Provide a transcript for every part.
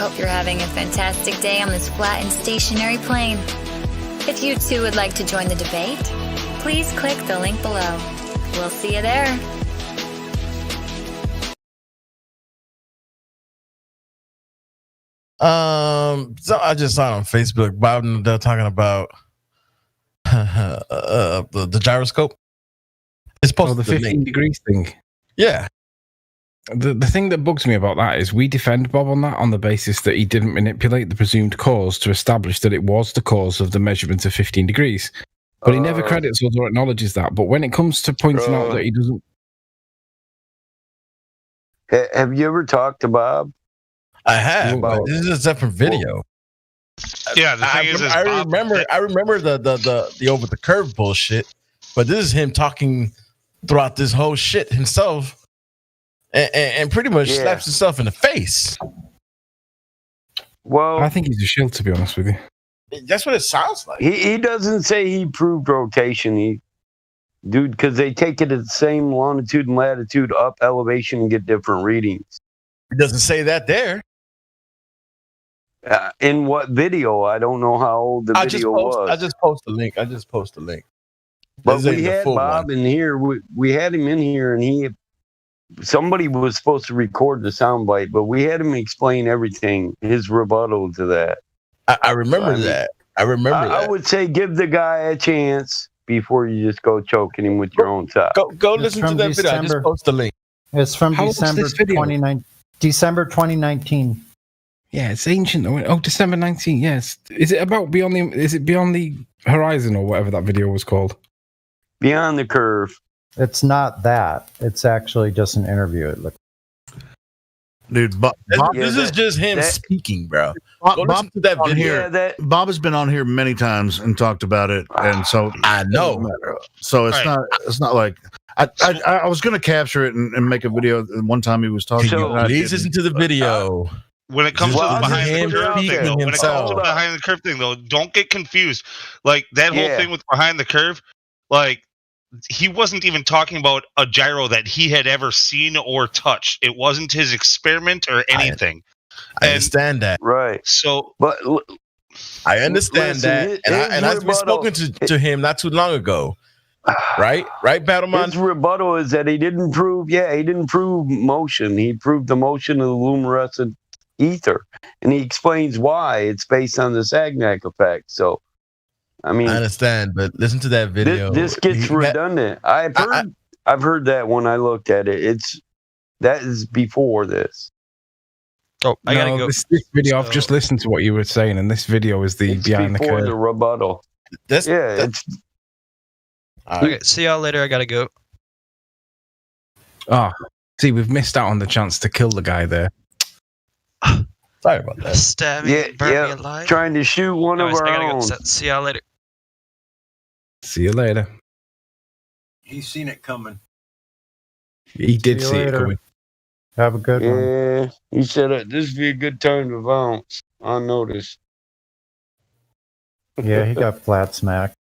hope you're having a fantastic day on this flat and stationary plane. If you too would like to join the debate, please click the link below. We'll see you there. So I just saw on Facebook Bob they're talking about the gyroscope. It's supposed the 15 degrees thing. Yeah. The thing that bugs me about that is we defend Bob on that on the basis that he didn't manipulate the presumed cause to establish that it was the cause of the measurement of 15 degrees. But he never credits us or acknowledges that. But when it comes to pointing out that he doesn't... Have you ever talked to Bob? I have, but this is a separate video. Yeah, the thing is I remember the over the curve bullshit, but this is him talking throughout this whole shit himself, and pretty much slaps himself in the face. Well, I think he's a shill, to be honest with you. That's what it sounds like. He doesn't say he proved rotation. Because they take it at the same longitude and latitude up elevation and get different readings. It doesn't say that there. In what video? I don't know how old the video was. I just post the link. But we had Bob in here. We had him in here, and somebody was supposed to record the soundbite, but we had him explain everything, his rebuttal to that. I remember that. I would say give the guy a chance before you just go choking him with your own side. Go listen to that video. I just post the link. It's from December 2019. Yeah, it's ancient. Oh, December 19. Yes. Is it about Beyond the Horizon or whatever that video was called? Beyond the Curve. It's not that. It's actually just an interview. It looks. Dude, Bob, this is just him speaking, bro. Go listen to that video. Bob has been on here many times and talked about it, and so I know. So it's not. It's not like I was going to capture it and make a video. One time he was talking. Please listen to the video. When it comes to the behind the curve thing, though, don't get confused. Like that whole thing with behind the curve, like he wasn't even talking about a gyro that he had ever seen or touched. It wasn't his experiment or anything. I understand that, right? So, but I understand that, and I've been spoken to him not too long ago. Right, Battleman. His rebuttal is that he didn't prove motion. He proved the motion of the luminescent ether, and he explains why it's based on the Sagnac effect. So, I mean, I understand, but listen to that video. This gets redundant. I've heard that when I looked at it. That is before this. Oh, I gotta go. This video, I've just listened to what you were saying, and this video is behind the curve. Before the rebuttal. Okay, see y'all later. I gotta go. See, we've missed out on the chance to kill the guy there. Sorry about that. Stab me, burn me alive. Trying to shoot one of our own. See y'all later. See you later. He's seen it coming. He did see it coming. Have a good one. Yeah, he said this would be a good time to bounce unnoticed. Yeah, he got flat smacked.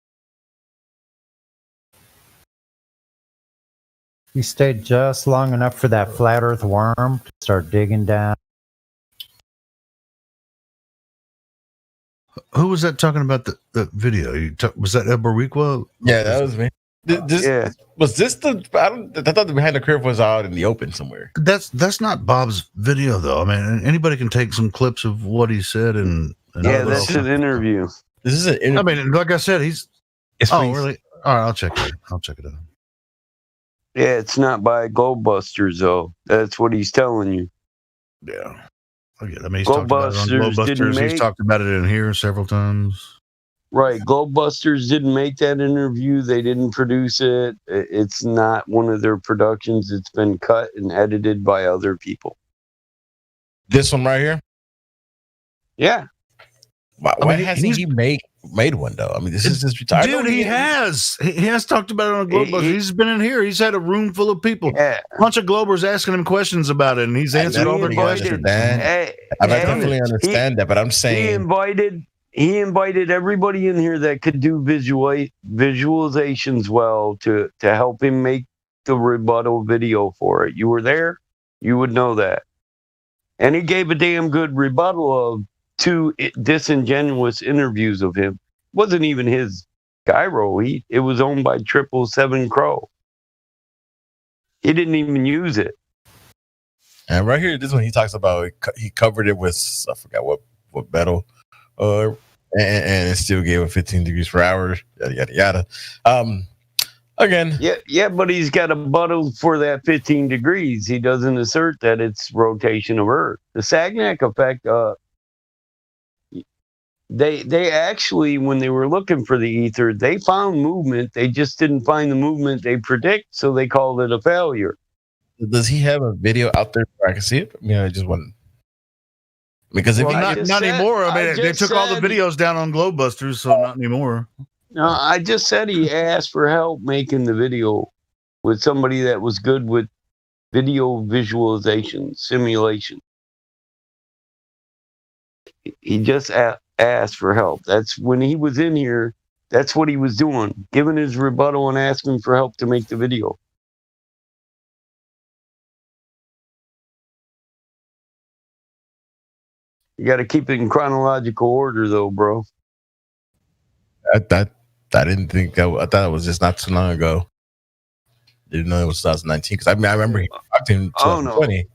He stayed just long enough for that flat earth worm to start digging down. Who was that talking about the video? Was that El Bariqua? Yeah, that was me. Was this the? I thought the behind the curve was out in the open somewhere. That's not Bob's video though. I mean, anybody can take some clips of what he said and that's an interview. This is an interview. I mean, like I said, really? All right, I'll check it. I'll check it out. Yeah, it's not by Globebusters though. That's what he's telling you. Yeah. Okay, I mean, he's talked about it on Globebusters. He's talked about it in here several times. Right. Globebusters didn't make that interview. They didn't produce it. It's not one of their productions. It's been cut and edited by other people. This one right here? Yeah. Why hasn't he made one, though? I mean, this is just retired. Dude, he has. He has talked about it on Globebusters. He's been in here. He's had a room full of people. Yeah. A bunch of Globers asking him questions about it, and he's answered all their questions. I definitely understand that, but I'm saying... He invited everybody in here that could do visualizations well to help him make the rebuttal video for it. You were there, you would know that. And he gave a damn good rebuttal of 2 disingenuous interviews of him. It wasn't even his gyro. It was owned by 777 Crow. He didn't even use it. And right here, this one he talks about. He covered it with, I forgot what metal, and it still gave it 15 degrees per hour. Yada yada yada. Again, yeah, but he's got a buttle for that 15 degrees. He doesn't assert that it's rotation of Earth. The Sagnac effect. They actually, when they were looking for the ether, they found movement. They just didn't find the movement they predict, so they called it a failure. Does he have a video out there where I can see it? I mean, I just want, because if not anymore. I mean, they took all the videos down on Globebusters, so not anymore. No, I just said he asked for help making the video with somebody that was good with video visualization simulation. He just asked for help. That's when he was in here. That's what he was doing, giving his rebuttal and asking for help to make the video. You got to keep it in chronological order, though, bro. I didn't think. I thought it was just not too long ago. Didn't know it was 2019 because I remember he talked in 2020.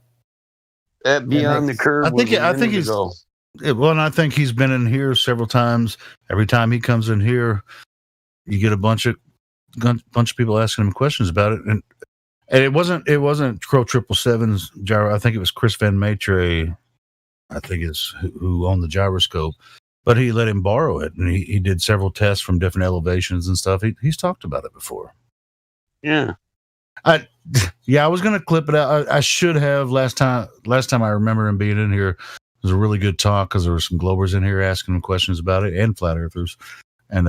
That Beyond the Curve. I think he's. Well, and I think he's been in here several times. Every time he comes in here, you get a bunch of people asking him questions about it, and it wasn't Crow 777's gyro. I think it was Chris Van Maitre. I think is who owned the gyroscope, but he let him borrow it, and he did several tests from different elevations and stuff. He's talked about it before. Yeah, I was gonna clip it out. I should have last time. I remember him being in here. It was a really good talk because there were some Globers in here asking him questions about it and Flat Earthers, and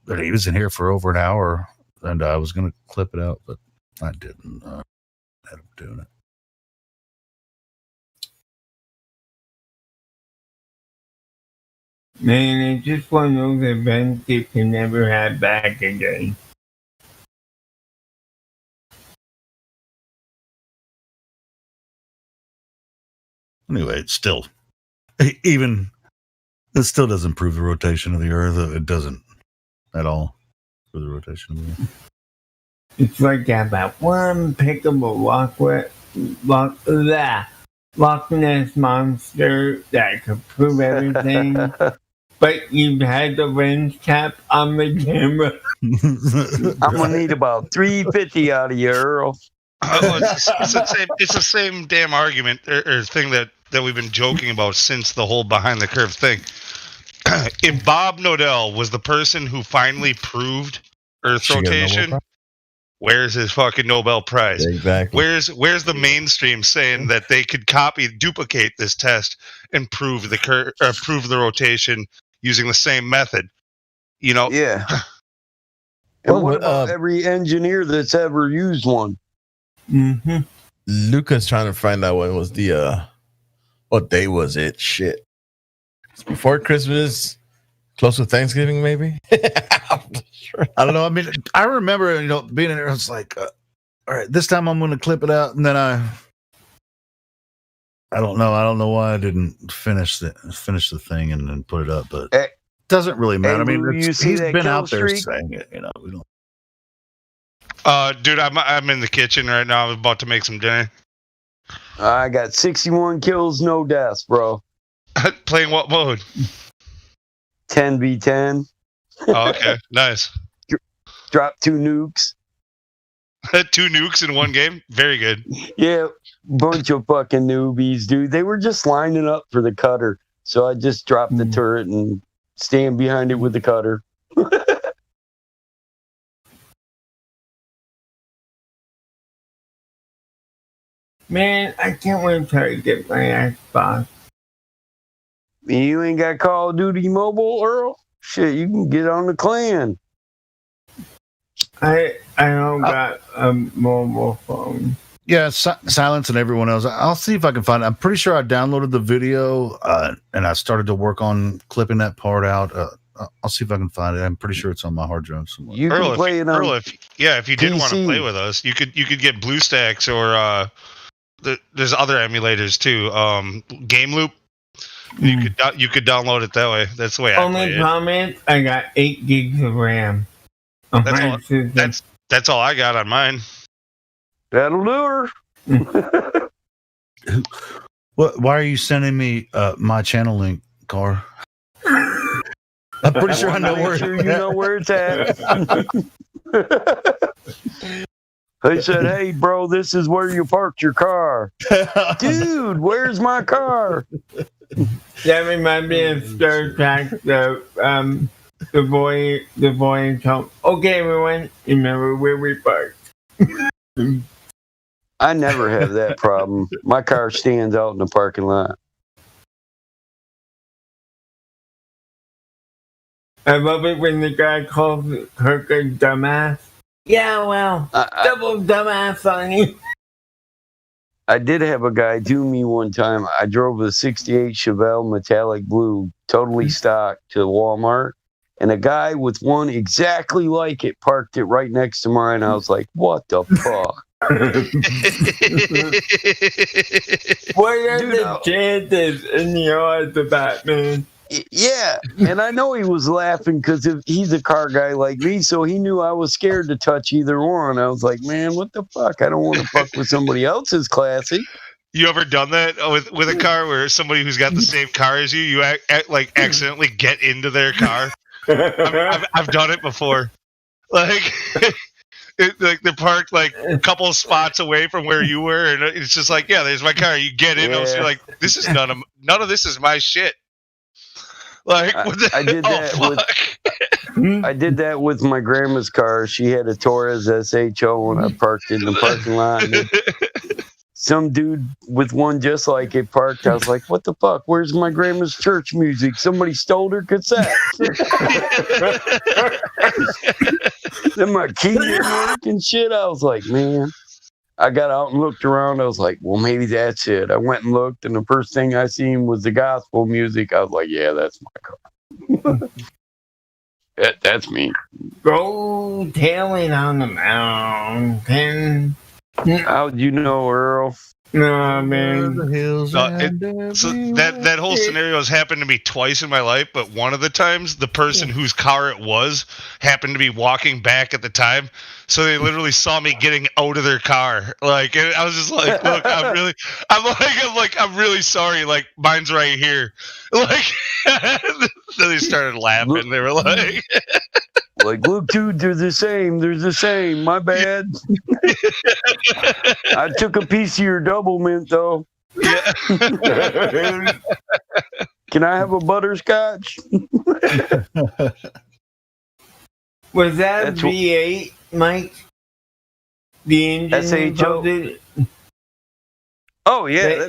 he was in here for over an hour, and I was gonna clip it out, but I didn't. End up doing it. Man, it's just one of those events you can never have back again. Anyway, it still doesn't prove the rotation of the Earth. It doesn't at all for the rotation of the Earth. It's like about one pickable Loch Ness monster that could prove everything. But you had the lens cap on the camera. I'm gonna need about 350 out of you, Earl. It's the same damn argument or thing that we've been joking about since the whole behind the curve thing. If Bob Nodell was the person who finally proved Earth rotation, where's his fucking Nobel Prize? Exactly. Where's the mainstream saying that they could duplicate this test and prove the rotation using the same method? You know? Yeah. And what about every engineer that's ever used one? Mm-hmm. Luca's trying to find out when was what day was it? Shit. It's before Christmas, close to Thanksgiving, maybe. I don't know. I mean, I remember, being in there. I was like, all right, this time I'm going to clip it out, and then I don't know. I don't know why I didn't finish the thing and then put it up, but it doesn't really matter. I mean, he's been out there saying it. We don't. Dude, I'm in the kitchen right now. I'm about to make some dinner. I got 61 kills, no deaths, bro. Playing what mode? 10v10. Oh, okay, nice. Drop 2 nukes. 2 nukes in one game? Very good. Yeah, bunch of fucking newbies, dude. They were just lining up for the cutter. So I just dropped the turret and stand behind it with the cutter. Man, I can't wait until I get my Xbox. You ain't got Call of Duty Mobile, Earl? Shit, you can get on the clan. I don't got a mobile phone. Yeah, Silence and everyone else. I'll see if I can find it. I'm pretty sure I downloaded the video and I started to work on clipping that part out. I'll see if I can find it. I'm pretty sure it's on my hard drive somewhere. You can play it on if you did want to play with us, you could get BlueStacks or there's other emulators too. Game Loop. You could download it that way. That's the way I play it. Only comment, I got 8 gigs of RAM. That's all I got on mine. That'll do her. Why are you sending me my channel link, Car? I'm pretty sure I know where. You know where it's at. They said, "Hey, bro, this is where you parked your car." Dude, where's my car? That reminds me of Star Trek. The boy told, "Okay, everyone, remember where we parked." I never have that problem. My car stands out in the parking lot. I love it when the guy calls Kirk a dumbass. Yeah, well, double dumbass on you. I did have a guy do me one time. I drove a 68 Chevelle metallic blue, totally stock, to Walmart. And a guy with one exactly like it parked it right next to mine. I was like, what the fuck? What are the chances in the odds of Batman? Yeah, and I know he was laughing because he's a car guy like me, so he knew I was scared to touch either one. I was like, man, what the fuck? I don't want to fuck with somebody else's classic. You ever done that with a car where somebody who's got the same car as you like accidentally get into their car? I've done it before. Like, like they're parked like a couple of spots away from where you were, and it's just like, yeah, there's my car. You get in, you're like, this is none of this is my shit. Like, I did that I did that with my grandma's car. She had a Torres SHO when I parked in the parking lot. And some dude with one just like it parked. I was like, what the fuck? Where's my grandma's church music? Somebody stole her cassette. Then my key didn't work and shit. I was like, man. I got out and looked around. I was like, well, maybe that's it. I went and looked, and the first thing I seen was the gospel music. I was like, yeah, that's my car. That's me. Go tailing on the mountain. How'd you know, Earl? No, man. So that whole scenario has happened to me twice in my life, but one of the times the person whose car it was happened to be walking back at the time, so they literally saw me getting out of their car. Like, and I was just like, "Look, I'm really sorry. Like, mine's right here." Like, so they started laughing. They were like. Like, look, dude, they're the same. They're the same. My bad. I took a piece of your double mint, though. Yeah. Can I have a butterscotch? Was that a V8, Mike? The engine? SHO? Oh, yeah.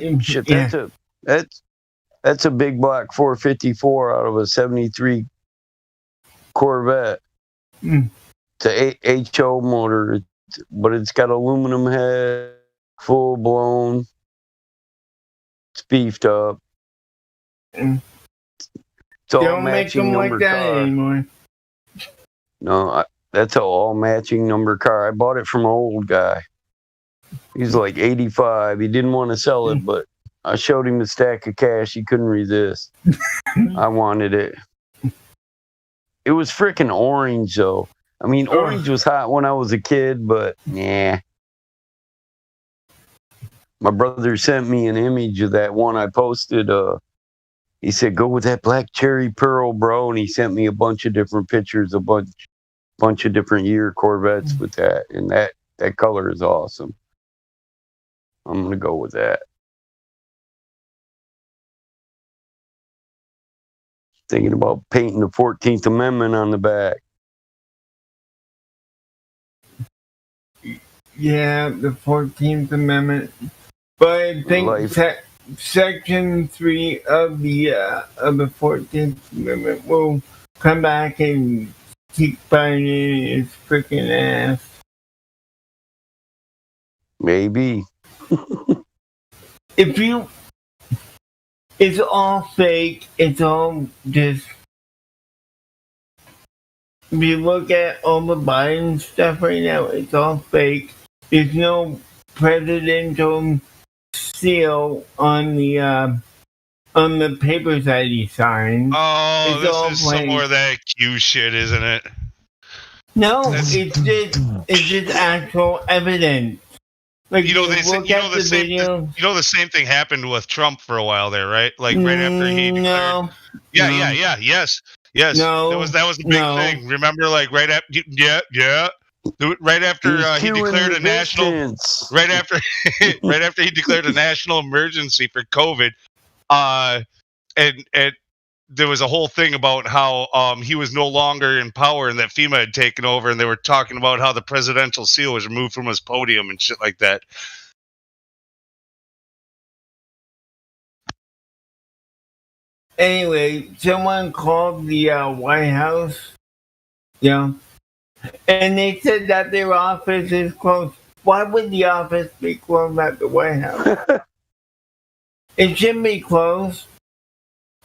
That's a big block 454 out of a 73 Corvette. It's a HO motor, but it's got aluminum head, full blown. It's beefed up. It's all don't make them like that car. Anymore. No, that's an all matching number car. I bought it from an old guy. He's like 85. He didn't want to sell it, but I showed him a stack of cash. He couldn't resist. I wanted it. It was freaking orange, though. I mean, orange was hot when I was a kid, but yeah. My brother sent me an image of that one I posted. He said, go with that black cherry pearl, bro. And he sent me a bunch of different pictures, a bunch of different year Corvettes with that. And that color is awesome. I'm going to go with that. Thinking about painting the 14th Amendment on the back. Yeah, the 14th Amendment. But I think Section 3 of the 14th Amendment will come back and keep fighting its freaking ass. Maybe. It's all fake. It's all just. If you look at all the Biden stuff right now, it's all fake. There's no presidential seal on the papers that he signed. Oh, this is some more of that Q shit, isn't it? No, it's just actual evidence. Like, the same thing happened with Trump for a while there, right? Like right after he declared. Yes. No, that was the big thing. Remember, like right after, right after he declared a national, right after he declared a national emergency for COVID, and there was a whole thing about how he was no longer in power and that FEMA had taken over, and they were talking about how the presidential seal was removed from his podium and shit like that. Anyway, someone called the White House, and they said that their office is closed. Why would the office be closed at the White House? It shouldn't be closed.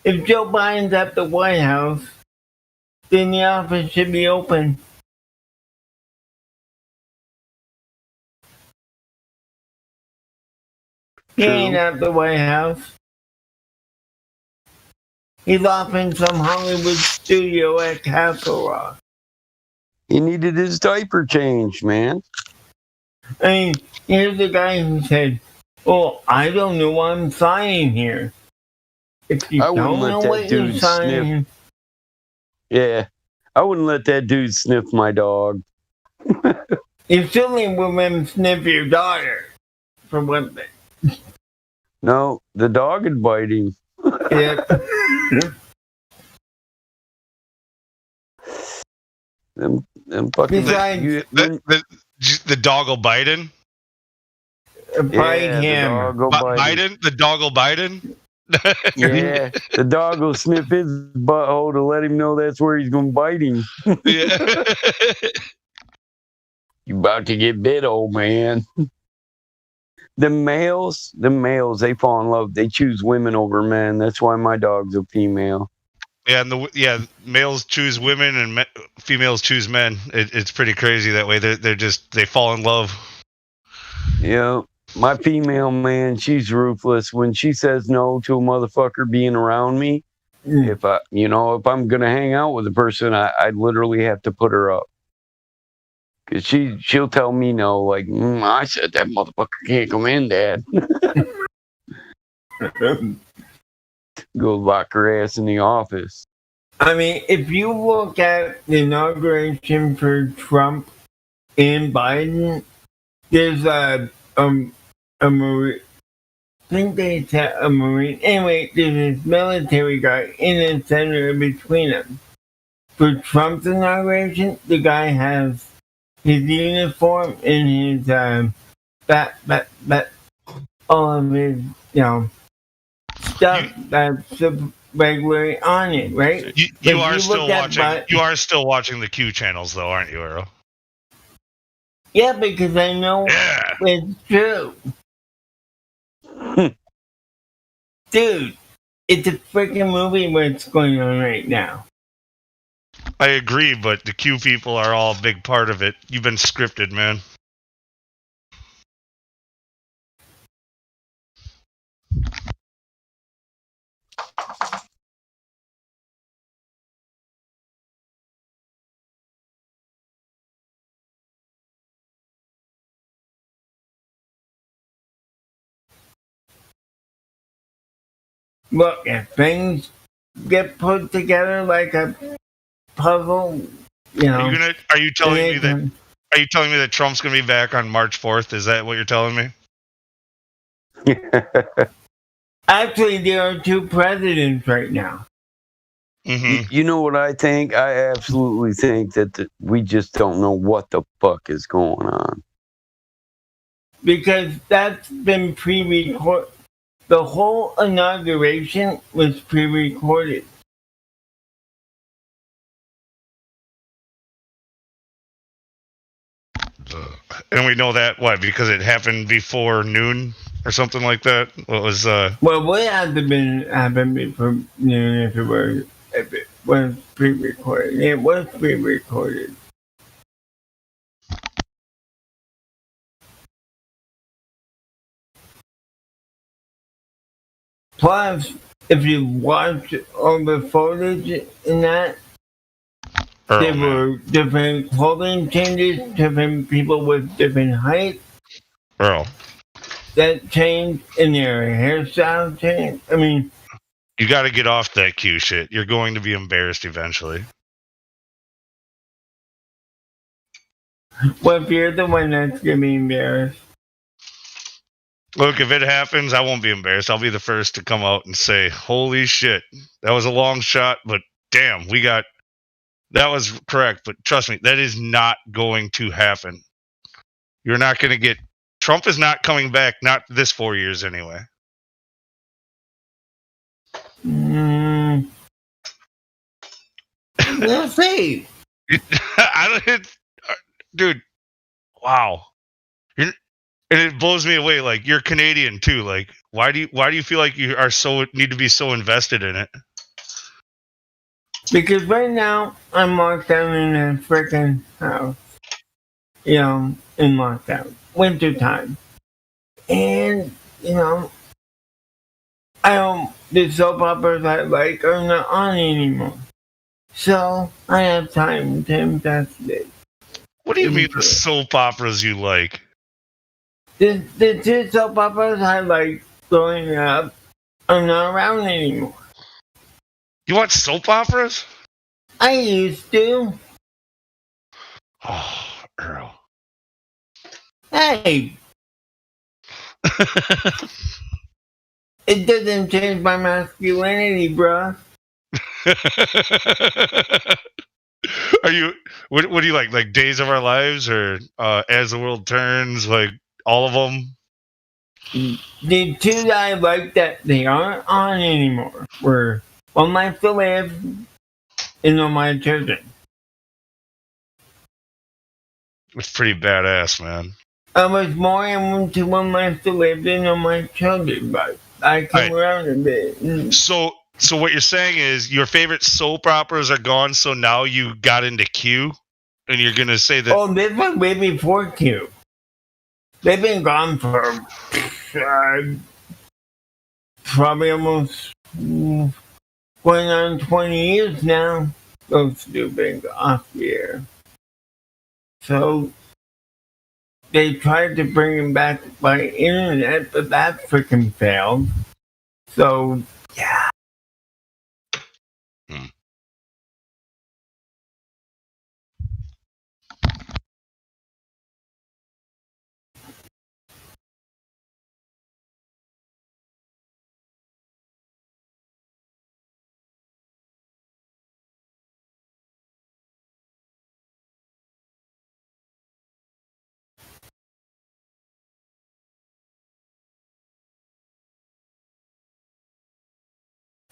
If Joe Biden's at the White House, then the office should be open. He ain't at the White House. He's off in some Hollywood studio at Castle Rock. He needed his diaper changed, man. I mean, here's the guy who said, "Oh, I don't know what I'm signing here." If you don't know what you're signing, yeah, I wouldn't let that dude sniff my dog. You certainly wouldn't let him sniff your daughter, for one thing. No, the dog would bite him. Yeah. them fucking the doggle Biden. Bite him. Biden. The doggle Biden. Yeah, the dog will sniff his butthole to let him know that's where he's gonna bite him. Yeah. You about to get bit, old man. The males, they fall in love. They choose women over men. That's why my dog's a female. Yeah, and males choose women and females choose men. It's pretty crazy that way. They fall in love. Yeah, my female, man, she's ruthless. When she says no to a motherfucker being around me, if I'm gonna hang out with a person, I literally have to put her up. Cause she'll tell me no, like, I said that motherfucker can't come in, Dad. Go lock her ass in the office. I mean, if you look at the inauguration for Trump and Biden, there's a Marine. I think they said a Marine. Anyway, there's this military guy in the center between them. For Trump's inauguration, the guy has his uniform and his all of his stuff that's regularly on it, right? You are still watching. You are still watching the Q channels, though, aren't you, Earl? Yeah, because I know it's true. Dude, it's a freaking movie what's going on right now. I agree, but the Q people are all a big part of it. You've been scripted, man. Look, if things get put together like a puzzle, Are you telling me that Trump's going to be back on March 4th? Is that what you're telling me? Actually, there are two presidents right now. Mm-hmm. You know what I think? I absolutely think that we just don't know what the fuck is going on. Because that's been pre-recorded. The whole inauguration was pre-recorded. And we know that, because it happened before noon or something like that? What was, Well, what happened before noon if it was pre-recorded? It was pre-recorded. Plus, if you watch all the footage in that, there were different clothing changes, different people with different heights. Earl. That changed, and their hairstyle changed. I mean, you got to get off that Q shit. You're going to be embarrassed eventually. Well, if you're the one that's going to be embarrassed. Look, if it happens, I won't be embarrassed. I'll be the first to come out and say, holy shit, that was a long shot, but damn, that was correct. But trust me, that is not going to happen. You're not going to get, Trump is not coming back, not this 4 years anyway. We'll see. Dude, wow. And it blows me away. Like, you're Canadian too. Like, why do you feel like you are need to be so invested in it? Because right now I'm locked down in a freaking house. You know, in lockdown, winter time, and the soap operas I like are not on anymore. So I have time to investigate. What do you mean the soap operas you like? The two soap operas I like growing up are not around anymore. You watch soap operas? I used to. Oh, Earl. Hey. It doesn't change my masculinity, bruh. Are you? What do you like? Like Days of Our Lives or As the World Turns? Like all of them? The two that I like that they aren't on anymore were One Life to Live and All My Children. It's pretty badass, man. I was more into One Life to Live than All My Children, but I came around a bit. So what you're saying is your favorite soap operas are gone, so now you got into Q, and you're gonna say that? Oh, this was way before Q. They've been gone for probably almost going on 20 years now. Those two have been off the air. So they tried to bring him back by internet, but that freaking failed. So, yeah.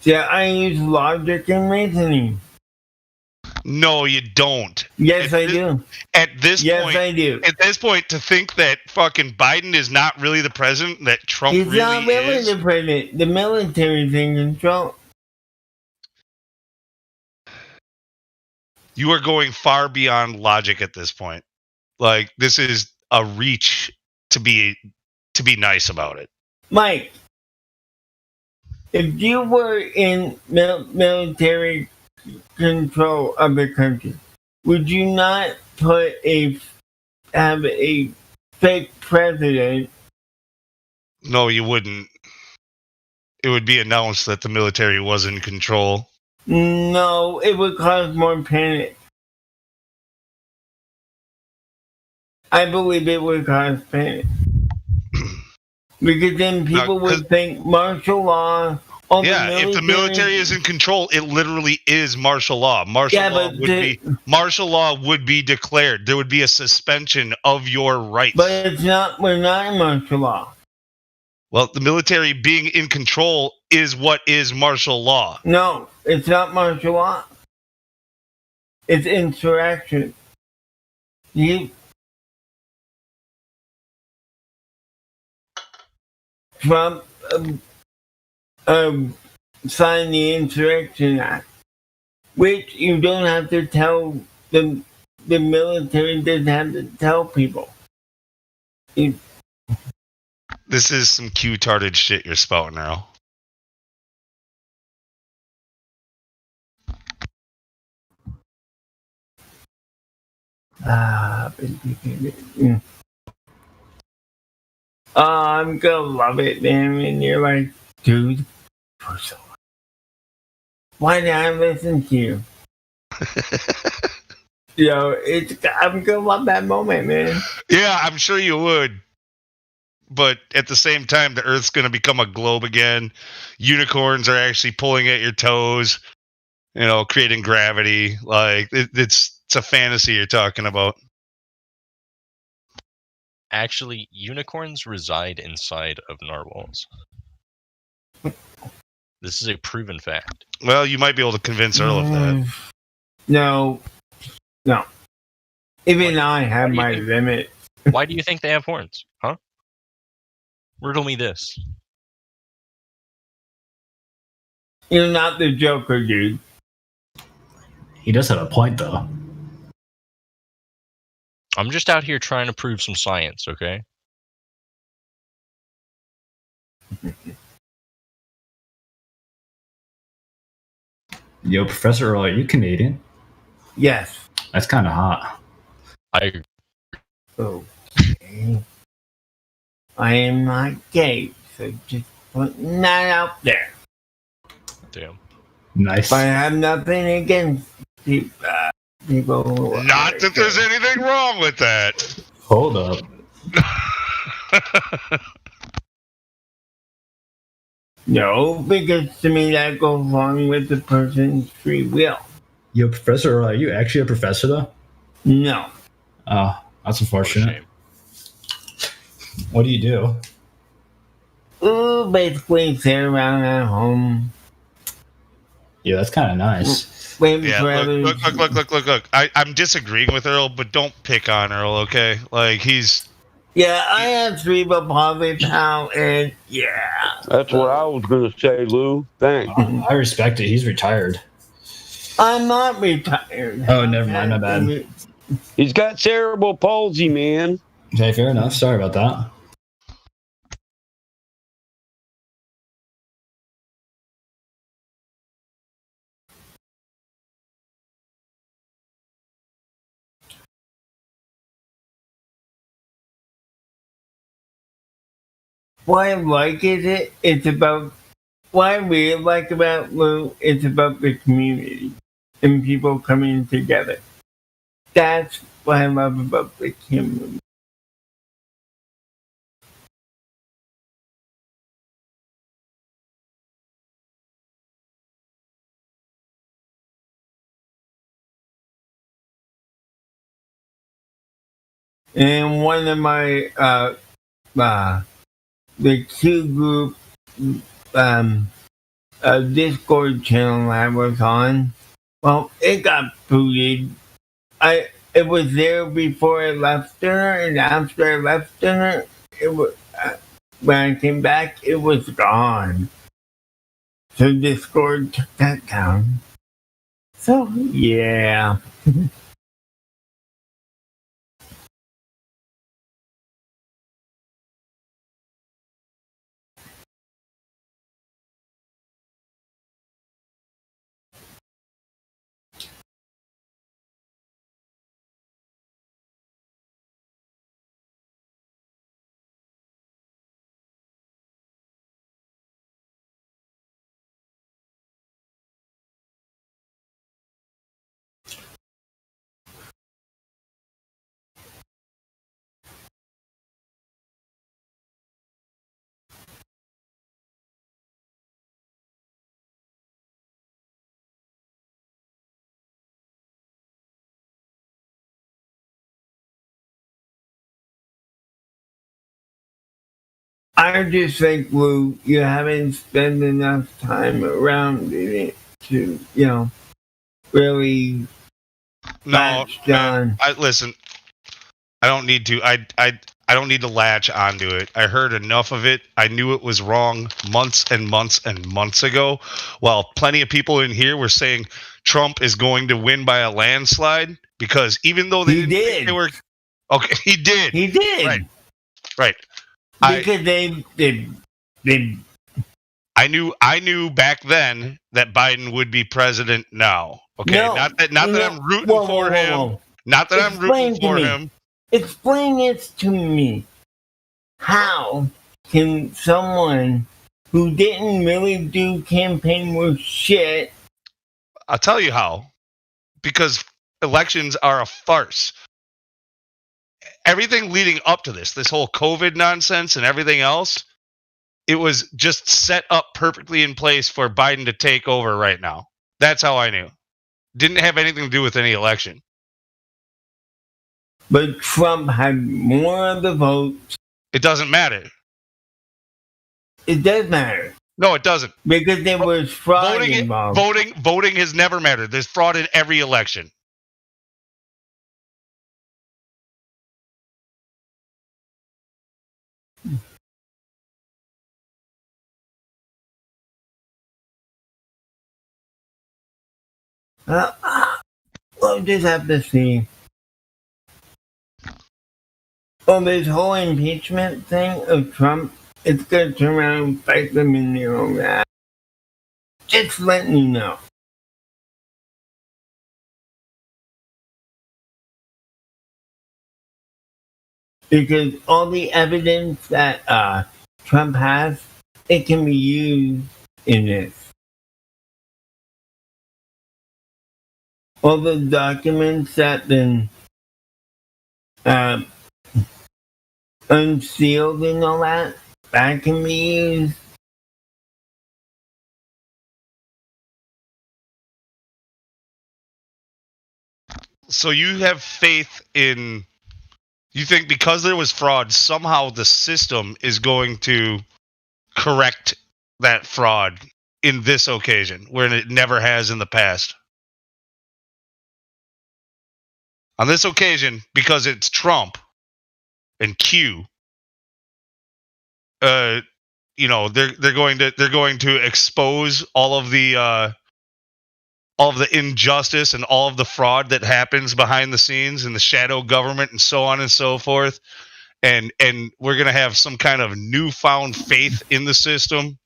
Yeah, I use logic and reasoning. No, you don't. Yes, I do. At this point, yes, I do. At this point, to think that fucking Biden is not really the president, that Trump He's not really the president. The military's in control. You are going far beyond logic at this point. Like, this is a reach to be nice about it. Mike, if you were in military control of the country, would you not have a fake president? No, you wouldn't. It would be announced that the military was in control. No, it would cause more panic. I believe it would cause panic. Because then people would think martial law. If the military is in control, it literally is martial law. Martial law would be declared. There would be a suspension of your rights. But it's not. We're not in martial law. Well, the military being in control is what is martial law. No, it's not martial law. It's insurrection. Trump signed the Insurrection Act, which you don't have to tell the military doesn't have to tell people. This is some Q-tarded shit you're spouting now. I'm gonna love it, man. And you're like, dude, why did I listen to you? I'm gonna love that moment, man. Yeah, I'm sure you would. But at the same time, the Earth's going to become a globe again. Unicorns are actually pulling at your toes, creating gravity. Like it's a fantasy you're talking about. Actually, unicorns reside inside of narwhals. This is a proven fact. Well, you might be able to convince Earl of that. No. Even I have my limit. Why do you think they have horns? Huh? Riddle me this. You're not the Joker, dude. He does have a point, though. I'm just out here trying to prove some science, okay? Yo, Professor Earl, are you Canadian? Yes. That's kind of hot. I agree. Okay. I am not gay, so just putting that out there. Damn. Nice. I have nothing against people. Not that there's anything wrong with that. Hold up. No, because to me that goes along with the person's free will. Yo, Professor Earl, are you actually a professor, though? No. Oh, that's unfortunate. What do you do? Basically sit around at home. Yeah, that's kind of nice. Yeah, look. I'm disagreeing with Earl, but don't pick on Earl, okay? Like, he's... Yeah, I have cerebral palsy now, and yeah. That's what I was going to say, Lou. Thanks. I respect it. He's retired. I'm not retired. Oh, never mind. My bad. He's got cerebral palsy, man. Okay, fair enough. Sorry about that. What I like it's about what I really like about Lou, it's about the community and people coming together. That's what I love about the community. And one of my the Q group Discord channel I was on, well, it got booted. It was there before I left dinner, and after I left dinner, it was when I came back, it was gone. So Discord took that down. So yeah. I just think, Lou, you haven't spent enough time around in it to, really. No, man, listen. I don't need to. I don't need to latch onto it. I heard enough of it. I knew it was wrong months and months and months ago. While plenty of people in here were saying Trump is going to win by a landslide, because even though they were okay, he did. He did. Right. Because they I knew back then that Biden would be president now. Okay, not that I'm rooting for him. Not that I'm rooting for him. Explain this to me. How can someone who didn't really do campaign work shit? I'll tell you how. Because elections are a farce. Everything leading up to this whole COVID nonsense and everything else, it was just set up perfectly in place for Biden to take over right now. That's how I knew. Didn't have anything to do with any election. But Trump had more of the votes. It doesn't matter. It does matter. No, it doesn't. Because there was fraud involved. Voting has never mattered. There's fraud in every election. We'll just have to see. Well, this whole impeachment thing of Trump, it's going to turn around and fight them in their own ass. Just letting you know. Because all the evidence that Trump has, it can be used in this. All the documents that been unsealed and all that can be used. So you have faith in, you think because there was fraud, somehow the system is going to correct that fraud in this occasion, where it never has in the past? On this occasion, because it's Trump and Q, they're going to expose all of the injustice and all of the fraud that happens behind the scenes in the shadow government and so on and so forth, and we're going to have some kind of newfound faith in the system.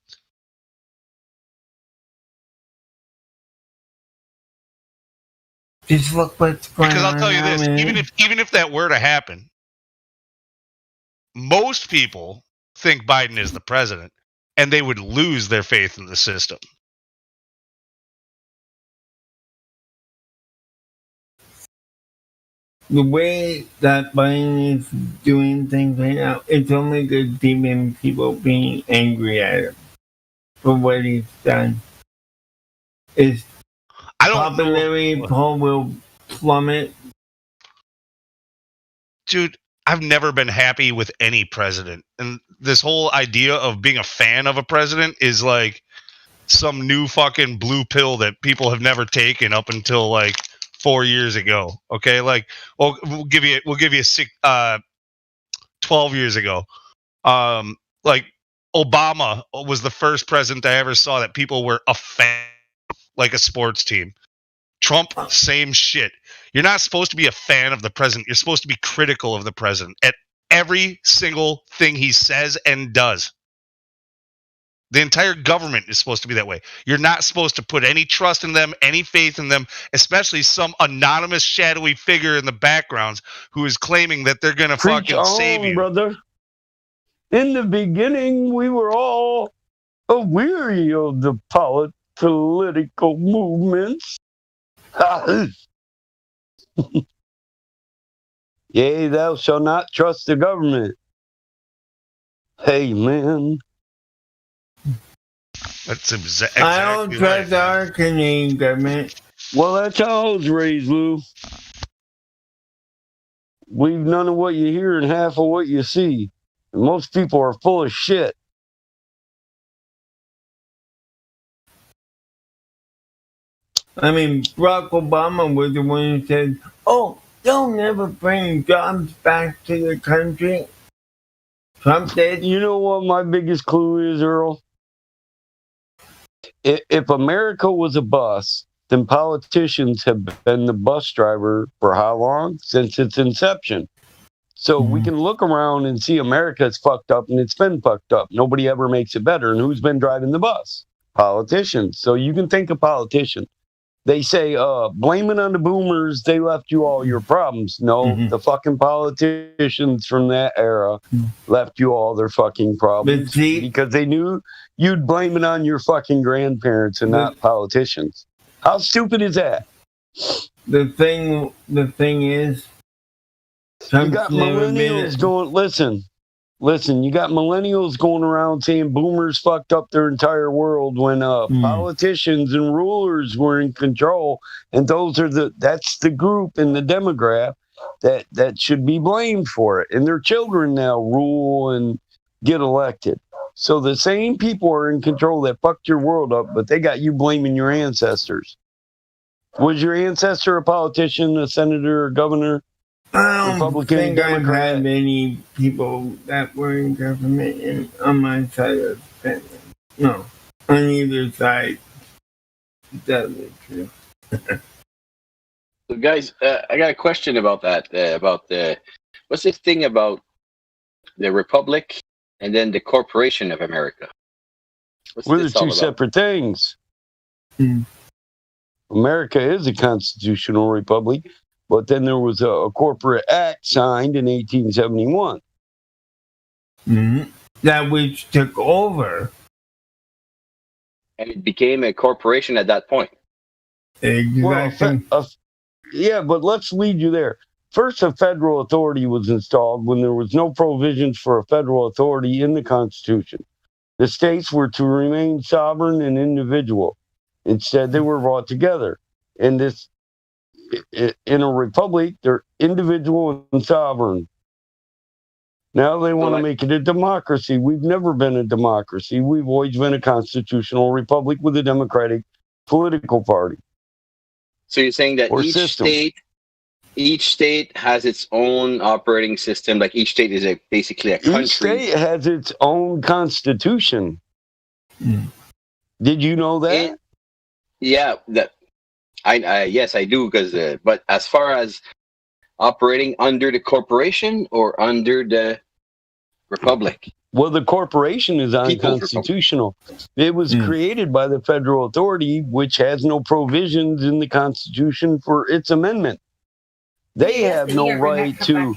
Just look what's going on. Because I'll tell you this, even if that were to happen, most people think Biden is the president, and they would lose their faith in the system. The way that Biden is doing things right now, it's only good seeing people being angry at him for what he's done. His popularity poll will plummet. Dude, I've never been happy with any president. And this whole idea of being a fan of a president is like some new fucking blue pill that people have never taken up until like 4 years ago. Okay, like we'll give you 12 years ago. Like Obama was the first president I ever saw that people were a fan, like a sports team. Trump, same shit. You're not supposed to be a fan of the president. You're supposed to be critical of the president at every single thing he says and does. The entire government is supposed to be that way. You're not supposed to put any trust in them, any faith in them, especially some anonymous, shadowy figure in the backgrounds who is claiming that they're going to fucking save you. Brother. In the beginning, we were all weary of the political movements. Yea, thou shalt not trust the government. Hey, man. That's exactly I don't trust our Canadian government. Well, that's how I was raised, Lou. Believe none of what you hear and half of what you see. And most people are full of shit. I mean, Barack Obama was the one who said, "Oh, they'll never bring jobs back to the country." Trump said, "You know what my biggest clue is, Earl? If America was a bus, then politicians have been the bus driver for how long? Since its inception. So we can look around and see America's fucked up, and it's been fucked up. Nobody ever makes it better. And who's been driving the bus? Politicians. So you can think of politicians. they say, blame it on the boomers. They left you all your problems. No, the fucking politicians from that era left you all their fucking problems because they knew you'd blame it on your fucking grandparents and not politicians. How stupid is that? The thing is, you got millennials going, listen, you got millennials going around saying boomers fucked up their entire world when politicians and rulers were in control, and that's the group and the demographic that should be blamed for it, and their children now rule and get elected. So the same people are in control that fucked your world up, but they got you blaming your ancestors. Was your ancestor a politician, a senator, a governor? I don't think I've had many people that were in government on my side of the family. No, on either side. That's true. So guys, I got a question about that. What's this thing about the Republic and then the Corporation of America? We're the two separate things. America is a constitutional republic. But then there was a corporate act signed in 1871. That which took over. And it became a corporation at that point. Exactly. Yeah, but let's lead you there. First, a federal authority was installed when there was no provisions for a federal authority in the Constitution. The states were to remain sovereign and individual. Instead, they were brought together. And in a republic, they're individual and sovereign. Now they want to make it a democracy. We've never been a democracy. We've always been a constitutional republic with a democratic political party. So you're saying that each state has its own operating system, like each state is basically a country. Each state has its own constitution. Did you know that? Yeah, yes, I do. But as far as operating under the corporation or under the republic? Well, the corporation is unconstitutional. It was created by the federal authority, which has no provisions in the Constitution for its amendment. They have no right to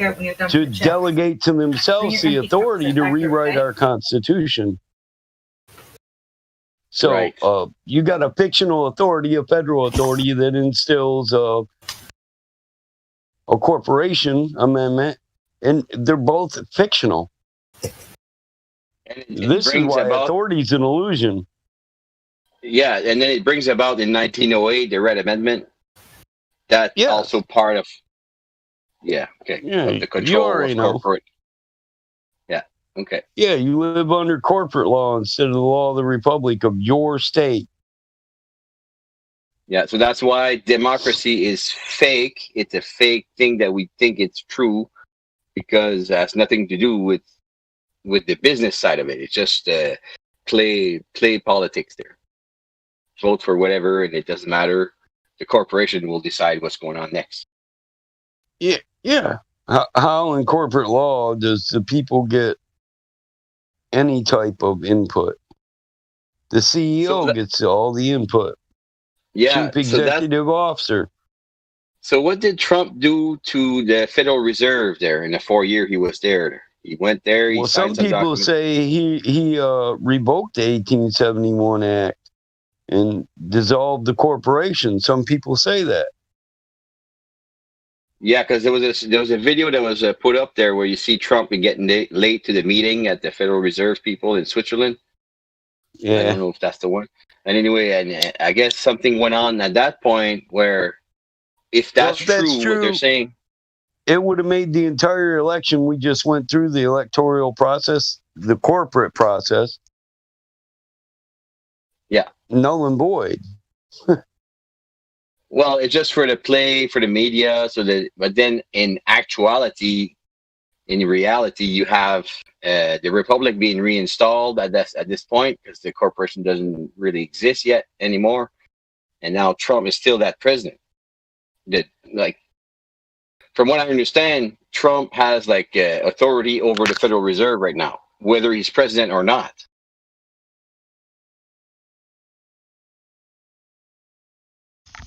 delegate to themselves the authority to rewrite our Constitution. So you got a fictional authority, a federal authority that instills a corporation amendment, and they're both fictional. This is why authority is an illusion. Yeah, and then it brings about in 1908 the Red Amendment. That's also part of of the control of corporate. Yeah, okay. Yeah, you live under corporate law instead of the law of the Republic of your state. Yeah, so that's why democracy is fake. It's a fake thing that we think it's true because it has nothing to do with the business side of it. It's just play politics there. Vote for whatever, and it doesn't matter. The corporation will decide what's going on next. Yeah. How in corporate law does the people get any type of input? The CEO gets all the input. Yeah, Chief Executive Officer. So what did Trump do to the Federal Reserve there in the 4 year he was there? He went there. Well, some people say he revoked the 1871 Act and dissolved the corporation. Some people say that. Yeah, because there was a video that was put up there where you see Trump getting late to the meeting at the Federal Reserve people in Switzerland. Yeah, I don't know if that's the one. And anyway, and I guess something went on at that point where, if that's true, what they're saying, it would have made the entire election we just went through, the electoral process, the corporate process, null and void. Well, it's just for the play, for the media, but then in actuality, in reality, you have the Republic being reinstalled at this point because the corporation doesn't really exist yet anymore, and now Trump is still that president. From what I understand, Trump has authority over the Federal Reserve right now, whether he's president or not.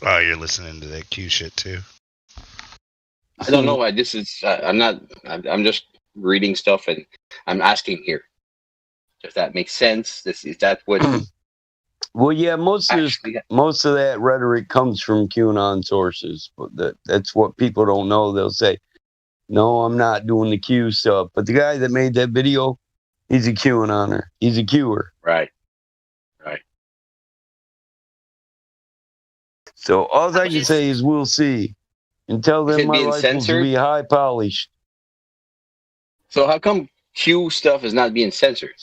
Oh, you're listening to that Q shit too. I don't know why this is. I'm not. I'm just reading stuff and I'm asking here if that makes sense. Is that what? Well, yeah, most of that rhetoric comes from QAnon sources, but that's what people don't know. They'll say, "No, I'm not doing the Q stuff," but the guy that made that video, he's a QAnoner. He's a Qer. Right. So all I can say is we'll see. And tell them my rifles will be high polished. So how come Q stuff is not being censored?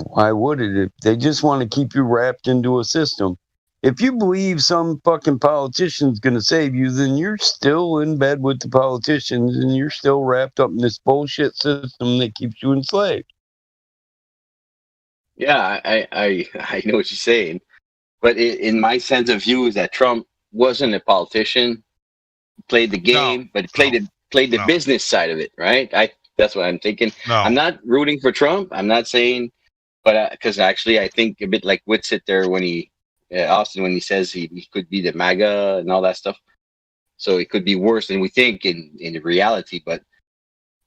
Why would it? If they just want to keep you wrapped into a system. If you believe some fucking politician's going to save you, then you're still in bed with the politicians and you're still wrapped up in this bullshit system that keeps you enslaved. Yeah, I know what you're saying. But in my sense of view is that Trump wasn't a politician, played the game, but played the business side of it, right? That's what I'm thinking. No. I'm not rooting for Trump. I'm not saying, but because actually I think a bit like Whitsitt there when Austin when he says he could be the MAGA and all that stuff. So it could be worse than we think in reality. But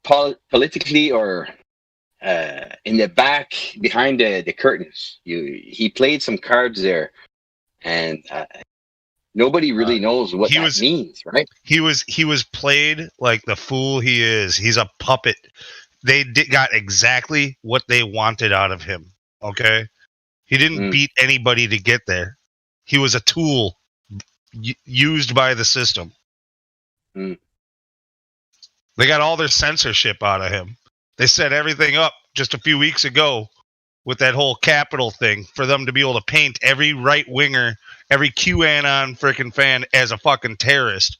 politically or in the back behind the curtains, he played some cards there, and nobody really knows what that means, right? He was played like the fool he is. He's a puppet. They got exactly what they wanted out of him. Okay, he didn't beat anybody to get there. He was a tool used by the system. They got all their censorship out of him. They set everything up just a few weeks ago with that whole Capitol thing for them to be able to paint every right winger, every QAnon freaking fan as a fucking terrorist.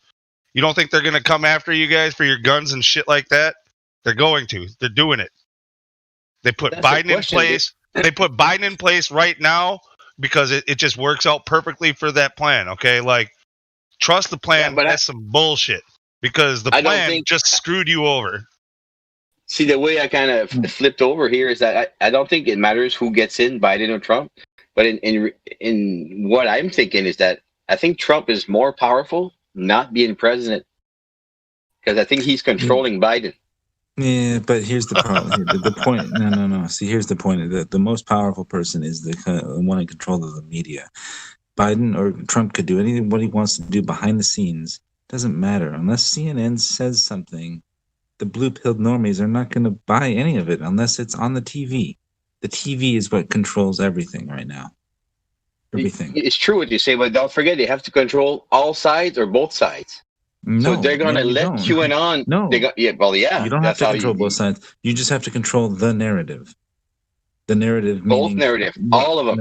You don't think they're going to come after you guys for your guns and shit like that? They're going to. They're doing it. They put Biden in place. They put Biden in place right now because it just works out perfectly for that plan. Okay, like trust the plan, but that's some bullshit because the plan just screwed you over. See, the way I kind of flipped over here is that I don't think it matters who gets in, Biden or Trump. But in what I'm thinking is that I think Trump is more powerful not being president because I think he's controlling Biden. Yeah, but here's the problem. The point. No. See, here's the point. The most powerful person is the one in control of the media. Biden or Trump could do anything what he wants to do behind the scenes. Doesn't matter unless CNN says something. The blue-pilled normies are not going to buy any of it unless it's on the TV. The TV is what controls everything right now. Everything. It's true what you say, but don't forget you have to control all sides or both sides. No, so they're going to let QAnon. No, yeah. You don't have to control both sides. You just have to control the narrative. The narrative. Both narrative. All of them.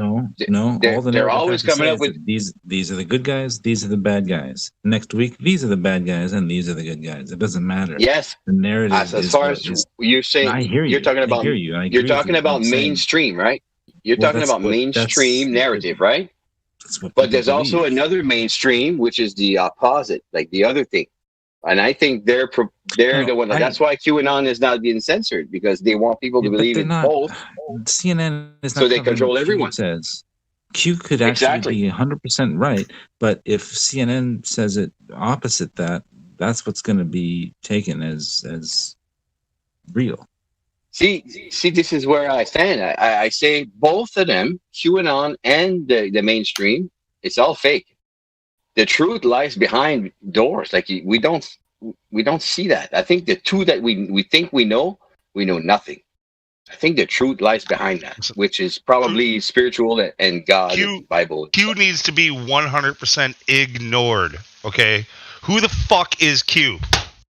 No. All the they're always coming up with these are the good guys. These are the bad guys. Next week, these are the bad guys, and these are the good guys. It doesn't matter. Yes. The narrative. As far as you're saying, I hear you. You're talking about. I hear you. You're talking about mainstream, right? You're talking about mainstream narrative, right? But there's also another mainstream, which is the opposite, like the other thing. And I think they're the one. That's why QAnon is not being censored because they want people to believe in both. CNN is not so they control everyone. Q says Q could actually be 100% right, but if CNN says it opposite that, that's what's going to be taken as real. See, this is where I stand. I say both of them, QAnon and the mainstream, it's all fake. The truth lies behind doors. Like we don't see that. I think the two that we think we know nothing. I think the truth lies behind that, which is probably spiritual and God and Bible. Q needs to be 100% ignored. Okay, who the fuck is Q?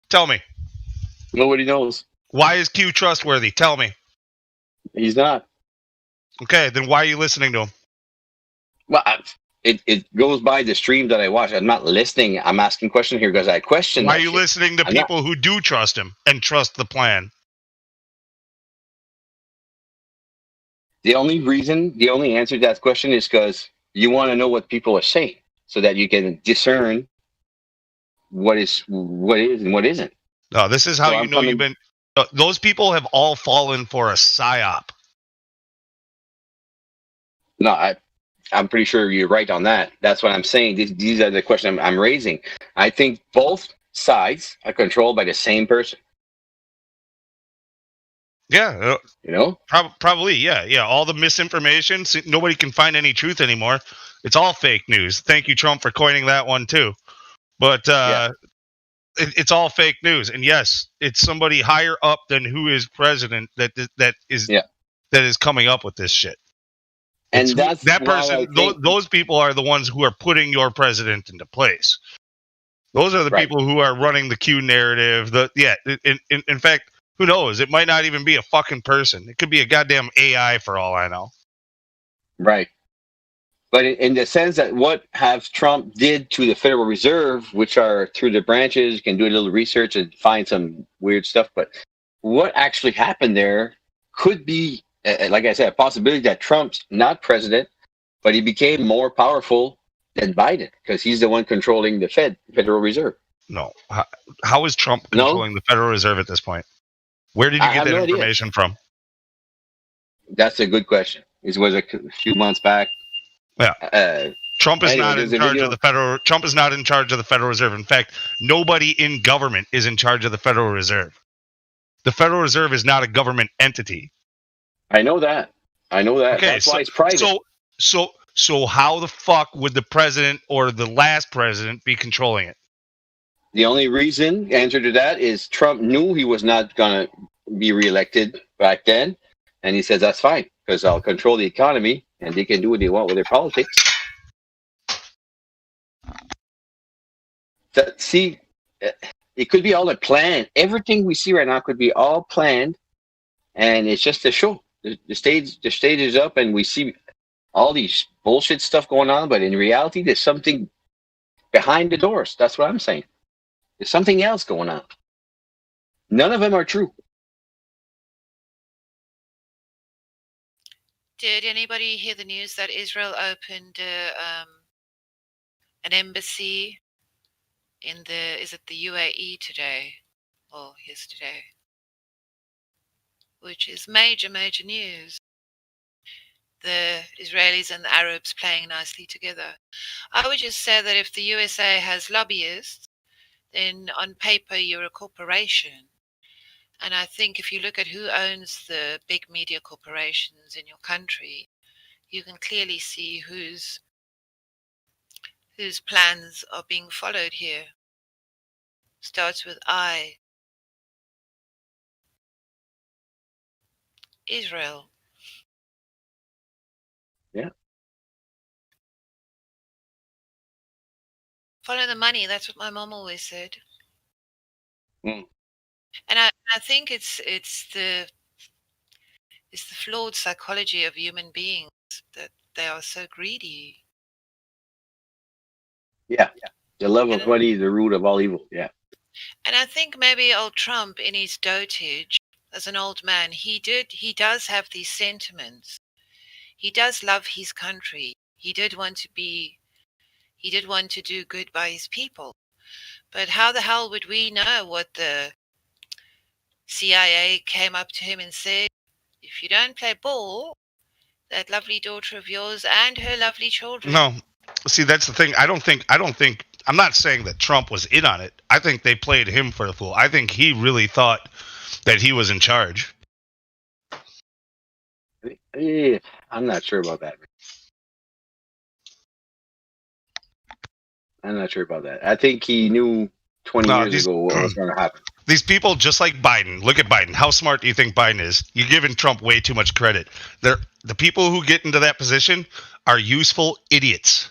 Tell me. Nobody knows. Why is Q trustworthy? Tell me. He's not. Okay, then why are you listening to him? Well, it goes by the stream that I watch. I'm not listening. I'm asking questions here because I question. Why are you listening to people who do trust him and trust the plan? The only answer to that question is because you want to know what people are saying so that you can discern what is and what isn't. No, this is how you know you've been. Those people have all fallen for a psyop. No, I'm pretty sure you're right on that. That's what I'm saying. These are the questions I'm raising. I think both sides are controlled by the same person. Yeah, you know, probably. Yeah. All the misinformation. Nobody can find any truth anymore. It's all fake news. Thank you, Trump, for coining that one too. But it's all fake news. And yes, it's somebody higher up than who is president that is coming up with this shit. And that's that person. Those people are the ones who are putting your president into place. Those are the people who are running the Q narrative. In fact, who knows? It might not even be a fucking person. It could be a goddamn AI for all I know. Right. But in the sense that what have Trump did to the Federal Reserve, which are through the branches, you can do a little research and find some weird stuff. But what actually happened there could be, like I said, a possibility that Trump's not president, but he became more powerful than Biden because he's the one controlling the Federal Reserve. No. How is Trump controlling the Federal Reserve at this point? Where did you get that information from? That's a good question. It was a few months back. Yeah. Trump is not in charge of the Federal. Trump is not in charge of the Federal Reserve. In fact, nobody in government is in charge of the Federal Reserve. The Federal Reserve is not a government entity. I know that. Okay, that's why it's private. So how the fuck would the president or the last president be controlling it? The only answer to that is Trump knew he was not going to be reelected back then. And he says, that's fine, because I'll control the economy and they can do what they want with their politics. It could be all a plan. Everything we see right now could be all planned. And it's just a show. The stage is up and we see all these bullshit stuff going on. But in reality, there's something behind the doors. That's what I'm saying. There's something else going on. None of them are true. Did anybody hear the news that Israel opened an embassy in the UAE today or yesterday? Which is major news. The Israelis and the Arabs playing nicely together. I would just say that if the USA has lobbyists, then on paper you're a corporation. And I think if you look at who owns the big media corporations in your country, you can clearly see whose plans are being followed here. Starts with I. Israel. Yeah. Follow the money. That's what my mom always said. Mm. And I think it's the flawed psychology of human beings that they are so greedy. Yeah. The love of money is the root of all evil. Yeah. And I think maybe old Trump, in his dotage, as an old man, he does have these sentiments. He does love his country. He did want to do good by his people. But how the hell would we know what the CIA came up to him and said, if you don't play ball, that lovely daughter of yours and her lovely children. No. See, that's the thing. I don't think I'm not saying that Trump was in on it. I think they played him for a fool. I think he really thought that he was in charge. Yeah, I'm not sure about that. I think he knew 20 years ago what was going to happen. These people, just like Biden, look at Biden. How smart do you think Biden is? You're giving Trump way too much credit. The people who get into that position are useful idiots.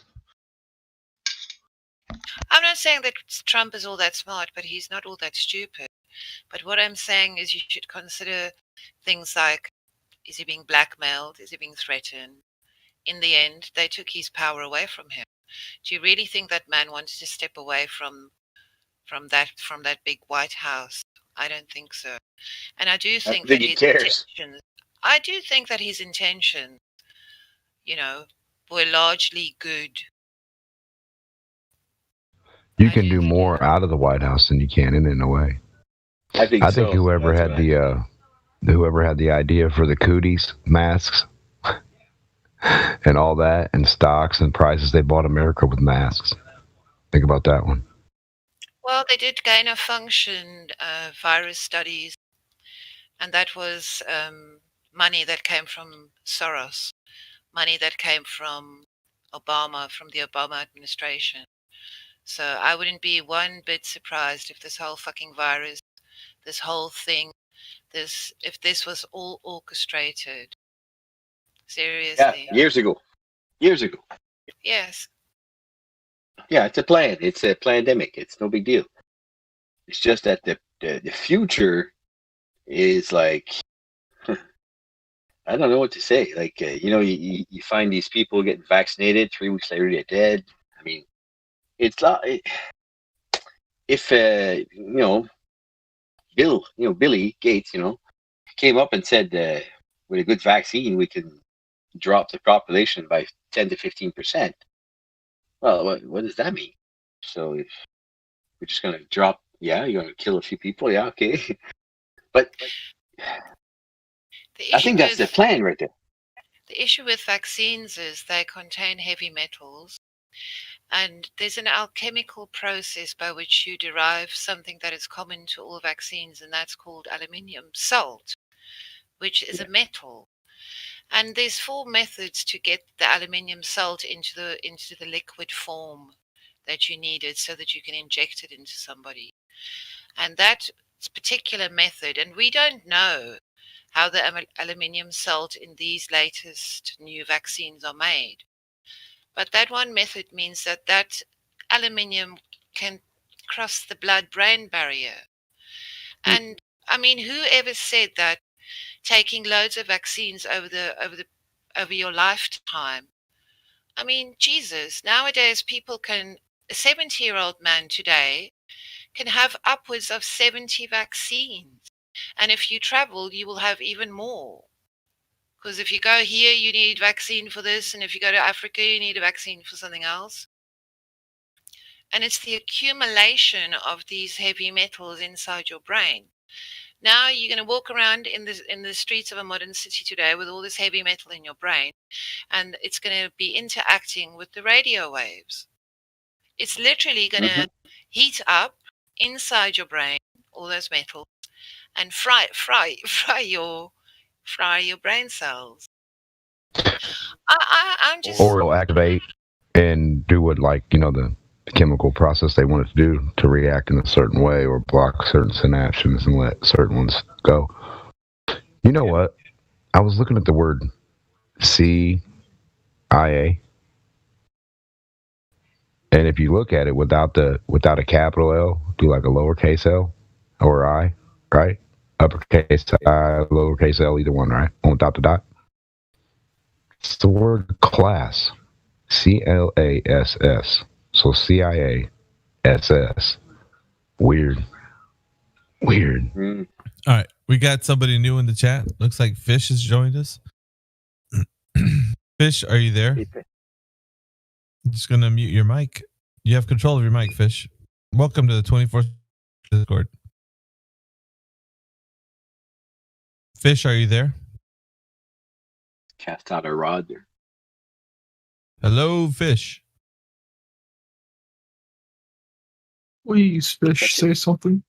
I'm not saying that Trump is all that smart, but he's not all that stupid. But what I'm saying is you should consider things like, is he being blackmailed? Is he being threatened? In the end, they took his power away from him. Do you really think that man wanted to step away from that big White House? I don't think so. And I do think that his intentions, were largely good. You can do more out of the White House than you can in a way. I think whoever had the idea for the cooties masks, and all that, and stocks and prices. They bought America with masks. Think about that one. Well, they did gain of function virus studies, and that was money that came from Soros, money that came from Obama, from the Obama administration. So I wouldn't be one bit surprised if this whole fucking virus, this whole thing, if this was all orchestrated. Seriously. Yeah, years ago. Yes. Yeah, it's a plan. It's a pandemic. It's no big deal. It's just that the future is like, I don't know what to say. Like, you find these people getting vaccinated, 3 weeks later they're dead. I mean, it's not. If Billy Gates, came up and said, with a good vaccine, we can drop the population by 10 to 15%. Well, what does that mean? So if we're just going to drop, you're going to kill a few people. Yeah, okay. But I think that's the plan right there. The issue with vaccines is they contain heavy metals, and there's an alchemical process by which you derive something that is common to all vaccines, and that's called aluminium salt, which is a metal. And there's 4 methods to get the aluminium salt into the liquid form that you needed so that you can inject it into somebody. And that particular method, and we don't know how the aluminium salt in these latest new vaccines are made. But that one method means that aluminium can cross the blood-brain barrier. And I mean, whoever said that taking loads of vaccines over your lifetime? I mean, Jesus, nowadays a 70-year-old man today can have upwards of 70 vaccines. And if you travel, you will have even more. Because if you go here, you need vaccine for this. And if you go to Africa, you need a vaccine for something else. And it's the accumulation of these heavy metals inside your brain. Now you're going to walk around in the streets of a modern city today with all this heavy metal in your brain, and it's going to be interacting with the radio waves. It's literally going to heat up inside your brain, all those metals, and fry your brain cells. I'm just. Or it'll activate and do what, the chemical process they want it to do to react in a certain way, or block certain synapses and let certain ones go. You know what? I was looking at the word CIA, and if you look at it without a capital L, do like a lowercase L or I, right? Uppercase I, lowercase L, either one, right? Without the dot. It's the word class. CLASS. So CIASS. Weird. All right. We got somebody new in the chat. Looks like Fish has joined us. Fish, are you there? I'm just going to mute your mic. You have control of your mic, Fish. Welcome to the 24th Discord. Fish, are you there? Cast out a rod there. Hello, Fish. Please, Fish, say something.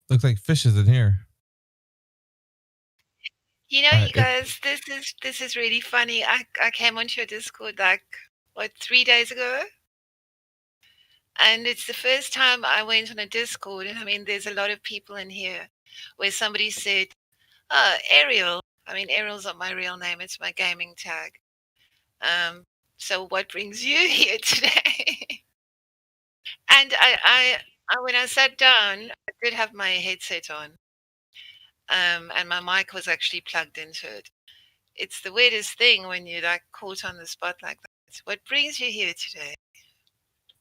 Looks like Fish isn't here. You guys, this is really funny. I came onto your Discord 3 days ago? And it's the first time I went on a Discord, and I mean, there's a lot of people in here where somebody said, Ariel. I mean, Ariel's not my real name, it's my gaming tag. So what brings you here today? And I when I sat down, I did have my headset on. And my mic was actually plugged into it. It's the weirdest thing when you're caught on the spot like that. What brings you here today?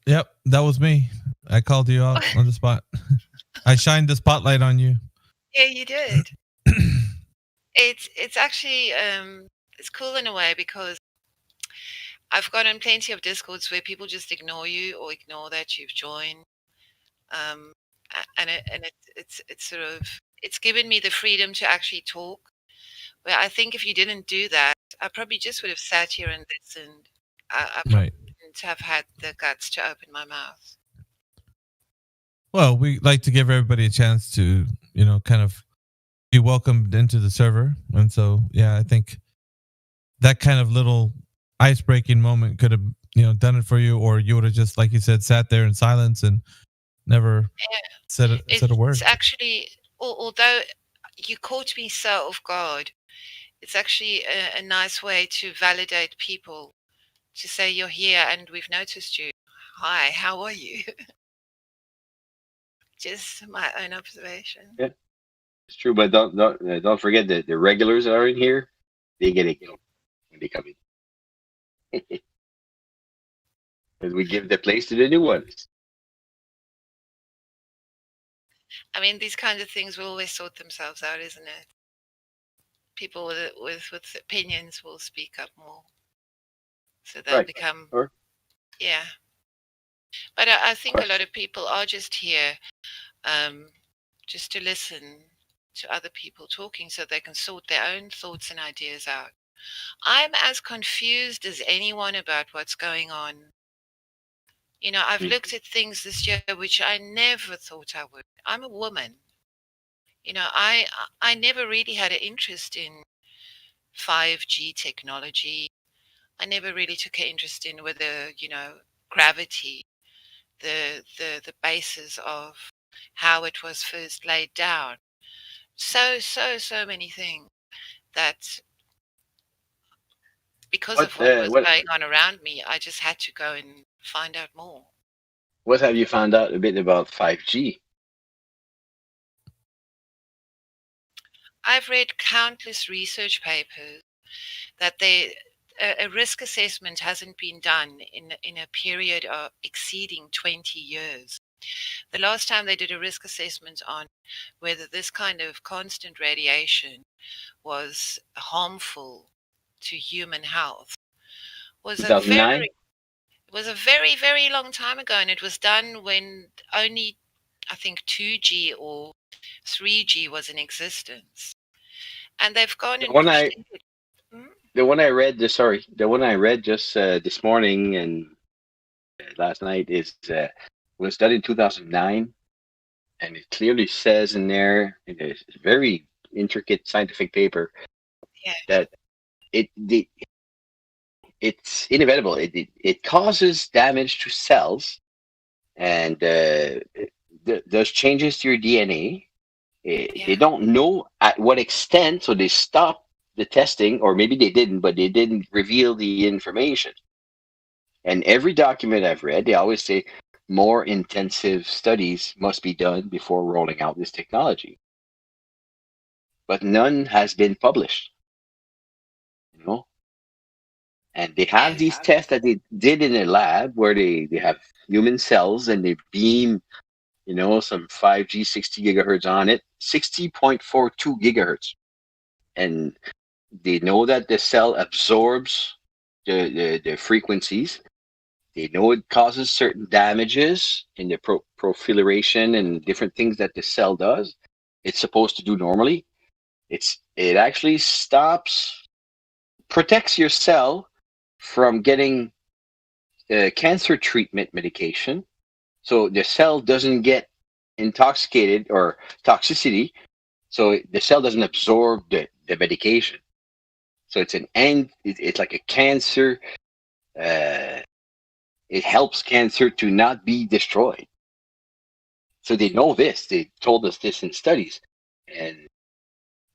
Yep, that was me. I called you out on the spot. I shined the spotlight on you. Yeah, you did. It's actually it's cool in a way because I've got on plenty of Discords where people just ignore you or ignore that you've joined, and it's sort of it's given me the freedom to actually talk. Where I think if you didn't do that, I probably just would have sat here and listened. I probably wouldn't have had the guts to open my mouth. Well, we like to give everybody a chance to, kind of be welcomed into the server. And so, yeah, I think that kind of little ice-breaking moment could have, done it for you, or you would have just, like you said, sat there in silence and never said a word. It's actually, although you caught me so off guard, it's actually a nice way to validate people, to say you're here and we've noticed you. Hi, how are you? Just my own observation. Yeah, it's true, but don't forget that the regulars that are in here, they get it when they come in, because we give the place to the new ones. I mean, these kinds of things will always sort themselves out, isn't it? People with opinions will speak up more, so they'll become yeah. But I think a lot of people are just here just to listen to other people talking so they can sort their own thoughts and ideas out. I'm as confused as anyone about what's going on. I've looked at things this year which I never thought I would. I'm a woman. I never really had an interest in 5G technology. I never really took an interest in whether, gravity, the basis of how it was first laid down. So many things that because of what was going on around me, I just had to go and find out more. What have you found out a bit about 5G? I've read countless research papers that a risk assessment hasn't been done in a period of exceeding 20 years. The last time they did a risk assessment on whether this kind of constant radiation was harmful to human health was a very, very long time ago, and it was done when only, I think, 2G or 3G was in existence. And they've gone and the one I read just this morning and last night was done in 2009, and it clearly says in there, in a very intricate scientific paper, that it's inevitable. It causes damage to cells, and does changes to your DNA. They don't know at what extent, so they stopped the testing, or maybe they didn't, but they didn't reveal the information. And every document I've read, they always say more intensive studies must be done before rolling out this technology. But none has been published. And they have these tests that they did in a lab where they have human cells and they beam, some 5G 60 gigahertz on it, 60.42 gigahertz. And they know that the cell absorbs the frequencies. They know it causes certain damages in the proliferation and different things that the cell does. It's supposed to do normally. It actually protects your cell from getting cancer treatment medication. So the cell doesn't get intoxicated or toxicity. So the cell doesn't absorb the medication. So it's like a cancer. It helps cancer to not be destroyed. So they know this. They told us this in studies. And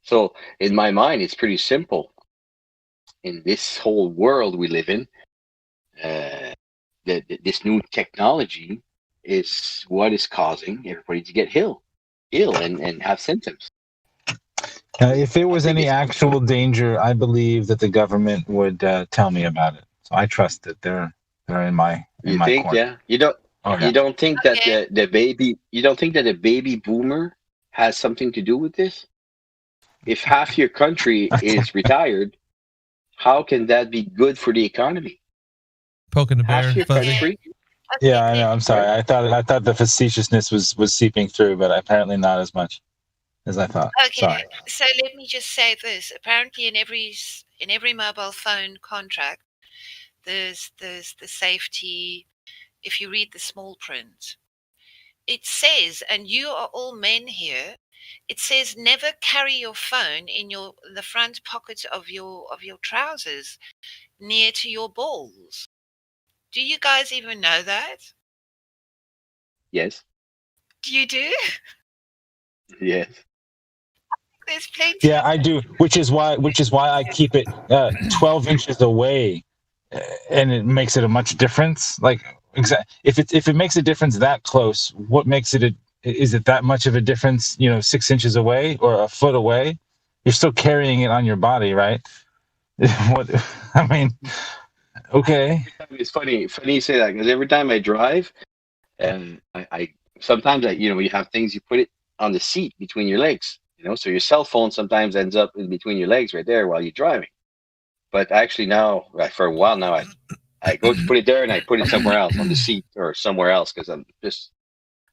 so in my mind, it's pretty simple. In this whole world we live in, this new technology is what is causing everybody to get ill and have symptoms. If there was any actual danger, I believe that the government would tell me about it. So I trust that they're in my think, corner. yeah. You don't think that the baby boomer has something to do with this? If half your country is retired, how can that be good for the economy? Poking the bear. Yeah, I know. I'm sorry. I thought the facetiousness was seeping through, but apparently not as much. as I thought. Okay, Sorry. so let me just say this. Apparently, in every mobile phone contract, there's the safety. If you read the small print, it says, and you are all men here. It says never carry your phone in the front pocket of your trousers, near to your balls. Do you guys even know that? Yes. You do? Yes. There's plenty. Yeah, I do. Which is why I keep it 12 inches away, and it makes it a much difference. Like, if it makes a difference that close, what makes it is it that much of a difference? 6 inches away or a foot away, you're still carrying it on your body, right? What I mean, okay. It's funny you say that, because every time I drive, I sometimes you have things, you put it on the seat between your legs. So your cell phone sometimes ends up in between your legs right there while you're driving. But actually now, for a while now, I go to put it there and I put it somewhere else on the seat or somewhere else, because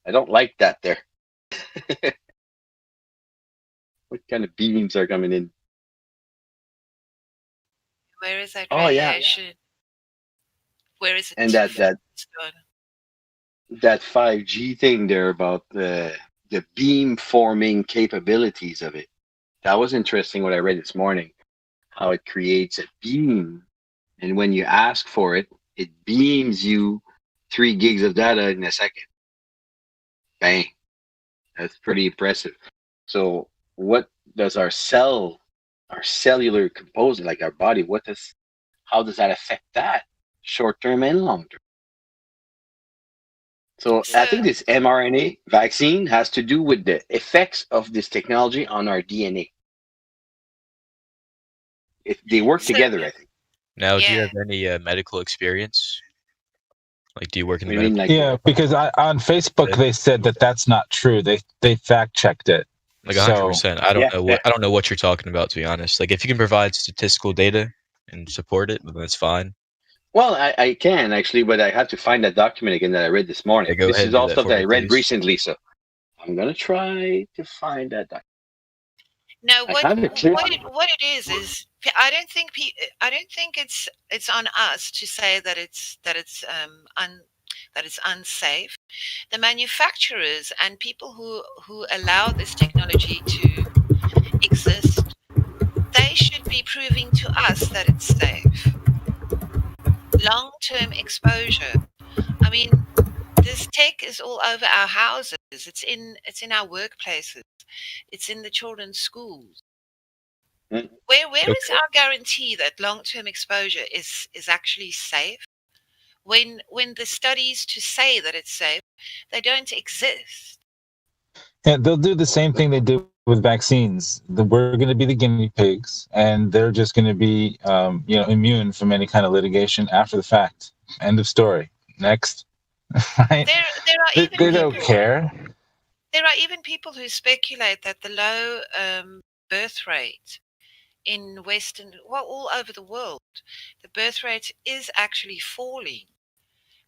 I don't like that there. What kind of beams are coming in? Where is that radiation? Yeah. Where is it? And that 5G thing there about the beam forming capabilities of it. That was interesting what I read this morning, how it creates a beam, and when you ask for it, it beams you 3 gigs of data in a second. Bang. That's pretty impressive. So what does our cellular composite, like our body, how does that affect that, short term and long term? So I think this mRNA vaccine has to do with the effects of this technology on our DNA. They work together, I think. Now, do you have any medical experience? Like, do you work in the medical? Yeah, because on Facebook they said that that's not true. They fact checked it. Like 100%. I don't know what you're talking about, to be honest. Like, if you can provide statistical data and support it, then that's fine. Well, I can actually, but I have to find that document again that I read this morning. Yeah, this is all stuff that I read recently, so I'm gonna try to find that document. No, what it is I don't think it's on us to say that it's unsafe. The manufacturers and people who allow this technology to exist, they should be proving to us that it's safe. Long-term exposure. I mean, this tech is all over our houses. It's in our workplaces. It's in the children's schools. Where is our guarantee that long-term exposure is actually safe? When the studies to say that it's safe, they don't exist. Yeah, they'll do the same thing they do with vaccines. We're going to be the guinea pigs, and they're just going to be, immune from any kind of litigation after the fact. End of story. Next. Right? They don't care. There are even people who speculate that the low birth rate in all over the world, the birth rate is actually falling,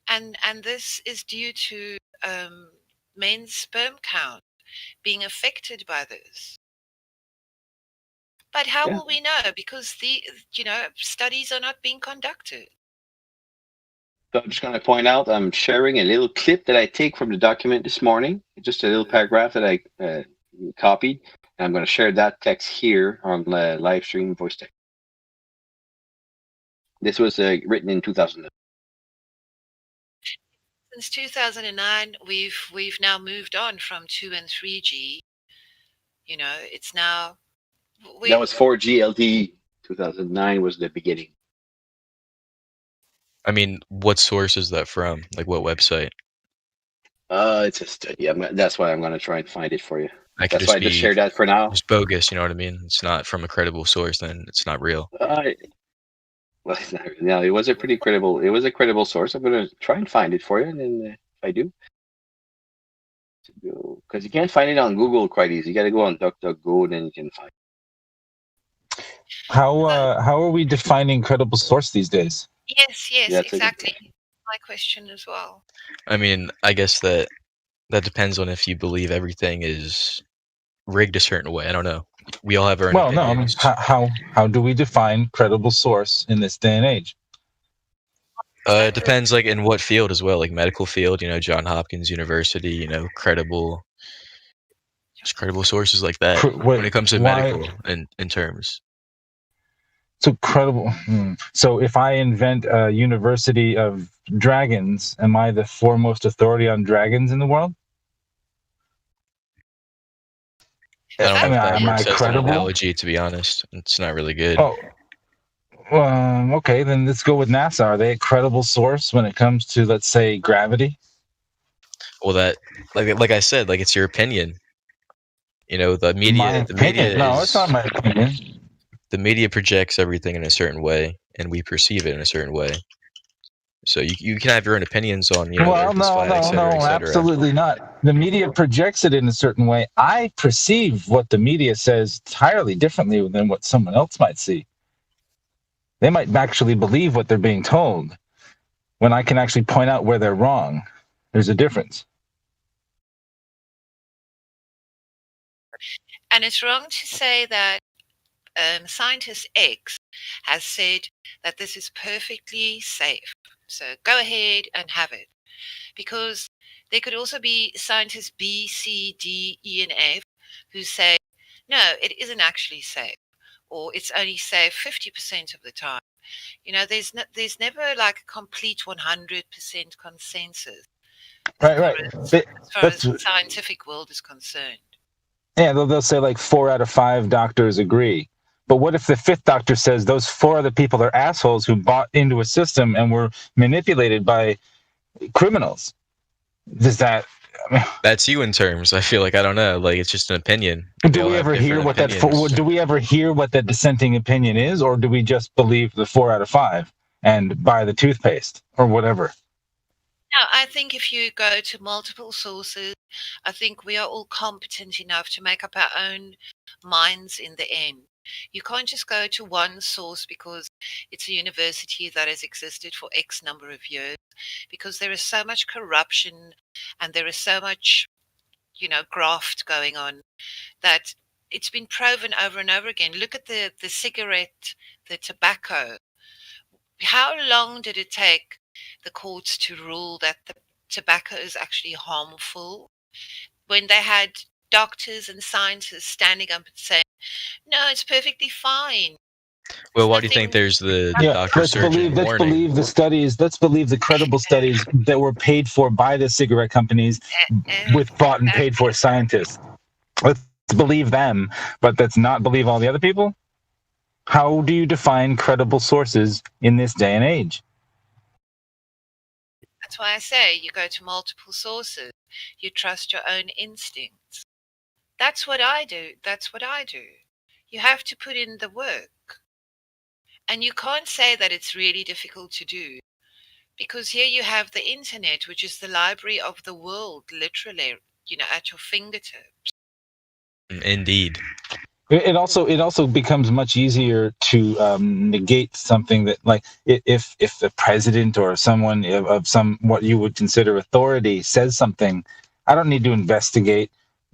and this is due to men's sperm count being affected by this. But how will we know? Because studies are not being conducted. So I'm just going to point out, I'm sharing a little clip that I take from the document this morning, just a little paragraph that I copied. And I'm going to share that text here on the live stream voice text. This was written in 2009. Since 2009, we've now moved on from 2 and 3G. It's now. That was 4G LTE. 2009 was the beginning. I mean, what source is that from? Like, what website? It's a study. That's why I'm going to try and find it for you. That's why I just shared that for now. It's bogus, you know what I mean? It's not from a credible source, then it's not real. Well, no, it was a pretty credible. It was a credible source. I'm going to try and find it for you, and then if I do, because you can't find it on Google quite easy. You got to go on DuckDuckGo, and then you can find it. How are we defining credible source these days? Yes, exactly. My question as well. I mean, I guess that depends on if you believe everything is rigged a certain way. I don't know. We all have our own Well, no. I mean, opinions. how do we define credible source in this day and age? It depends, like in what field as well, like medical field. John Hopkins University. Credible. Just credible sources like that when it comes to medical in terms. So credible. So if I invent a university of dragons, am I the foremost authority on dragons in the world? I don't know if that am I works as an credible? analogy, to be honest. It's not really good. Oh, okay. Then let's go with NASA. Are they a credible source when it comes to, let's say, gravity? Well, that like I said, like it's your opinion. The media. No, it's not my opinion. The media projects everything in a certain way, and we perceive it in a certain way. So you can have your own opinions on, Well, no, absolutely not. The media projects it in a certain way. I perceive what the media says entirely differently than what someone else might see. They might actually believe what they're being told, when I can actually point out where they're wrong. There's a difference. And it's wrong to say that scientist X has said that this is perfectly safe. So go ahead and have it. Because there could also be scientists B, C, D, E, and F who say, no, it isn't actually safe. Or it's only safe 50% of the time. There's never like a complete 100% consensus. Right. As far as the scientific world is concerned. Yeah, they'll say like 4 out of 5 doctors agree. But what if the 5th doctor says those 4 other people are assholes who bought into a system and were manipulated by criminals? Does that... That's you in terms. I feel like, I don't know. Like, it's just an opinion. Do we ever hear what that dissenting opinion is? Or do we just believe the 4 out of 5 and buy the toothpaste or whatever? No, I think if you go to multiple sources, I think we are all competent enough to make up our own minds in the end. You can't just go to one source because it's a university that has existed for X number of years, because there is so much corruption and there is so much, graft going on that it's been proven over and over again. Look at the cigarette, the tobacco. How long did it take the courts to rule that the tobacco is actually harmful, when they had doctors and scientists standing up and saying, no, it's perfectly fine? Well, why do you think there's the doctor surgeon warning? Let's believe the studies. Let's believe the credible studies that were paid for by the cigarette companies with bought and paid for scientists. Let's believe them, but let's not believe all the other people. How do you define credible sources in this day and age? That's why I say you go to multiple sources. You trust your own instincts. That's what I do. You have to put in the work. And you can't say that it's really difficult to do, because here you have the internet, which is the library of the world, literally, at your fingertips. Indeed. It also becomes much easier to negate something that, like, if the president or someone of some what you would consider authority says something, I don't need to investigate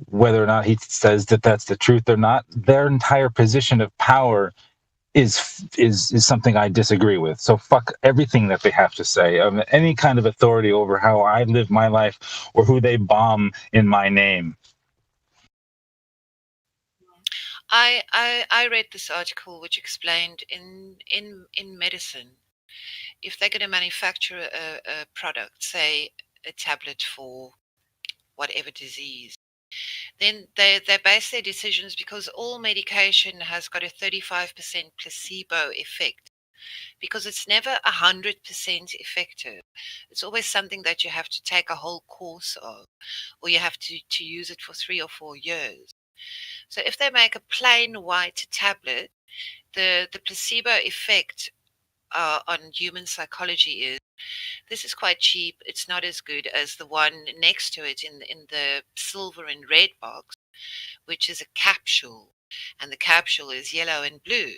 whether or not he says that that's the truth or not. Their entire position of power is something I disagree with. So fuck everything that they have to say. Any kind of authority over how I live my life or who they bomb in my name. I read this article which explained in medicine, if they're going to manufacture a product, say a tablet for whatever disease, then they base their decisions, because all medication has got a 35% placebo effect, because it's never 100% effective. It's always something that you have to take a whole course of, or you have to use it for 3 or 4 years. So if they make a plain white tablet, the placebo effect on human psychology is, this is quite cheap. It's not as good as the one next to it in the silver and red box, which is a capsule, and the capsule is yellow and blue.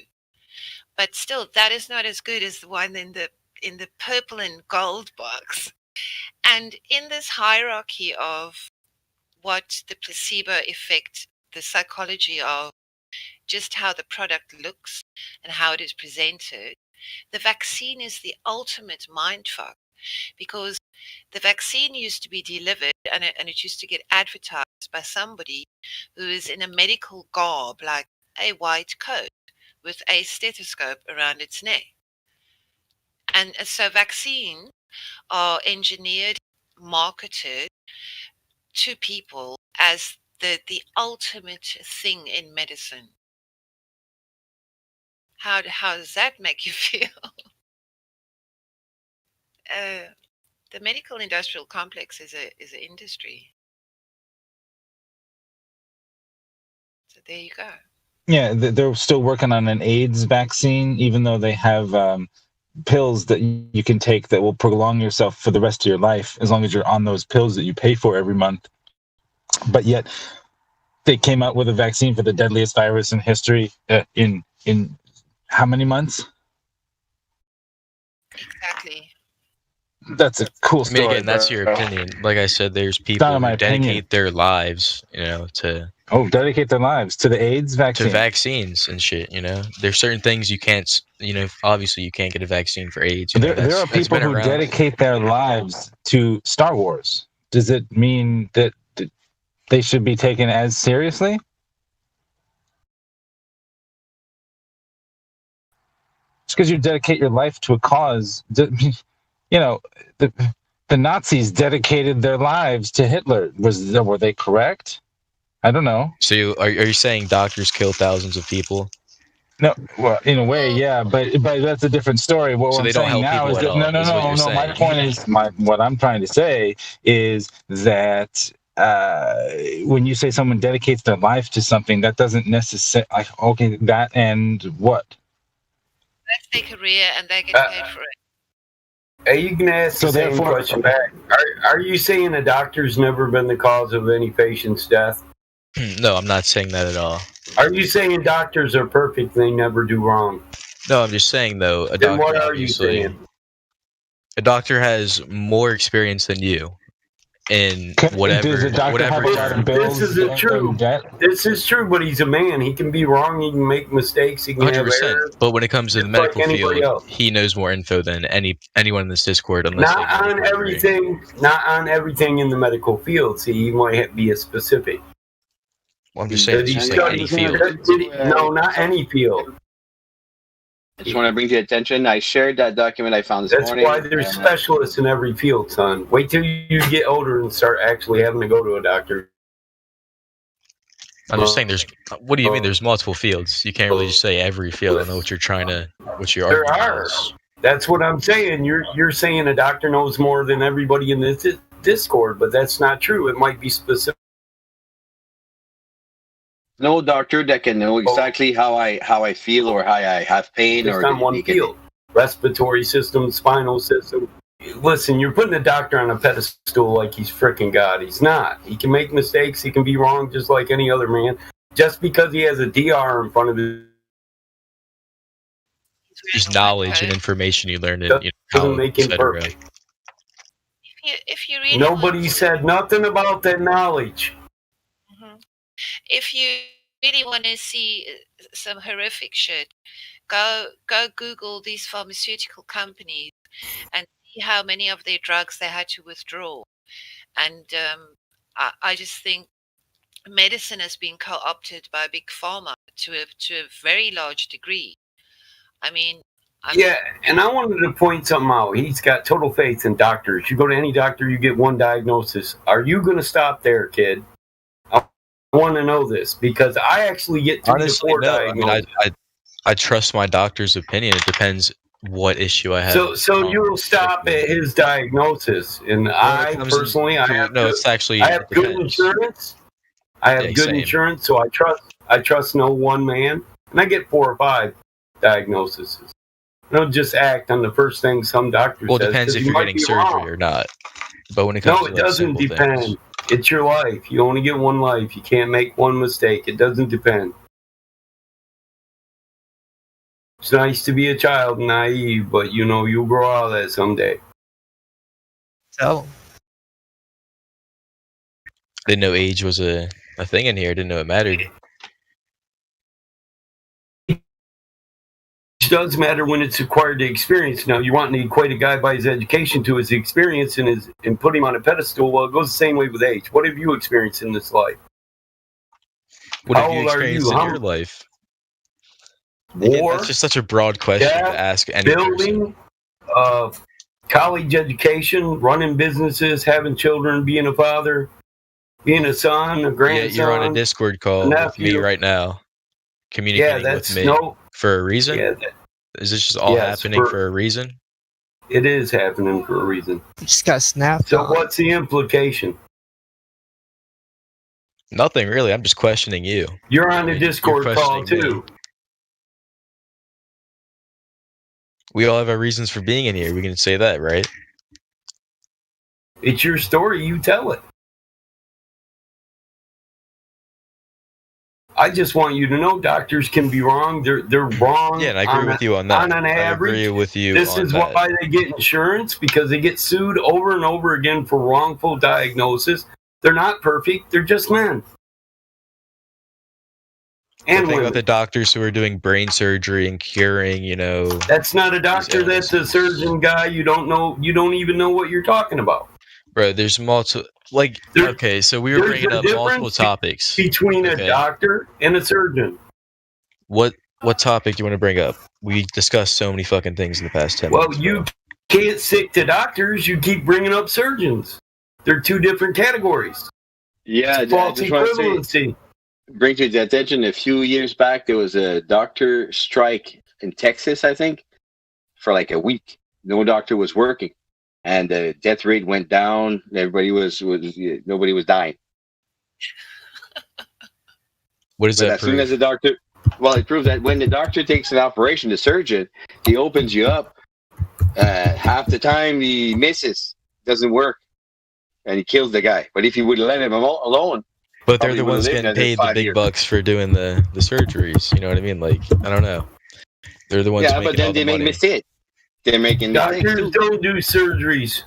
But still, that is not as good as the one in the purple and gold box. And in this hierarchy of what the placebo effect, the psychology of just how the product looks and how it is presented, the vaccine is the ultimate mindfuck, because the vaccine used to be delivered and it used to get advertised by somebody who is in a medical garb, like a white coat with a stethoscope around its neck. And so vaccines are engineered, marketed to people as the ultimate thing in medicine. How does that make you feel? The medical industrial complex is an industry. So there you go. Yeah, they're still working on an AIDS vaccine, even though they have pills that you can take that will prolong yourself for the rest of your life, as long as you're on those pills that you pay for every month. But yet, they came out with a vaccine for the deadliest virus in history in how many months? Exactly. That's a cool story. I mean, again, that's your opinion. Like I said, there's people who dedicate their lives, to dedicate their lives to the AIDS vaccine, to vaccines and shit. There's certain things you can't. Obviously, you can't get a vaccine for AIDS. There are people who dedicate their lives to Star Wars. Does it mean that they should be taken as seriously? Just because you dedicate your life to a cause, the Nazis dedicated their lives to Hitler. Were they correct? I don't know. So are you saying doctors kill thousands of people? No, well, in a way, yeah, but that's a different story. What I'm saying now is that no. My point is, what I'm trying to say is that when you say someone dedicates their life to something, that doesn't necessarily that and what? That's their career, and they get paid for it. Hey, you can ask the same question back. Are you saying a doctor's never been the cause of any patient's death? No, I'm not saying that at all. Are you saying doctors are perfect, they never do wrong? No, I'm just saying, though, Then what are you saying? A doctor has more experience than you in whatever. This is true. This is true, but he's a man. He can be wrong. He can make mistakes. He can 100%. have errors. But when it comes to the medical field, he knows more info than anyone in this Discord. Not on everything in the medical field. See, he might be a specific. Well, I'm just saying, it's just like any field. No, not any field. I just want to bring to your attention, I shared that document I found this morning. That's why there's specialists in every field, son. Wait till you get older and start actually having to go to a doctor. I'm just saying what do you mean there's multiple fields? You can't really just say every field. I don't know what your There argument are. is. That's what I'm saying. You're saying a doctor knows more than everybody in this Discord, but that's not true. It might be specific. No doctor that can know exactly how I feel or how I have pain Just or on one field. Respiratory system, spinal system. Listen, you're putting a doctor on a pedestal like he's freaking God. He's not. He can make mistakes. He can be wrong just like any other man. Just because he has a DR in front of his... Just knowledge and information you learn in doesn't make him perfect. If you really Nobody said nothing about that knowledge. If you really want to see some horrific shit, go Google these pharmaceutical companies and see how many of their drugs they had to withdraw. And I just think medicine has been co-opted by big pharma to a very large degree. I mean, and I wanted to point something out. He's got total faith in doctors. You go to any doctor, you get one diagnosis. Are you going to stop there, kid? I want to know this because I actually get 3 to 4 diagnoses. I trust my doctor's opinion. It depends what issue I have. So you'll stop at his diagnosis, and I have good insurance. I have good insurance, so I trust no one man, and I get 4 or 5 diagnoses. I don't just act on the first thing some doctor says. Well, it depends if you're getting surgery or not. But when it comes to it doesn't depend. Things, it's your life. You only get one life. You can't make one mistake. It doesn't depend. It's nice to be a child and naive, but you'll grow out of that someday. So, I didn't know age was a a thing in here. I didn't know it mattered. It does matter when it's acquired the experience. Now, you want to equate a guy by his education to his experience and put him on a pedestal. Well, it goes the same way with age. What have you experienced in this life? What have you experienced in your life? War. That's just such a broad question to ask any building, college education, running businesses, having children, being a father, being a son, a grandson. Yeah, you're on a Discord call with me right now, communicating with me for a reason. Yeah, is this just all happening for a reason? It is happening for a reason. Just got snapped. So what's the implication? Nothing really. I'm just questioning you. You're on the Discord call too. We all have our reasons for being in here. We can say that, right? It's your story. You tell it. I just want you to know doctors can be wrong. They're wrong. Yeah, and I agree with you on that. On an average, I agree with you. This is why they get insurance, because they get sued over and over again for wrongful diagnosis. They're not perfect. They're just men. And think about the doctors who are doing brain surgery and curing, That's not a doctor. That's a surgeon guy. You don't know. You don't even know what you're talking about. Bro, there's multiple. Okay, so we were bringing up multiple topics between a doctor and a surgeon. What topic do you want to bring up? We discussed so many fucking things in the past 10 minutes. Well, you can't stick to doctors. You keep bringing up surgeons. They're two different categories. Yeah, it's false equivalency. Bring to the attention, a few years back, there was a doctor strike in Texas, I think, for like a week. No doctor was working. And the death rate went down. Everybody nobody was dying. What does that as soon as the doctor, it proves that when the doctor takes an operation, the surgeon, he opens you up. Half the time he misses, doesn't work, and he kills the guy. But if he would have let him alone, but they're the ones getting paid the big bucks for doing the surgeries. You know what I mean? Like, I don't know. They're the ones. Yeah, but then they make mistakes. They're making doctors don't do surgeries.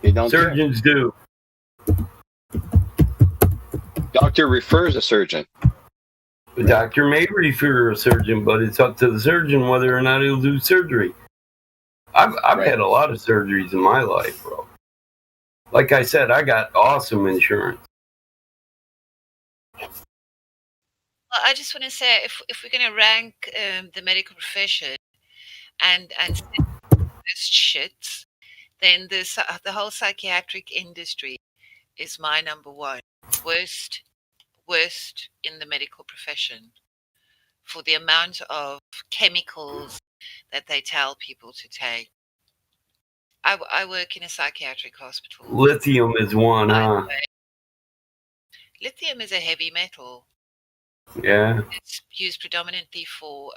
They don't. Surgeons do. Doctor refers a surgeon. The doctor may refer a surgeon, but it's up to the surgeon whether or not he'll do surgery. I've had a lot of surgeries in my life, bro. Like I said, I got awesome insurance. Well, I just want to say, if we're going to rank the medical profession and shit, then the whole psychiatric industry is my number one. Worst in the medical profession for the amount of chemicals that they tell people to take. I work in a psychiatric hospital. Lithium is one, huh? Lithium is a heavy metal. Yeah. It's used predominantly for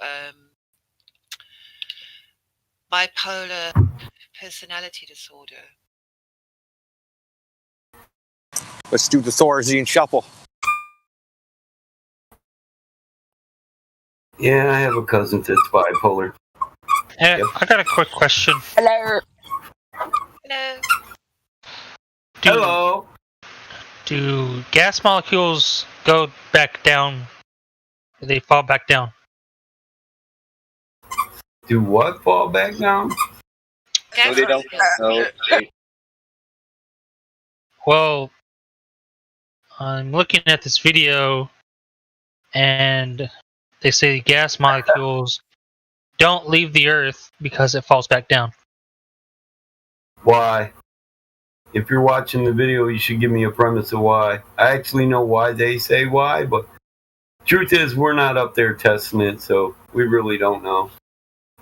bipolar personality disorder. Let's do the Thorazine shuffle. Yeah, I have a cousin that's bipolar. Hey, yep. I got a quick question. Hello. Hello. Do gas molecules go back down? Do they fall back down? Do what fall back down? No, they don't. No. Well, I'm looking at this video, and they say gas molecules don't leave the Earth because it falls back down. Why? If you're watching the video, you should give me a premise of why. I actually know why they say why, but truth is we're not up there testing it, so we really don't know.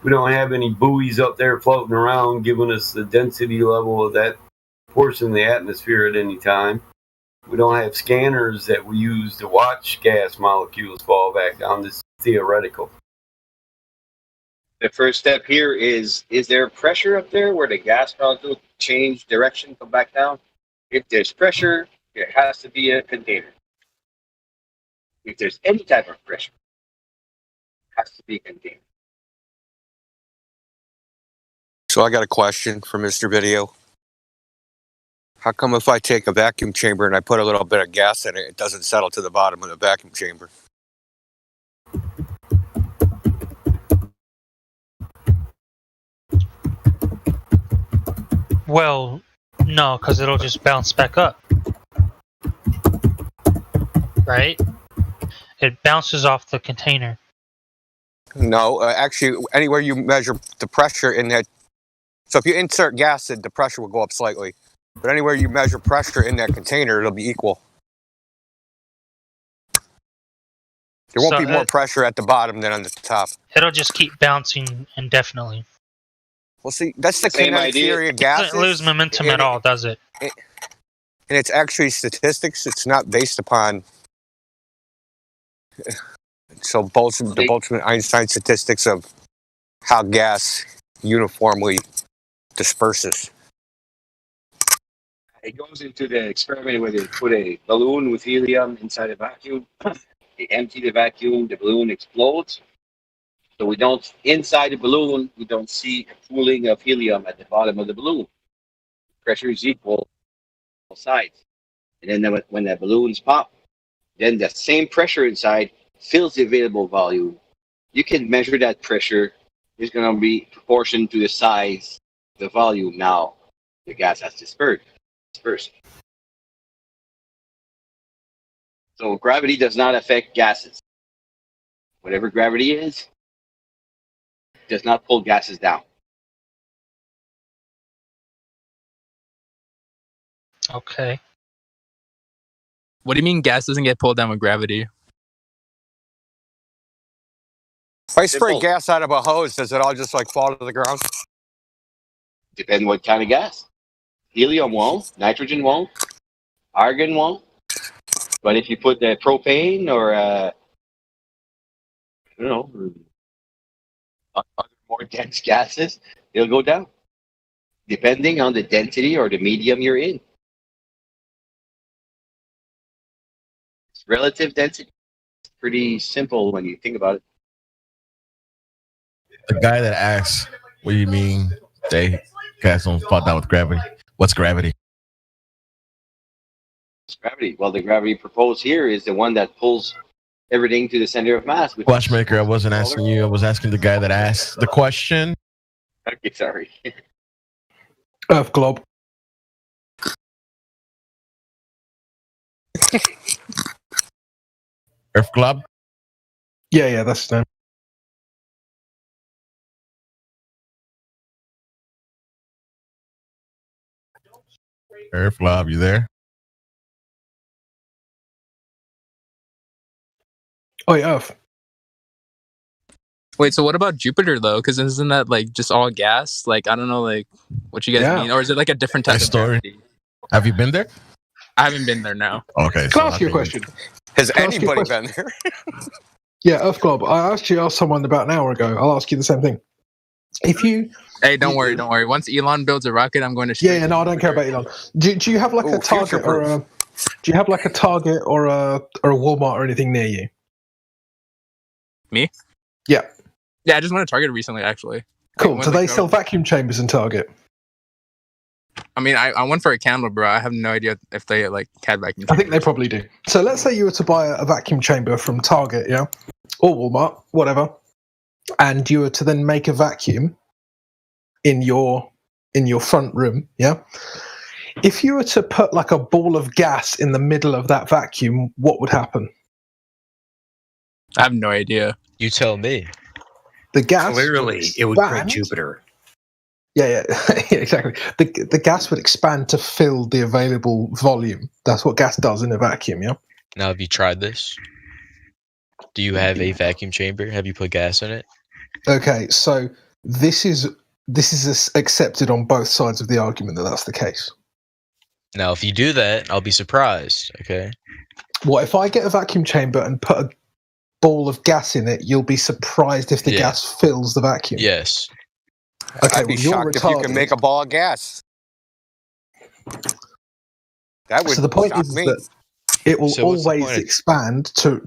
We don't have any buoys up there floating around giving us the density level of that portion of the atmosphere at any time. We don't have scanners that we use to watch gas molecules fall back down. This is theoretical. The first step here is there pressure up there where the gas molecule change direction, come back down? If there's pressure, there has to be a container. If there's any type of pressure, it has to be a container. So I got a question for Mr. Video. How come if I take a vacuum chamber and I put a little bit of gas in it, it doesn't settle to the bottom of the vacuum chamber? Well, no, because it'll just bounce back up. Right? It bounces off the container. No, actually, anywhere you measure the pressure in that. So if you insert gas, the pressure will go up slightly. But anywhere you measure pressure in that container, it'll be equal. There won't be more pressure at the bottom than on the top. It'll just keep bouncing indefinitely. Well, see, that's the kinetic theory of gases. It doesn't lose momentum at all, does it? And it's actually statistics. It's not based upon. So the Boltzmann-Einstein statistics of how gas uniformly disperses. It goes into the experiment where they put a balloon with helium inside a vacuum. They empty the vacuum, the balloon explodes. So inside the balloon, we don't see a pooling of helium at the bottom of the balloon. Pressure is equal on both sides. And then when the balloons pop, then the same pressure inside fills the available volume. You can measure that pressure. It's going to be proportional to the size, the volume. Now the gas has dispersed. So gravity does not affect gases. Whatever gravity is, does not pull gases down. Okay. What do you mean gas doesn't get pulled down with gravity? If I spray gas out of a hose, does it all just like fall to the ground? Depends what kind of gas. Helium won't, nitrogen won't, argon won't. But if you put the propane or other more dense gases, it'll go down, depending on the density or the medium you're in. It's relative density. It's pretty simple when you think about it. The guy that asks, "What do you mean gas don't fall down with gravity?" What's gravity? It's gravity. Well, the gravity proposed here is the one that pulls everything to the center of mass. Watchmaker, I wasn't asking you. I was asking the guy that asked the question. Okay, sorry. Earth globe. Earth globe? Yeah, that's his name. Earth globe, you there? Oh, yeah, Earth. Wait, so what about Jupiter though? Because isn't that like just all gas? Like I don't know, like what you guys mean, or is it like a different type of gravity? Have you been there? I haven't been there now. Okay. Can I ask you a question? Has anybody been there? Yeah, Earth globe. I actually asked someone about an hour ago. I'll ask you the same thing. If you don't worry. Once Elon builds a rocket, I'm going to. Yeah, no, I don't care about Elon. Do you have like a target or a? Do you have like a Target or a Walmart or anything near you? Me? Yeah. Yeah, I just went to Target recently, actually. Cool. Do they sell vacuum chambers in Target? I mean, I went for a candle, bro. I have no idea if they like had vacuum chambers. I think they probably do. So let's say you were to buy a vacuum chamber from Target, yeah, or Walmart, whatever, and you were to then make a vacuum in your front room, yeah. If you were to put like a ball of gas in the middle of that vacuum, what would happen? I have no idea. You tell me. The gas clearly it would create Jupiter. Yeah, exactly. The gas would expand to fill the available volume. That's what gas does in a vacuum, yeah? Now, have you tried this? Do you have a vacuum chamber? Have you put gas in it? Okay, so this is accepted on both sides of the argument that that's the case. Now, if you do that, I'll be surprised, okay? What if I get a vacuum chamber and put a ball of gas in it, you'll be surprised if the gas fills the vacuum? Yes. Okay, I'd be shocked if you can make a ball of gas. That would so the point shock is me. that it will always expand to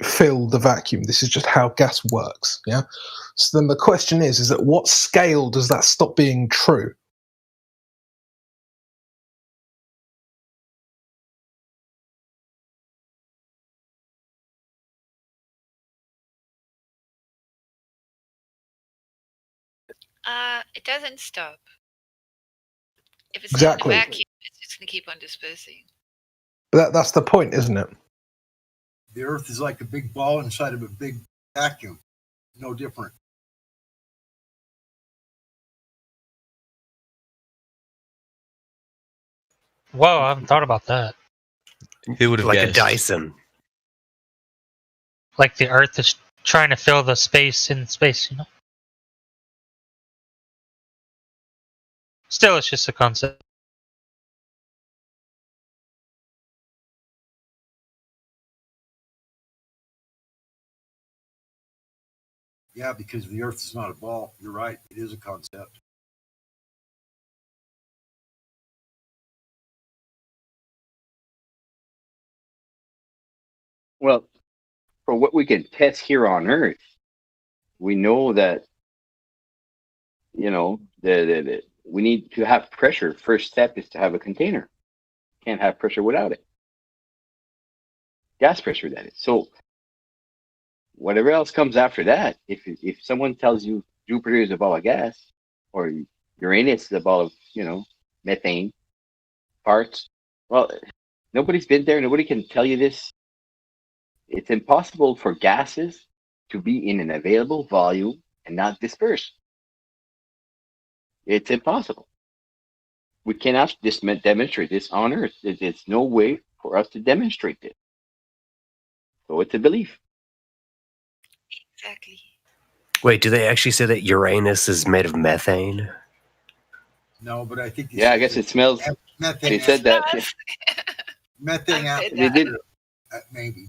fill the vacuum. This is just how gas works. Yeah. So then the question is at what scale does that stop being true? It doesn't stop. If it's Exactly. not in a vacuum, it's just going to keep on dispersing. That's the point, isn't it? The Earth is like a big ball inside of a big vacuum. No different. Whoa, I haven't thought about that. Who would have like guessed? a Dyson. Like the Earth is trying to fill the space in space, you know? Still, it's just a concept. Yeah, because the Earth is not a ball. You're right. It is a concept. Well, for what we can test here on Earth, we know that, we need to have pressure. First step is to have a container. Can't have pressure without it. Gas pressure, that is. So whatever else comes after that, if someone tells you Jupiter is a ball of gas, or Uranus is a ball of, methane, parts, well, nobody's been there. Nobody can tell you this. It's impossible for gases to be in an available volume and not disperse. It's impossible. We cannot demonstrate this on Earth. There's no way for us to demonstrate this. So it's a belief. Exactly. Wait, do they actually say that Uranus is made of methane? No, but I think. Yeah, I guess it smells. Methane. They said that. Methane after. They did. Maybe.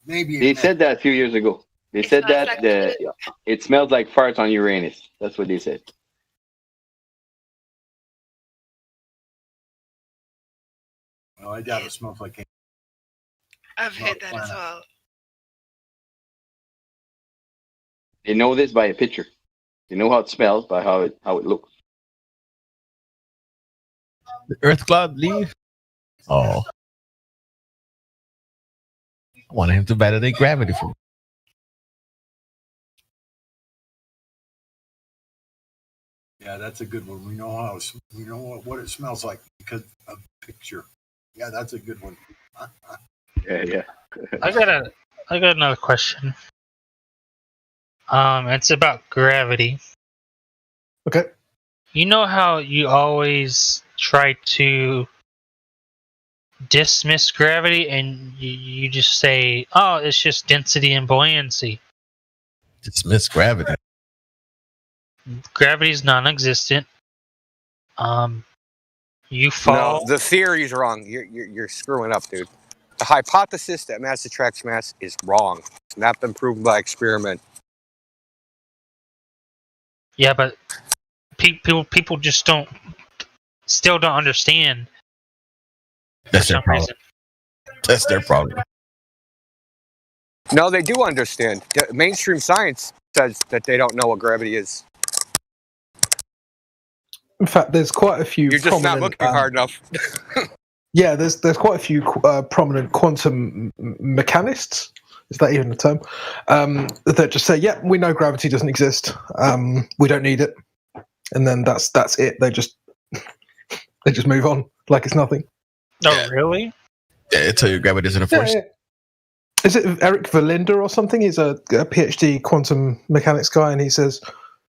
They said that a few years ago. They said that it smells like farts on Uranus. That's what they said. Well, I doubt it smells like. I've heard that as well. They know this by a picture. They know how it smells by how it looks. The Earth cloud leave. Oh, I wanted him to validate gravity for me. Yeah, that's a good one. We know what it smells like because of the picture. Yeah, that's a good one. Yeah. I got another question. It's about gravity. Okay. You know how you always try to dismiss gravity and you just say, "Oh, it's just density and buoyancy." Dismiss gravity. Gravity is non-existent. You fall. No, the theory's wrong. You're screwing up, dude. The hypothesis that mass attracts mass is wrong. It's not been proven by experiment. Yeah, but people just still don't understand. That's their problem. That's their problem. No, they do understand. The mainstream science says that they don't know what gravity is. In fact, there's quite a few. You're just not looking hard enough. Yeah, there's quite a few prominent quantum mechanists. Is that even a term? That just say, "Yeah, we know gravity doesn't exist. We don't need it," and then that's it. They just move on like it's nothing. Oh, really? Yeah, they tell you gravity isn't a force. Yeah. Is it Eric Verlinde or something? He's a PhD quantum mechanics guy, and he says,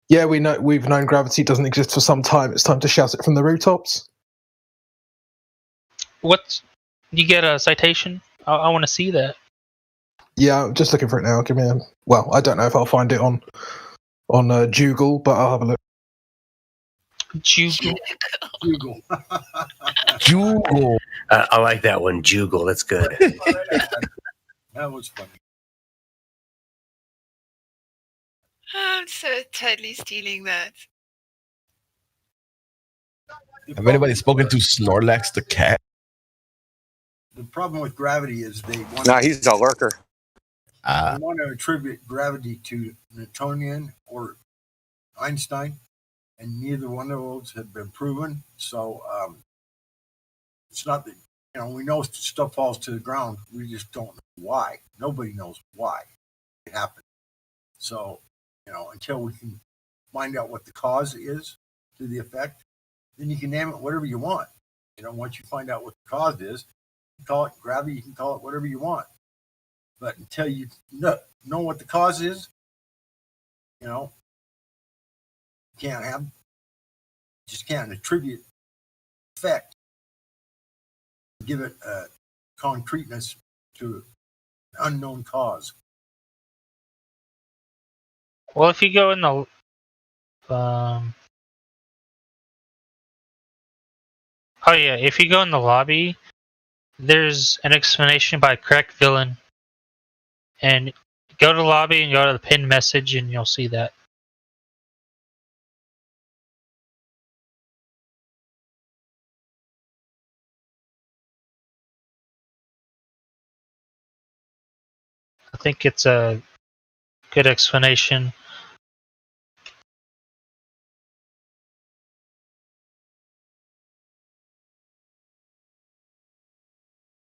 "Yeah, we've known gravity doesn't exist for some time. It's time to shout it from the rooftops." What? You get a citation? I want to see that. Yeah, I'm just looking for it now. Give me a. Well, I don't know if I'll find it on Google, but I'll have a look. Jugal. Jugal. I like that one, Jugal. That's good. That was funny. I'm so totally stealing that. Have anybody spoken to Snorlax the cat? The problem with gravity is they want. No, he's a lurker. They want to attribute gravity to Newtonian or Einstein, and neither one of those have been proven. So it's not that we know stuff falls to the ground. We just don't know why. Nobody knows why it happened. So until we can find out what the cause is to the effect, then you can name it whatever you want. Once you find out what the cause is, you can call it gravity, you can call it whatever you want. But until you know what the cause is, you can't attribute effect, give it a concreteness to an unknown cause. Well, if you go in the if you go in the lobby, there's an explanation by Crack Villain, and go to the lobby and go to the pinned message, and you'll see that. I think it's a good explanation.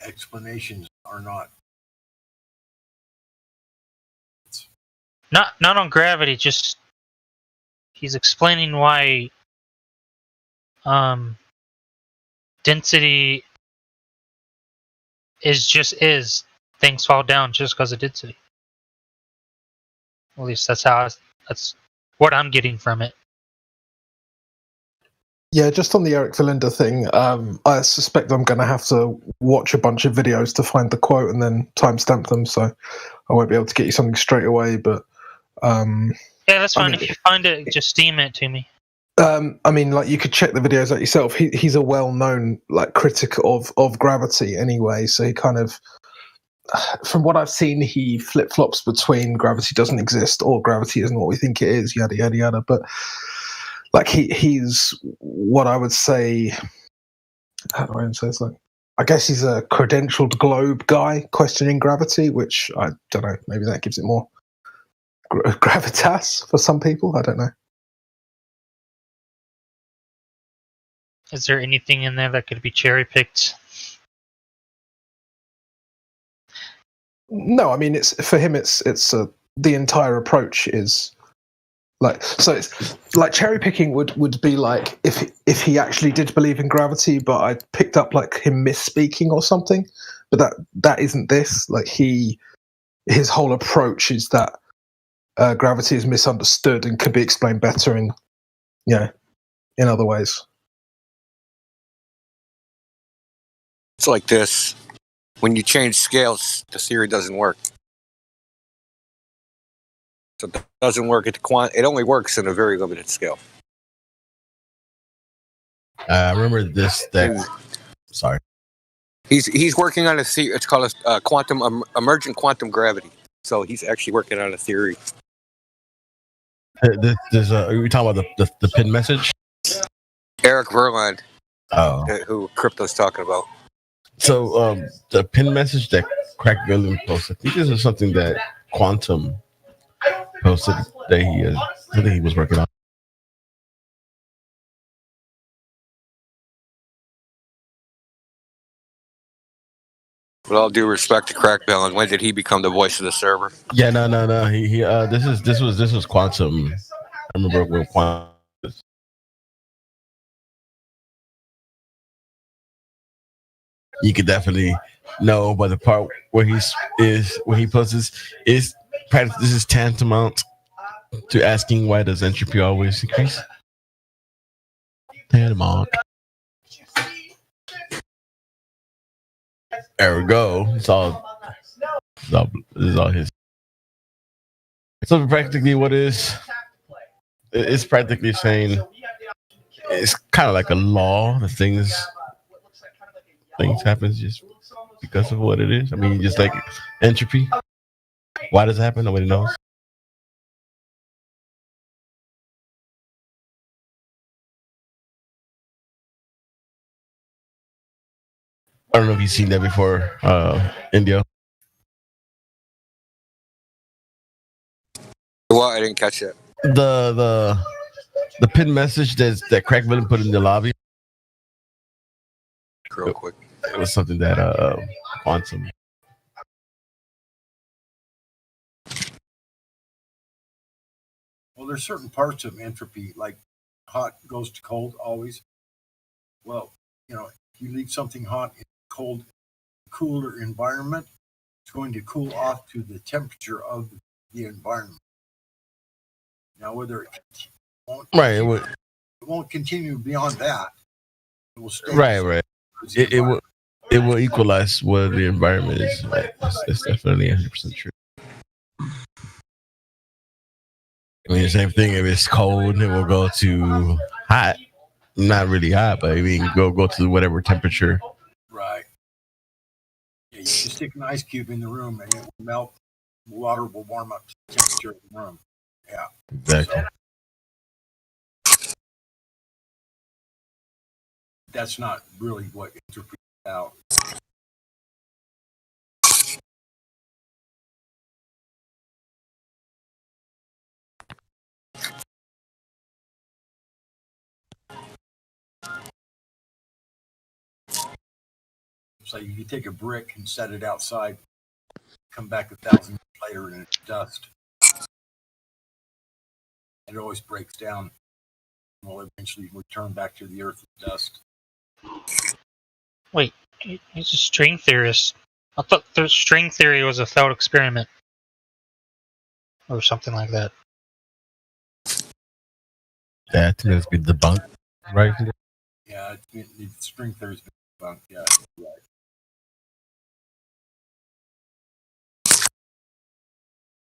Explanations are not on gravity. Just he's explaining why density is things fall down just because of density. At least that's what I'm getting from it. Yeah, just on the Eric Verlinde thing, I suspect I'm going to have to watch a bunch of videos to find the quote and then timestamp them, so I won't be able to get you something straight away. But yeah, that's fine. If you find it, just steam it to me. You could check the videos out yourself. He's a well-known critic of gravity anyway, so he kind of, from what I've seen, he flip-flops between gravity doesn't exist or gravity isn't what we think it is, yada yada yada. But he's what I would say. How do I say this? I guess he's a credentialed globe guy questioning gravity, which I don't know. Maybe that gives it more gravitas for some people. I don't know. Is there anything in there that could be cherry picked? No, I mean it's for him. It's the entire approach is. It's like cherry picking would be like if he actually did believe in gravity, but I picked up him misspeaking or something. But that isn't this. His whole approach is that gravity is misunderstood and can be explained better in other ways. It's like this: when you change scales, the theory doesn't work. So it doesn't work at the it only works in a very limited scale. I remember this. Sorry. He's working on a theory. It's called a emergent quantum gravity. So he's actually working on a theory. Are we talking about the pin message? Eric Verlinde. Oh. Who Crypto's talking about. So the pin message that Crack Villain posted, I think this is something that Quantum posted that he was working on. With all due respect to Crack Villain, when did he become the voice of the server? Yeah, no. He this was Quantum. I remember when Quantum. You could definitely know, but the part where he posts is practically this is tantamount to asking why does entropy always increase? Tantamount. There we go. This is all his. So practically, what it's practically saying it's kind of like a law. The things happen just because of what it is. I mean, just like entropy. Why does it happen? Nobody knows. I don't know if you've seen that before, India. Well, I didn't catch it. The pin message that Crack Villain put in the lobby. Real quick. It was something that Quantum. Well, there's certain parts of entropy, like hot goes to cold always. Well, if you leave something hot in a cold, cooler environment, it's going to cool off to the temperature of the environment. Now, whether it won't continue beyond that, it will stay. Right. It will equalize what the environment is. Right? It's definitely 100% true. I mean, the same thing. If it's cold, it will go to hot. Not really hot, but I mean, go to whatever temperature. Right. Yeah, you can stick an ice cube in the room and it will melt. The water will warm up to the temperature of the room. Yeah. Exactly. So, that's not really what entropy is about. So you take a brick and set it outside, come back 1,000 years later and it's dust. It always breaks down and will eventually return back to the earth as dust. Wait, he's a string theorist. I thought string theory was a failed experiment. Or something like that. Yeah, I think that's been debunked, right? Yeah, string theory's been debunked, yeah, right.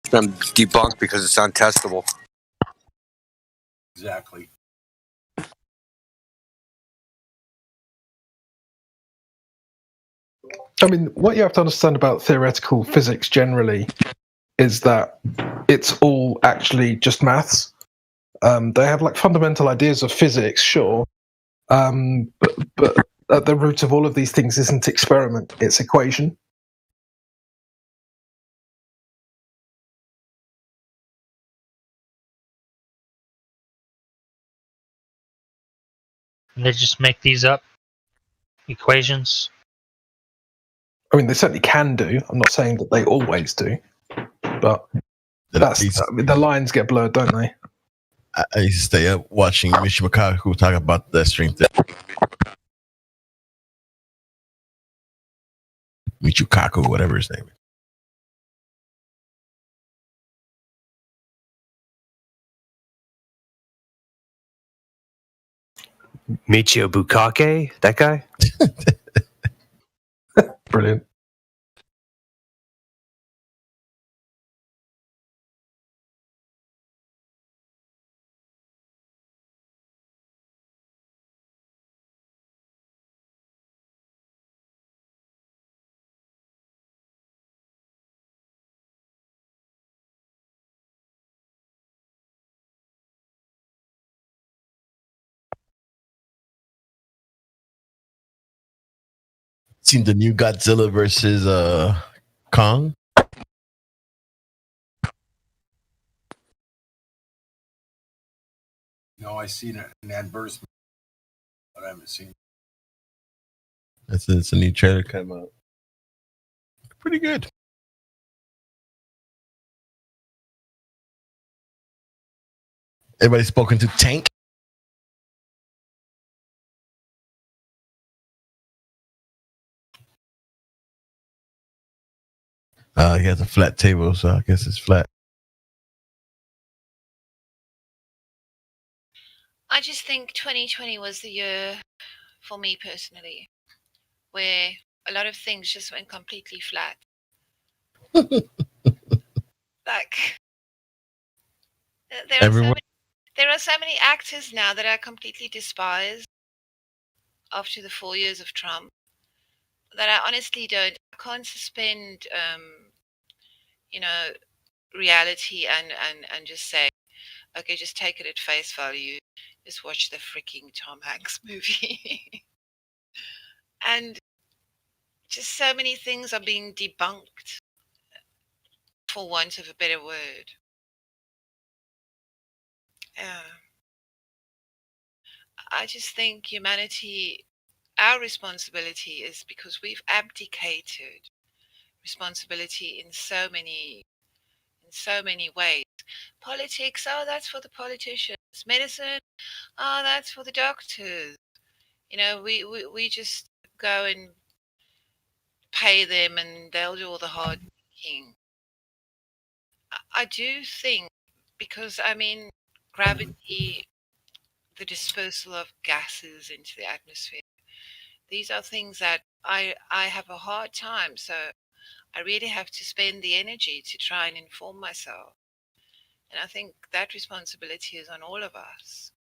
It's been debunked because it's untestable. Exactly. I mean, what you have to understand about theoretical physics generally is that it's all actually just maths. They have like fundamental ideas of physics, sure, but at the root of all of these things isn't experiment, it's equation. And they just make these up? Equations? I mean, they certainly can do. I'm not saying that they always do. But the lines get blurred, don't they? I used to stay up watching Michio Kaku talk about that string theory. Michio Kaku, whatever his name is. Michio Bukake, that guy? Brilliant. Seen the new Godzilla versus Kong? No, I seen an advertisement, but I haven't seen it. It's a new trailer came out. Pretty good. Everybody spoken to Tank? He has a flat table, so I guess it's flat. I just think 2020 was the year for me personally, where a lot of things just went completely flat. Like, there are so many actors now that I completely despise after the 4 years of Trump that I honestly I can't suspend, reality and just say, okay, just take it at face value. Just watch the freaking Tom Hanks movie. And just so many things are being debunked, for want of a better word. I just think humanity, our responsibility is because we've abdicated responsibility in so many in so many ways. Politics, oh, that's for the politicians. Medicine, oh, that's for the doctors. You know, we just go and pay them and they'll do all the hard thinking. I do think, because I mean, gravity, the dispersal of gases into the atmosphere, these are things that I have a hard time. So I really have to spend the energy to try and inform myself. And I think that responsibility is on all of us.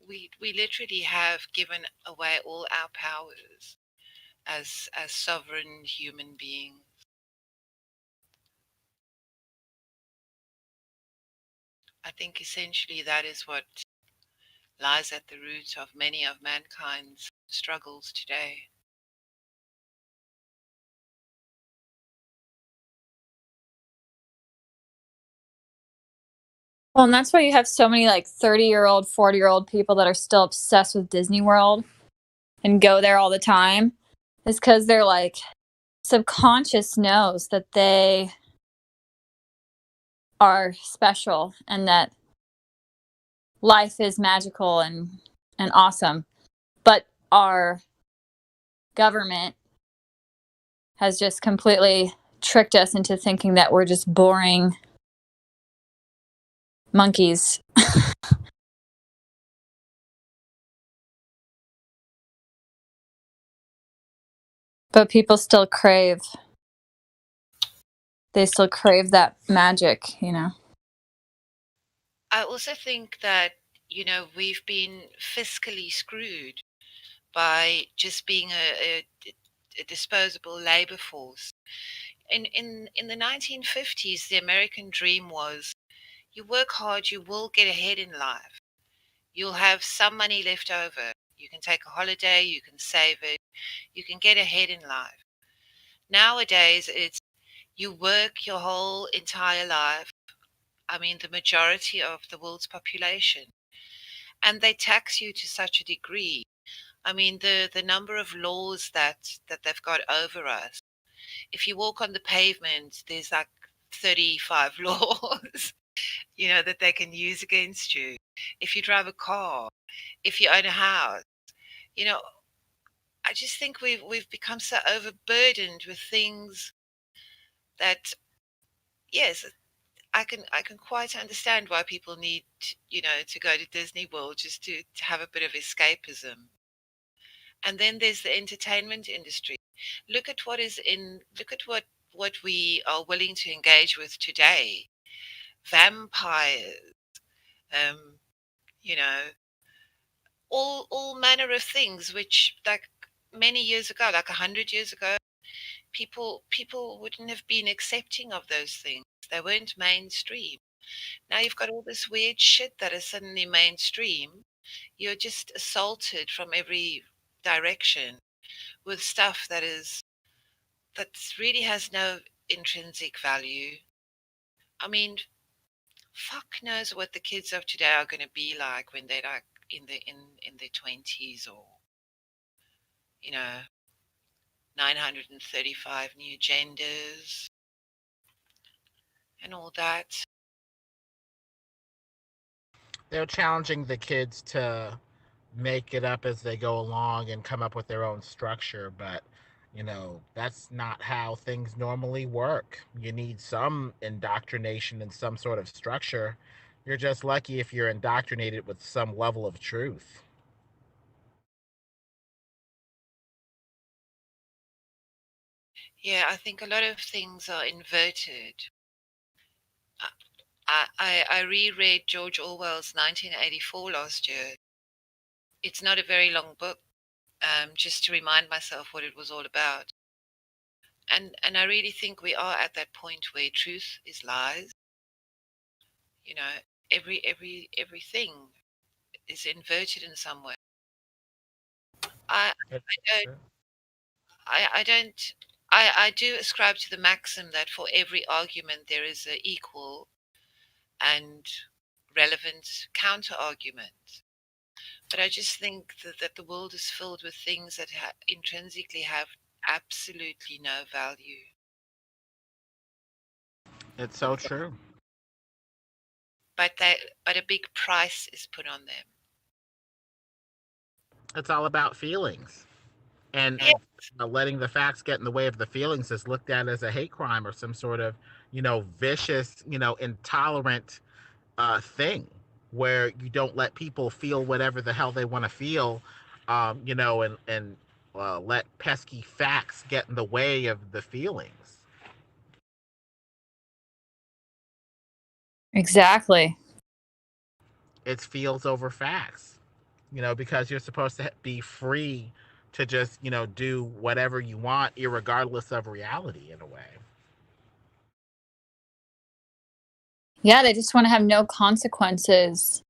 We literally have given away all our powers as sovereign human beings. I think essentially that is what lies at the root of many of mankind's struggles today. Well, and that's why you have so many like 30-year-old, 40-year-old people that are still obsessed with Disney World and go there all the time. Is because they're like subconscious knows that they are special and that life is magical and awesome. But our government has just completely tricked us into thinking that we're just boring monkeys. But people still crave that magic, you know. I also think that, you know, we've been fiscally screwed by just being a disposable labor force. In the 1950s, the American dream was, you work hard, you will get ahead in life. You'll have some money left over. You can take a holiday, you can save it, you can get ahead in life. Nowadays, it's you work your whole entire life. I mean, the majority of the world's population. And they tax you to such a degree. I mean, the number of laws that they've got over us. If you walk on the pavement, there's like 35 laws, you know, that they can use against you. If you drive a car, if you own a house, you know, I just think we've become so overburdened with things that, yes, I can quite understand why people need, you know, to go to Disney World just to have a bit of escapism. And then there's the entertainment industry. Look at what we are willing to engage with today. Vampires, you know, all manner of things which, like many years ago, like 100 years ago, people wouldn't have been accepting of those things. They weren't mainstream. Now you've got all this weird shit that is suddenly mainstream. You're just assaulted from every direction with stuff that really has no intrinsic value. I mean, fuck knows what the kids of today are going to be like when they're like in their 20s, or, you know, 935 new genders and all that. They're challenging the kids to make it up as they go along and come up with their own structure, but you know, that's not how things normally work. You need some indoctrination and some sort of structure. You're just lucky if you're indoctrinated with some level of truth. Yeah, I think a lot of things are inverted. I reread George Orwell's 1984 last year. It's not a very long book, just to remind myself what it was all about. And I really think we are at that point where truth is lies. You know, everything is inverted in some way. I do ascribe to the maxim that for every argument there is an equal and relevant counter argument. But I just think that the world is filled with things that intrinsically have absolutely no value. It's so true. But a big price is put on them. It's all about feelings. And letting the facts get in the way of the feelings is looked at as a hate crime or some sort of, vicious, intolerant thing where you don't let people feel whatever the hell they want to feel, and let pesky facts get in the way of the feelings. Exactly. It's feels over facts, because you're supposed to be free to just, do whatever you want, irregardless of reality in a way. Yeah, they just want to have no consequences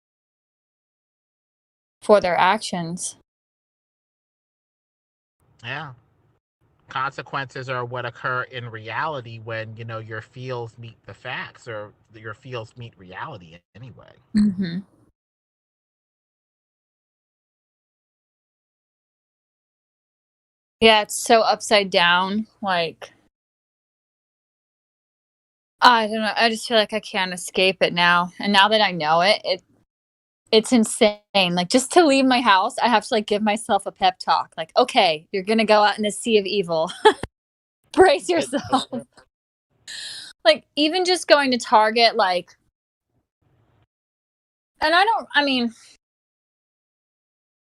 for their actions. Yeah. Consequences are what occur in reality when, your feels meet the facts, or your feels meet reality anyway. Mm-hmm. Yeah, it's so upside down. Like, I don't know. I just feel like I can't escape it now. And now that I know it, it's insane. Like, just to leave my house, I have to give myself a pep talk. Like, okay, you're gonna go out in the sea of evil. Brace yourself. Like, even just going to Target, and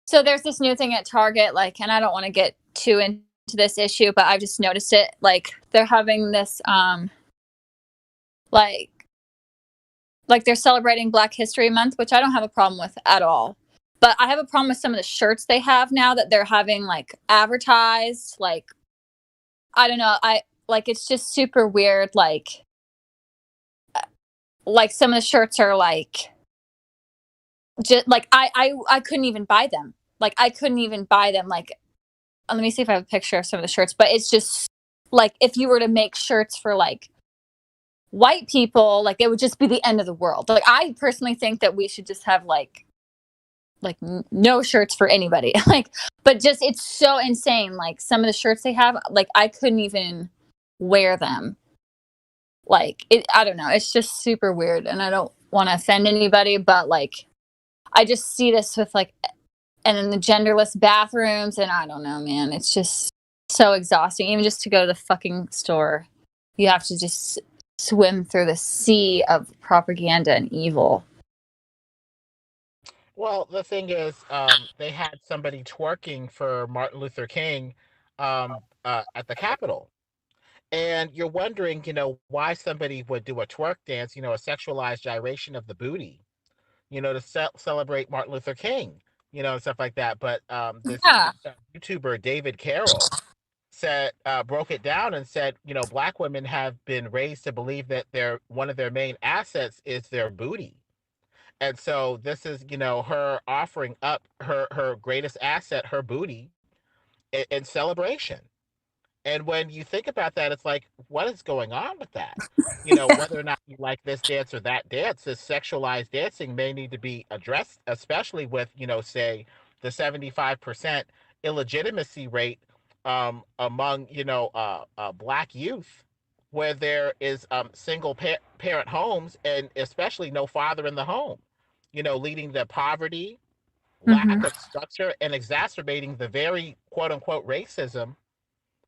so there's this new thing at Target, and I don't want to get too into this issue, but I've just noticed it. They're having this, they're celebrating Black History Month, which I don't have a problem with at all. But I have a problem with some of the shirts they have now that they're having advertised. I don't know. It's just super weird. Some of the shirts are just I couldn't even buy them. I couldn't even buy them. Let me see if I have a picture of some of the shirts. But it's just if you were to make shirts for white people, it would just be the end of the world. I personally think that we should just have no shirts for anybody. But just it's so insane. Some of the shirts they have, I couldn't even wear them. I don't know. It's just super weird, and I don't want to offend anybody, but I just see this with and in the genderless bathrooms, and I don't know, man. It's just so exhausting. Even just to go to the fucking store, you have to just swim through the sea of propaganda and evil. Well, the thing is, they had somebody twerking for Martin Luther King at the Capitol. And you're wondering, why somebody would do a twerk dance, a sexualized gyration of the booty, to celebrate Martin Luther King, and stuff like that. But this YouTuber, David Carroll, broke it down and said, Black women have been raised to believe that one of their main assets is their booty. And so this is, her offering up her greatest asset, her booty, in celebration. And when you think about that, it's what is going on with that? Whether or not you like this dance or that dance, this sexualized dancing may need to be addressed, especially with, say, the 75% illegitimacy rate among, Black youth, where there is single parent homes, and especially no father in the home, leading to poverty, lack of structure, and exacerbating the very quote unquote racism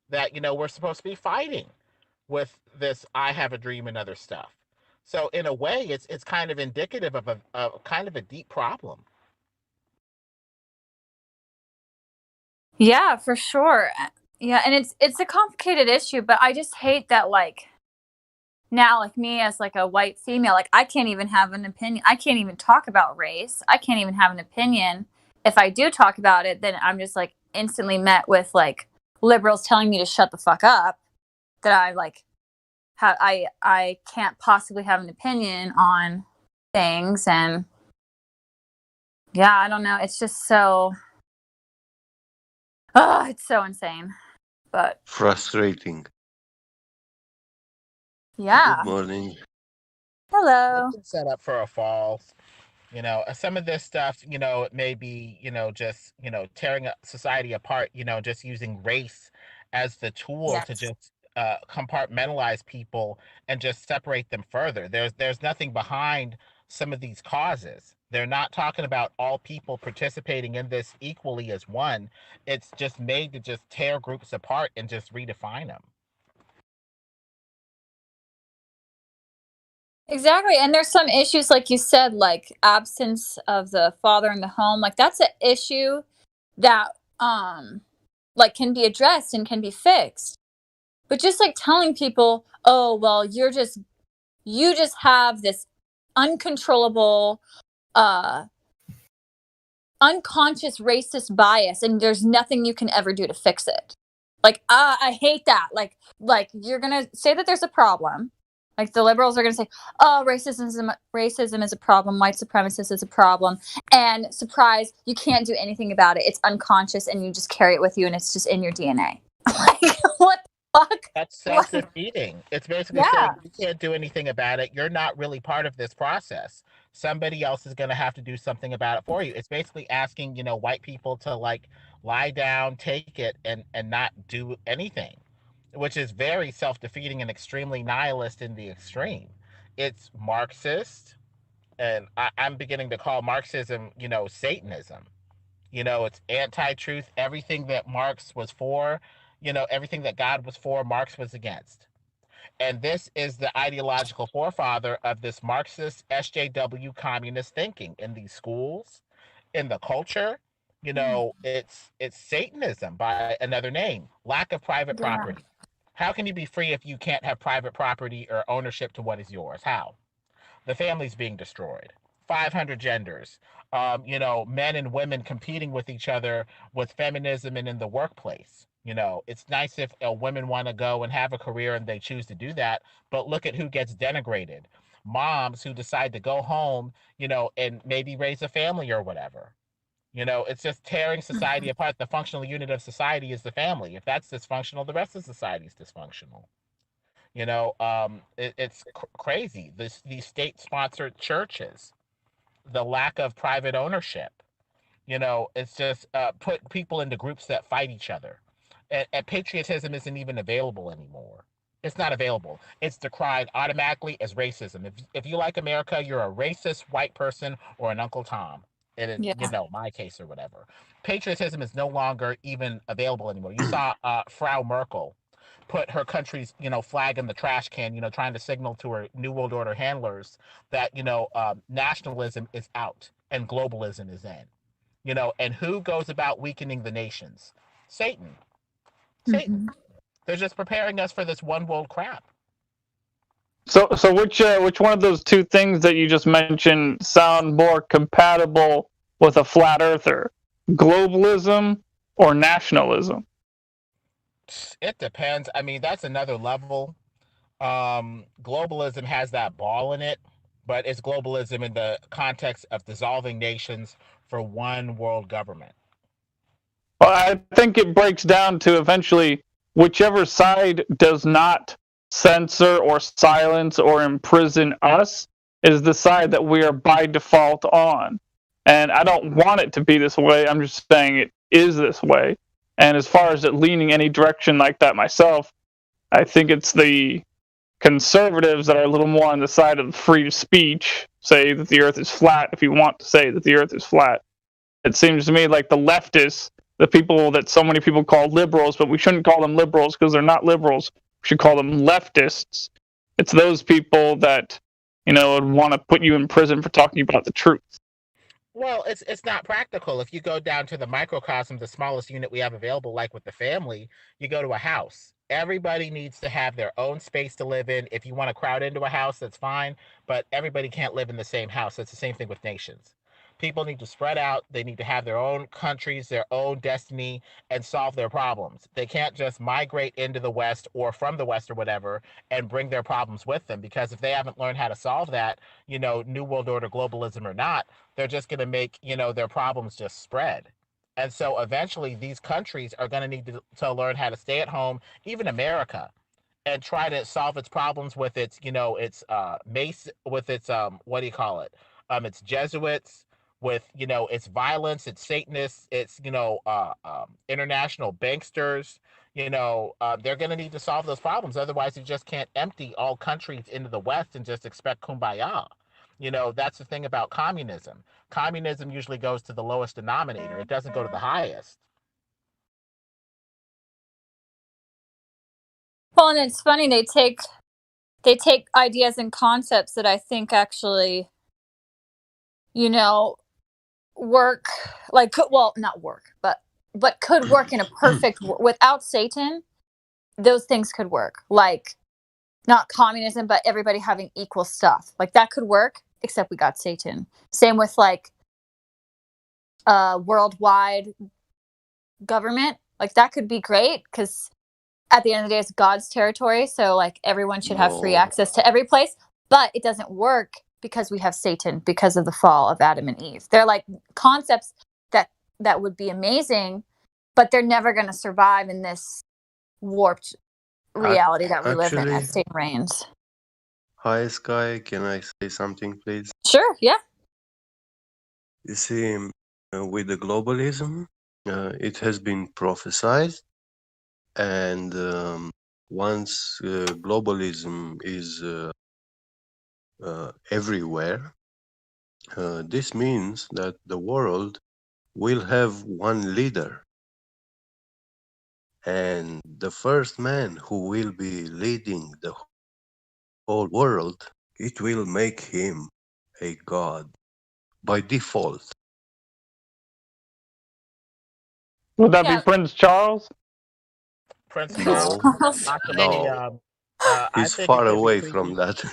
that we're supposed to be fighting with this I have a dream and other stuff. So in a way, it's kind of indicative of a kind of a deep problem. Yeah, for sure. Yeah, and it's a complicated issue, but I just hate that now me as a white female, I can't even have an opinion. I can't even talk about race. I can't even have an opinion. If I do talk about it, then I'm just instantly met with liberals telling me to shut the fuck up, that I can't possibly have an opinion on things. And yeah, I don't know. It's just so, it's so insane, but frustrating. Yeah. Good morning. Hello. Set up for a fall. Some of this stuff, it may be, just, tearing up society apart, just using race as the tool to just compartmentalize people and just separate them further. There's nothing behind some of these causes. They're not talking about all people participating in this equally as one. It's just made to just tear groups apart and just redefine them. Exactly. And there's some issues, like you said, like absence of the father in the home. Like that's an issue that like can be addressed and can be fixed. But just like telling people, oh, well, you just have this uncontrollable unconscious racist bias and there's nothing you can ever do to fix it. Like I hate that. Like you're going to say that there's a problem. Like the liberals are going to say, oh, racism is a problem. White supremacist is a problem. And surprise, you can't do anything about it. It's unconscious and you just carry it with you and it's just in your DNA. Like, what the fuck? That's self-defeating. It's basically saying you can't do anything about it. You're not really part of this process. Somebody else is going to have to do something about it for you. It's basically asking, white people to like lie down, take it, and not do anything, which is very self-defeating and extremely nihilist in the extreme. It's Marxist, and I'm beginning to call Marxism, Satanism. It's anti-truth. Everything that Marx was for, everything that God was for, Marx was against. And this is the ideological forefather of this Marxist SJW communist thinking in these schools, in the culture. It's Satanism by another name. Lack of private property. How can you be free if you can't have private property or ownership to what is yours? How? The family's being destroyed. 500 genders. Men and women competing with each other with feminism and in the workplace. It's nice if women want to go and have a career and they choose to do that, but look at who gets denigrated. Moms who decide to go home, and maybe raise a family or whatever. It's just tearing society apart. The functional unit of society is the family. If that's dysfunctional, the rest of society is dysfunctional. It's crazy. These state-sponsored churches, the lack of private ownership. It's just put people into groups that fight each other. And patriotism isn't even available anymore. It's not available. It's decried automatically as racism. If you like America, you're a racist white person or an Uncle Tom. In my case or whatever. Patriotism is no longer even available anymore. You saw Frau Merkel put her country's, flag in the trash can, trying to signal to her New World Order handlers that, nationalism is out and globalism is in. And who goes about weakening the nations? Satan. Satan. They're just preparing us for this one world crap. So which one of those two things that you just mentioned sound more compatible with a flat earther? Globalism or nationalism? It depends. I mean, that's another level. Globalism has that ball in it, but it's globalism in the context of dissolving nations for one world government. Well, I think it breaks down to eventually whichever side does not censor or silence or imprison us is the side that we are by default on. And I don't want it to be this way. I'm just saying it is this way. And as far as it leaning any direction like that myself, I think it's the conservatives that are a little more on the side of free speech, say that the earth is flat if you want to say that the earth is flat. It seems to me like the leftists, the people that so many people call liberals, but we shouldn't call them liberals because they're not liberals. We should call them leftists. It's those people that, would want to put you in prison for talking about the truth. Well, it's not practical. If you go down to the microcosm, the smallest unit we have available, like with the family, you go to a house. Everybody needs to have their own space to live in. If you want to crowd into a house, that's fine, but everybody can't live in the same house. It's the same thing with nations. People need to spread out. They need to have their own countries, their own destiny, and solve their problems. They can't just migrate into the West or from the West or whatever and bring their problems with them, because if they haven't learned how to solve that, New World Order, globalism or not, they're just going to make, their problems just spread. And so eventually these countries are going to need to learn how to stay at home, even America, and try to solve its problems with its, with its, its Jesuits, with, its violence, its Satanists, its, international banksters, they're going to need to solve those problems. Otherwise, you just can't empty all countries into the West and just expect kumbaya. That's the thing about communism. Communism usually goes to the lowest denominator. It doesn't go to the highest. Well, and it's funny, they take ideas and concepts that I think actually, work, not work, but could work in a perfect, without Satan, those things could work. Like, not communism, but everybody having equal stuff. Like, that could work, except we got Satan. Same with, like, worldwide government. Like, that could be great, because at the end of the day, it's God's territory, so like everyone should have free access to every place. But it doesn't work because we have Satan, because of the fall of Adam and Eve. They're like concepts that would be amazing, but they're never going to survive in this warped reality that we live in as Satan reigns. Hi, Sky. Can I say something, please? Sure. Yeah. You see, with the globalism, it has been prophesied. And once globalism is everywhere, this means that the world will have one leader. And the first man who will be leading the whole world, it will make him a god by default. Would that be Prince Charles? Prince Charles. No. He's far away from that.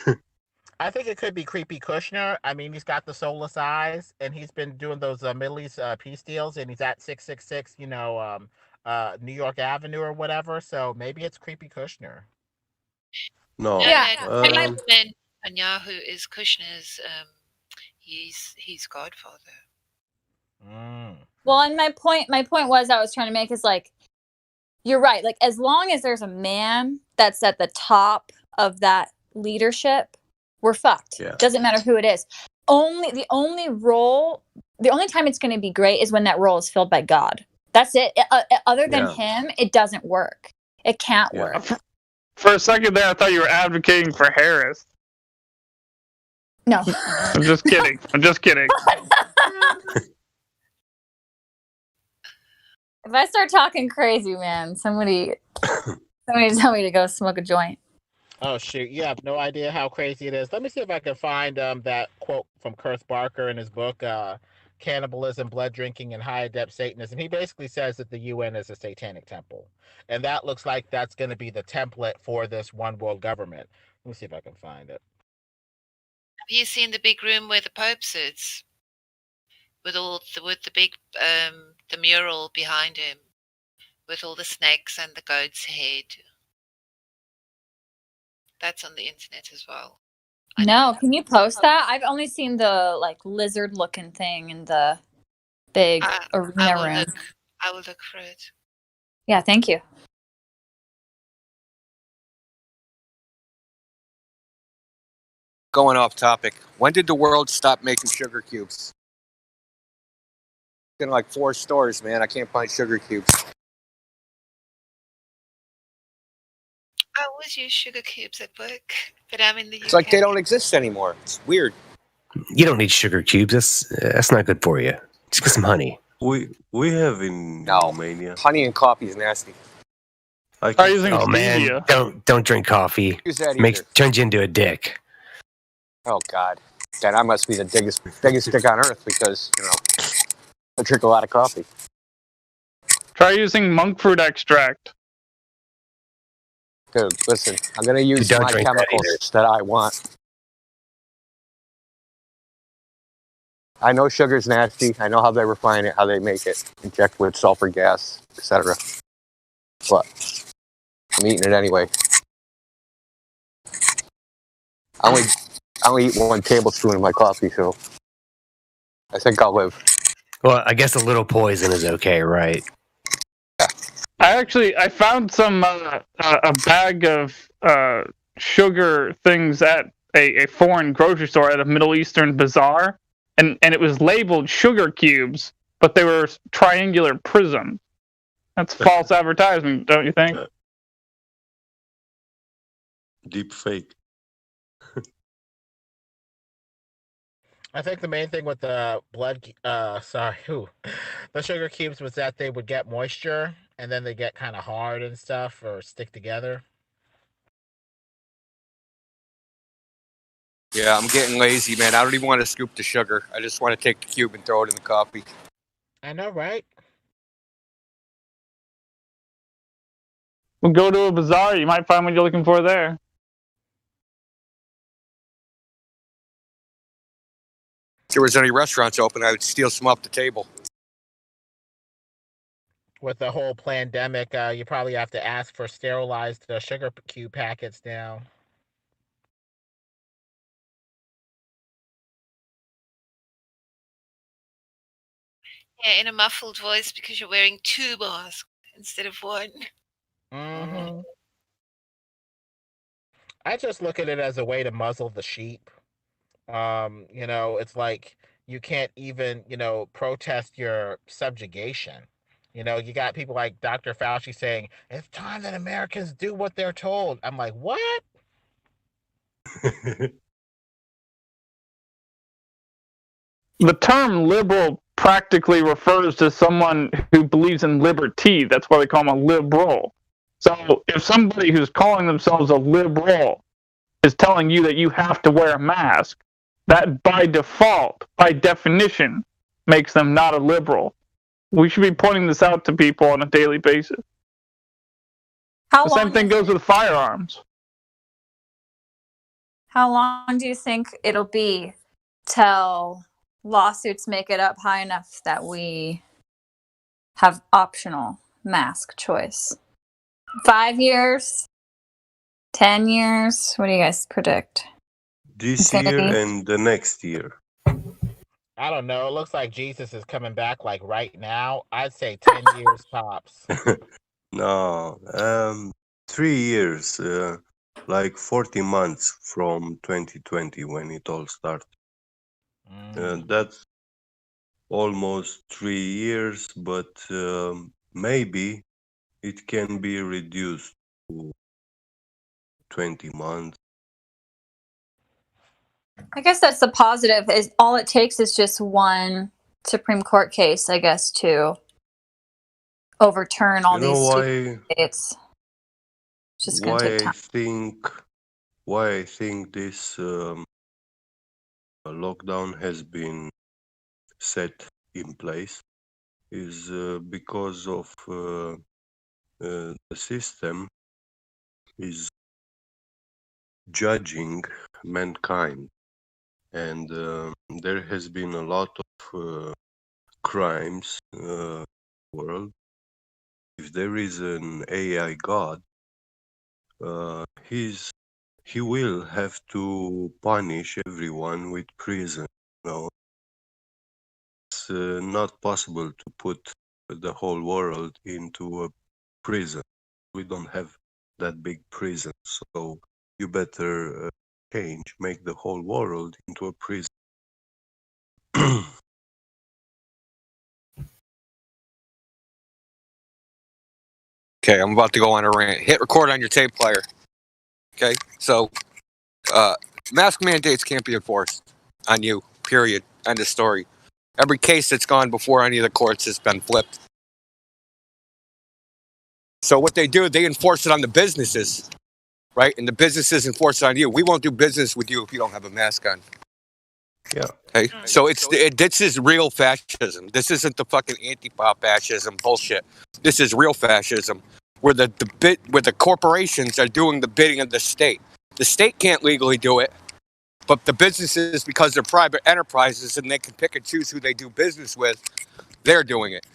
I think it could be Creepy Kushner. I mean, he's got the soulless eyes, and he's been doing those Middle East peace deals, and he's at 666, New York Avenue or whatever. So maybe it's Creepy Kushner. No. Yeah. Netanyahu is Kushner's. He's Godfather. Well, and my point was I was trying to make is like, you're right. Like, as long as there's a man that's at the top of that leadership, we're fucked. Yeah. Doesn't matter who it is. The only time it's going to be great is when that role is filled by God. That's it. Other than him, it doesn't work. It can't work. For a second there, I thought you were advocating for Harris. No. I'm just kidding. If I start talking crazy, man, somebody tell me to go smoke a joint. Oh, shoot. You have no idea how crazy it is. Let me see if I can find that quote from Kurt Barker in his book, Cannibalism, Blood Drinking, and High Adept Satanism. He basically says that the UN is a satanic temple. And that looks like that's going to be the template for this one world government. Let me see if I can find it. Have you seen the big room where the Pope sits? With the big the mural behind him, with all the snakes and the goat's head. That's on the internet as well. No, can you post that? I've only seen the like lizard-looking thing in the big arena room. I will look for it. Yeah, thank you. Going off topic. When did the world stop making sugar cubes? In like 4 stores, man. I can't find sugar cubes. I always use sugar cubes at work, but I'm in the UK. It's like they don't exist anymore. It's weird. You don't need sugar cubes. That's not good for you. Just get some honey. We have in Romania. Honey and coffee is nasty. Oh man, don't drink coffee. Use that Turns you into a dick. Oh God, then I must be the biggest dick on earth because I drink a lot of coffee. Try using monk fruit extract. Dude, listen, I'm going to use my chemicals that I want. I know sugar's nasty. I know how they refine it, how they make it. Inject with sulfur gas, etc. But I'm eating it anyway. I only eat 1 tablespoon of my coffee, so I think I'll live. Well, I guess a little poison is okay, right? I found some a bag of sugar things at a foreign grocery store at a Middle Eastern bazaar, and it was labeled sugar cubes, but they were triangular prisms. That's false advertisement, don't you think? Deep fake. I think the main thing with the the sugar cubes was that they would get moisture and then they get kind of hard and stuff or stick together. Yeah, I'm getting lazy, man. I don't even want to scoop the sugar. I just want to take the cube and throw it in the coffee. I know, right? Well, go to a bazaar. You might find what you're looking for there. If there was any restaurants open, I would steal some off the table. With the whole pandemic, you probably have to ask for sterilized sugar cube packets now. Yeah, in a muffled voice because you're wearing 2 masks instead of 1. Mm-hmm. I just look at it as a way to muzzle the sheep. It's like you can't even, protest your subjugation. You got people like Dr. Fauci saying, it's time that Americans do what they're told. I'm like, what? The term liberal practically refers to someone who believes in liberty. That's why they call them a liberal. So if somebody who's calling themselves a liberal is telling you that you have to wear a mask, that by default, by definition, makes them not a liberal. We should be pointing this out to people on a daily basis. The same thing goes with firearms. How long do you think it'll be till lawsuits make it up high enough that we have optional mask choice? 5 years? 10 years? What do you guys predict? This year and the next year. I don't know. It looks like Jesus is coming back like right now. I'd say 10 years tops. No, 3 years, like 40 months from 2020 when it all started. That's almost 3 years, but maybe it can be reduced to 20 months. I guess that's the positive. Is all it takes is just one Supreme Court case, I guess, to overturn all these states. It's just going to take time. Why I think this lockdown has been set in place is because of the system is judging mankind, and there has been a lot of crimes in the world. If there is an AI God, he will have to punish everyone with prison. It's not possible to put the whole world into a prison. We don't have that big prison, so you better make the whole world into a prison. Okay, I'm about to go on a rant. Hit record on your tape player. Okay, so mask mandates can't be enforced on you, period. End of story. Every case that's gone before any of the courts has been flipped. So what they do, they enforce it on the businesses, right? And the businesses enforce it on you. We won't do business with you if you don't have a mask on. Yeah. Okay, so this is real fascism. This isn't the fucking anti-pop fascism bullshit. This is real fascism, where the corporations are doing the bidding of the state. The state can't legally do it, but the businesses, because they're private enterprises and they can pick and choose who they do business with, they're doing it.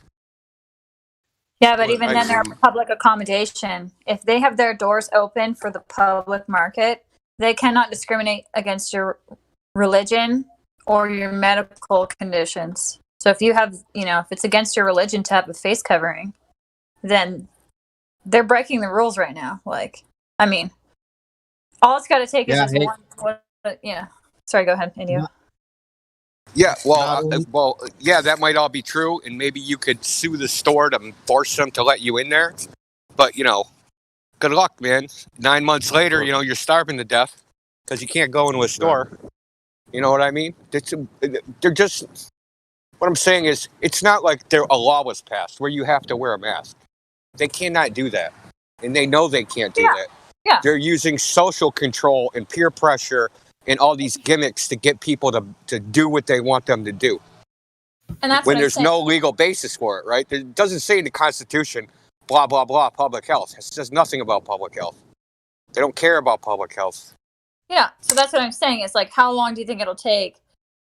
Yeah, but even then, they're public accommodation. If they have their doors open for the public market, they cannot discriminate against your religion or your medical conditions. So if you have, if it's against your religion to have a face covering, then they're breaking the rules right now. All it's got to take is just one. Yeah. Sorry, go ahead, Indio. Yeah, yeah, that might all be true, and maybe you could sue the store to force them to let you in there. But good luck, man. 9 months later, you're starving to death because you can't go into a store. You know what I mean? They're just. What I'm saying is, it's not like a law was passed where you have to wear a mask. They cannot do that, and they know they can't do that. Yeah. They're using social control and peer pressure and all these gimmicks to get people to do what they want them to do. And that's when there's no legal basis for it, right? It doesn't say in the Constitution, blah, blah, blah, public health. It says nothing about public health. They don't care about public health. Yeah, so that's what I'm saying. It's like, how long do you think it'll take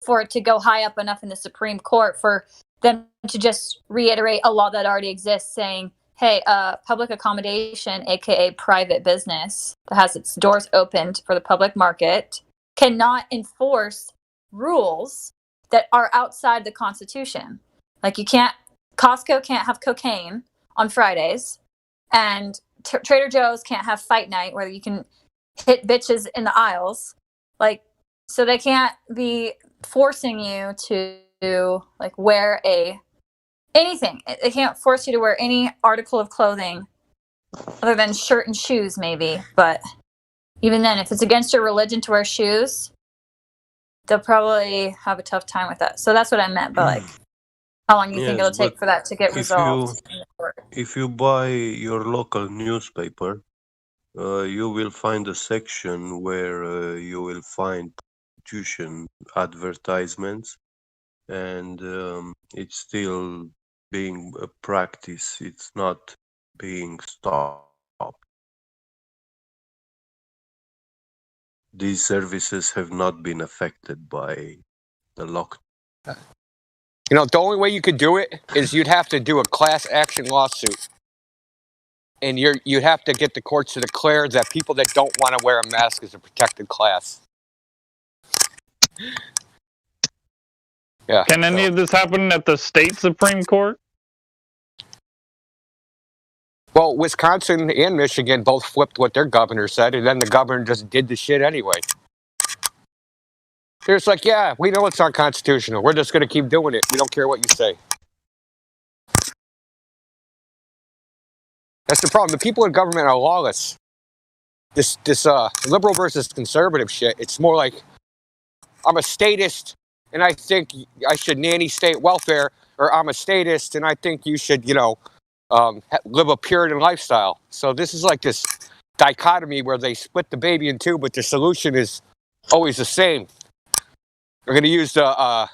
for it to go high up enough in the Supreme Court for them to just reiterate a law that already exists saying, hey, public accommodation, aka private business that has its doors opened for the public market, cannot enforce rules that are outside the Constitution. Like Costco can't have cocaine on Fridays, and Trader Joe's can't have fight night where you can hit bitches in the aisles. Like, so they can't be forcing you to like wear anything. They can't force you to wear any article of clothing other than shirt and shoes, maybe. But even then, if it's against your religion to wear shoes, they'll probably have a tough time with that. So that's what I meant by like, how long you think it'll take for that to get resolved in the court. If you buy your local newspaper, you will find a section where you will find prostitution advertisements, and it's still being a practice. It's not being stopped. These services have not been affected by the lockdown. The only way you could do it is you'd have to do a class action lawsuit. And you'd have to get the courts to declare that people that don't want to wear a mask is a protected class. Yeah. Can any of this happen at the state Supreme Court? Well, Wisconsin and Michigan both flipped what their governor said, and then the governor just did the shit anyway. They're just like, yeah, we know it's unconstitutional. We're just going to keep doing it. We don't care what you say. That's the problem. The people in government are lawless. This liberal versus conservative shit, it's more like, I'm a statist, and I think I should nanny state welfare, or I'm a statist, and I think you should, live a Puritan lifestyle. So this is like this dichotomy where they split the baby in two, but the solution is always the same. We're going to use the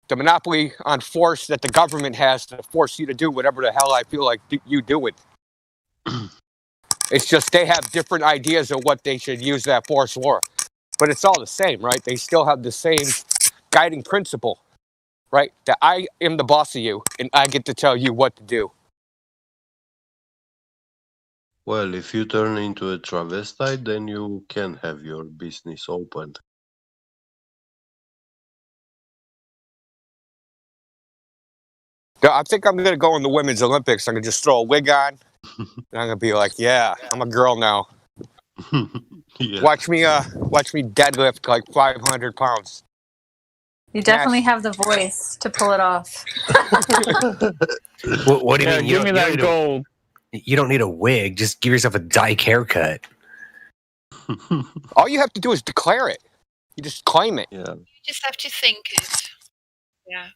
monopoly on force that the government has to force you to do whatever the hell I feel like you do it. It's just they have different ideas of what they should use that force for. But it's all the same, right? They still have the same guiding principle, right? That I am the boss of you, and I get to tell you what to do. Well, if you turn into a travestite, then you can have your business opened. Yeah, I think I'm going to go in the Women's Olympics. I'm going to just throw a wig on, and I'm going to be like, yeah, I'm a girl now. Yeah. Watch me deadlift like 500 pounds. You definitely have the voice to pull it off. What do you mean? Give me that gold. You don't need a wig. Just give yourself a dyke haircut. All you have to do is declare it. You just claim it. Yeah. You just have to think it. Yeah.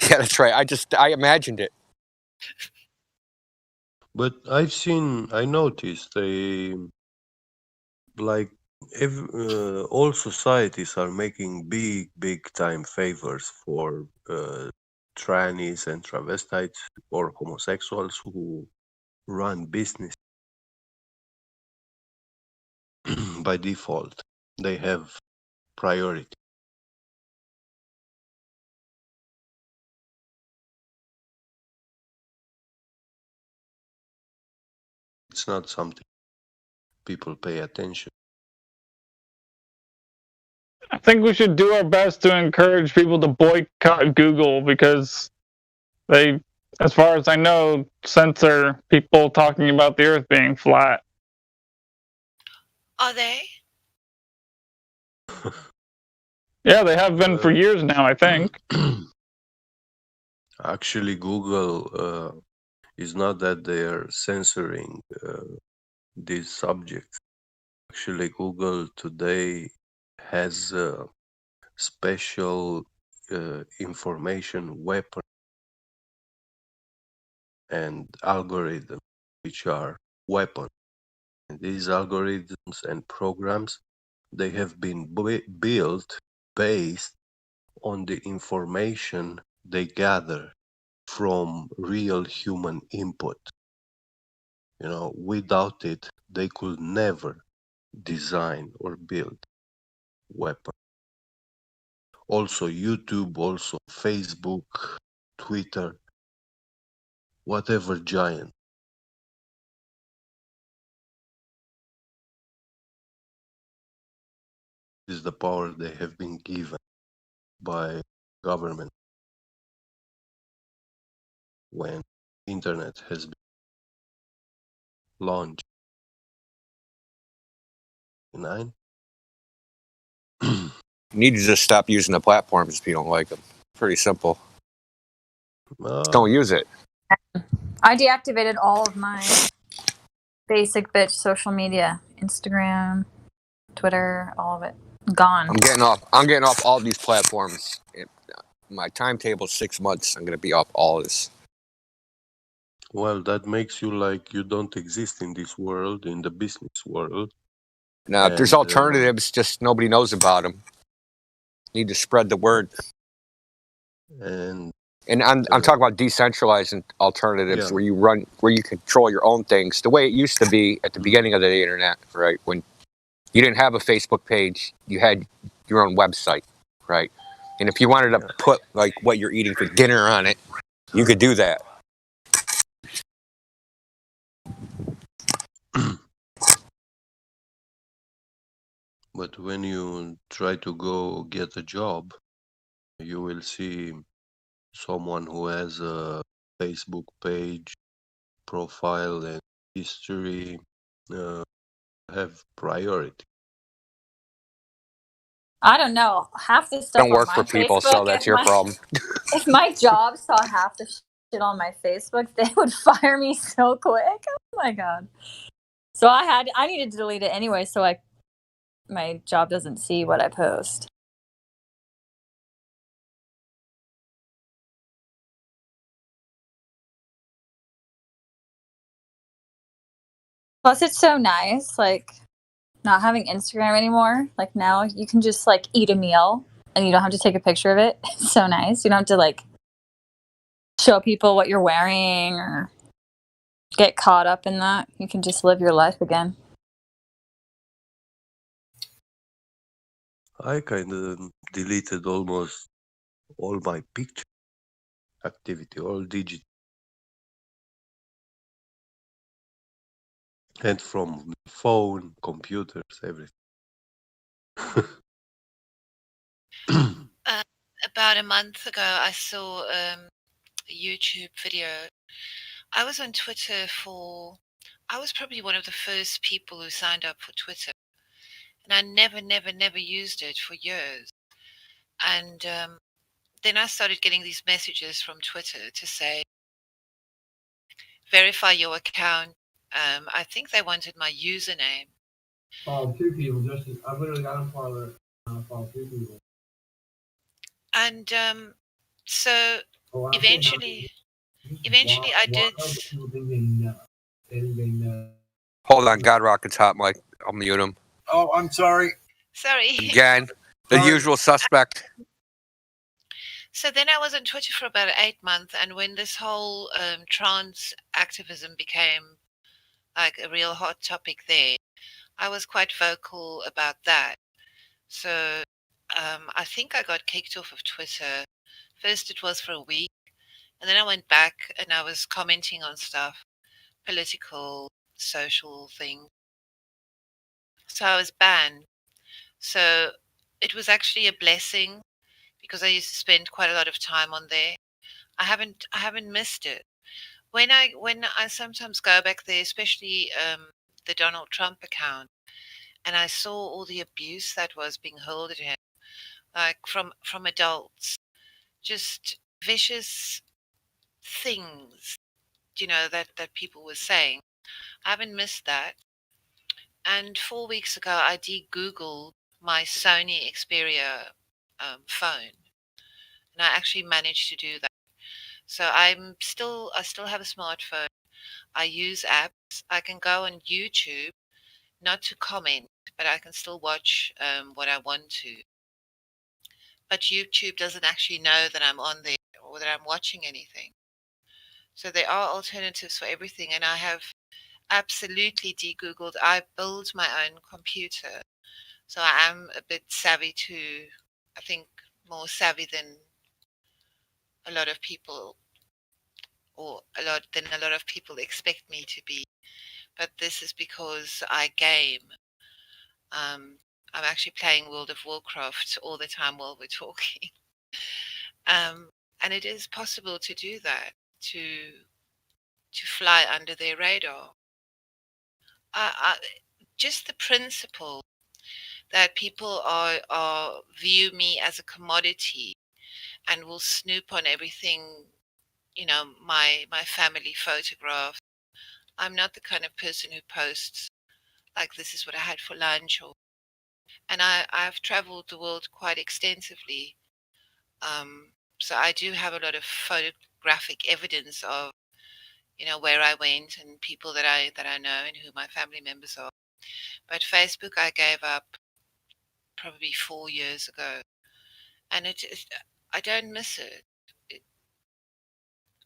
Yeah, that's right. I imagined it. But I noticed all societies are making big time favors for trannies and travestites or homosexuals who run business. By default, they have priority. It's not something people pay attention. I think we should do our best to encourage people to boycott Google because they, as far as I know, censor people talking about the Earth being flat. Are they? Yeah, they have been for years now, I think. Actually, Google is not that they are censoring these subjects. Actually, Google today has a special information weapon and algorithms, which are weapons. And these algorithms and programs, they have been built based on the information they gather from real human input. You know, without it, they could never design or build weapons. Also YouTube, also Facebook, Twitter, whatever giant. Is the power they have been given by government when internet has been launched. Nine. You need to just stop using the platforms if you don't like them. Pretty simple. Don't use it. I deactivated all of my basic bitch social media, Instagram, Twitter, all of it. Gone. I'm getting off all these platforms. My timetable is 6 months. I'm gonna be off all this. Well, that makes you like you don't exist in this world, in the business world. Now, if there's alternatives, just nobody knows about them. Need to spread the word. And I'm talking about decentralizing alternatives where you control your own things, the way it used to be at the beginning of the internet, right? When you didn't have a Facebook page, you had your own website, right? And if you wanted to put like what you're eating for dinner on it, you could do that. But when you try to go get a job, you will see someone who has a Facebook page, profile, and history have priority. I don't know. Half the stuff Don't work on for my people, Facebook, so that's your problem. If my job saw half the shit on my Facebook, they would fire me so quick. Oh my god. So I needed to delete it anyway so my job doesn't see what I post. Plus it's so nice, like not having Instagram anymore. Like now you can just like eat a meal and you don't have to take a picture of it. It's so nice. You don't have to like show people what you're wearing or get caught up in that. You can just live your life again. I kind of deleted almost all my picture activity, all digital. And from phone, computers, everything. About a month ago, I saw a YouTube video. I was on Twitter I was probably one of the first people who signed up for Twitter. And I never used it for years. And then I started getting these messages from Twitter to say, verify your account. I think they wanted my username. Followed 2 people. I literally got them followed 2 people. And so eventually I did. Hold on, God Rocket's hot mic. I'll mute him. Oh, I'm sorry. Sorry. Again, the usual suspect. So then I was on Twitter for about 8 months, and when this whole trans activism became like a real hot topic there, I was quite vocal about that. So I think I got kicked off of Twitter. First it was for a week, and then I went back and I was commenting on stuff, political, social things. So I was banned. So it was actually a blessing because I used to spend quite a lot of time on there. I haven't missed it. When I sometimes go back there, especially the Donald Trump account, and I saw all the abuse that was being hurled at him, like from adults, just vicious things, that people were saying. I haven't missed that. And 4 weeks ago, I de-Googled my Sony Xperia phone, and I actually managed to do that. So I still have a smartphone. I use apps. I can go on YouTube, not to comment, but I can still watch what I want to. But YouTube doesn't actually know that I'm on there or that I'm watching anything. So there are alternatives for everything, and I have absolutely de-Googled. I build my own computer, so I am a bit savvy too. I think more savvy than a lot of people, or a lot of people expect me to be. But this is because I game. I'm actually playing World of Warcraft all the time while we're talking. And it is possible to do that, to fly under their radar. Just the principle that people view me as a commodity and will snoop on everything, my family photographs. I'm not the kind of person who posts like, this is what I had for lunch, and I've traveled the world quite extensively. So I do have a lot of photographic evidence of, where I went and people that I know and who my family members are. But Facebook, I gave up probably 4 years ago, and I don't miss it.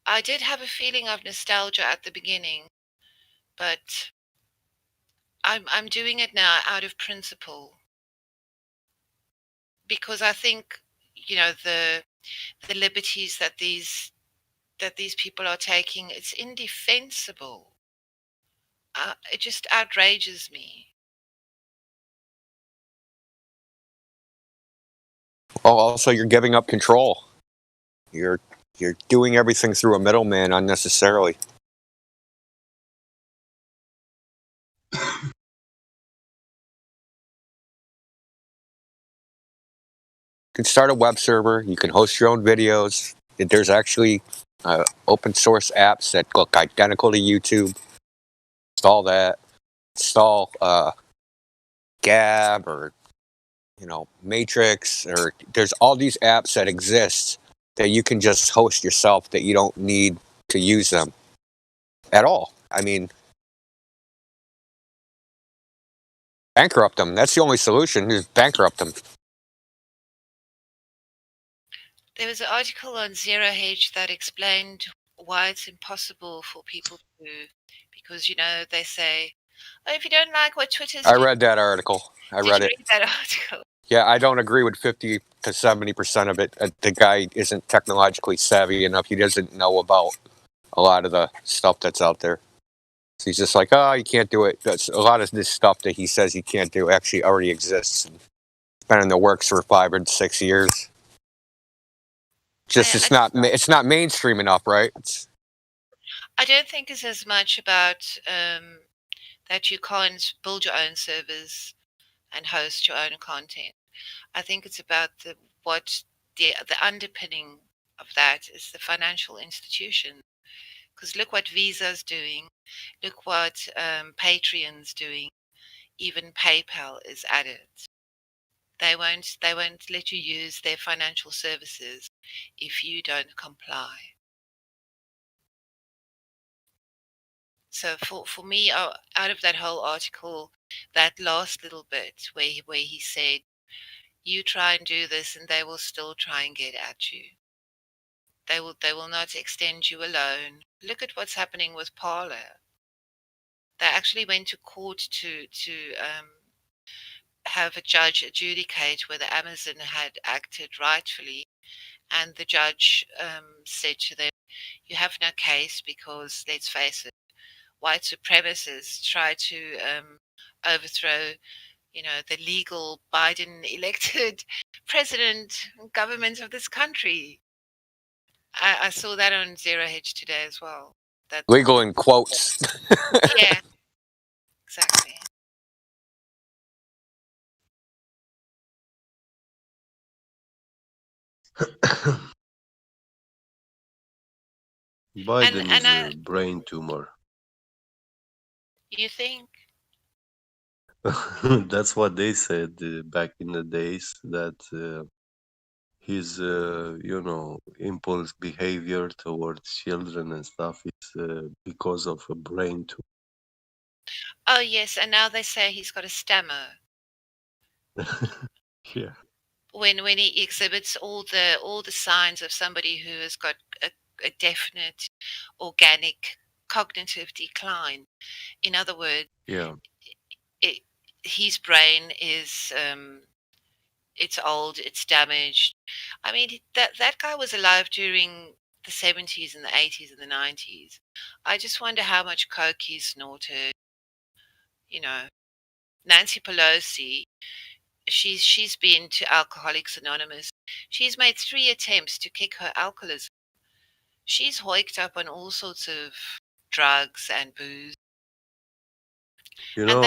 I did have a feeling of nostalgia at the beginning, but I'm doing it now out of principle, because I think, the liberties that these people are taking, it's indefensible. It just outrages me. Oh, also, you're giving up control. You're doing everything through a middleman unnecessarily. You can start a web server. You can host your own videos. There's actually open source apps that look identical to YouTube. Install that. Install Gab or Matrix, or there's all these apps that exist that you can just host yourself, that you don't need to use them at all. I mean, bankrupt them. That's the only solution, is bankrupt them. There was an article on Zero Hedge that explained why it's impossible for people to, because, they say, oh, if you don't like what Twitter's doing. I read that article. I read it. Read that article? Yeah, I don't agree with 50 to 70% of it. The guy isn't technologically savvy enough. He doesn't know about a lot of the stuff that's out there. So he's just like, oh, you can't do it. That's a lot of this stuff that he says he can't do actually already exists. It's been in the works for 5 or 6 years. Just it's not mainstream enough, right? I don't think it's as much about that you can't build your own servers and host your own content. I think it's about the underpinning of that is the financial institution. Because look what Visa's doing, look what Patreon's doing, even PayPal is added. They won't let you use their financial services if you don't comply. So for me, out of that whole article, that last little bit where he said, you try and do this and they will still try and get at you. They will not extend you a loan. Look at what's happening with Parler. They actually went to court to have a judge adjudicate whether Amazon had acted rightfully, and the judge said to them, you have no case because, let's face it, white supremacists try to overthrow the legal Biden elected president and government of this country. I saw that on Zero Hedge today as well. Legal in quotes. Yeah, exactly. Biden is a brain tumor. You think? That's what they said back in the days, that his, impulse behavior towards children and stuff is because of a brain tumor. Oh yes, and now they say he's got a stammer. Yeah. When he exhibits all the signs of somebody who has got a definite organic cognitive decline. In other words, yeah, his brain is it's old, it's damaged. I mean, that guy was alive during the 70s and the 80s and the 90s. I just wonder how much coke he snorted. You know, Nancy Pelosi, she's been to Alcoholics Anonymous. She's made 3 attempts to kick her alcoholism. She's hoiked up on all sorts of drugs and booze. You know,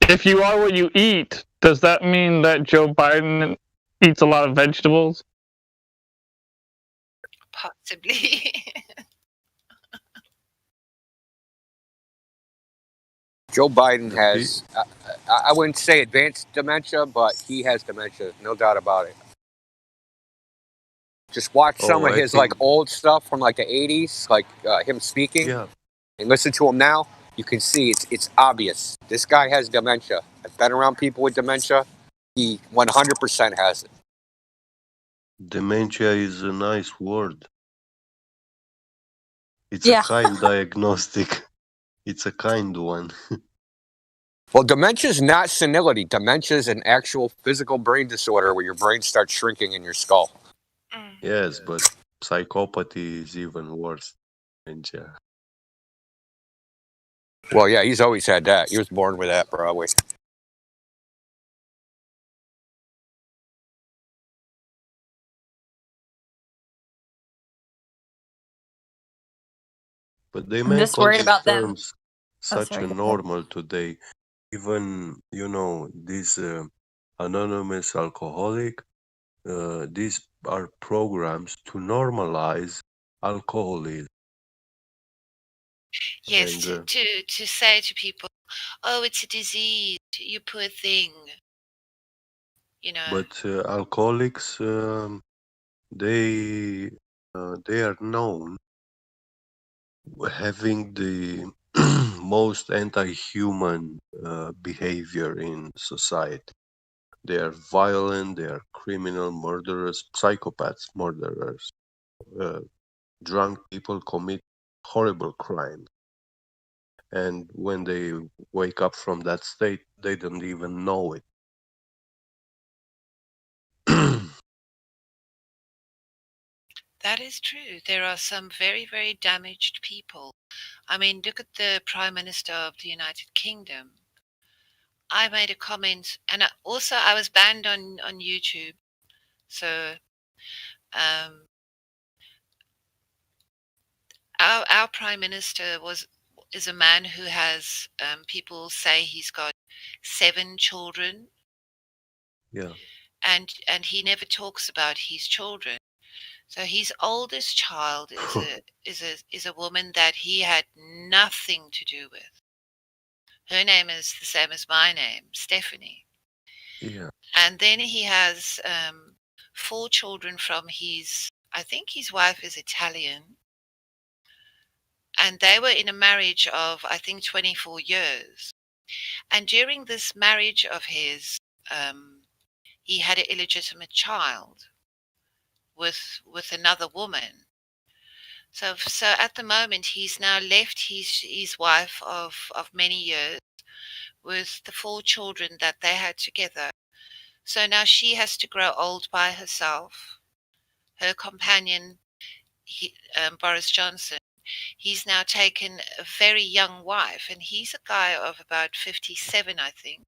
if you are what you eat, does that mean that Joe Biden eats a lot of vegetables? Possibly. Joe Biden has, I wouldn't say advanced dementia, but he has dementia, no doubt about it. Just watch some of his old stuff from like the 80s, like him speaking, and listen to him now. You can see it's obvious. This guy has dementia. I've been around people with dementia. He 100% has it. Dementia is a nice word. It's a kind diagnostic. It's a kind one. Well, dementia is not senility. Dementia is an actual physical brain disorder where your brain starts shrinking in your skull. Yes, but psychopathy is even worse. Dementia. Well, yeah, he's always had that. He was born with that, probably. But they make all these terms such a normal today. Even, these anonymous alcoholic, these are programs to normalize alcoholism. Yes, to say to people, oh, it's a disease, you poor thing. But alcoholics, they are known having the most anti-human behavior in society. They are violent, they are criminal, murderers, psychopaths, murderers. Drunk people commit horrible crimes. And when they wake up from that state, they don't even know it. That is true. There are some very, very damaged people. I mean, look at the Prime Minister of the United Kingdom. I made a comment, and also I was banned on YouTube. So our Prime Minister is a man who has, people say he's got 7 children. Yeah. And he never talks about his children. So his oldest child is a woman that he had nothing to do with. Her name is the same as my name, Stephanie. Yeah. And then he has 4 children from I think his wife is Italian. And they were in a marriage of, I think, 24 years. And during this marriage of his, he had an illegitimate child with another woman. So at the moment, he's now left his wife of many years with the 4 children that they had together. So now she has to grow old by herself. Her companion, Boris Johnson, he's now taken a very young wife, and he's a guy of about 57, I think.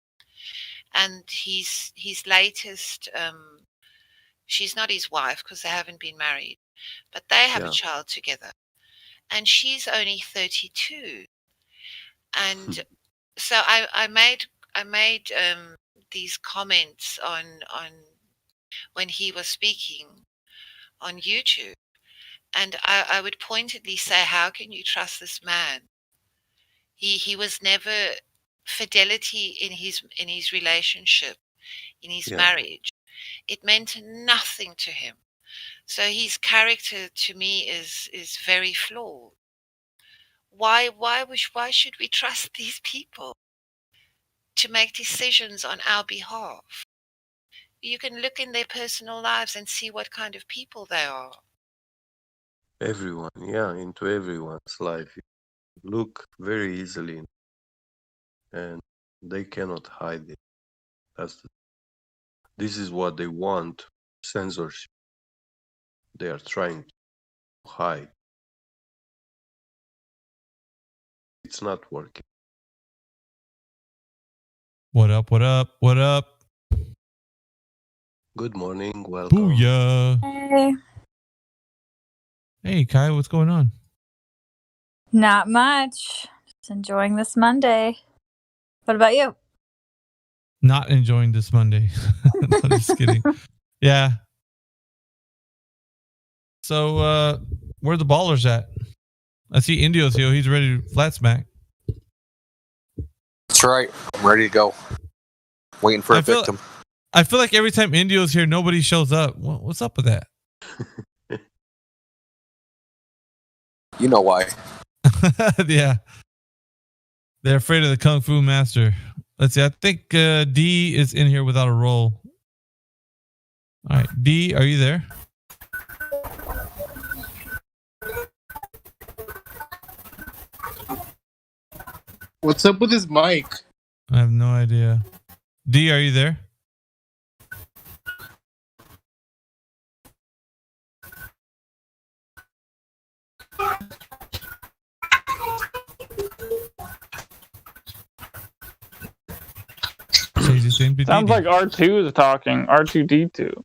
And his latest, she's not his wife because they haven't been married, but they have a child together, and she's only 32. And so I made these comments on when he was speaking, on YouTube. And I would pointedly say, how can you trust this man? He was never fidelity in his relationship, in his marriage. It meant nothing to him. So his character to me is very flawed. Why should we trust these people to make decisions on our behalf? You can look in their personal lives and see what kind of people they are. Everyone, into everyone's life. You look very easily, and they cannot hide it. This is what they want, censorship. They are trying to hide. It's not working. What up, what up, what up? Good morning, welcome. Booyah. Hey. Hey, Kai, what's going on? Not much. Just enjoying this Monday. What about you? Not enjoying this Monday. No, just kidding. Yeah. So, where are the ballers at? I see Indio's here. He's ready to flat smack. That's right. I'm ready to go. Waiting for a victim. I feel like every time Indio's here, nobody shows up. What's up with that? You know why. Yeah. They're afraid of the Kung Fu Master. Let's see. I think D is in here without a roll. All right. D, are you there? What's up with his mic? I have no idea. D, are you there? Sounds like R2 is talking. R2D2.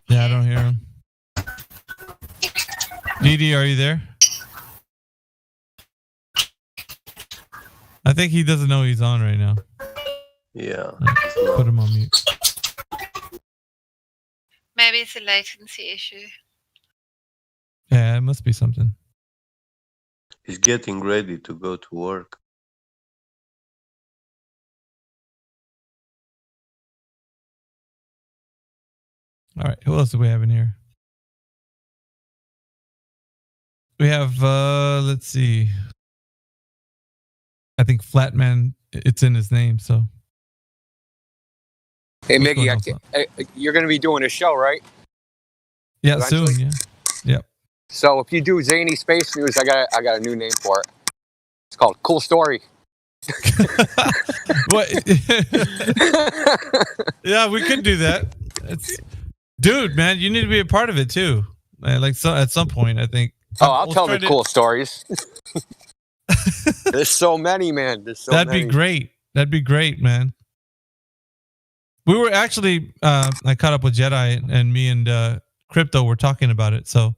Yeah, I don't hear him. DD, are you there? I think he doesn't know he's on right now. Yeah. Put him on mute. Maybe it's a latency issue. Yeah, it must be something. He's getting ready to go to work. All right, who else do we have in here? We have, let's see. I think Flatman, it's in his name, so. Hey, Miggy, you're going to be doing a show, right? Yeah, eventually? Soon, yeah. Yep. So if you do Zany Space News, I got a new name for it. It's called Cool Story. What? Yeah, we could do that. Dude, man, you need to be a part of it too. Like at some point, I think. I'll tell the cool stories. There's so many, man. That'd be great. That'd be great, man. We were actually, I caught up with Jedi, and me and Crypto were talking about it. So,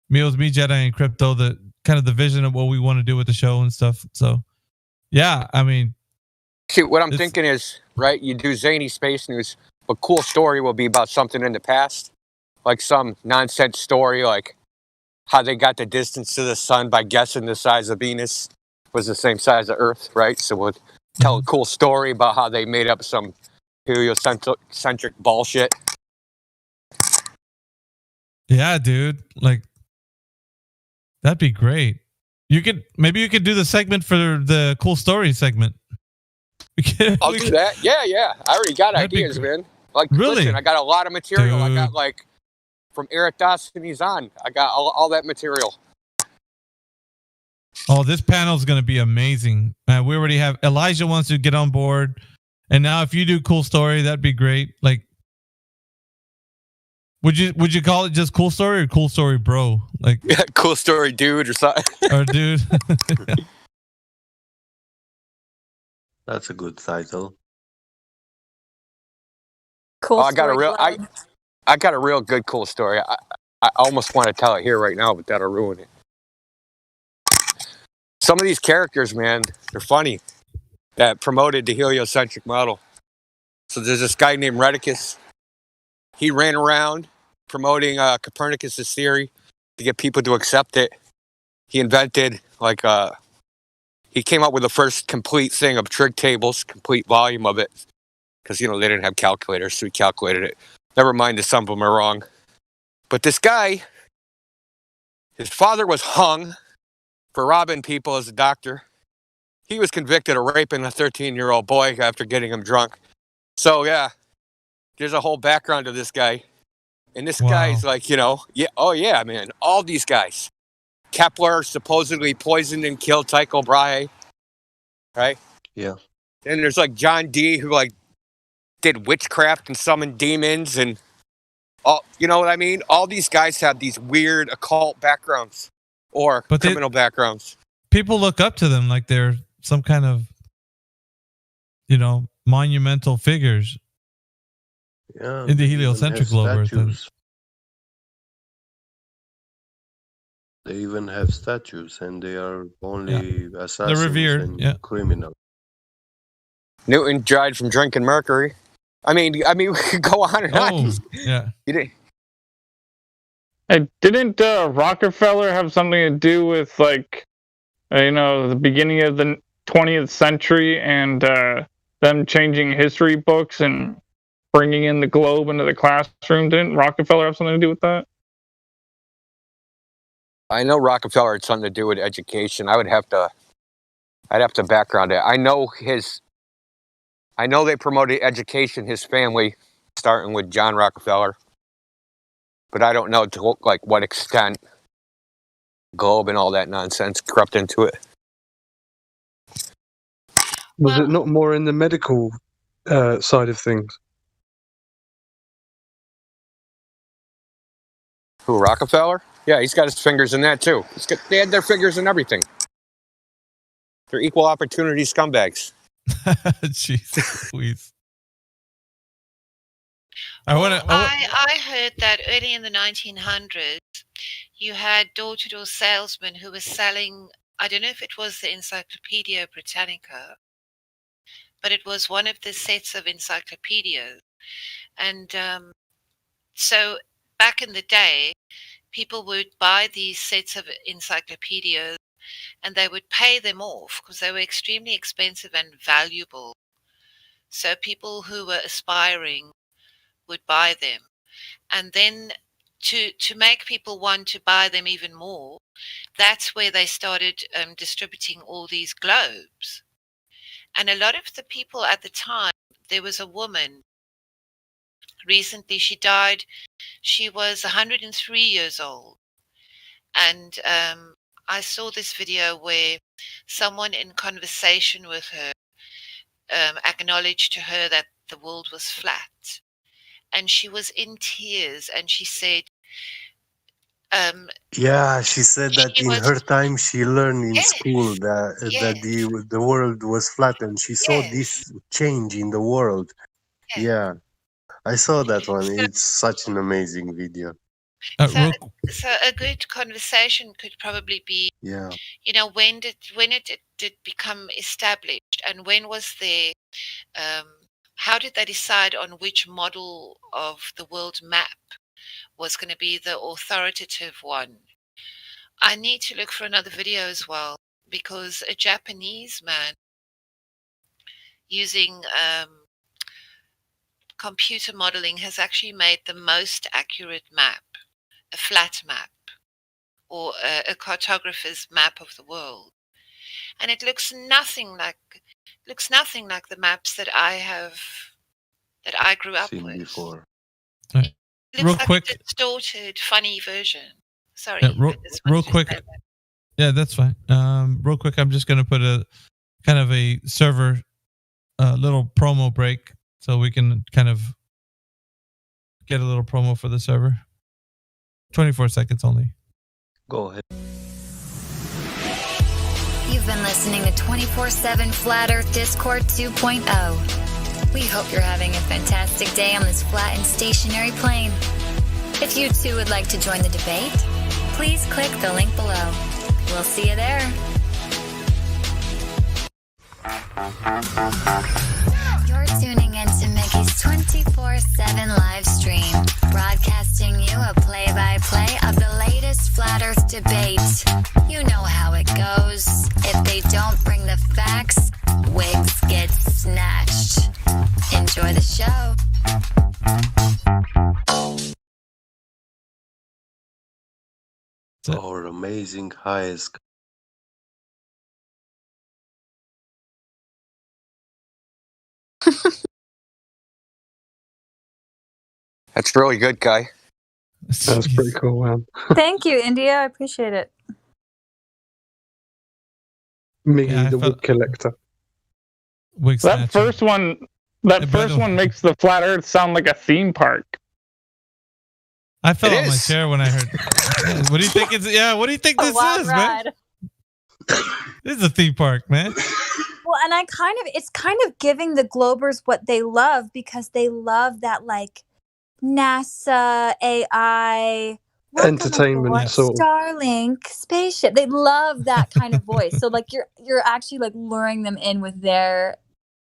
me, Jedi, and Crypto, the kind of the vision of what we want to do with the show and stuff. So, yeah, I mean, see, what I'm thinking is, right? You do Zany Space News, but Cool Story will be about something in the past, like some nonsense story, like how they got the distance to the sun by guessing the size of Venus was the same size as Earth, right? So we'll tell a cool story about how they made up some heliocentric bullshit. Yeah, dude. Like, that'd be great. Maybe you could do the segment for the cool story segment. I'll do that. Yeah. I already got ideas, man. Like, really? Listen, I got a lot of material. Dude. I got like from Eric Dawson's on. I got all that material. Oh, this panel is going to be amazing. We already have Elijah wants to get on board, and now if you do cool story, that'd be great. Like, would you call it just cool story or cool story, bro? Like, yeah, cool story, dude, or something. Or dude. That's a good title. Cool. I got a real good cool story. I almost want to tell it here right now, but that'll ruin it. Some of these characters, man, they're funny. That promoted the heliocentric model. So there's this guy named Redicus. He ran around promoting Copernicus' theory to get people to accept it. He invented, he came up with the first complete thing of trig tables, complete volume of it. Because, they didn't have calculators, so he calculated it. Never mind that some of them are wrong. But this guy, his father was hung for robbing people as a doctor. He was convicted of raping a 13-year-old boy after getting him drunk. So, yeah, there's a whole background to this guy. And this guy's man, all these guys. Kepler supposedly poisoned and killed Tycho Brahe, right? Yeah. And there's John Dee who did witchcraft and summoned demons and all. You know what I mean? All these guys have these weird occult backgrounds or criminal backgrounds. People look up to them like they're some kind of, monumental figures. Yeah. In the heliocentric globe. They even have statues, and they are only assassins They're revered, and criminals. Newton died from drinking mercury. I mean, we could go on and on. Yeah. Hey, didn't Rockefeller have something to do with the beginning of the 20th century and them changing history books and bringing in the globe into the classroom? Didn't Rockefeller have something to do with that? I know Rockefeller had something to do with education. I'd have to background it. I know they promoted education, his family, starting with John Rockefeller. But I don't know to what extent globe and all that nonsense crept into it. Was it not more in the medical side of things? Who, Rockefeller? Yeah, he's got his fingers in that too. They had their fingers in everything. They're equal opportunity scumbags. Jesus, please. I heard that early in the 1900s, you had door-to-door salesmen who were selling, I don't know if it was the Encyclopedia Britannica, but it was one of the sets of encyclopedias. And so back in the day, people would buy these sets of encyclopedias and they would pay them off because they were extremely expensive and valuable. So people who were aspiring would buy them. And then to make people want to buy them even more, that's where they started distributing all these globes. And a lot of the people at the time, there was a woman, recently she died, she was 103 years old. And I saw this video where someone in conversation with her acknowledged to her that the world was flat. And she was in tears, and she said, she said that in her time she learned in school that the world was flat, and she saw this change in the world. Yeah, I saw that one. It's such an amazing video. So a good conversation could probably be, when it did become established, and when was there, how did they decide on which model of the world map was going to be the authoritative one? I need to look for another video as well, because a Japanese man using computer modeling has actually made the most accurate map, a flat map, or a cartographer's map of the world. And it looks nothing like the maps that I grew up with. Before. It looks Real like quick. a distorted, funny version. Sorry. Real quick. Yeah, that's fine. Real quick, I'm just going to put a kind of a server little promo break so we can kind of get a little promo for the server. 24 seconds only. Go ahead. You've been listening to 24/7 Flat Earth Discord 2.0. We hope you're having a fantastic day on this flat and stationary plane. If you too would like to join the debate, please click the link below. We'll see you there. You're tuning in to Mix Frankie's 24/7 live stream, broadcasting you a play-by-play of the latest Flat Earth debate. You know how it goes. If they don't bring the facts, wigs get snatched. Enjoy the show. Our amazing highest. That's really good, Guy. That's pretty cool, man. Thank you, India. I appreciate it. Miggy, the wig collector. That first one makes the flat Earth sound like a theme park. I fell out my chair when I heard. What do you think? What do you think this is, man? This is a theme park, man. Well, and it's kind of giving the Globers what they love, because they love that like NASA AI entertainment sort of Starlink spaceship. They love that kind of voice. So like you're actually like luring them in with their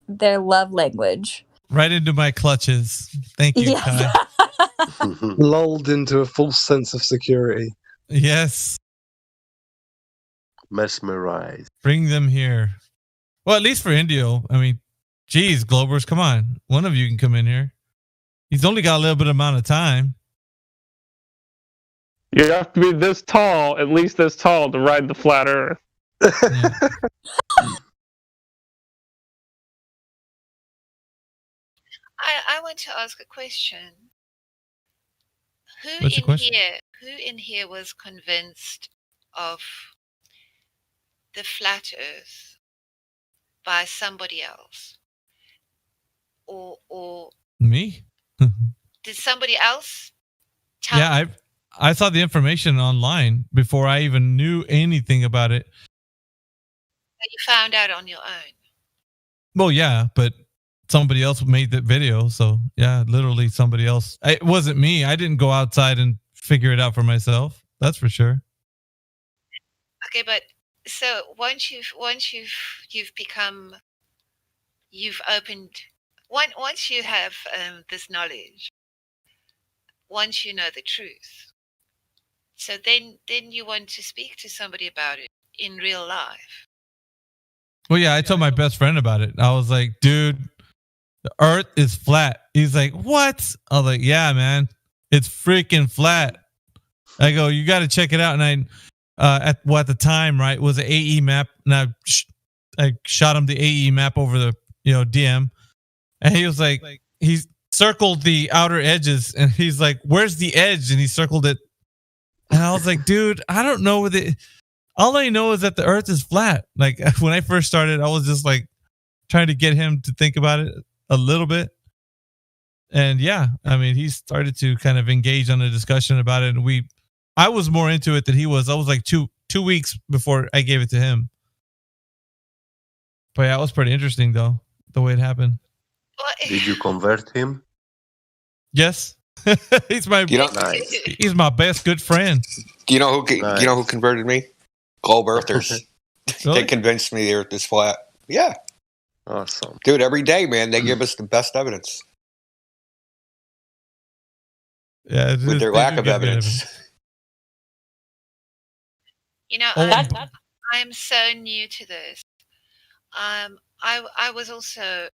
love language. Right into my clutches. Thank you, Kai. lulled into a false sense of security. Yes. Mesmerized. Bring them here. Well, at least for Indio. I mean, geez, Globers, come on. One of you can come in here. He's only got a little bit amount of time. You have to be this tall, at least this tall, to ride the flat Earth. I want to ask a question. Who in here was convinced of the flat Earth by somebody else? Or me? Did somebody else tell Yeah, I saw the information online before I even knew anything about it. that you found out on your own? Well, yeah, but somebody else made that video. So, yeah, literally somebody else. It wasn't me. I didn't go outside and figure it out for myself. That's for sure. Okay, but so once you've you have this knowledge, once you know the truth, so then you want to speak to somebody about it in real life. Well, yeah, I told my best friend about it. I was like, dude, the Earth is flat. He's like, what? I was like, yeah, man, it's freaking flat. I go, you got to check it out. And at the time, right, was an AE map, and I shot him the AE map over the DM, and he was like, he circled the outer edges, and he's like, where's the edge? And he circled it, and I was like, dude, I don't know what it. All I know is that the Earth is flat. Like when I first started, I was just like trying to get him to think about it a little bit. And yeah, I mean, he started to kind of engage on a discussion about it. And I was more into it than he was. I was like two weeks before I gave it to him. But yeah, it was pretty interesting though, the way it happened. Did you convert him? Yes. He's my best good friend. Do you know who converted me? Globe Earthers. Really? They convinced me the Earth is flat. Yeah. Awesome. Dude, every day, man, they give us the best evidence. Yeah, with their lack of evidence. I'm so new to this. I was also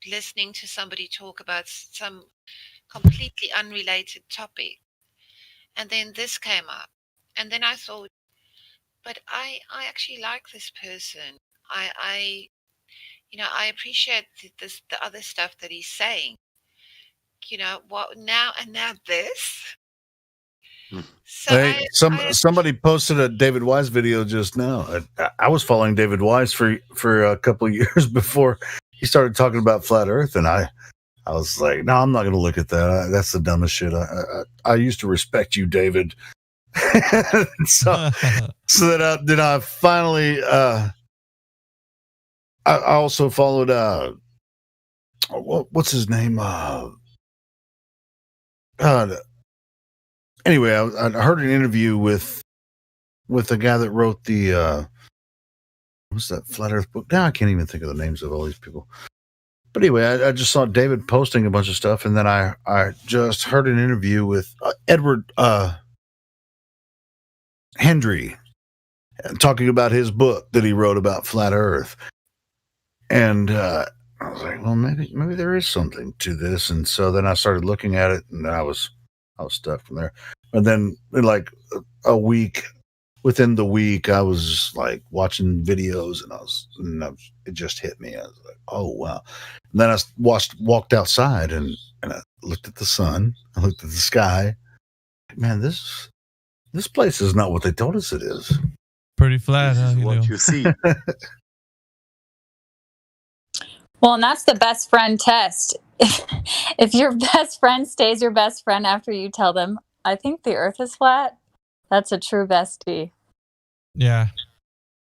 listening to somebody talk about some completely unrelated topic, and then this came up, and then I thought, but I actually like this person. I appreciate the other stuff that he's saying. What now this? So somebody posted a David Wise video just now. I was following David Wise for a couple of years before he started talking about flat Earth, and I was like, no, I'm not going to look at that. That's the dumbest shit. I used to respect you, David. so then I finally I also followed what's his name? Anyway, I heard an interview with the guy that wrote the what's that Flat Earth book? Now I can't even think of the names of all these people. But anyway, I just saw David posting a bunch of stuff, and then I just heard an interview with Edward Hendry talking about his book that he wrote about flat Earth. And I was like, well, maybe there is something to this. And so then I started looking at it, and I was stuck from there. And then in like within the week, I was like watching videos, and it just hit me. I was like, oh wow. And then I walked outside and I looked at the sun. I looked at the sky. Man, this place is not what they told us it is. Pretty flat, This huh? is what you see. Well, and that's the best friend test. If your best friend stays your best friend after you tell them, I think the earth is flat, that's a true bestie. Yeah,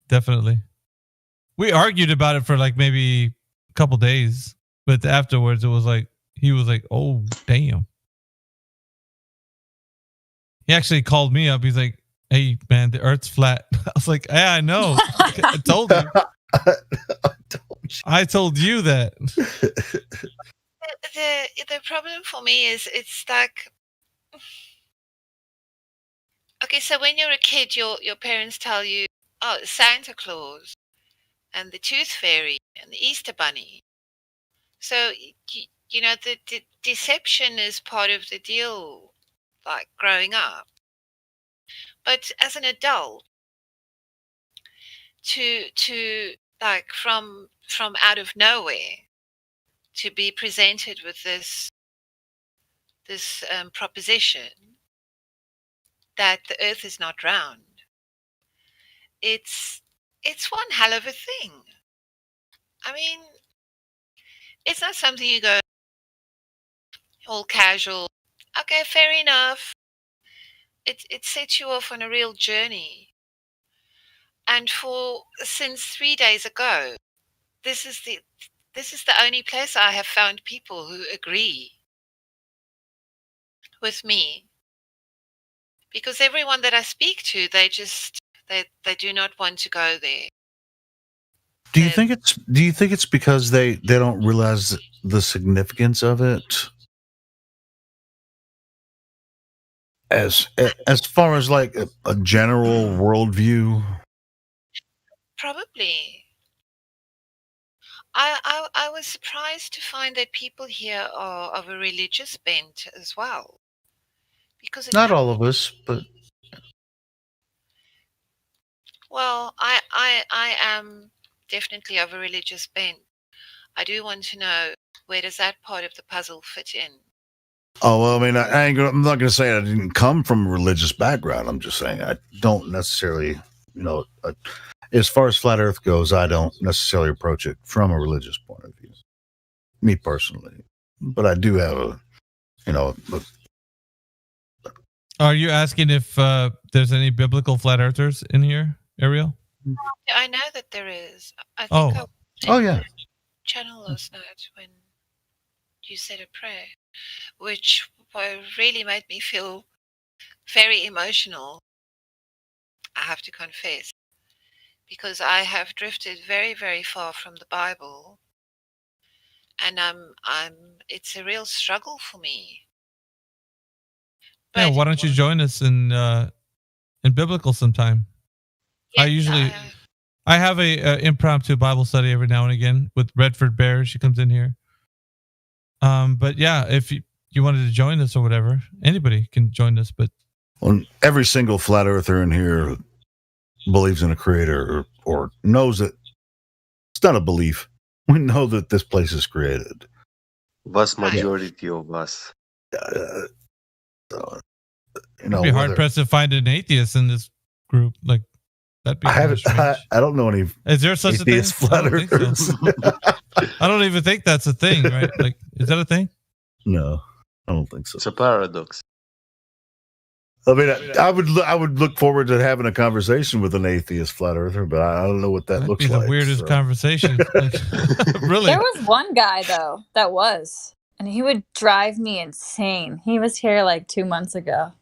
definitely. We argued about it for like maybe a couple days, but afterwards it was like, he was like, oh, damn. He actually called me up. He's like, hey, man, the earth's flat. I was like, yeah, I know. I told you. I told you that. The problem for me is it's like, okay, so when you're a kid, your parents tell you, oh, Santa Claus and the Tooth Fairy and the Easter Bunny. So, you know, the deception is part of the deal, like growing up. But as an adult, to like from out of nowhere, to be presented with this proposition that the earth is not round, it's one hell of a thing. I mean, it's not something you go all casual, okay, fair enough. It sets you off on a real journey. And since 3 days ago, this is the only place I have found people who agree with me. Because everyone that I speak to, they do not want to go there. Do you think it's because they don't realize the significance of it? As far as like a general worldview? Probably. I was surprised to find that people here are of a religious bent as well. Because not all of us, but well, I am definitely of a religious bent. I do want to know, where does that part of the puzzle fit in? Oh, well, I mean, I'm not going to say I didn't come from a religious background. I'm just saying I don't necessarily, as far as flat Earth goes, I don't necessarily approach it from a religious point of view. Me personally, but I do have Are you asking if there's any biblical flat earthers in here, Ariel? I know that there is. I think yeah. Channel last night when you said a prayer, which really made me feel very emotional, I have to confess, because I have drifted very, very far from the Bible, and it's a real struggle for me. Yeah, why don't you join us in biblical sometime? Yes, I have a impromptu Bible study every now and again with Redford Bear. She comes in here. But yeah, if you wanted to join us or whatever, anybody can join us. But every single flat earther in here believes in a creator or knows that it's not a belief. We know that this place is created. Vast majority of us. It'd be hard pressed to find an atheist in this group. Like that'd be. I don't know any. Is there such a thing? Flat earthers? I don't even think that's a thing, right? Like, is that a thing? No, I don't think so. It's a paradox. I mean, I would look forward to having a conversation with an atheist flat earther, but I don't know what that looks like. The weirdest conversation. Like, really? There was one guy though that was, and he would drive me insane. He was here like 2 months ago.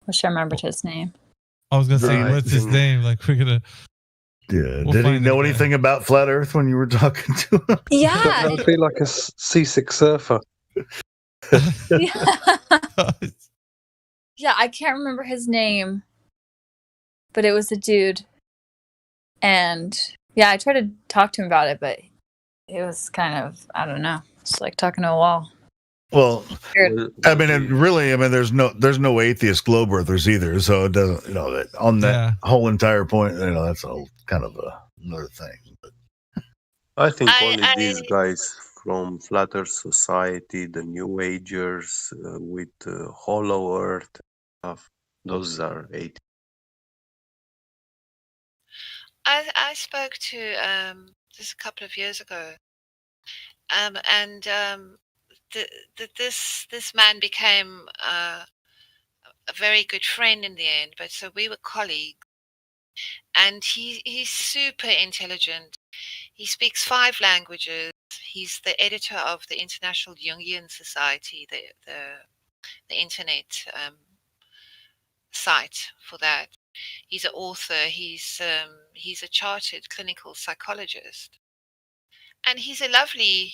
Wish I remembered his name. I was gonna say, what's his name? Like, we're gonna. Yeah. Did he know anything about flat Earth when you were talking to him? Yeah. That would be like a seasick surfer. Yeah, I can't remember his name, but it was a dude. And yeah, I tried to talk to him about it, but it was kind of, I don't know. It's like talking to a wall. Well, Weird. I mean, there's no atheist globe earthers either. So it doesn't, on that whole entire point, that's a kind of another thing. But I think only these guys from Flat Earth Society, the New Agers with Hollow Earth stuff, those are atheists. I spoke to this a couple of years ago, and this man became a very good friend in the end. But so we were colleagues, and he's super intelligent. He speaks 5 languages. He's the editor of the International Jungian Society, the internet site for that. He's an author. He's a chartered clinical psychologist, and he's a lovely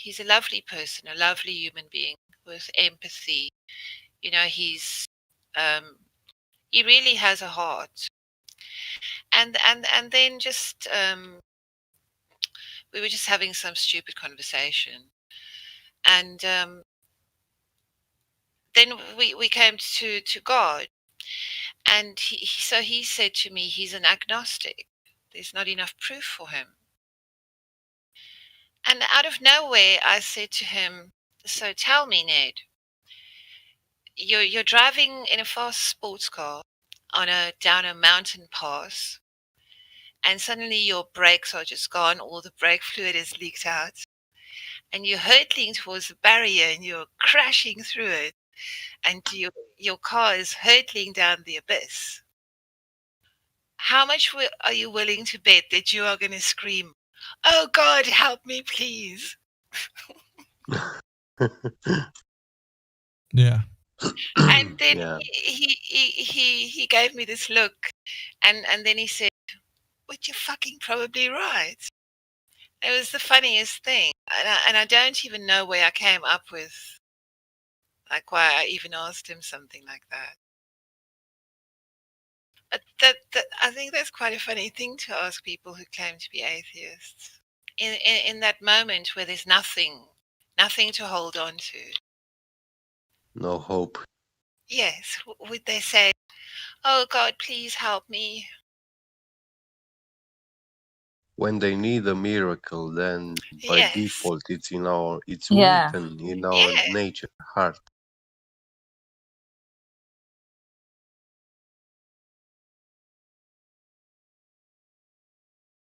person, a lovely human being with empathy. He really has a heart. And then just we were just having some stupid conversation, and then we came to God. And he said to me, he's an agnostic. There's not enough proof for him. And out of nowhere, I said to him, so tell me, Ned, you're driving in a fast sports car down a mountain pass, and suddenly your brakes are just gone, all the brake fluid is leaked out, and you're hurtling towards the barrier and you're crashing through it, and your car is hurtling down the abyss. How much are you willing to bet that you are going to scream, "Oh God, help me, please"? Yeah. And then he gave me this look, and then he said, "But you're fucking probably right." It was the funniest thing, and I don't even know where I came up with, like, why I even asked him something like that. But that I think that's quite a funny thing to ask people who claim to be atheists in that moment where there's nothing to hold on to. No hope. Yes, would they say, "Oh God, please help me"? When they need a miracle, then by default it's Yeah. written in our nature, heart.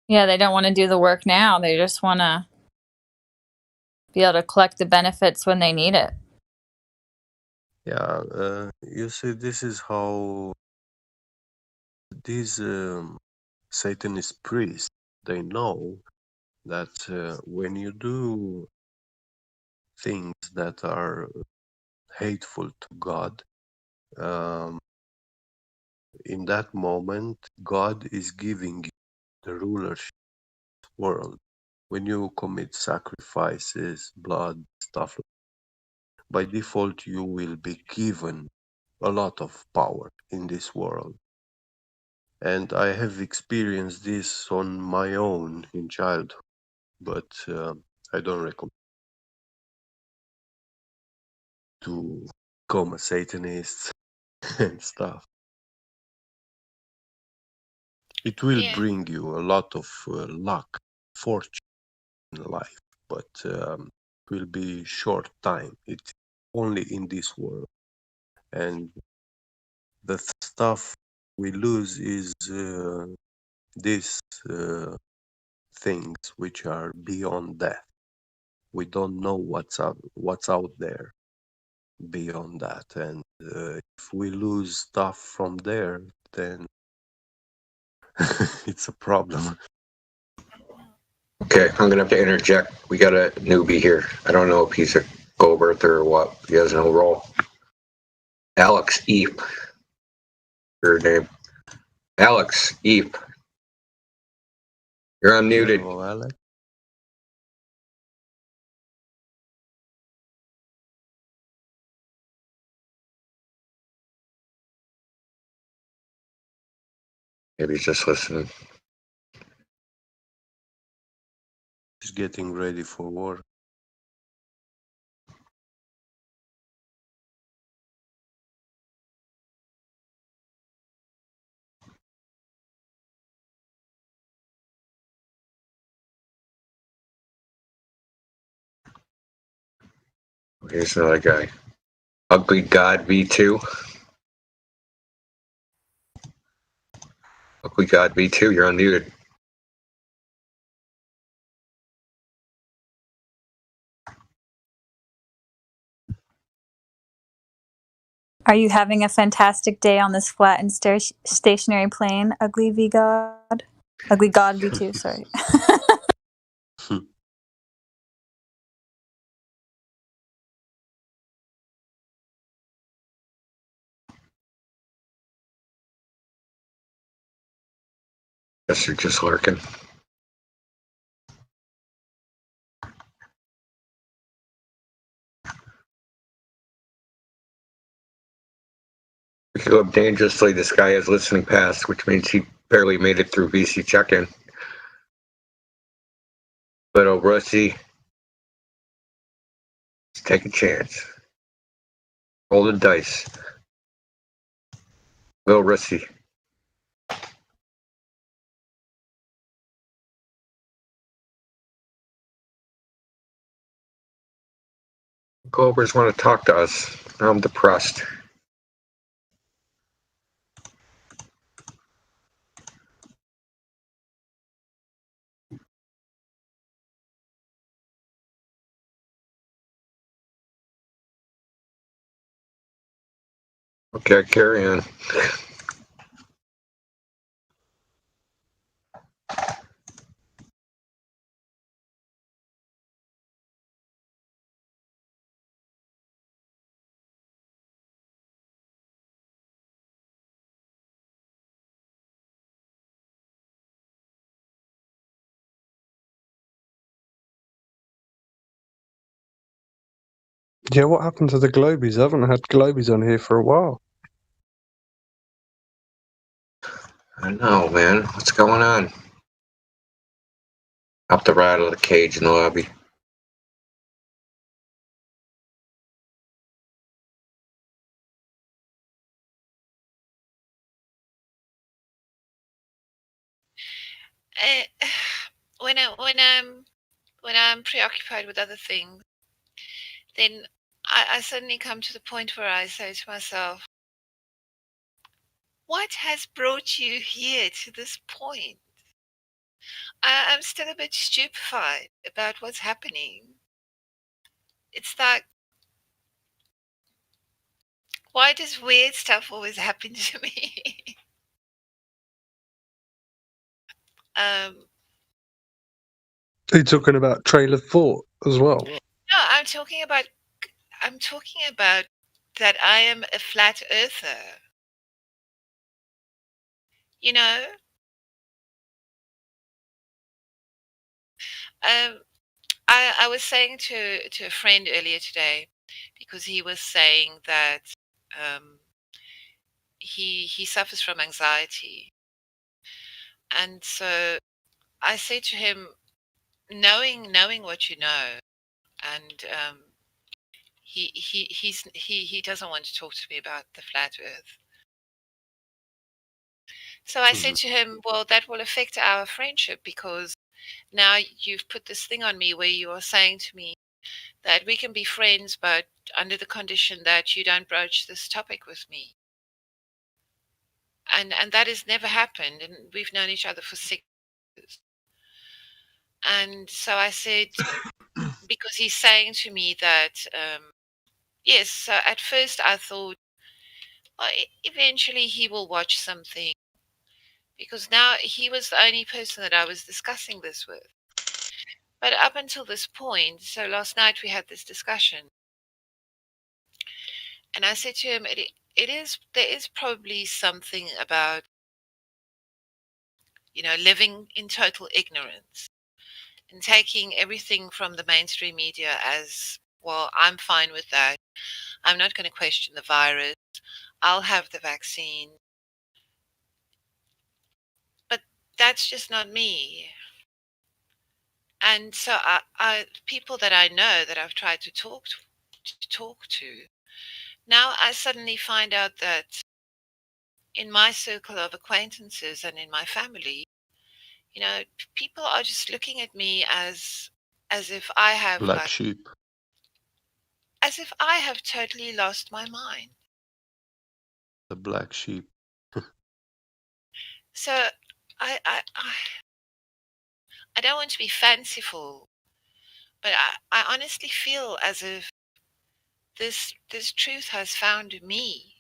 Yeah, they don't want to do the work now. They just want to be able to collect the benefits when they need it. Yeah, you see, this is how these Satanist priests, they know that when you do things that are hateful to God, in that moment, God is giving you the rulership of the world. When you commit sacrifices, blood, stuff like that, by default, you will be given a lot of power in this world. And I have experienced this on my own in childhood, but I don't recommend to become a Satanist and stuff. It will bring you a lot of luck, fortune in life, but it will be short time. It's only in this world. And the stuff we lose is these things which are beyond death. We don't know what's out there beyond that, and if we lose stuff from there, then it's a problem. Okay, I'm gonna have to interject. We got a newbie here. I don't know if he's a Goldberth or what. He has no role. Alex Eep. Your name. Alex Eep. You're unmuted. Hello, Alex. Maybe he's just listening. He's getting ready for work. Here's another guy. Ugly God V2. Ugly God V2, you're unmuted. Are you having a fantastic day on this flat and stationary plane, Ugly V God? Ugly God V2, sorry. Guess you're just lurking. We could go up dangerously. This guy has listening pass, which means he barely made it through VC check-in. Little Rusty. Let's take a chance. Roll the dice. Little Rusty. Goldbergs want to talk to us. I'm depressed. Okay, carry on. Yeah, what happened to the Globies? I haven't had Globies on here for a while. I know, man. What's going on? Up the rat of the cage in the lobby. When I'm preoccupied with other things, then I suddenly come to the point where I say to myself, what has brought you here to this point? I'm still a bit stupefied about what's happening. It's like, why does weird stuff always happen to me? Are you talking about Trail of Thought as well? No, I'm talking about that I am a flat earther. You know? I was saying to a friend earlier today, because he was saying that he suffers from anxiety. And so I said to him, knowing what you know, and he doesn't want to talk to me about the flat earth. So I said to him, well, that will affect our friendship, because now you've put this thing on me where you are saying to me that we can be friends, but under the condition that you don't broach this topic with me. And that has never happened, and we've known each other for 6 years. And so I said, because he's saying to me that, yes, so at first I thought, well, eventually he will watch something, because now he was the only person that I was discussing this with. But up until this point, so last night we had this discussion, and I said to him, there is probably something about, living in total ignorance and taking everything from the mainstream media as, well, I'm fine with that. I'm not going to question the virus. I'll have the vaccine. But that's just not me. And so people that I know that I've tried to talk to, now I suddenly find out that in my circle of acquaintances and in my family, people are just looking at me as if I have Black sheep. as if I have totally lost my mind. The black sheep. So I don't want to be fanciful, but I honestly feel as if this truth has found me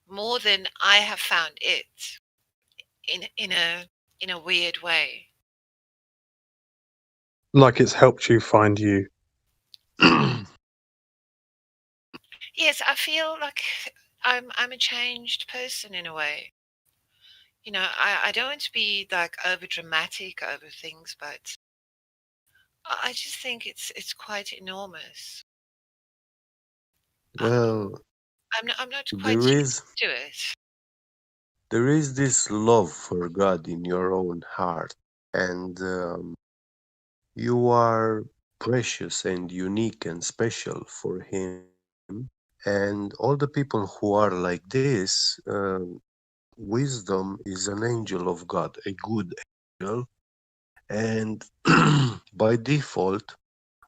more than I have found it, in a weird way. Like it's helped you find you. Yes, I feel like I'm a changed person in a way. I don't want to be like over dramatic over things, but I just think it's quite enormous. Well, I'm not quite there used is to it. there is this love for God in your own heart, and you are precious and unique and special for Him. And all the people who are like this, wisdom is an angel of God, a good angel, and by default,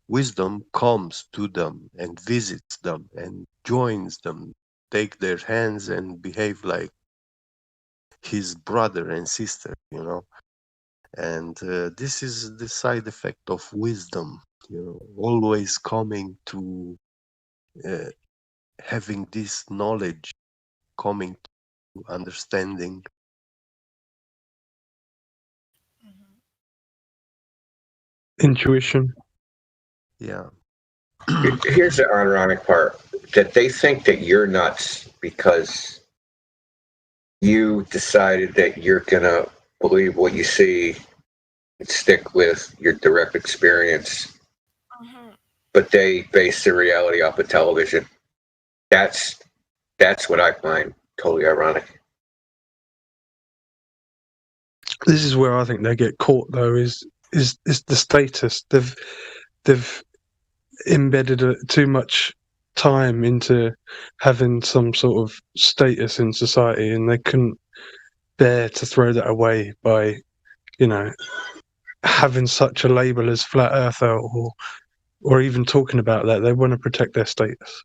wisdom comes to them and visits them and joins them, take their hands and behave like his brother and sister, And this is the side effect of wisdom, always coming to having this knowledge, coming to understanding. Intuition. Yeah. Here's the ironic part, that they think that you're nuts because you decided that you're going to believe what you see and stick with your direct experience. But they base their reality off of television. That's what I find totally ironic. This is where I think they get caught, though. Is the status they've embedded too much time into having some sort of status in society, and they couldn't bear to throw that away by, having such a label as flat earther or even talking about that. They want to protect their status.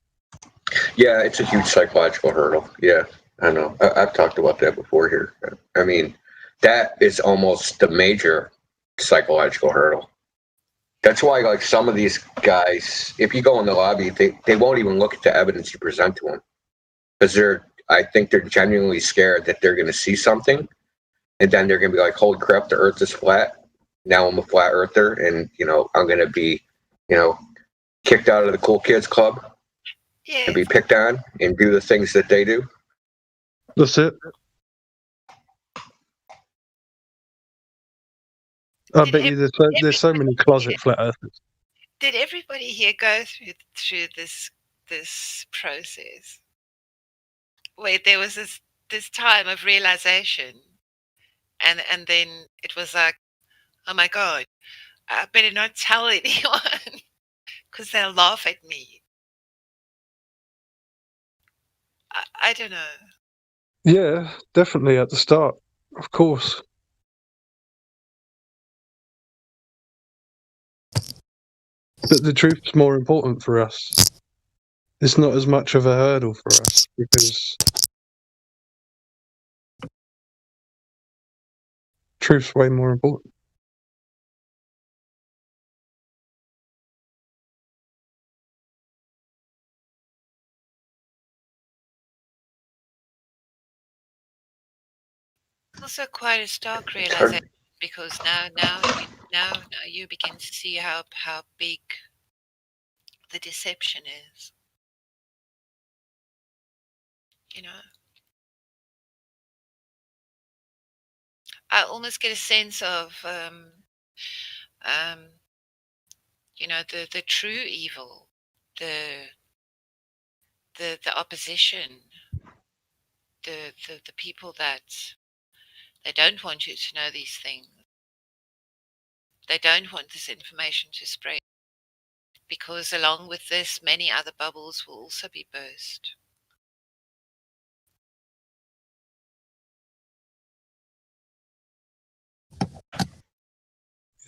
Yeah, it's a huge psychological hurdle. Yeah, I know. I've talked about that before here. I mean, that is almost the major psychological hurdle. That's why, like, some of these guys, if you go in the lobby, they won't even look at the evidence you present to them, because I think they're genuinely scared that they're going to see something, and then they're going to be like, "Holy crap, the Earth is flat." Now I'm a flat earther, and I'm going to be, kicked out of the cool kids club. Yeah. And be picked on and do the things that they do. That's it. I bet you there's so many closet flat earthers. Did everybody here go through this process where there was this time of realization, and then it was like, oh my God, I better not tell anyone because they'll laugh at me. I don't know. Yeah, definitely at the start, of course. But the truth's more important for us. It's not as much of a hurdle for us because truth's way more important. It's also quite a stark realization, because now you begin to see how big the deception is. I almost get a sense of, the true evil, the opposition, the people that they don't want you to know these things. They don't want this information to spread, because along with this, many other bubbles will also be burst.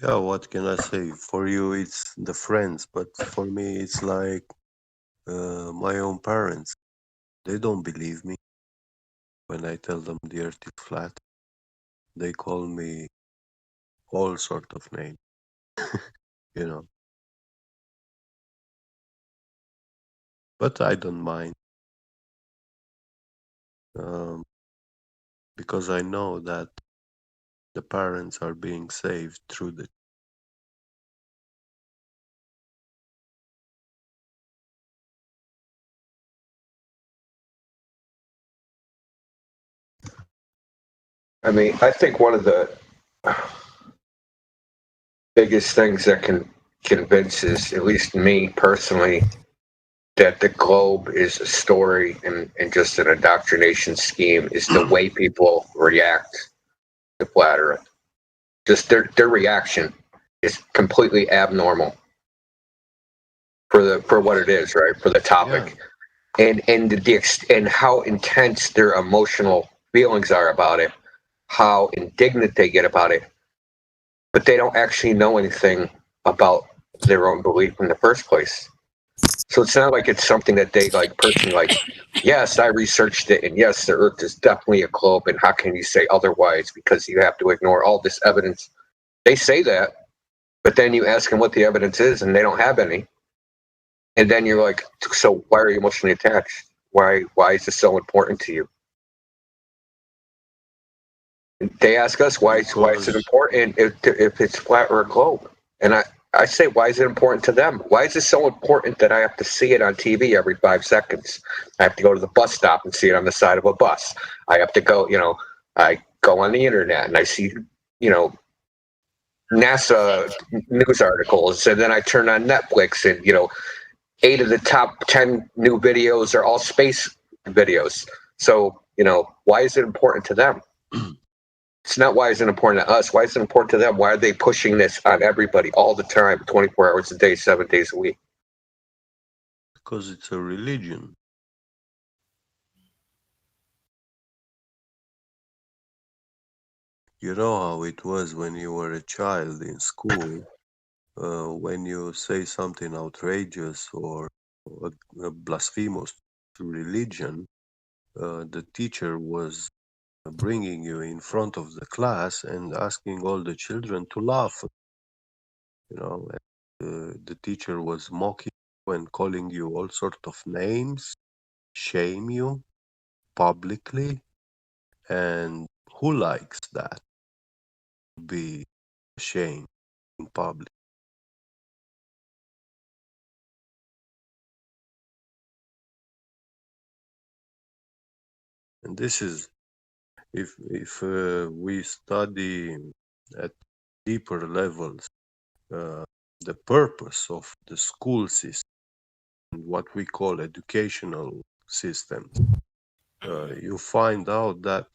Yeah, what can I say? For you, it's the friends, but for me, it's like my own parents. They don't believe me when I tell them the earth is flat. They call me all sort of names, you know. But I don't mind, because I know that the parents are being saved through the. I mean, I think one of the biggest things that can convince is, at least me personally, that the globe is a story and just an indoctrination scheme is the way people react to flat Earth. Just their reaction is completely abnormal for what it is, right? For the topic, and how intense their emotional feelings are about it, how indignant they get about it, but they don't actually know anything about their own belief in the first place. So it's not like it's something that they personally yes, I researched it, and yes, the Earth is definitely a globe, and how can you say otherwise, because you have to ignore all this evidence. They say that, but then you ask them what the evidence is, and they don't have any. And then you're like, so why are you emotionally attached? Why is this so important to you? They ask us why is it important if it's flat or a globe? And I say, why is it important to them? Why is it so important that I have to see it on TV every 5 seconds? I have to go to the bus stop and see it on the side of a bus. I have to go, I go on the internet and I see, NASA news articles, and then I turn on Netflix, and 8 of the top 10 new videos are all space videos. So, why is it important to them? It's not why is it important to us. Why is it important to them? Why are they pushing this on everybody all the time, 24 hours a day, 7 days a week? Because it's a religion. You know how it was when you were a child in school, when you say something outrageous or blasphemous to religion, the teacher was bringing you in front of the class and asking all the children to laugh. The teacher was mocking you and calling you all sorts of names, shame you publicly. And who likes that? Be ashamed in public. And this is, if we study at deeper levels the purpose of the school system, what we call educational system, you find out that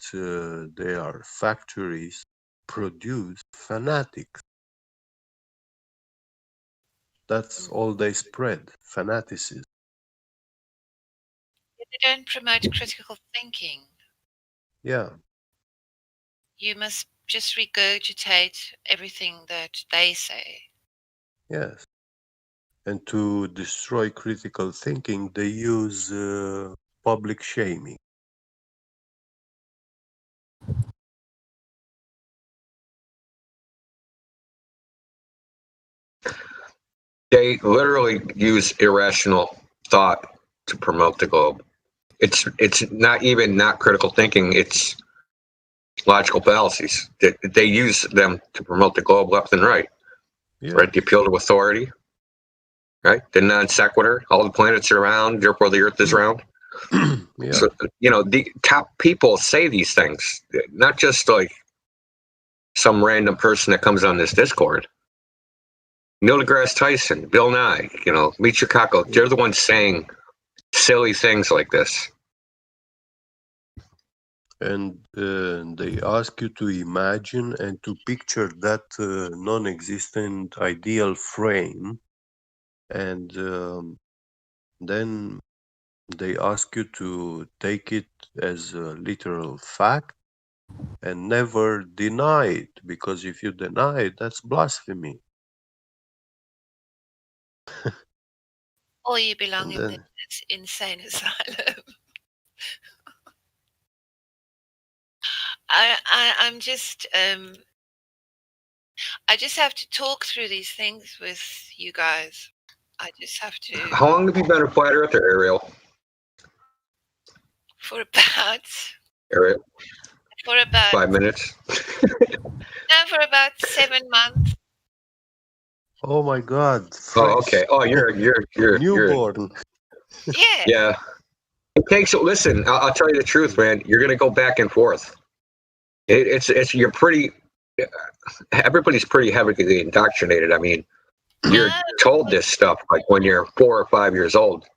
they are factories produce fanatics. That's all they spread, fanaticism. They don't promote critical thinking. Yeah. You must just regurgitate everything that they say. Yes. And to destroy critical thinking, they use public shaming. They literally use irrational thought to promote the globe. It's not critical thinking. It's logical fallacies. They use them to promote the globe left and right. Yeah. Right? The appeal to authority. Right? The non sequitur. All the planets are round, therefore the Earth is round. Yeah. So the top people say these things, not just some random person that comes on this Discord. Neil deGrasse Tyson, Bill Nye, Meet Chicago. They're the ones saying silly things like this. And they ask you to imagine and to picture that non-existent ideal frame, and then they ask you to take it as a literal fact and never deny it, because if you deny it, that's blasphemy. Or you belong in the insane asylum. I'm just I just have to talk through these things with you guys. I just have to. How long have you been a flat earther, Ariel? For about Ariel? For about 5 minutes. No, for about 7 months. Oh my God! Oh, okay. Oh, you're newborn. Yeah. Yeah. It takes. Listen, I'll tell you the truth, man. You're gonna go back and forth. It's you're pretty. Everybody's pretty heavily indoctrinated. I mean, you're told this stuff like when you're 4 or 5 years old. No,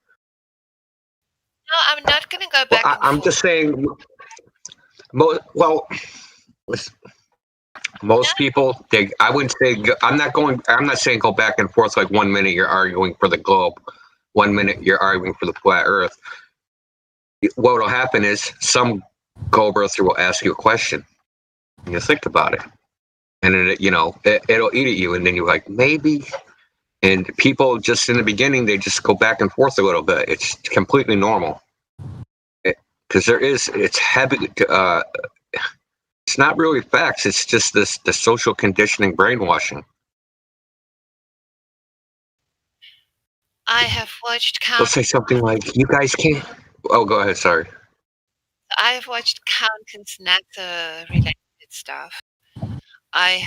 I'm not going to go back. Well, I'm just saying. Most people, I wouldn't say. I'm not saying go back and forth like 1 minute you're arguing for the globe, 1 minute you're arguing for the flat Earth. What will happen is some globe earther will ask you a question, and you think about it, and then it'll eat at you, and then you're like, maybe. And people just in the beginning, they just go back and forth a little bit. It's completely normal, because it's heavy. It's not really facts. It's just the social conditioning, brainwashing. I have watched They'll say something like, "You guys can't." Oh, go ahead. Sorry. I have watched countless NASA-related stuff. I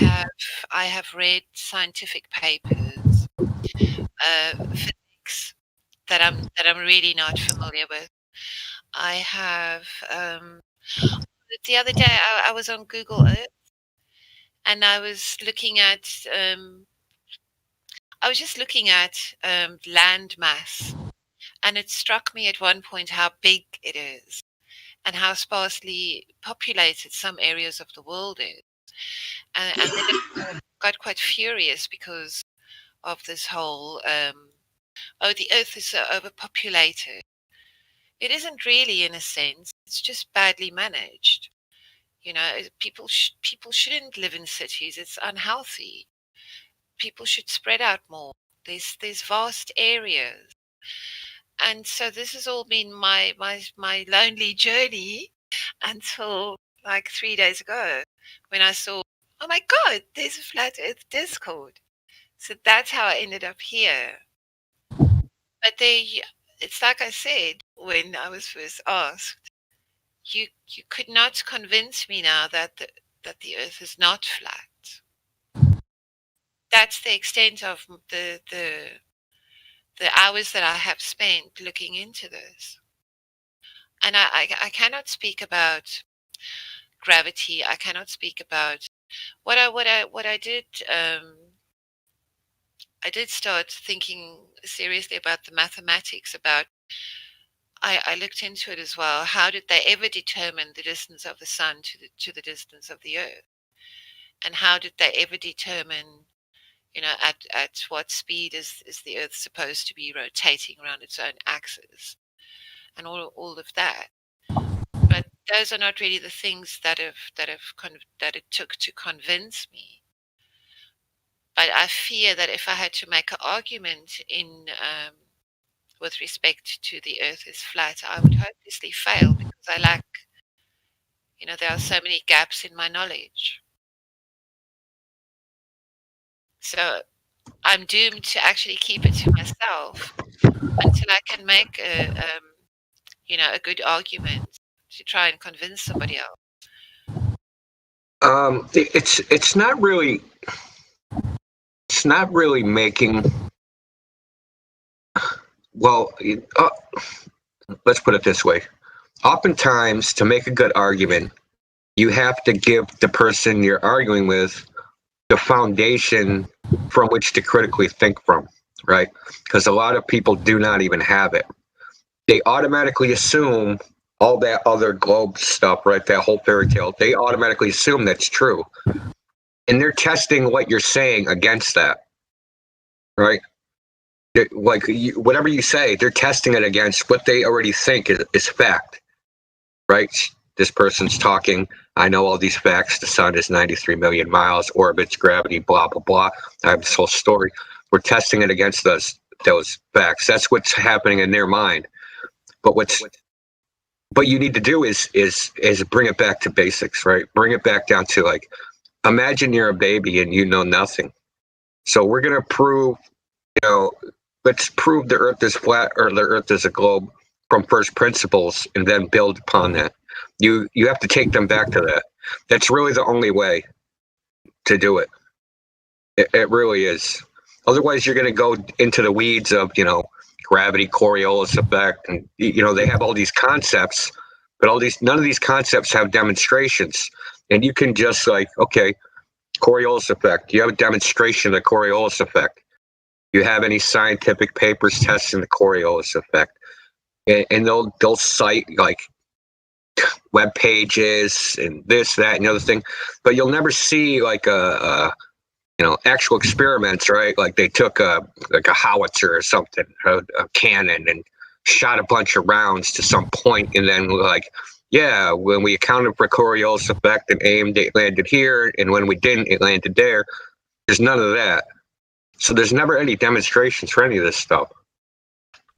have read scientific papers, physics that I'm really not familiar with. I have. The other day, I was on Google Earth, and I was looking at. I was just looking at land mass, and it struck me at one point how big it is, and how sparsely populated some areas of the world is. And then I got quite furious because of this whole, the Earth is so overpopulated. It isn't really, in a sense. It's just badly managed. People shouldn't live in cities. It's unhealthy. People should spread out more. There's vast areas. And so this has all been my lonely journey until like 3 days ago, when I saw, oh my God, there's a Flat Earth Discord. So that's how I ended up here. But it's like I said when I was first asked, you could not convince me now that the Earth is not flat. That's the extent of the hours that I have spent looking into this. And I cannot speak about gravity. I cannot speak about what I did. I did start thinking seriously about the mathematics. I looked into it as well. How did they ever determine the distance of the sun to the distance of the Earth? And how did they ever determine, at what speed is the Earth supposed to be rotating around its own axis, and all of that? But those are not really the things that it took to convince me. But I fear that if I had to make an argument with respect to the Earth is flat, I would hopelessly fail, because I lack, there are so many gaps in my knowledge. So I'm doomed to actually keep it to myself until I can make a good argument to try and convince somebody else. It's not really. It's not really making. Well, let's put it this way. Oftentimes, to make a good argument, you have to give the person you're arguing with the foundation from which to critically think from, right? Because a lot of people do not even have it. They automatically assume all that other globe stuff, right? That whole fairy tale, they automatically assume that's true. And they're testing what you're saying against that, right? Whatever you say, they're testing it against what they already think is fact, right? This person's talking, I know all these facts. The sun is 93 million miles, orbits, gravity, blah, blah, blah. I have this whole story. We're testing it against those facts. That's what's happening in their mind. But what you need to do is bring it back to basics, right? Bring it back down to like, imagine you're a baby and you know nothing. So we're going to prove, let's prove the earth is flat or the earth is a globe from first principles and then build upon that. You have to take them back to that. That's really the only way to do it. It really is. Otherwise, you're going to go into the weeds of, gravity, Coriolis effect, and they have all these concepts, but none of these concepts have demonstrations. And you can just okay, Coriolis effect. You have a demonstration of the Coriolis effect. You have any scientific papers testing the Coriolis effect, and they'll cite web pages and this, that, and the other thing, but you'll never see actual experiments, right? Like they took a howitzer or something, a cannon, and shot a bunch of rounds to some point, and then when we accounted for Coriolis effect and aimed, it landed here, and when we didn't, it landed there. There's none of that. So there's never any demonstrations for any of this stuff.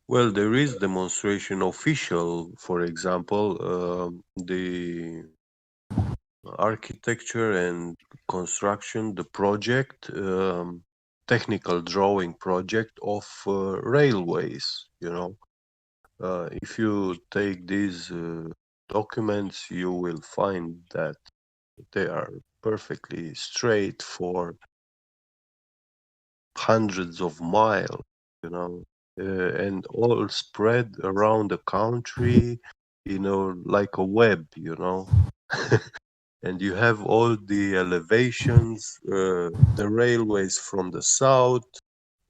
Well, there is demonstration official, for example, the architecture and construction, the project, technical drawing project of railways, if you take these documents, you will find that they are perfectly straight for hundreds of miles, and all spread around the country, like a web, and you have all the elevations, the railways from the south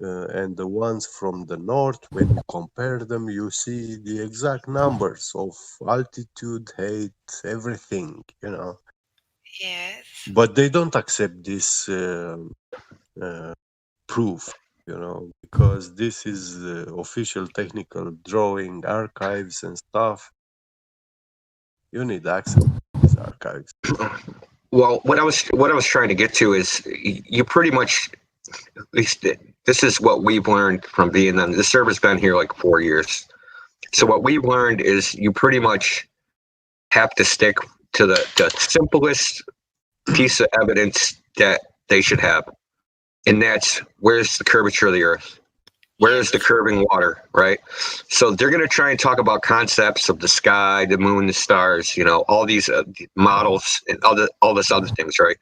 and the ones from the north. When you compare them, you see the exact numbers of altitude, height, everything, Yes. But they don't accept this proof, because this is official technical drawing archives and stuff. You need access to these archives. Well, what I was trying to get to is you pretty much, at least this is what we've learned from being on the server's been here 4 years. So what we've learned is you pretty much have to stick to the simplest piece of evidence that they should have. And that's, where's the curvature of the earth? Where's the curving water, right? So they're going to try and talk about concepts of the sky, the moon, the stars, all these models and all this other things, right?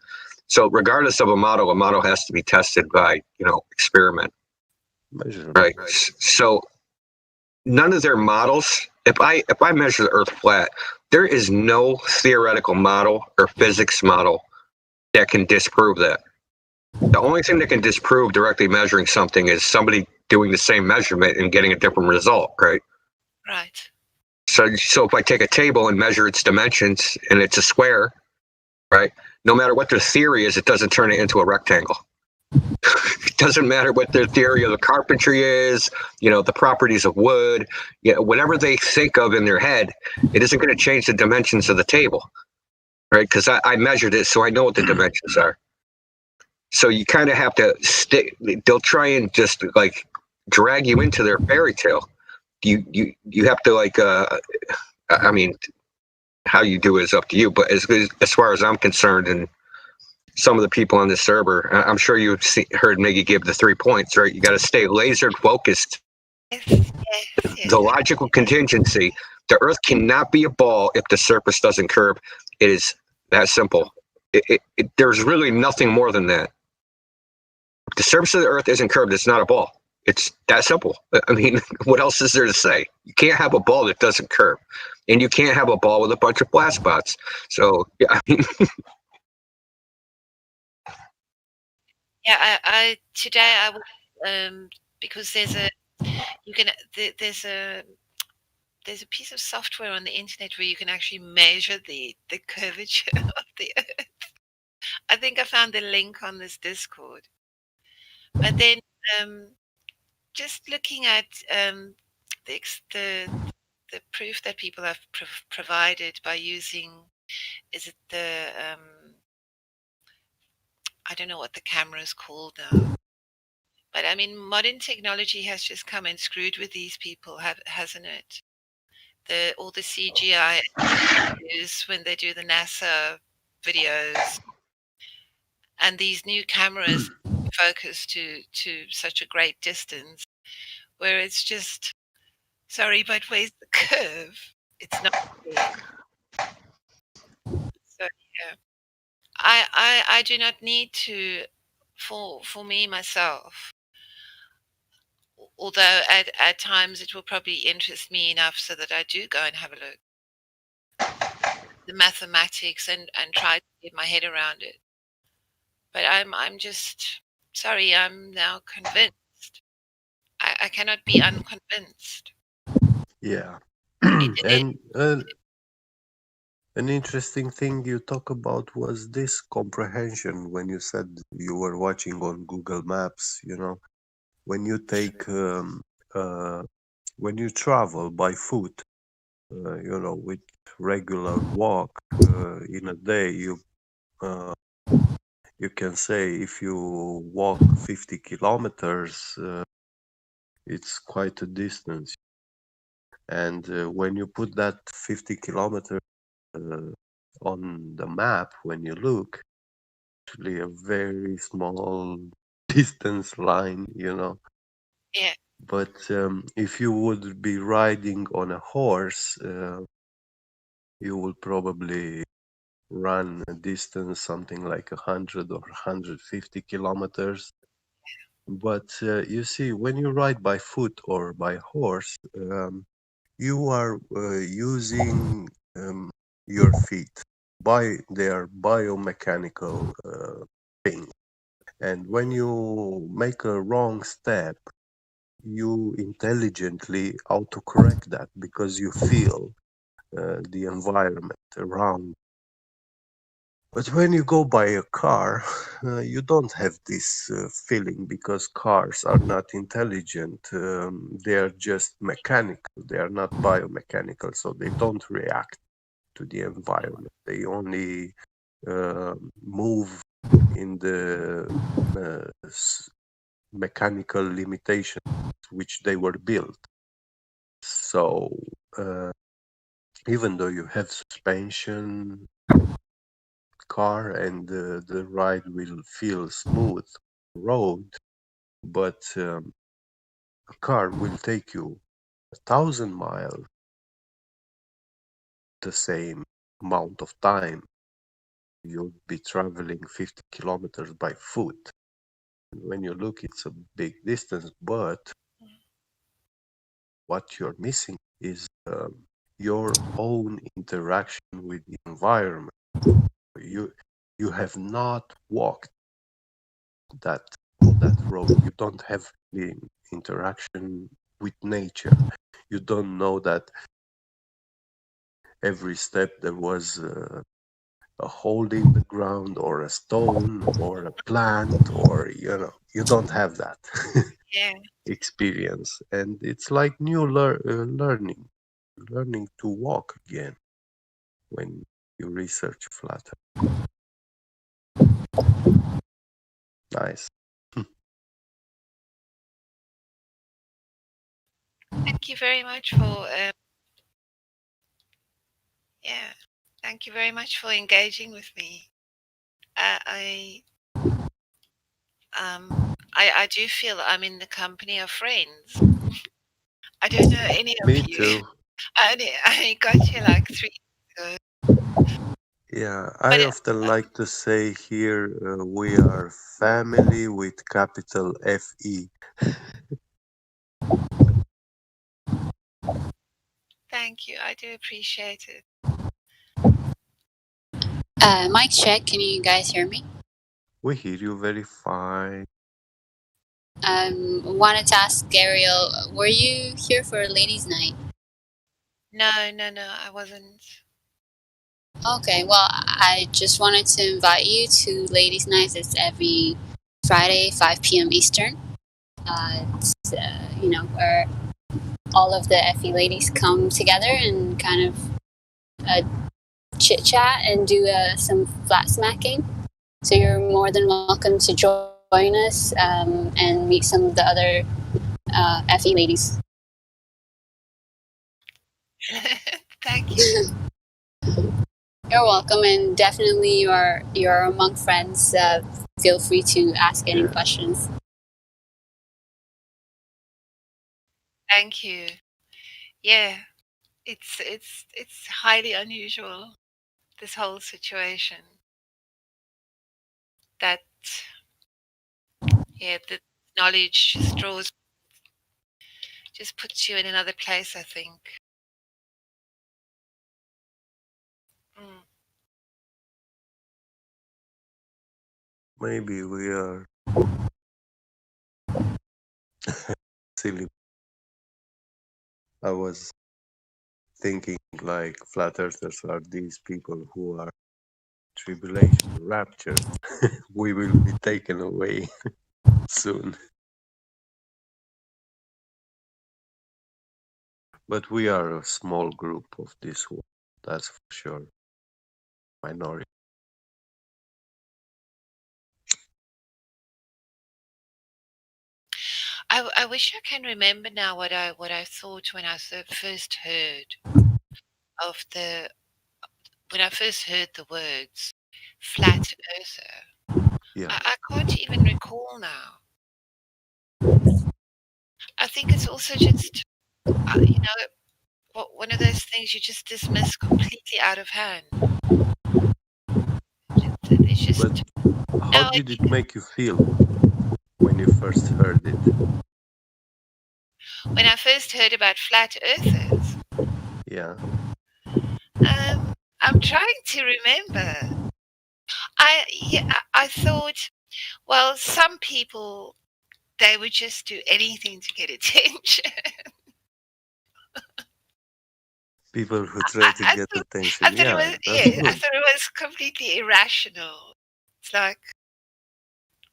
So regardless of a model has to be tested by, experiment, right? So none of their models, if I measure the earth flat, there is no theoretical model or physics model that can disprove that. The only thing that can disprove directly measuring something is somebody doing the same measurement and getting a different result, right? Right. So if I take a table and measure its dimensions and it's a square, right? No matter what their theory is, it doesn't turn it into a rectangle. It doesn't matter what their theory of the carpentry is, the properties of wood, whatever they think of in their head, it isn't going to change the dimensions of the table, right? Because I measured it, so I know what the dimensions are. So you kind of have to stick. They'll try and just drag you into their fairy tale. You have to I mean, how you do it is up to you. But as far as I'm concerned, and some of the people on this server, I'm sure you've heard Miggy give the 3 points, right? You got to stay laser focused. The logical contingency: the Earth cannot be a ball if the surface doesn't curve. It is that simple. There's really nothing more than that. If the surface of the Earth isn't curved, it's not a ball. It's that simple. I mean, what else is there to say? You can't have a ball that doesn't curve, and you can't have a ball with a bunch of flat spots. So, yeah, I mean, Yeah, I today I would because there's a piece of software on the internet where you can actually measure the curvature of the Earth. I think I found the link on this Discord. But then, just looking at the proof that people have provided by using, is it the I don't know what the camera is called now. But I mean, modern technology has just come and screwed with these people, hasn't it? All the CGI use when they do the NASA videos, and these new cameras focus to such a great distance, where it's just, sorry, but where's the curve? It's not there. So yeah, I do not need to, for me myself. Although at times it will probably interest me enough so that I do go and have a look. The mathematics and try to get my head around it. But I'm just sorry, I'm now convinced. I cannot be unconvinced. Yeah. And an interesting thing you talk about was this comprehension when you said you were watching on Google Maps, when you take when you travel by foot, with regular walk in a day, you can say if you walk 50 kilometers, it's quite a distance. And when you put that 50 kilometers on the map, when you look, actually a very small distance line, Yeah. But if you would be riding on a horse, you will probably run a distance something like 100 or 150 kilometers. But you see, when you ride by foot or by horse, you are using your feet. They are biomechanical things. And when you make a wrong step, you intelligently autocorrect that because you feel the environment around. But when you go by a car, you don't have this feeling because cars are not intelligent. They are just mechanical. They are not biomechanical, so they don't react to the environment. They only move in the mechanical limitations which they were built. So even though you have suspension, car, and the ride will feel smooth road, but a car will take you 1,000 miles the same amount of time. You'll be traveling 50 kilometers by foot. And when you look, it's a big distance, but what you're missing is your own interaction with the environment. You have not walked that road. You don't have the interaction with nature. You don't know that every step there was a hole in the ground or a stone or a plant, or you don't have that experience. And it's like new learning to walk again when you research flat Earth. Nice. Thank you very much for thank you very much for engaging with me. I do feel I'm in the company of friends. I don't know any of Me you. too. I got here like 3 years ago. Yeah, I often like to say here we are family with capital FE. Thank you. I do appreciate it. Mic check. Can you guys hear me? We hear you very fine. Wanted to ask Ariel, were you here for Ladies' Night? No, I wasn't. Okay, well, I just wanted to invite you to Ladies' Night. It's every Friday, 5 p.m. Eastern. It's, where all of the FE ladies come together and kind of chit chat and do some flat smacking. So you're more than welcome to join us and meet some of the other FE ladies. Thank you. You're welcome, and definitely you're among friends. Feel free to ask any questions. Thank you. Yeah, it's highly unusual, this whole situation. That the knowledge just puts you in another place, I think. Maybe we are silly. I was thinking like flat earthers are these people who are tribulation, rapture. We will be taken away soon. But we are a small group of this one, that's for sure. Minority. I wish I can remember now what I thought when I first heard the words flat earther. Yeah. I can't even recall now. I think it's also just one of those things you just dismiss completely out of hand. It's just. But how did it make you feel when you first heard it? When I first heard about flat earthers. Yeah. I'm trying to remember. I thought, well, some people, they would just do anything to get attention. People who try to get attention. I thought it was completely irrational. It's like,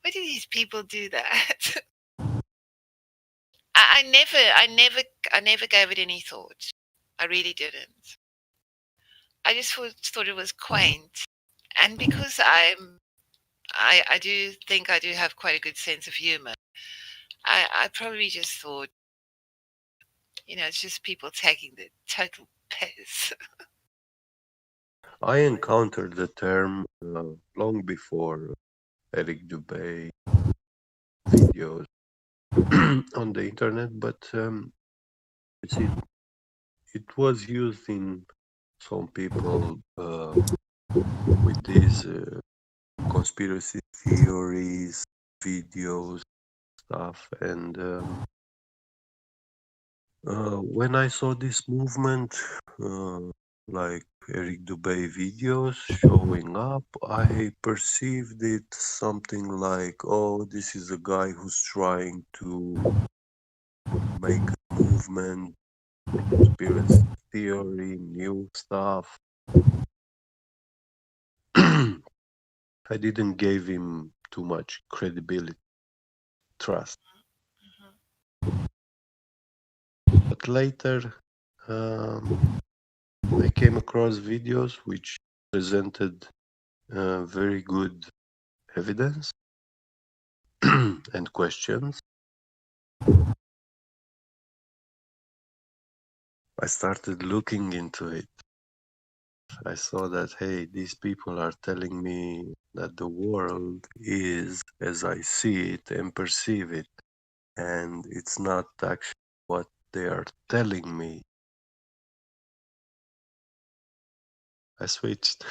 why do these people do that? I never gave it any thought. I really didn't. I just thought it was quaint, and because I do think I do have quite a good sense of humor. I probably just thought, it's just people taking the total piss. I encountered the term long before Eric Dubay videos on the internet, but it was used in some people with these conspiracy theories, videos, stuff, and when I saw this movement, like Eric Dubay videos showing up, I perceived it something like, oh, this is a guy who's trying to make a movement, conspiracy theory, new stuff. I didn't give him too much credibility, trust. But later, I came across videos which presented very good evidence and questions. I started looking into it. I saw that, hey, these people are telling me that the world is as I see it and perceive it, and it's not actually what they are telling me. I switched.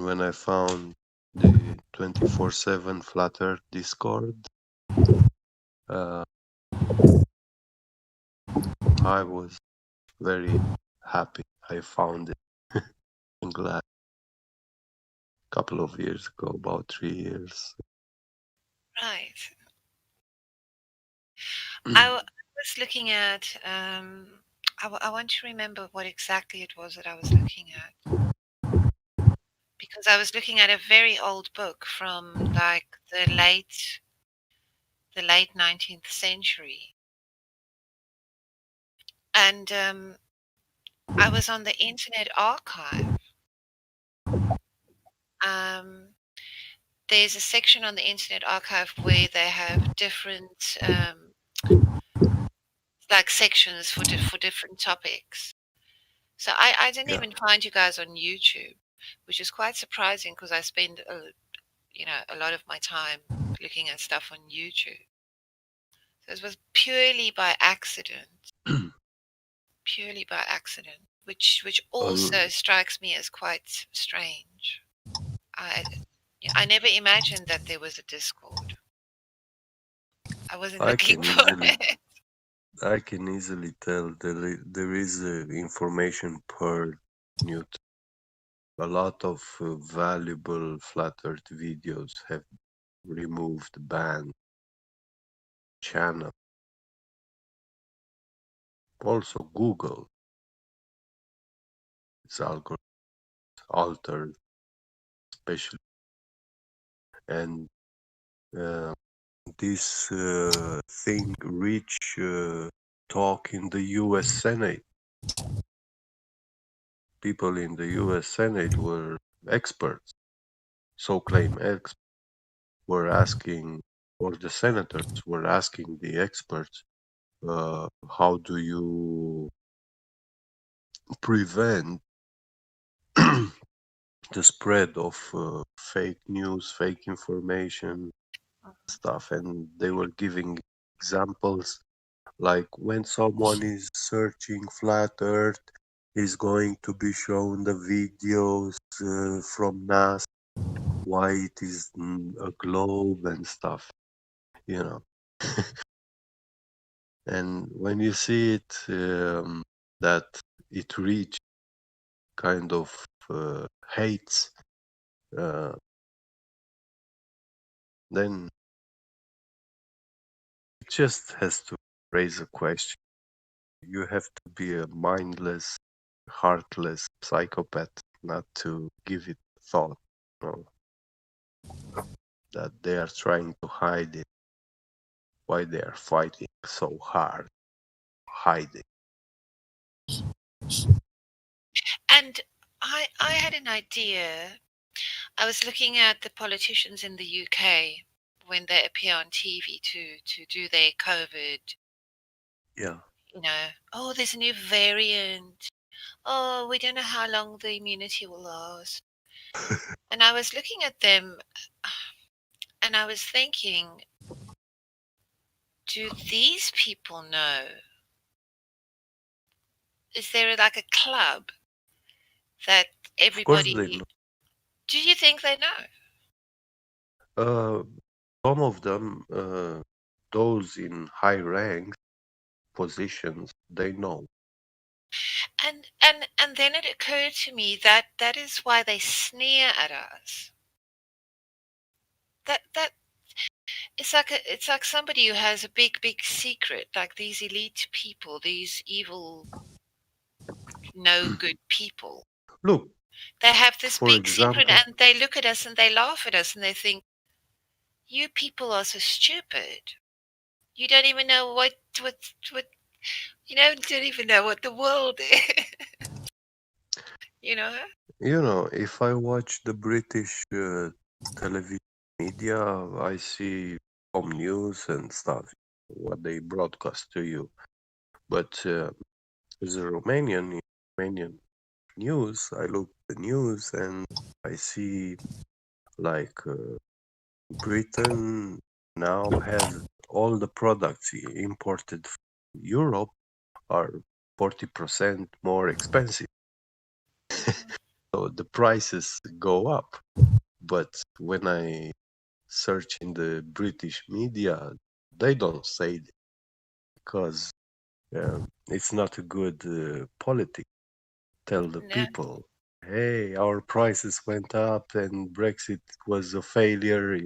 when I found the 24/7 Flat Earth Discord, I was very happy. I found it. I'm glad. A couple of years ago, about 3 years. Right. I was looking at. I want to remember what exactly it was that I was looking at, because I was looking at a very old book from like the late 19th century, and I was on the Internet Archive. There's a section on the Internet Archive where they have different like sections for different topics. So I didn't even find you guys on YouTube, which is quite surprising because I spend a lot of my time looking at stuff on YouTube. So it was purely by accident. Purely by accident, which also strikes me as quite strange. I never imagined that there was a Discord. I wasn't looking for it. I can easily tell there is information per newt. A lot of valuable flat Earth videos have removed, banned, channel. Also, Google. Its algorithm altered, especially, and this thing reached talk in the U.S. Senate. People in the U.S. Senate were experts, so-claimed experts, were asking, or the senators were asking the experts, how do you prevent the spread of fake news, fake information, stuff? And they were giving examples like when someone is searching flat Earth, is going to be shown the videos from NASA, why it is a globe and stuff, you know. And when you see it, that it reached kind of hates, then it just has to raise a question. You have to be a mindless, heartless psychopath not to give it thought, that they are trying to hide it, why they are fighting so hard, hiding. And I had an idea. I was looking at the politicians in the UK when they appear on TV to do their COVID. Yeah. Oh, there's a new variant. Oh, we don't know how long the immunity will last. And I was looking at them and I was thinking, do these people know? Is there like a club that everybody... Of course they know. Do you think they know? Some of them, those in high rank positions, they know. And then it occurred to me that that is why they sneer at us. That it's like somebody who has a big secret, like these elite people, these evil, no good people. Look, they have this big example, secret, and they look at us and they laugh at us and they think, "You people are so stupid. You don't even know what you don't even know what the world is." You know. If I watch the British television media, I see some news and stuff, what they broadcast to you. But as a Romanian news, I look at the news and I see like Britain now has all the products imported from Europe are 40% more expensive. so the prices go up. But when I search in the British media, they don't say that because it's not a good politic. Tell the people, hey, our prices went up and Brexit was a failure,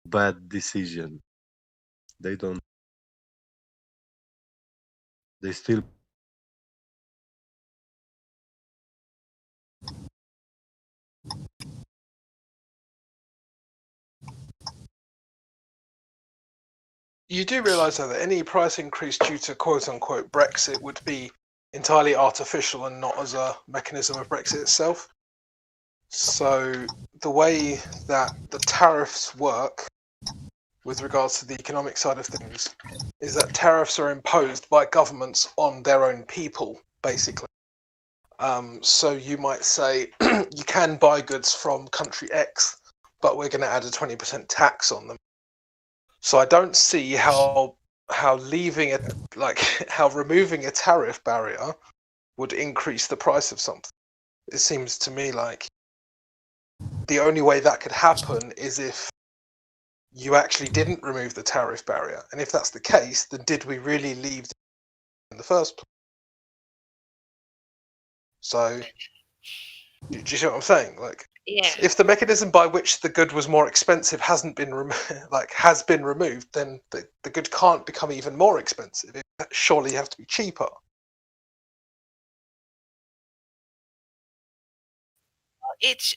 bad decision. They don't. They still. You do realise though that any price increase due to quote unquote Brexit would be entirely artificial and not as a mechanism of Brexit itself. So the way that the tariffs work with regards to the economic side of things is that tariffs are imposed by governments on their own people, basically. So you might say you can buy goods from country X, but we're going to add a 20% tax on them. So I don't see how removing a tariff barrier would increase the price of something. It seems to me like the only way that could happen is if you actually didn't remove the tariff barrier. And if that's the case, then did we really leave in the first place? So, do you see what I'm saying? Like, if the mechanism by which the good was more expensive hasn't been has been removed, then the good can't become even more expensive. It surely have to be cheaper. It's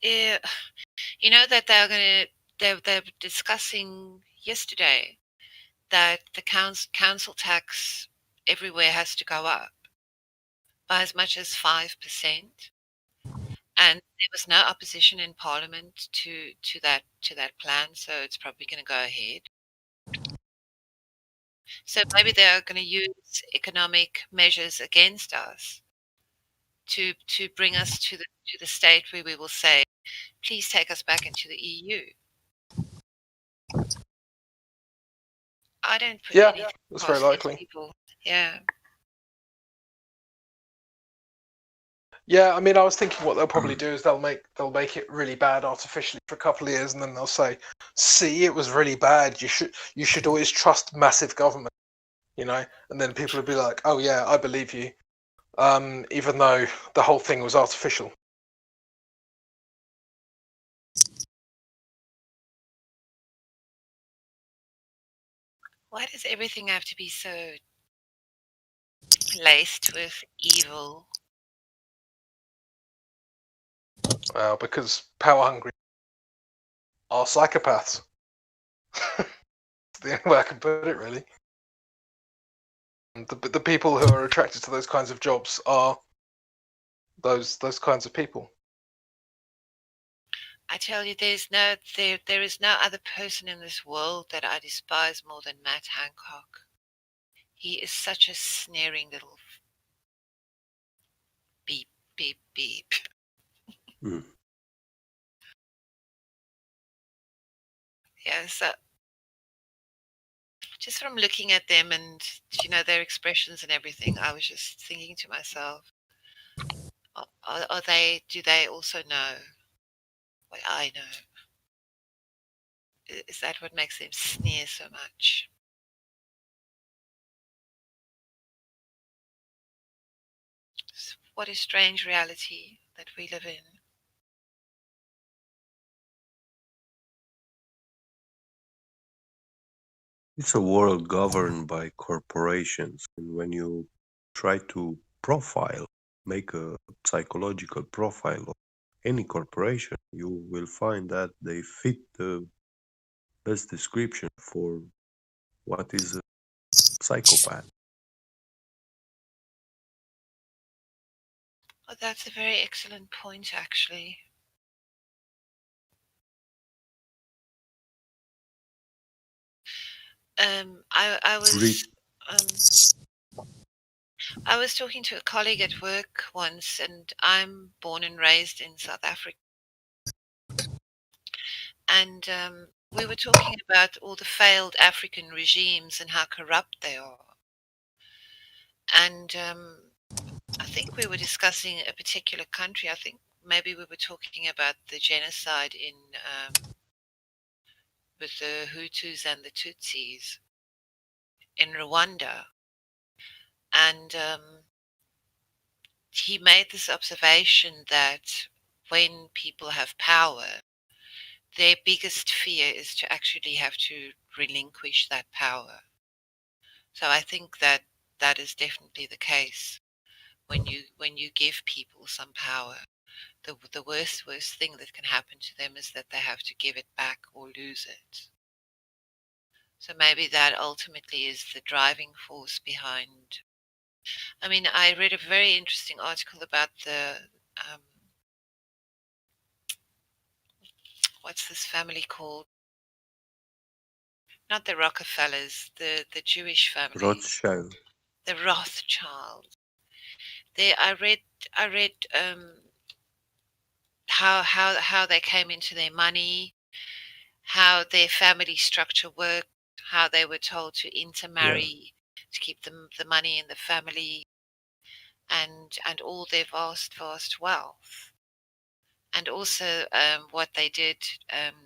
you know that they're discussing yesterday that the council tax everywhere has to go up by as much as 5%, and there was no opposition in Parliament to that plan, so it's probably going to go ahead. So maybe they are going to use economic measures against us to bring us to the state where we will say, please take us back into the EU. I don't put anything that's past very likely. People. Yeah. Yeah, I mean, I was thinking what they'll probably do is they'll make it really bad artificially for a couple of years, and then they'll say, "See, it was really bad. You should always trust massive government," and then people will be like, "Oh yeah, I believe you," even though the whole thing was artificial. Why does everything have to be so laced with evil? Well, because power hungry are psychopaths. That's the only way I can put it, really. The people who are attracted to those kinds of jobs are those kinds of people. I tell you, there is no other person in this world that I despise more than Matt Hancock. He is such a snaring little beep, beep, beep. Yeah, so just from looking at them and their expressions and everything, I was just thinking to myself, do they also know what I know? Is that what makes them sneer so much? What a strange reality that we live in. It's a world governed by corporations, and when you try to make a psychological profile of any corporation, you will find that they fit the best description for what is a psychopath. Oh, that's a very excellent point, actually. I was talking to a colleague at work once, and I'm born and raised in South Africa. And we were talking about all the failed African regimes and how corrupt they are. And I think we were discussing a particular country. I think maybe we were talking about the genocide in with the Hutus and the Tutsis in Rwanda, and he made this observation that when people have power, their biggest fear is to actually have to relinquish that power. So I think that that is definitely the case. When you give people some power, the worst thing that can happen to them is that they have to give it back or lose it. So maybe that ultimately is the driving force behind. I mean, I read a very interesting article about the what's this family called? Not the Rockefellers, the Jewish family. Rothschild. The Rothschilds. I read how they came into their money, how their family structure worked, how they were told to intermarry to keep the money in the family, and all their vast wealth, and also what they did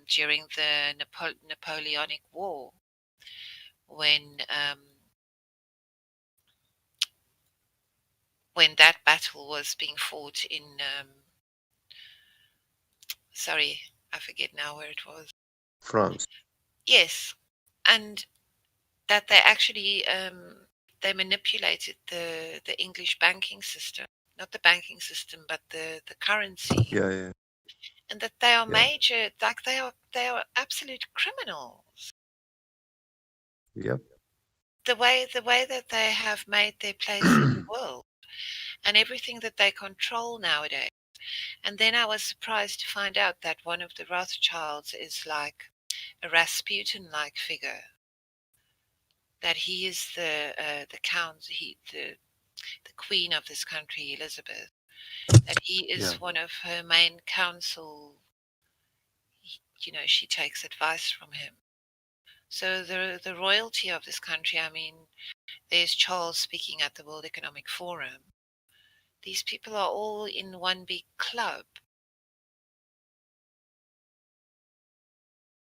during the Napoleonic War, when that battle was being fought in sorry, I forget now where it was. France. Yes, and that they actually they manipulated the English banking system, not the banking system, but the currency. Yeah. And that they are major, like they are absolute criminals. Yep. The way that they have made their place in the world, and everything that they control nowadays. And then I was surprised to find out that one of the Rothschilds is like a Rasputin-like figure. That he is the count, the queen of this country, Elizabeth. That he is one of her main counsel. She takes advice from him. So the royalty of this country. I mean, there's Charles speaking at the World Economic Forum. These people are all in one big club.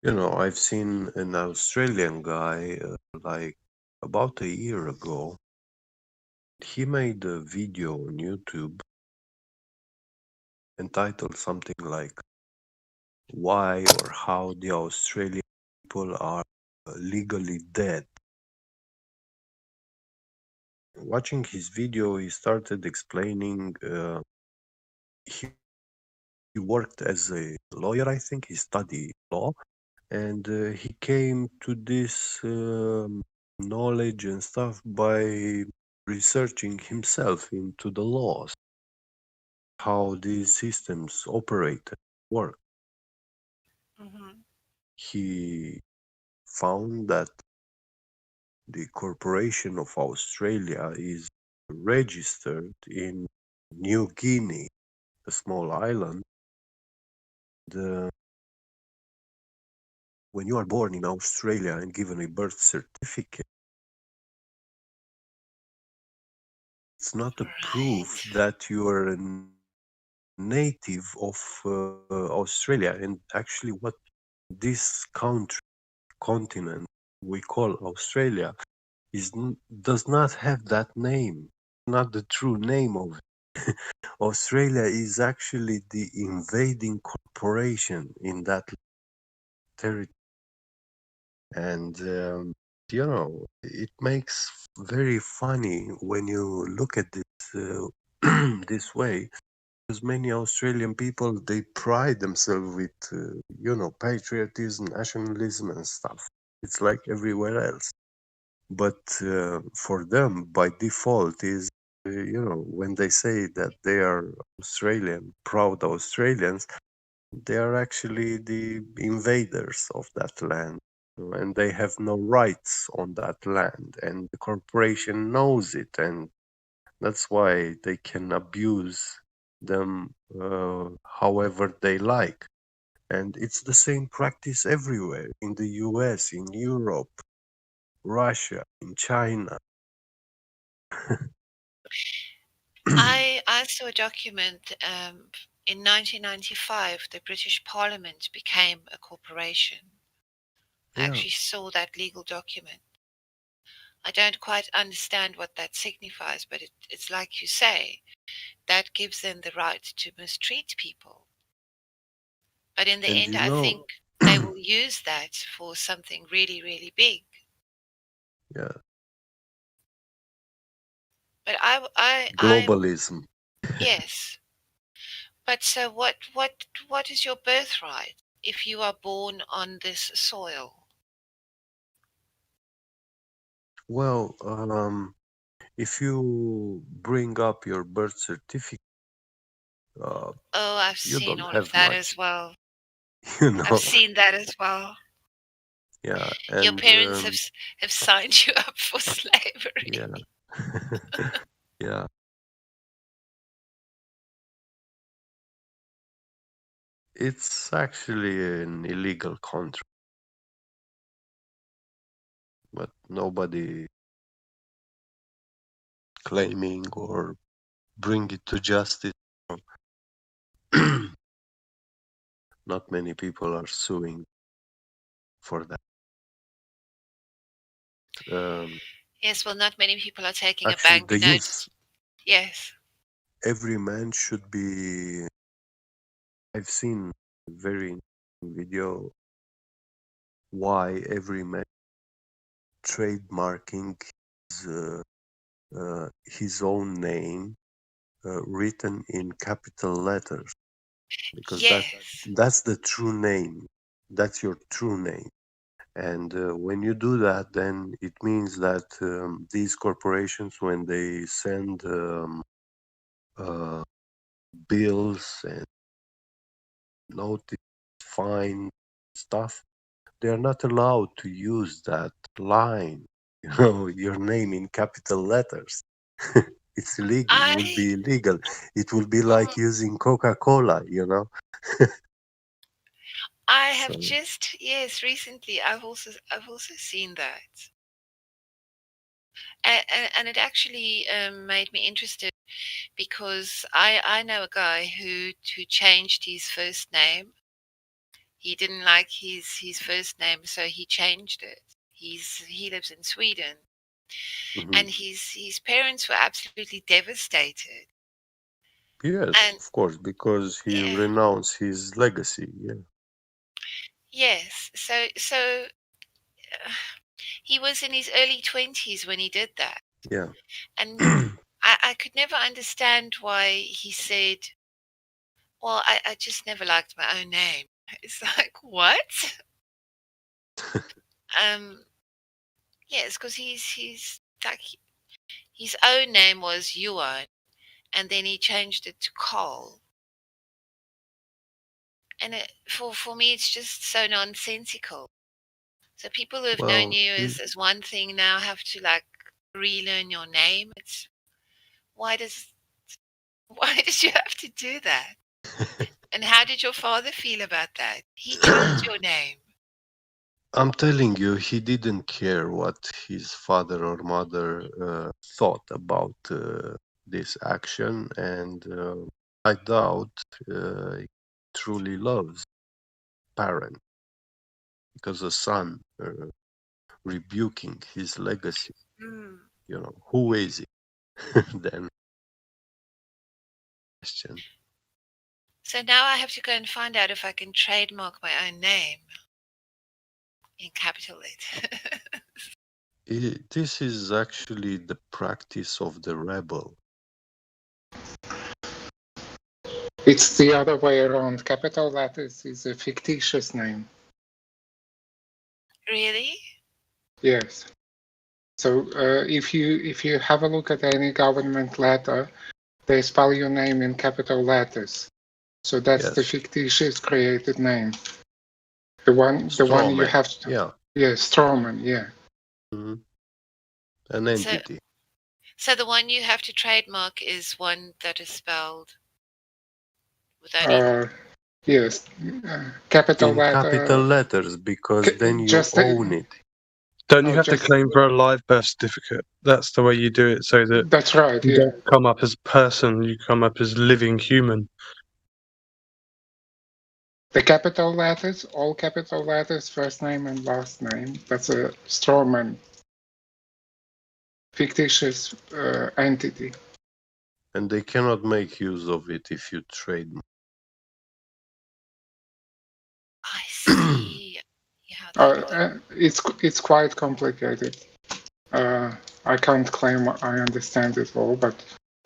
I've seen an Australian guy like about a year ago. He made a video on YouTube entitled something like "Why or How the Australian People Are Legally Dead." Watching his video, he started explaining he worked as a lawyer, I think. He studied law, and he came to this knowledge and stuff by researching himself into the laws, how these systems operate and work. He found that the Corporation of Australia is registered in New Guinea, a small island. When you are born in Australia and given a birth certificate, it's not a proof that you are a native of Australia. And actually, what this continent we call Australia does not have that name, not the true name of it. Australia is actually the invading corporation in that territory. And it makes very funny when you look at this this way, because many Australian people, they pride themselves with patriotism, nationalism and stuff. It's like everywhere else. But for them, by default, is when they say that they are Australian, proud Australians, they are actually the invaders of that land, and they have no rights on that land, and the corporation knows it, and that's why they can abuse them however they like. And it's the same practice everywhere, in the US, in Europe, Russia, in China. I saw a document in 1995. The British Parliament became a corporation. I Yeah. actually saw that legal document. I don't quite understand what that signifies, but it's like you say, that gives them the right to mistreat people. But in the And end, you I know, think they will use that for something really, really big. yeah, But globalism. yes. But so what is your birthright if you are born on this soil? Well, if you bring up your birth certificate, Oh, I've you seen don't all of have that much, as well. you know. I've seen that as well. Yeah, Your and parents have signed you up for slavery. yeah, yeah. It's actually an illegal contract, but nobody claiming or bring it to justice. Not many people are suing for that. Yes, well, not many people are taking a Actually, the banknote. youth, Yes. every man should be. I've seen a very interesting video why every man trademarking his own name written in capital letters, because Yes. that's the true name. That's your true name. And when you do that, then it means that these corporations, when they send bills and notice, fine stuff, they are not allowed to use that line, your name in capital letters. It's illegal. It would be illegal. It will be like using Coca-Cola, I have So, just recently I've also seen that, and it actually made me interested because I know a guy who changed his first name. He didn't like his first name, so he changed it. He lives in Sweden, and his parents were absolutely devastated. yes, And of course, because he renounced his legacy. Yeah. yes, so he was in his early 20s when he did that. Yeah. And I could never understand why he said, well, I just never liked my own name. It's like, what? Yes, because he's like, his own name was Yuan, and then he changed it to Carl. And for me, it's just so nonsensical. So people who have known you as one thing now have to like relearn your name. It's why did you have to do that? And how did your father feel about that? He chose your name. I'm telling you, he didn't care what his father or mother thought about this action, and I doubt he truly loves parent, because a son rebuking his legacy, who is it? Then question. So now I have to go and find out if I can trademark my own name in capital letters. This is actually the practice of the rebel. It's the other way around. Capital letters is a fictitious name. Really? Yes. So if you have a look at any government letter, they spell your name in capital letters. So that's the fictitious created name. The one you have to. Yeah, Strawman. Yeah. Mm-hmm. An entity. So the one you have to trademark is one that is spelled without yes, capital in letter. Capital letters, because then you own it. Don't you have to claim for a live birth certificate? That's the way you do it, so that that's right. You don't come up as a person; you come up as living human. The capital letters, all capital letters, first name and last name. That's a strawman, fictitious entity. And they cannot make use of it if you trademark. I see. It's quite complicated. I can't claim I understand it all, but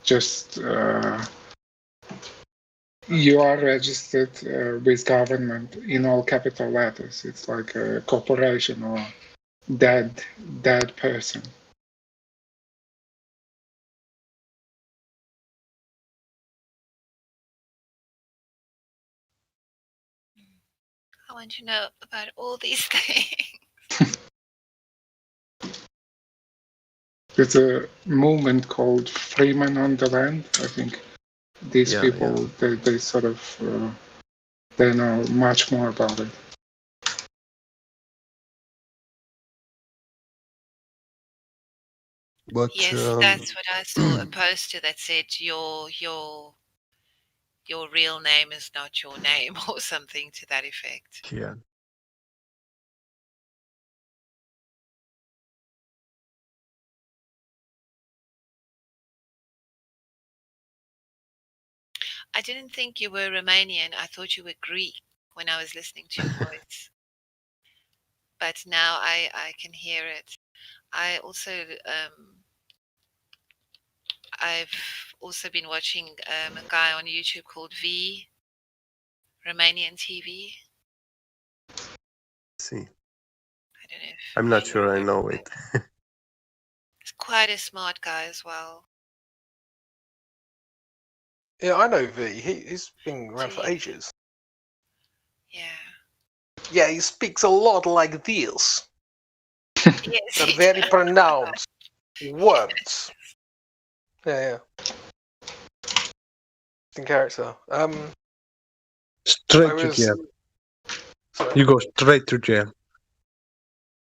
just you are registered with government in all capital letters. It's like a corporation or dead person. I want to know about all these things. There's a movement called Freemen on the Land. I think these people, they sort of, they know much more about it. But yes, that's what I saw, a poster that said your real name is not your name or something to that effect. Yeah. I didn't think you were Romanian. I thought you were Greek when I was listening to your voice. But now I can hear it. I also I've also been watching a guy on YouTube called V, Romanian TV. See. I don't know if I'm not sure I know it. he's quite a smart guy as well. Yeah, I know V. He's been around for ages. Yeah. Yeah, he speaks a lot like this. Yes, They're very pronounced words. Yeah. In character. Straight to jail. Sorry? You go straight to jail.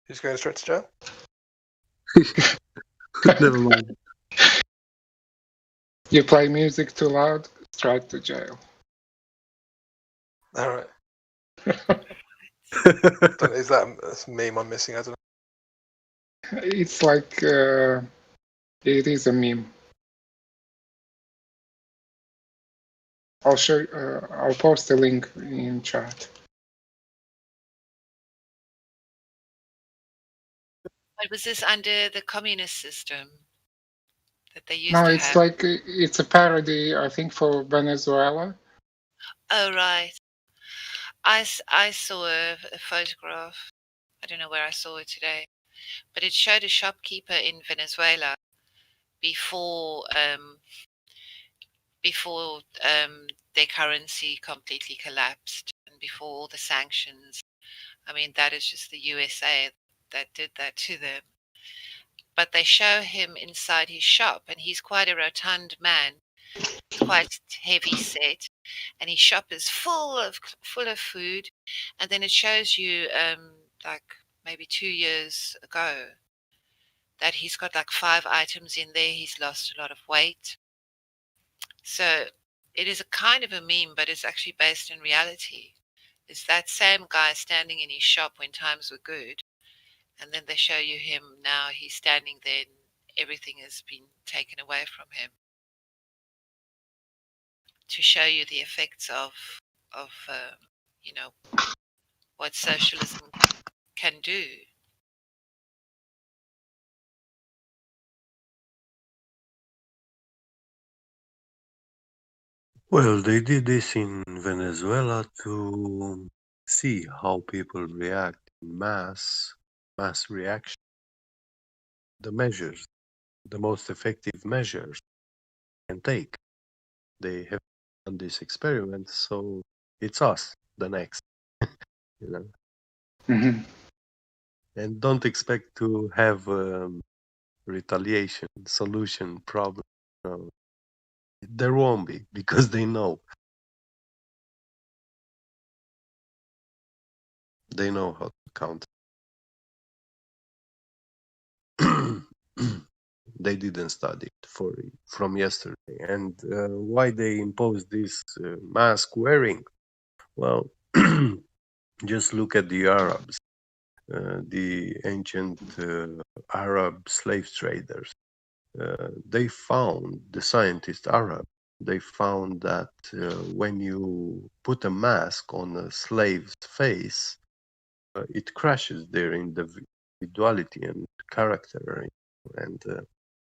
Who's going straight to jail? Never mind. You play music too loud, straight to jail. All right. Is that a meme I'm missing? I don't know. It's like it is a meme. I'll show. I'll post a link in chat. But was this under the communist system that they used No, to it's have? like it's a parody. I think for Venezuela. Oh, right. I saw a photograph. I don't know where I saw it today, but it showed a shopkeeper in Venezuela before their currency completely collapsed and before all the sanctions. I mean, that is just the USA that did that to them. But they show him inside his shop, and he's quite a rotund man, quite heavy set, and his shop is full of food. And then it shows you like maybe 2 years ago that he's got like 5 items in there. He's lost a lot of weight. So it is a kind of a meme, but it's actually based in reality. It's that same guy standing in his shop when times were good, and then they show you him now. He's standing there, and everything has been taken away from him, to show you the effects of what socialism can do. Well, they did this in Venezuela to see how people react in mass reaction. The measures, the most effective measures can take. They have done this experiment, so it's us, the next. Mm-hmm. And don't expect to have retaliation, solution, problem. No. There won't be, because they know. They know how to counter. they didn't study it from yesterday. And why they imposed this mask wearing? Well, just look at the Arabs, the ancient Arab slave traders. They found, the scientist Arab, they found that when you put a mask on a slave's face, it crashes their individuality and character, and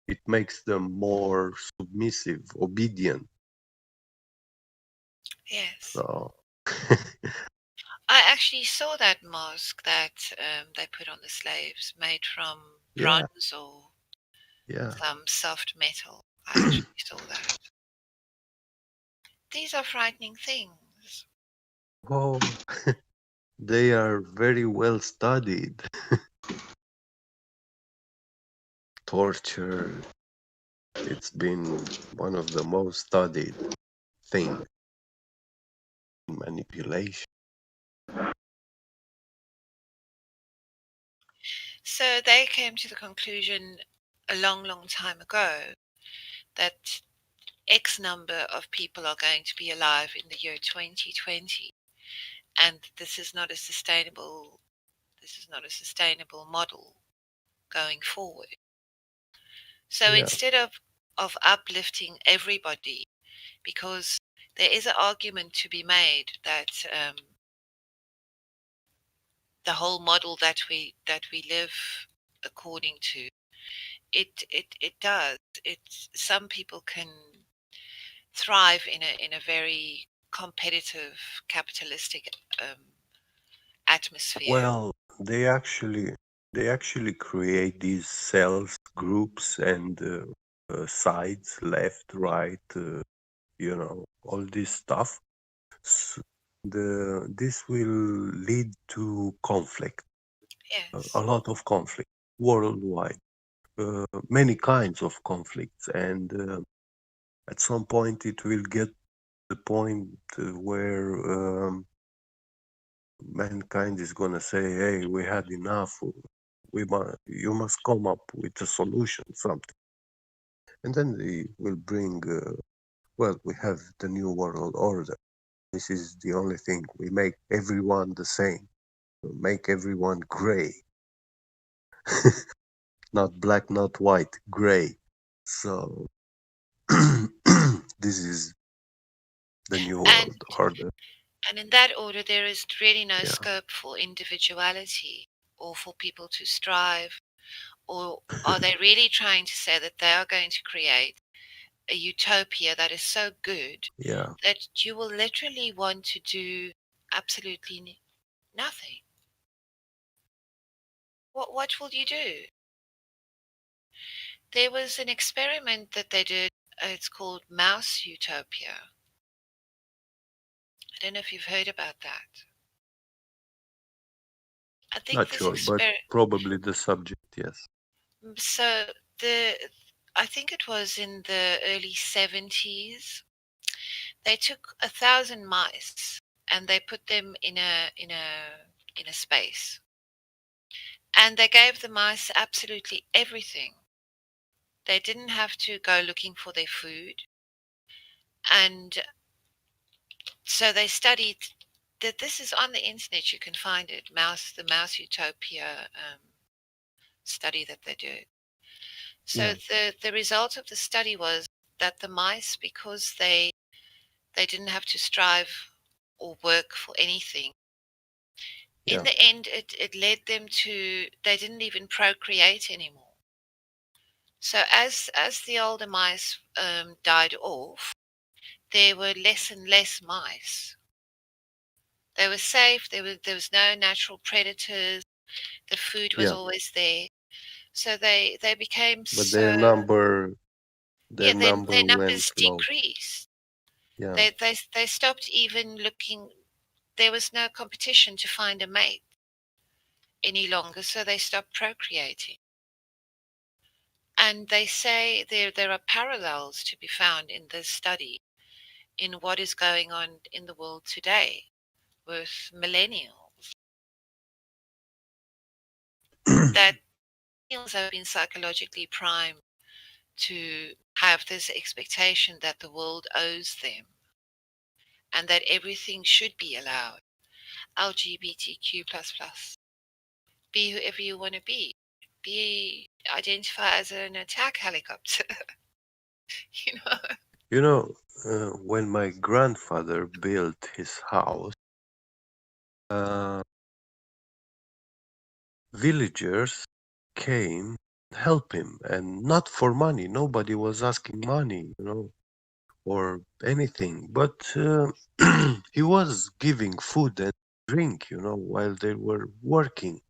it makes them more submissive, obedient. Yes. So I actually saw that mask that they put on the slaves, made from Yeah. bronze or yeah. some soft metal. I actually saw that. These are frightening things. Oh, they are very well studied. Torture, it's been one of the most studied things. Manipulation. So they came to the conclusion a long, long time ago that X number of people are going to be alive in the year 2020, and this is not a sustainable model going forward. So Yeah. instead of uplifting everybody, because there is an argument to be made that the whole model that we live according to, it does. Some people can thrive in a very competitive capitalistic atmosphere. Well, they actually create these cells, groups, and sides, left, right, all this stuff. This will lead to conflict. Yes. A lot of conflict worldwide, many kinds of conflicts, and at some point it will get to the point where mankind is gonna say, "Hey, we had enough. You must come up with a solution, something." And then they will bring. Well, we have the new world order. This is the only thing. We make everyone the same. We make everyone gray. Not black, not white, gray. So this is the new world order. And in that order, there is really no scope for individuality or for people to strive. Or are they really trying to say that they are going to create a utopia that is so good Yeah. that you will literally want to do absolutely nothing? What will you do? There was an experiment that they did. It's called Mouse Utopia. I don't know if you've heard about that. I think Not this sure, but probably the subject, yes. So I think it was in the early 70s. They took 1,000 mice and they put them in a space, and they gave the mice absolutely everything. They didn't have to go looking for their food, and so they studied. That this is on the internet. You can find it. The Mouse Utopia study that they did. So the result of the study was that the mice, because they didn't have to strive or work for anything, in the end it led them to, they didn't even procreate anymore. So as the older mice died off, there were less and less mice. They were safe. There was no natural predators. The food was always there. So they became But their numbers their numbers went low. decreased. Yeah. They stopped even looking. There was no competition to find a mate any longer, so they stopped procreating. And they say there are parallels to be found in this study in what is going on in the world today with millennials. That millennials have been psychologically primed to have this expectation that the world owes them and that everything should be allowed. LGBTQ++. Be whoever you want to be. Identify as an attack helicopter. you know? You know, when my grandfather built his house, villagers came to help him, and not for money. Nobody was asking money, or anything. But he was giving food and drink, while they were working.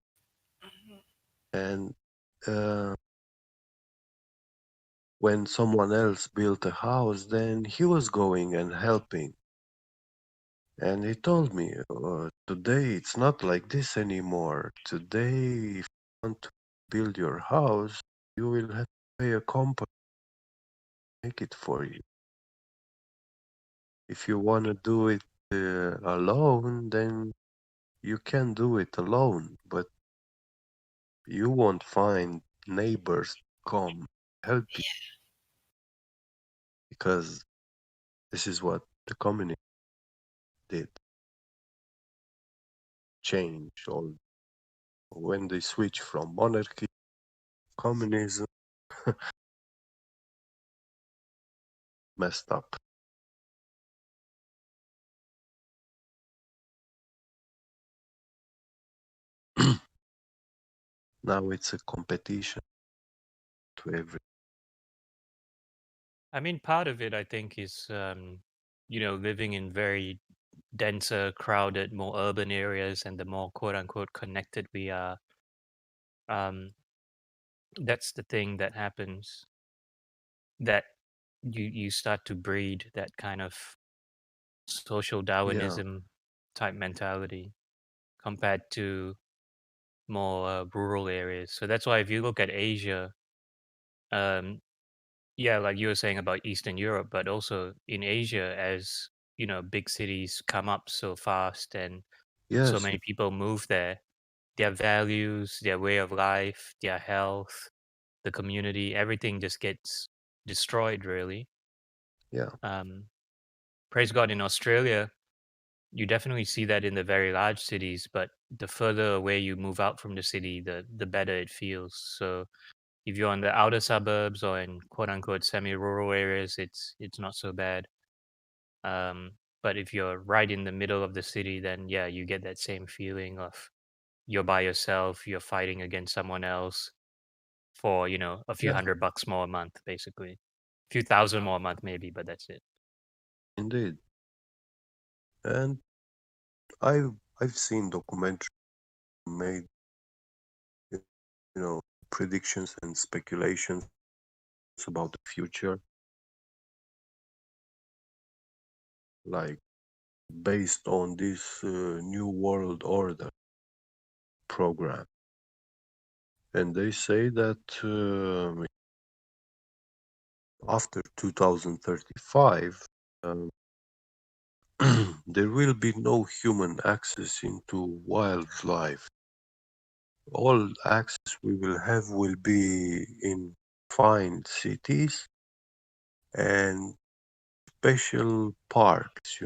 And when someone else built a house, then he was going and helping. And he told me, today it's not like this anymore. Today, if you want to build your house, you will have to pay a company to make it for you. If you want to do it alone, then you can do it alone, but you won't find neighbors to come help you, because this is what the communist did. Change all when they switch from monarchy to communism. Messed up. Now it's a competition to every. I mean, part of it, I think, is living in very denser, crowded, more urban areas, and the more "quote unquote" connected we are. That's the thing that happens. That you start to breed that kind of social Darwinism type mentality compared to more rural areas. So that's why if you look at Asia, like you were saying about Eastern Europe, but also in Asia, as big cities come up so fast and so Yes. many people move there, their values, their way of life, their health, the community, everything just gets destroyed, really. Yeah. Praise God, in Australia, you definitely see that in the very large cities, but the further away you move out from the city, the better it feels. So if you're on the outer suburbs or in "quote unquote" semi-rural areas, it's not so bad. But if you're right in the middle of the city, then yeah, you get that same feeling of you're by yourself, you're fighting against someone else for a few $100 more a month, basically, a few thousand more a month maybe, but that's it. Indeed. And I've seen documentaries made, predictions and speculations about the future, like based on this new world order program. And they say that after 2035, there will be no human access into wildlife. All access we will have will be in confined cities and special parks,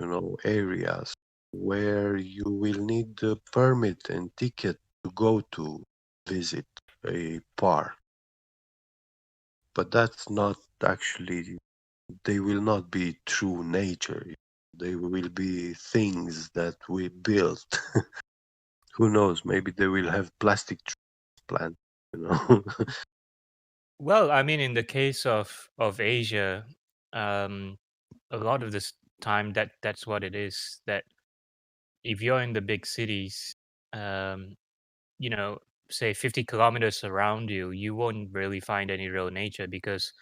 areas where you will need a permit and ticket to go to visit a park. But that's not actually, they will not be true nature. They will be things that we built. Who knows? Maybe they will have plastic plants, Well, I mean, in the case of Asia, a lot of this time that's what it is. That if you're in the big cities, say 50 kilometers around you, you won't really find any real nature because,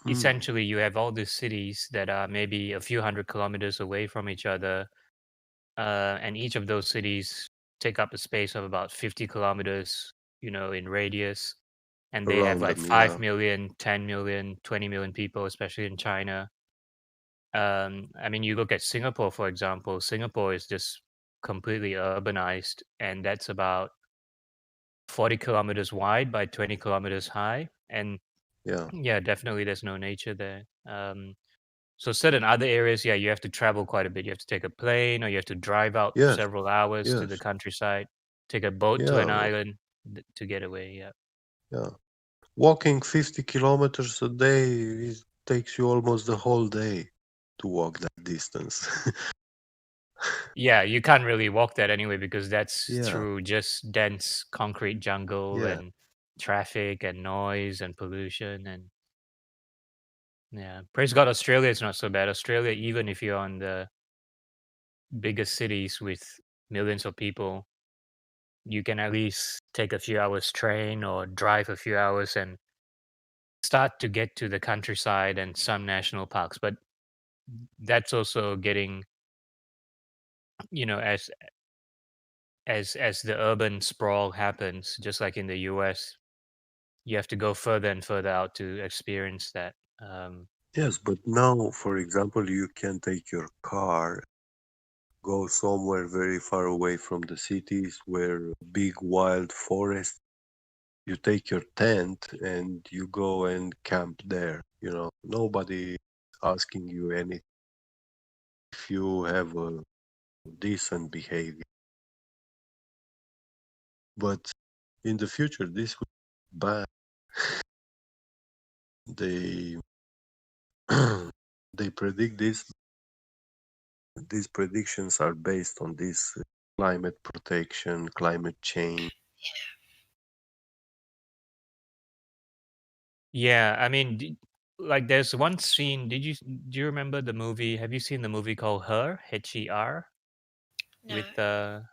essentially you have all these cities that are maybe a few hundred kilometers away from each other, and each of those cities take up a space of about 50 kilometers, in radius, and they have Around like them, 5 yeah. million, 10 million, 20 million people, especially in China. I mean, you look at Singapore, for example. Singapore is just completely urbanized, and that's about 40 kilometers wide by 20 kilometers high, and yeah, definitely there's no nature there. So certain other areas, you have to travel quite a bit. You have to take a plane, or you have to drive out yes, several hours to the yes, countryside, take a boat to an yeah, island to get away. Yeah. yeah. Walking 50 kilometers a day, it takes you almost the whole day to walk that distance. Yeah, you can't really walk that anyway because that's Yeah. through just dense concrete jungle Yeah. and traffic and noise and pollution and yeah. Praise God, Australia is not so bad. Australia, even if you're on the biggest cities with millions of people, you can at least take a few hours train or drive a few hours and start to get to the countryside and some national parks. But that's also getting, as the urban sprawl happens, just like in the US, you have to go further and further out to experience that. Yes, but now, for example, you can take your car, go somewhere very far away from the cities where big wild forest. You take your tent and you go and camp there. Nobody asking you anything if you have a decent behavior. But in the future, this will be bad. They they predict this. These predictions are based on this climate protection, climate change. Yeah, I mean, like there's one scene. Do you remember the movie? Have you seen the movie called Her? Her, No. with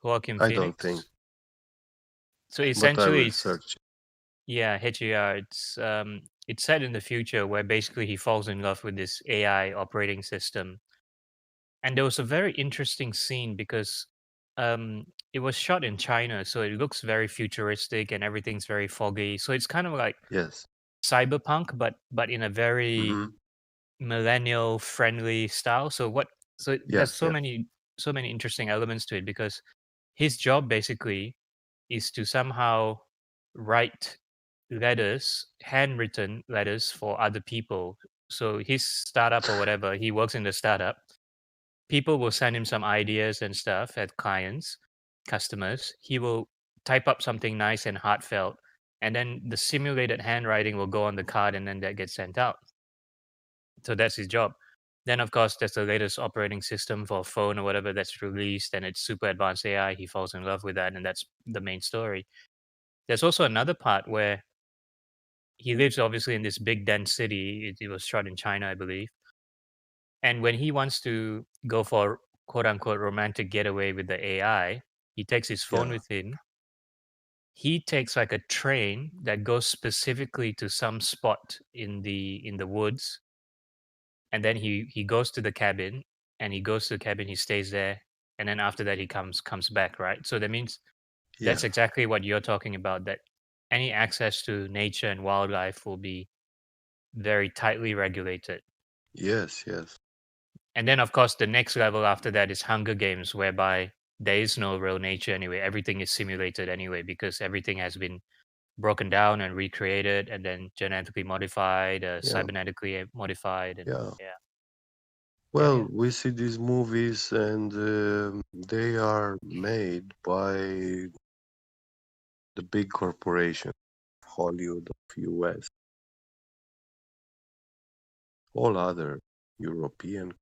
Joaquin I don't think, Phoenix. So but I essentially, will search. yeah, Her. It's set in the future where basically he falls in love with this AI operating system, and there was a very interesting scene because it was shot in China, so it looks very futuristic and everything's very foggy. So it's kind of like Yes. cyberpunk, but in a very hmm millennial friendly style. So there's Yes, so yes. many interesting elements to it because his job basically is to somehow write letters, handwritten letters for other people. So his startup or whatever, he works in the startup. People will send him some ideas and stuff at clients, customers. He will type up something nice and heartfelt, and then the simulated handwriting will go on the card, and then that gets sent out. So that's his job. Then, of course, there's the latest operating system for phone or whatever that's released, and it's super advanced AI. He falls in love with that, and that's the main story. There's also another part where he lives obviously in this big dense city. It was shot in China, I believe. And when he wants to go for quote unquote romantic getaway with the AI, he takes his phone Yeah. with him. He takes like a train that goes specifically to some spot in the woods, and then he goes to the cabin, and he stays there, and then after that he comes back, right? So that means that's Yeah. exactly what you're talking about, that any access to nature and wildlife will be very tightly regulated. Yes, yes. And then, of course, the next level after that is Hunger Games, whereby there is no real nature anyway. Everything is simulated anyway, because everything has been broken down and recreated and then genetically modified, Yeah. cybernetically modified. And Yeah. yeah. Well, we see these movies and they are made by the big corporation, Hollywood of US. All other European,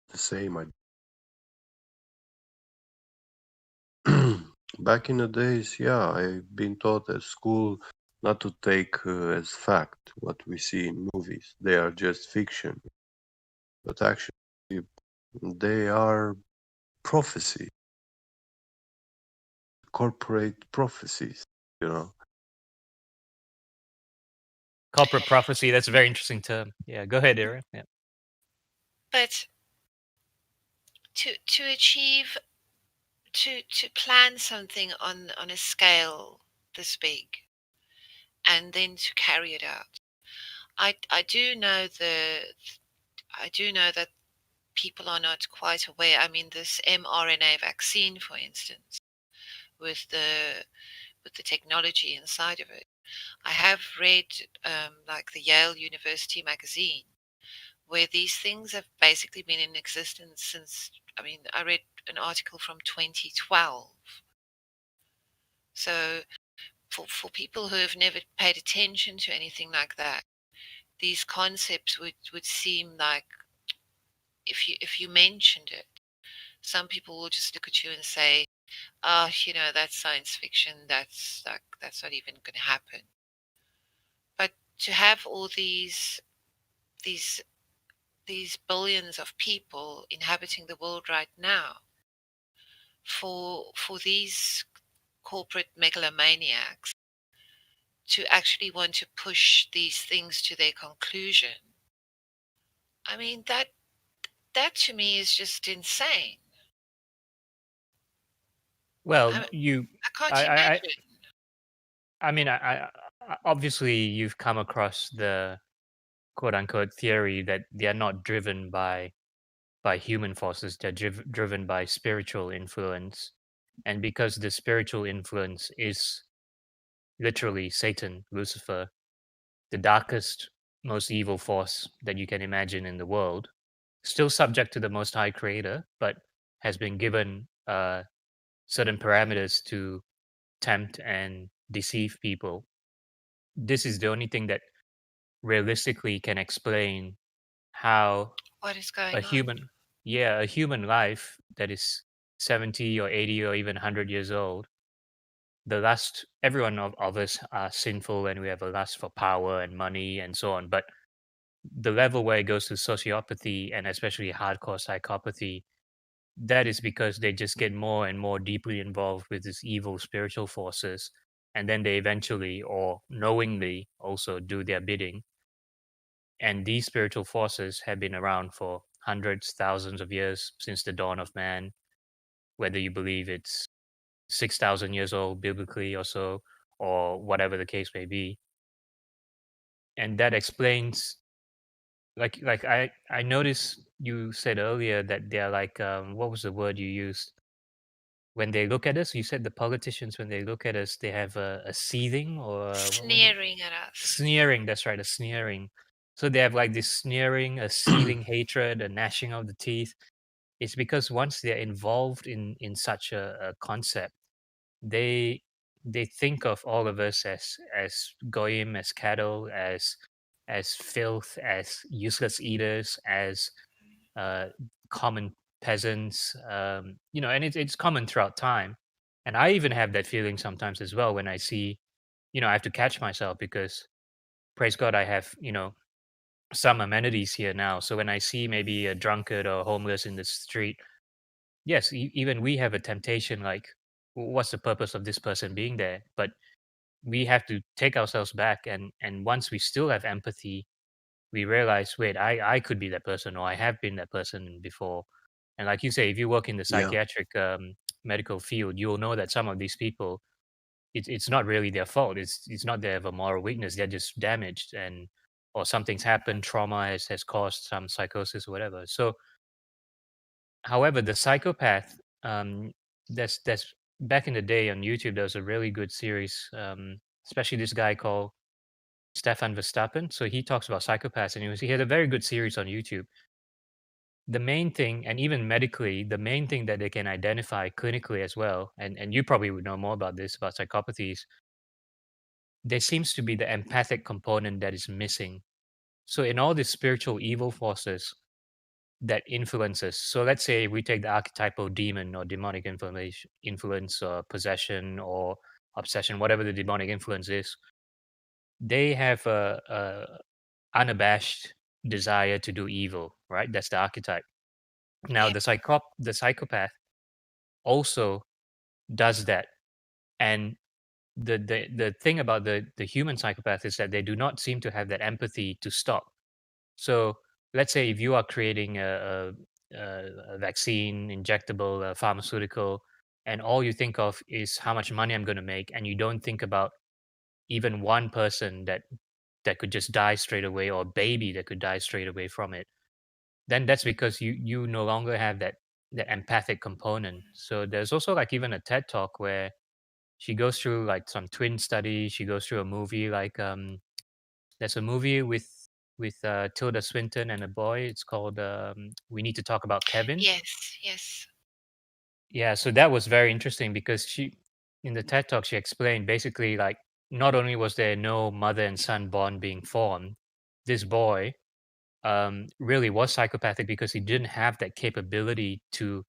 the same. Back in the days, yeah, I've been taught at school not to take as fact what we see in movies. They are just fiction. But actually, they are prophecy, corporate prophecies, you know. Corporate prophecy, that's a very interesting term. Yeah, go ahead, Aaron. Yeah. But to achieve, to plan something on a scale this big and then to carry it out, I do know that people are not quite aware. I mean, this mRNA vaccine, for instance, with the technology inside of it. I have read like the Yale University magazine, where these things have basically been in existence since, I mean, I read an article from 2012. So for people who have never paid attention to anything like that, these concepts would seem like, if you mentioned it, some people will just look at you and say, "Oh, that's science fiction. That's not even going to happen." But to have all these billions of people inhabiting the world right now, for these corporate megalomaniacs to actually want to push these things to their conclusion, I mean, that to me is just insane. Well, I can't imagine. I mean, I obviously you've come across the quote unquote theory that they are not driven by human forces; they're driven by spiritual influence, and because the spiritual influence is literally Satan, Lucifer, the darkest, most evil force that you can imagine in the world, still subject to the Most High Creator, but has been given certain parameters to tempt and deceive people. This is the only thing that realistically can explain how what is going a on. human life that is 70 or 80 or even 100 years old, the lust, everyone of us are sinful and we have a lust for power and money and so on, but the level where it goes to sociopathy and especially hardcore psychopathy, that is because they just get more and more deeply involved with these evil spiritual forces, and then they eventually or knowingly also do their bidding. And these spiritual forces have been around for hundreds, thousands of years, since the dawn of man, whether you believe it's 6,000 years old biblically or so, or whatever the case may be. And that explains, like I noticed you said earlier that they're like, what was the word you used? When they look at us, you said the politicians, when they look at us, they have a seething or sneering at us. Sneering, that's right, a sneering. So they have like this sneering, a seething hatred, a gnashing of the teeth. It's because once they're involved in such a concept, they think of all of us as goyim, as cattle, as filth, as useless eaters, as common peasants, and it's common throughout time. And I even have that feeling sometimes as well when I see, I have to catch myself because, praise God, I have, some amenities here now. So when I see maybe a drunkard or homeless in the street, yes, even we have a temptation like, what's the purpose of this person being there? But we have to take ourselves back. And once we still have empathy, we realize, wait, I could be that person, or I have been that person before. And like you say, if you work in the psychiatric medical field, you'll know that some of these people, it's not really their fault. It's not they have a moral weakness. They're just damaged, or something's happened, trauma has caused some psychosis or whatever. So, however, the psychopath, that's back in the day on YouTube, there was a really good series, especially this guy called Stefan Verstappen. So he talks about psychopaths, and he had a very good series on YouTube. The main thing, and even medically, the main thing that they can identify clinically as well, and you probably would know more about this, about psychopathies, there seems to be the empathic component that is missing. So in all these spiritual evil forces that influences, so let's say we take the archetypal demon or demonic influence or possession or obsession, whatever the demonic influence is, they have a unabashed desire to do evil, right? That's the archetype. Now the psychopath also does that. And the thing about the human psychopath is that they do not seem to have that empathy to stop. So let's say if you are creating a vaccine, injectable, a pharmaceutical, and all you think of is how much money I'm going to make, and you don't think about even one person that could just die straight away, or a baby that could die straight away from it, then that's because you no longer have that empathic component. So there's also like even a TED talk where she goes through like some twin study. She goes through a movie like there's a movie with Tilda Swinton and a boy. It's called We Need to Talk About Kevin. Yes. Yeah, so that was very interesting because she, in the TED Talk, she explained basically like not only was there no mother and son bond being formed, this boy really was psychopathic because he didn't have that capability to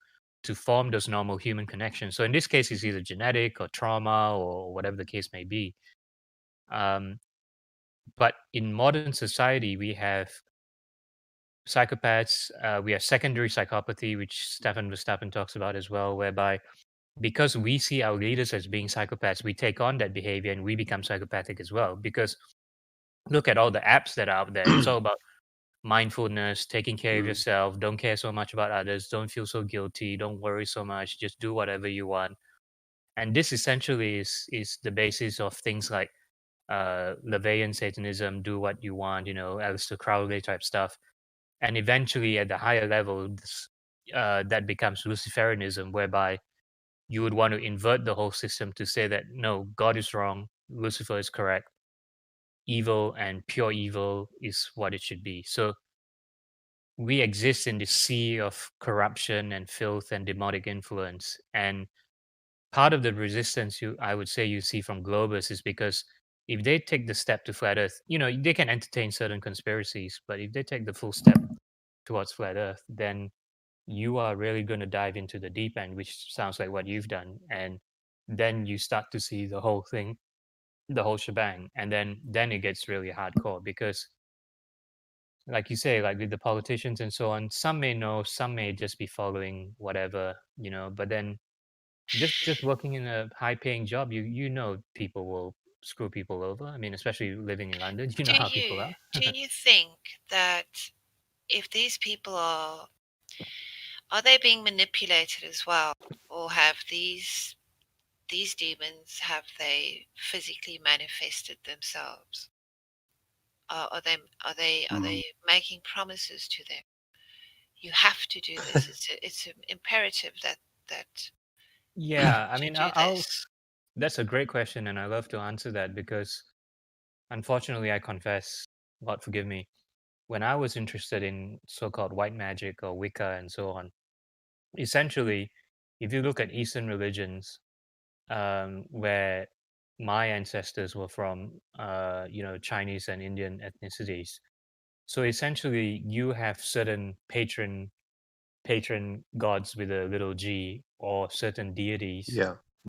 form those normal human connections. So in this case, it's either genetic or trauma or whatever the case may be. But in modern society, we have psychopaths, we have secondary psychopathy, which Stefan Verstappen talks about as well, whereby because we see our leaders as being psychopaths, we take on that behavior and we become psychopathic as well. Because look at all the apps that are out there. It's all about mindfulness, taking care of yourself, don't care so much about others, don't feel so guilty, don't worry so much, just do whatever you want. And this essentially is the basis of things like LaVeyan Satanism, do what you want, Aleister Crowley type stuff. And eventually at the higher level, that becomes Luciferianism, whereby you would want to invert the whole system to say that, no, God is wrong, Lucifer is correct, evil and pure evil is what it should be. So we exist in this sea of corruption and filth and demonic influence. And part of the resistance I would say you see from Globus is because if they take the step to flat Earth, they can entertain certain conspiracies, but if they take the full step towards flat Earth, then you are really going to dive into the deep end, which sounds like what you've done. And then you start to see the whole thing, the whole shebang. And then it gets really hardcore because, like you say, like with the politicians and so on, some may know, some may just be following whatever, but then just working in a high paying job, you know people will screw people over. I mean, especially living in London, you know how people are. Do you think that if these people are they being manipulated as well, or have these demons, have they physically manifested themselves? Are they making promises to them? You have to do this. It's an imperative that. Yeah, I mean, that's a great question, and I love to answer that because, unfortunately, I confess, God forgive me, when I was interested in so-called white magic or Wicca and so on, essentially, if you look at Eastern religions, where my ancestors were from, Chinese and Indian ethnicities, so essentially, you have certain patron gods with a little g, or certain deities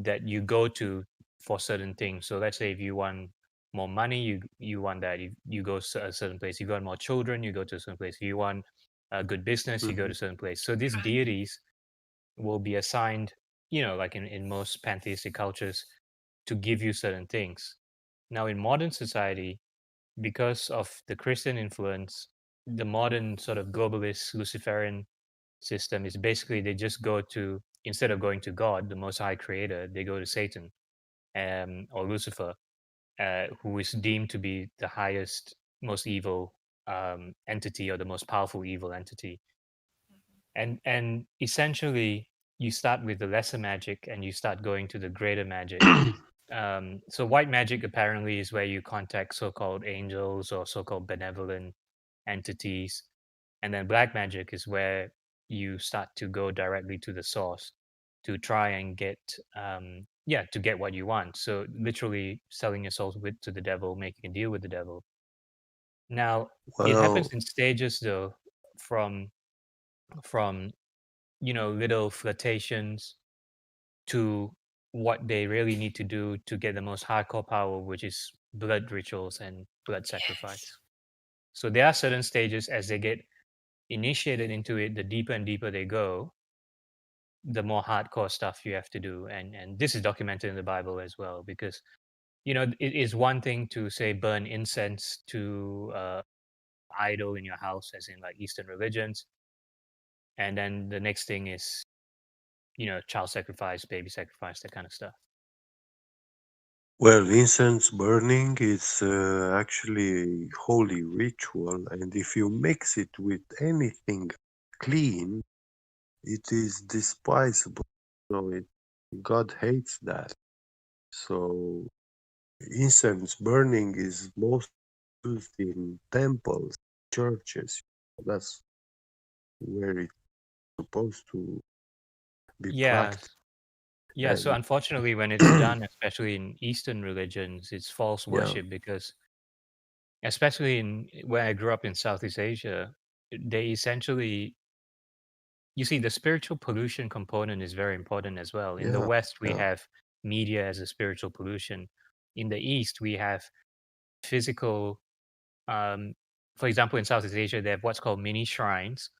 that you go to for certain things. So let's say if you want more money, you want that, you go to a certain place. You want more children, you go to a certain place. If you want a good business, you go to a certain place. So these deities will be assigned, like in most pantheistic cultures, to give you certain things. Now in modern society, because of the Christian influence, the modern sort of globalist Luciferian system is basically they just go to, instead of going to God, the Most High Creator, they go to Satan or Lucifer, who is deemed to be the highest, most evil entity, or the most powerful evil entity. And essentially, you start with the lesser magic and you start going to the greater magic. So white magic apparently is where you contact so-called angels or so-called benevolent entities. And then black magic is where you start to go directly to the source to try and get to get what you want. So literally selling your soul to the devil, making a deal with the devil. Now it happens in stages though, from little flirtations to what they really need to do to get the most hardcore power, which is blood rituals and blood sacrifice. So there are certain stages as they get initiated into it, the deeper and deeper they go, the more hardcore stuff you have to do. And this is documented in the Bible as well, because, it is one thing to say burn incense to idol in your house, as in like Eastern religions. And then the next thing is, child sacrifice, baby sacrifice, that kind of stuff. Well, incense burning is actually a holy ritual, and if you mix it with anything clean, it is despisable. So God hates that. So incense burning is most used in temples, churches. That's where it's supposed to be Yeah. practiced. Yeah, so And unfortunately, when it's done, especially in Eastern religions, it's false yeah, worship because, especially in where I grew up in Southeast Asia, they essentially, you see, the spiritual pollution component is very important as well. In the yeah, West, we yeah, have media as a spiritual pollution. In the East, we have physical, um, for example, in Southeast Asia, they have what's called mini shrines,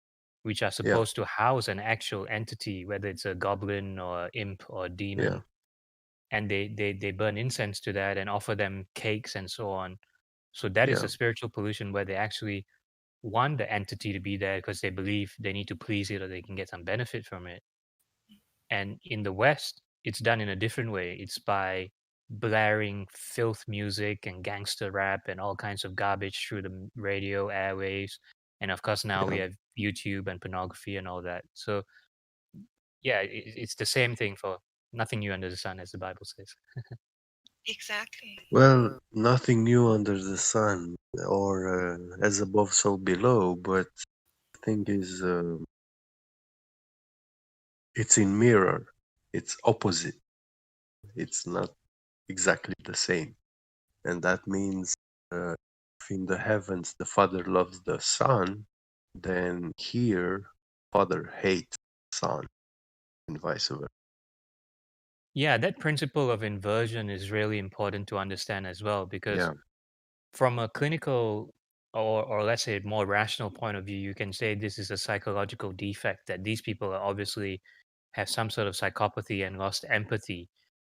which are yeah, supposed to house an actual entity, whether it's a goblin or imp or demon, yeah, and they burn incense to that and offer them cakes and so on. So that is yeah, a spiritual pollution where they actually want the entity to be there because they believe they need to please it or they can get some benefit from it. And in the West, it's done in a different way. It's by blaring filth music and gangster rap and all kinds of garbage through the radio airwaves. And of course, now we yeah. have YouTube and pornography and all that. So yeah, it's the same thing for nothing new under the sun, as the Bible says. Exactly. Well, nothing new under the sun, or as above, so below. But the thing is, it's in mirror. It's opposite. It's not exactly the same, and that means if in the heavens the Father loves the Son, then here Father hates the Son, and vice versa. Yeah, that principle of inversion is really important to understand as well, because Yeah, from a clinical or let's say more rational point of view, you can say this is a psychological defect that these people are obviously have some sort of psychopathy and lost empathy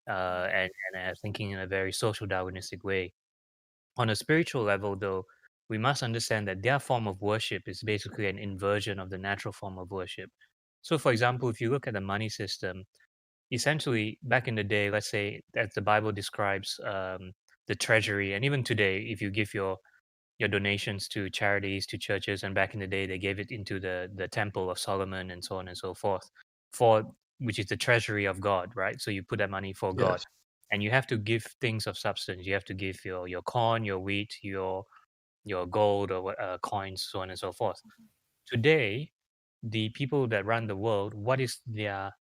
and are thinking in a very social Darwinistic way. On a spiritual level, though, we must understand that their form of worship is basically an inversion of the natural form of worship. So, for example, if you look at the money system, essentially back in the day, let's say as the Bible describes the treasury, and even today, if you give your donations to charities, to churches, and back in the day they gave it into the temple of Solomon and so on and so forth, for which is the treasury of God, right? So you put that money for God, yes, and you have to give things of substance. You have to give your corn, your wheat, your gold or coins, so on and so forth. Today, the people that run the world, what is their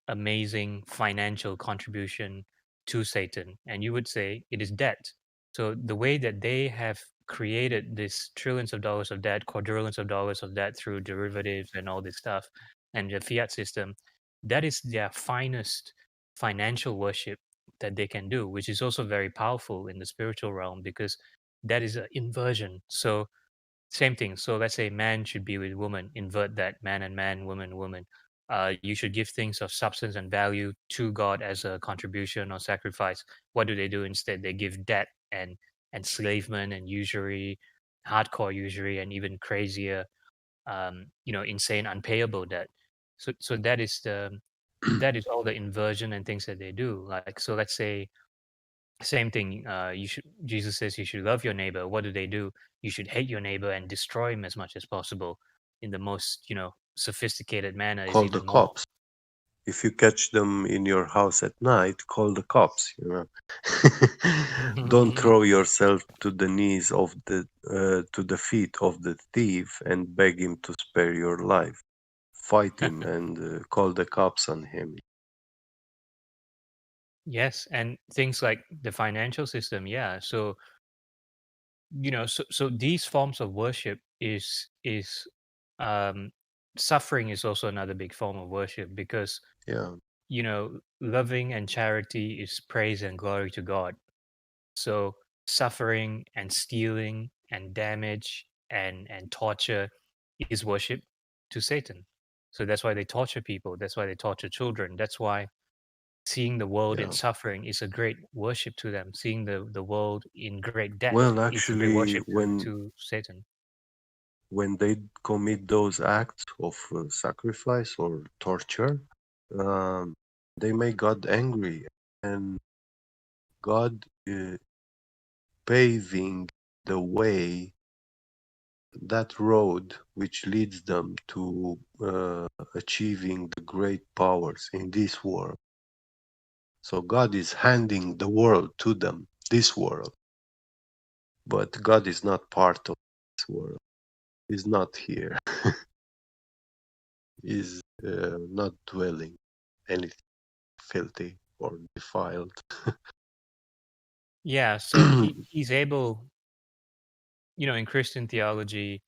amazing financial contribution to Satan? And you would say it is debt. So the way that they have created this trillions of dollars of debt, quadrillions of dollars of debt through derivatives and all this stuff, and the fiat system, that is their finest financial worship that they can do, which is also very powerful in the spiritual realm because that is an inversion. So same thing. So let's say man should be with woman, invert that, man and man, woman, woman. You should give things of substance and value to God as a contribution or sacrifice. What do? Instead, they give debt and enslavement and usury, hardcore usury, and even crazier, insane unpayable debt. So that is all the inversion and things that they do. Like, so let's say same thing. Jesus says you should love your neighbor. What do? You should hate your neighbor and destroy him as much as possible in the most, sophisticated manner is call the even more. cops. If you catch them in your house at night, call the cops. Don't throw yourself to the knees of to the feet of the thief and beg him to spare your life. Fight him and call the cops on him. Yes, and things like the financial system. Yeah, so so these forms of worship is um, suffering is also another big form of worship because Yeah, loving and charity is praise and glory to God. So suffering and stealing and damage and torture is worship to Satan. So that's why they torture people. That's why they torture children. That's why seeing the world in yeah. suffering is a great worship to them. Seeing the world in great debt Well, is a great actually, worship to Satan. when they commit those acts of sacrifice or torture, um, they make God angry, and God paving the way, that road which leads them to achieving the great powers in this world. So God is handing the world to them, this world. But God is not part of this world. He's not here. He's not dwelling anything filthy or defiled. Yeah, so he's able, in Christian theology,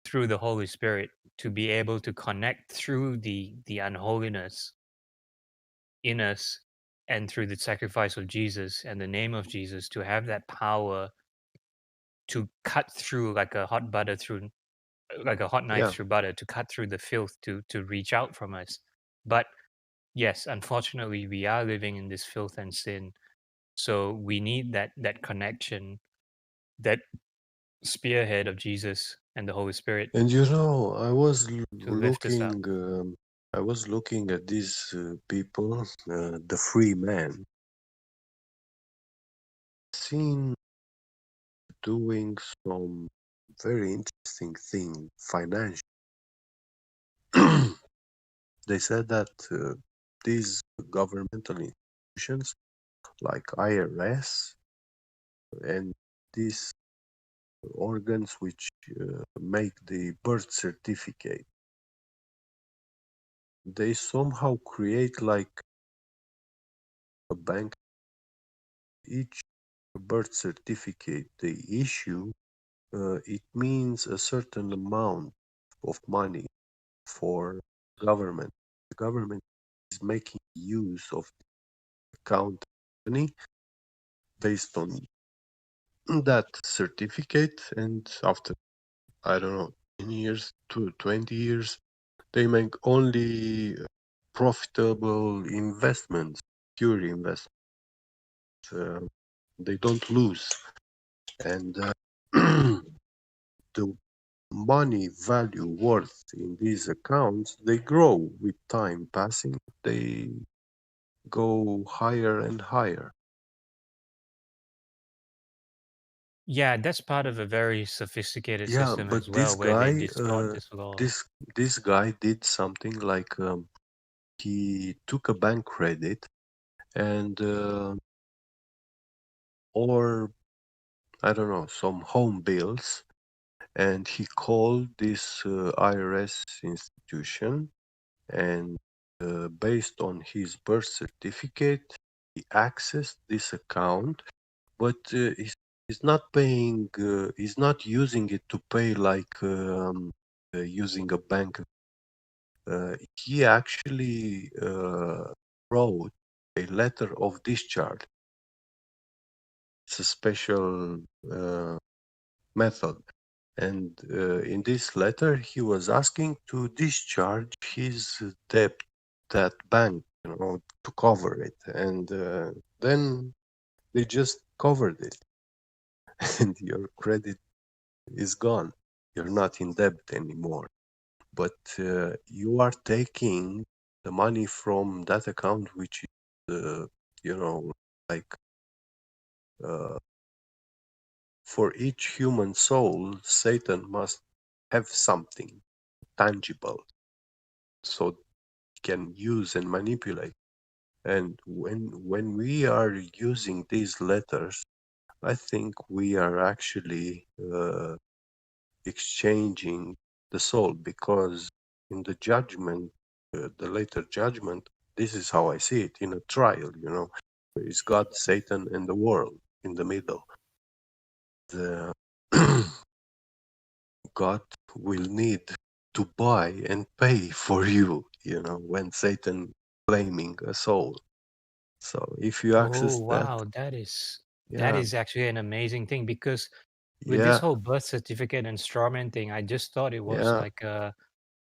through the Holy Spirit, to be able to connect through the unholiness in us and through the sacrifice of Jesus and the name of Jesus, to have that power to cut through like a hot knife Yeah. through butter, to cut through the filth, to reach out from us. But yes, unfortunately, we are living in this filth and sin. So we need that connection, that spearhead of Jesus and the Holy Spirit And I was to lift us up. looking at these people, the free man, seen doing some very interesting thing financially. They said that these governmental institutions like IRS and these organs which make the birth certificate, they somehow create like a bank. Each birth certificate they issue, it means a certain amount of money for government. The government is making use of the account money based on that certificate, and after, I don't know, 10 years to 20 years, they make only profitable investments, pure investments. They don't lose. And the money value worth in these accounts, they grow with time passing. They go higher and higher. Yeah, that's part of a very sophisticated Yeah, system but as well, where they distort this law. this guy did something like he took a bank credit and or I don't know, some home bills, and he called this IRS institution, and based on his birth certificate, he accessed this account, but he's not paying. He's not using it to pay like using a bank. He actually wrote a letter of discharge. It's a special method. And in this letter, he was asking to discharge his debt, that bank, to cover it. And then they just covered it. And your credit is gone. You're not in debt anymore. But you are taking the money from that account, which is, like for each human soul, Satan must have something tangible so he can use and manipulate. And when we are using these letters, I think we are actually exchanging the soul, because in the judgment, the later judgment, this is how I see it, in a trial, it's God, Satan, and the world in the middle. God will need to buy and pay for you, when Satan claiming a soul. So if you access Oh wow, that is yeah, actually an amazing thing, because with this whole birth certificate and strawman thing, I just thought it was yeah, like a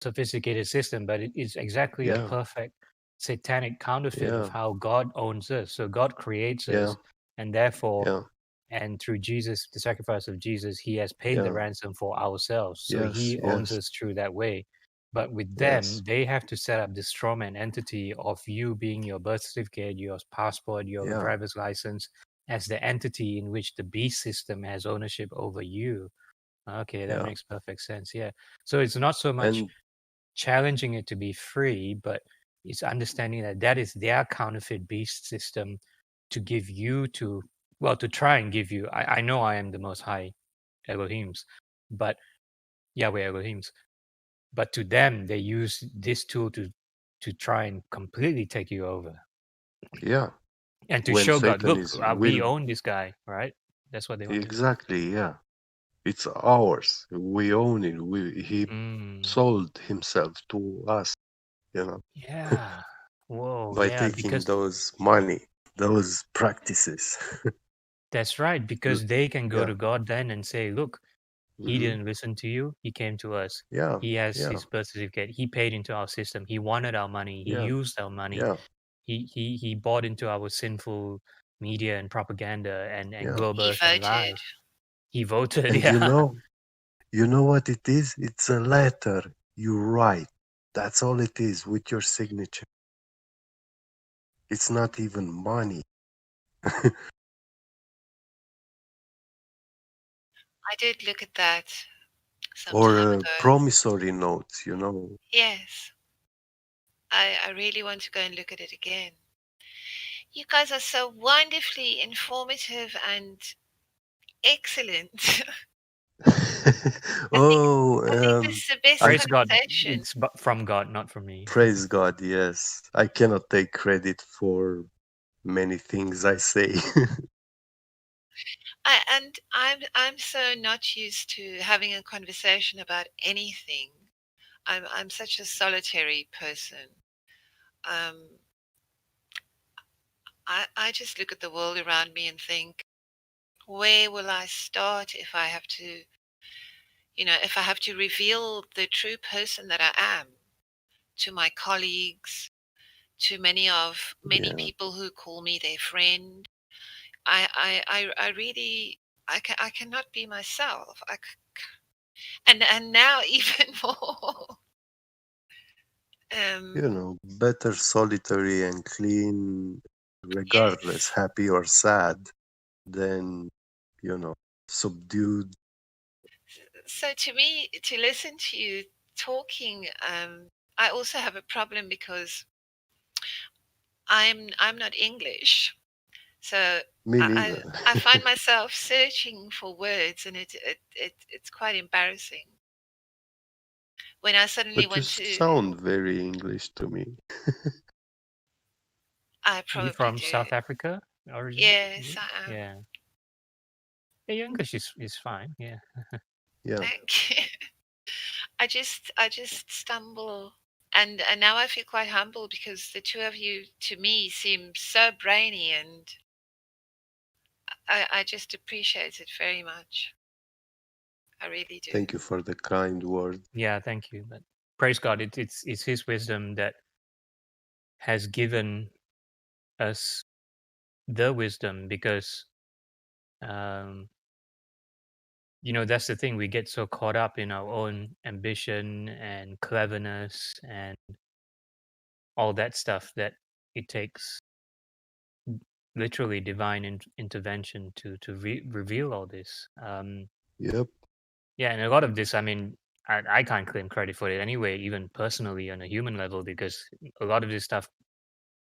sophisticated system, but it is exactly a yeah, perfect satanic counterfeit of yeah, how God owns us. So God creates yeah, us, and therefore, yeah, and through Jesus, the sacrifice of Jesus, He has paid the yeah, ransom for ourselves. So yes, He owns yes, us through that way. But with them, yes, they have to set up this strawman entity of you being your birth certificate, your passport, your yeah, driver's license, as the entity in which the beast system has ownership over you. Okay, that yeah. makes perfect sense. Yeah. So it's not so much And challenging it to be free, but It's understanding that that is their counterfeit beast system to give you to try and give you. I know I am the Most High Elohims, but Yahweh Elohims, but to them they use this tool to try and completely take you over. Yeah. And to When show God, Satan look, is we will own this guy, right? That's what they want to do. exactly, yeah. It's ours. We own it. He sold himself to us, you know. Yeah. Whoa, By yeah, taking because those money, those practices. that's right, because they can go Yeah. to God then and say, look, he Mhm. didn't listen to you. He came to us. Yeah. He has Yeah. his birth certificate. He paid into our system. He wanted our money. He Yeah. used our money. Yeah. He bought into our sinful media and propaganda and Yeah. globus He and lies. voted. He voted, And yeah. you know what it is? It's a letter you write. That's all it is with your signature. It's not even money. I did look at that some Or time ago. promissory notes, you know. Yes. I really want to go and look at it again. You guys are so wonderfully informative and excellent. Oh, This is the best Praise God. conversation. It's from God, not from me. praise God, yes. I cannot take credit for many things I say. I'm so not used to having a conversation about anything. I'm such a solitary person. I just look at the world around me and think, where will I start if I have to, if I have to reveal the true person that I am to my colleagues, to many Yeah. people who call me their friend. I really I cannot be myself. And now even more. You know, better solitary and clean, regardless, happy or sad, than, subdued. So to me, to listen to you talking, I also have a problem because I'm not English. So Me I neither. find myself searching for words, and it's quite embarrassing when I suddenly But you want to. sound very English to me. I You probably from do. South Africa originally? Yes, I am. Yeah. Yeah, your English is fine. Yeah. Yeah. Thank you. I just stumble, and now I feel quite humble because the two of you, to me, seem so brainy, and I just appreciate it very much. I really do. Thank you for the kind word. Yeah, thank you. But praise God, it's His wisdom that has given us the wisdom, because that's the thing. We get so caught up in our own ambition and cleverness and all that stuff that it takes literally divine intervention to reveal all this. Yep. Yeah, and a lot of this, I mean, I can't claim credit for it anyway, even personally on a human level, because a lot of this stuff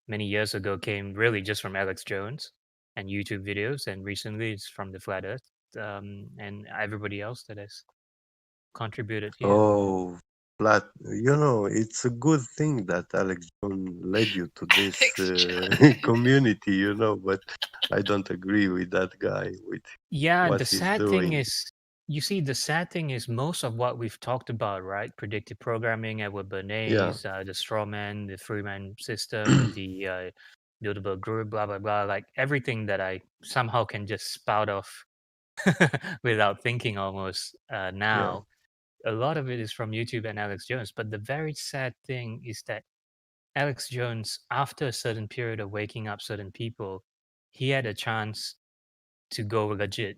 many years ago came really just from Alex Jones and YouTube videos, and recently it's from the Flat Earth and everybody else that has contributed here. Oh, it's a good thing that Alex Jones led you to this community, but I don't agree with that guy, with Yeah, what the he's sad doing. thing is, you see, the sad thing is most of what we've talked about, right? Predictive programming, Edward Bernays, the strawman, the Freeman system, the Bilderberg group, blah, blah, blah. Like everything that I somehow can just spout off without thinking almost now. A lot of it is from YouTube and Alex Jones. But the very sad thing is that Alex Jones, after a certain period of waking up certain people, he had a chance to go legit,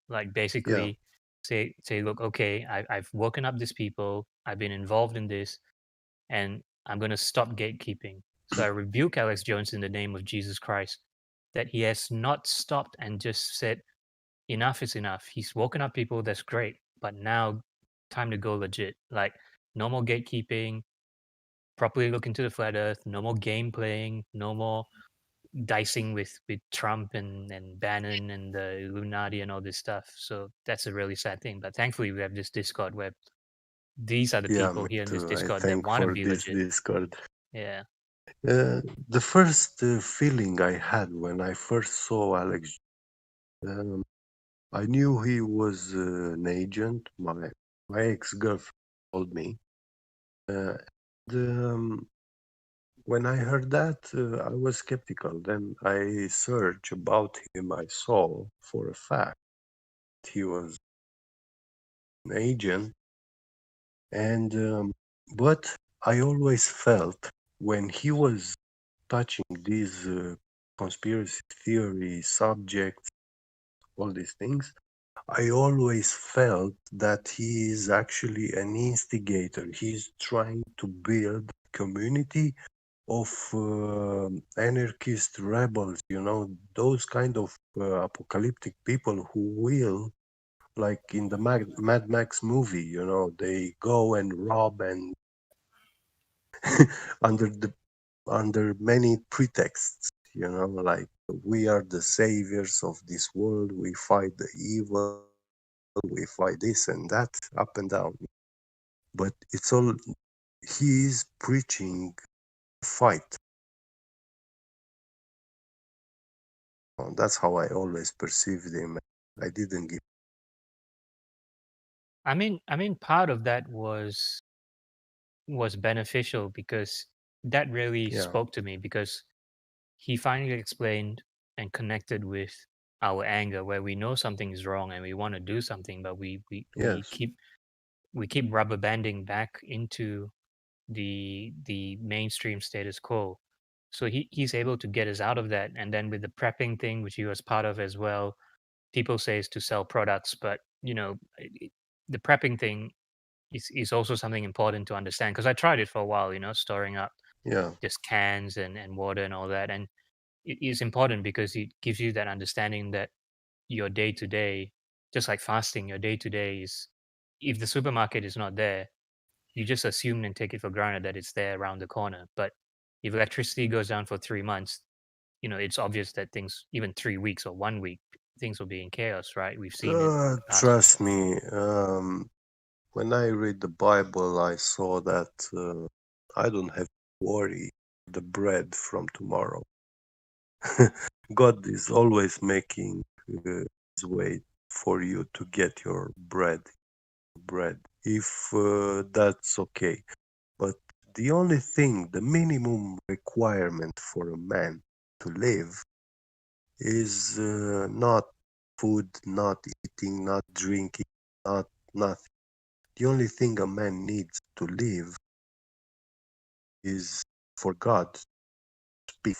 like basically say, look, okay, I've woken up these people, I've been involved in this, and I'm going to stop gatekeeping. So I rebuke Alex Jones in the name of Jesus Christ, that he has not stopped and just said, enough is enough. He's woken up people, that's great, but now time to go legit. Like no more gatekeeping. properly look into the flat Earth. No more game playing. No more dicing with Trump and Bannon and the Illuminati and all this stuff. So that's a really sad thing. But thankfully, we have this Discord where these are the people me here in this too. I Discord that thank want to for be this legit. Discord. Yeah. The first feeling I had when I first saw Alex, I knew he was an agent. My ex-girlfriend told me. When I heard that, I was skeptical. Then I searched about him. I saw for a fact he was an agent, and but I always felt when he was touching these conspiracy theory subjects, all these things, I always felt that he is actually an instigator. He's trying to build a community of anarchist rebels, those kind of apocalyptic people who will, like in the Mad Max movie, they go and rob and under many pretexts, like we are the saviors of this world, we fight the evil, we fight this and that, up and down. But it's all, he is preaching fight. That's how I always perceived him. I didn't give. I mean, part of that was beneficial because that really Yeah. spoke to me, because he finally explained and connected with our anger, where we know something is wrong and we want to do something, but we Yes. keep rubber banding back into the mainstream status quo. So he's able to get us out of that. And then with the prepping thing, which he was part of as well, people say is to sell products, but the prepping thing is also something important to understand, because I tried it for a while, storing up Yeah. just cans and water and all that. And it is important because it gives you that understanding that your day to day, just like fasting, your day to day is, if the supermarket is not there, you just assume and take it for granted that it's there around the corner. But if electricity goes down for 3 months, it's obvious that things, even 3 weeks or 1 week, things will be in chaos, right? We've seen it. Trust me, when I read the Bible, I saw that I don't have to worry the bread from tomorrow. God is always making his way for you to get your bread, if that's okay. But the only thing, the minimum requirement for a man to live is not food, not eating, not drinking, not nothing. The only thing a man needs to live is for God to speak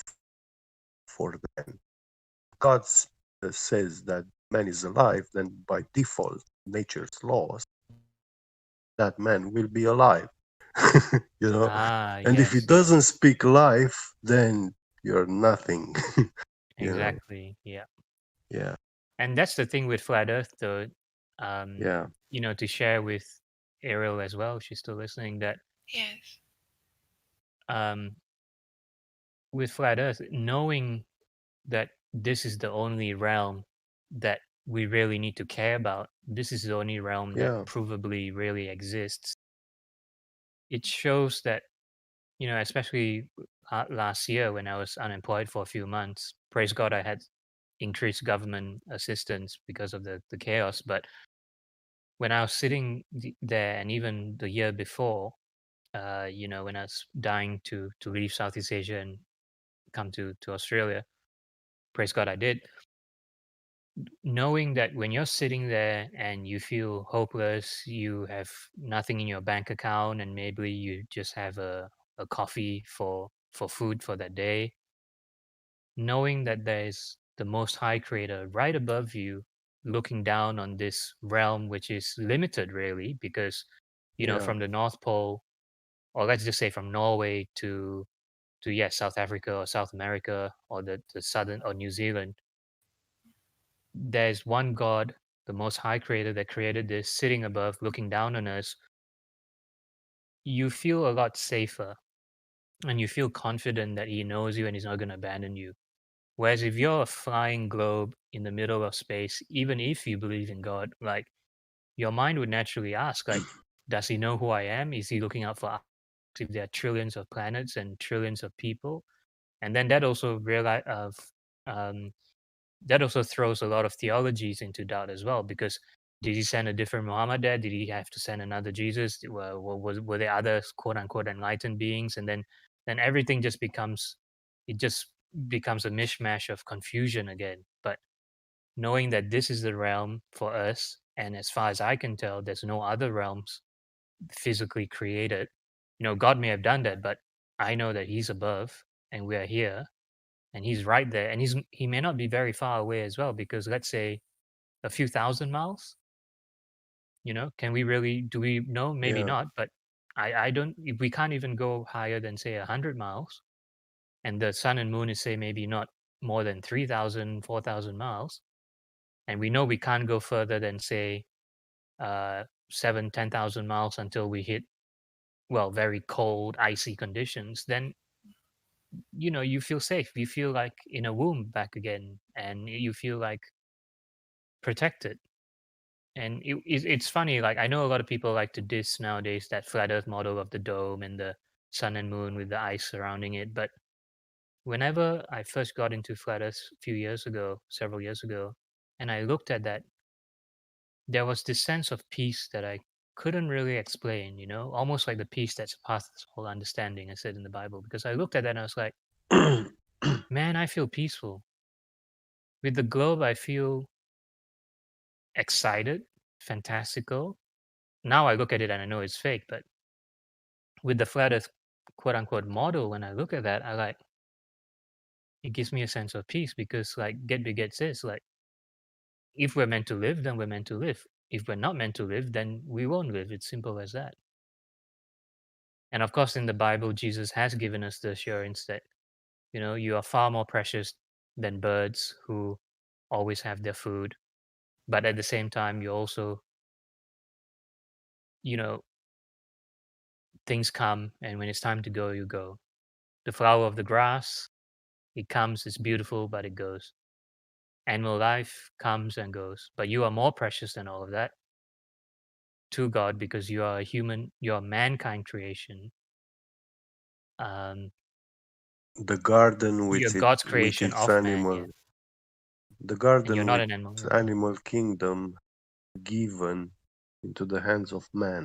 for the man. God says that man is alive, then by default, nature's laws, that man will be alive. And if he doesn't speak life, then you're nothing. Exactly. Yeah. Yeah. And that's the thing with flat Earth, though. Yeah. To share with Ariel as well, if she's still listening, that Yes. With flat Earth, knowing that this is the only realm that we really need to care about, this is the only realm Yeah. that provably really exists. It shows that, especially last year when I was unemployed for a few months, praise God, I had increased government assistance because of the chaos. But when I was sitting there, and even the year before, when I was dying to leave Southeast Asia and come to Australia, praise God I did. Knowing that when you're sitting there and you feel hopeless, you have nothing in your bank account, and maybe you just have a coffee for food for that day, knowing that there's the Most High Creator right above you, looking down on this realm, which is limited really, because Yeah. from the North Pole, or let's just say from Norway to South Africa or South America, or the southern, or New Zealand, there's one God, the Most High Creator, that created this, sitting above, looking down on us. You feel a lot safer and you feel confident that he knows you and he's not going to abandon you. Whereas if you're a flying globe in the middle of space, even if you believe in God, like your mind would naturally ask, like, does he know who I am? Is he looking out for us? If there are trillions of planets and trillions of people? And then that also that also throws a lot of theologies into doubt as well, because did he send a different Muhammad there? Did he have to send another Jesus? Were there other quote unquote enlightened beings? And then everything just becomes a mishmash of confusion again. But knowing that this is the realm for us, and as far as I can tell, there's no other realms physically created. God may have done that, but I know that he's above and we are here, and he's right there, and he may not be very far away as well, because let's say a few thousand miles. Can we really, do we know? Maybe Yeah. not, but I don't, we can't even go higher than say 100 miles, and the sun and moon is say maybe not more than 3,000, 4,000 miles, and we know we can't go further than say 10,000 miles until we hit, well, very cold, icy conditions. Then you feel safe, you feel like in a womb back again, and you feel like protected. And it's funny, like I know a lot of people like to diss nowadays that flat earth model of the dome and the sun and moon with the ice surrounding it, but whenever I first got into flat earth several years ago, and I looked at that, there was this sense of peace that I couldn't really explain, almost like the peace that surpasses all understanding, as said in the Bible. Because I looked at that and I was like, man, I feel peaceful. With the globe, I feel excited, fantastical. Now I look at it and I know it's fake, but with the flat earth quote unquote model, when I look at that, it gives me a sense of peace, because like Get Big Get says, like, if we're meant to live, then we're meant to live. If we're not meant to live, then we won't live. It's simple as that. And of course, in the Bible, Jesus has given us the assurance that, you are far more precious than birds who always have their food. But at the same time, you also, things come, and when it's time to go, you go. The flower of the grass, it comes, it's beautiful, but it goes. Animal life comes and goes, but you are more precious than all of that to God, because you are a human, you are mankind creation. The garden with You're God's creation with its of animal, man, the and garden you're not with an animal. its animal kingdom given into the hands of man.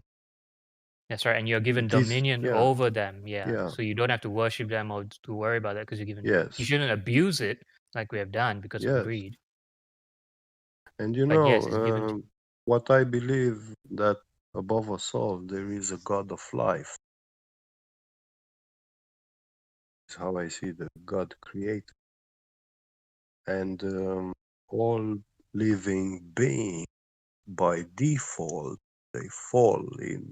That's right, and you're given This, dominion yeah, over them. yeah, So you don't have to worship them or to worry about that, because you're given. yes, You shouldn't abuse it like we have done because of yes. greed. And But yes, it's given to. what I believe, that above us all there is a God of life. It's how I see the God created, and all living beings by default they fall in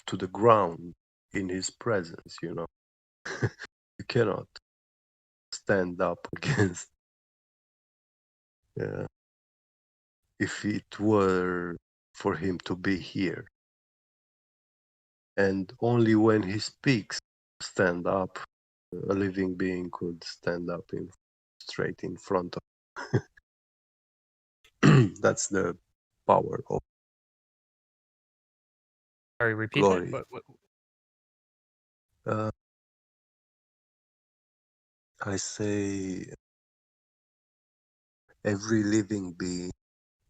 to the ground in His presence. You cannot stand up against. If it were for Him to be here, and only when He speaks, stand up, a living being could stand up straight in front of. That's the power of Sorry, repeat glory. that. I say every living being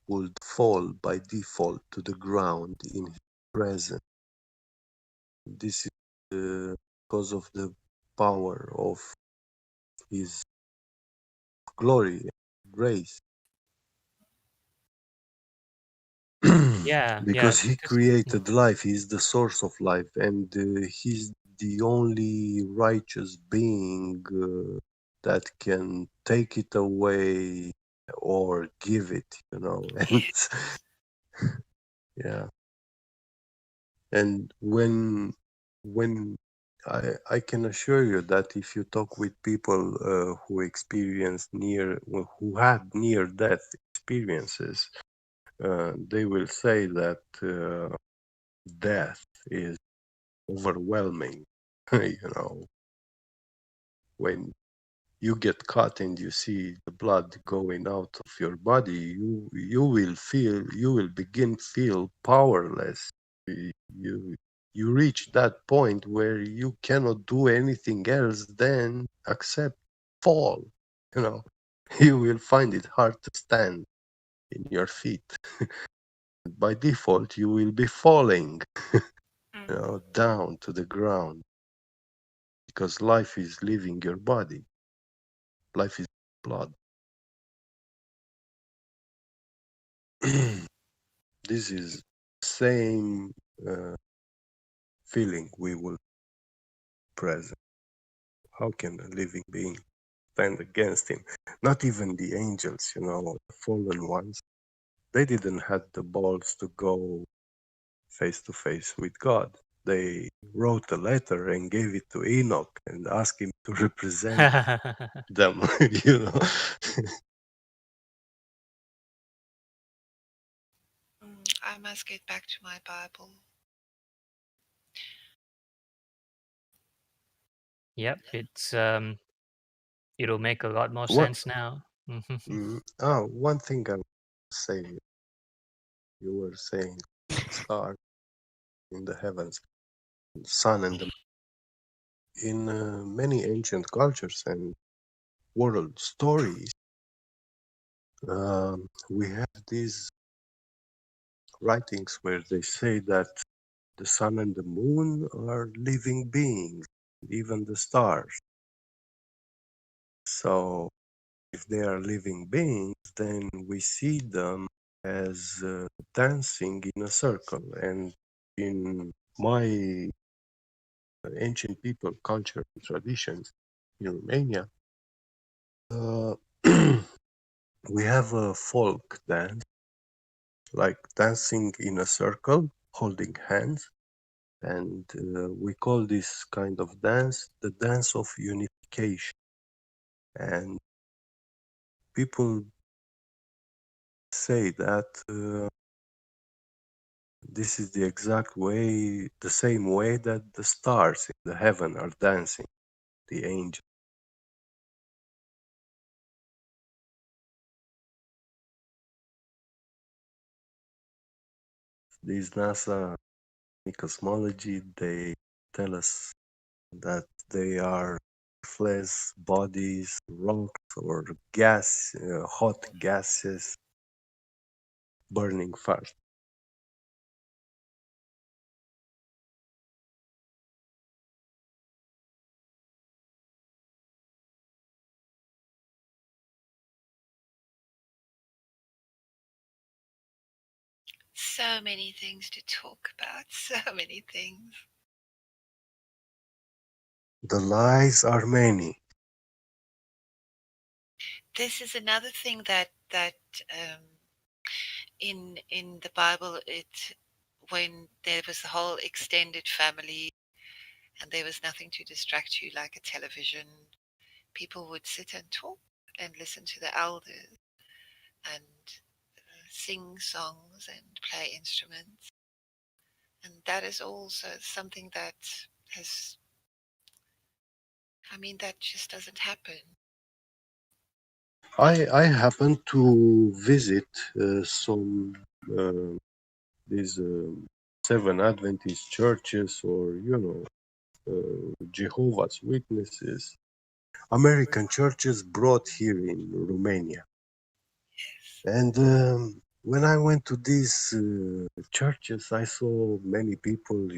would fall by default to the ground in His presence. This is because of the power of His glory and grace. Yeah, because He created life. He's the source of life, and He's the only righteous being that can take it away or give it, and yeah. And when I can assure you that if you talk with people who had near death experiences, they will say that death is overwhelming. You know, when you get cut and you see the blood going out of your body, you will begin feel powerless. You reach that point where you cannot do anything else than accept fall. You know, you will find it hard to stand in your feet. By default, you will be falling, you know, down to the ground, because life is leaving your body. Life is blood. This is same feeling we will present. How can a living being stand against him? Not even the angels, you know, the fallen ones. They didn't have the balls to go face to face with God. They wrote a letter and gave it to Enoch and asked him to represent them, you know. I must get back to my Bible. Yep, it's it'll make a lot more sense now. One thing I would say, you were saying star in the heavens, sun and the in many ancient cultures and world stories, we have these writings where they say that the sun and the moon are living beings, even the stars. So if they are living beings, then we see them as dancing in a circle. And in my ancient people culture and traditions in Romania, we have a folk dance, like dancing in a circle, holding hands. And we call this kind of dance the dance of unification. And people say that this is the exact way, the same way that the stars in the heaven are dancing, the angels. These NASA cosmology, they tell us that they are lifeless bodies, rocks, or gas, hot gases burning fast. So many things to talk about, so many things. The lies are many. This is another thing that in the Bible, when there was the whole extended family and there was nothing to distract you like a television, people would sit and talk and listen to the elders and sing songs and play instruments. And that is also something that has, I mean, that just doesn't happen. I happened to visit some these Seven Adventist churches, or Jehovah's Witnesses, American churches brought here in Romania. And when I went to these churches, I saw many people,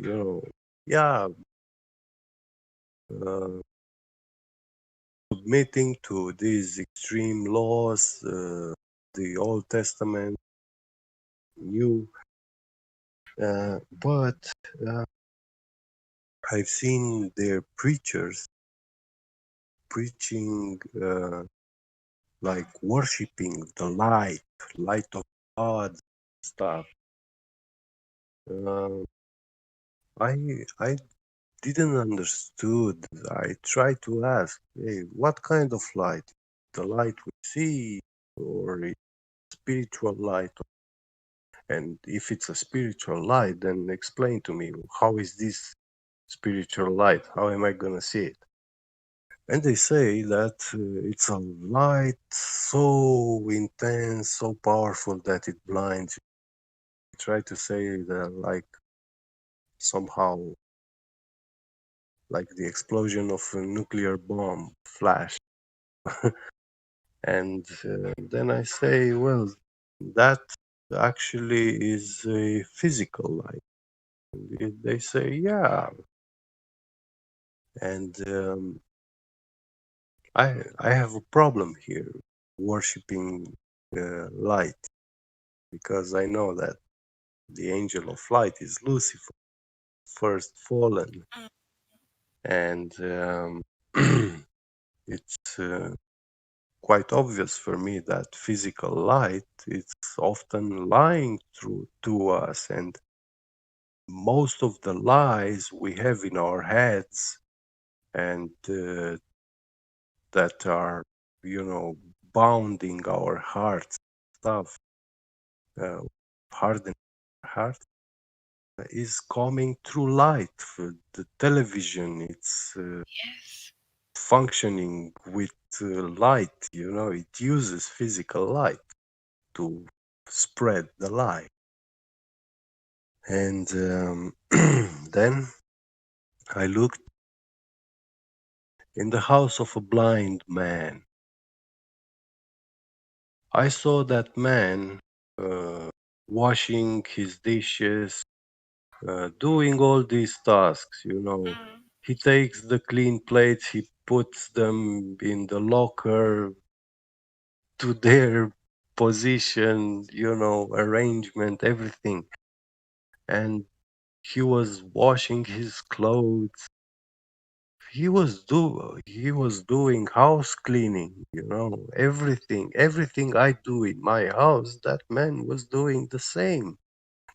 submitting to these extreme laws, the Old Testament, New. But I've seen their preachers preaching like worshiping the light of God stuff. I didn't understood. I tried to ask, hey, what kind of light? The light we see, or spiritual light? And if it's a spiritual light, then explain to me, how is this spiritual light. How am I gonna see it? And they say that it's a light so intense, so powerful that it blinds you. I try to say that like somehow like the explosion of a nuclear bomb flash. And then I say, well, that actually is a physical light. And they say, yeah. And I have a problem here worshipping light, because I know that the angel of light is Lucifer, first fallen. And it's quite obvious for me that physical light is often lying to us, and most of the lies we have in our heads and that are, bounding our hearts, stuff, hardening our heart, is coming through light. The television, it's functioning with light, it uses physical light to spread the light. And then I looked in the house of a blind man. I saw that man washing his dishes, doing all these tasks, He takes the clean plates, he puts them in the locker to their position, arrangement, everything. And he was washing his clothes. He was doing house cleaning, everything I do in my house, that man was doing the same.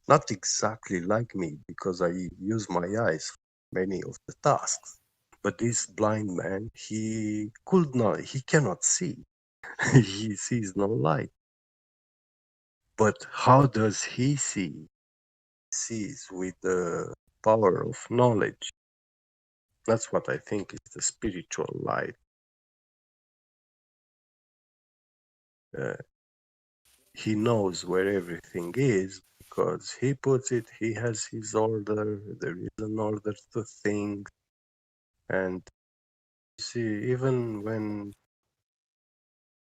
Not exactly like me, because I use my eyes for many of the tasks. But this blind man, he cannot see. He sees no light. But how does he see? He sees with the power of knowledge. That's what I think is the spiritual light. He knows where everything is because he puts it, he has his order, there is an order to things. And you see, even when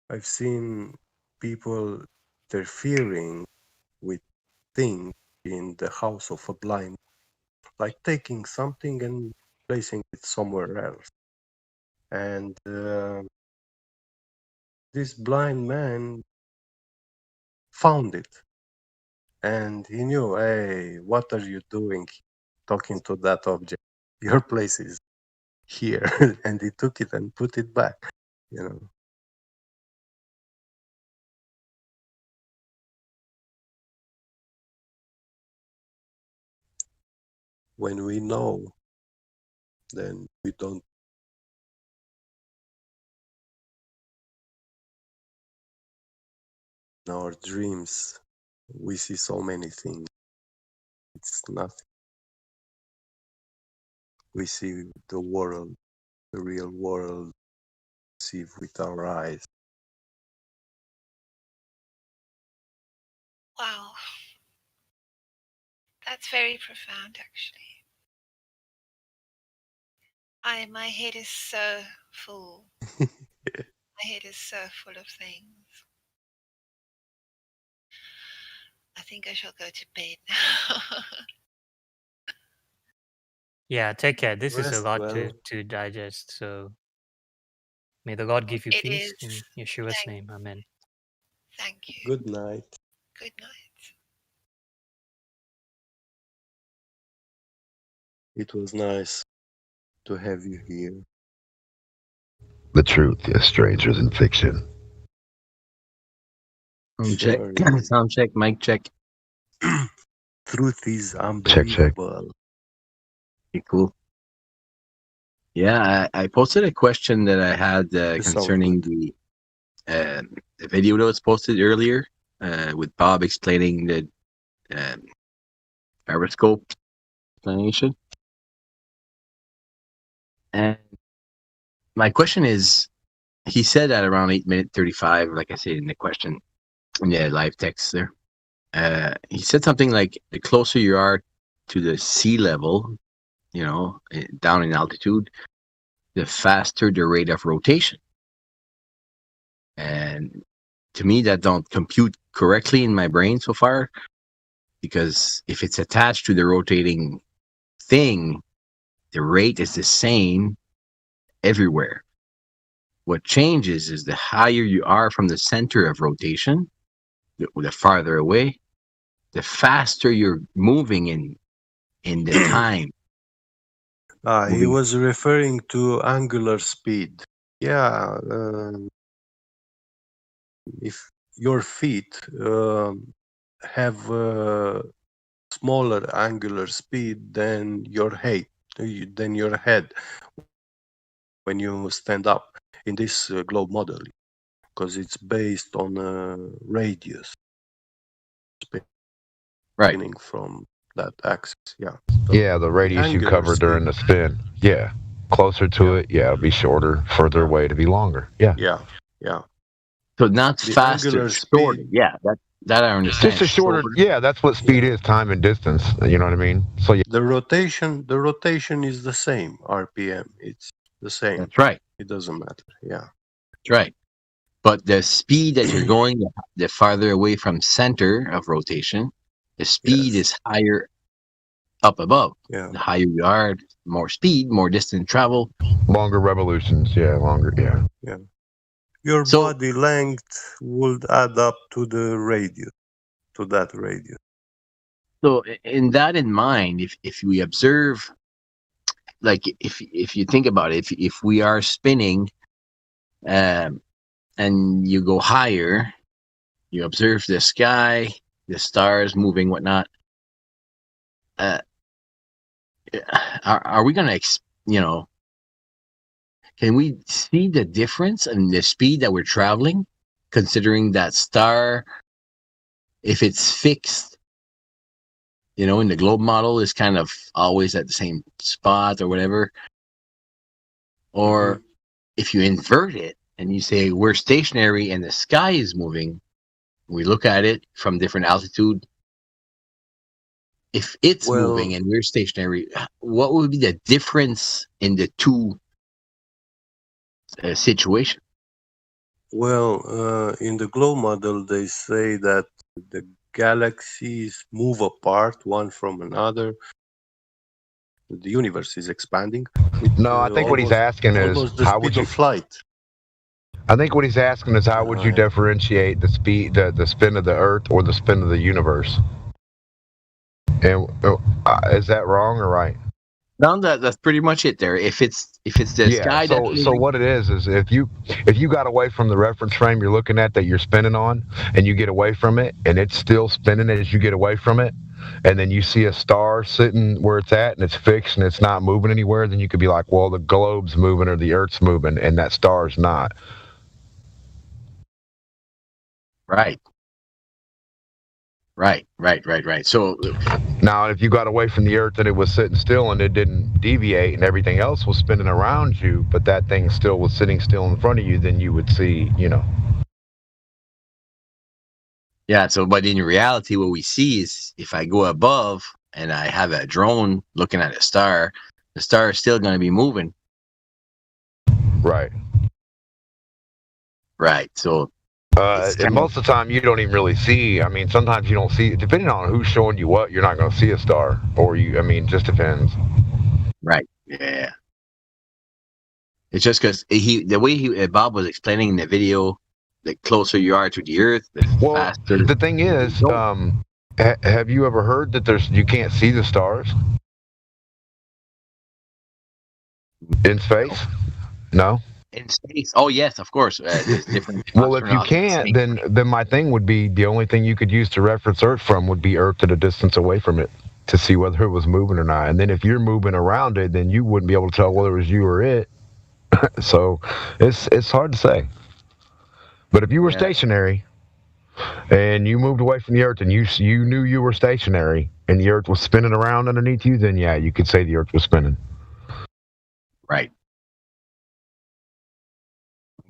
I've seen people interfering with things in the house of a blind, like taking something and placing it somewhere else. And this blind man found it. And he knew, hey, what are you doing talking to that object? Your place is here. And he took it and put it back, When we know, then we don't. In our dreams, we see so many things. It's nothing. We see the world, the real world, see with our eyes. Wow. That's very profound, actually. My head is so full. My head is so full of things. I think I shall go to bed now. Yeah, take care. This is a Rest lot well. to digest. So may the Lord give you It peace is. in Yeshua's name. Amen. Thank you. Good night. Good night. It was nice to have you here. The truth is strangers in fiction. Check. Sound check. Mic check. Truth is unbelievable. Okay, cool. Yeah, I posted a question that I had concerning the video that was posted earlier with Bob explaining the periscope explanation. And my question is, he said at around 8 minutes 35, like I said in the question, in the live text there, he said something like, the closer you are to the sea level, you know, down in altitude, the faster the rate of rotation. And to me, that don't compute correctly in my brain so far, because if it's attached to the rotating thing, the rate is the same everywhere. What changes is the higher you are from the center of rotation, the farther away, the faster you're moving in the time. He was referring to angular speed. Yeah, if your feet have smaller angular speed than your head, when you stand up in this globe model, because it's based on radius spinning from that axis. Yeah. So yeah, the radius you angular cover speed. during the spin. Yeah. Closer to it, yeah, it'll be shorter. Further away to be longer. Yeah. Yeah. So not The faster, angular shorter. Yeah, that I understand. Just a shorter, yeah, that's what speed is, time and distance. You know what I mean? So yeah. The rotation is the same. RPM, it's the same. That's right. It doesn't matter. Yeah. That's right. But the speed that you're going, the farther away from center of rotation, the speed is higher up above. Yeah. The higher you are, more speed, more distance travel. Longer revolutions, yeah, longer, yeah. Yeah. Your body length would add up to the radius, to that radius. So in that in mind, if we observe, like if you think about it, if we are spinning, and you go higher, you observe the sky, the stars moving, whatnot. Are we gonna, can we see the difference in the speed that we're traveling, considering that star, if it's fixed, in the globe model, is kind of always at the same spot or whatever, or if you invert it and you say we're stationary and the sky is moving, we look at it from different altitude. If it's moving and we're stationary, what would be the difference in the two situations? Well, in the globe model, they say that the galaxies move apart one from another. The universe is expanding. No, I think what he's asking is how would you flight? I think what he's asking is how would you differentiate the speed, the spin of the Earth or the spin of the universe? And is that wrong or right? No, that's pretty much it. There, if it's the sky. So what it is if you got away from the reference frame you're looking at that you're spinning on, and you get away from it, and it's still spinning as you get away from it, and then you see a star sitting where it's at and it's fixed and it's not moving anywhere, then you could be like, well, the globe's moving or the Earth's moving, and that star's not. Right. So now, if you got away from the Earth and it was sitting still and it didn't deviate and everything else was spinning around you, but that thing still was sitting still in front of you, then you would see, Yeah. So, but in reality, what we see is if I go above and I have a drone looking at a star, the star is still going to be moving. Right. So. And most of the time, you don't even really see. I mean, sometimes you don't see. Depending on who's showing you what, you're not going to see a star, or just depends. Right. Yeah. It's just because the way Bob was explaining in the video, the closer you are to the Earth, the faster. The thing is, have you ever heard that you can't see the stars in space? No. In space? Oh yes, of course. Different. Well, if you can't, then my thing would be the only thing you could use to reference Earth from would be Earth at a distance away from it to see whether it was moving or not. And then if you're moving around it, then you wouldn't be able to tell whether it was you or it. So it's hard to say. But if you were stationary and you moved away from the Earth and you knew you were stationary and the Earth was spinning around underneath you, then yeah, you could say the Earth was spinning. Right.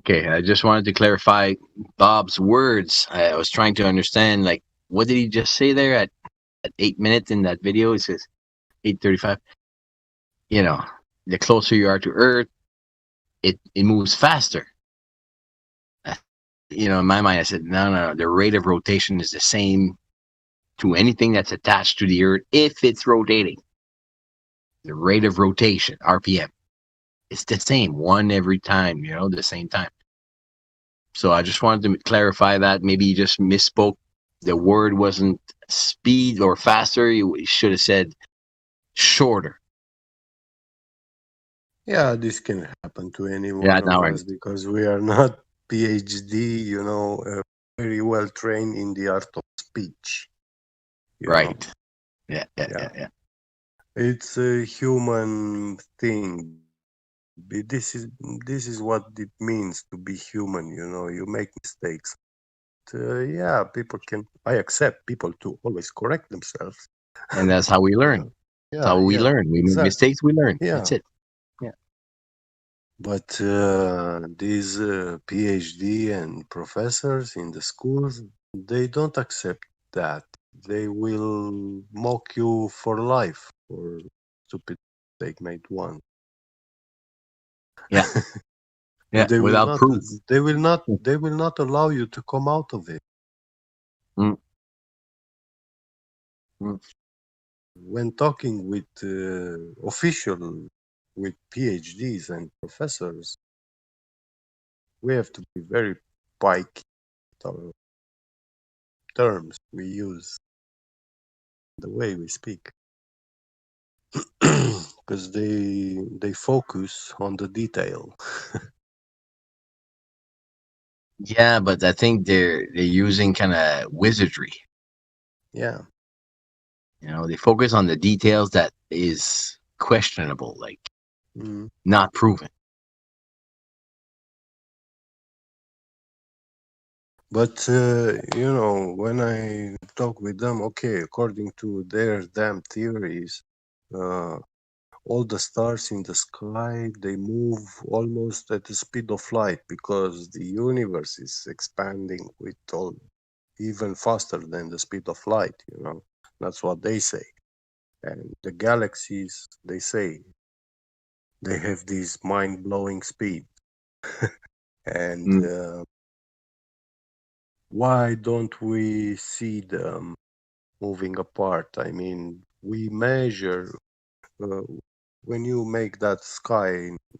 Okay, I just wanted to clarify Bob's words. I was trying to understand, like, what did he just say there at 8 minutes in that video? It says 8:35. You know, the closer you are to Earth, it moves faster. You know, in my mind, I said, no, the rate of rotation is the same to anything that's attached to the Earth if it's rotating. The rate of rotation, RPM, it's the same, one every time, you know, the same time. So I just wanted to clarify that. Maybe you just misspoke. The word wasn't speed or faster. You should have said shorter. Yeah, this can happen to any one Yeah, of now I us because we are not PhD, very well trained in the art of speech. you know. right. Yeah. It's a human thing. This is what it means to be human. You make mistakes. Yeah, I accept people to always correct themselves. And that's how we learn. That's how we learn. We make mistakes, we learn. Yeah. That's it. Yeah. But these PhD and professors in the schools, they don't accept that. They will mock you for life for stupid mistake made once. Yeah. Yeah. They will Without not. proof. They will not. They will not allow you to come out of it. Mm. When talking with official, with PhDs and professors, we have to be very picky with our terms we use, the way we speak, because they focus on the detail. Yeah, but I think they're using kind of wizardry. Yeah. They focus on the details that is questionable, like not proven. But when I talk with them, okay, according to their damn theories, all the stars in the sky, they move almost at the speed of light because the universe is expanding with even faster than the speed of light. That's what they say. And the galaxies, they say, they have this mind-blowing speed. And why don't we see them moving apart? I mean, we measure when you make that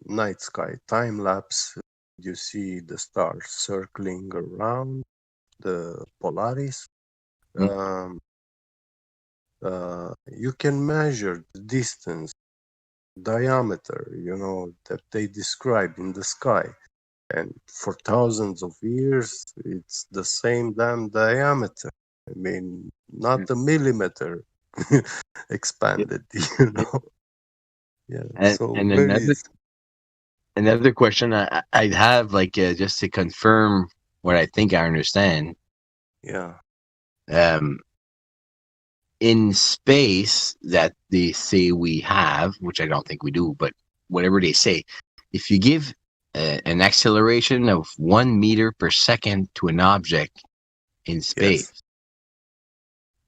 night sky time lapse, you see the stars circling around the Polaris. You can measure the distance, diameter, that they describe in the sky. And for thousands of years, it's the same damn diameter. I mean, not a millimeter expanded, Yeah. And another question I'd have, like, just to confirm what I think I understand. Yeah. In space that they say we have, which I don't think we do, but whatever they say, if you give an acceleration of 1 meter per second to an object in space,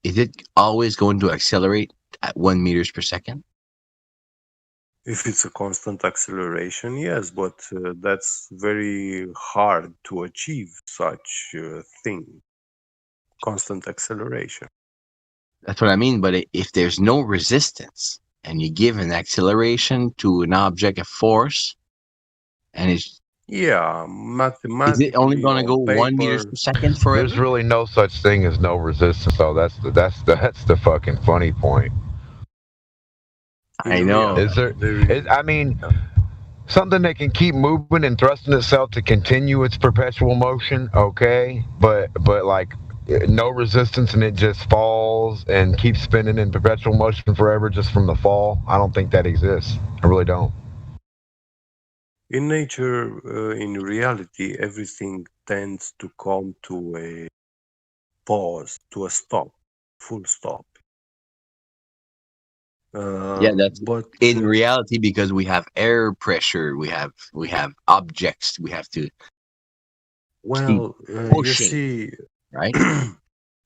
is it always going to accelerate at 1 meters per second? If it's a constant acceleration, yes, but that's very hard to achieve such a thing. Constant acceleration. That's what I mean. But if there's no resistance and you give an acceleration to an object of force, and it's mathematically, is it only going to go 1 meter per second forever? There's really no such thing as no resistance. So that's the fucking funny point. I know. Is there? I mean, something that can keep moving and thrusting itself to continue its perpetual motion. Okay, but like no resistance and it just falls and keeps spinning in perpetual motion forever just from the fall. I don't think that exists. I really don't. In nature, in reality, everything tends to come to a pause, to a stop, full stop. That's in reality, because we have air pressure, we have objects we have to Well, you pushing, see, right?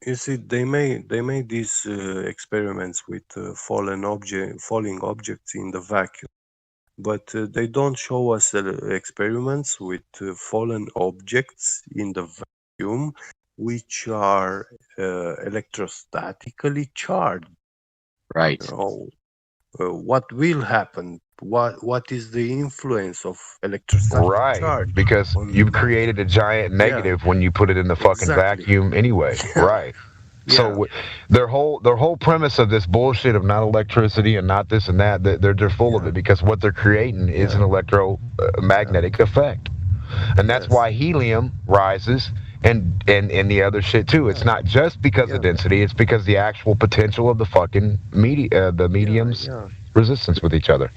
you see, they made these experiments with falling objects in the vacuum, but they don't show us experiments with fallen objects in the vacuum, which are electrostatically charged. Right. You know, what will happen? What is the influence of electrostatic Right, charge because you've on? created a giant Yeah, negative when you put it in the fucking exactly. vacuum anyway. Yeah, Right. So yeah, their whole premise of this bullshit of not electricity and not this and that, they're full of it because what they're creating is an yeah, electromagnetic effect, and that's yes, why helium rises and the other shit too. It's not just because of yeah, density; it's because the actual potential of the fucking the mediums yeah. resistance with each other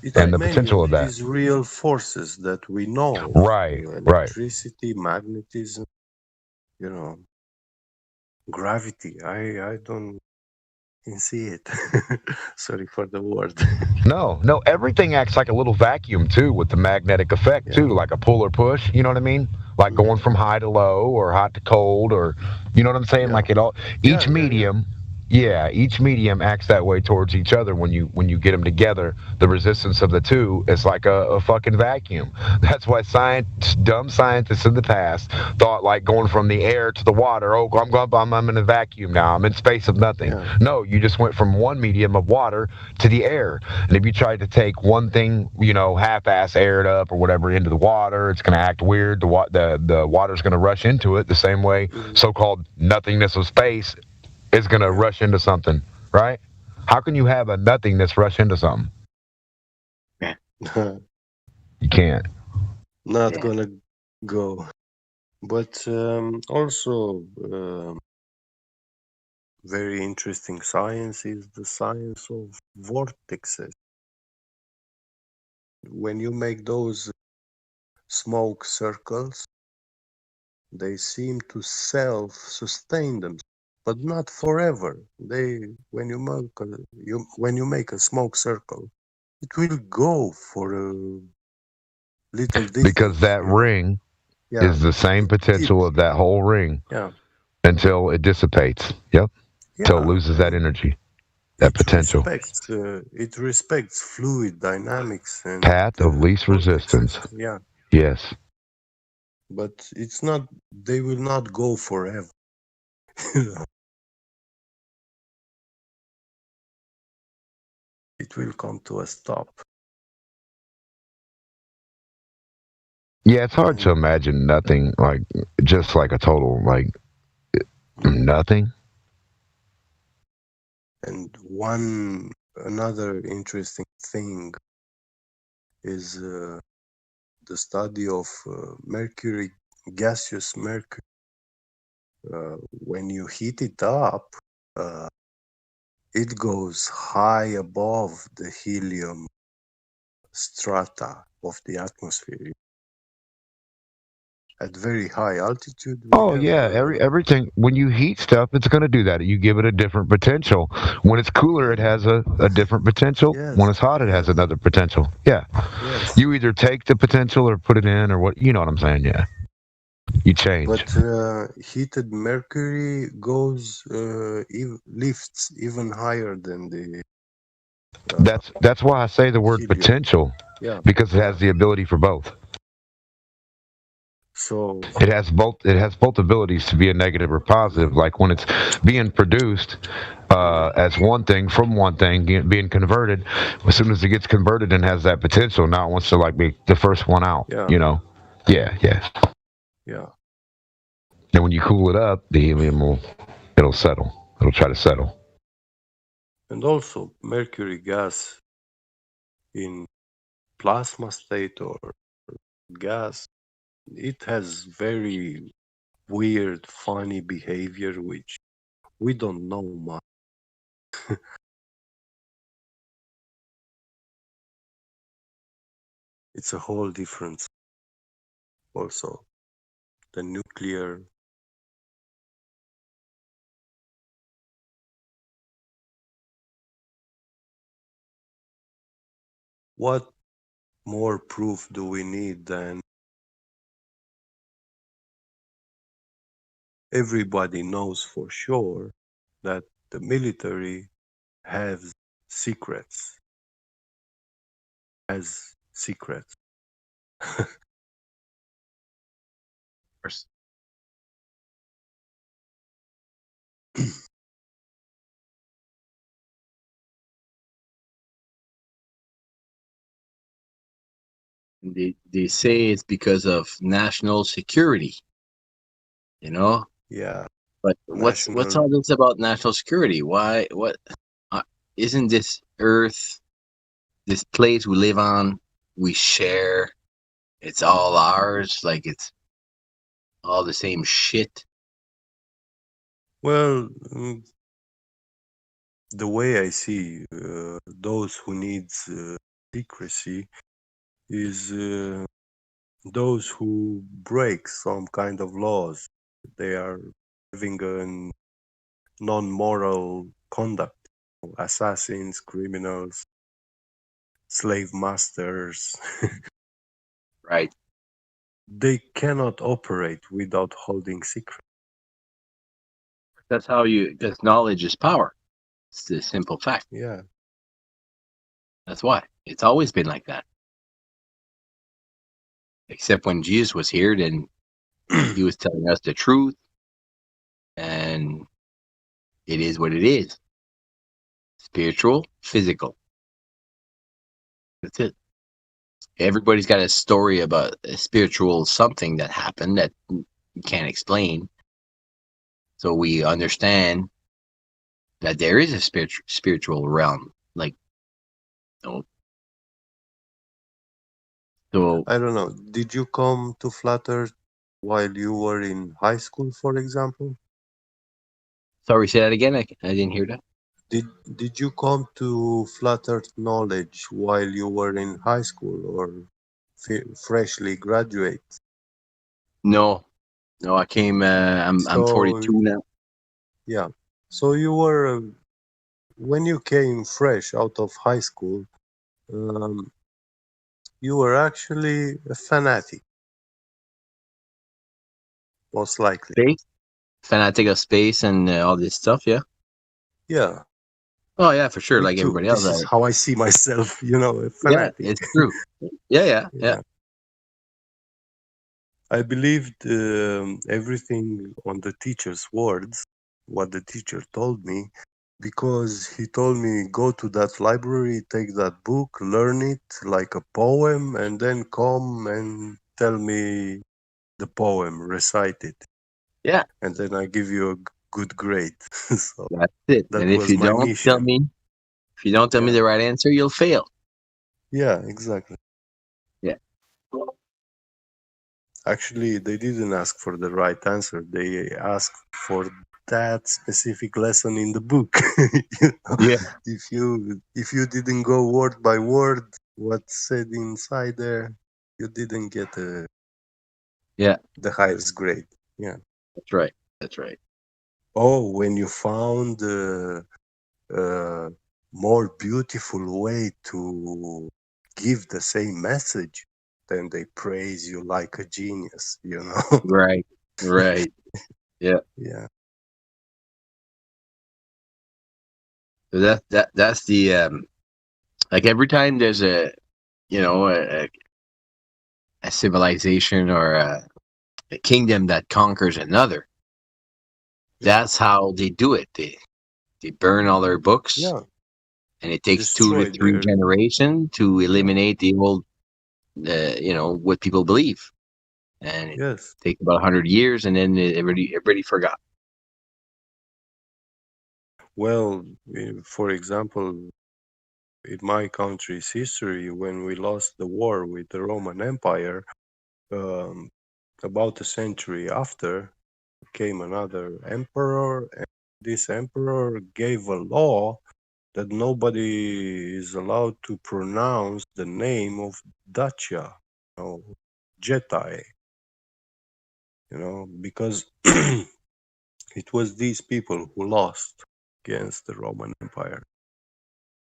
It's and the many potential of of that. these real forces that we know of, Right, right. electricity, magnetism, you know, gravity. I don't see it. Sorry for the word. No, everything acts like a little vacuum too, with the magnetic effect too, Yeah. like a pull or push. You know what I mean? Like going from high to low or hot to cold, or you know what I'm saying? Yeah. Like it all. Yeah, Each yeah, yeah. medium, each medium acts that way towards each other when you get them together. The resistance of the two is like a fucking vacuum. That's why dumb scientists in the past thought like going from the air to the water. Oh, I'm in a vacuum now. I'm in space of nothing. Yeah. No, you just went from one medium of water to the air. And if you try to take one thing, half-ass air it up or whatever into the water, it's going to act weird. The water's going to rush into it the same way so-called nothingness of space is going to rush into something, right? How can you have a nothingness rush into something? You can't. Not gonna go. But also, very interesting science is the science of vortexes. When you make those smoke circles, they seem to self-sustain them, but not forever. When you make a smoke circle, it will go for a little distance. Because that ring is the same potential of that whole ring until it dissipates. Yep. Until it loses that energy, that potential. It respects fluid dynamics and Path of least resistance. Yeah. Yes. But it's not. They will not go forever. It will come to a stop. Yeah, it's hard to imagine nothing, like just like a total nothing. And another interesting thing is the study of mercury, gaseous mercury. When you heat it up, it goes high above the helium strata of the atmosphere. At very high altitude. Oh yeah, everything. When you heat stuff, it's going to do that. You give it a different potential. When it's cooler, it has a different potential. When it's hot, it has another potential. Yeah. Yes. You either take the potential or put it in, or what? You know what I'm saying? Yeah. You change. But heated mercury goes lifts even higher than the. That's why I say the word helium. Potential. Yeah. Because it has the ability for both. So it has both abilities to be a negative or positive. Like when it's being produced as one thing from one thing being converted, as soon as it gets converted and has that potential, now it wants to be the first one out. Yeah. Yeah. And when you cool it up, the helium it'll settle. It'll try to settle. And also mercury gas in plasma state or gas, it has very weird, funny behavior, which we don't know much. It's a whole difference. Also, the nuclear. What more proof do we need than everybody knows for sure that the military has secrets. Has secrets. They say it's because of national security, you know. Yeah. But what's all this about national security? Why? What? Isn't this Earth, this place we live on, we share? It's all ours. Like it's all the same shit. Well, the way I see those who need secrecy is those who break some kind of laws. They are having a non-moral conduct. Assassins, criminals, slave masters. Right. They cannot operate without holding secret. That's how because knowledge is power. It's the simple fact. Yeah. That's why. It's always been like that. Except when Jesus was here, then he was telling us the truth. And it is what it is. Spiritual, physical. That's it. Everybody's got a story about a spiritual something that happened that you can't explain. So we understand that there is a spiritual realm. Like, so I don't know. Did you come to Flat Earth while you were in high school, for example? Sorry, say that again. I didn't hear that. Did you come to Flat Earth knowledge while you were in high school or freshly graduate? No, I came. I'm 42 now. Yeah. So you were when you came fresh out of high school. You were actually a fanatic, most likely. Space? Fanatic of space and all this stuff. Yeah. Yeah. Oh yeah, for sure. Me Like too. everybody else. This is how I see myself. A fanatic. Yeah, it's true. Yeah. I believed everything on the teacher's words, what the teacher told me, because he told me go to that library, take that book, learn it like a poem, and then come and tell me the poem, recite it. Yeah. And then I give you a good grade. So that's it. That And if was you my don't mission. tell me the right answer, you'll fail. Yeah, exactly. Yeah. Actually, they didn't ask for the right answer. They asked for that specific lesson in the book. Yeah. If you didn't go word by word what's said inside there, you didn't get the highest grade. Yeah. That's right. That's right. Oh, when you found a more beautiful way to give the same message, then they praise you like a genius, Right. Yeah. Yeah. So that's the like every time there's a civilization or a kingdom that conquers another, that's how they do it. They burn all their books. Yeah. And it takes Destroy 2 to 3 their- generations to eliminate the old, what people believe. And it takes about 100 years, and then everybody forgot. Well, for example, in my country's history, when we lost the war with the Roman Empire, about a century after, came another emperor, and this emperor gave a law that nobody is allowed to pronounce the name of Dacia, Jedi, because it was these people who lost against the Roman Empire.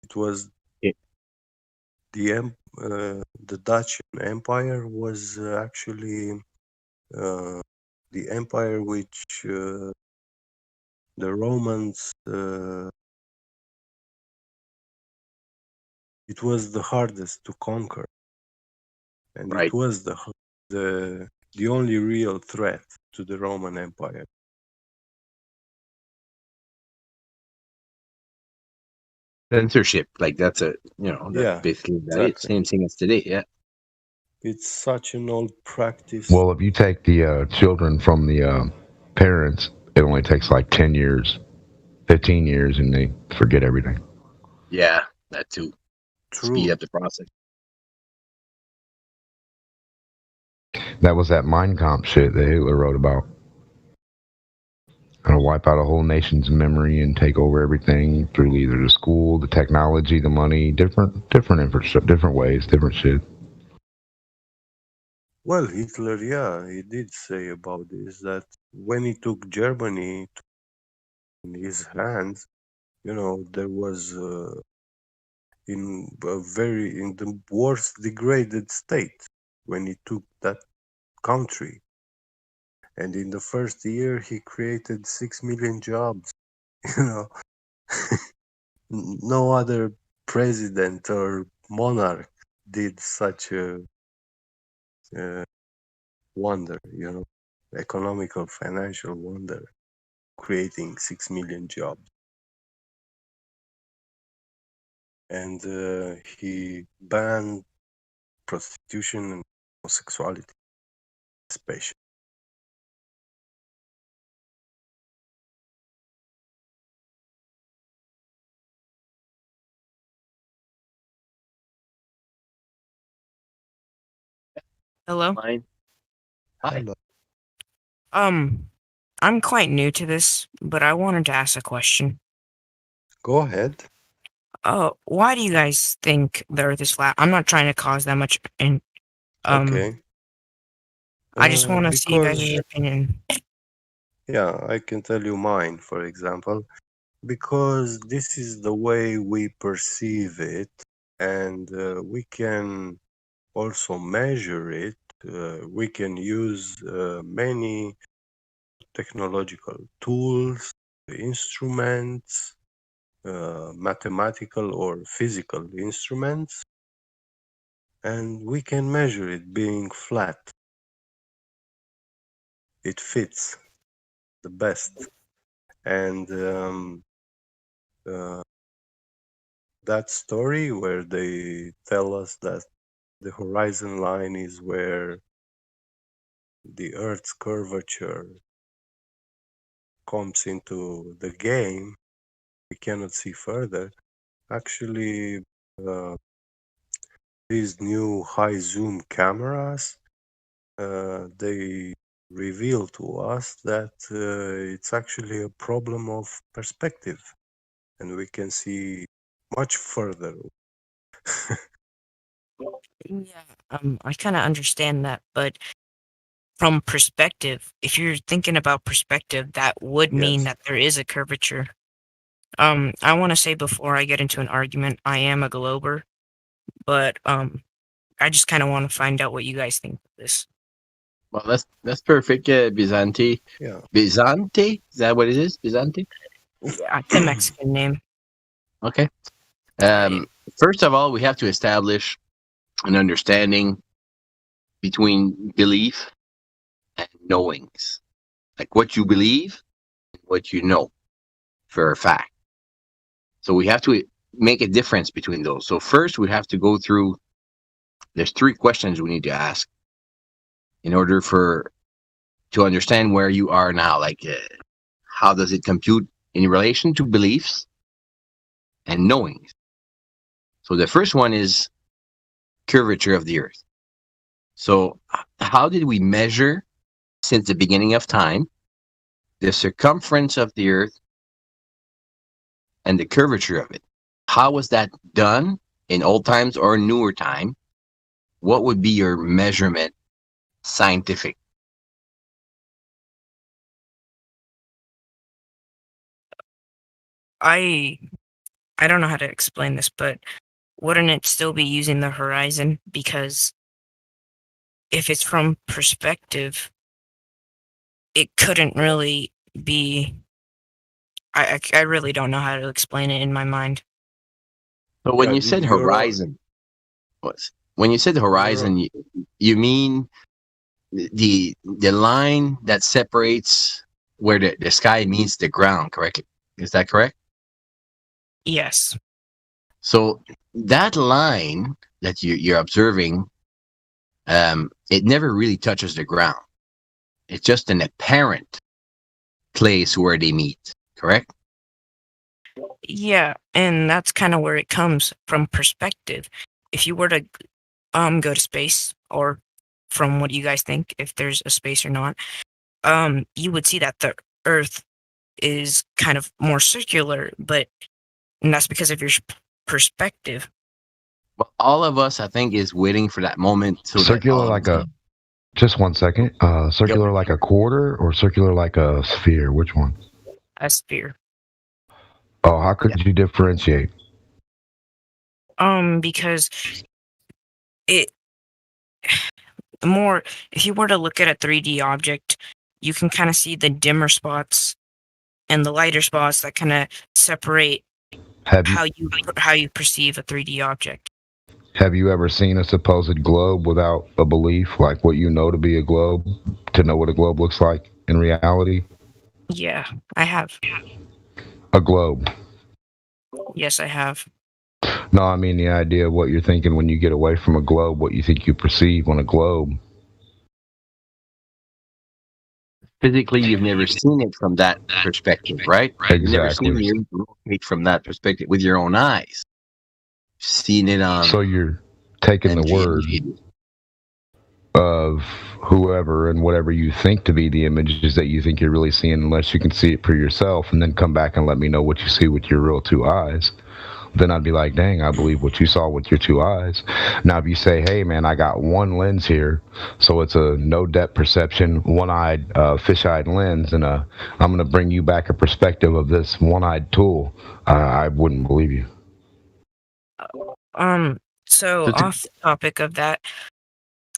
It was the Dacian Empire was actually the empire which the Romans. It was the hardest to conquer, and Right. it was the only real threat to the Roman Empire. Censorship, like that's that's Yeah, basically that it. exactly. Same thing as today, yeah. It's such an old practice. Well, if you take the children from the parents, it only takes like 10 years, 15 years, and they forget everything. Yeah, that too. True. Speed up the process. That was that Mein Kampf shit that Hitler wrote about. Gonna wipe out a whole nation's memory and take over everything through either the school, the technology, the money, different infrastructure, different ways, different shit. Well, Hitler, yeah, he did say about this, that when he took Germany in his hands, there was in the worst degraded state when he took that country. And in the first year, he created 6 million jobs. No other president or monarch did such a wonder, economical, financial wonder, creating 6 million jobs. And he banned prostitution and homosexuality, especially. Hello? Mine. Hi. I'm quite new to this, but I wanted to ask a question. Go ahead. Why do you guys think the Earth is flat? I'm not trying to cause that much Okay. I just want to see you guys' Because, opinion. yeah, I can tell you mine, for example, because this is the way we perceive it, and we can also measure it. We can use many technological tools, instruments, mathematical or physical instruments, and we can measure it being flat. It fits the best. And that story where they tell us that the horizon line is where the Earth's curvature comes into the game, we cannot see further. Actually, these new high zoom cameras, they reveal to us that it's actually a problem of perspective, and we can see much further. Yeah, I kind of understand that, but from perspective, if you're thinking about perspective, that would mean Yes. that there is a curvature. I want to say before I get into an argument, I am a Glober, but I just kind of want to find out what you guys think of this. Well, that's perfect, Bizanti. Yeah. Bizanti? Is that what it is? Bizanti? Yeah, it's a Mexican name. Okay. First of all, we have to establish an understanding between belief and knowings. Like what you believe and what you know for a fact. So we have to make a difference between those. So first we have to go through, there's 3 questions we need to ask in order to understand where you are now. Like how does it compute in relation to beliefs and knowings? So the first one is curvature of the Earth. So how did we measure since the beginning of time the circumference of the Earth and the curvature of it? How was that done in old times or newer time? What would be your measurement scientific? I don't know how to explain this, but wouldn't it still be using the horizon? Because if it's from perspective, it couldn't really be. I really don't know how to explain it in my mind. But when you said horizon, when you said horizon, you mean the line that separates where the sky meets the ground, correct? Is that correct? Yes. So that line that you're observing, it never really touches the ground. It's just an apparent place where they meet, correct? Yeah, and that's kind of where it comes from perspective. If you were to go to space, or from what you guys think, if there's a space or not, you would see that the Earth is kind of more circular, and that's because of your perspective. Well, all of us, I think, is waiting for that moment. Circular like a. Just 1 second. Circular like a quarter or circular like a sphere? Which one? A sphere. Oh, how could you differentiate? Because if you were to look at a 3D object, you can kind of see the dimmer spots and the lighter spots that kind of separate how you perceive a 3D object. Have you ever seen a supposed globe without a belief, like what you know to be a globe, to know what a globe looks like in reality? Yeah, I have. A globe. Yes, I have. No, I mean the idea of what you're thinking when you get away from a globe, what you think you perceive on a globe. Physically, you've never seen it from that perspective, right? Exactly. You've never seen the Earth rotate from that perspective with your own eyes. Seen it on. So you're taking the word of whoever and whatever you think to be the images that you think you're really seeing, unless you can see it for yourself, and then come back and let me know what you see with your real two eyes. Then I'd be like, dang, I believe what you saw with your two eyes. Now, if you say, hey, man, I got one lens here, so it's a no-depth perception, one-eyed, fish-eyed lens, and I'm going to bring you back a perspective of this one-eyed tool, I wouldn't believe you. So off the topic of that,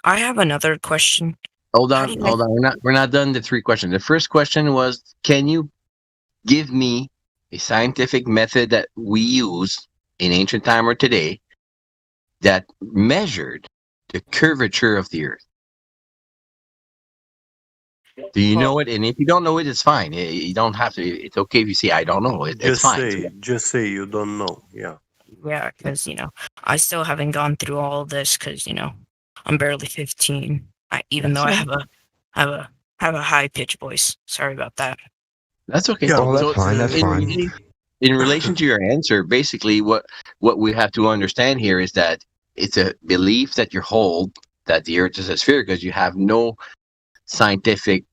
I have another question. Hold on. We're not done the 3 questions. The first question was, can you give me a scientific method that we use in ancient time or today that measured the curvature of the Earth? Do you know it? And if you don't know it, it's fine. You don't have to. It's okay if you say I don't know. It's fine. Just say you don't know. Yeah. Yeah, because I still haven't gone through all of this because I'm barely 15. Even though I have a high pitched voice. Sorry about that. That's okay. Yeah, that's fine. That's fine. In relation to your answer, basically, what we have to understand here is that it's a belief that you hold that the Earth is a sphere because you have no scientific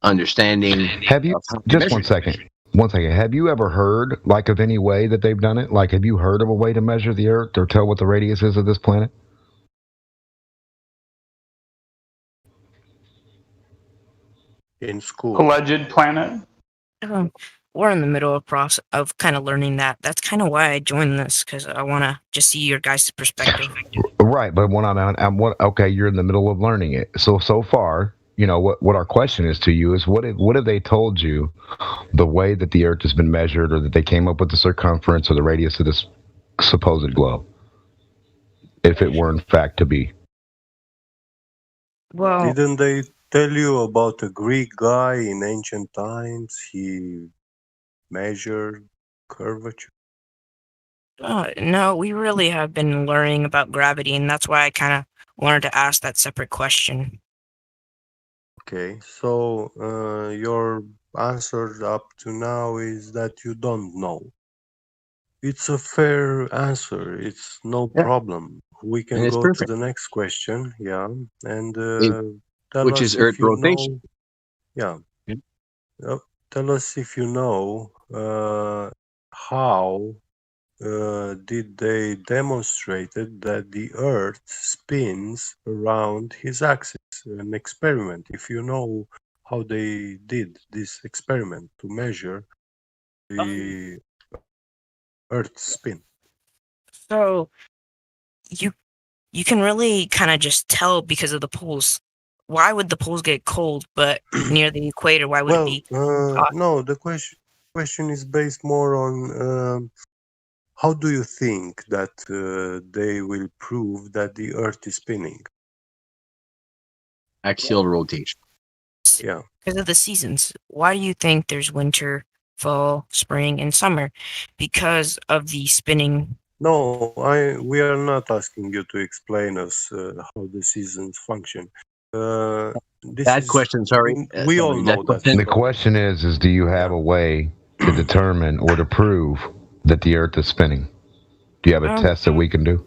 understanding. Have you just 1 second? 1 second. Have you ever heard of any way that they've done it? Like, have you heard of a way to measure the Earth or tell what the radius is of this planet? In school. Alleged planet. We're in the middle of kind of learning that. That's kind of why I joined this, because I want to just see your guys' perspective. Right, but when okay, you're in the middle of learning it. So far, what our question is to you is what have they told you the way that the Earth has been measured, or that they came up with the circumference or the radius of this supposed globe, if it were in fact to be? Well, didn't they tell you about a Greek guy in ancient times? He measured curvature. No, we really have been learning about gravity, and that's why I kind of wanted to ask that separate question. Okay, so your answer up to now is that you don't know. It's a fair answer. It's no problem. We can go to the next question. Yeah, and tell which us is Earth rotation. Tell us if you know how did they demonstrated that the Earth spins around his axis? An experiment. If you know how they did this experiment to measure the Earth's spin. So you can really kind of just tell because of the poles. why would the poles get cold, but near the equator, why would it be hot? No, the question is based more on how do you think that they will prove that the Earth is spinning? Axial rotation. Yeah. Because of the seasons. Why do you think there's winter, fall, spring, and summer? Because of the spinning. No, we are not asking you to explain us how the seasons function. That question, sorry. We all know that. The question is do you have a way to determine or to prove that the Earth is spinning? Do you have a test that we can do?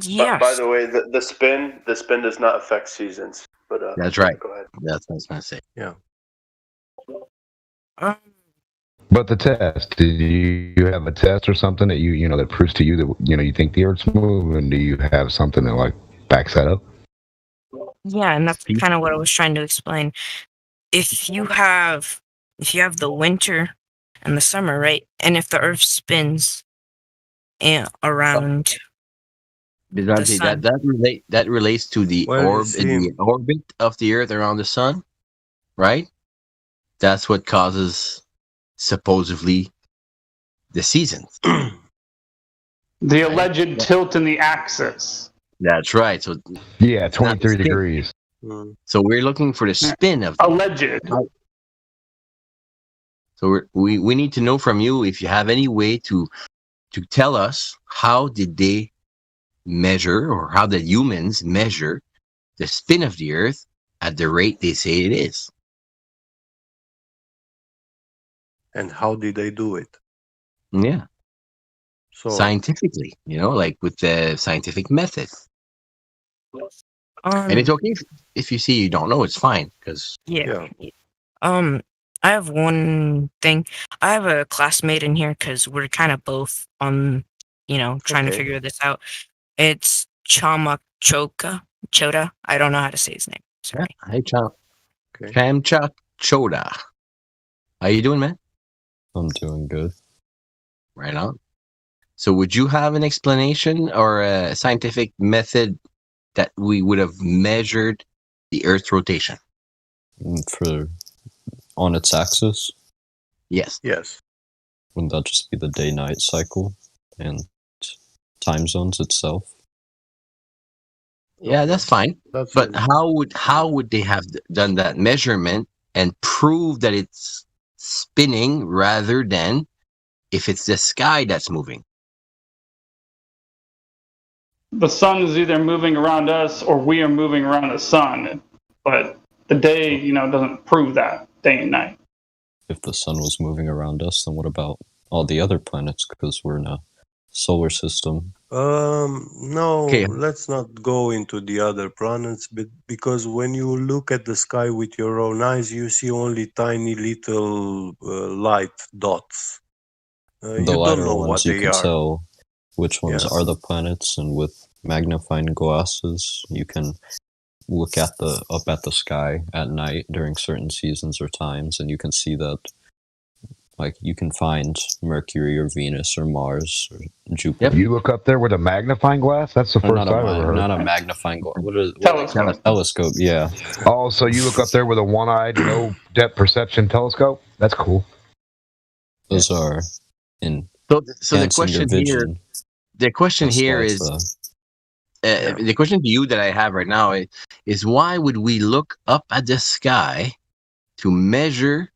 Yes. By the way, the spin does not affect seasons. But that's right. Go ahead. That's what I was going to say. Yeah. But the test, did you have a test or something that you know that proves to you that you think the Earth's moving? Do you have something that like backs that up? Yeah, and that's kind of what I was trying to explain. If you have the winter and the summer, right, and if the Earth spins around the sun, that relates to the orbit of the Earth around the sun, right? That's what causes supposedly the seasons. The alleged tilt in the axis. That's right. So 23 degrees. So we're looking for the spin of alleged. So we need to know from you if you have any way to tell us how did they measure, or how the humans measure the spin of the Earth at the rate they say it is. And how did they do it? Yeah. So scientifically, like with the scientific method. And it's okay if you see you don't know, it's fine. Because I have one thing. I have a classmate in here because we're kind of both on, trying to figure this out. It's Chota. I don't know how to say his name. Sorry. Hey, Chamcha Chota. How you doing, man? I'm doing good. Right on. So would you have an explanation or a scientific method that we would have measured the Earth's rotation? On its axis? Yes. Yes. Wouldn't that just be the day-night cycle and time zones itself? Yeah, that's fine. But how would they have done that measurement and prove that it's spinning rather than if it's the sky that's moving? The sun is either moving around us or we are moving around the sun. But the day, doesn't prove that day and night. If the sun was moving around us, then what about all the other planets? Because we're in a solar system. No, let's not go into the other planets, but because when you look at the sky with your own eyes, you see only tiny little light dots. You The don't lighter know ones what you they can are. tell which ones Yes. are the planets, and with magnifying glasses you can look at up at the sky at night during certain seasons or times, and you can see that, like, you can find Mercury or Venus or Mars or Jupiter. You look up there with a magnifying glass? That's the No, first I've ever heard. not a magnifying glass. Telescope. Telescope, yeah. Oh, so you look up there with a one-eyed, no-depth perception telescope? That's cool. Those are in So the enhancing question your here, vision. the question as here far as is, the question to you that I have right now is why would we look up at the sky to measure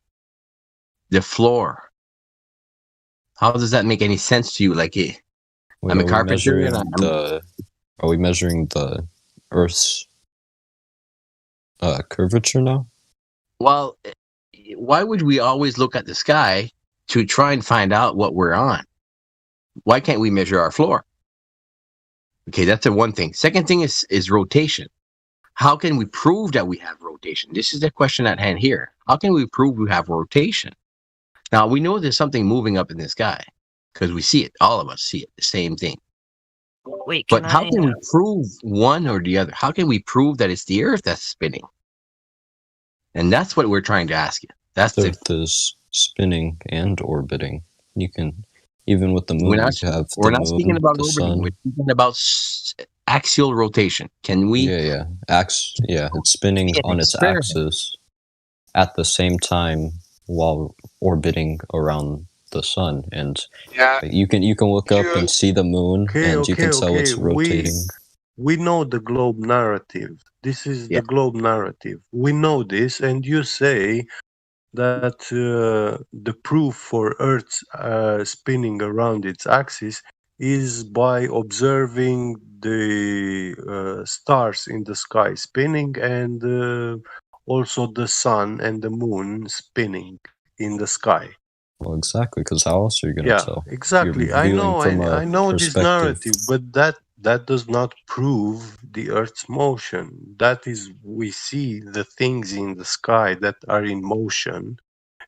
the floor? How does that make any sense to you? Like, I'm a carpenter. And are we measuring the Earth's curvature now? Well, why would we always look at the sky to try and find out what we're on? Why can't we measure our floor? Okay, that's the one thing. Second thing is rotation. How can we prove that we have rotation? This is the question at hand here. How can we prove we have rotation? Now, we know there's something moving up in the sky because we see it. All of us see it, the same thing. Wait, But how can we prove one or the other? How can we prove that it's the Earth that's spinning? And that's what we're trying to ask you. That's So the if there's spinning and orbiting, you can, even with the moon, We're not, you have we're the not moon, speaking about the orbiting. sun. We're speaking about axial rotation. Can we? Yeah. It's spinning on its axis at the same time while orbiting around the sun, and you can look up and see the moon, and you can tell it's rotating. We know the globe narrative. This is the globe narrative. We know this, and you say that the proof for Earth spinning around its axis is by observing the stars in the sky spinning, and also the sun and the moon spinning in the sky. Well, exactly, because how else are you going to tell? Exactly. You're I viewing know this narrative, but that does not prove the Earth's motion. That is, we see the things in the sky that are in motion,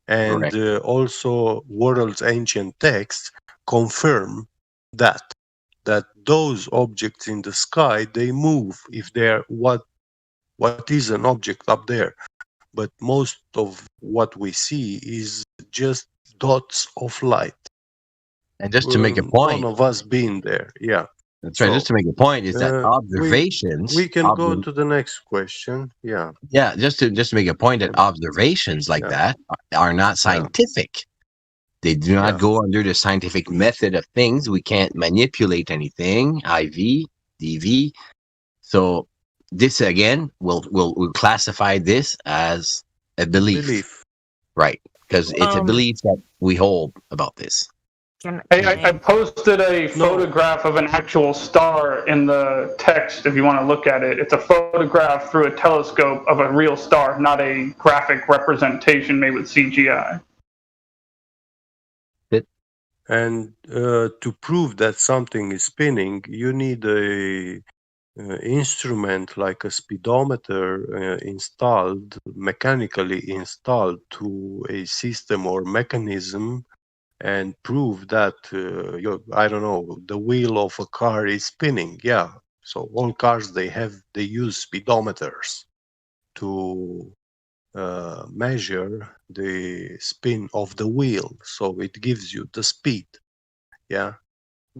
and also world's ancient texts confirm that those objects in the sky, they move if they're what is an object up there. But most of what we see is just dots of light. And just to make a point, none of us being there. Yeah. That's right. Just to make a point is that observations. We can go to the next question. Yeah. Yeah. Just to make a point that observations like that are not scientific. They do not go under the scientific method of things. We can't manipulate anything. IV, DV. So this again, we'll classify this as a belief. Right? Because it's a belief that we hold about this. I posted a photograph of an actual star in the text if you want to look at it. It's a photograph through a telescope of a real star, not a graphic representation made with CGI. And to prove that something is spinning, you need a instrument like a speedometer installed, mechanically installed to a system or mechanism, and prove that I don't know, the wheel of a car is spinning. Yeah, so all cars they use speedometers to measure the spin of the wheel, so it gives you the speed. Yeah,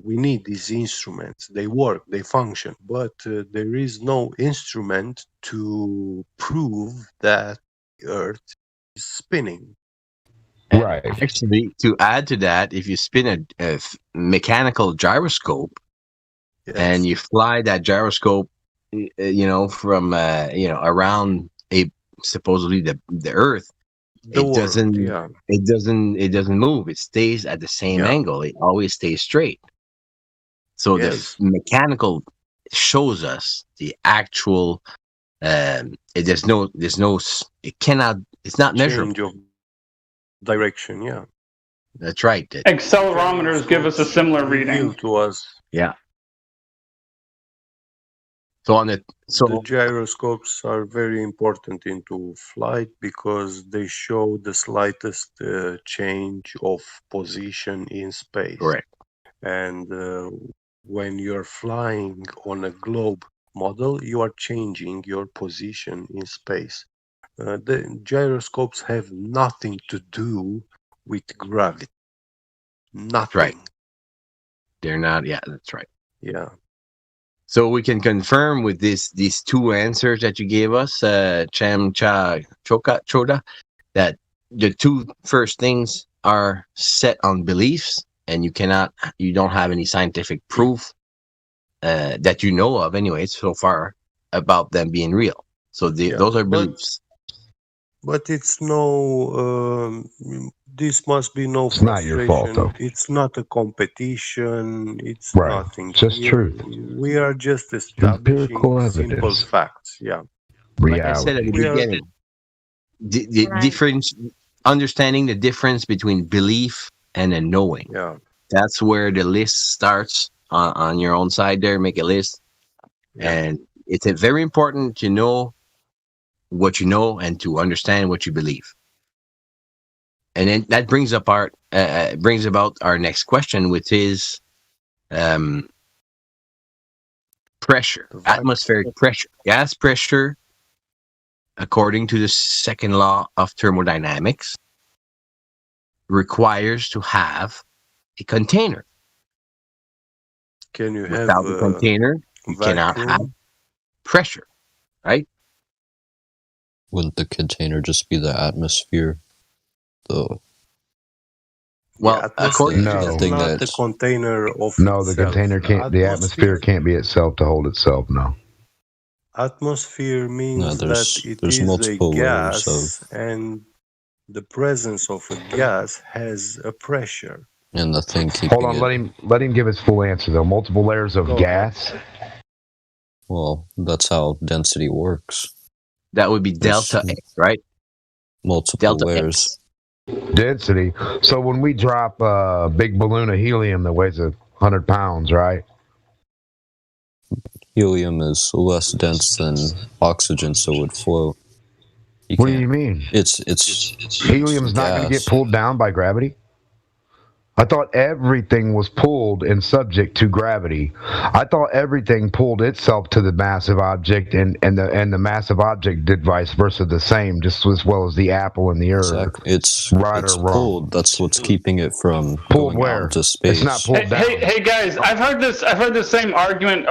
we need these instruments. They work, they function, but there is no instrument to prove that the Earth is spinning. Right. Actually, to add to that, if you spin a mechanical gyroscope and you fly that gyroscope, from around supposedly the Earth, it doesn't move. It stays at the same angle. It always stays straight. So the mechanical shows us the actual. It's not measurable. Direction, yeah. That's right. Accelerometers give us a similar reading to us. Yeah. So the gyroscopes are very important into flight because they show the slightest change of position in space. Correct. And when you're flying on a globe model, you are changing your position in space. The gyroscopes have nothing to do with gravity. Nothing. Right. They're not. Yeah, that's right. Yeah. So we can confirm with these two answers that you gave us, Cham Cha Choda, that the two first things are set on beliefs, and you don't have any scientific proof that you know of, anyways, so far about them being real. So those are beliefs. But it's no. This must be no. It's not your fault, though. It's not a competition. It's right. nothing. Just truth. We are just establishing simple facts. Yeah. Like I said at the beginning, the difference, understanding the difference between belief and a knowing. Yeah. That's where the list starts on your own side. There, make a list, and it's very important to know what you know and to understand what you believe. And then that brings about our next question, which is pressure, atmospheric pressure, gas pressure. According to the second law of thermodynamics, requires to have a container. Can you Without have a container? you cannot have pressure, right? Wouldn't the container just be the atmosphere? Well, according to the thing not that the container of No, the itself. container can't. The atmosphere can't be itself to hold itself. No. Atmosphere means there's- that it there's is multiple a layers gas, and the presence of a gas has a pressure. and the thing keeping Hold on. it. Let him give his full answer though. Multiple layers of Go gas. Well, that's how density works. That would be delta There's X, right? Multiple Delta layers. Density. So when we drop a big balloon of helium that weighs 100 pounds, right? Helium is less dense than oxygen, so it would float. What do you mean? It's Helium's not going to get gas. pulled down by gravity? I thought everything was pulled and subject to gravity. I thought everything pulled itself to the massive object, and the massive object did vice versa the same, just as well as the apple and the earth. Exactly. It's right or wrong. pulled. That's what's keeping it from Pulled going where? out into space. It's not pulled down. Hey guys, I've heard this same argument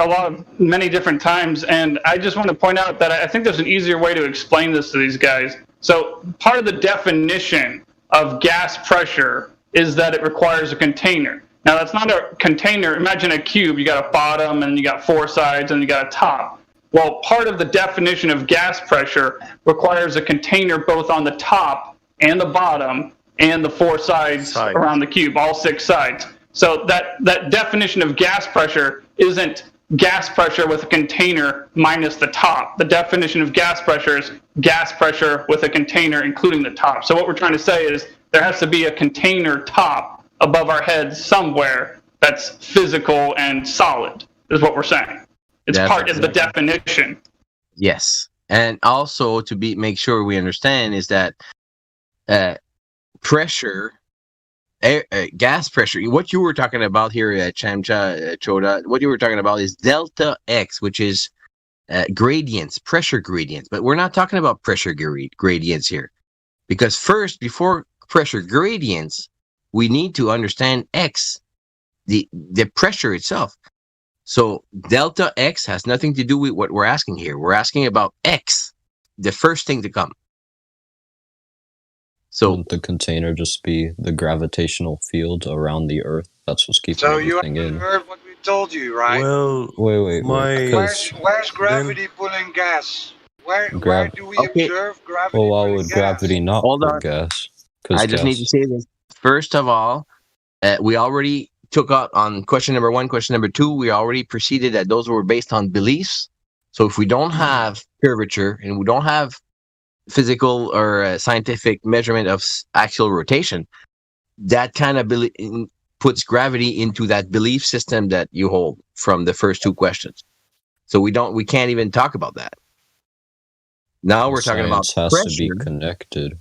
many different times, and I just want to point out that I think there's an easier way to explain this to these guys. So part of the definition of gas pressure is that it requires a container. Now that's not a container. Imagine a cube. You got a bottom, and you got four sides, and you got a top. Well, part of the definition of gas pressure requires a container both on the top and the bottom and the four sides around the cube, all six sides. So that definition of gas pressure isn't gas pressure with a container minus the top. The definition of gas pressure is gas pressure with a container including the top. So what we're trying to say is there has to be a container top above our heads somewhere that's physical and solid, is what we're saying. It's That's part of the definition. Yes, and also to make sure we understand is that pressure, gas pressure. What you were talking about here, Chamcha Choda, what you were talking about is delta X, which is gradients, pressure gradients. But we're not talking about pressure gradients here, because first, before pressure gradients, we need to understand X, the pressure itself. So delta X has nothing to do with what we're asking here. We're asking about X, the first thing to come. So wouldn't the container just be the gravitational field around the Earth? That's what's keeping everything in. heard what we told you, right? Well, Wait. Where's gravity pulling gas? Where do we observe gravity? Well, why would gravity not Hold pull on. gas? I just need to say this. First of all, we already took out on question number 1, question number 2. We already proceeded that those were based on beliefs. So if we don't have curvature and we don't have physical or scientific measurement of axial rotation, that kind of puts gravity into that belief system that you hold from the first 2 questions. So we can't even talk about that. Now we're talking about science pressure. has to be connected.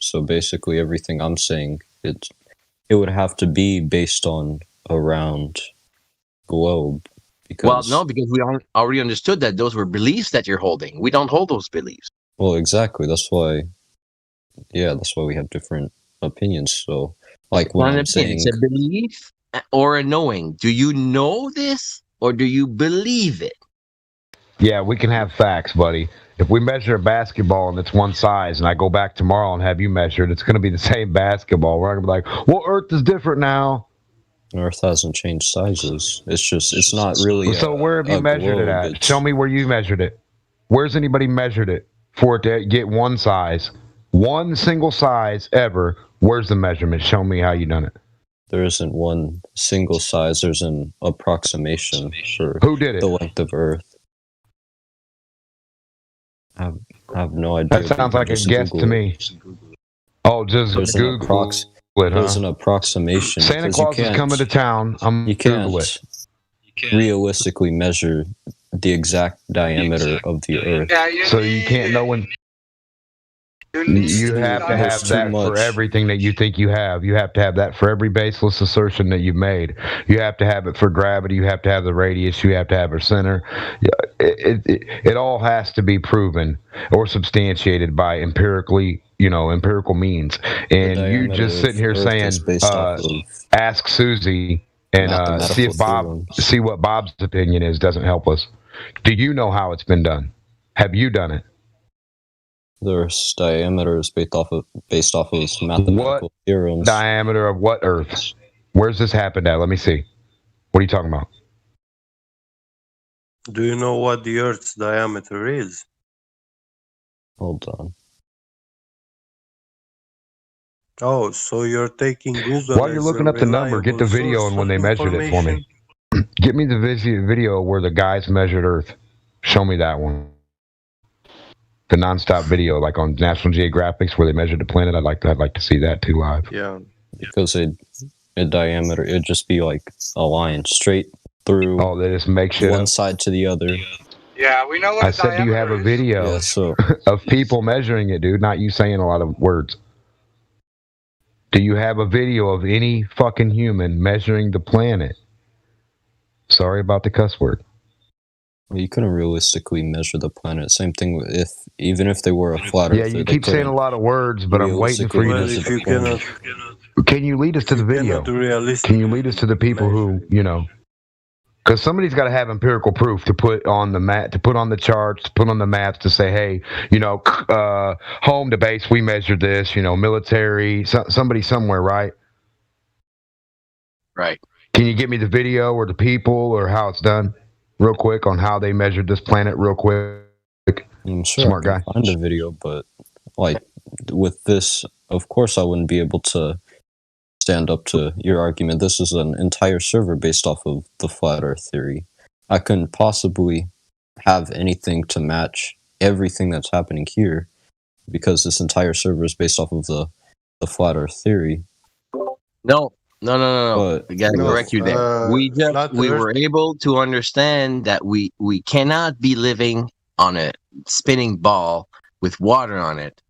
So basically, everything I'm saying, it would have to be based on a round globe. Because, Well, no, because we already understood that those were beliefs that you're holding. We don't hold those beliefs. Well, exactly. That's why we have different opinions. So, like when I'm saying, It's a belief or a knowing. Do you know this or do you believe it? Yeah, we can have facts, buddy. If we measure a basketball and it's one size, and I go back tomorrow and have you measure it, it's going to be the same basketball. We're not going to be like, well, Earth is different now. Earth hasn't changed sizes. It's not really. So where have you measured it at? Show me where you measured it. Where's anybody measured it for it to get one size? One single size ever. Where's the measurement? Show me how you done it. There isn't one single size. There's an approximation for who did it? The length of Earth. I have no idea. That sounds like a guess to me. Oh, just Google it, huh? There's an approximation. Santa Claus is coming to town. You can't realistically measure the exact diameter of the Earth. So you can't know when. You have to have that for everything that you think you have. You have to have that for every baseless assertion that you've made. You have to have it for gravity. You have to have the radius. You have to have a center. It all has to be proven or substantiated by empirical means. And you just sitting here saying, ask Susie. and see what Bob's opinion is. Doesn't help us. Do you know how it's been done? Have you done it? There's diameters based off of mathematical theorems. Diameter of what Earth? Where's this happened at? Let me see. What are you talking about? Do you know what the Earth's diameter is? Hold on. Oh, so you're taking Google. While you're looking up the number, get the video and when they measured it for me. Get me the video where the guys measured Earth. Show me that one. The nonstop video, like on National Geographic, where they measured the planet. I'd like to see that too live. Yeah. Because a diameter, it'd just be like a line straight through. Oh, they just make shit one up. side to the other. Yeah, we know what I said, do you have a video of people measuring it, dude? Not you saying a lot of words. Do you have a video of any fucking human measuring the planet? Sorry about the cuss word. Well, you couldn't realistically measure the planet. Same thing even if they were a flat earther. Yeah, you keep saying a lot of words, but I'm waiting for you to. Can you lead us to the video? Can you lead us to the people who, because somebody's got to have empirical proof to put on the map, to put on the charts, to put on the maps, to say, hey, home to base, we measured this, military, somebody somewhere, right? Right. Can you get me the video or the people or how it's done real quick on how they measured this planet real quick? I'm sure Smart I can guy. find a video, but with this, of course I wouldn't be able to stand up to your argument. This is an entire server based off of the flat earth theory. I couldn't possibly have anything to match everything that's happening here because this entire server is based off of the flat earth theory. No. I gotta correct you there. We were able to understand that we cannot be living on a spinning ball with water on it,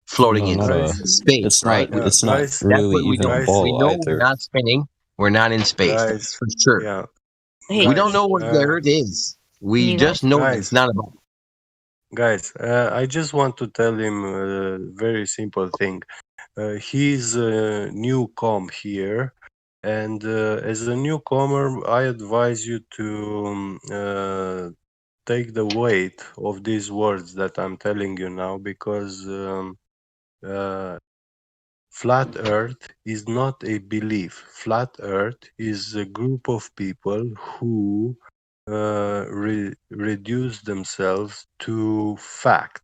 floating in space. It's right? It's not really even a ball we know either. we're not spinning. We're not in space. That's for sure. Yeah. We don't know what the Earth is. We just know it's not a ball. Guys, I just want to tell him a very simple thing. He's a newcomer here, and as a newcomer, I advise you to take the weight of these words that I'm telling you now, because flat Earth is not a belief. Flat Earth is a group of people who reduce themselves to fact,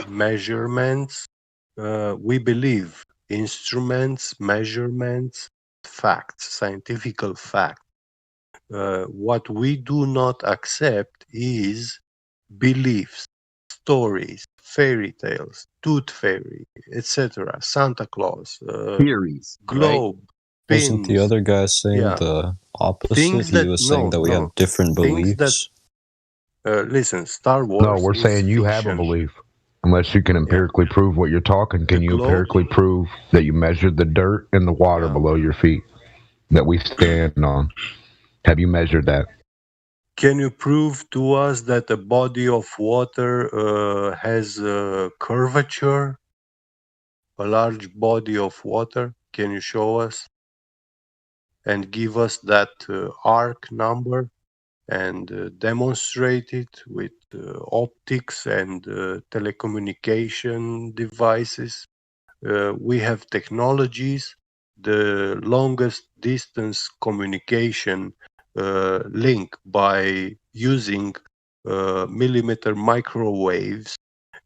measurements. We believe instruments, measurements, facts, scientific fact. What we do not accept is beliefs, stories, fairy tales, tooth fairy, etc., Santa Claus, theories, globe, right? Wasn't the other guy saying the opposite? He was saying that we have different beliefs. Listen, Star Wars. No, we're saying you have a belief. Unless you can empirically prove what you're talking, can you empirically prove that you measured the dirt and the water below your feet that we stand on? Have you measured that? Can you prove to us that a body of water has a curvature? A large body of water? Can you show us? And give us that arc number and demonstrate it with optics and telecommunication devices. We have technologies. The longest distance communication link by using millimeter microwaves,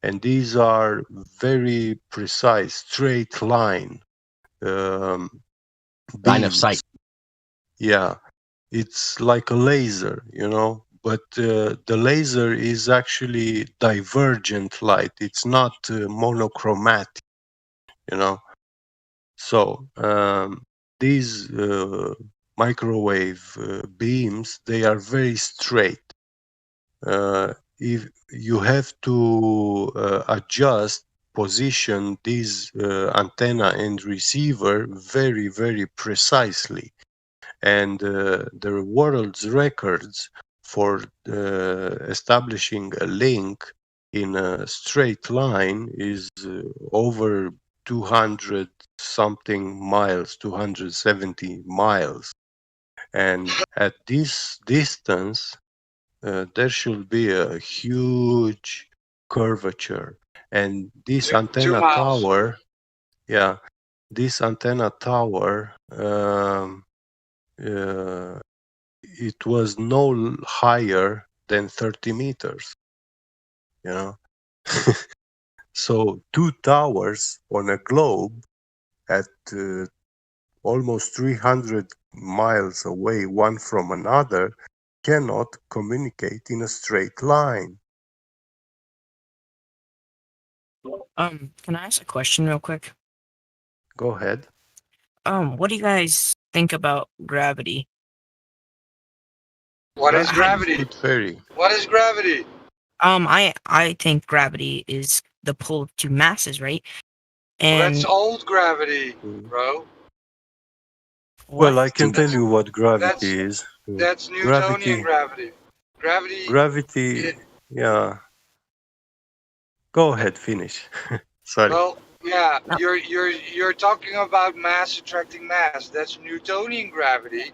and these are very precise straight line line of sight. Yeah, it's like a laser, but the laser is actually divergent light. It's not monochromatic, So these microwave beams, they are very straight. If you have to adjust, position these antenna and receiver very, very precisely. And the world's records for establishing a link in a straight line is over 200 something miles, 270 miles. and at this distance, there should be a huge curvature, and this 2 antenna miles. tower, yeah, this antenna tower, it was no higher than 30 meters, you know. So 2 towers on a globe at almost 300 miles away one from another cannot communicate in a straight line. Can I ask a question real quick? Go ahead. What do you guys think about gravity? What is gravity? Very. What is gravity? I think gravity is the pull of two masses, right? Well, And that's old gravity, bro. Well, I can tell you what gravity is. That's Newtonian gravity. Gravity, yeah. Go ahead, finish. Sorry. Well, yeah, you're talking about mass attracting mass. That's Newtonian gravity,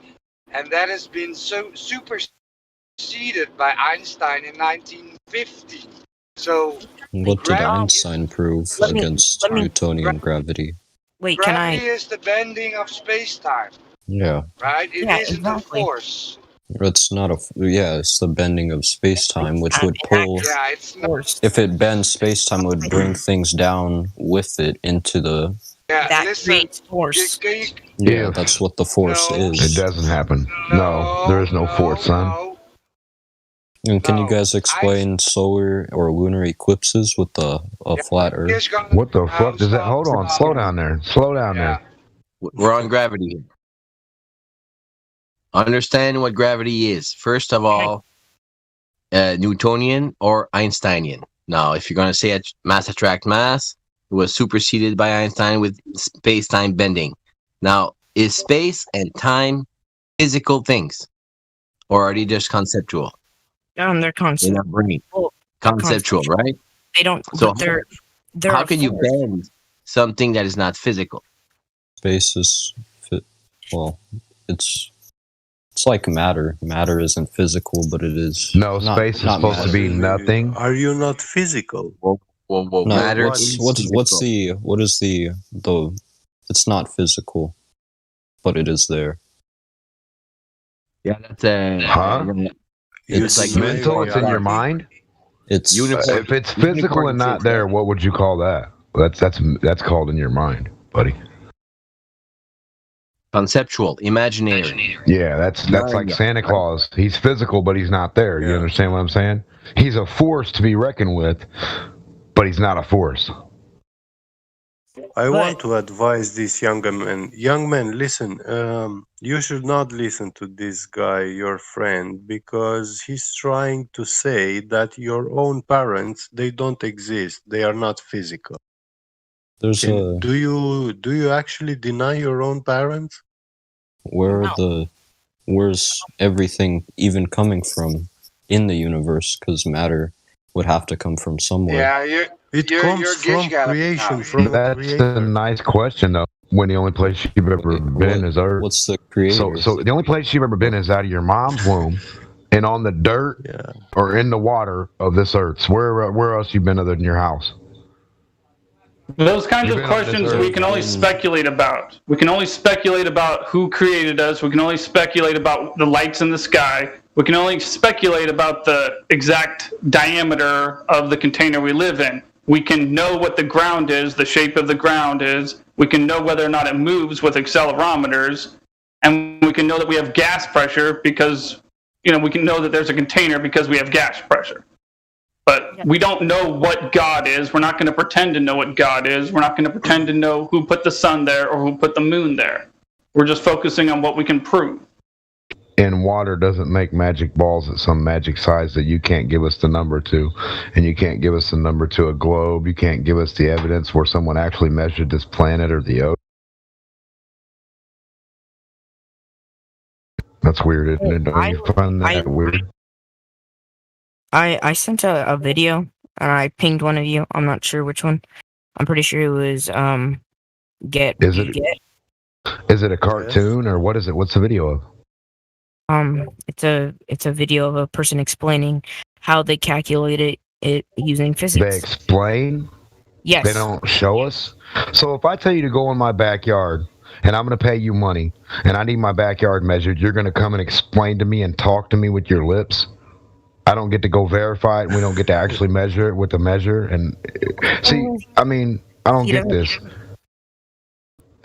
and that has been so superseded by Einstein in 1950. So What did Einstein prove against Newtonian gravity? Wait, gravity is the bending of space-time, Yeah. right? It isn't a force. It's not it's the bending of space-time, which would pull. Yeah, it's not. If it bends space-time, it would bring things down with it into the. Yeah, that creates force. Yeah, that's what the force is. It doesn't happen. No, there is no force, son. And can you guys explain solar or lunar eclipses with a flat Earth? What the fuck does that? Hold on, slow down there. Slow down there. We're on gravity here. Understand what gravity is. First of all, Newtonian or Einsteinian. Now, if you're going to say mass attract mass, it was superseded by Einstein with space-time bending. Now, is space and time physical things? Or are they just conceptual? They're conceptual. In our brain. Conceptual, right? They don't. So they're how can you bend something that is not physical? Space is well, it's like matter. Matter isn't physical, but it is. No, space is supposed to be nothing. Are you not physical? Well, no, matter. What is the? It's not physical, but it is there. Yeah, that's a. It's like mental. It's in your mind. It's if it's physical and not there, what would you call that? That's called in your mind, buddy. Conceptual, imaginary. Yeah, that's like Santa Claus. He's physical, but he's not there. You understand what I'm saying? He's a force to be reckoned with, but he's not a force. I want to advise these young men. Young men, listen. You should not listen to this guy, your friend, because he's trying to say that your own parents, they don't exist. They are not physical. Do you actually deny your own parents? Where's everything even coming from in the universe? Because matter would have to come from somewhere. Yeah, it comes from creation. That's a nice question, though. When the only place you've ever been is Earth. What's the creator? So the only place you've ever been is out of your mom's womb, and on the dirt or in the water of this Earth. Where else you been other than your house? Those kinds of questions we can only speculate about. We can only speculate about who created us. We can only speculate about the lights in the sky. We can only speculate about the exact diameter of the container we live in. We can know what the ground is, the shape of the ground is. We can know whether or not it moves with accelerometers. And we can know that we have gas pressure because, we can know that there's a container because we have gas pressure. But we don't know what God is. We're not going to pretend to know what God is. We're not going to pretend to know who put the sun there or who put the moon there. We're just focusing on what we can prove. And water doesn't make magic balls at some magic size that you can't give us the number to. And you can't give us the number to a globe. You can't give us the evidence where someone actually measured this planet or the ocean. That's weird, isn't it? Don't you find that weird? I sent a video and I pinged one of you. I'm not sure which one. I'm pretty sure it was Is it a cartoon or what is it? What's the video of? It's a video of a person explaining how they calculated it using physics. They explain? Yes. They don't show us? So if I tell you to go in my backyard and I'm going to pay you money and I need my backyard measured, you're going to come and explain to me and talk to me with your lips? I don't get to go verify it and we don't get to actually measure it with the measure? And see, I mean, I don't get this.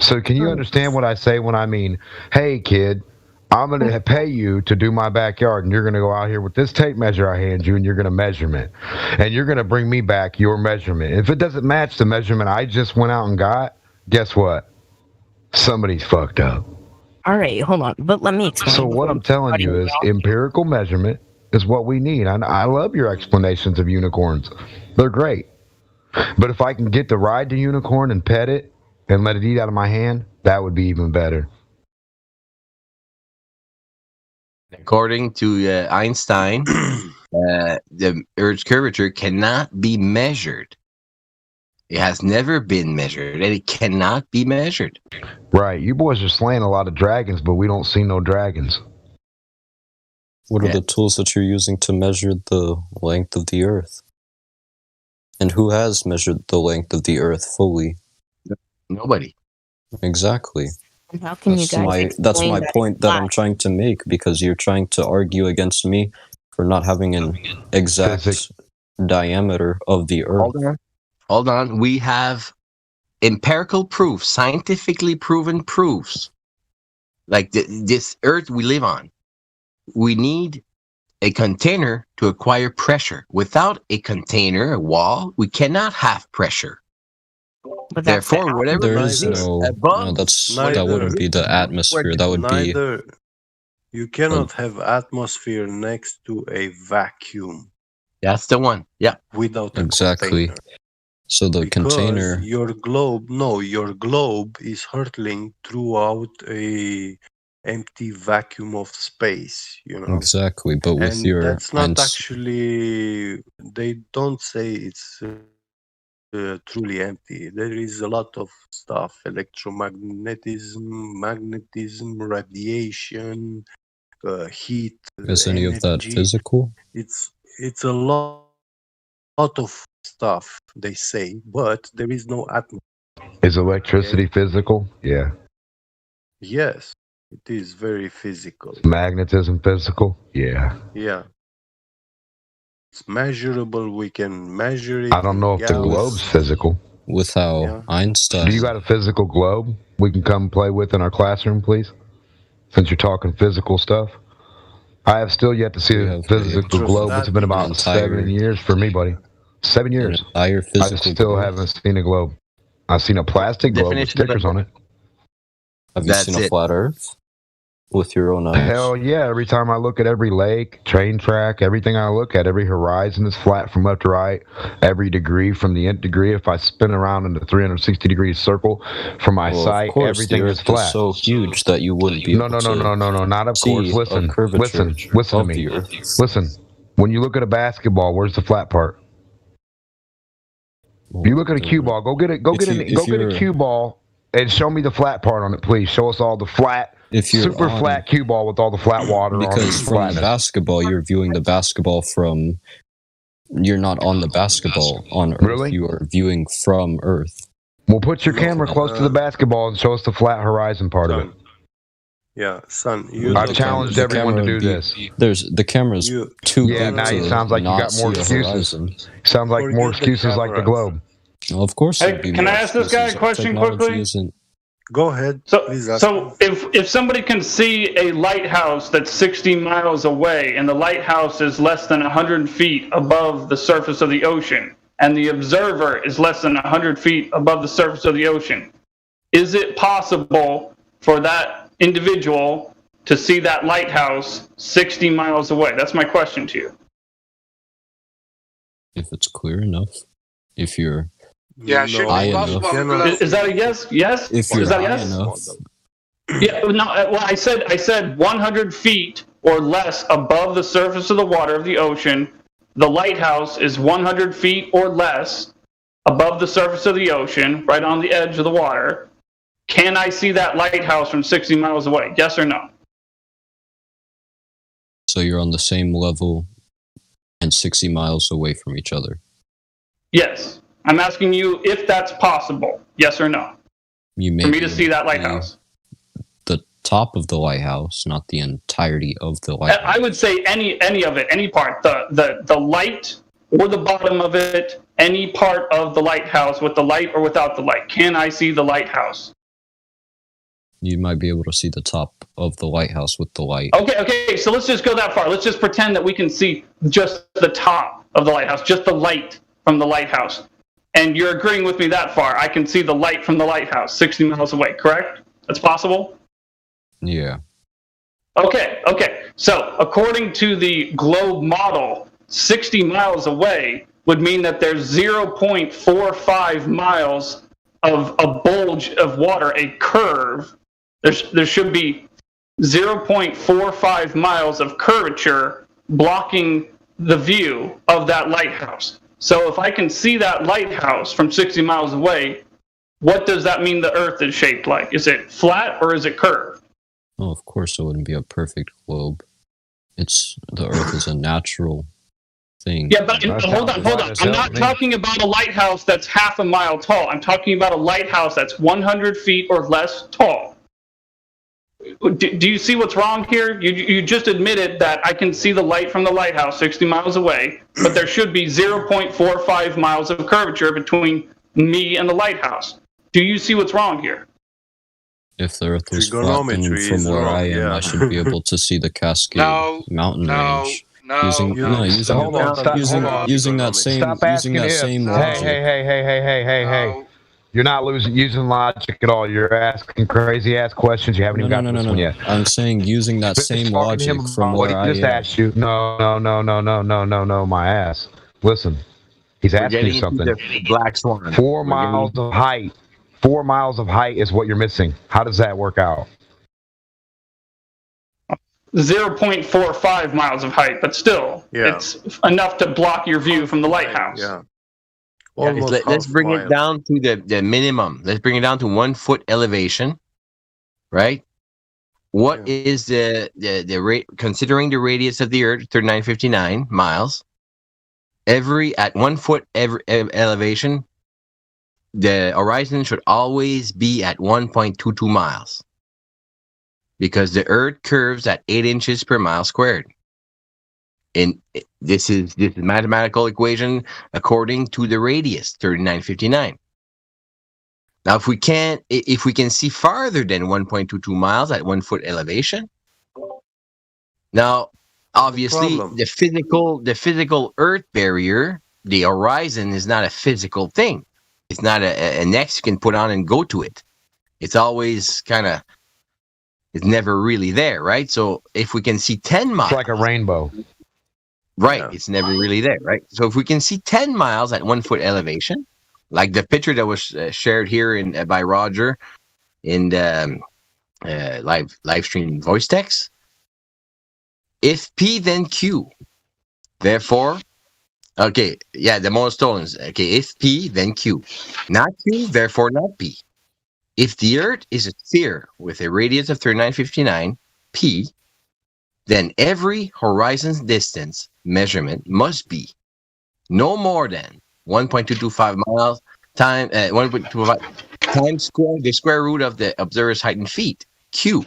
So can you understand what I say when I mean, hey, kid, I'm going to pay you to do my backyard, and you're going to go out here with this tape measure I hand you, and you're going to measurement. And you're going to bring me back your measurement. If it doesn't match the measurement I just went out and got, guess what? Somebody's fucked up. All right, hold on. But let me explain. So what I'm telling you is empirical measurement is what we need. I love your explanations of unicorns. They're great. But if I can get to ride the unicorn and pet it and let it eat out of my hand, that would be even better. According to Einstein, the Earth's curvature cannot be measured. It has never been measured, and it cannot be measured. Right. You boys are slaying a lot of dragons, but we don't see no dragons. What are the tools that you're using to measure the length of the Earth? And who has measured the length of the Earth fully? Nobody. Exactly. How can you guys that's my that point that I'm trying to make, because you're trying to argue against me for not having an exact diameter of the Earth. Hold on. We have empirical proof, scientifically proven proofs. Like this Earth we live on. We need a container to acquire pressure. Without a container, a wall, we cannot have pressure. But therefore, whatever there is above, that wouldn't be the atmosphere. That would be. You cannot have atmosphere next to a vacuum. That's the one. Yeah. Without a exactly. container. So the container. Your globe is hurtling throughout a empty vacuum of space. You know. Exactly, but with and your. That's not actually. They don't say it's. Truly empty. There is a lot of stuff: electromagnetism, magnetism, radiation, heat. Is any of that physical? It's a lot of stuff they say, but there is no atmosphere. Is electricity physical? Yeah. Yes, it is very physical. Magnetism physical? Yeah. Yeah. It's measurable. We can measure it. I don't know if the globe's physical. With how Einstein. Do you got a physical globe we can come play with in our classroom, please? Since you're talking physical stuff. I have still yet to see a physical globe. It's been about 7 years for me, buddy. 7 years. I still haven't seen a globe. I've seen a plastic globe with stickers on it. Have you seen a flat Earth? With your own eyes? Hell yeah. Every time I look at every lake, train track, everything I look at, every horizon is flat from left to right. Every degree from the nth degree, if I spin around in the 360-degree circle from my sight, everything is flat. Is so huge that you wouldn't be able to No, not of course. Listen to me. Listen. When you look at a basketball, where's the flat part? You look at a cue ball. Go get a cue ball and show me the flat part on it, please. Show us all the flat. Super flat cue ball with all the flat water because from basketball you're viewing the basketball from you're not on the basketball on Earth. Really? You are viewing from Earth. Well, put your camera close to the basketball and show us the flat horizon part of it. Yeah, son. I've challenged everyone to do this. There's the camera's too big. Yeah, now it sounds like you got more excuses. Sounds like more excuses like the globe. Well, of course. Hey, can I ask this guy a question quickly? Go ahead. So if somebody can see a lighthouse that's 60 miles away and the lighthouse is less than 100 feet above the surface of the ocean and the observer is less than 100 feet above the surface of the ocean, is it possible for that individual to see that lighthouse 60 miles away? That's my question to you. If it's clear enough. If you're should be possible. Is that a yes? Yes? If you're is that high yes? enough. Yeah, no, well, I said 100 feet or less above the surface of the water of the ocean. The lighthouse is 100 feet or less above the surface of the ocean, right on the edge of the water. Can I see that lighthouse from 60 miles away? Yes or no? So you're on the same level and 60 miles away from each other. Yes. I'm asking you if that's possible. Yes or no? You may For me to see that lighthouse. The top of the lighthouse, not the entirety of the lighthouse. I would say any of it, any part. The light or the bottom of it, any part of the lighthouse with the light or without the light. Can I see the lighthouse? You might be able to see the top of the lighthouse with the light. Okay, so let's just go that far. Let's just pretend that we can see just the top of the lighthouse, just the light from the lighthouse. And you're agreeing with me that far. I can see the light from the lighthouse 60 miles away, correct? That's possible? Yeah. Okay. So according to the globe model, 60 miles away would mean that there's 0.45 miles of a bulge of water, a curve. There should be 0.45 miles of curvature blocking the view of that lighthouse. So if I can see that lighthouse from 60 miles away, what does that mean the Earth is shaped like? Is it flat or is it curved? Well, of course it wouldn't be a perfect globe. The Earth is a natural thing. Yeah, but hold on. I'm not talking about a lighthouse that's half a mile tall. I'm talking about a lighthouse that's 100 feet or less tall. Do you see what's wrong here? You just admitted that I can see the light from the lighthouse 60 miles away, but there should be 0.45 miles of curvature between me and the lighthouse. Do you see what's wrong here? If the Earth was flat, then from where I am, I should be able to see the Cascade mountain range. Using that same logic. Hey. You're not using logic at all. You're asking crazy ass questions. You haven't even got this one yet. I'm saying using that same logic from where I am. Just asked you. No, my ass. Listen, he's asking you something. Black Swan. 4 miles of height. 4 miles of height is what you're missing. How does that work out? 0.45 miles of height, but still, it's enough to block your view from the lighthouse. Yeah. Let's bring it down to the minimum. Let's bring it down to 1 foot elevation, right? What is the rate, considering the radius of the Earth, 3959 miles? At 1 foot elevation, the horizon should always be at 1.22 miles, because the Earth curves at 8 inches per mile squared. And this is mathematical equation according to the radius, 3959. Now, if we can see farther than 1.22 miles at 1 foot elevation, now obviously the physical Earth barrier, the horizon, is not a physical thing. It's not a X you can put on and go to it. It's always it's never really there, right? So if we can see 10 miles, it's like a rainbow. Right, it's never really there, right? So if we can see 10 miles at 1 foot elevation, like the picture that was shared here by Roger in the live stream voice text, if P then Q, therefore, the monostolens, if P then Q, not Q, therefore not P. If the Earth is a sphere with a radius of 3959 P, then every horizon's distance measurement must be no more than 1.225 miles times 1.25 times the square root of the observer's height in feet, Q.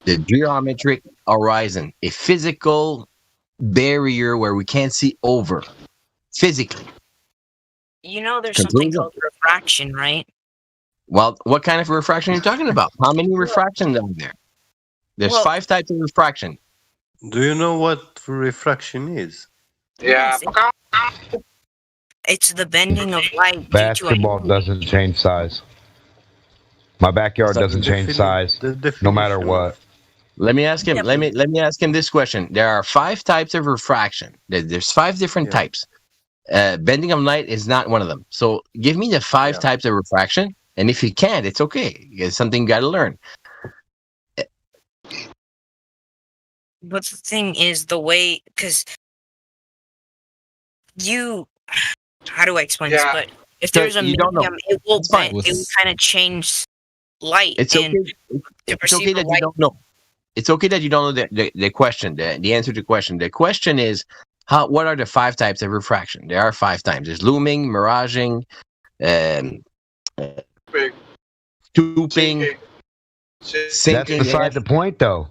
The geometric horizon, a physical barrier where we can't see over, physically. There's something called refraction, right? Well, what kind of refraction are you talking about? How many refractions are there? There's 5 types of refraction. Do you know what refraction is? Yeah. It's the bending of light. Basketball doesn't change size. My backyard doesn't change size, no matter what. Let me ask him. Let me ask him this question. There are 5 types of refraction. There's 5 different types. Bending of light is not one of them. So give me the 5 types of refraction, and if you can't, it's okay. It's something you got to learn. But the thing is, the way, because how do I explain this? But if there's a medium, it will kind of change light. It's okay. It's okay that you don't know. it's okay that you don't know the question, the answer to the question. The question is, what are the 5 types of refraction? There are 5 types. There's looming, miraging, stooping, sinking. That's beside the point, though.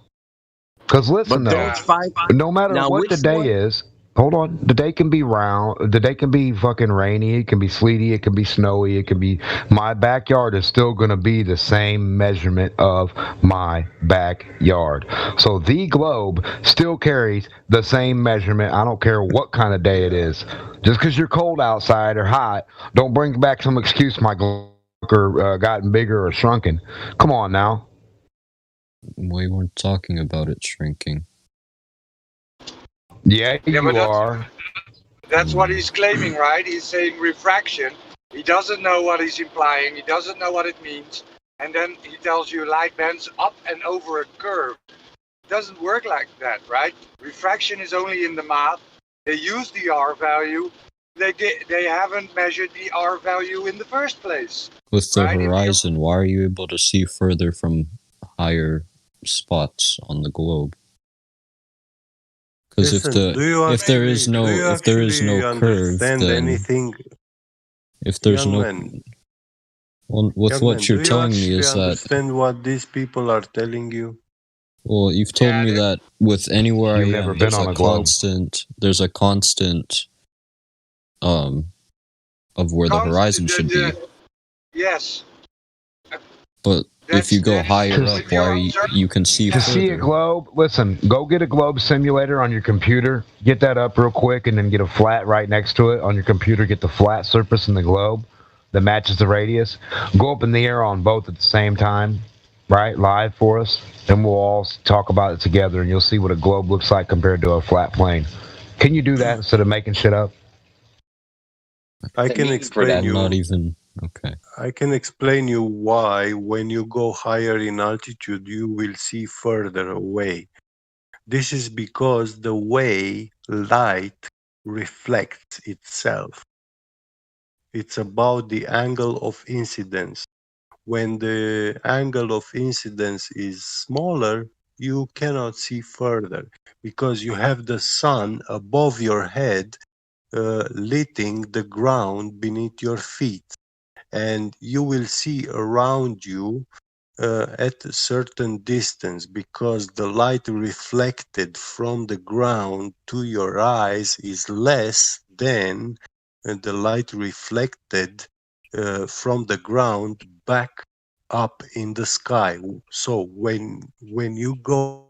Because listen, But though, those 5, no matter now what the which day one? is, hold on, the day can be round, the day can be fucking rainy, it can be sleety, it can be snowy, it can be. My backyard is still going to be the same measurement of my backyard. So the globe still carries the same measurement. I don't care what kind of day it is. Just because you're cold outside or hot, don't bring back some excuse my globe gotten bigger or shrunken. Come on now. We weren't talking about it shrinking. Yeah, Yeah, but you are. that's what he's claiming, right? He's saying refraction. He doesn't know what he's implying. He doesn't know what it means. And then he tells you light bends up and over a curve. It doesn't work like that, right? Refraction is only in the math. They use the R value. They haven't measured the R value in the first place. With the horizon, why are you able to see further from higher spots on the globe? Because if there is no curve, then anything, if there's young no man, with what you're telling me is that understand what these people are telling you? well, you've told me that with anywhere I You've never am, been on a globe. there's a constant of where the horizon should be. Yes. But if you go higher up, why you can see To see a further. globe, listen, go get a globe simulator on your computer, get that up real quick, and then get a flat right next to it on your computer, get the flat surface in the globe that matches the radius. Go up in the air on both at the same time, right, live for us, and we'll all talk about it together, and you'll see what a globe looks like compared to a flat plane. Can you do that instead of making shit up? I can explain you. Not even okay. I can explain you why when you go higher in altitude, you will see further away. This is because the way light reflects itself. It's about the angle of incidence. When the angle of incidence is smaller, you cannot see further because you have the sun above your head lighting the ground beneath your feet. And you will see around you at a certain distance because the light reflected from the ground to your eyes is less than the light reflected from the ground back up in the sky. So when you go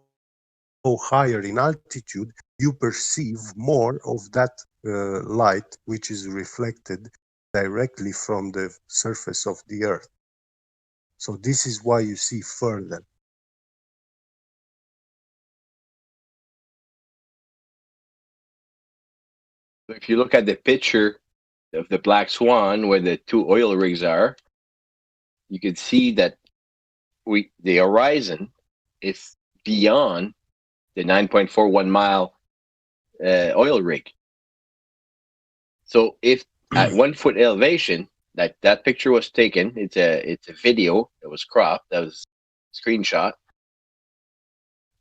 higher in altitude, you perceive more of that light which is reflected directly from the surface of the earth. So this is why you see further. If you look at the picture of the Black Swan where the 2 oil rigs are, you can see that the horizon is beyond the 9.41 mile oil rig. So if at 1 foot elevation, that picture was taken, it's a video that was cropped, that was screenshot.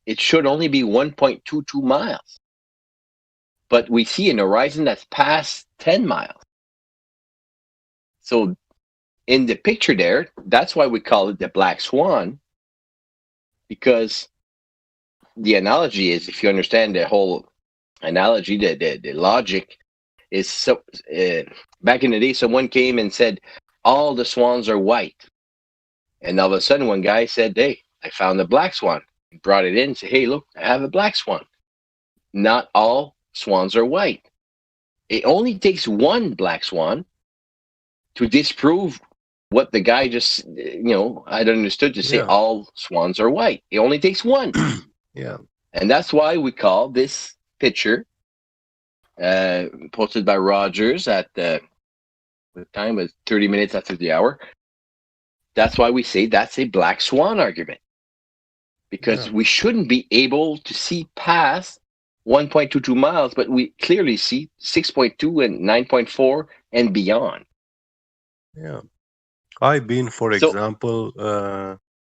It should only be 1.22 miles. But we see an horizon that's past 10 miles. So in the picture there, that's why we call it the Black Swan, because the analogy is, if you understand the whole analogy, the logic is, so back in the day, someone came and said, all the swans are white. And all of a sudden, one guy said, hey, I found a black swan. He brought it in and said, hey, look, I have a black swan. Not all swans are white. It only takes one black swan to disprove what the guy just, I'd understood to say all swans are white. It only takes one. Yeah. And that's why we call this picture, posted by Rogers at the time was 30 minutes after the hour. That's why we say that's a black swan argument. Because we shouldn't be able to see past 1.22 miles, but we clearly see 6.2 and 9.4 and beyond. Yeah. I've been, for example,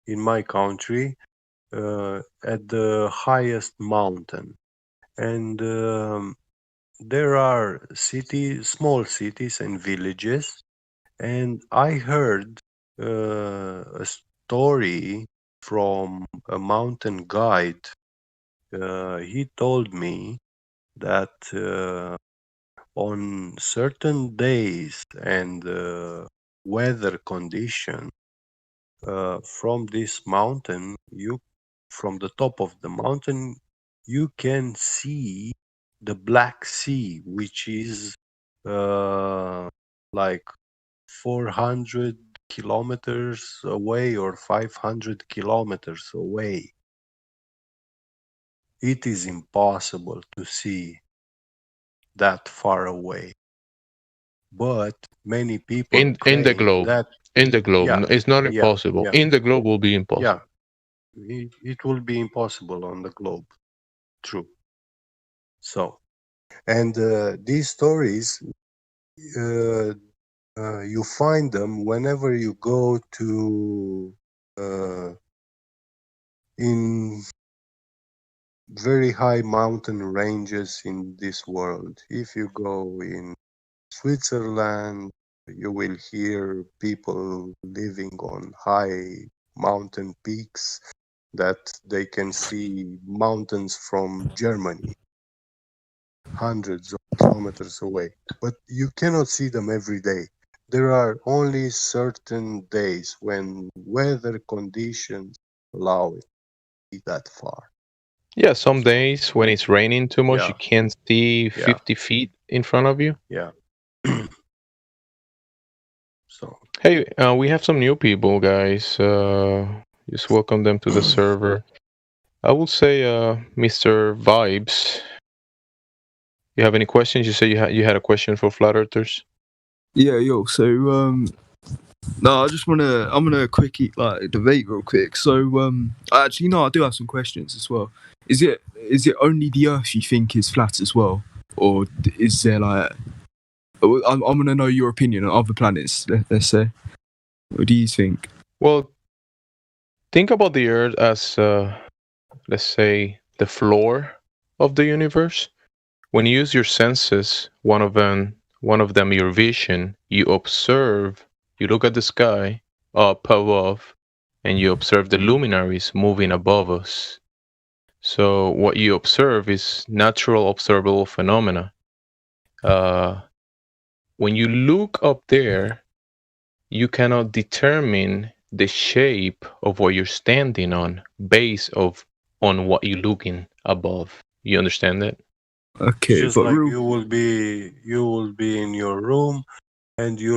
in my country, at the highest mountain, and there are small cities and villages, and I heard a story from a mountain guide. He told me that on certain days and weather condition, from this mountain, from the top of the mountain, you can see the Black Sea, which is like 400 kilometers away or 500 kilometers away. It is impossible to see that far away. But many people in the claim globe. that In the globe, yeah, it's not yeah, impossible. yeah, In the globe will be impossible. yeah. It will be impossible on the globe. True. So, and these stories, you find them whenever you go to in very high mountain ranges in this world. If you go in Switzerland, you will hear people living on high mountain peaks that they can see mountains from Germany, hundreds of kilometers away. But you cannot see them every day. There are only certain days when weather conditions allow it to be that far. Yeah, some days when it's raining too much, Yeah. you can't see Yeah. 50 feet in front of you. Yeah. So, Hey, we have some new people, guys. Just welcome them to the server. I will say, Mr. Vibes, you have any questions? You say you had a question for Flat Earthers? Yeah, yo. So, no, I'm gonna quickly debate real quick. So, actually, no, I do have some questions as well. Is it only the Earth you think is flat as well, or is there like? I'm gonna know your opinion on other planets. Let's say, what do you think? Well, think about the Earth as, let's say, the floor of the universe. When you use your senses, one of them your vision, you observe, you look at the sky up above, and you observe the luminaries moving above us. So what you observe is natural observable phenomena. When you look up there, you cannot determine the shape of what you're standing on based on what you're looking above. You understand that? Okay, just like you will be in your room and you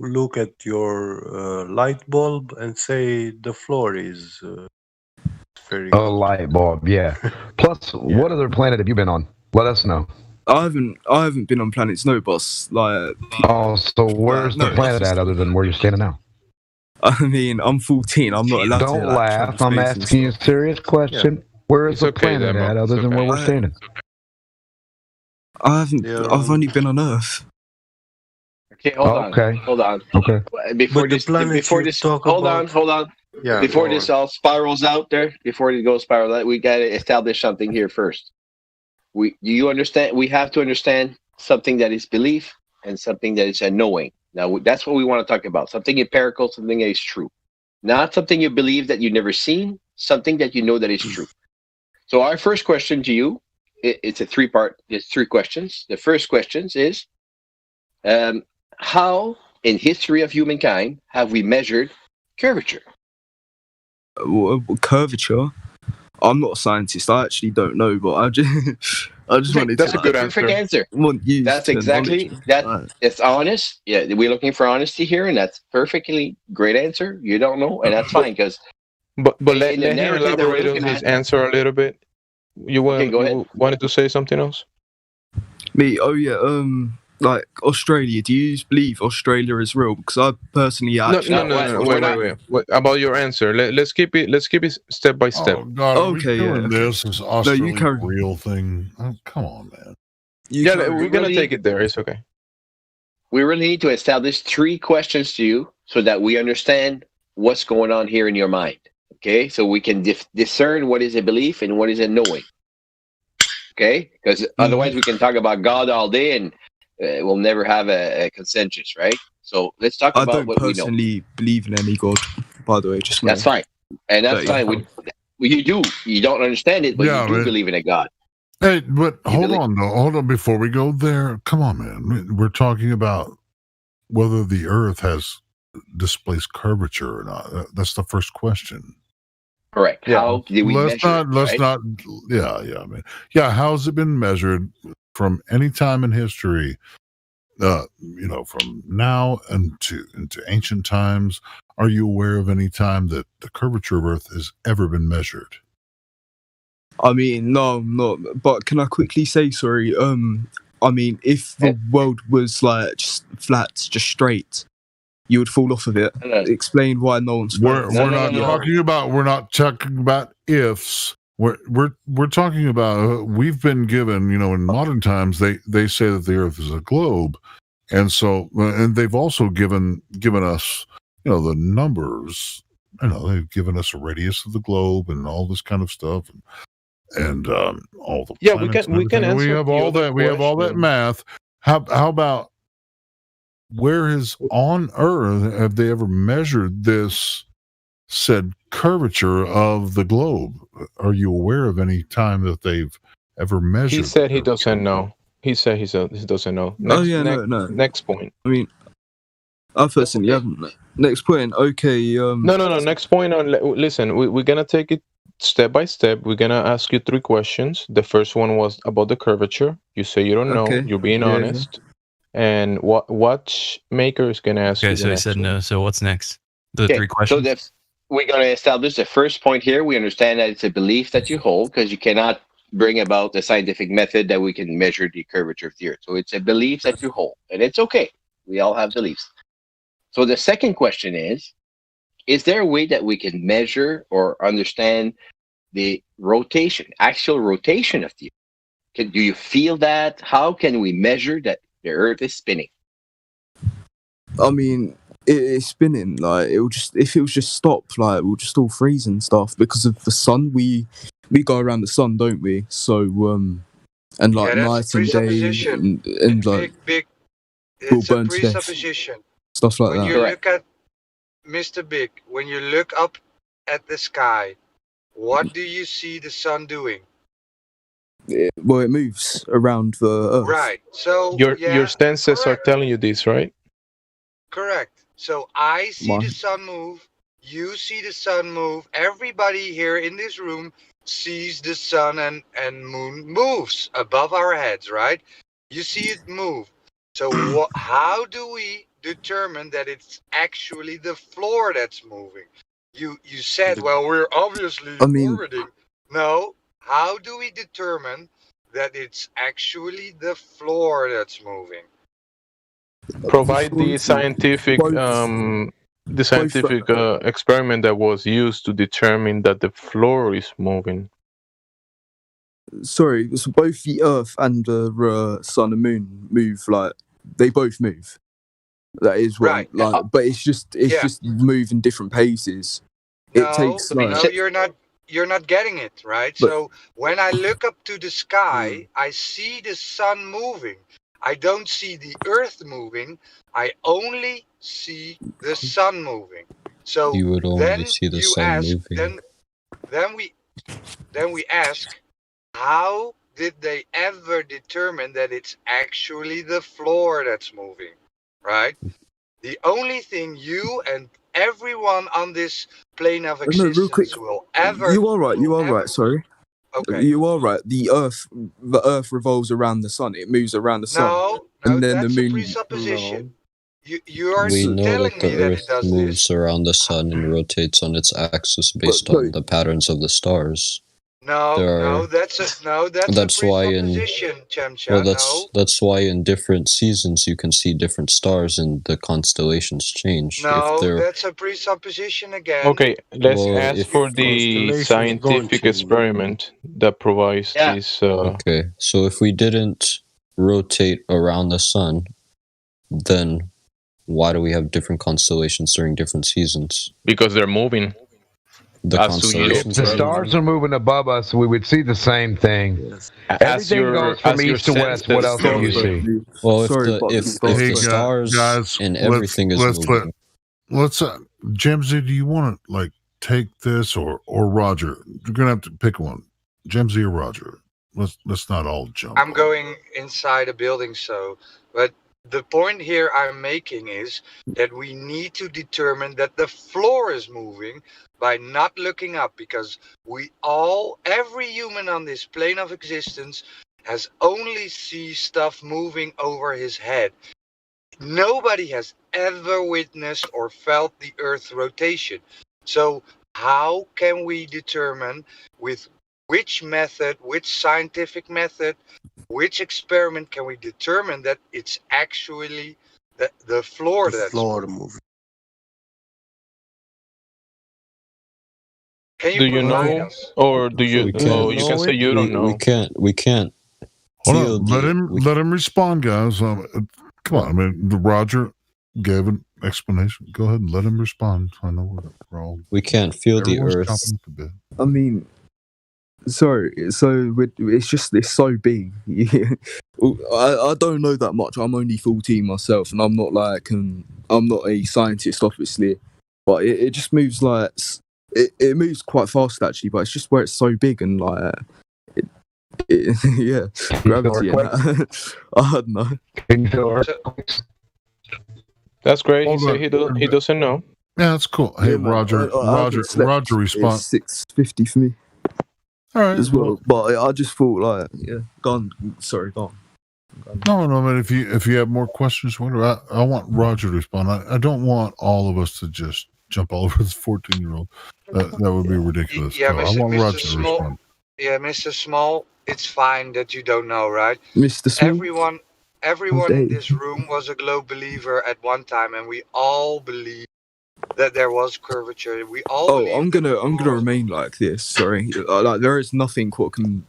look at your light bulb and say the floor is very A light bulb, yeah. Plus, what other planet have you been on? Let us know. I haven't been on Planet Snowboss. Like, oh, so where's the planet at other than where you're standing now? I mean, I'm 14. I'm not allowed to. Don't laugh. I'm asking you a serious question. Yeah. Where is the planet at other than where we're standing? I haven't. I've only been on Earth. Okay, hold on. Okay. Before this, hold on. Yeah. Before this all spirals out there, before it goes spiral out, we got to establish something here first. Do you understand? We have to understand something that is belief and something that is a knowing. Now, that's what we want to talk about. Something empirical, something that is true. Not something you believe that you've never seen, something that you know that is true. So our first question to you, it's a three-part, it's three questions. The first question is, how in history of humankind have we measured curvature? Curvature? I'm not a scientist. I actually don't know, but I just wanted That's to. a good answer. That's exactly that. It's honest. Yeah, we're looking for honesty here, and that's perfectly great answer. You don't know, and that's fine because. But let him elaborate on his answer a little bit. You wanted to say something else? Me? Oh yeah. Like Australia. Do you believe Australia is real? Because I personally actually. No. Wait. About your answer, let's keep it step by step. Oh God, okay, doing this is Australian carry- real thing. Oh, come on, man. We're gonna take it there. It's okay. We really need to establish three questions to you so that we understand what's going on here in your mind. Okay, so we can discern what is a belief and what is a knowing. Okay, because otherwise we can talk about God all day and we'll never have a consensus, right? So let's talk I about don't what we know. personally believe in any god, by the way. Just That's fine, and that's fine. You do. You don't understand it, but Yeah, you do man. believe in a God. Hey, but hold on before we go there. Come on, man. We're talking about whether the Earth has displaced curvature or not. That's the first question. Correct. Yeah. How did we measure it, right? Yeah, man. Yeah, how's it been measured from any time in history? From now into ancient times. Are you aware of any time that the curvature of Earth has ever been measured? I mean, no, not. But can I quickly say, sorry? I mean, if the world was like just flat, just straight, you would fall off of it. Explain why no one's. We're not talking about ifs. We're talking about we've been given, in modern times they say that the Earth is a globe, and so and they've also given us the numbers. They've given us a radius of the globe and all this kind of stuff, and all the planets we can answer. We have all that. We have all that math. How about where is on Earth have they ever measured this said curvature of the globe? Are you aware of any time that they've ever measured? He said he doesn't know. He said he doesn't know. No. Next point. I mean, I personally haven't. Next point. Okay. No. Next point. Listen, we're gonna take it step by step. We're gonna ask you 3 questions. The first one was about the curvature. You say you don't know. Okay. You're being honest. And what watchmaker is gonna ask you? Okay, so he said no. So what's next? The 3 So questions. we're going to establish the first point here. We understand that it's a belief that you hold because you cannot bring about a scientific method that we can measure the curvature of the Earth. So it's a belief that you hold, and it's okay. We all have beliefs. So the second question is there a way that we can measure or understand the rotation, actual rotation of the Earth? Do you feel that? How can we measure that the Earth is spinning? I mean, it's spinning. Like if it was just stopped, like we'll just all freeze and stuff because of the sun. We go around the sun, don't we? So and like night and day and like It's we'll a burn to death. presupposition. Stuff like When that. you look at Mr. Big, when you look up at the sky, what do you see the sun doing? It moves around the Earth. Right. So your senses are telling you this, right? Correct. So I see the sun move. You see the sun move. Everybody here in this room sees the sun and moon moves above our heads, right? You see it move. So how do we determine that it's actually the floor that's moving? You said, well, we're obviously orbiting. No. How do we determine that it's actually the floor that's moving? Provide the scientific experiment that was used to determine that the floor is moving. Sorry, so both the Earth and the sun and moon move, like they both move. That is right. But it's just move in different paces. It takes like No, you're not getting it, right? So when I look up to the sky, I see the sun moving. I don't see the Earth moving. I only see the sun moving. So you would only then see the you sun ask, moving. then we ask, how did they ever determine that it's actually the floor that's moving, right? The only thing you and everyone on this plane of existence real quick. will ever... You are right, sorry. Okay. You are right. The Earth revolves around the sun. It moves around the sun. No, and then that's the moon. a presupposition. You are We know telling that me the that it Earth does moves around the sun and rotates on its axis based on the patterns of the stars. That's a presupposition, Chamcha. Well, that's why in different seasons you can see different stars and the constellations change. That's a presupposition again. Okay, let's ask for the scientific experiment that provides this. Okay, so if we didn't rotate around the sun, then why do we have different constellations during different seasons? Because they're moving. The as to your constellations The are stars are moving above us. We would see the same thing. as Everything your goes from as your east to west. What else senses do you moving. see? well, Sorry, but if the stars guys, and everything is moving. let's Jemsy, do you want to like take this or Roger? You're gonna have to pick one, Jemsy or Roger. Let's not all jump. I'm going inside a building, but the point here I'm making is that we need to determine that the floor is moving by not looking up, because every human on this plane of existence has only see stuff moving over his head. Nobody has ever witnessed or felt the Earth's rotation. So how can we determine with which method, which scientific method, which experiment can we determine that it's actually the floor that's moving? Can you Do you provide know, us? or do you? We can't. Oh, you can say you don't know. We can't. Hold on, let him respond, guys. Come on, I mean, Roger gave an explanation. Go ahead and let him respond. I know we're all. We can't feel the everyone's Earth. chomping at the bit. I mean, sorry. So it's so big. I don't know that much. I'm only 14 myself, and I'm not I'm not a scientist, obviously. But it just moves like it moves quite fast actually. But it's just where it's so big and like. Yeah, gravity and that. I don't know. That's great. He said he doesn't know. Yeah, that's cool. Hey, Yeah, man, Roger, Roger, respond. It's 6:50 for me. All right, as well. But I just thought, like, yeah, gone. Sorry, gone. No, man. If you have more questions, whatever, I want Roger to respond. I don't want all of us to just jump all over this 14-year-old. That would be ridiculous. Yeah, So I want Mr. Roger to Small. respond. Yeah, Mr. Small, it's fine that you don't know, right? Mr. Small. Everyone in this room was a globe believer at one time, and we all believe that there was curvature. We all. I'm gonna remain like this. Sorry, like there is nothing what can,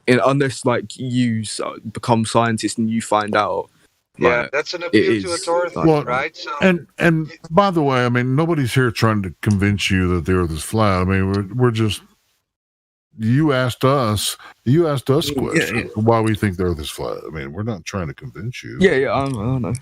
unless like you become scientist and you find out. Yeah, like, that's an appeal to authority, right? So, and by the way, I mean, nobody's here trying to convince you that the Earth is flat. I mean, we're just. You asked us questions why we think the Earth is flat. I mean, we're not trying to convince you. Yeah, I know.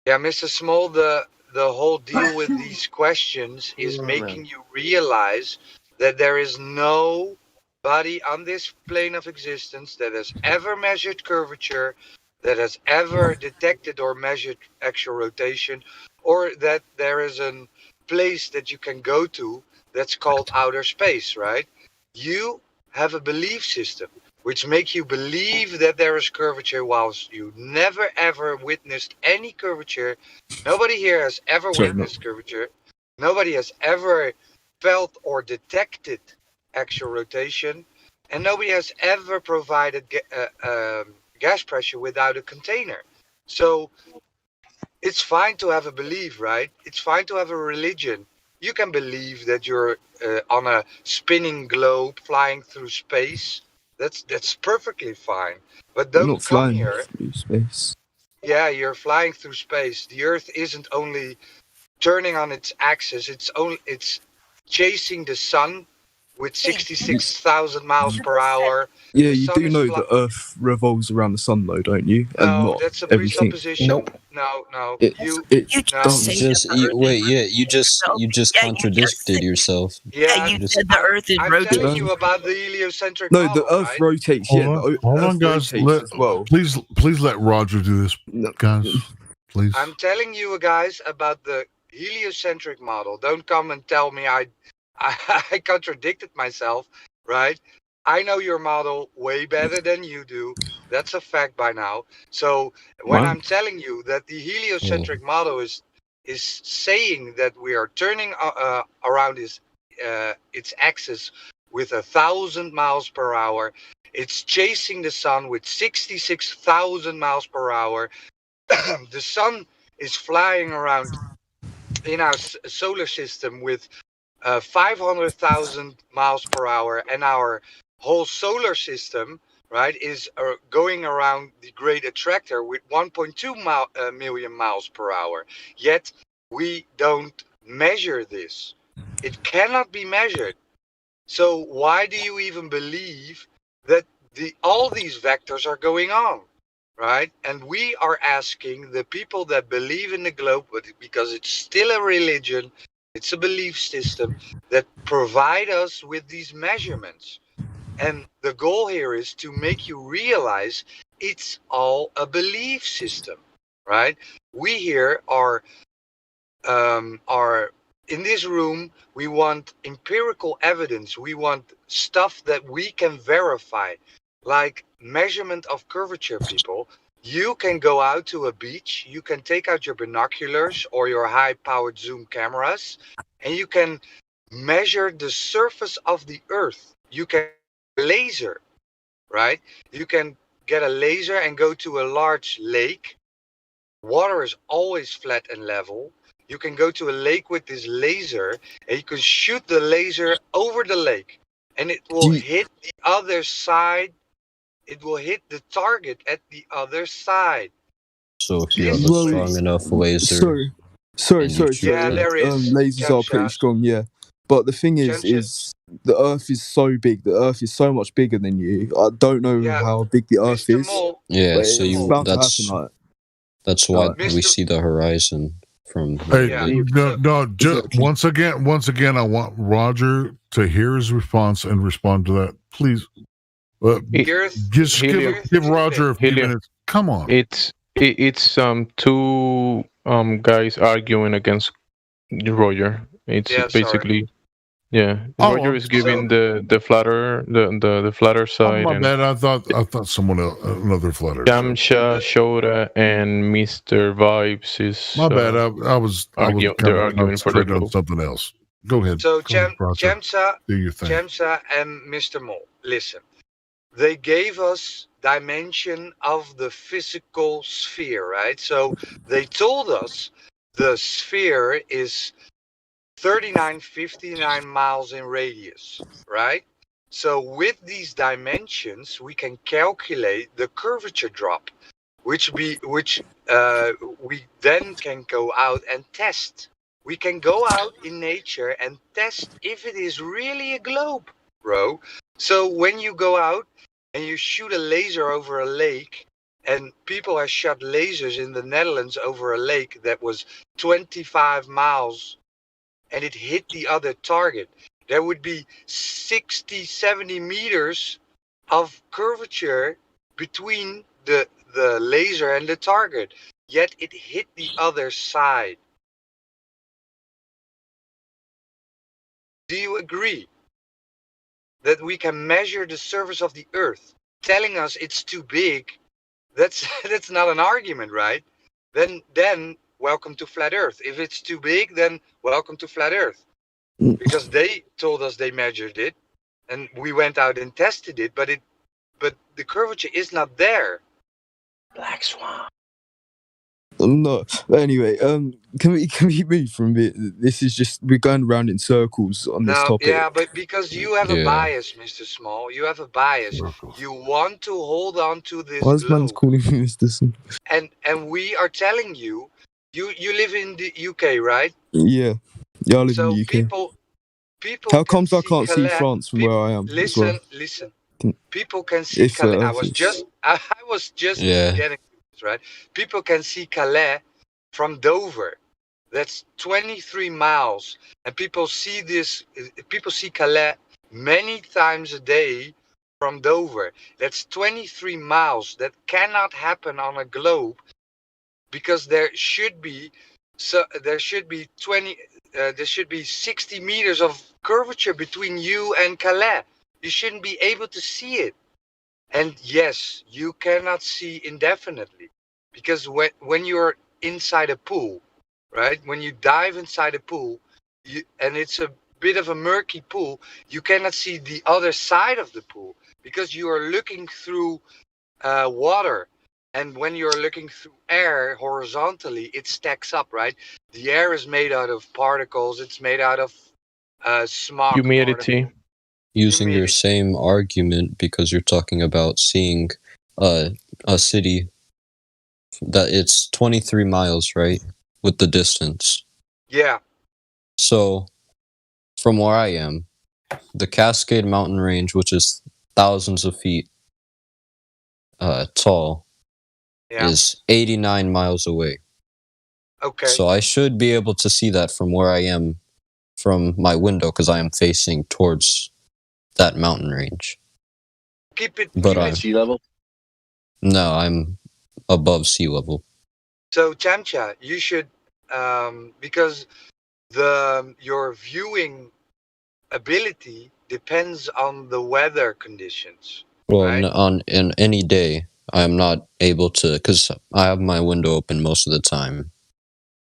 Yeah, Mr. Small, the whole deal with these questions is making you realize that there is nobody on this plane of existence that has ever measured curvature, that has ever detected or measured actual rotation, or that there is a place that you can go to that's called outer space, right? You have a belief system which makes you believe that there is curvature, whilst you never ever witnessed any curvature. Nobody here has ever witnessed curvature. Nobody has ever felt or detected actual rotation, and nobody has ever provided gas pressure without a container. So it's fine to have a belief, right? It's fine to have a religion. You can believe that you're on a spinning globe flying through space. That's perfectly fine. But You're don't not come flying here. through space. Yeah, you're flying through space. The Earth isn't only turning on its axis. It's chasing the sun with 66,000 miles per hour. Yeah, The you sun do is know the Earth revolves around the sun, though, don't you? And No, not that's a everything. presupposition. Nope. No. You just contradicted yourself. Yeah, You just- the Earth is I'm rotating. telling you about the heliocentric No, model, the Earth right? rotates. Hold on, guys. Please let Roger do this, guys. Please. I'm telling you guys about the heliocentric model. Don't come and tell me I contradicted myself, right? I know your model way better than you do. That's a fact by now. So when I'm telling you that the heliocentric model is saying that we are turning around its axis with 1,000 miles per hour, it's chasing the sun with 66,000 miles per hour. The sun is flying around in our solar system with 500,000 miles per hour, and our whole solar system, right, is going around the great attractor with 1.2 million miles per hour. Yet we don't measure this. It cannot be measured. So why do you even believe that all these vectors are going on, right? And we are asking the people that believe in the globe, because it's still a religion, it's a belief system, that provide us with these measurements. And the goal here is to make you realize it's all a belief system, right? We here are in this room, we want empirical evidence. We want stuff that we can verify, like measurement of curvature, people. You can go out to a beach, you can take out your binoculars or your high-powered zoom cameras, and you can measure the surface of the earth. You can laser, right? You can get a laser and go to a large lake. Water is always flat and level. You can go to a lake with this laser and you can shoot the laser over the lake and it will hit the other side. It will hit the target at the other side. So if you have a strong enough laser... Sorry. Yeah, there is. Lasers are pretty strong, yeah. But the thing is the Earth is so big. The Earth is so much bigger than you. I don't know how big the Earth is. Yeah, so it's bound to happen, like. That's why we see the horizon from... Once again, I want Roger to hear his response and respond to that, please. Just give Roger a few minutes. Come on. It's two guys arguing against Roger. It's basically... Yeah, Roger is giving the flatter the flatter side. My bad. I thought someone else, another flatter. Yamcha, Shota, and Mr. Vibes is. My bad. They're arguing for the on something else. Go ahead. So Jamsa, do your thing. Jamsa and Mr. Mole, listen. They gave us dimension of the physical sphere, right? So they told us the sphere is 3959 miles in radius, right? So with these dimensions, we can calculate the curvature drop, which we then can go out and test. We can go out in nature and test if it is really a globe, bro. So when you go out and you shoot a laser over a lake, and people have shot lasers in the Netherlands over a lake that was 25 miles and it hit the other target, there would be 60, 70 meters of curvature between the laser and the target, yet it hit the other side. Do you agree that we can measure the surface of the Earth? Telling us it's too big, that's not an argument, right? Then welcome to flat Earth. If it's too big, then welcome to flat Earth. Because they told us they measured it, and we went out and tested it, but the curvature is not there. Black Swan. No. Anyway, can we move from it? This is just, we're going around in circles on this topic. Yeah, but because you have a bias, Mr. Small. You have a bias. You want to hold on to this. Why is man calling me Mr. Small? And we are telling you, you live in the UK, right? Yeah, I live in the UK. People How comes I can't see France from where I am? Listen. People can see Calais. I was just getting this, right? People can see Calais from Dover. That's 23 miles, and people see Calais many times a day from Dover. That's 23 miles. That cannot happen on a globe, because there should be 60 meters of curvature between you and Calais. You shouldn't be able to see it. And yes, you cannot see indefinitely, because when you're inside a pool, right? When you dive inside a pool, and it's a bit of a murky pool, you cannot see the other side of the pool because you are looking through water. And when you're looking through air horizontally, it stacks up, right? The air is made out of particles. It's made out of smog. Humidity. Using your same argument, because you're talking about seeing a city that it's 23 miles, right? With the distance. Yeah. So from where I am, the Cascade Mountain Range, which is thousands of feet tall, is 89 miles away. Okay. So I should be able to see that from where I am, from my window, because I am facing towards that mountain range. Keep it. But at sea level? No, I'm above sea level. So Chamcha, you should, because your viewing ability depends on the weather conditions. Well, right? in any day, I'm not able to, because I have my window open most of the time.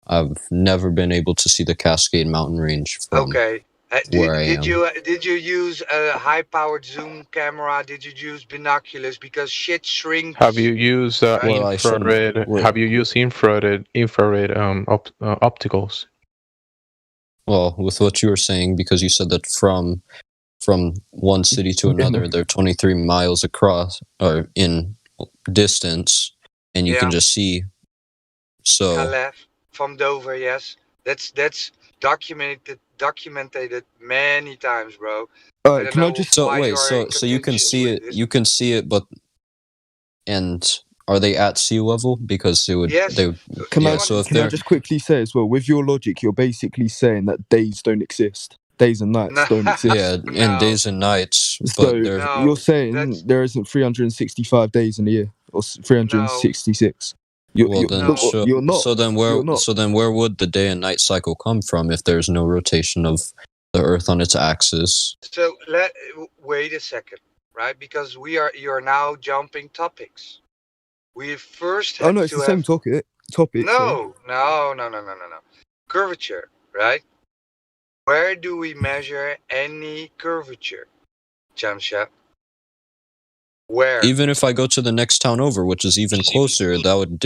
I've never been able to see the Cascade Mountain Range from where I am. Did you use a high-powered zoom camera? Did you use binoculars? Because shit shrinks. Have you used infrared? Have you used infrared opticals? Well, with what you were saying, because you said that from one city to another, they're 23 miles across or in distance, and you can just see. So. Calais, from Dover, yes, that's documented many times, bro. Can I just wait? So you can see it. You can see it, but are they at sea level? Because it would. Yes. Can I just quickly say as well? With your logic, you're basically saying that days don't exist. Days and nights don't exist. Yeah, and days and nights. So you're saying there isn't 365 days in a year or 366. You're not. So then where would the day and night cycle come from if there's no rotation of the Earth on its axis? So wait a second, right? Because you're now jumping topics. We first had it's the same topic. No. Curvature, right? Where do we measure any curvature, Chamcha? Where? Even if I go to the next town over, which is even closer, that would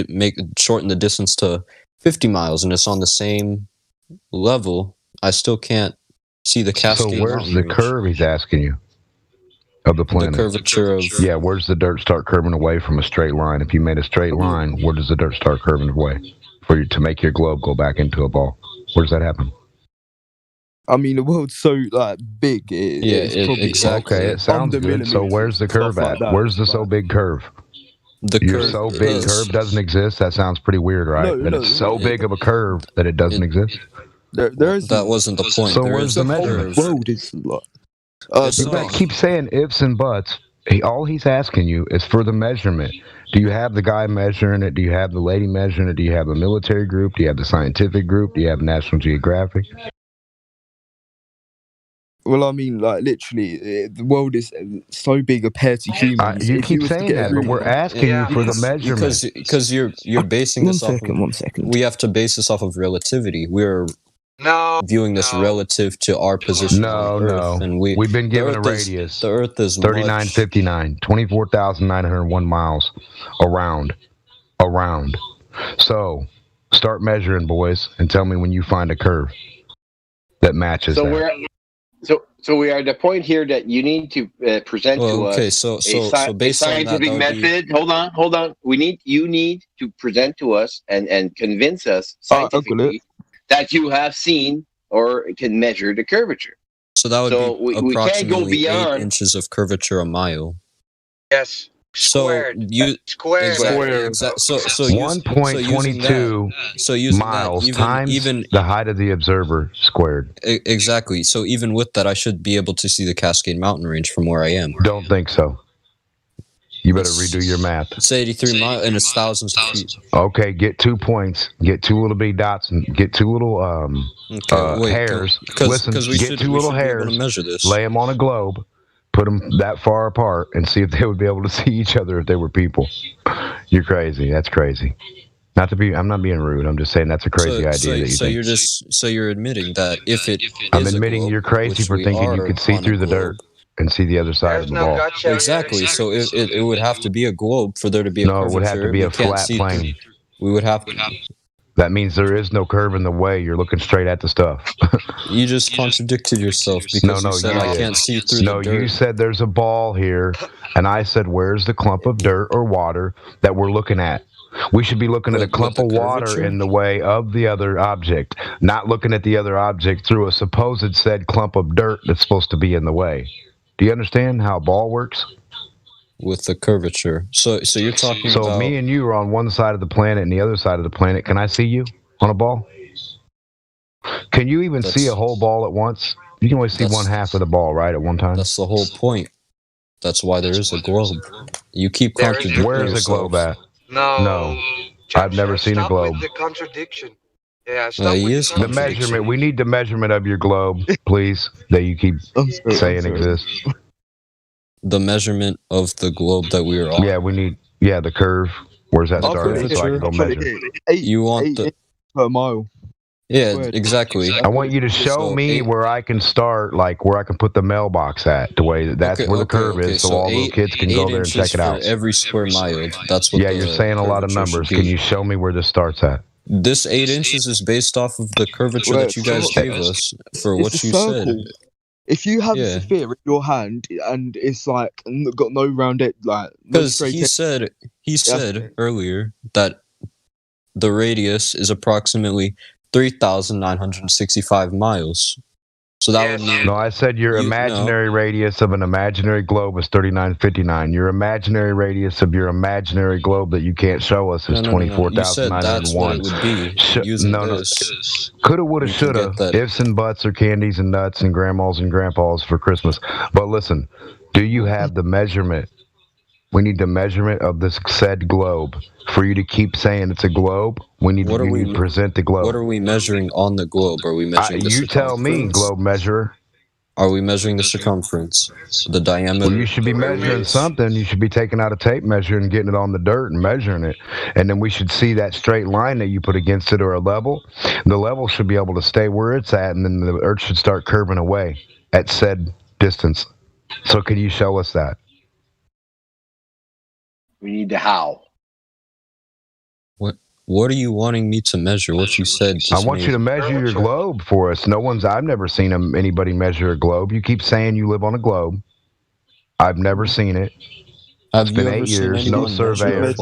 shorten the distance to 50 miles, and it's on the same level. I still can't see the Cascade. So where's the curve he's asking you of the planet? The curvature of where's the dirt start curving away from a straight line? If you made a straight line, where does the dirt start curving away for you to make your globe go back into a ball? Where does that happen? I mean, the world's so big. Exactly. Okay, it sounds good. So where's the curve at? Where's the so big curve? Your so big curve doesn't exist. That sounds pretty weird, right? That it's so big of a curve that it doesn't exist. That wasn't the point. So where's the measurement? World is You keep saying ifs and buts. All he's asking you is for the measurement. Do you have the guy measuring it? Do you have the lady measuring it? Do you have a military group? Do you have the scientific group? Do you have National Geographic? Well, I mean, literally, the world is so big compared to humans. You keep saying that, but we're asking you for the measurement. Because you're basing this off. One second. We have to base this off of relativity. We're viewing this relative to our position on Earth, and we've been given a radius. The Earth is 3959, 24,901 miles around. So start measuring, boys, and tell me when you find a curve that matches that. So we are at the point here that you need to present to us a scientific method. Hold on. You need to present to us and convince us scientifically that you have seen or can measure the curvature. So that would be we can't go approximately beyond 8 inches of curvature a mile. Yes. Squared. Squared. So 1.22 miles times the height of the observer squared. Exactly. So even with that, I should be able to see the Cascade Mountain Range from where I am. Don't think so. You better redo your math. It's 83 miles and it's thousands of feet. Okay, get 2 points. Get 2 little bitty dots and get 2 little hairs. Listen, get 2 little hairs. Lay them on a globe. Put them that far apart and see if they would be able to see each other if they were people. You're crazy. That's crazy. I'm not being rude. I'm just saying that's a crazy idea. You're admitting that if it I'm admitting you're crazy for thinking you could see through the dirt and see the other side of the ball. Exactly. So it would have to be a globe for there to be a curvature. No, it would have to be a flat plane. We would have to. That means there is no curve in the way. You're looking straight at the stuff. You just contradicted yourself because you said I can't see through the dirt. No, you said there's a ball here, and I said where's the clump of dirt or water that we're looking at? We should be looking at a With clump the of water curvature? in the way of the other object, not looking at the other object through a supposed said clump of dirt that's supposed to be in the way. Do you understand how a ball works? With the curvature. So you're talking So about me and you are on one side of the planet and the other side of the planet. Can I see you on a ball? Can you even see a whole ball at once? You can only see one half of the ball, right, at one time? that's the whole point. That's why there is a globe. You keep contradicting Where's the yourself. globe at? No. I've never seen a Stop globe. with the contradiction. Yeah, No, he is The measurement. We need the measurement of your globe, please, that you keep saying exists. The measurement of the globe that we are on. Yeah, we need. Yeah, the curve. Where's that The starting? So I can go measure. You want the per mile. Yeah, exactly. I want you to show me where I can start, like where I can put the mailbox at, the way that's where the curve is, so all little kids can go there and check it out. For every square mile. That's what. Yeah, you're saying a lot of numbers. Can you show me where this starts at? This 8 inches is based off of the curvature that you guys gave us for what you said. If you have Yeah. a sphere in your hand and it's like got no round it, like no Because straight he said earlier that the radius is approximately 3,965 miles. So that would mean No, I said your imaginary radius of an imaginary globe is 3959. Your imaginary radius of your imaginary globe that you can't show us is No. You said that's what 24,901. it would be using this. Coulda, woulda, You can shoulda. get that. Ifs and buts are candies and nuts and grandmas and grandpas for Christmas. But listen, do you have the measurement? We need the measurement of this said globe. For you to keep saying it's a globe, we need to present the globe. What are we measuring on the globe? Are we measuring the You tell me, circumference? globe measurer. Are we measuring the circumference? The diameter? Well, you should be measuring something. You should be taking out a tape measure and getting it on the dirt and measuring it. And then we should see that straight line that you put against it or a level. The level should be able to stay where it's at, and then the earth should start curving away at said distance. So can you show us that? We need the how. What are you wanting me to measure? What you said. I want you to measure your globe for us. I've never seen anybody measure a globe. You keep saying you live on a globe. I've never seen it. It's been 8 years. No surveyor.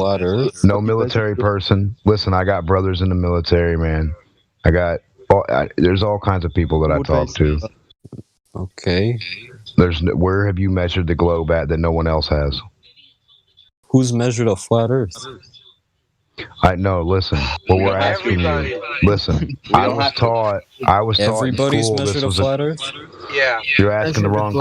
No military person. Listen, I got brothers in the military, man. There's all kinds of people that I talk to. Okay. Where have you measured the globe at that no one else has? Who's measured a flat Earth? I know. Listen, what we're asking you. Listen, I was taught. Everybody's in school, measured a flat Earth. Yeah. You're asking the wrong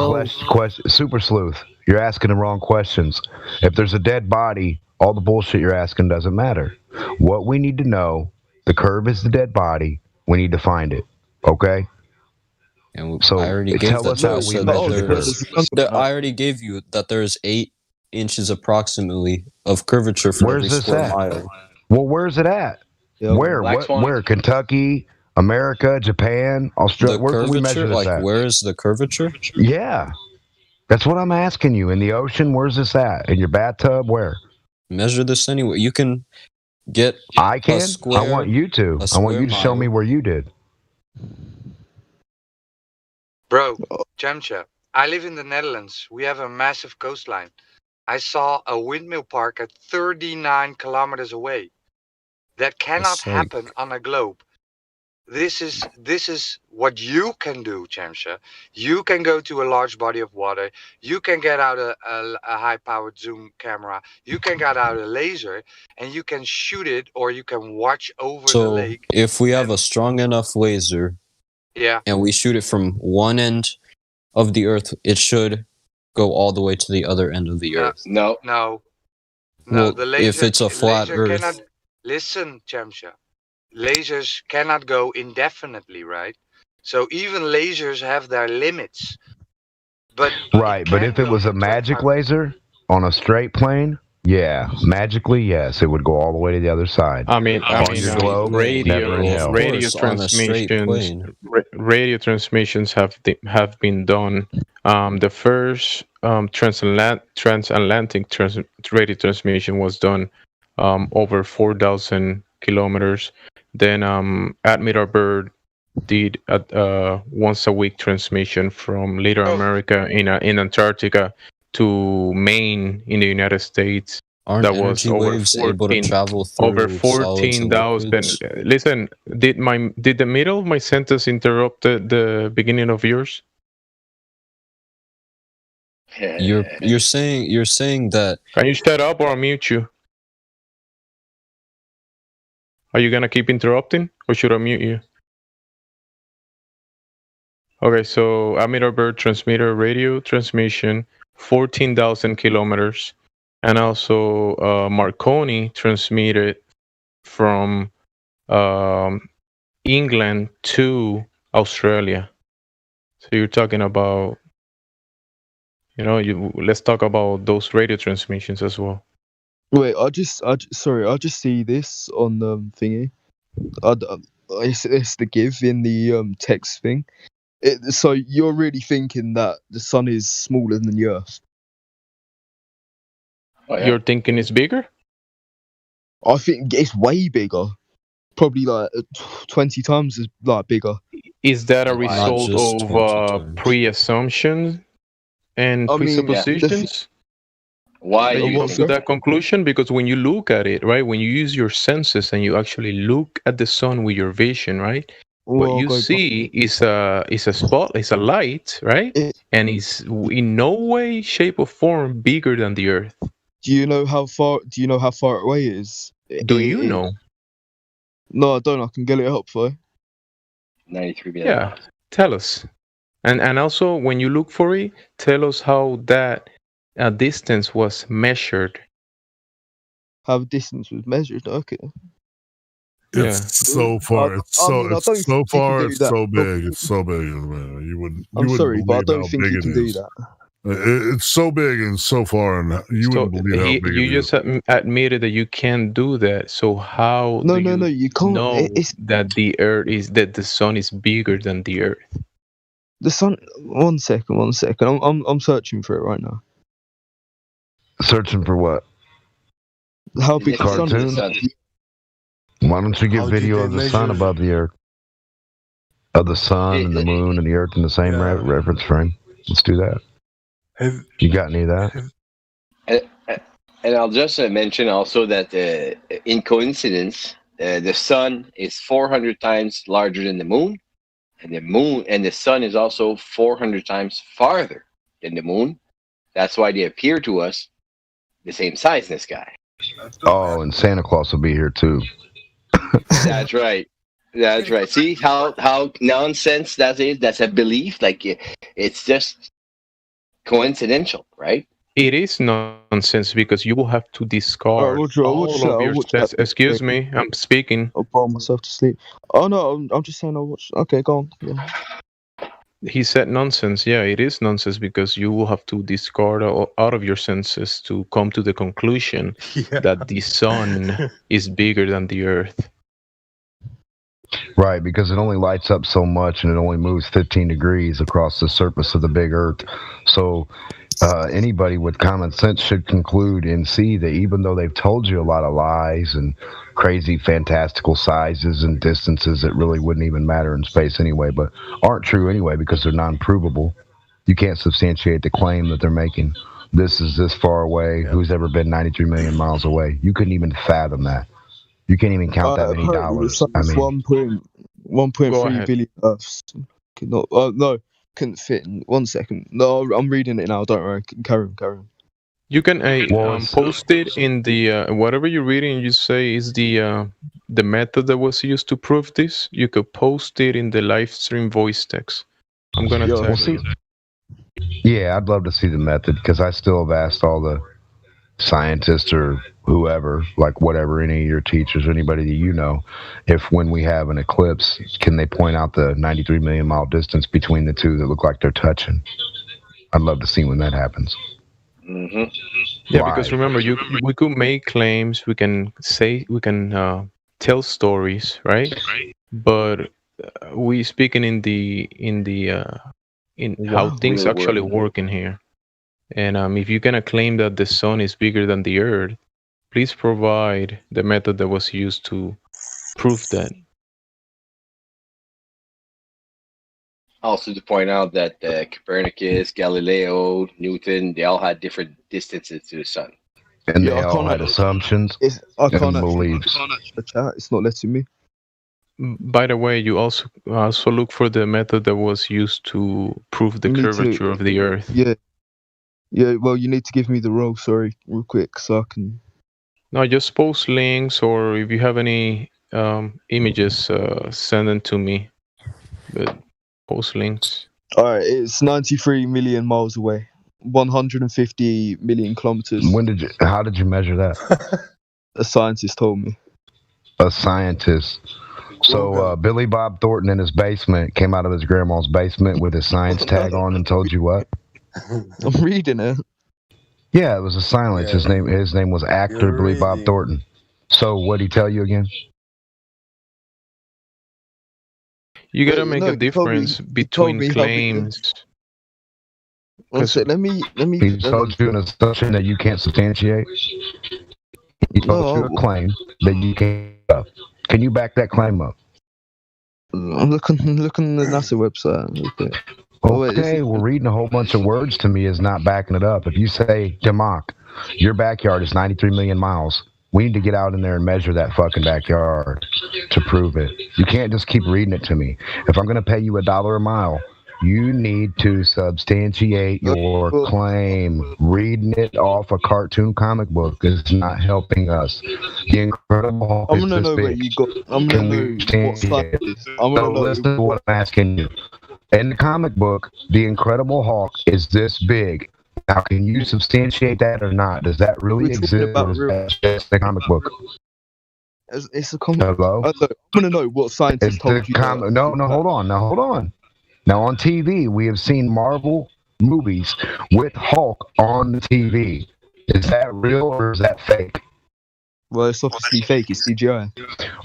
question. Super sleuth. You're asking the wrong questions. If there's a dead body, all the bullshit you're asking doesn't matter. What we need to know, the curve is the dead body. We need to find it. Okay. And so I already gave tell us how we measure. I already gave you that there's 8 inches approximately of curvature for Where's every this square at? mile. Well, where's it at? Where? Where? Kentucky, America, Japan, Australia. The Where can we measure curvature, this like at? where is the curvature? Yeah, that's what I'm asking you. In the ocean, where's this at? In your bathtub? Where? Measure this anywhere. You can get. I can. Square, I want you to. I want you to show me where you did. Bro, Jamcha, I live in the Netherlands. We have a massive coastline. I saw a windmill park at 39 kilometers away. That cannot happen on a globe. This is what you can do, Jamcha. You can go to a large body of water. You can get out a high-powered zoom camera. You can get out a laser, and you can shoot it, or you can watch over the lake. If we have a strong enough laser, yeah, and we shoot it from one end of the Earth, it should go all the way to the other end of the Earth. No. Well, the laser, if it's a flat Earth, cannot, listen, Jamcha. Lasers cannot go indefinitely, right? So even lasers have their limits. But if it was a magic laser on a straight plane, yeah, magically, yes, it would go all the way to the other side. Radio transmissions have been done. The first transatlantic radio transmission was done over 4,000 kilometers. Then Admiral Byrd did a once a week transmission from Little America in Antarctica to Maine in the United States. Aren't that was energy over waves able to 14 travel over through solids and 14,000. liquids? Listen, did the middle of my sentence interrupt the beginning of yours? You're saying that. Can you shut up or I'll mute you? Are you gonna keep interrupting or should I mute you? Okay, so emitter bird transmitter radio transmission 14,000 kilometers, and also Marconi transmitted from England to Australia. So you're talking about, let's talk about those radio transmissions as well. Wait, I just see this on the thingy. It's the give in the text thing. So you're really thinking that the sun is smaller than the Earth? You're thinking it's bigger? I think it's way bigger. Probably like 20 times as bigger. Is that a result of pre-assumptions and presuppositions? Why do you come to that conclusion? Because when you look at it, right, when you use your senses and you actually look at the sun with your vision, right, what you see is a spot, is a light, right, and it's in no way, shape, or form bigger than the Earth. Do you know how far away it is? Do you know? No, I don't. I can get it up though. 93 million. Yeah, tell us. And also, when you look for it, tell us how that distance was measured. How distance was measured? Okay. It's so far. It's so far. It's so big. It's so big. Man. You wouldn't. I'm sorry, but I don't think you can do that. It's so big and so far, and you wouldn't believe how big it is. You just admitted that you can't do that. So how? No, you can't. Know that the sun is bigger than the Earth. The sun. One second. I'm searching for it right now. Searching for what? How big the sun is? Why don't you get video of the sun above the Earth? Of the sun and the moon and the Earth in the same reference frame. Let's do that. You got any of that? And I'll just mention also that in coincidence, the sun is 400 times larger than the moon, and the sun is also 400 times farther than the moon. That's why they appear to us the same size in the sky. Oh, and Santa Claus will be here too. That's right. That's right. See how nonsense that is? That's a belief. Like it's just coincidental, right? It is nonsense because you will have to discard all of your sense. Excuse me, I'm speaking. I'll bore myself to sleep. Oh no, I'm just saying I'll watch. Okay, go on. Yeah. He said nonsense. Yeah, it is nonsense because you will have to discard out of your senses to come to the conclusion that the sun is bigger than the Earth. Right, because it only lights up so much and it only moves 15 degrees across the surface of the big Earth. So anybody with common sense should conclude and see that even though they've told you a lot of lies and crazy fantastical sizes and distances that really wouldn't even matter in space anyway, but aren't true anyway because they're non-provable, you can't substantiate the claim that they're making. This is this far away. Who's ever been 93 million miles away? You couldn't even fathom that. You can't even count that many dollars. I mean, 1.3 billion Earths. No, couldn't fit in 1 second. No, I'm reading it now. Don't worry. Carry on. You can post it in the whatever you're reading. You say is the method that was used to prove this. You could post it in the live stream voice text. I'm gonna tag you. Yeah, I'd love to see the method because I still have asked all the scientists or whoever, like whatever, any of your teachers, anybody that you know, if when we have an eclipse, can they point out the 93 million mile distance between the two that look like they're touching? I'd love to see when that happens. Mm-hmm. Yeah, because remember, we could make claims, we can tell stories, right? But we speaking in how things actually work in here. And if you're gonna claim that the sun is bigger than the Earth, please provide the method that was used to prove that. Also to point out that Copernicus, Galileo, Newton, they all had different distances to the sun. And Yeah, they I all can't had assumptions I can't and actually beliefs. the chat. It's not letting me. By the way, you also look for the method that was used to prove the You need curvature to, of the Earth. yeah. Well, you need to give me the role. Sorry, real quick, so I can. No, just post links, or if you have any images, send them to me. But post links. All right, it's 93 million miles away, 150 million kilometers. How did you measure that? A scientist told me. A scientist. So Billy Bob Thornton in his basement came out of his grandma's basement with his science tag on and told you what? I'm reading it. Yeah, it was a silence. Yeah. His name was actor Billy Bob Thornton. So what'd he tell you again? You gotta make a difference between claims. Let me. He told you an assumption that you can't substantiate. He told you a claim that you can't. Can you back that claim up? I'm looking on the NASA website. Okay, well, reading a whole bunch of words to me is not backing it up. If you say, Democ, your backyard is 93 million miles, we need to get out in there and measure that fucking backyard to prove it. You can't just keep reading it to me. If I'm going to pay you $1 a mile, you need to substantiate your claim. Reading it off a cartoon comic book is not helping us. The Incredible Hulk I'm is gonna this know where big. you got. I'm Can gonna we know stand what site it? it is. I'm So gonna know. listen to what I'm asking you. In the comic book, the Incredible Hulk is this big. Now, can you substantiate that or not? Does that really We're talking exist, about or is real- that just the comic book? It's a comic. Hello? I'm gonna know what scientist It's told the you. comic. No, hold on. Now, on TV, we have seen Marvel movies with Hulk on the TV. Is that real or is that fake? Well, it's obviously fake. It's CGI.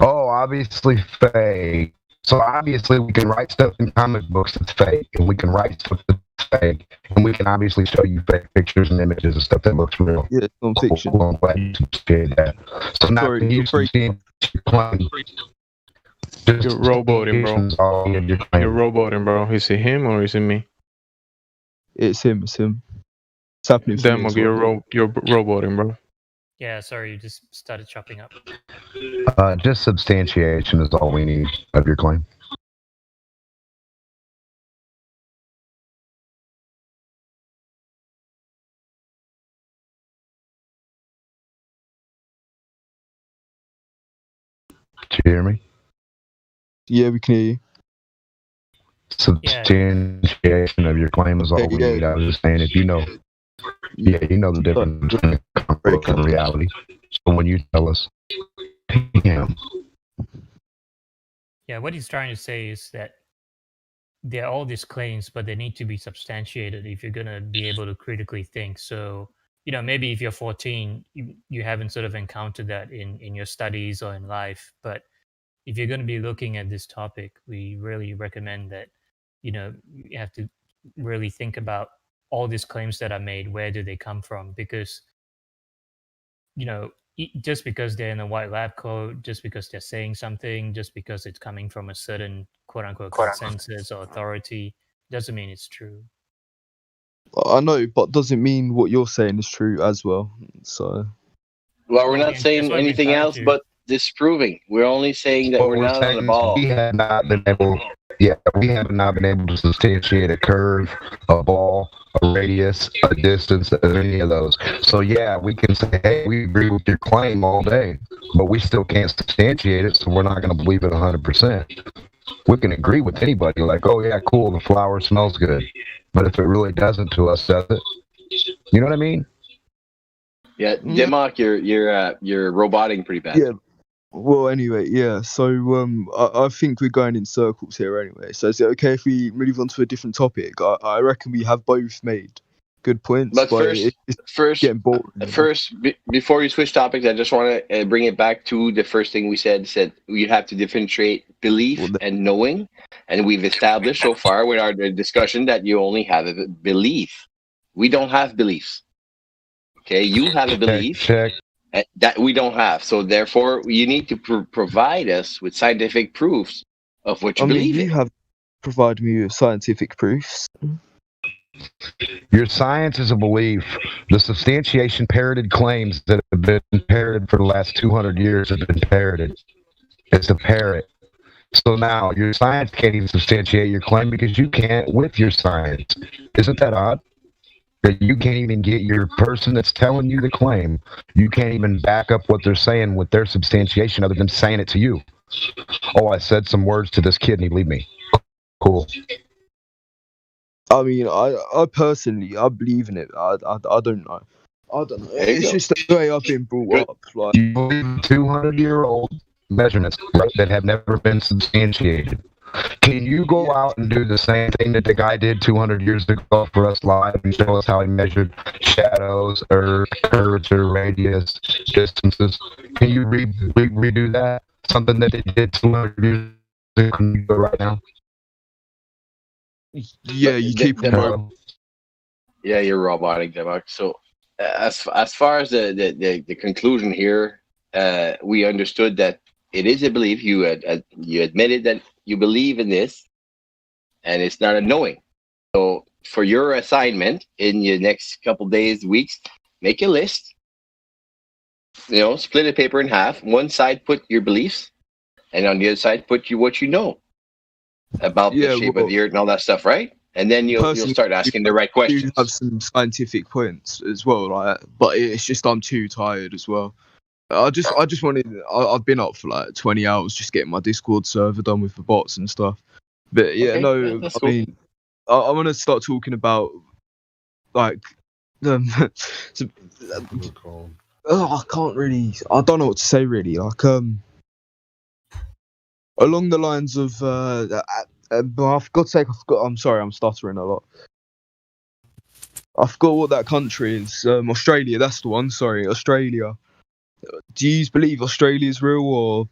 Oh, obviously fake. So obviously we can write stuff in comic books that's fake, and we can write stuff that's fake, and we can obviously show you fake pictures and images and stuff that looks real. Yeah, it's non-fiction. I'm glad you substantiated that. So now can you substantiate your claim? You're rowboating, bro. You're rowboating, bro. Is it him or is it me? It's him. It's happening. for me Demog, as well. you're rowboating, bro. Yeah, sorry, you just started chopping up. Just substantiation is all we need of your claim. Do you hear me? Yeah, we can hear you. Substantiation of your claim is all we need. I was just saying, if you know, you know the difference between comic book and reality. So when you tell us, Yeah, what he's trying to say is that there are all these claims, but they need to be substantiated if you're going to be able to critically think. So, maybe if you're 14, you haven't sort of encountered that in your studies or in life. But if you're going to be looking at this topic, we really recommend that, you have to really think about all these claims that are made. Where do they come from? Because, just because they're in a white lab coat, just because they're saying something, just because it's coming from a certain quote unquote consensus or authority, doesn't mean it's true. I know, but doesn't mean what you're saying is true as well. So. Well, we're not saying anything else but disproving. We're only saying that we're not on the ball. We have not been able. Yeah, we have not been able to substantiate a curve, a ball, a radius, a distance, any of those. So yeah, we can say, hey, we agree with your claim all day, but we still can't substantiate it, so we're not going to believe it 100%. We can agree with anybody, like, oh yeah, cool, the flower smells good, but if it really doesn't to us, does it? You know what I mean? Yeah, Democ, you're roboting pretty bad. Yeah. Well, anyway, yeah. So I think we're going in circles here anyway. So is it okay if we move on to a different topic? I reckon we have both made good points. But first, getting bored. Before you switch topics, I just want to bring it back to the first thing we said. Said you have to differentiate belief and knowing, and we've established so far with our discussion that you only have a belief. We don't have beliefs. Okay, you have a belief that we don't have. So therefore, you need to provide us with scientific proofs of what you believe in. You have provided me with scientific proofs. Your science is a belief. The substantiation parroted claims that have been parroted for the last 200 years have been parroted. It's a parrot. So now your science can't even substantiate your claim because you can't with your science. Isn't that odd? That you can't even get your person that's telling you the claim. You can't even back up what they're saying with their substantiation other than saying it to you. Oh, I said some words to this kid and he believed me. Cool. I mean, I personally, I believe in it. I don't know. I don't know. It's just the way I've been brought up. Like, You believe 200-year-old measurements that have never been substantiated. Can you go out and do the same thing that the guy did 200 years ago for us live and show us how he measured shadows, or curvature, radius, distances? Can you redo that? Something that they did 200 years ago, can you do it right now? yeah, you keep them Hello? Yeah, you're robotic, Devok. So, as far as the conclusion here, we understood that it is a belief. You admitted that you believe in this, and it's not a knowing. So, for your assignment in your next couple days, weeks, make a list. Split the paper in half. One side put your beliefs, and on the other side put what you know about the shape of the earth and all that stuff, right? And then you'll start asking the right I questions. do have some scientific points as well, like, but it's just I'm too tired as well. I just wanted. I've been up for like 20 hours just getting my Discord server done with the bots and stuff. But yeah, Okay, no, that's I cool. mean, I want to start talking about like I can't really. I don't know what to say really. Like along the lines of for God's sake, I forgot. I'm sorry, I'm stuttering a lot. I forgot what that country is. Australia, that's the one. Sorry, Australia. Do you believe Australia is real, or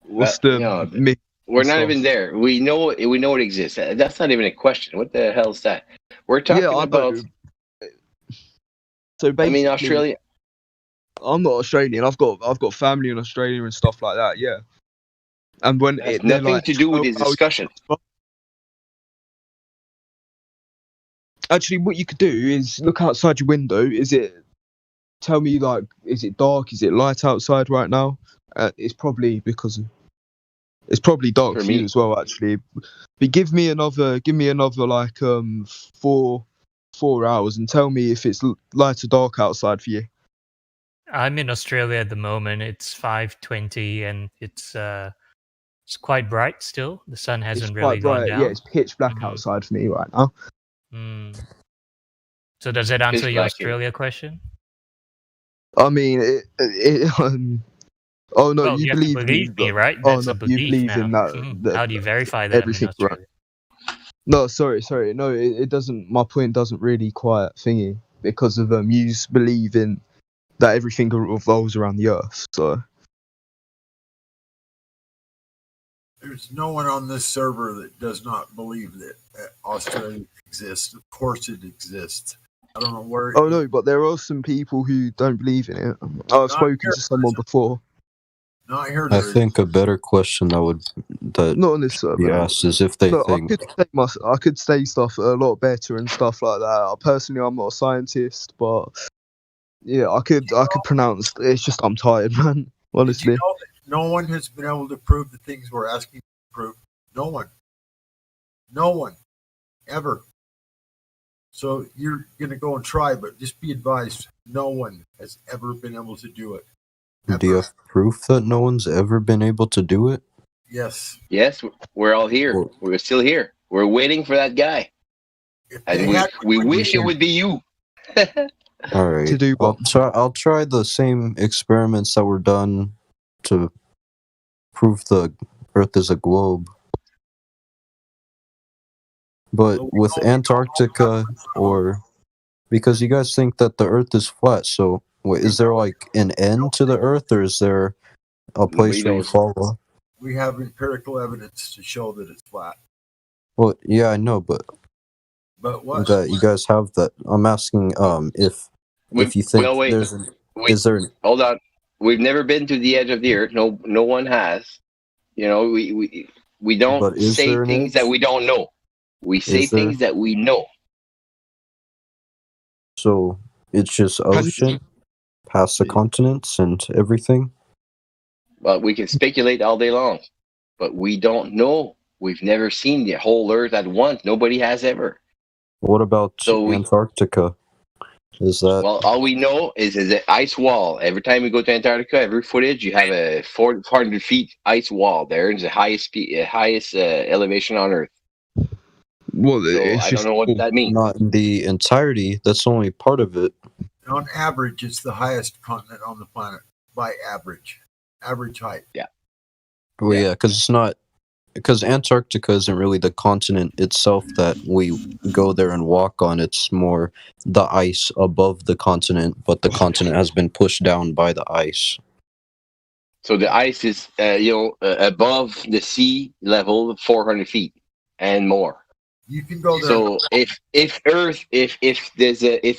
what's the myth? We're and not stuff? even there. We know it exists. That's not even a question. What the hell is that? We're talking Yeah, I about. know. So basically, I mean, Australia. I'm not Australian. I've got family in Australia and stuff like that. Yeah, and when Has they're nothing like to do with 12 this hours- discussion. Actually, what you could do is look outside your window. Tell me, like, is it dark? Is it light outside right now? It's probably it's probably dark For for you me- as well, actually. But give me another like 4 hours and tell me if it's light or dark outside for you. I'm in Australia at the moment. It's 5:20 and it's quite bright still. The sun hasn't It's really quite gone bright. down. Yeah, it's pitch black outside for me right now. So does that answer Pitch your black here. Australia question? I mean, oh no, Well, you you have to believe believe me, right? Oh That's no, a you belief believe now. in that. How do you verify that I'm in everything Australia? right? No, sorry. No, it doesn't. My point doesn't really quite thingy because of you believe in that everything revolves around the Earth. So There's no one on this server that does not believe that Australia exists. Of course it exists. I don't know where. oh no, but there are some people who don't believe in it. I've spoken to someone before. Not here. I think a better question that Not on this server. be asked is if they Look, think I could say stuff a lot better and stuff like that. Personally, I'm not a scientist, but yeah, I could pronounce. It's just I'm tired, man. Honestly. You know that no one has been able to prove the things we're asking to prove. No one. No one. Ever. So you're going to go and try, but just be advised, no one has ever been able to do it. do you have proof that no one's ever been able to do it? Yes. Yes, we're all here. We're still here. We're waiting for that guy. And we wish it would be you. All right. To do what? I'll try the same experiments that were done to prove the Earth is a globe. But with Antarctica, or because you guys think that the Earth is flat, so is there like an end to the Earth, or is there a place where you follow? We have empirical evidence to show that it's flat. Well, yeah, I know, but what? that you guys have that. I'm asking if you think there's is there Hold on. We've never been to the edge of the earth. No one has. You know, we don't But is say there an things edge? that we don't know. We say Is there? things that we know. So it's just ocean past the continents and everything. Well, we can speculate all day long, but we don't know. We've never seen the whole Earth at once. Nobody has ever. What about Antarctica? Is that Well, all we know is an ice wall. Every time we go to Antarctica, every footage, you have a 400 feet ice wall there. It's the highest elevation on Earth. Well, So I don't know what that means. not in the entirety? That's only part of it. On average, it's the highest continent on the planet by average height. Yeah. Well, yeah, because Antarctica isn't really the continent itself that we go there and walk on. It's more the ice above the continent, but the continent has been pushed down by the ice. So the ice is, above the sea level, 400 feet and more. You can go there. So if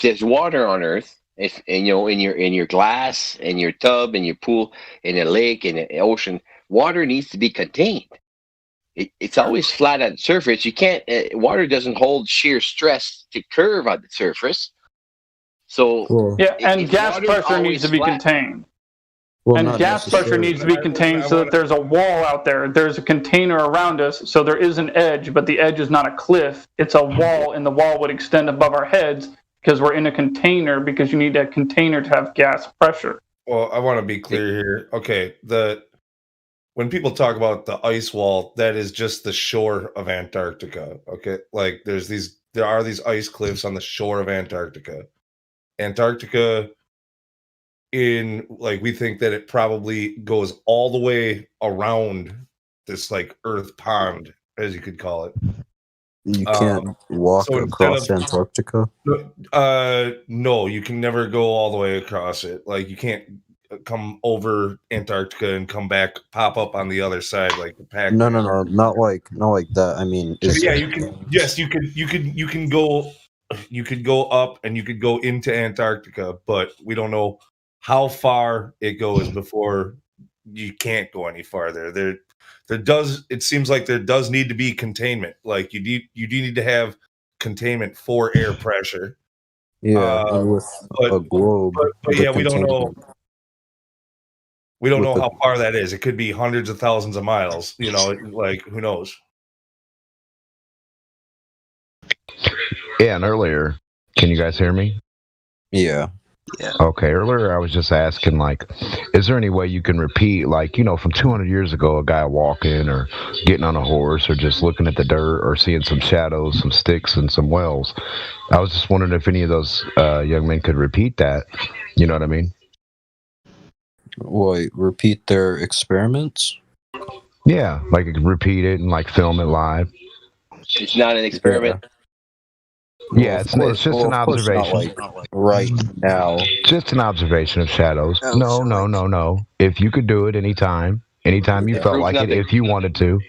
there's water on Earth, in your glass, in your tub, in your pool, in a lake, in an ocean, water needs to be contained. It's always flat at the surface. You can't. Water doesn't hold shear stress to curve on the surface. So and gas pressure needs to be contained. And gas pressure needs to be contained so that there's a wall out there. There's a container around us, so there is an edge, but the edge is not a cliff. It's a wall, and the wall would extend above our heads because we're in a container, because you need a container to have gas pressure. Well, I want to be clear here. Okay, when people talk about the ice wall, that is just the shore of Antarctica. Okay, like there are these ice cliffs on the shore of Antarctica. Antarctica, we think that it probably goes all the way around this like Earth pond, as you could call it. You can't walk across Antarctica? No, you can never go all the way across it. Like, you can't come over Antarctica and come back, pop up on the other side like the pack. No, not like that. I mean, you can. Yes, you can go. You could go up and you could go into Antarctica, but we don't know how far it goes before you can't go any farther. It seems like there does need to be containment. Like you do need to have containment for air pressure. Yeah, with a globe. But yeah, we don't know. We don't know how far that is. It could be hundreds of thousands of miles. Like who knows? Yeah, and earlier, can you guys hear me? Yeah. Okay, earlier I was just asking, like, is there any way you can repeat, like, from 200 years ago, a guy walking or getting on a horse or just looking at the dirt or seeing some shadows, some sticks and some wells? I was just wondering if any of those young men could repeat that. You know what I mean? Wait, repeat their experiments? Yeah, like repeat it and like film it live. It's not an experiment. Yeah, it's just an observation. Not like right now. Just an observation of shadows. No. If you could do it anytime you felt like it, if you wanted to.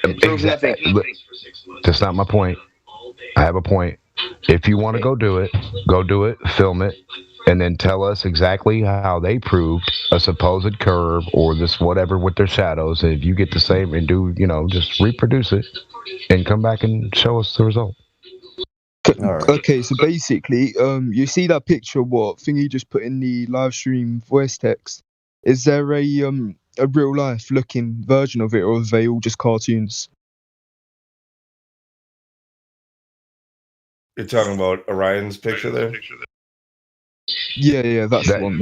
Exactly. That's not my point. I have a point. If you want to go do it, film it, and then tell us exactly how they proved a supposed curve or this whatever with their shadows. And if you get the same and do, just reproduce it and come back and show us the result. Right. Okay, so basically, you see that picture what Thingy just put in the live stream voice text. Is there a real life looking version of it, or are they all just cartoons? You're talking about Orion's picture there? Yeah, that's the one.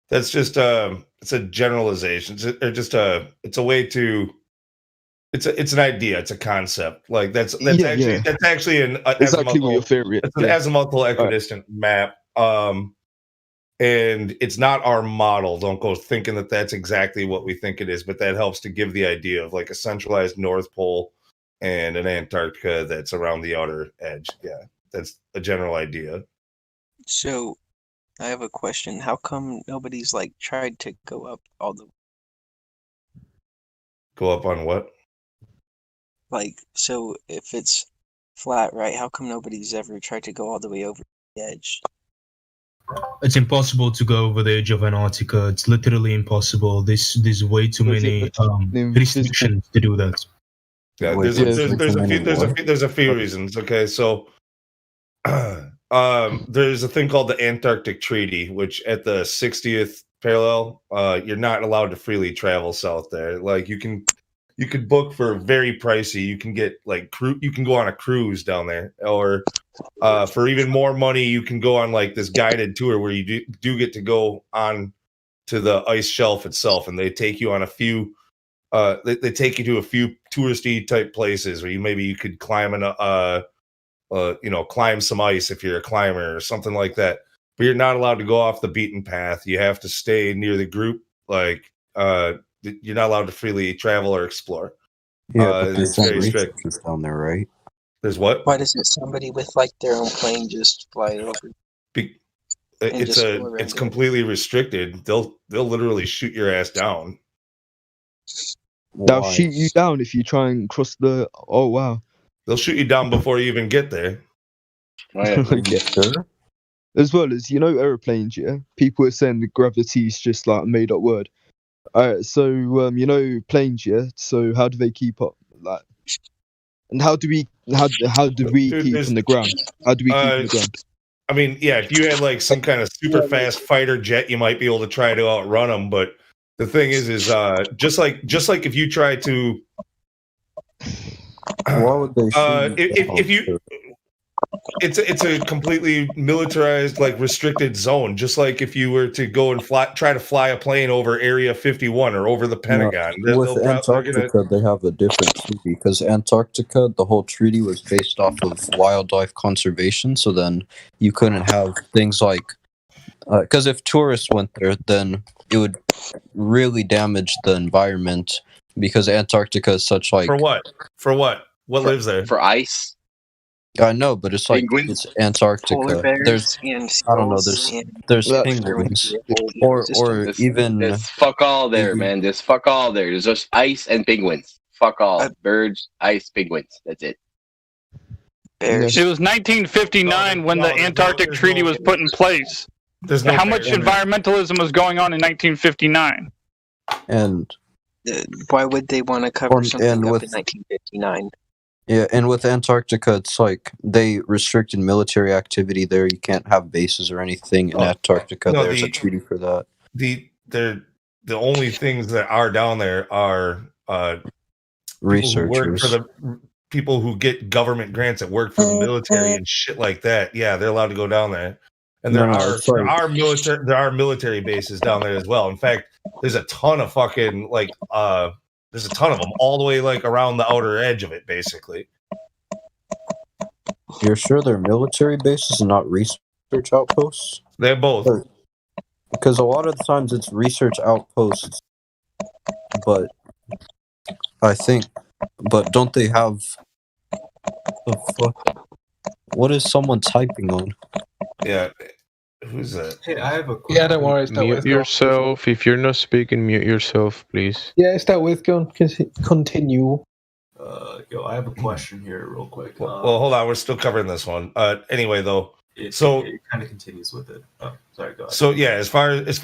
That's just it's a generalization. It's a way to. It's an idea. It's a concept. Like that's actually an exactly what your theory is. It's an azimuthal equidistant map. And it's not our model. Don't go thinking that that's exactly what we think it is, but that helps to give the idea of like a centralized North Pole and an Antarctica that's around the outer edge. Yeah, that's a general idea. So, I have a question. How come nobody's like tried to go up all the? Go up on what? Like, so if it's flat, right? How come nobody's ever tried to go all the way over the edge? It's impossible to go over the edge of Antarctica. It's literally impossible. There's way too many restrictions to do that. Yeah, there's a few reasons. Okay, so there's a thing called the Antarctic Treaty, which at the 60th parallel, you're not allowed to freely travel south there. Like you can book for very pricey. You can get like you can go on a cruise down there, or for even more money, you can go on like this guided tour where you do get to go on to the ice shelf itself, and they take you on a few. They take you to a few touristy type places where you could climb climb some ice if you're a climber or something like that. But you're not allowed to go off the beaten path. You have to stay near the group. Like you're not allowed to freely travel or explore. Yeah, but there's it's very strict. restrictions down there, right? There's what? Why doesn't somebody with like their own plane just fly it over? It's completely restricted. They'll literally shoot your ass down. They'll shoot you down if you try and cross the. Oh wow! They'll shoot you down before you even get there. Okay. As well as airplanes, yeah. People are saying the gravity is just like a made-up word. Alright, so planes, yeah. So how do they keep up? Like, and how do we keep on the ground? How do we keep on the ground? I mean, yeah, if you had like some kind of super fast fighter jet, you might be able to try to outrun them. But the thing is just like if you try to, why would they? If you, it's a completely militarized, like restricted zone. Just like if you were to go and try to fly a plane over Area 51 or over the Pentagon. With Antarctica, they have a different treaty because Antarctica, the whole treaty was based off of wildlife conservation. So then you couldn't have things like, because if tourists went there, then it would really damage the environment because Antarctica is such like. For what? What lives there? For ice. I know, but it's like it's Antarctica. Polar bears There's and I don't know. seals There's and- penguins, or even There's fuck all there, man. There's fuck all there. There's just ice and penguins. Fuck all. Birds, ice, penguins. That's it. It was 1959 when the Antarctic Treaty was put in place. There's no How much bear. environmentalism was going on in 1959? and Why would they want to cover and something up with- in 1959? yeah, and with Antarctica, it's like they restricted military activity there. You can't have bases or anything in Antarctica. no, There's a treaty for that. The only things that are down there are Researchers. People who work for the people who get government grants that work for the military and shit like that. Yeah, they're allowed to go down there. And there are military bases down there as well. In fact, there's a ton of fucking there's a ton of them all the way like around the outer edge of it, basically. You're sure they're military bases and not research outposts? They're both. Because a lot of the times it's research outposts, but I think, but don't they have the fuck? What is someone typing on? Yeah, who's that? Hey, I have a question. Yeah, don't worry. Mute yourself. If you're not speaking, mute yourself, please. Yeah, start with continue. I have a question here, real quick. Well, hold on, we're still covering this one. Anyway, though, It kind of continues with it. Oh, sorry, go ahead. So yeah, as far as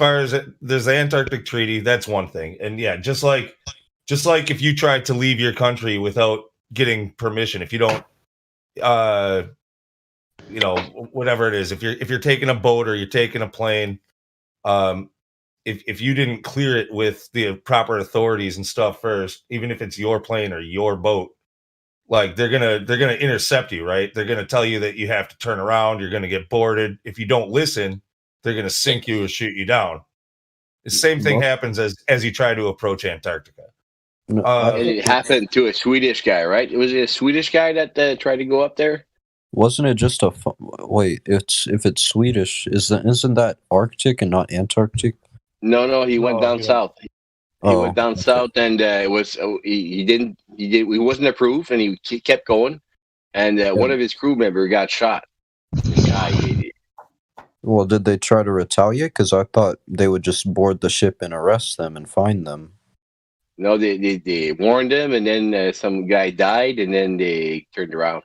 there's the Antarctic Treaty, that's one thing, and yeah, just like if you try to leave your country without getting permission, if you don't, whatever it is, if you're taking a boat or you're taking a plane, if you didn't clear it with the proper authorities and stuff first, even if it's your plane or your boat, like they're gonna intercept you, right? They're gonna tell you that you have to turn around, you're gonna get boarded. If you don't listen, they're gonna sink you or shoot you down. The same thing happens as you try to approach Antarctica. And it happened to a Swedish guy, right? Was it a Swedish guy that tried to go up there? Wasn't it just a wait? If it's Swedish, isn't that Arctic and not Antarctic? No, he went down south. He went down south, and it was he wasn't approved, and he kept going, and one of his crew members got shot. Well, did they try to retaliate? Because I thought they would just board the ship and arrest them and find them. No, they warned him, and then some guy died, and then they turned around.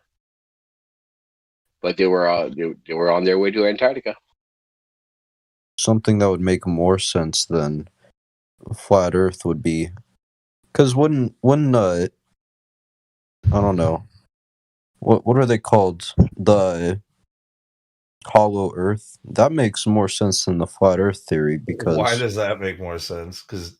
But they were on their way to Antarctica. Something that would make more sense than flat Earth would be, because wouldn't I don't know what are they called, the hollow Earth. That makes more sense than the flat Earth theory Why because does that make more sense? Because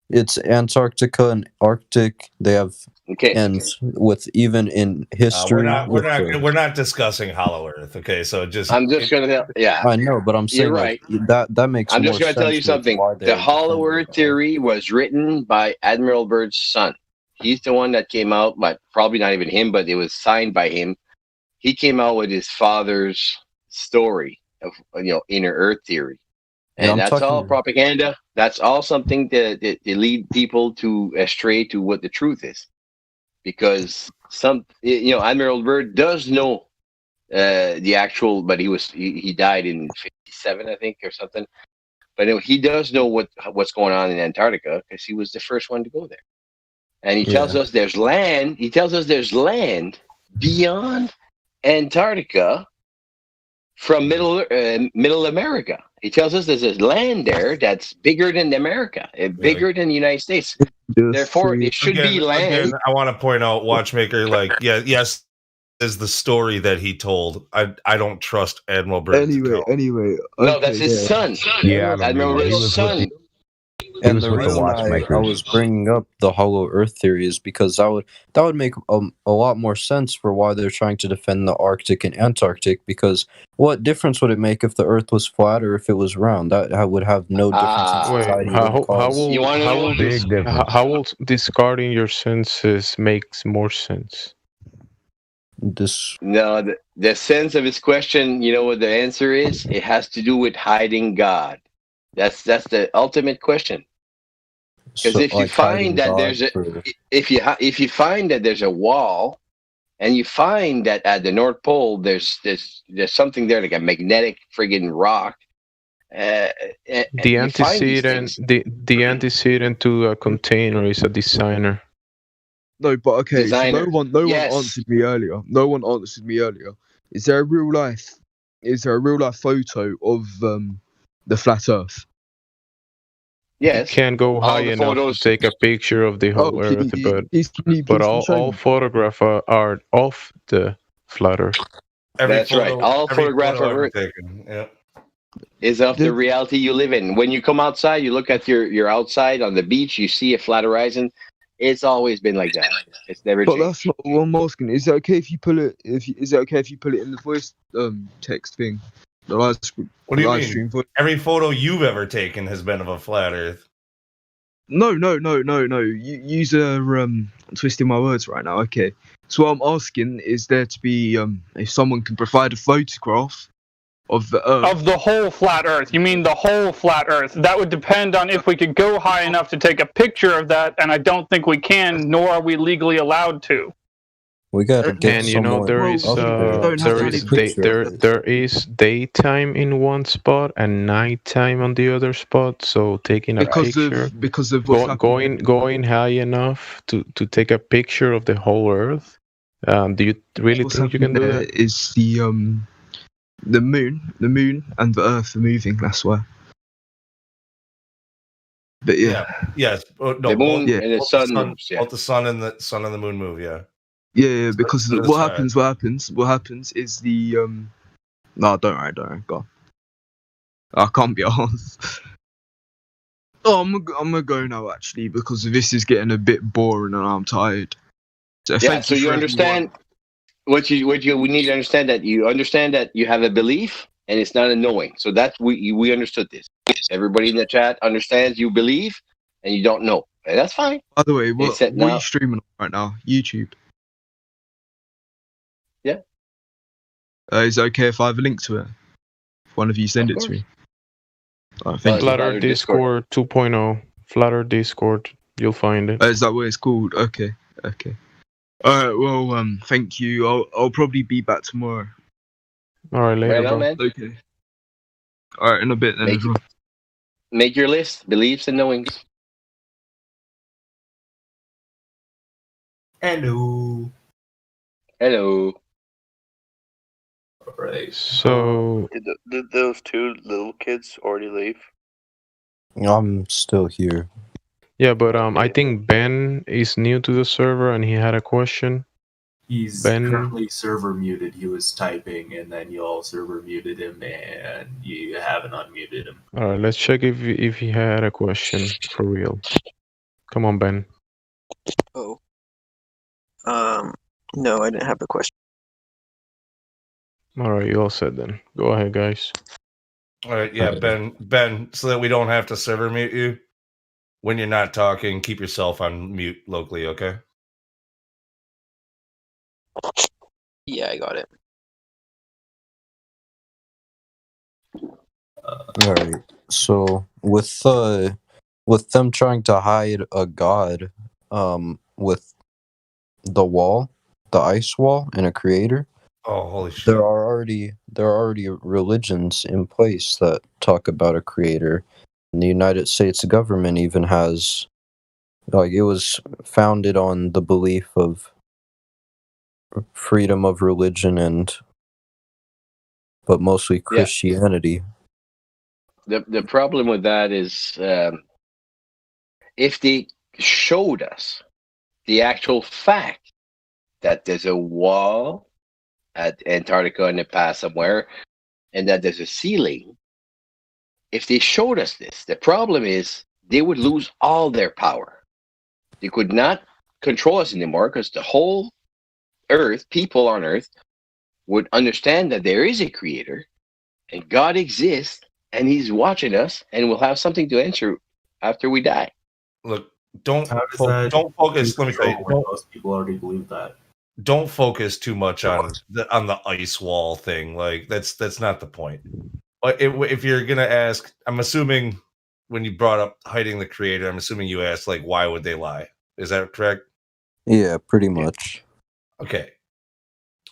it's Antarctica and Arctic. They have ends with even in history. we're not discussing Hollow Earth. Okay, so just I'm just gonna tell. Yeah, I know, but I'm saying you're right. that makes I'm more just gonna sense tell you with something. why The they're Hollow defending Earth theory was written by Admiral Byrd's son. He's the one that came out, but probably not even him, but it was signed by him. He came out with his father's story of inner Earth theory, Yeah, and I'm that's all talking- propaganda. That's all something that lead people to astray to what the truth is, because Admiral Byrd does know the actual, but he died in 57, I think, or something. But he does know what's going on in Antarctica because he was the first one to go there, and he tells us there's land. He tells us there's land beyond Antarctica from middle America. He tells us there's a land there that's bigger than America, bigger than the United States. Therefore, it should be land. Again, I want to point out, Watchmaker, yes, is the story that he told. I don't trust Admiral Byrd. Anyway. No, that's his son. Yeah, Admiral Byrd's son. And the reason I was bringing up the hollow Earth theory is because that would make a lot more sense for why they're trying to defend the Arctic and Antarctic. Because what difference would it make if the Earth was flat or if it was round? That would have no difference in society. How will discarding your senses makes more sense? No, the sense of his question. You know what the answer is? It has to do with hiding God. That's the ultimate question. Because So, if you like, find that hiding there's a God if you find that there's a wall, and you find that at the North Pole there's something there like a magnetic friggin' rock. The antecedent, the antecedent to a container is a designer. No, but okay. Designer. So no one Yes. answered me earlier. No one answered me earlier. Is there a real life photo of the flat Earth? Yes. You can't go high the enough photos- to take a picture of the whole can Earth, you but please show all me? photographs are of the flat Earth. That's right. All photographs of Earth Yeah. is of the reality you live in. When you come outside, you look at your outside on the beach, you see a flat horizon. It's always been like that. It's never But changed. that's not what I'm asking. Is it okay if you pull it? Is it okay if you put it in the voice text thing? The live stream. What do you live mean? stream voice. Every photo you've ever taken has been of a flat Earth. No. I'm twisting my words right now. Okay. So what I'm asking is there to be if someone can provide a photograph of the Earth. Of the whole flat Earth. You mean the whole flat Earth? That would depend on if we could go high enough to take a picture of that, and I don't think we can, nor are we legally allowed to. We gotta get And you know there is there is daytime in one spot and nighttime on the other spot. So taking a picture because of what's happening. going high enough to take a picture of the whole Earth. Do you really What's think you can do happening that? there is the moon and the Earth are moving. That's why. But yeah. Yes. No, The moon both, and the both sun moves, yeah. Both the sun and the moon move. Yeah. Yeah, because to the what side. happens is the no, don't worry, go on. I can't be honest. Oh, I'm gonna go now actually because this is getting a bit boring and I'm tired. So Yeah, thank so you for understand what we need to understand, that you understand that you have a belief and it's not a knowing. So that's we understood this. Everybody in the chat understands you believe and you don't know. And that's fine. By the way, They what said are now- you streaming on right now? YouTube. Yeah. Is it okay if I have a link to it? If one of you send it to me. Alright, thank you. Flutter Discord 2.0. Flutter Discord. You'll find it. Is that what it's called? Okay. Alright, well, thank you. I'll probably be back tomorrow. All right, later, Right on, bro. man. Okay. Alright, in a bit then. Make, as well. make your list, beliefs and knowings. Hello. Hello. Alright. So Did those two little kids already leave? I'm still here. yeah, but I think Ben is new to the server and he had a question. He's Ben? currently server muted. He was typing, and then you all server muted him, and you haven't unmuted him. All right, let's check if he had a question for real. Come on, Ben. Oh. No, I didn't have a question. All right, you all said then. Go ahead, guys. All right, yeah, Ben, so that we don't have to server mute you when you're not talking, keep yourself on mute locally, okay? Yeah, I got it. All right. So with them trying to hide a god, with the wall, the ice wall, and a creator. Oh, holy shit! There are already religions in place that talk about a creator. And the United States government even has, like, it was founded on the belief of freedom of religion but mostly Christianity. The problem with that is if they showed us the actual fact that there's a wall at Antarctica in the past somewhere and that there's a ceiling, if they showed us this, the problem is they would lose all their power. They could not control us anymore because the whole Earth, people on Earth, would understand that there is a creator and God exists and he's watching us and we'll have something to answer after we die. Look, don't focus. Let me tell you, most people already believe that. Don't focus too much on the ice wall thing. Like that's not the point. But if you're gonna ask, I'm assuming when you brought up hiding the creator, I'm assuming you asked like, why would they lie? Is that correct? Yeah, pretty much. Okay.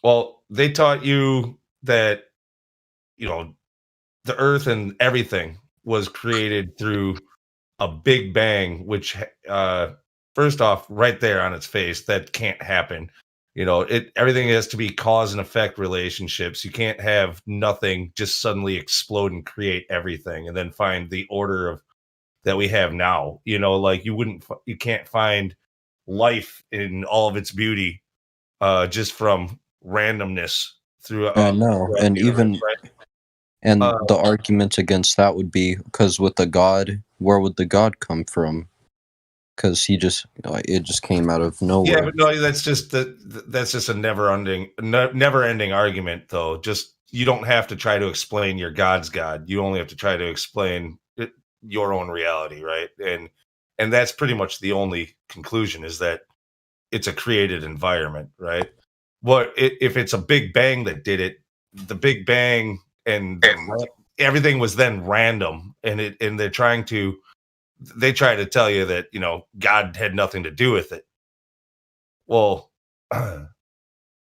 Well, they taught you that, you know, the earth and everything was created through a big bang, which first off, right there on its face, that can't happen. You know, everything has to be cause and effect relationships. You can't have nothing just suddenly explode and create everything and then find the order of that we have now. You know, like you can't find life in all of its beauty just from randomness through No, and even and the argument against that would be because with the god, where would the god come from? Because it just came out of nowhere. Yeah, but no, that's just a never-ending argument, though. Just you don't have to try to explain your God's God. You only have to try to explain your own reality, right? And that's pretty much the only conclusion is that it's a created environment, right? If it's a Big Bang that did it, the Big Bang and everything was then random, and they try to tell you that, you know, God had nothing to do with it. Well,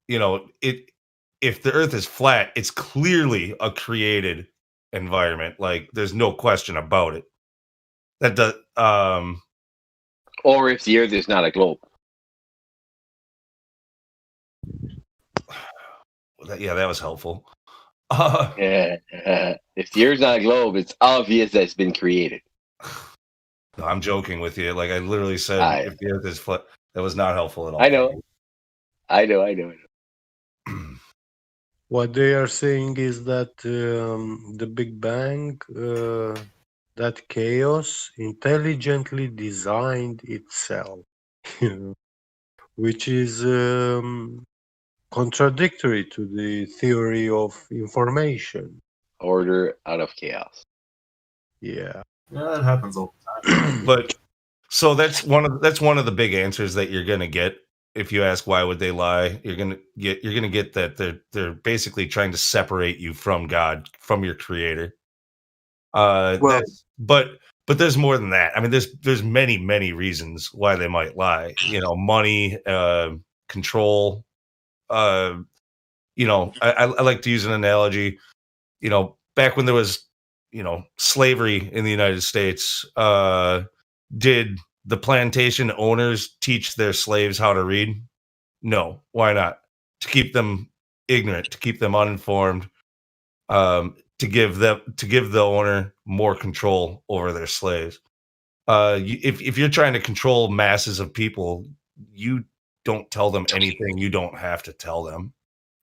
you know, if the earth is flat, it's clearly a created environment. Like there's no question about it. That does or if the earth is not a globe. That was helpful. If the earth's not a globe, it's obvious that it's been created. No, I'm joking with you. Like I literally said, if the earth is flat, that was not helpful at all. I know. What they are saying is that the Big Bang, that chaos intelligently designed itself, which is contradictory to the theory of information. Order out of chaos. Yeah. Yeah, that happens all the time. But so that's one of the big answers that you're gonna get if you ask why would they lie. You're gonna get that they're basically trying to separate you from God, from your creator. But there's more than that. I mean, there's many reasons why they might lie. You know, money, control. You know, I like to use an analogy. You know, back when there was, you know, slavery in the United States, did the plantation owners teach their slaves how to read? No. Why not? To keep them ignorant, to keep them uninformed, to give the owner more control over their slaves. If you're trying to control masses of people, you don't tell them anything you don't have to tell them.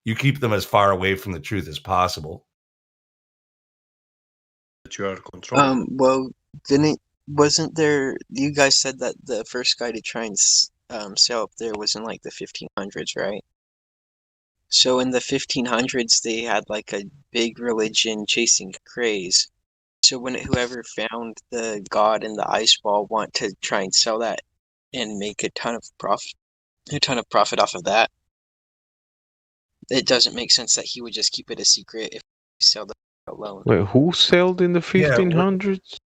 You keep them as far away from the truth as possible. That you are controlling. Well, wasn't there? You guys said that the first guy to try and sail up there was in like the 1500s, right? So in the 1500s, they had like a big religion chasing craze. So when whoever found the god in the ice wall want to try and sell that and make a ton of profit off of that, it doesn't make sense that he would just keep it a secret if he sold it alone. Wait, who sailed in the 1500s?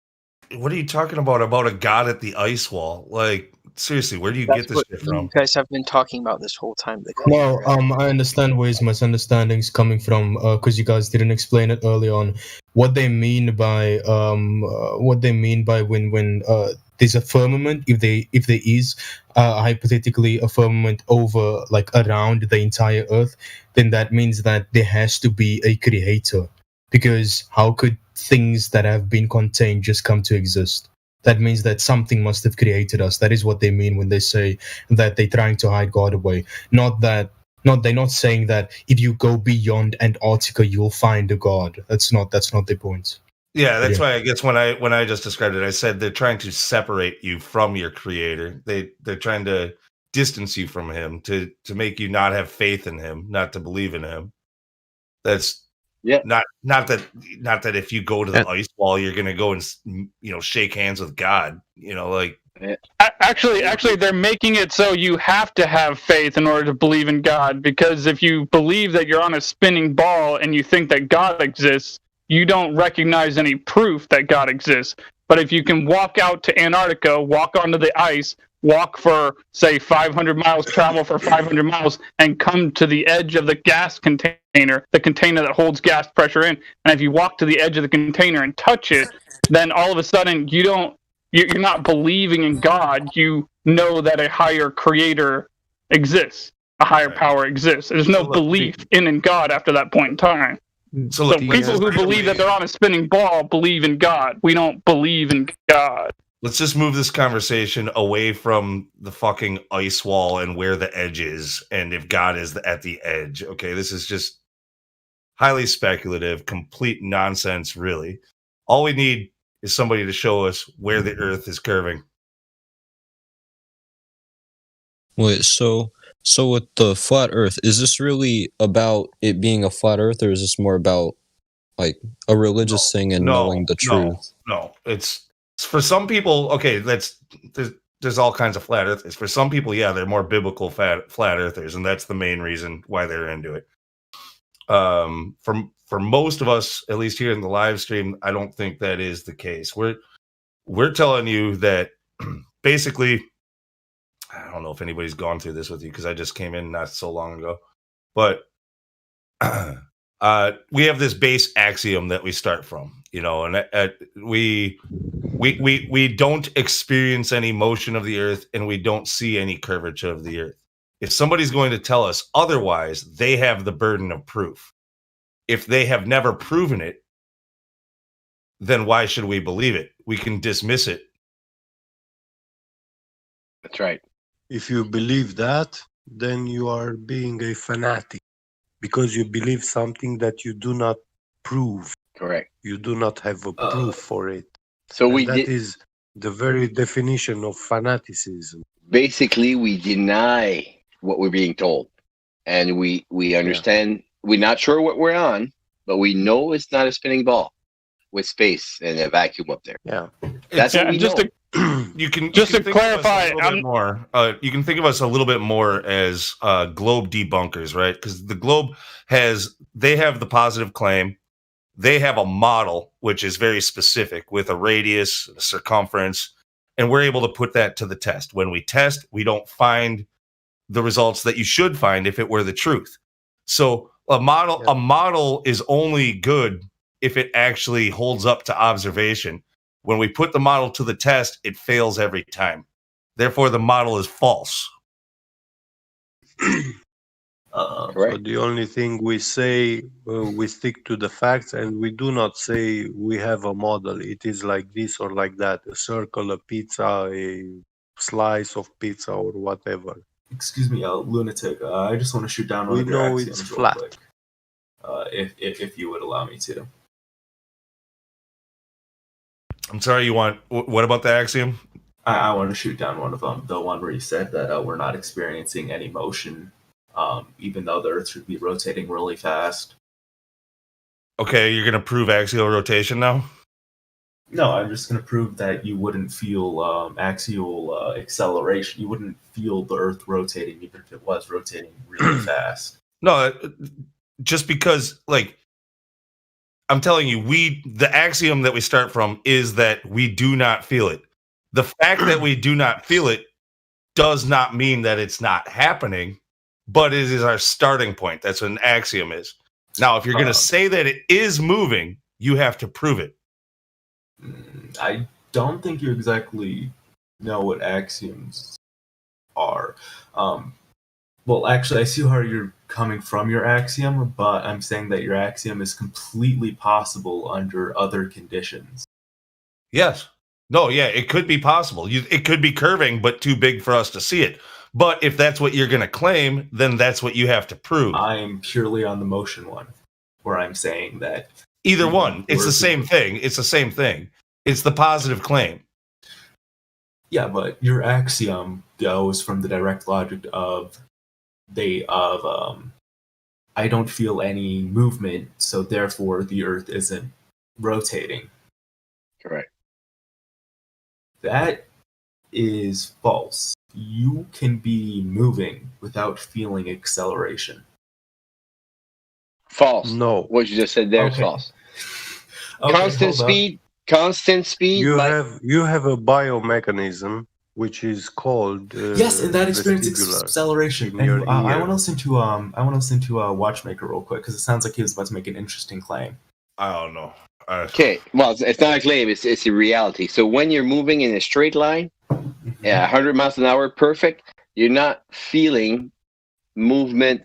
What are you talking about? About a god at the ice wall? Like, seriously, where do you get this shit from? You guys have been talking about this whole time. No, I understand where his misunderstandings coming from, because you guys didn't explain it early on. What they mean by when there's a firmament, if there is hypothetically a firmament over, like, around the entire Earth, then that means that there has to be a creator. Because how could things that have been contained just come to exist? That means that something must have created us. That is what they mean when they say that they're trying to hide God away. They're not saying that if you go beyond Antarctica you'll find a God. That's not their point. Yeah, that's why I guess when I just described it, I said they're trying to separate you from your creator. They're trying to distance you from him, to make you not have faith in him, not to believe in him. That's not that if you go to the ice wall you're gonna go and shake hands with God. Actually, they're making it so you have to have faith in order to believe in God. Because if you believe that you're on a spinning ball and you think that God exists, you don't recognize any proof that God exists. But if you can walk out to Antarctica, walk onto the ice, walk for, say, 500 miles, travel for 500 miles, and come to the edge of the gas container, the container that holds gas pressure in, and if you walk to the edge of the container and touch it, then all of a sudden you're not believing in God. You know that a higher creator exists, a higher power exists. There's no belief in God after that point in time. So people who believe that they're on a spinning ball believe in God. We don't believe in God. Let's just move this conversation away from the fucking ice wall and where the edge is, and if God is at the edge. Okay, this is just highly speculative, complete nonsense, really. All we need is somebody to show us where the Earth is curving. Wait, so with the flat Earth, is this really about it being a flat Earth, or is this more about like a religious thing and knowing the truth? No, it's for some people. Okay, there's all kinds of flat earthers. For some people, yeah, they're more biblical flat earthers, and that's the main reason why they're into it. For most of us, at least here in the live stream, I don't think that is the case. We're telling you that basically, I don't know if anybody's gone through this with you because I just came in not so long ago, but we have this base axiom that we start from, and we don't experience any motion of the Earth, and we don't see any curvature of the Earth. If somebody's going to tell us otherwise, they have the burden of proof. If they have never proven it, then why should we believe it? We can dismiss it. That's right. If you believe that, then you are being a fanatic because you believe something that you do not prove. Correct. You do not have a proof for it. So that is the very definition of fanaticism. Basically, we deny what we're being told, and we understand. We're not sure what we're on, but we know it's not a spinning ball with space and a vacuum up there. Yeah, that's what we know. You can clarify. You can think of us a little bit more as globe debunkers, right? Because the globe they have the positive claim. They have a model which is very specific with a radius, a circumference, and we're able to put that to the test. When we test, we don't find the results that you should find if it were the truth. So a model is only good if it actually holds up to observation. When we put the model to the test, it fails every time. Therefore, the model is false. So the only thing we say, we stick to the facts, and we do not say we have a model. It is like this or like that, a circle, a pizza, a slice of pizza, or whatever. Excuse me, lunatic. I just want to shoot down one We of your know axioms it's real flat. quick. If you would allow me to. I'm sorry. You want what about the axiom? I want to shoot down one of them. The one where you said that we're not experiencing any motion, even though the Earth should be rotating really fast. Okay, you're gonna prove axial rotation now. No, I'm just going to prove that you wouldn't feel axial acceleration. You wouldn't feel the Earth rotating, even if it was rotating really fast. No, just because, like, I'm telling you, the axiom that we start from is that we do not feel it. The fact that we do not feel it does not mean that it's not happening, but it is our starting point. That's what an axiom is. Now, if you're going to say that it is moving, you have to prove it. I don't think you exactly know what axioms are. Well, actually, I see how you're coming from your axiom, but I'm saying that your axiom is completely possible under other conditions. Yes. No, yeah, it could be possible. It could be curving, but too big for us to see it. But if that's what you're going to claim, then that's what you have to prove. I'm purely on the motion one, where I'm saying that... Either one. It's the same thing. It's the same thing. It's the positive claim. Yeah, but your axiom goes from the direct logic of I don't feel any movement, so therefore the Earth isn't rotating. Correct. That is false. You can be moving without feeling acceleration. False. No. What you just said there is Okay. false. Okay, Constant hold up. speed. Constant speed. You like- have a biomechanism which is called Yes, and that experiences vestibular acceleration. in And your I ear. want to listen to Watchmaker real quick because it sounds like he was about to make an interesting claim. I don't know. Okay, well, it's not a claim, it's a reality. So when you're moving in a straight line, 100 miles an hour, perfect, you're not feeling movement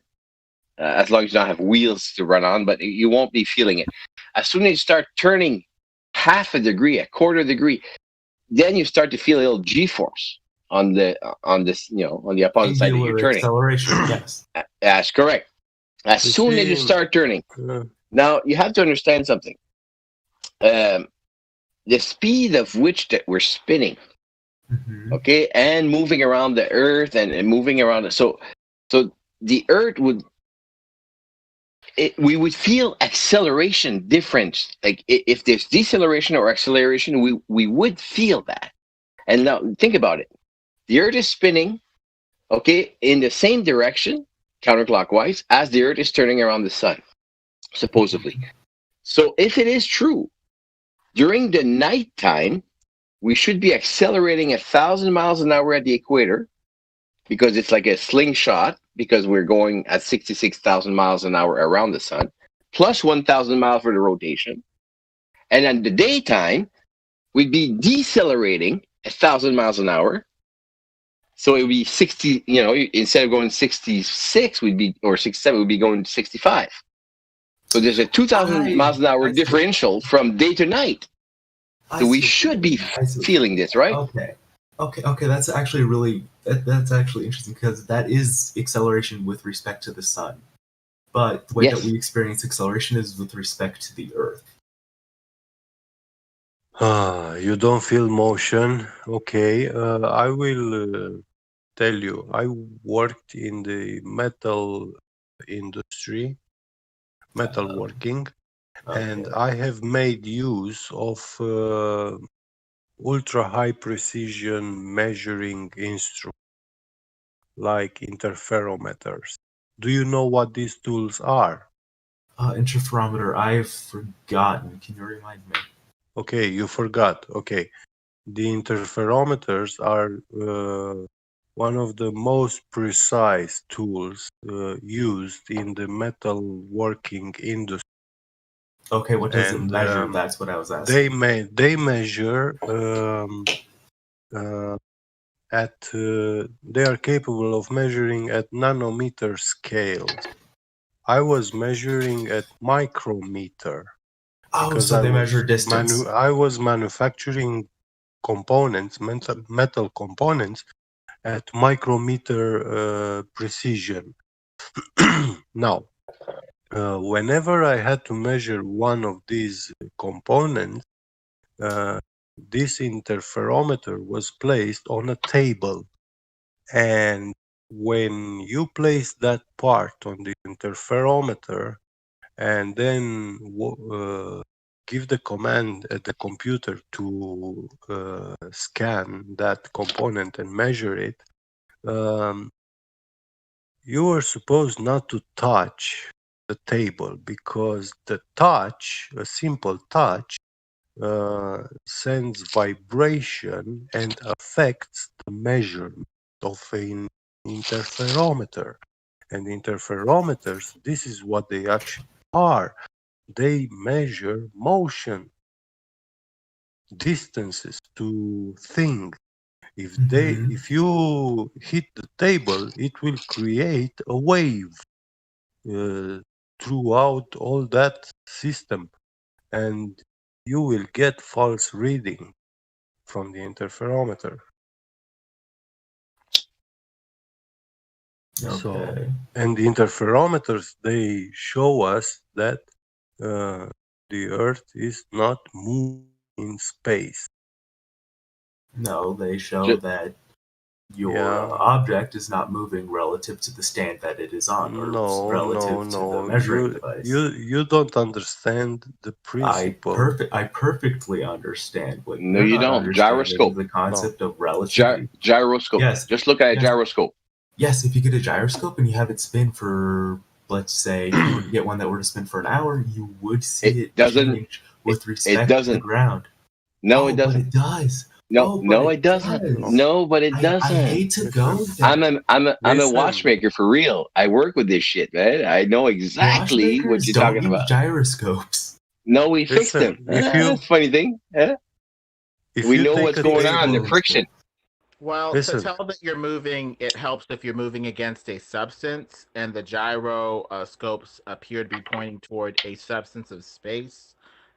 as long as you don't have wheels to run on, but you won't be feeling it. As soon as you start turning half a degree, a quarter degree, then you start to feel a little G-force on the opposite side that you're Angular turning. acceleration, yes. That's correct. As You soon as you see- start turning. Now, you have to understand something. The speed of which that we're spinning, okay, and moving around the Earth and moving around it. So the Earth we would feel acceleration difference. Like if there's deceleration or acceleration, we would feel that. And now think about it. The Earth is spinning, okay, in the same direction, counterclockwise, as the Earth is turning around the sun, supposedly. So if it is true, during the nighttime, we should be accelerating 1,000 miles an hour at the equator because it's like a slingshot because we're going at 66,000 miles an hour around the sun, plus 1,000 miles for the rotation. And in the daytime, we'd be decelerating 1,000 miles an hour. So it would be 60, instead of going 66, or 67, we'd be going 65. So there's a 2,000 miles an hour differential from day to night. So we should be feeling this, right? Okay. That's actually that's actually interesting because that is acceleration with respect to the sun. But the way that we experience acceleration is with respect to the Earth. You don't feel motion. Okay, I will tell you. I worked in the metal industry, metalworking, and I have made use of ultra high precision measuring instruments like interferometers. Do you know what these tools are? Interferometer, I've forgotten. Can you remind me? Okay, you forgot. Okay. The interferometers are one of the most precise tools used in the metal working industry. Okay, what does it measure? That's what I was asking. They measure they are capable of measuring at nanometer scales. I was measuring at micrometer. Oh, so they measure distance. I was manufacturing components, metal components, at micrometer precision. Now, whenever I had to measure one of these components, this interferometer was placed on a table. And when you place that part on the interferometer and then give the command at the computer to scan that component and measure it, you were supposed not to touch the table, because the touch, a simple touch, sends vibration and affects the measurement of an interferometer. And interferometers, this is what they actually are. They measure motion, distances to things. If you hit the table, it will create a wave throughout all that system, and you will get false reading from the interferometer. So, and the interferometers, they show us that the Earth is not moving in space. No, they show that your object is not moving relative to the stand that it is on, or relative to the measuring device. You don't understand the principle. I perfectly understand what No, you don't. Gyroscope. The concept of relativity. Gyroscope. Yes. Just look at a gyroscope. Yes, if you get a gyroscope and you have it spin for, let's say, you would get one that were to spin for an hour, you would see it change with respect to the ground. No, it doesn't. But it does. No, it doesn't. No, but it doesn't. I hate to go there. I'm a watchmaker for real. I work with this shit, man. I know exactly what you're talking about. Gyroscopes. No, we fixed them. That's a funny thing. Yeah? We know what's going on, the friction. Well, to tell that you're moving, it helps if you're moving against a substance, and the gyroscopes appear to be pointing toward a substance of space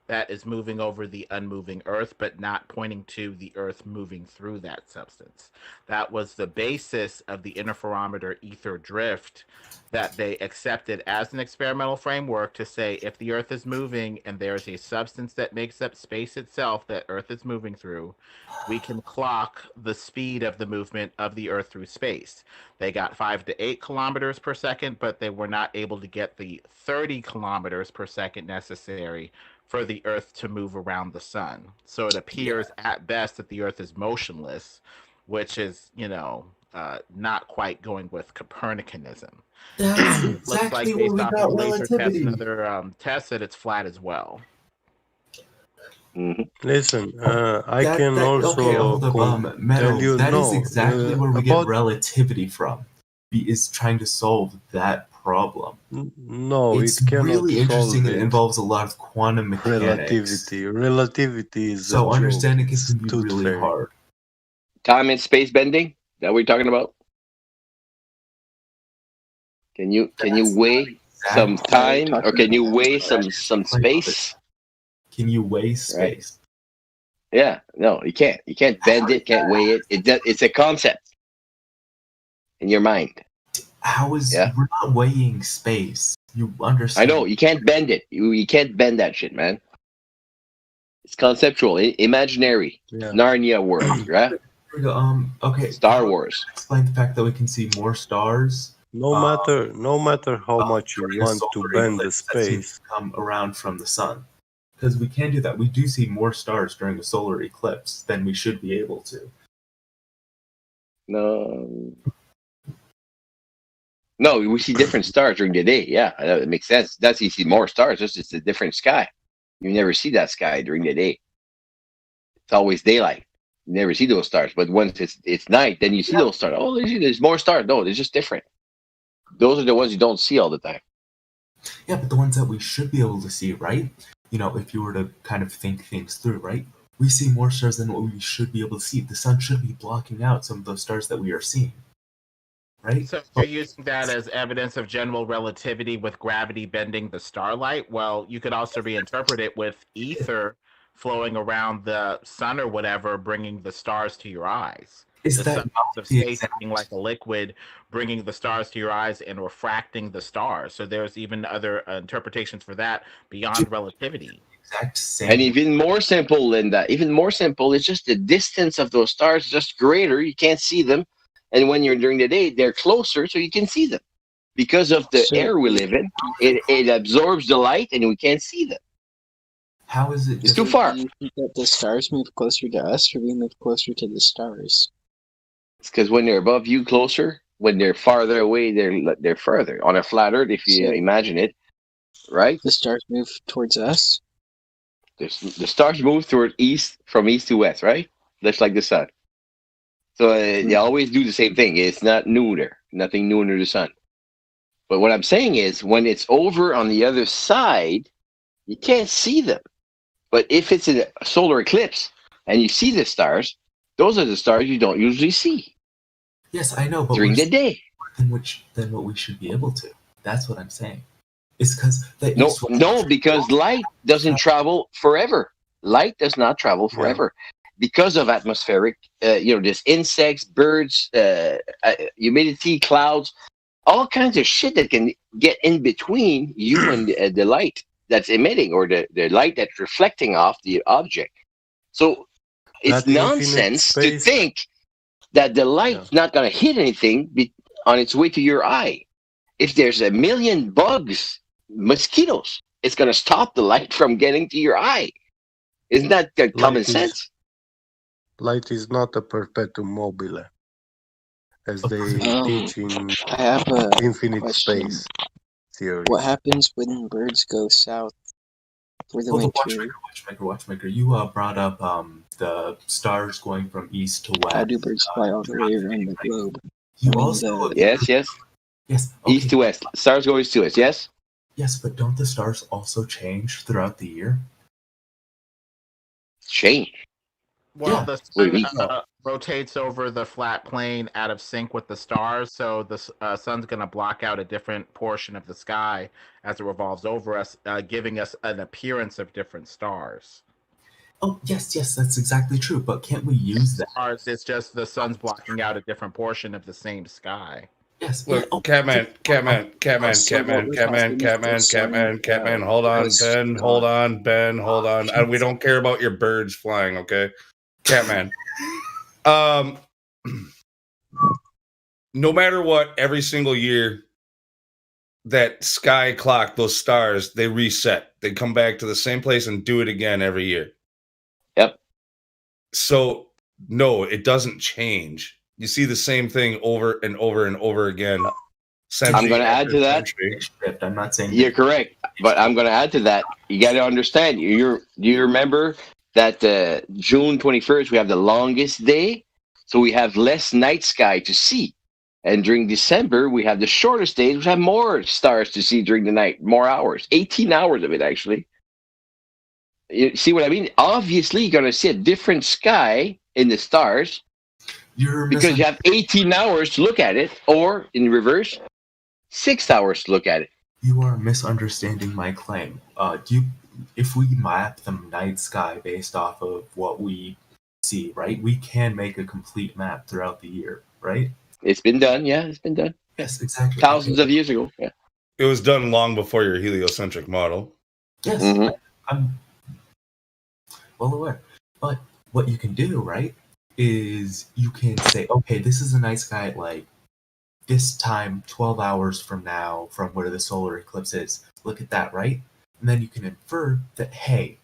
that is moving over the unmoving Earth, but not pointing to the Earth moving through that substance. That was the basis of the interferometer ether drift that they accepted as an experimental framework to say if the Earth is moving and there's a substance that makes up space itself that Earth is moving through, we can clock the speed of the movement of the Earth through space. They got 5 to 8 kilometers per second, but they were not able to get the 30 kilometers per second necessary for the Earth to move around the sun. So it appears at best that the Earth is motionless, which is, not quite going with Copernicanism. That's Looks like exactly based what we off got of laser tests relativity. and other tests that it's flat as well. Listen, I can also Meadow, tell you that is exactly where we get relativity from. Is trying to solve that problem. No, It's it cannot really interesting. solve It it. involves a lot of quantum mechanics. Relativity is So a understanding joke. it can be Tooth really fairy. hard. Time and space bending? That what you're talking about? Can you weigh some time, or can you weigh some space? Can you weigh space? Yeah, no, you can't. You can't bend it, can't weigh it. It's a concept in your mind. How is we're not weighing space? You understand? I know you can't bend it. You can't bend that shit, man. It's conceptual, imaginary, Narnia world, right? Okay. Star Wars. Explain the fact that we can see more stars. No matter how much you want to bend the space, come around from the sun, because we can do that. We do see more stars during a solar eclipse than we should be able to. No, we see different stars during the day. Yeah, that makes sense. That's you see more stars. It's just a different sky. You never see that sky during the day. It's always daylight. You never see those stars. But once it's night, then you see those stars. Oh, there's more stars. No, they're just different. Those are the ones you don't see all the time. Yeah, but the ones that we should be able to see, right? If you were to kind of think things through, right? We see more stars than what we should be able to see. The sun should be blocking out some of those stars that we are seeing. Right? So you're using that as evidence of general relativity with gravity bending the starlight? Well, you could also reinterpret it with ether flowing around the sun or whatever, bringing the stars to your eyes. Is the that substance not of the space being like a liquid, bringing the stars to your eyes and refracting the stars. So there's even other interpretations for that beyond relativity. exact same? And even more simple than that, even more simple, it's just the distance of those stars is just greater. You can't see them. And when you're during the day, they're closer, so you can see them. Because of the So air we live in, it absorbs the light and we can't see them. How is it? It's too so far. do you think that the stars move closer to us, or we move closer to the stars? It's because when they're above you closer, when they're farther away, they're further. On a flat Earth, if you So imagine it, right? the stars move towards us. The stars move toward east, from east to west, right? Just like the sun. So they always do the same thing. It's not lunar, nothing new under the sun. But what I'm saying is, when it's over on the other side, you can't see them. But if it's a solar eclipse and you see the stars, those are the stars you don't usually see Yes, I know, but during the day. then what we should be able to. That's what I'm saying. It's because the No, east no, because light doesn't travel forever. Light does not travel forever because of atmospheric, there's insects, birds, humidity, clouds, all kinds of shit that can get in between you and the light that's emitting, or the light that's reflecting off the object. So it's That infinite nonsense to space. think that the light's not going to hit anything on its way to your eye. If there's a million bugs, mosquitoes, it's going to stop the light from getting to your eye. Isn't that common sense? Light is not a perpetuum mobile, as they teach in I have a infinite question. space theory. What happens when birds go south for the Hold on, winter? Watchmaker. You brought up the stars going from east to west. How do birds fly all the way around the globe? You I mean, also Yes. yes East to west. Stars go east to west. Yes. yes, but don't the stars also change throughout the year? Change. Well, the What do you sun rotates over the flat plane out of sync with the stars, so the sun's going to block out a different portion of the sky as it revolves over us, giving us an appearance of different stars. Oh, yes, that's exactly true. But can't we use that? Stars, it's just the sun's blocking out a different portion of the same sky. Yes. Look, Catman. Hold on, Ben. Hold on. And we don't care about your birds flying, okay? Catman. No matter what, every single year, that sky clock, those stars, they reset. They come back to the same place and do it again every year. Yep. So, no, it doesn't change. You see the same thing over and over and over again. I'm going to add to that. I'm not saying You're correct, but I'm going to add to that. You got to understand. Do you remember that June 21st we have the longest day, so we have less night sky to see, and during December we have the shortest days, we have more stars to see during the night, more hours, 18 hours of it actually. You see what I mean? Obviously, you're going to see a different sky in the stars because you have 18 hours to look at it, or in reverse, 6 hours to look at it. You are misunderstanding my claim. If we map the night sky based off of what we see, right, we can make a complete map throughout the year, right? It's been done, yeah. It's been done. Yes, exactly. Thousands of years ago, yeah. It was done long before your heliocentric model. Yes, I'm well aware. But what you can do, right, is you can say, okay, this is a night sky at like this time, 12 hours from now, from where the solar eclipse is. Look at that, right? And then you can infer that, hey,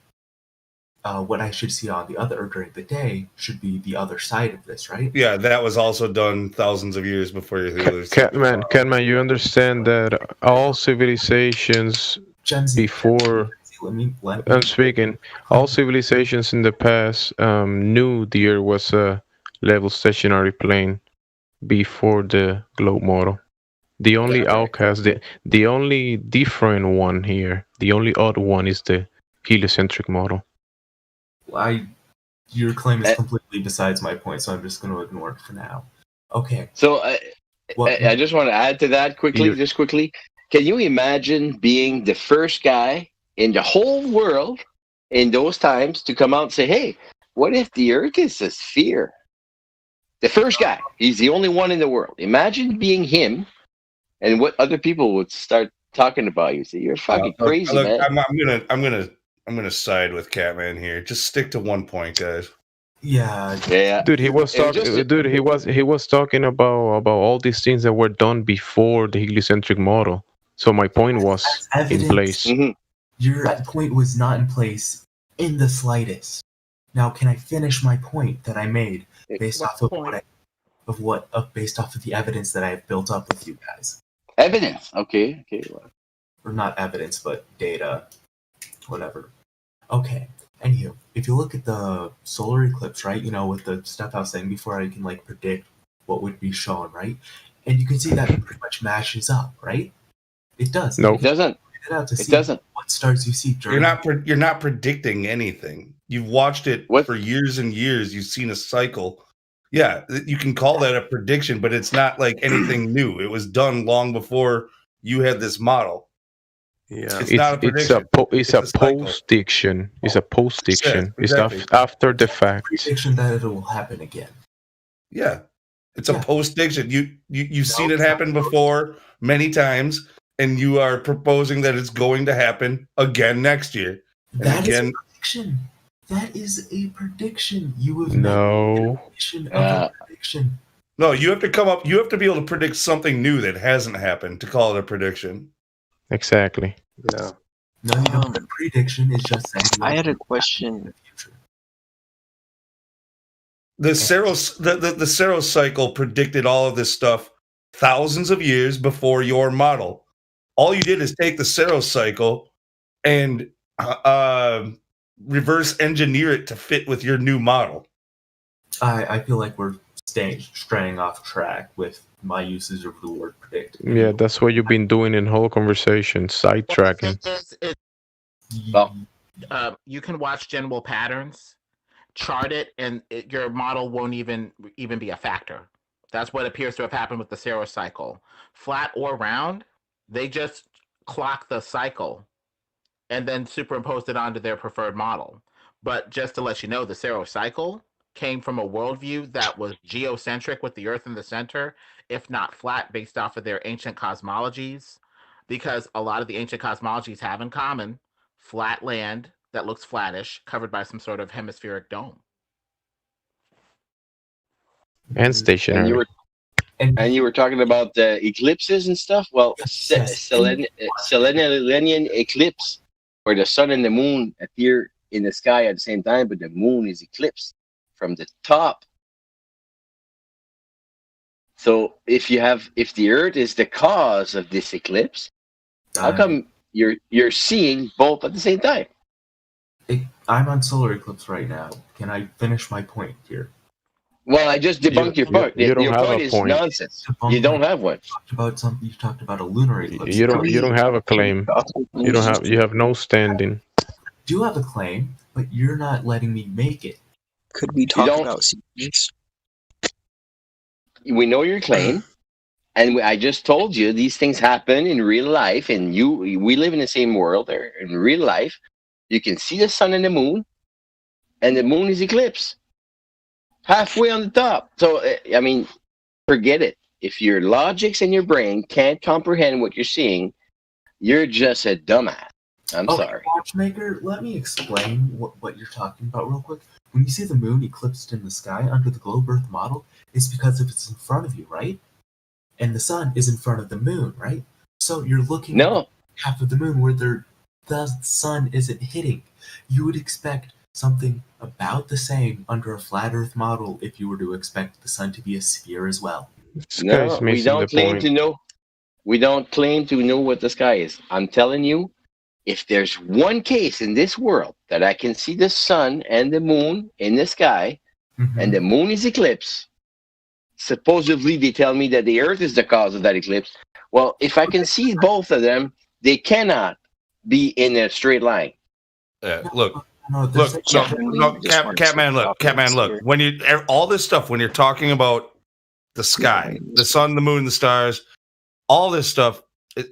what I should see on the other during the day should be the other side of this, right? Yeah, that was also done thousands of years before your heliocentric. Catman, you understand that all civilizations before I'm speaking, all civilizations in the past knew the Earth was a level stationary plane before the globe model. The only outcast, the only different one here, the only odd one is the heliocentric model. Your claim is completely besides my point, so I'm just going to ignore it for now. Okay. So I just want to add to that quickly, just quickly. Can you imagine being the first guy in the whole world in those times to come out and say, hey, what if the Earth is a sphere? The first guy. He's the only one in the world. Imagine being him, and what other people would start talking about you. Say you're fucking crazy, look, man. I'm gonna side with Catman here. Just stick to one point, guys. Yeah. Dude, he was talking. Dude, he was talking about all these things that were done before the heliocentric model. So my point was in Evidence. place. Your point was not in place in the slightest. Now, can I finish my point that I made based off of based off of the evidence that I have built up with you guys? Evidence. Okay. Or not evidence, but data. Whatever. Okay. Anywho, if you look at the solar eclipse, right, with the stuff I was saying before, I can predict what would be shown, right? And you can see that it pretty much matches up, right? It does. No, it doesn't. It doesn't. What stars you see during You're not predicting anything. You've watched it for years and years. You've seen a cycle. Yeah, you can call that a prediction, but it's not like anything new. It was done long before you had this model. Yeah, it's not a prediction. It's a post-diction. It's a post-diction. Exactly. It's after the fact. prediction that it will happen again. Yeah, it's a post-diction. You've seen it happen before many times, and you are proposing that it's going to happen again next year. And That is again, a prediction. That is a prediction. You have No. prediction of a prediction. no, you have to be able to predict something new that hasn't happened to call it a prediction. Exactly. Yeah. No, you know, the prediction is just saying. I had a question. The Saros cycle predicted all of this stuff thousands of years before your model. All you did is take the Saros cycle and reverse engineer it to fit with your new model. I feel like we're straying off track with my usage of the word predict. Yeah, that's what you've been doing in whole conversation, sidetracking. You can watch general patterns, chart it, and your model won't even be a factor. That's what appears to have happened with the Saros cycle. Flat or round, they just clock the cycle and then superimposed it onto their preferred model. But just to let you know, the Saros cycle came from a worldview that was geocentric with the Earth in the center, if not flat, based off of their ancient cosmologies, because a lot of the ancient cosmologies have in common flat land that looks flattish, covered by some sort of hemispheric dome. And stationary. And you were talking about the eclipses and stuff. Well, Selenian eclipse, where the sun and the moon appear in the sky at the same time, but the moon is eclipsed from the top. So if the Earth is the cause of this eclipse, how come you're seeing both at the same time? I'm on solar eclipse right now. Can I finish my point here? Well, I just debunked your point. Your point is nonsense. You don't have one. You talked about a lunar eclipse. You don't have a claim. You have no standing. Do have a claim, but you're not letting me make it. Could we talk about CPs? We know your claim, and I just told you these things happen in real life, and we live in the same world. There, in real life, you can see the sun and the moon is eclipsed halfway on the top. So I mean, forget it. If your logics and your brain can't comprehend what you're seeing, you're just a dumbass. I'm sorry. Watchmaker, let me explain what you're talking about real quick. When you see the moon eclipsed in the sky under the globe Earth model, it's because if it's in front of you, right? And the sun is in front of the moon, right? So you're looking at half of the moon where the sun isn't hitting. You would expect something about the same under a flat Earth model if you were to expect the sun to be a sphere as well. No, we don't claim to know. We don't claim to know what the sky is. I'm telling you, if there's one case in this world that I can see the sun and the moon in the sky, and the moon is eclipsed, supposedly they tell me that the Earth is the cause of that eclipse. Well, if I can see both of them, they cannot be in a straight line. Catman, look. When you all this stuff, when you're talking about the sky, the sun, the moon, the stars, all this stuff,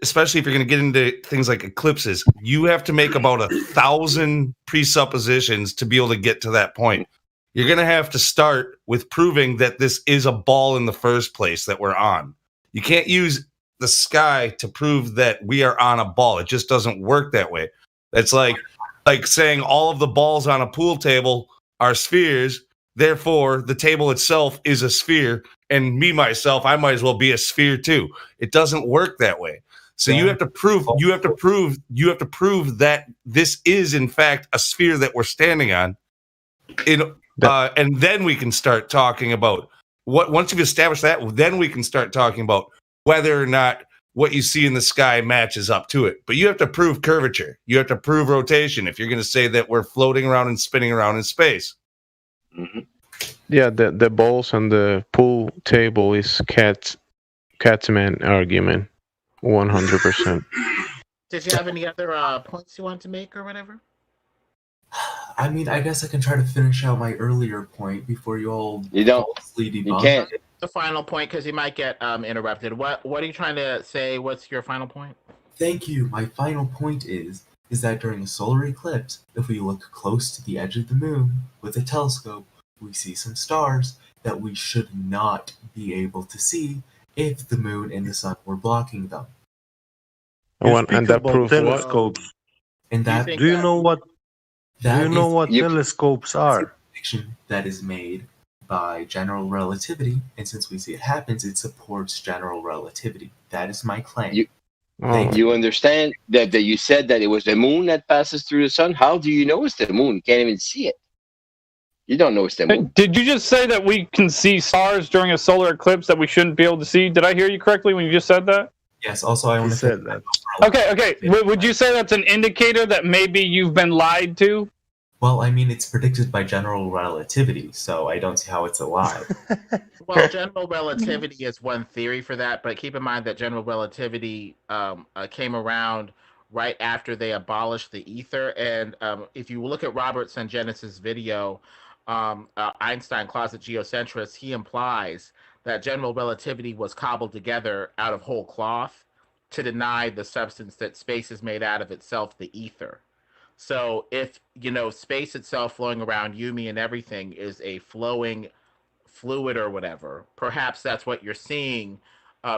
especially if you're going to get into things like eclipses, you have to make about 1,000 presuppositions to be able to get to that point. you're going to have to start with proving that this is a ball in the first place that we're on. You can't use the sky to prove that we are on a ball. It just doesn't work that way. It's like saying all of the balls on a pool table are spheres, therefore the table itself is a sphere, and me myself, I might as well be a sphere too. It doesn't work that way. So you have to prove that this is in fact a sphere that we're standing on. And then we can start talking about once you've established that, then we can start talking about whether or not what you see in the sky matches up to it. But you have to prove curvature. You have to prove rotation if you're going to say that we're floating around and spinning around in space. Mm-hmm. Yeah, the balls on the pool table is Catman argument, 100%. Did you have any other points you want to make or whatever? I mean, I guess I can try to finish out my earlier point before you all falsely debunk. You can't. The final point, because you might get interrupted. What are you trying to say? What's your final point? Thank you. My final point is that during a solar eclipse, if we look close to the edge of the moon with a telescope, we see some stars that we should not be able to see if the moon and the sun were blocking them. And that proves telescopes. what? And that Do you know what telescopes are? Prediction that is made by general relativity, and since we see it happens, it supports general relativity. That is my claim. You understand that you said that it was the moon that passes through the sun? How do you know it's the moon? You can't even see it. You don't know it's the moon. Did you just say that we can see stars during a solar eclipse that we shouldn't be able to see? Did I hear you correctly when you just said that? Yes, also I want to say that. Okay. Would you say that's an indicator that maybe you've been lied to? Well, I mean, it's predicted by general relativity, so I don't see how it's a lie. Well, general relativity is one theory for that, but keep in mind that general relativity came around right after they abolished the ether. And if you look at Robert Sungenis' video, Einstein Closet Geocentrist, he implies that general relativity was cobbled together out of whole cloth to deny the substance that space is made out of itself, the ether. So if, space itself flowing around you, me, and everything is a flowing fluid or whatever, perhaps that's what you're seeing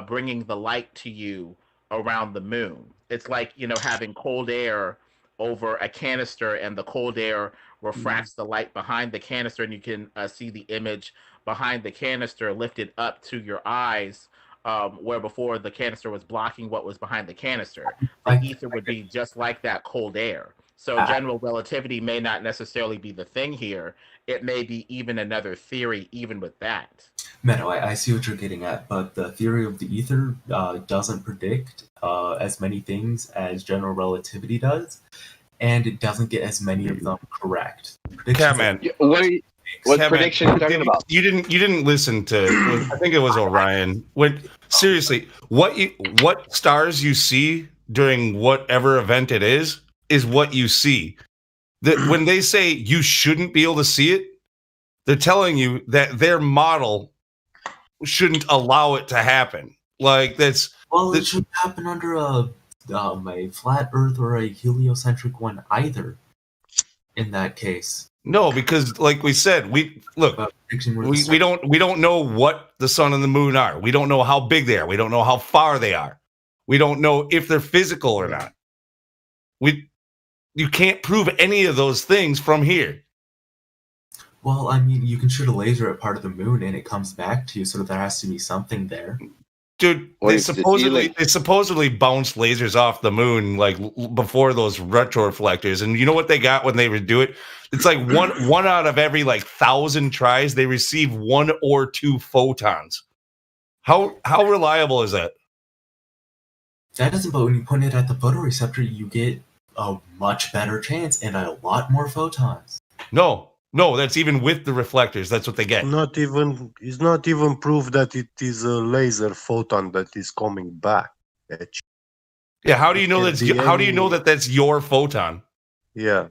bringing the light to you around the moon. It's like, having cold air over a canister, and the cold air refracts the light behind the canister, and you can see the image behind the canister lifted up to your eyes, where before the canister was blocking what was behind the canister. The ether would be just like that cold air. So general relativity may not necessarily be the thing here. It may be even another theory, even with that. Meadow, I see what you're getting at, but the theory of the ether doesn't predict as many things as general relativity does, and it doesn't get as many of them correct. Catman. What prediction are you talking about? You didn't listen to. I think it was Orion. Seriously, what stars you see during whatever event it is what you see. When they say you shouldn't be able to see it, they're telling you that their model shouldn't allow it to happen. Like that's. Well, it shouldn't happen under a flat Earth or a heliocentric one either. In that case. No, because like we said, we don't know what the sun and the moon are. We don't know how big they are. We don't know how far they are. We don't know if they're physical or not. You can't prove any of those things from here. Well, I mean, you can shoot a laser at part of the moon and it comes back to you, so there has to be something there. Dude, they supposedly bounced lasers off the moon like before those retroreflectors, and you know what they got when they would do it? It's like one out of every 1,000 tries they receive 1 or 2 photons. How reliable is that? That doesn't, but when you point it at the photoreceptor, you get a much better chance and a lot more photons. No, that's even with the reflectors. That's what they get. It's not even proof that it is a laser photon that is coming back at you. Yeah, how do you know that that's your photon? Yeah.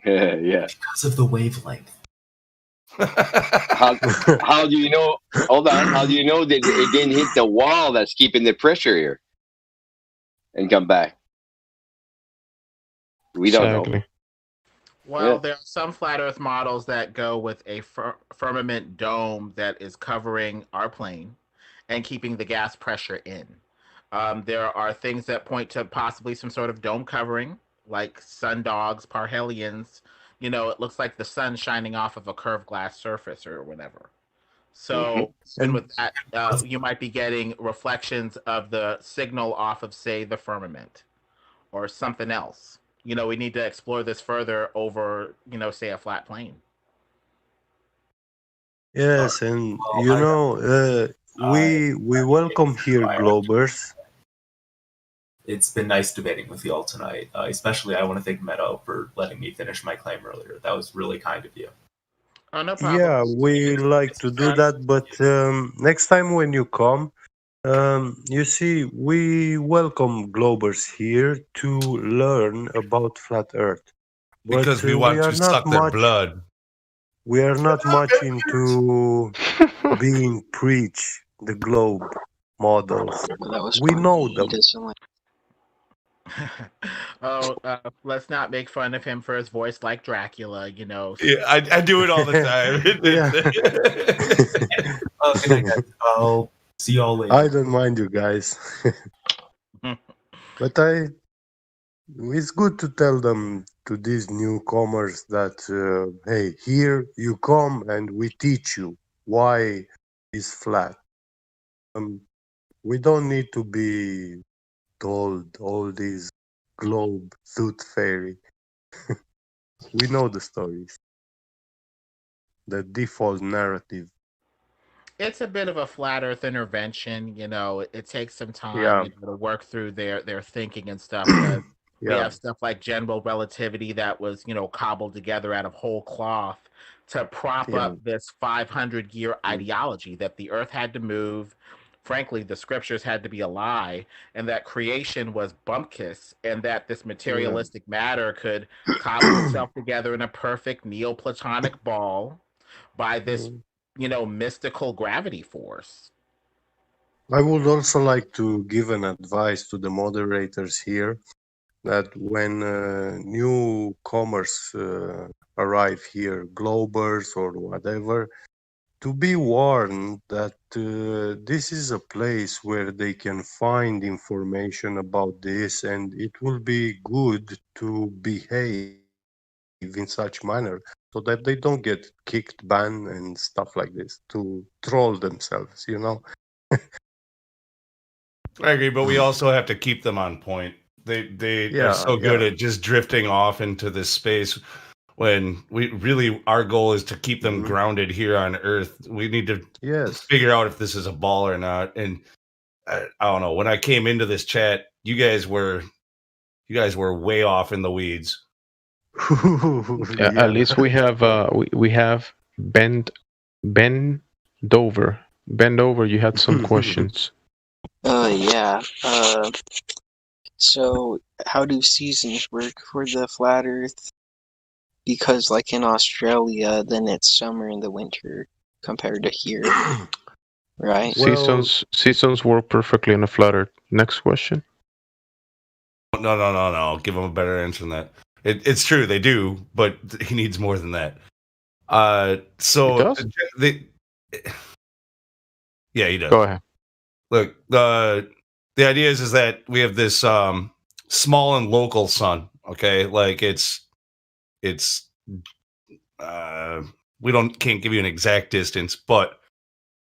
Yeah. Because of the wavelength. How do you know? Hold on. How do you know that it didn't hit the wall that's keeping the pressure here and come back? We don't know. Well, there are some flat Earth models that go with a firmament dome that is covering our plane and keeping the gas pressure in. There are things that point to possibly some sort of dome covering, like sundogs, parhelions. You know, it looks like the sun shining off of a curved glass surface or whatever. So, and with that, you might be getting reflections of the signal off of, say, the firmament or something else. You know, we need to explore this further over, you know, say a flat plane. Yes, and you know, we welcome here Globers. It's been nice debating with you all tonight. Especially, I want to thank Meadow for letting me finish my claim earlier. That was really kind of you. Oh, no problem. Yeah, we like to do that, but next time when you come, you see, we welcome Globers here to learn about flat Earth. But Because we want are to not suck their much. blood. We are not much into being preached the globe models. We know them. Let's not make fun of him for his voice like Dracula, you know. Yeah, I do it all the time. Okay, guys. I'll see y'all later. I don't mind you guys. But it's good to tell them, to these newcomers, that hey, here you come and we teach you why it's flat. We don't need to be told all these globe tooth fairy. We know the stories. The default narrative. It's a bit of a flat Earth intervention, you know. It takes some time Yeah. you know, to work through their thinking and stuff. But we Yeah. have stuff like general relativity that was, you know, cobbled together out of whole cloth to prop Yeah. up this 500-year ideology that the Earth had to move. Frankly, the scriptures had to be a lie, and that creation was bumpkiss, and that this materialistic matter could cobble itself together in a perfect Neoplatonic ball by this, you know, mystical gravity force. I would also like to give an advice to the moderators here that when newcomers arrive here, Globers or whatever, to be warned that this is a place where they can find information about this, and it will be good to behave in such manner so that they don't get kicked, banned, and stuff like this to troll themselves, you know. I agree, but we also have to keep them on point. They Yeah, are so good yeah. at just drifting off into this space when we really, our goal is to keep them grounded here on Earth. We need to Yes. figure out if this is a ball or not. And I don't know. When I came into this chat, you guys were way off in the weeds. Yeah, at least we have we have Ben Dover. Bend over. You had some questions. Yeah. So how do seasons work for the flat Earth? Because like in Australia, then it's summer and the winter compared to here, right? Seasons work perfectly on a flat Earth. Next question. No. Give him a better answer than that. It's true, they do, but he needs more than that. So yeah, he does. Go ahead. Look, the idea is that we have this small and local sun. Okay, like it's we can't give you an exact distance, but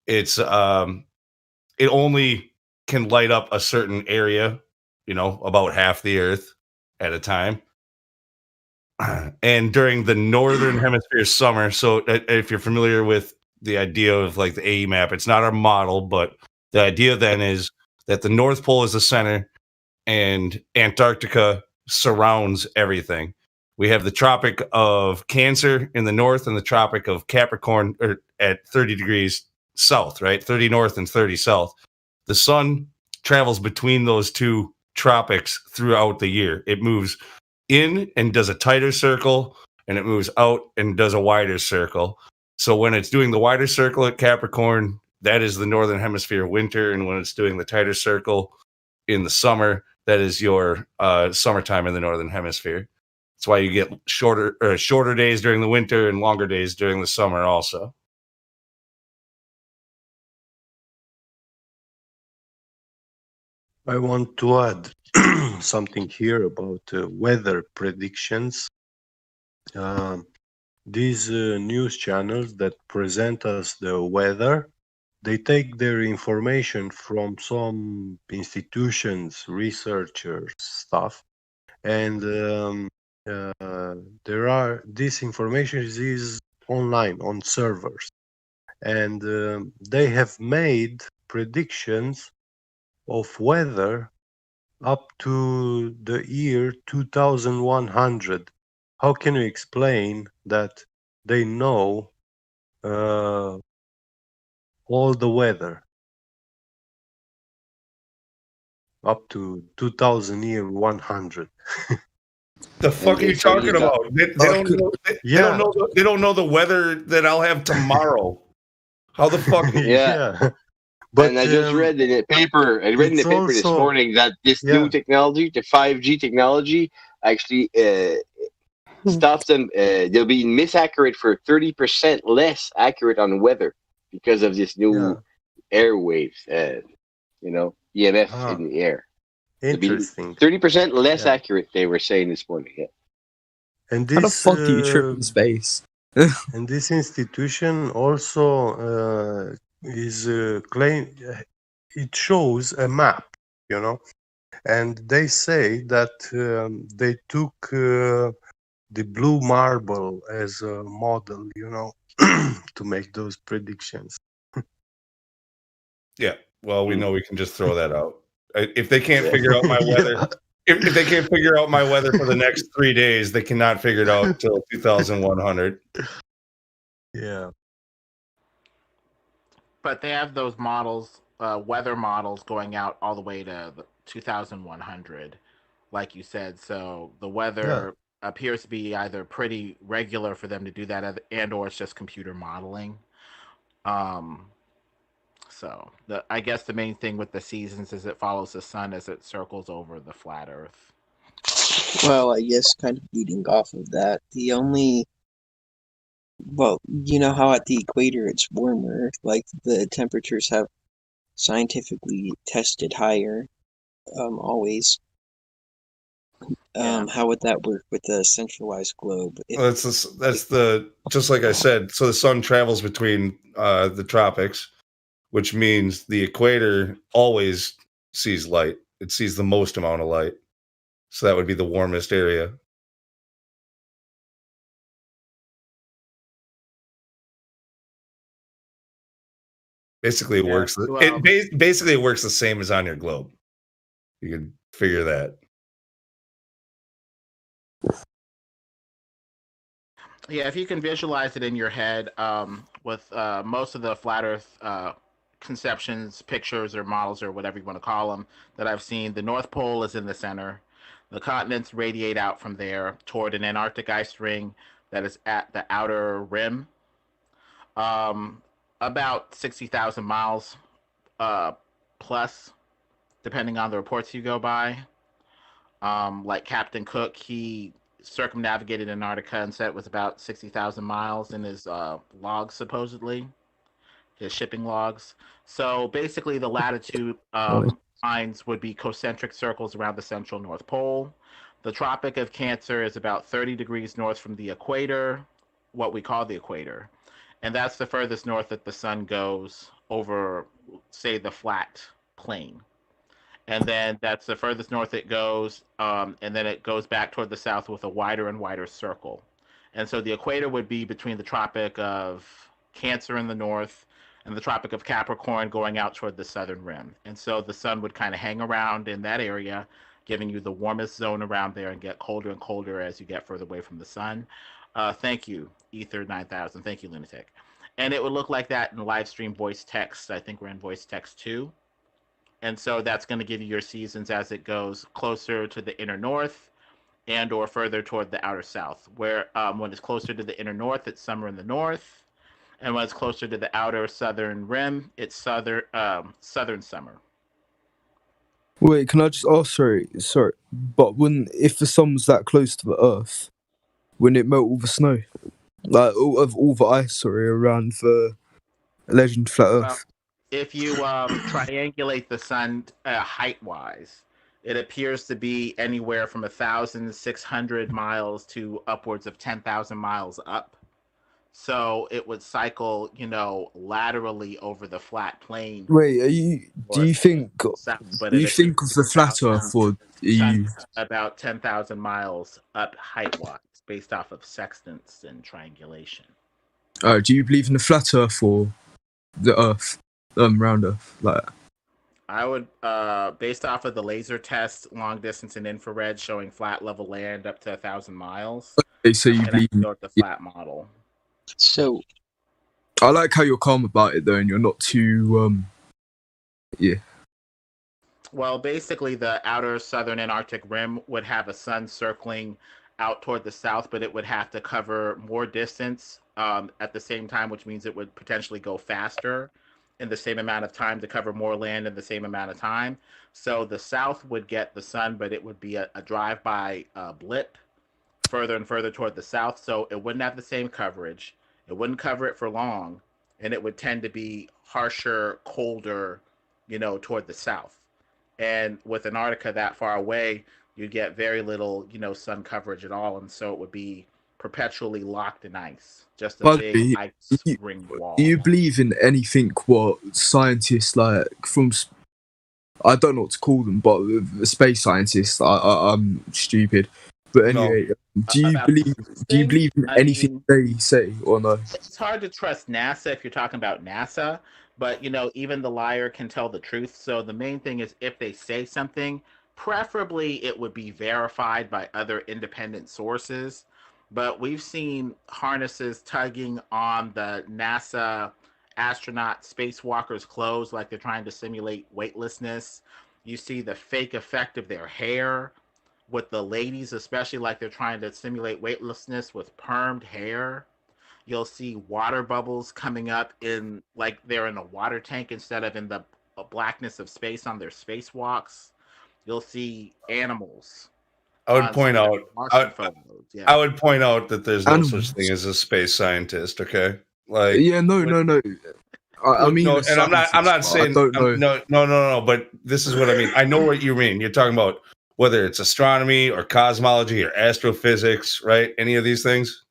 it's it only can light up a certain area, you know, about half the Earth at a time. And during the northern hemisphere summer, so if you're familiar with the idea of like the AE map, it's not our model, but the idea then is that the North Pole is the center and Antarctica surrounds everything. We have the Tropic of Cancer in the north and the Tropic of Capricorn at 30 degrees south, right? 30 north and 30 south. The sun travels between those two tropics throughout the year. It moves in and does a tighter circle, and it moves out and does a wider circle. So when it's doing the wider circle at Capricorn, that is the northern hemisphere winter, and when it's doing the tighter circle in the summer, that is your summertime in the northern hemisphere. That's why you get shorter days during the winter and longer days during the summer also. I want to add something here about weather predictions. These news channels that present us the weather, they take their information from some institutions, researchers, stuff, and this information is online on servers, and they have made predictions of weather up to the year 2100. How can you explain that they know all the weather up to 2100? The fuck are you talking about? They don't know the weather that I'll have tomorrow. How the fuck? Yeah. But and I just read in the paper. I read in the paper this morning that this new technology, the 5G technology, actually stops them. They'll be misaccurate for 30% less accurate on weather because of this new airwaves. EMF in the air. Interesting. 30% less accurate. They were saying this morning. Yeah. And How the this, fuck do you trip in space? and this institution also is claim. It shows a map, and they say that they took the blue marble as a model, to make those predictions. Yeah. Well, we know we can just throw that out. If they can't figure out my weather, if they can't figure out my weather for the next 3 days, they cannot figure it out until 2100. Yeah. But they have those models, weather models, going out all the way to 2100, like you said. So the weather appears to be either pretty regular for them to do that, and or it's just computer modeling. So I guess the main thing with the seasons is it follows the sun as it circles over the flat Earth. Well, I guess kind of leading off of that, you know how at the equator it's warmer, like the temperatures have scientifically tested higher, always. How would that work with a centralized globe? Well, that's just like I said. So the sun travels between the tropics, which means the equator always sees light. It sees the most amount of light. So that would be the warmest area. Basically, it works. Basically, it works the same as on your globe. You can figure that. Yeah, if you can visualize it in your head, with most of the flat Earth conceptions, pictures, or models, or whatever you want to call them, that I've seen, the North Pole is in the center. The continents radiate out from there toward an Antarctic ice ring that is at the outer rim. About 60,000 miles plus, depending on the reports you go by. Like Captain Cook, he circumnavigated Antarctica and said it was about 60,000 miles in his logs, supposedly, his shipping logs. So basically, the latitude lines would be concentric circles around the central North Pole. The Tropic of Cancer is about 30 degrees north from the equator, what we call the equator. And that's the furthest north that the sun goes over, say, the flat plane. And then that's the furthest north it goes, and then it goes back toward the south with a wider and wider circle. And so the equator would be between the Tropic of Cancer in the north and the Tropic of Capricorn going out toward the southern rim. And so the sun would kind of hang around in that area, giving you the warmest zone around there, and get colder and colder as you get further away from the sun. Thank you, Ether 9000. Thank you, Lunatic. And it would look like that in live stream voice text. I think we're in voice text 2. And so that's going to give you your seasons as it goes closer to the inner north and or further toward the outer south, where when it's closer to the inner north, it's summer in the north. And when it's closer to the outer southern rim, it's southern summer. Wait, can I just? Oh, sorry. But if the sun was that close to the Earth, wouldn't it melt all the snow, like all the ice, around the legend flat Well, Earth? if you triangulate the sun height-wise, it appears to be anywhere from 1,600 miles to upwards of 10,000 miles up. So it would cycle, laterally over the flat plane. Wait, do you think? But Do you think of the flat Earth, or are you? About 10,000 miles up height-wise, based off of sextants and triangulation. Do you believe in the flat Earth or the Earth, round Earth, like that? I would, based off of the laser test, long distance and infrared showing flat level land up to 1,000 miles. Okay, so you and believe in go with the flat model. So I like how you're calm about it though, and you're not too yeah. Well, basically, the outer southern Antarctic rim would have a sun circling out toward the south, but it would have to cover more distance at the same time, which means it would potentially go faster in the same amount of time to cover more land in the same amount of time. So the south would get the sun, but it would be a drive-by blip further and further toward the south. So it wouldn't have the same coverage. It wouldn't cover it for long, and it would tend to be harsher, colder, toward the south. And with Antarctica that far away, you get very little, sun coverage at all, and so it would be perpetually locked in ice, just a big ice ring wall. Do you believe in anything what scientists like from? I don't know what to call them, but the space scientists. I'm stupid, but anyway, do you believe in anything they say or no? It's hard to trust NASA if you're talking about NASA. But, even the liar can tell the truth. So the main thing is if they say something, preferably it would be verified by other independent sources. But we've seen harnesses tugging on the NASA astronaut spacewalkers' clothes like they're trying to simulate weightlessness. You see the fake effect of their hair with the ladies, especially like they're trying to simulate weightlessness with permed hair. You'll see water bubbles coming up in like they're in a water tank instead of in the blackness of space on their spacewalks. You'll see animals. I would point out. I would point out that there's no such thing as a space scientist. Okay, like no. I mean, no, and I'm not saying I don't know. No. But this is what I mean. I know what you mean. You're talking about whether it's astronomy or cosmology or astrophysics, right? Any of these things.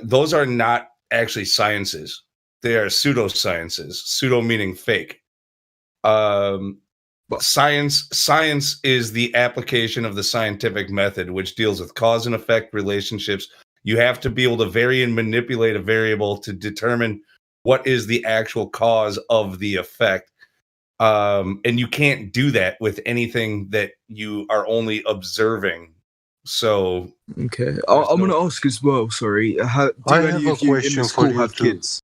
Those are not actually sciences. They are pseudosciences. Pseudo meaning fake. Science is the application of the scientific method, which deals with cause and effect relationships. You have to be able to vary and manipulate a variable to determine what is the actual cause of the effect. And you can't do that with anything that you are only observing. So okay, I'm going to ask as well. Sorry, I have a question for you too. Kids?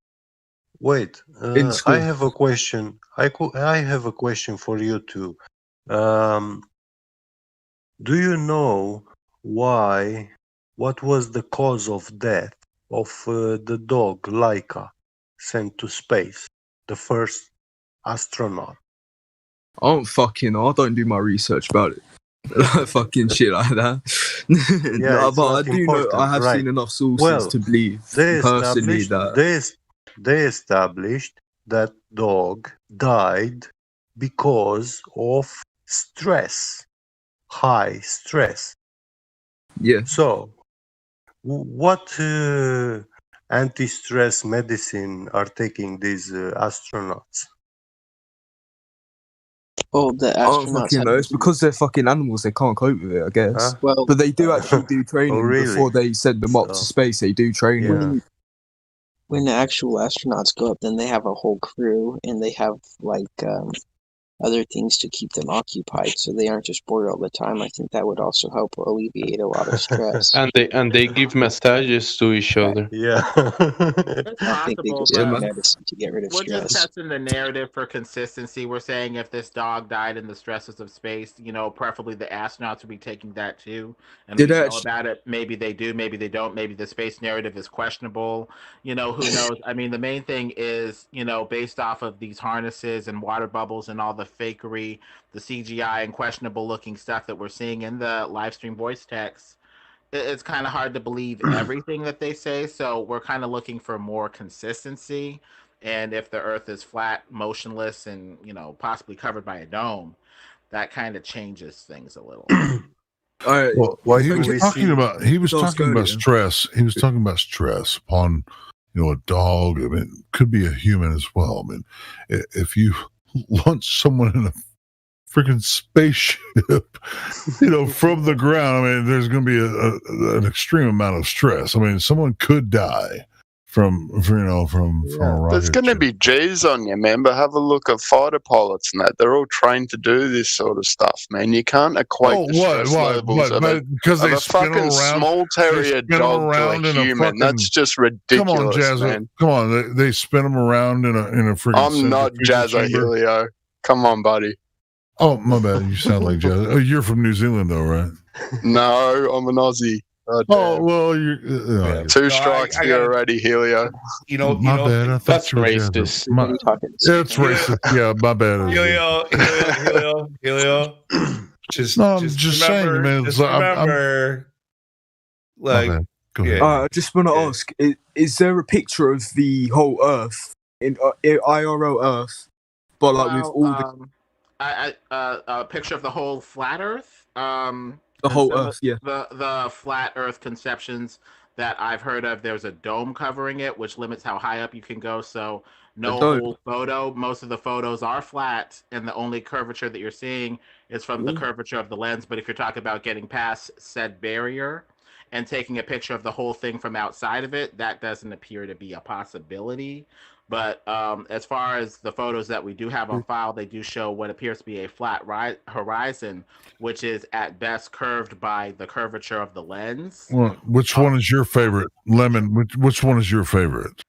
Wait, I have a question. I have a question for you too. Do you know why? What was the cause of death of the dog Laika sent to space, the first astronaut? I don't fucking know. I don't do my research about it. Fucking shit like that. Yeah, but I do know. I have seen enough sources to believe personally that they established that dog died because of stress, high stress. Yeah. So, what anti-stress medicine are taking these astronauts? Well, the astronauts. It's because they're fucking animals. They can't cope with it, I guess. Well, but they do actually do training really? before they send them up to space. They do training. When the actual astronauts go up, then they have a whole crew, and they have like other things to keep them occupied, so they aren't just bored all the time. I think that would also help alleviate a lot of stress. and they give massages to each other. Yeah. I think they just take medicine to get rid of We're just stress. testing the narrative for consistency. We're saying if this dog died in the stresses of space, preferably the astronauts would be taking that too. And we know about it. Maybe they do, maybe they don't. Maybe the space narrative is questionable. Who knows? I mean, the main thing is, based off of these harnesses and water bubbles and all the fakery, the CGI, and questionable looking stuff that we're seeing in the live stream voice text, it's kind of hard to believe everything that they say. So we're kind of looking for more consistency. And if the Earth is flat, motionless, and possibly covered by a dome, that kind of changes things a little. Well, Why he do was we talking see- about he was Let's talking go, about yeah. stress. He was talking about stress upon a dog. I mean, could be a human as well. I mean, if you launch someone in a freaking spaceship, from the ground, I mean, there's going to be an extreme amount of stress. I mean, someone could die from a rocket. There's going to be G's on you, man. But have a look at fighter pilots and that. They're all trained to do this sort of stuff, man. You can't equate the stress levels of because a they spin fucking them around, small terrier dog to a human. That's just ridiculous, come on, Jazza. man. Come on, they spin them around in a freaking. I'm not Jazza Helio. Come on, buddy. Oh, my bad. You sound like Jazza. Oh, you're from New Zealand, though, right? No, I'm an Aussie. Oh, well, you're two strikes here already, Helio. My bad. I thought you were Jazza. It's racist. Yeah, my bad. Helio. Just saying, remember, man. Just I'm- remember, like, Go ahead. I just want to ask: is there a picture of the whole Earth in IRL Earth, but like with all the A picture of the whole flat Earth. The whole some of Earth, yeah. The flat Earth conceptions that I've heard of, there's a dome covering it, which limits how high up you can go. So no dome. whole photo. Most of the photos are flat, and the only curvature that you're seeing is from the curvature of the lens. But if you're talking about getting past said barrier and taking a picture of the whole thing from outside of it, that doesn't appear to be a possibility. But as far as the photos that we do have on file, they do show what appears to be a flat horizon, which is at best curved by the curvature of the lens. Well, which one is your favorite? Lemon, which one is your favorite?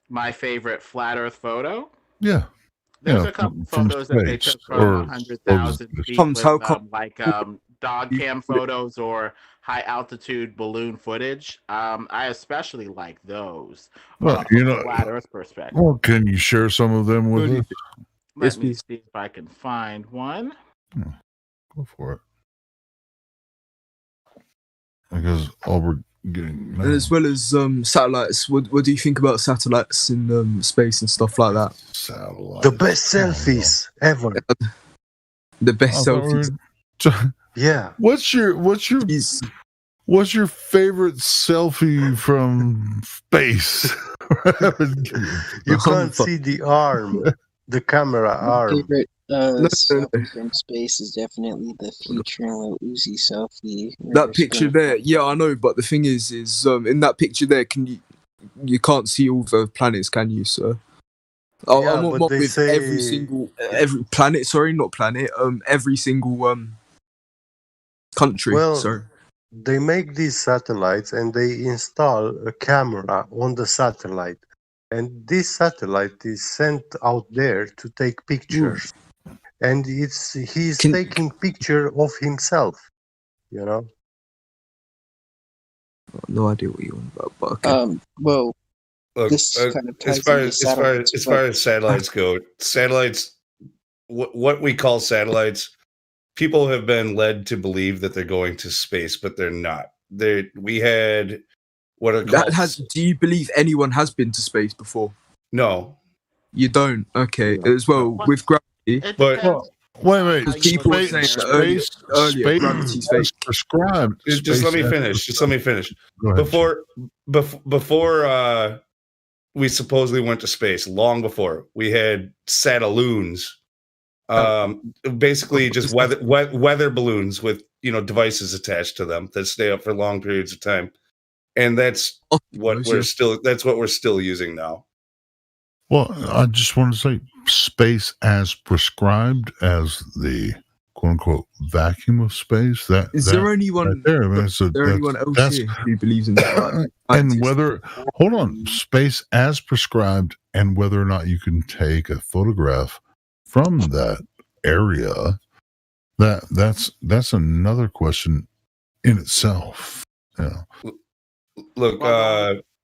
My favorite flat Earth photo. Yeah. There's a couple photos that they took from 100,000 feet with, dog cam photos or high altitude balloon footage. I especially like those. Well, from a flat Earth perspective. Well, can you share some of them with us? Let me see if I can find one. Go for it. Because all we're getting And as well as satellites, what do you think about satellites in space and stuff like that? Satellites. The best selfies ever. The best selfies. Yeah. What's your favorite selfie from space? You can't see the arm, the camera My arm. favorite selfie from space is definitely the Future and Lil Uzi selfie. That picture there, yeah, I know, but the thing is in that picture there, you can't see all the planets, can you, sir? Oh, Yeah, I'm but not they with say- every planet. Sorry, not planet. Every single country. Well, sorry. they make these satellites and they install a camera on the satellite. And this satellite is sent out there to take pictures. And he's taking picture of himself, No idea what you're on about, but okay. Well, Look, this kind of ties as far into as far satellites, as far but- as satellites go, satellites, what we call satellites, people have been led to believe that they're going to space, but they're not. We had what are called Do you believe anyone has been to space before? no, You don't. Okay. As well with gravity. but wait. People were saying that earlier gravity's fake. is prescribed. just let me Space finish. Just let me finish. Go ahead. Before we supposedly went to space, long before we had satelloons. Basically just weather balloons with devices attached to them that stay up for long periods of time, and that's what we're still using now. Well, I just want to say space as prescribed as the quote unquote vacuum of space. Is there anyone? right there, man, Is there anyone else that's- here who believes in that? and whether space as prescribed, and whether or not you can take a photograph from that area, that's another question in itself. Yeah. Look,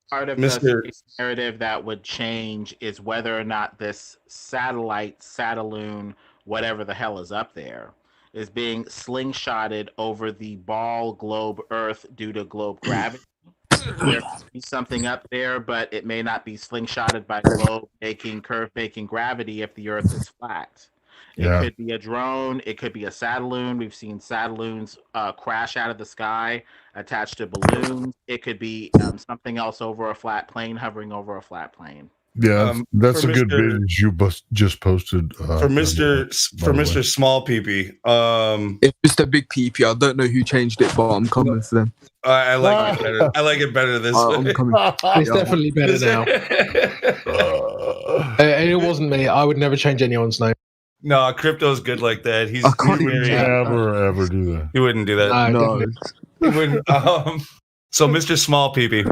Part of Mr. the narrative that would change is whether or not this satelloon whatever the hell is up there is being slingshotted over the ball globe Earth due to globe gravity. There could be something up there, but it may not be slingshotted by globe making curve making gravity if the Earth is flat. It could be a drone. It could be a Satelloon. We've seen Satelloons crash out of the sky attached to balloons. It could be something else over a flat plane, hovering over a flat plane. Yeah, that's a good video you just posted. For Mr. Small Peepee. It's Mr. Big Peepee. I don't know who changed it, but I'm coming for them. I like it better. I like it better this way. I'm coming. It's definitely better now. And it wasn't me. I would never change anyone's name. No, Crypto's good like that. He's ever do that. He wouldn't do that. No. He wouldn't. So, Mr. Small Peepee,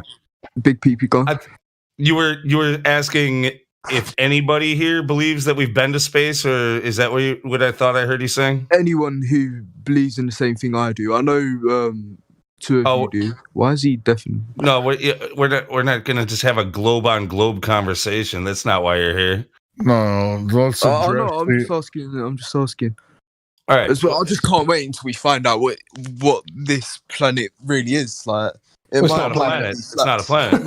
Big Peepee, go. You were asking if anybody here believes that we've been to space, or is that what I thought I heard you saying? Anyone who believes in the same thing I do. I know two of you do. Why is he deafened? No, we're not gonna just have a globe on globe conversation. That's not why you're here. No, let's address no, I'm just asking. All right. As well, I just can't wait until we find out what this planet really is like. It's not a planet. It's not a planet.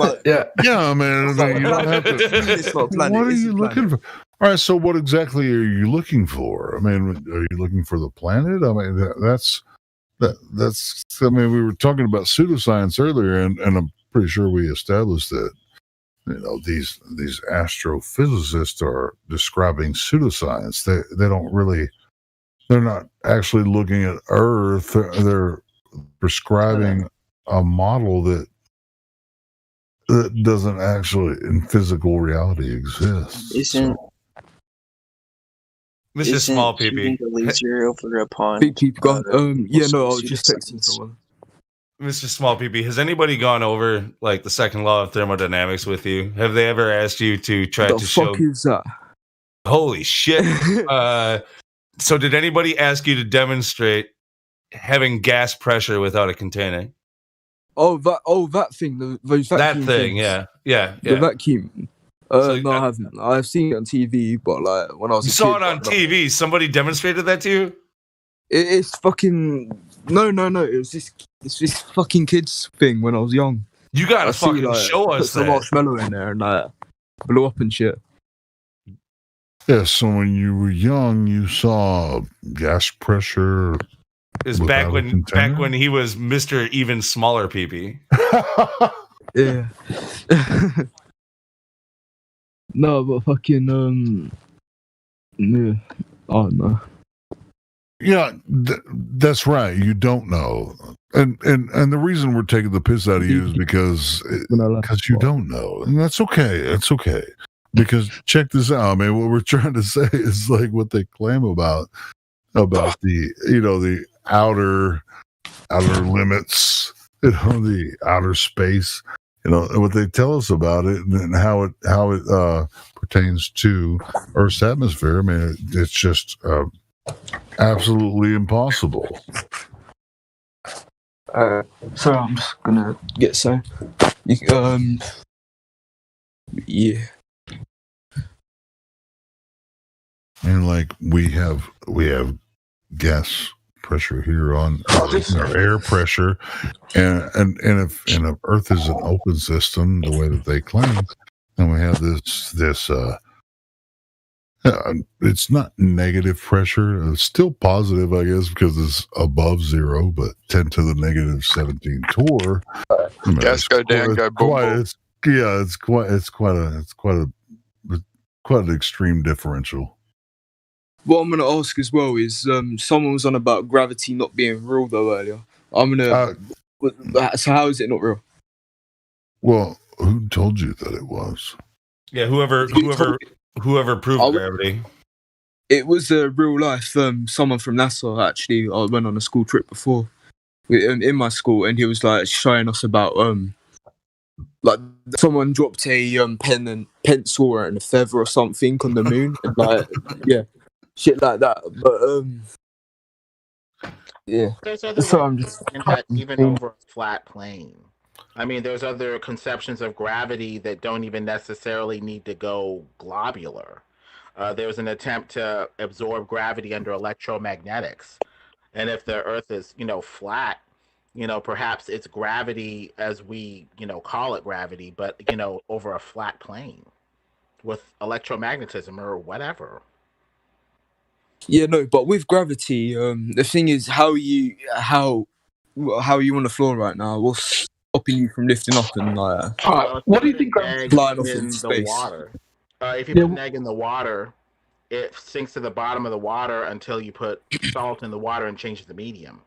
Yeah, man. You don't have to. It's not a planet. What are you looking for? All right. So, what exactly are you looking for? I mean, are you looking for the planet? I mean, that's. I mean, we were talking about pseudoscience earlier, and I'm pretty sure we established that. These astrophysicists are describing pseudoscience. They don't really. They're not actually looking at Earth. They're prescribing a model that doesn't actually in physical reality exist. Isn't Mr. Small Peepee shooting the laser over a pond? Big Peepee, go. I was just texting someone. Mr. Small Peepee, has anybody gone over like the second law of thermodynamics with you? Have they ever asked you to try to show? What the fuck is that? Holy shit! So did anybody ask you to demonstrate having gas pressure without a container? That thing. Those vacuum thing. things. Yeah. The vacuum. No, I haven't. I've seen it on TV, but like when I was you saw it on TV. Somebody demonstrated that to you. It's fucking no. It's this fucking kids thing when I was young. You gotta fucking show us put some that. marshmallow in there and blew up and shit. Yeah. So when you were young, you saw gas pressure. Is back when he was Mr. Even Smaller Peepee. Yeah. No, but fucking yeah. I don't know. Yeah, that's right. You don't know, and the reason we're taking the piss out of you is because you don't know, and that's okay. It's okay because check this out. I mean, what we're trying to say is like what they claim about the the outer limits, the outer space. What they tell us about it and how it pertains to Earth's atmosphere. I mean, it's just absolutely impossible. So I'm just gonna get yeah. And like we have gas pressure here on or air pressure, and if Earth is an open system the way that they claim, and we have this it's not negative pressure, it's still positive, I guess, because it's above zero, but 10 to the negative 17 torr. Gas go down, go boom. It's quite an extreme differential. What I'm gonna ask as well is, someone was on about gravity not being real though earlier. I'm gonna. So how is it not real? Well, who told you that it was? Yeah, whoever proved gravity. It was a real life. Someone from NASA actually. I went on a school trip before, in my school, and he was like showing us about like someone dropped a pen and pencil and a feather or something on the moon, and like shit like that. But There's other so I'm just even over a flat plane. I mean, there's other conceptions of gravity that don't even necessarily need to go globular. There was an attempt to absorb gravity under electromagnetics, and if the Earth is, flat, perhaps it's gravity as we, call it gravity, but over a flat plane with electromagnetism or whatever. Yeah, no, but with gravity, the thing is how you on the floor right now. What's stopping you from lifting up and What do you think flying off in into the space? water? If you put an egg in the water, it sinks to the bottom of the water until you put salt in the water and changes the medium.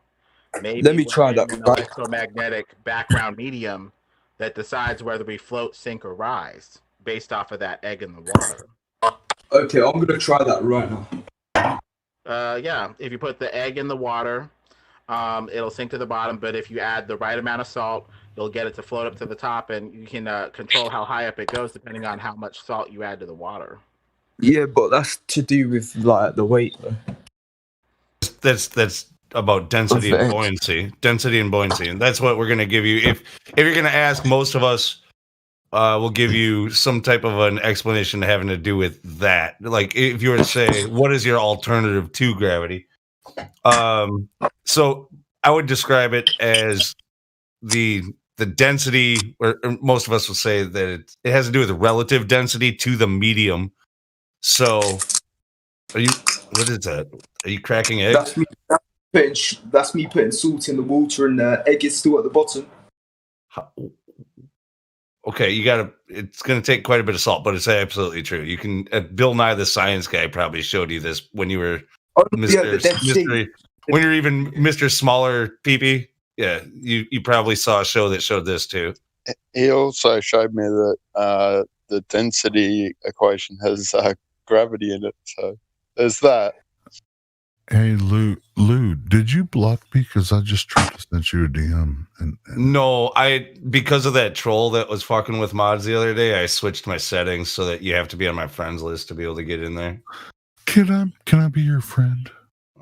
Maybe Let me try we're that. in an electromagnetic background medium that decides whether we float, sink, or rise based off of that egg in the water. Okay, I'm gonna try that right now. Yeah, if you put the egg in the water, it'll sink to the bottom. But if you add the right amount of salt, you'll get it to float up to the top, and you can control how high up it goes depending on how much salt you add to the water. Yeah, but that's to do with like the weight, though. That's about density and buoyancy. Density and buoyancy, and that's what we're going to give you. If you're going to ask, most of us will give you some type of an explanation having to do with that. Like if you were to say, what is your alternative to gravity? So I would describe it as the density, or most of us will say that it has to do with the relative density to the medium. So what is that? Are you cracking eggs? That's me putting salt in the water, and the egg is still at the bottom. Okay, it's going to take quite a bit of salt, but it's absolutely true. You can, Bill Nye the Science Guy probably showed you this when you were when you're even Mr. Smaller Peepee. Yeah, you probably saw a show that showed this too. He also showed me that the density equation has gravity in it. So there's that. Hey, Lou, did you block me? Because I just tried to send you a DM. No, because of that troll that was fucking with mods the other day, I switched my settings so that you have to be on my friends list to be able to get in there. Can I be your friend?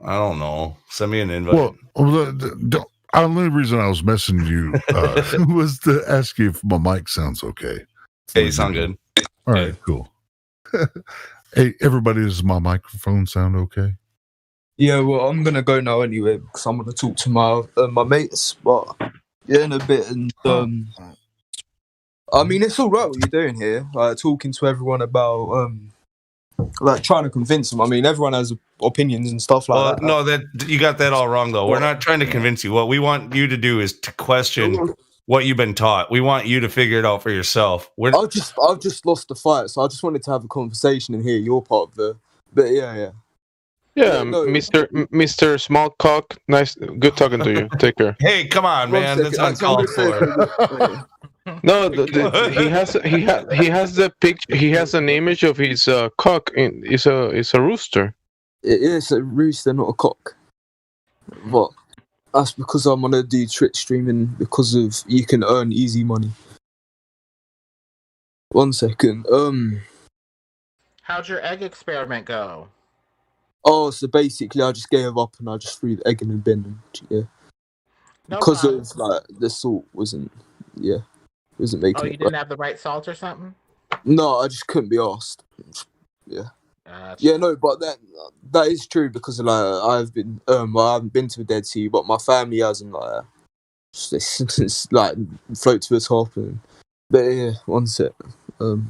I don't know. Send me an invite. Well, the only reason I was messaging you was to ask you if my mic sounds okay. Hey, you sound good. All right, cool. Hey, everybody, does my microphone sound okay? Yeah, well, I'm gonna go now anyway because I'm gonna talk to my mates. But yeah, in a bit, and I mean, it's all right what you're doing here, like talking to everyone about like trying to convince them. I mean, everyone has opinions and stuff like that. No, that you got that all wrong though. We're not trying to convince you. What we want you to do is to question what you've been taught. We want you to figure it out for yourself. I've just lost the fight, so I just wanted to have a conversation and hear your part of the. But yeah. Yeah, no. Mr. Smallcock, nice, good talking to you. Take care. Hey, come on, man, that's uncalled for. No, he has the picture. He has an image of his cock. It's a rooster. It's a rooster, not a cock. But that's because I'm gonna do Twitch streaming because of you can earn easy money. 1 second. How'd your egg experiment go? Oh, so basically, I just gave up and I just threw the egg in the bin. And, yeah, because of like the salt wasn't making it. Oh, you didn't have the right salt or something? No, I just couldn't be asked. Yeah. Yeah, no, but that is true because like I haven't been to the Dead Sea, but my family hasn't like it's like float to the top but yeah, 1 sec. The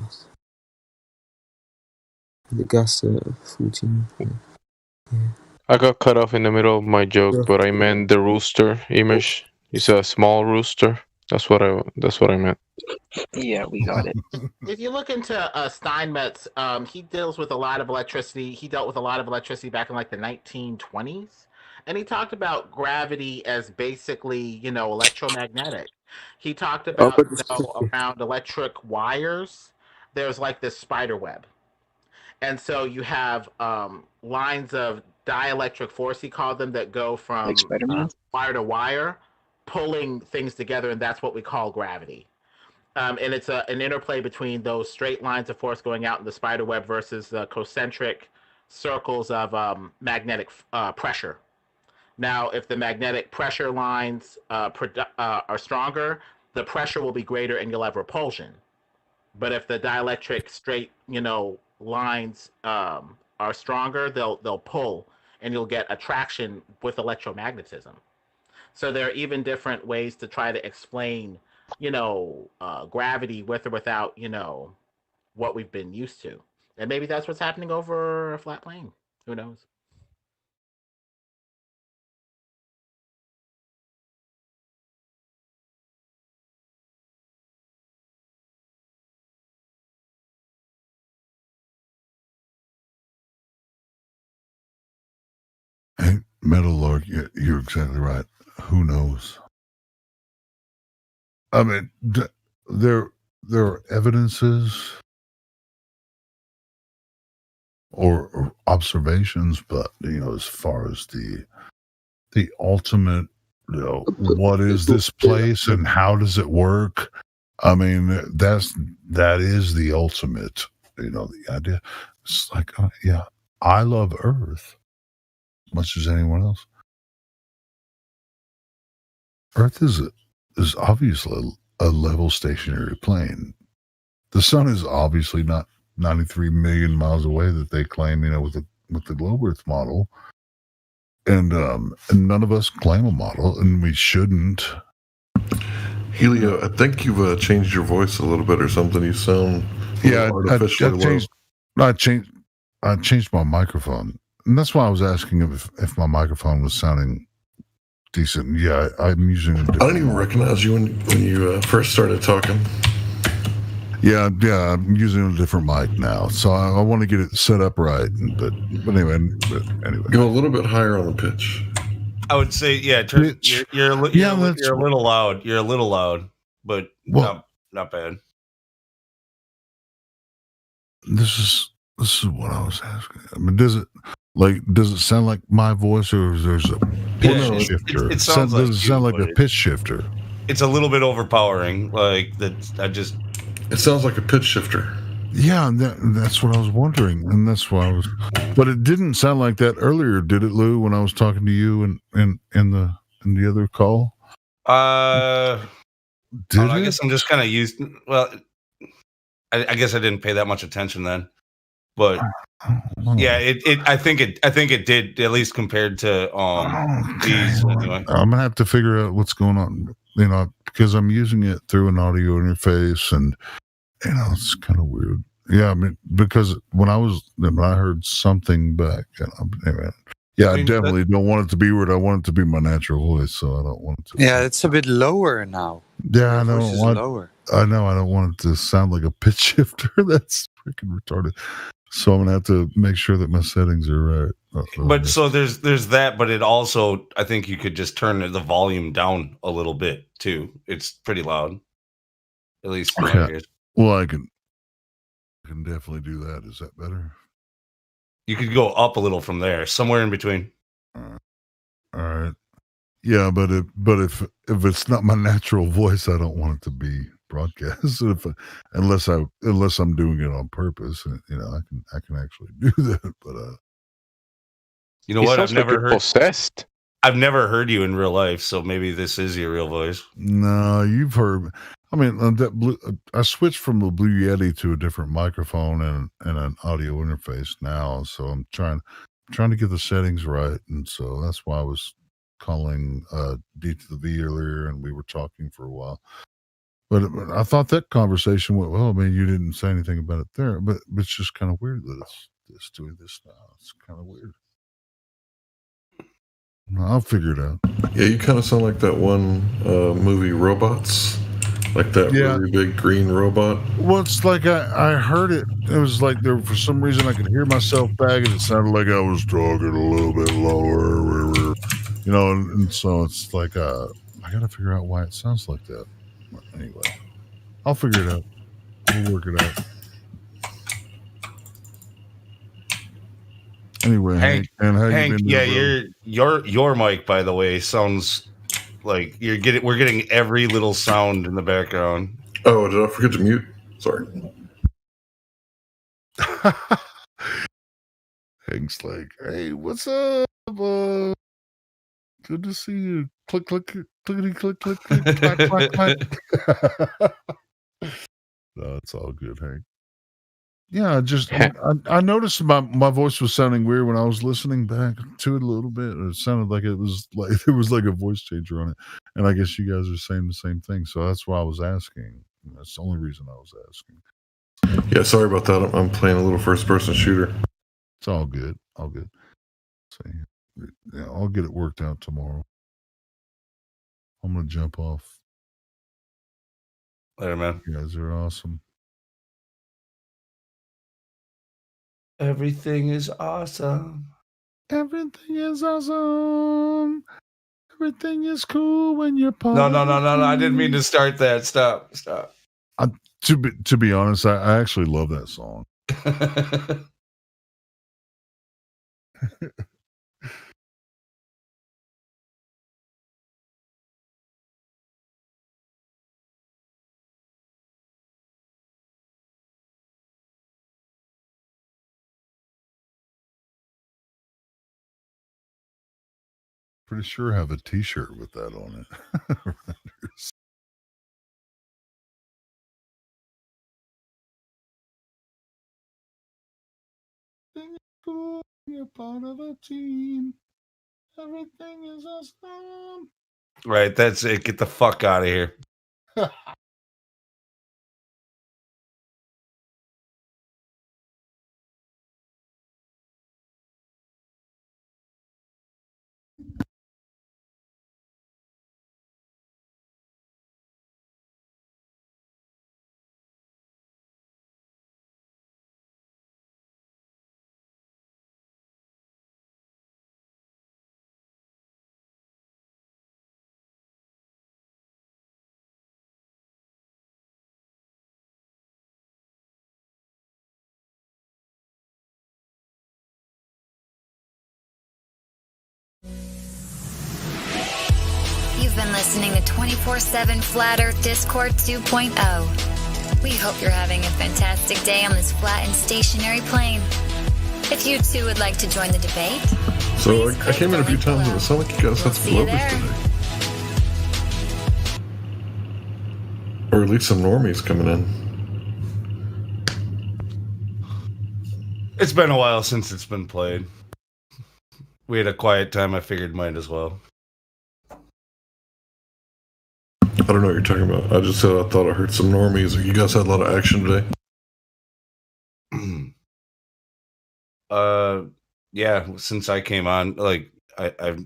gas at 14. Yeah. I got cut off in the middle of my joke, but I meant the rooster image. It's a small rooster. That's what I meant. Yeah, we got it. If you look into Steinmetz, he deals with a lot of electricity. He dealt with a lot of electricity back in like the 1920s, and he talked about gravity as basically, electromagnetic. He talked about around electric wires, there's like this spider web. And so you have lines of dielectric force, he called them, that go from wire to wire, pulling things together, and that's what we call gravity. And it's an interplay between those straight lines of force going out in the spider web versus the concentric circles of magnetic pressure. Now, if the magnetic pressure lines are stronger, the pressure will be greater and you'll have repulsion. But if the dielectric straight, lines are stronger, they'll pull, and you'll get attraction with electromagnetism. So there are even different ways to try to explain, gravity with or without, what we've been used to. And maybe that's what's happening over a flat plane. Who knows? Hey, Metal Lord, you're exactly right. Who knows? I mean, there are evidences or observations, but as far as the ultimate, what is this place and how does it work? I mean, that is the ultimate. The idea. It's like, I love Earth much as anyone else. Earth is obviously a level stationary plane. The sun is obviously not 93 million miles away that they claim, with the globe Earth model. And none of us claim a model, and we shouldn't. Helio, I think you've changed your voice a little bit or something. You sound artificially I changed my microphone, and that's why I was asking if my microphone was sounding decent. Yeah, I'm using a different. I didn't even recognize you when you first started talking. Yeah, I'm using a different mic now, so I want to get it set up right. But anyway, go a little bit higher on the pitch. I would say, you're a little loud. You're a little loud, but not bad. This is what I was asking. I mean, does it sound like my voice, or is there's a pitch shifter? It sounds like does it sound like a pitch shifter? It's a little bit overpowering. Like that. It sounds like a pitch shifter. Yeah, that's what I was wondering, and that's why I was. But it didn't sound like that earlier, did it, Lou? When I was talking to you in the other call. I guess I'm just kind of used. Well, I guess I didn't pay that much attention then, but yeah, I think it did, at least compared to these. Anyway. I'm gonna have to figure out what's going on, because I'm using it through an audio interface, and it's kind of weird. Yeah, I mean, because when I heard something back, I definitely don't want it to be weird. I want it to be my natural voice, so I don't want it to. Yeah, it's a bit lower now. Yeah, I don't want. Lower. I know. I don't want it to sound like a pitch shifter. That's freaking retarded. So I'm gonna have to make sure that my settings are right. But so there's that, but it also, I think you could just turn the volume down a little bit too. It's pretty loud, at least for my ears. Well, I can definitely do that. Is that better? You could go up a little from there, somewhere in between. All right. Yeah, but if it's not my natural voice, I don't want it to be broadcast. Unless I'm doing it on purpose, I can actually do that. But you know what? I've never heard possessed. I've never heard you in real life, so maybe this is your real voice. No, you've heard. I mean, I switched from the Blue Yeti to a different microphone and an audio interface now, so I'm trying to get the settings right, and so that's why I was calling D to the V earlier, and we were talking for a while. But I thought that conversation went well. I mean, you didn't say anything about it there, but it's just kind of weird that it's doing this now. It's kind of weird. I'll figure it out. Yeah, you kind of sound like that one movie Robots, like that really big green robot. Well, it's like I heard it. It was like there, for some reason, I could hear myself back, and it sounded like I was talking a little bit lower, and so it's like I got to figure out why it sounds like that. Anyway, I'll figure it out. We'll work it out. Anyway, Hank, how Hank, you been your mic, by the way, sounds like we're getting every little sound in the background. Oh, did I forget to mute? Sorry. Hank's like, hey, what's up? Good to see you. Click, click, clickety, click, click, click, clack, clack, clack. No, it's all good, Hank. Yeah, I noticed my voice was sounding weird when I was listening back to it a little bit. It sounded like it was like there was like a voice changer on it, and I guess you guys are saying the same thing. So that's why I was asking. That's the only reason I was asking. Yeah, sorry about that. I'm playing a little first-person shooter. It's all good. All good. So, yeah, I'll get it worked out tomorrow. I'm gonna jump off. Later, man. You guys are awesome. Everything is awesome. Everything is awesome. Everything is cool when you're part No. of I didn't mean to start that. Stop. To be honest, I actually love that song. Pretty sure I have a T-shirt with that on it. Everything is cool when you're part of a team. Everything is awesome. Right, that's it. Get the fuck out of here. You've been listening to 24/7 Flat Earth Discord 2.0. We hope you're having a fantastic day on this flat and stationary plane. If you too would like to join the debate, So I came in a few times and it sounded like you guys had some see you lovers there. today. Or at least some normies coming in. It's been a while since it's been played. We had a quiet time. I figured might as well. I don't know what you're talking about. I just said I thought I heard some normies. You guys had a lot of action today. Yeah, since I came on, like I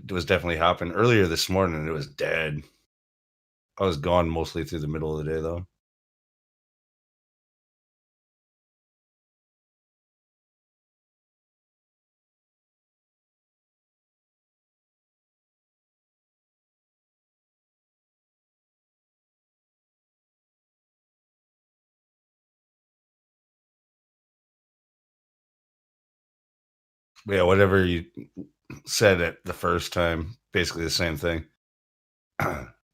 was definitely hopping earlier this morning and it was dead. I was gone mostly through the middle of the day though. Yeah, whatever you said it the first time, basically the same thing.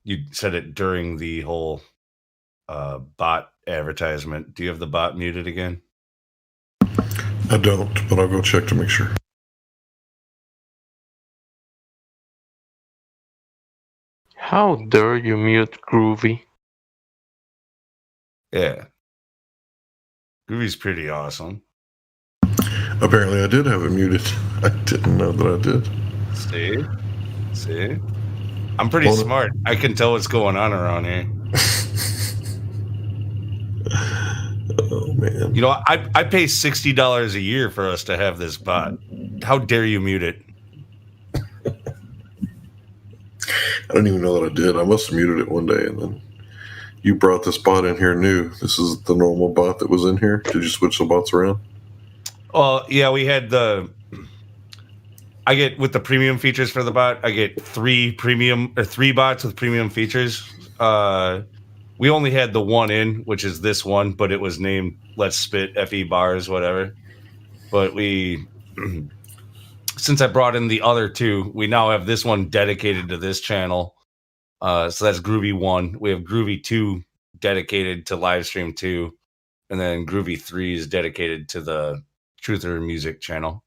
You said it during the whole bot advertisement. Do you have the bot muted again? I don't, but I'll go check to make sure. How dare you mute Groovy? Yeah. Groovy's pretty awesome. Apparently I did have it muted. I didn't know that I did. See? I'm pretty smart. I can tell what's going on around here. Oh man. You know, I pay $60 a year for us to have this bot. How dare you mute it? I don't even know that I did. I must have muted it one day, and then you brought this bot in here new. This is the normal bot that was in here. Did you switch the bots around? Well, yeah, we had I get with the premium features for the bot, I get three bots with premium features. We only had the one in, which is this one, but it was named Let's Spit FE Bars, whatever. But since I brought in the other two, we now have this one dedicated to this channel. So that's Groovy 1. We have Groovy 2 dedicated to Livestream 2. And then Groovy 3 is dedicated to the Truther Music channel.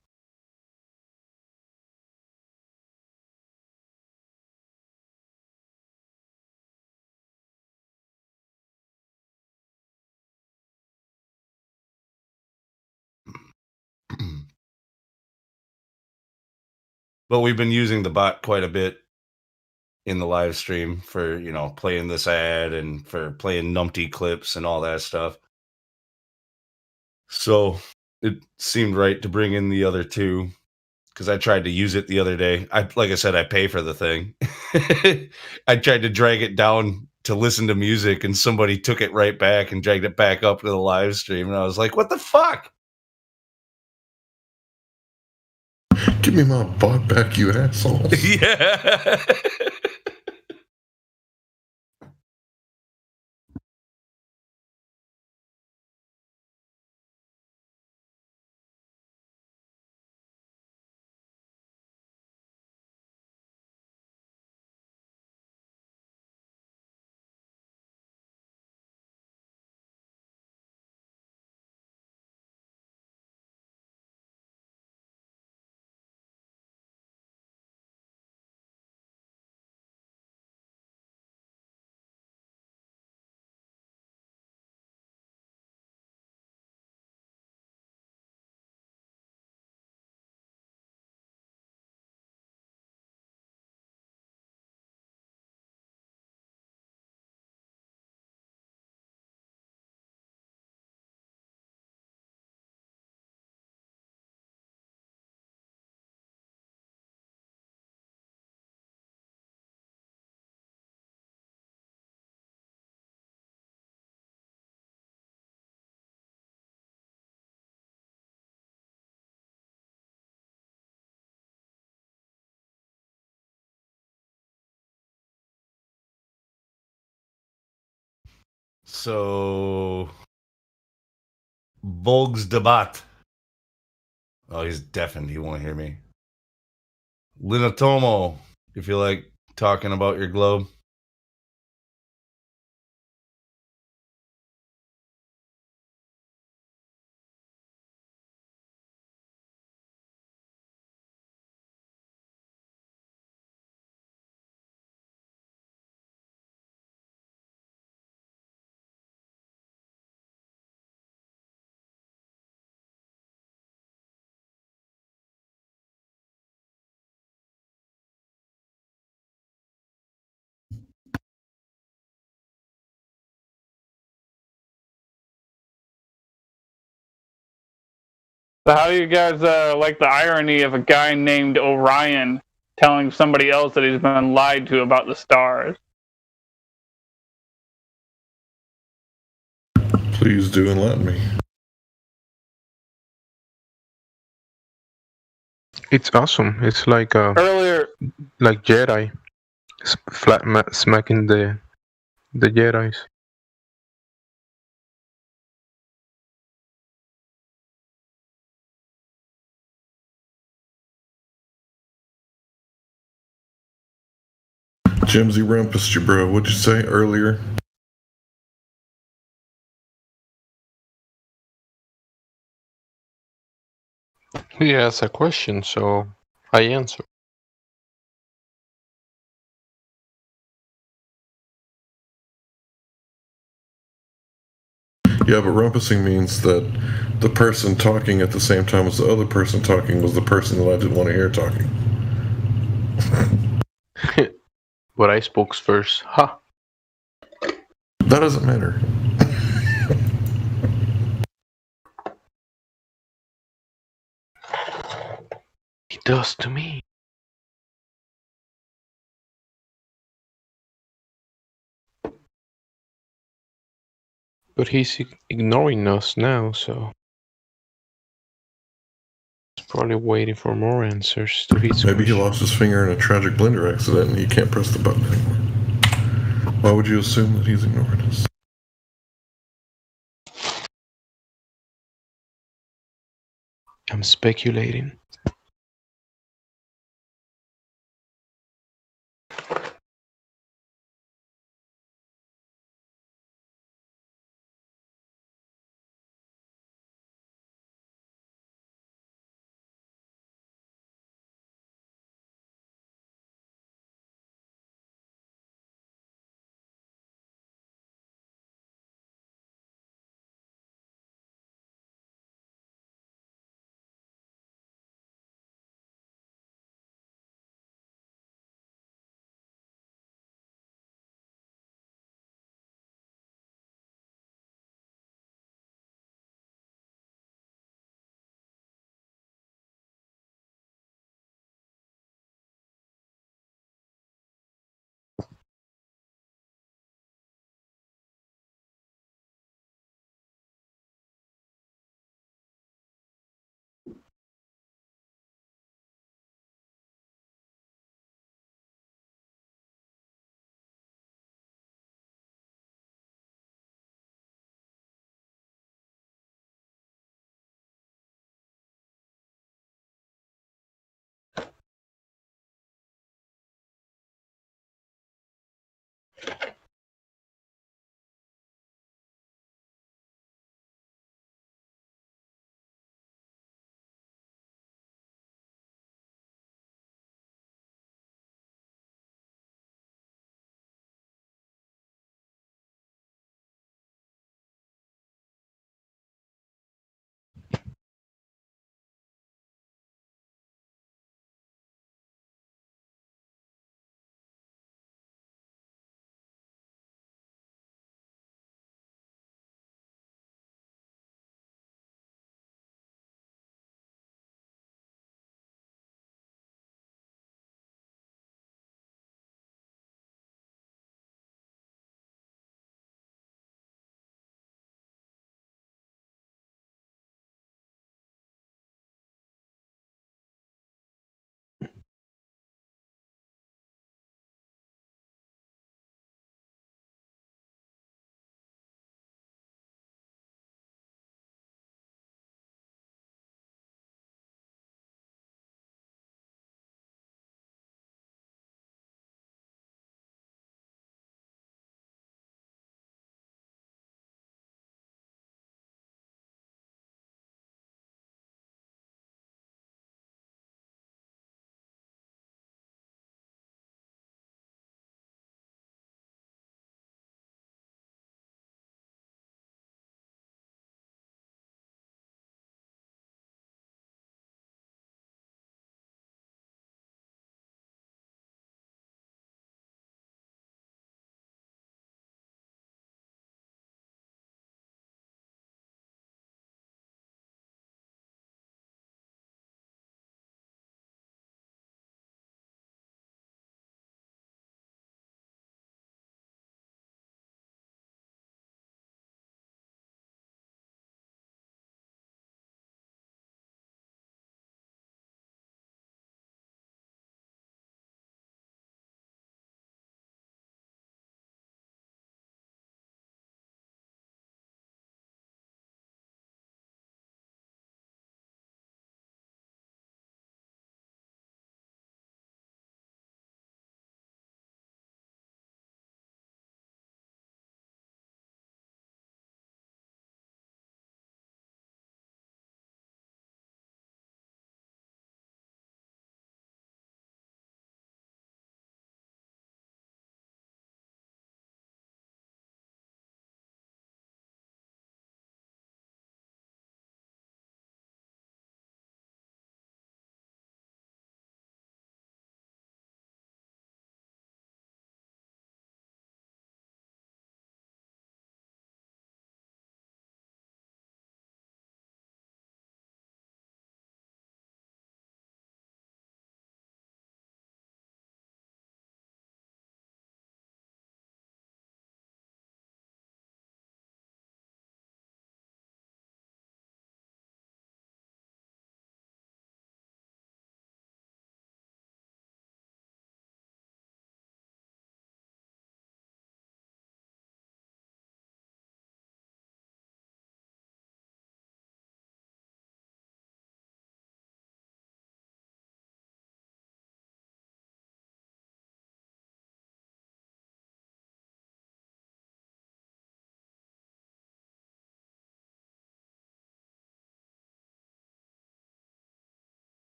But we've been using the bot quite a bit in the live stream for, playing this ad and for playing numpty clips and all that stuff. So it seemed right to bring in the other two because I tried to use it the other day. Like I said, I pay for the thing. I tried to drag it down to listen to music and somebody took it right back and dragged it back up to the live stream. And I was like, what the fuck? Give me my bot back, you asshole. Yeah. So, Volks Debat. Oh, he's deafened. He won't hear me. Linatomo, if you like talking about your globe. So how do you guys like the irony of a guy named Orion telling somebody else that he's been lied to about the stars? Please do enlighten me. It's awesome. It's like earlier, like Jedi, smacking the Jedi's. Jimsy rumpus you, bro. What'd you say earlier? He asked a question, so I answer. Yeah, but rumpusing means that the person talking at the same time as the other person talking was the person that I didn't want to hear talking. But I spoke first. Ha! That doesn't matter. He does to me. But he's ignoring us now, so he's probably waiting for more answers to his Maybe he question. lost his finger in a tragic blender accident and he can't press the button anymore. Why would you assume that he's ignoring us? I'm speculating.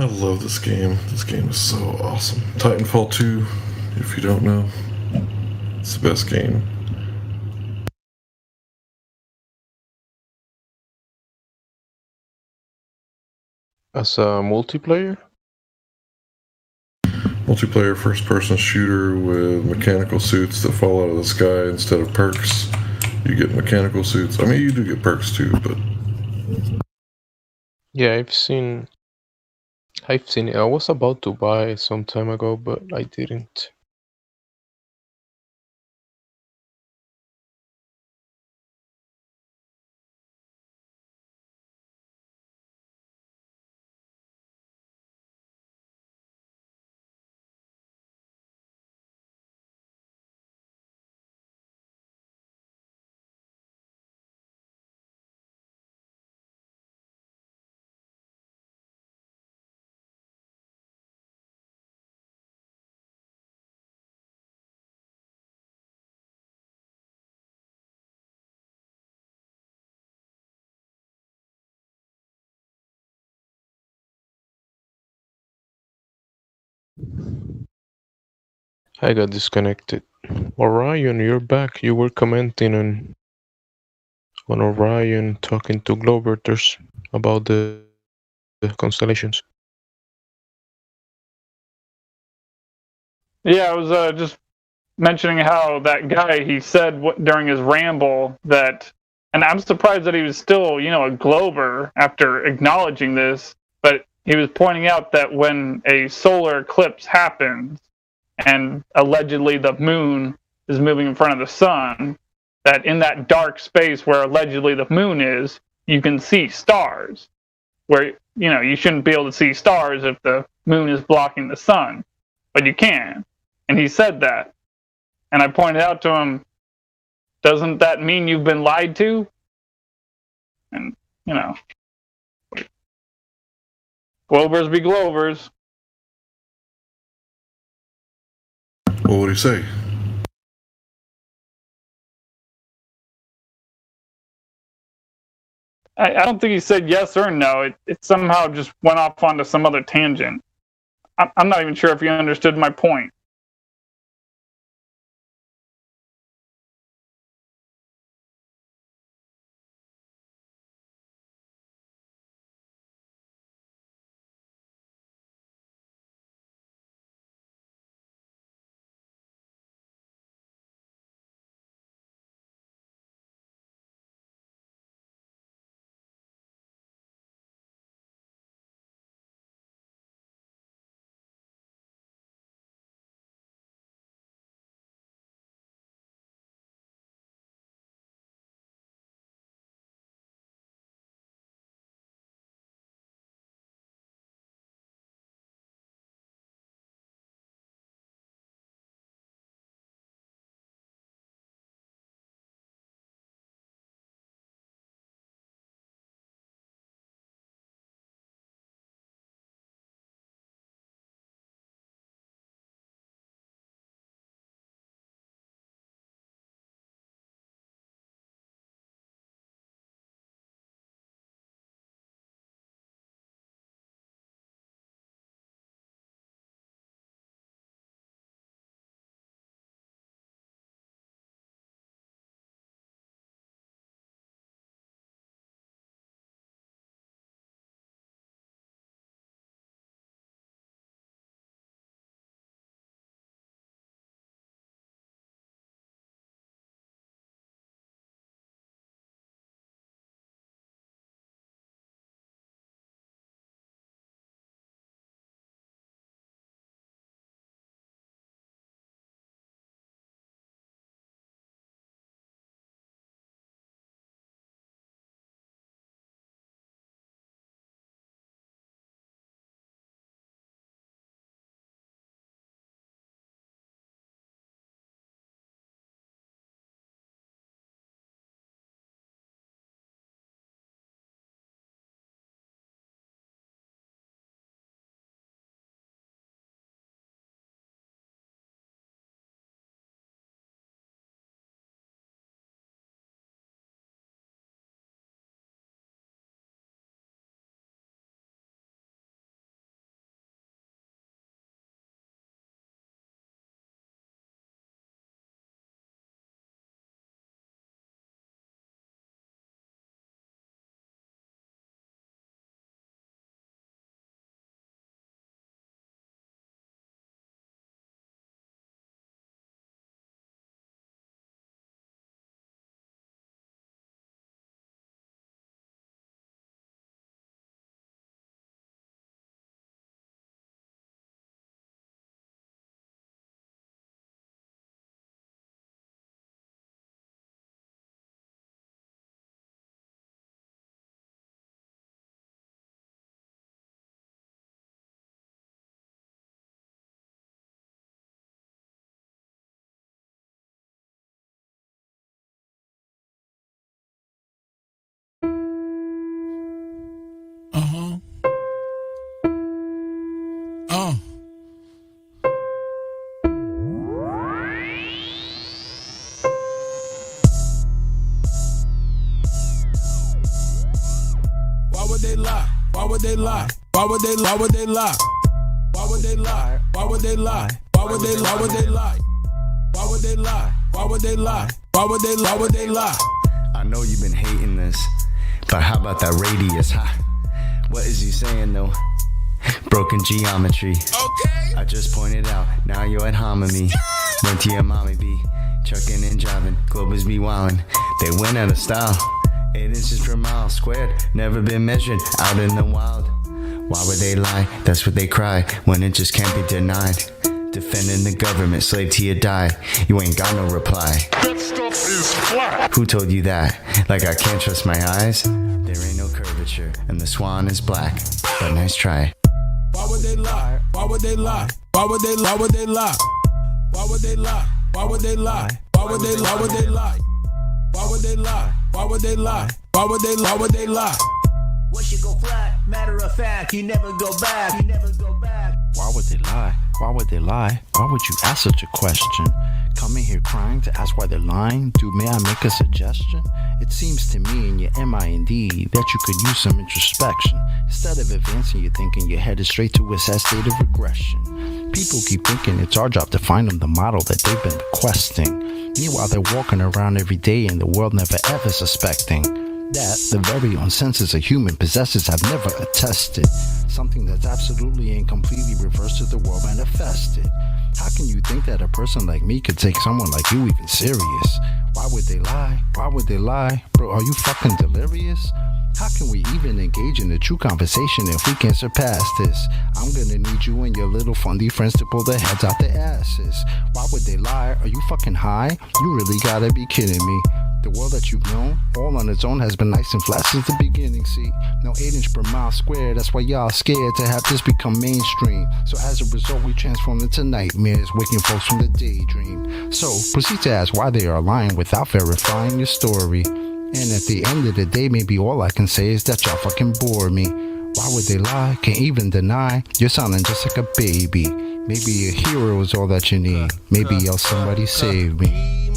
I love this game. This game is so awesome. Titanfall 2, if you don't know, it's the best game. As a multiplayer? Multiplayer first-person shooter with mechanical suits that fall out of the sky instead of perks. You get mechanical suits. I mean, you do get perks too, but Yeah, I've seen it. I was about to buy it some time ago, but I didn't. I got disconnected. Orion, you're back. You were commenting on Orion talking to Globerters about the constellations. Yeah, I was just mentioning how that guy, he said during his ramble that, and I'm surprised that he was still, a Glober after acknowledging this, but he was pointing out that when a solar eclipse happens and allegedly the moon is moving in front of the sun, that in that dark space where allegedly the moon is, you can see stars. Where, you shouldn't be able to see stars if the moon is blocking the sun, but you can. And he said that. And I pointed out to him, doesn't that mean you've been lied to? And, Globers be Glovers. what would he say? I don't think he said yes or no. It somehow just went off onto some other tangent. I'm not even sure if he understood my point. they lie? Why would they lie? Why would they lie? Why would they lie? Why would they lie? Why would they lie? Why would they lie? Why would they lie? Why would they lie? Why would they lie? Why would they lie? I know you've been hating this, but how about that radius, huh? What is he saying though? Broken geometry. Okay. I just pointed out, now you're at hominy. Went to your mommy be trucking and driving, Globers be wildin'. They went out of style. 8 inches per mile squared, never been measured out in the wild. Why would they lie? That's what they cry when it just can't be denied. Defending the government, slave till you die. You ain't got no reply. That stuff is flat. Who told you that? Like I can't trust my eyes? There ain't no curvature, and the swan is black. But nice try. Why would they lie? Why would they lie? Why would they lie? Why would they lie? Why would they lie? Why would they lie? Why would they lie? Why would they lie? Why would they lie? Why would they lie? Why would they lie? Why would they lie? Once you go flat, matter of fact, you never go back. You never go back. Why would they lie? Why would they lie? Why would you ask such a question? Coming here crying to ask why they're lying? Dude, may I make a suggestion? It seems to me in your mind that you could use some introspection. Instead of advancing your thinking, you're headed straight to a sad state of regression. People keep thinking it's our job to find them the model that they've been requesting. Meanwhile, they're walking around every day in the world never ever suspecting that the very own senses a human possesses have never attested. Something that's absolutely and completely reversed to the world manifested. How can you think that a person like me could take someone like you even serious? Why would they lie? Why would they lie? Bro, are you fucking delirious? How can we even engage in a true conversation if we can't surpass this? I'm gonna need you and your little fundy friends to pull their heads out their asses. Why would they lie? Are you fucking high? You really gotta be kidding me. The world that you've known, all on its own, has been nice and flat since the beginning, see? No 8 inch per mile square, that's why y'all scared to have this become mainstream. So as a result, we transformed into nightmares, waking folks from the daydream. So proceed to ask why they are lying without verifying your story. And at the end of the day, maybe all I can say is that y'all fucking bore me. Why would they lie? Can't even deny. You're sounding just like a baby. Maybe a hero is all that you need. Maybe y'all somebody save me.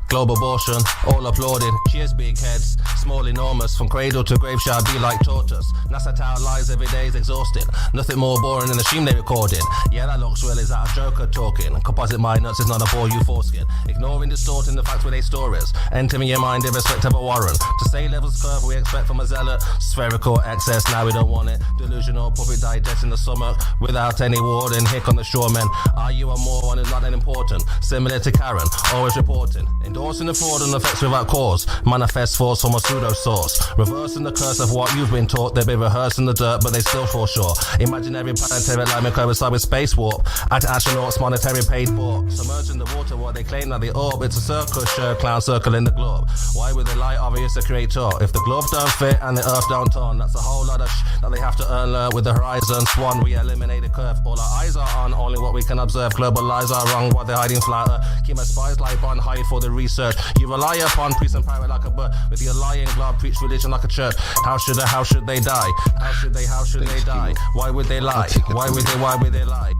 Global abortion, all applauding. Cheers, big heads, small, enormous. From cradle to grave shall be like tortoise. NASA Tower lies every day is exhausting. Nothing more boring than the stream they recording. Yeah, that looks real, is that a joker talking? Composite mind nuts is not a bore you foreskin. Ignoring, distorting the facts with their stories. Entering your mind in respect of a warrant. To say levels curve we expect from a zealot. Spherical excess, now we don't want it. Delusional puppet digesting the stomach. Without any warning, hick on the shoremen. Are you a moron who's not that important? Similar to Karen, always reporting. Endorsing the fraud and effects without cause. Manifest force from a pseudo source. Reversing the curse of what you've been taught. They've been rehearsed in the dirt, but they still fall short. Imaginary planetary alignment coincide with space warp. Anti-astronauts monetary paid for. Submerging the water what they claim that they orb. It's a circus show, clown circle in the globe. Why would they lie? Obvious the creator. If the glove don't fit and the earth don't turn, that's a whole lot of that they have to earn with the horizon swan. We eliminate the curve. All our eyes are on only what we can observe. Global lies are wrong, what they're hiding flatter. Keep my spies life on hide for the research. You rely upon priest and pirate like a bird. With your lying glove, preach religion like a church. How should they die? How should they die? Why would they lie? Why would they lie?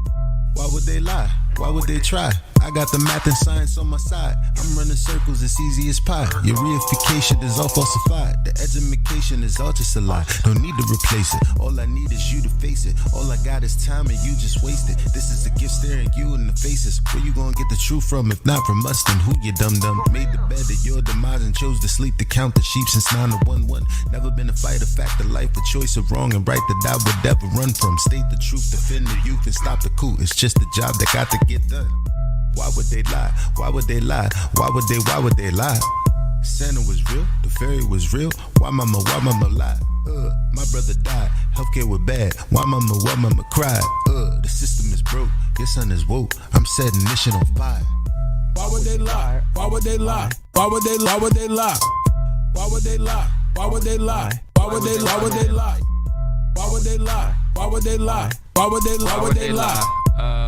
Why would they lie? Why would they try? I got the math and science on my side. I'm running circles, it's easy as pie. Your reification is all falsified. The education is all just a lie. Don't need to replace it. All I need is you to face it. All I got is time and you just waste it. This is a gift staring you in the faces. Where you gonna get the truth from if not from us? Then who you dum-dum? Made the bed of your demise and chose to sleep to count the sheep since 9 to 1-1. Never been a fighter, fact of life, a choice of wrong and right that I would never run from. State the truth, defend the youth and stop the coup. It's just a job that got to get done. Why would they lie? Why would they lie? Why would they lie? Santa was real, the fairy was real. Why mama lie? My brother died, healthcare was bad. Why mama cried? The system is broke, your son is woke. I'm setting this shit on fire. Why would they lie? Why would they lie? Why would they lie? Why would they lie? Why would they lie? Why would they lie? Why would they lie? Why would they lie? Why would they lie? Why would they lie? Why would they lie? Why would they lie?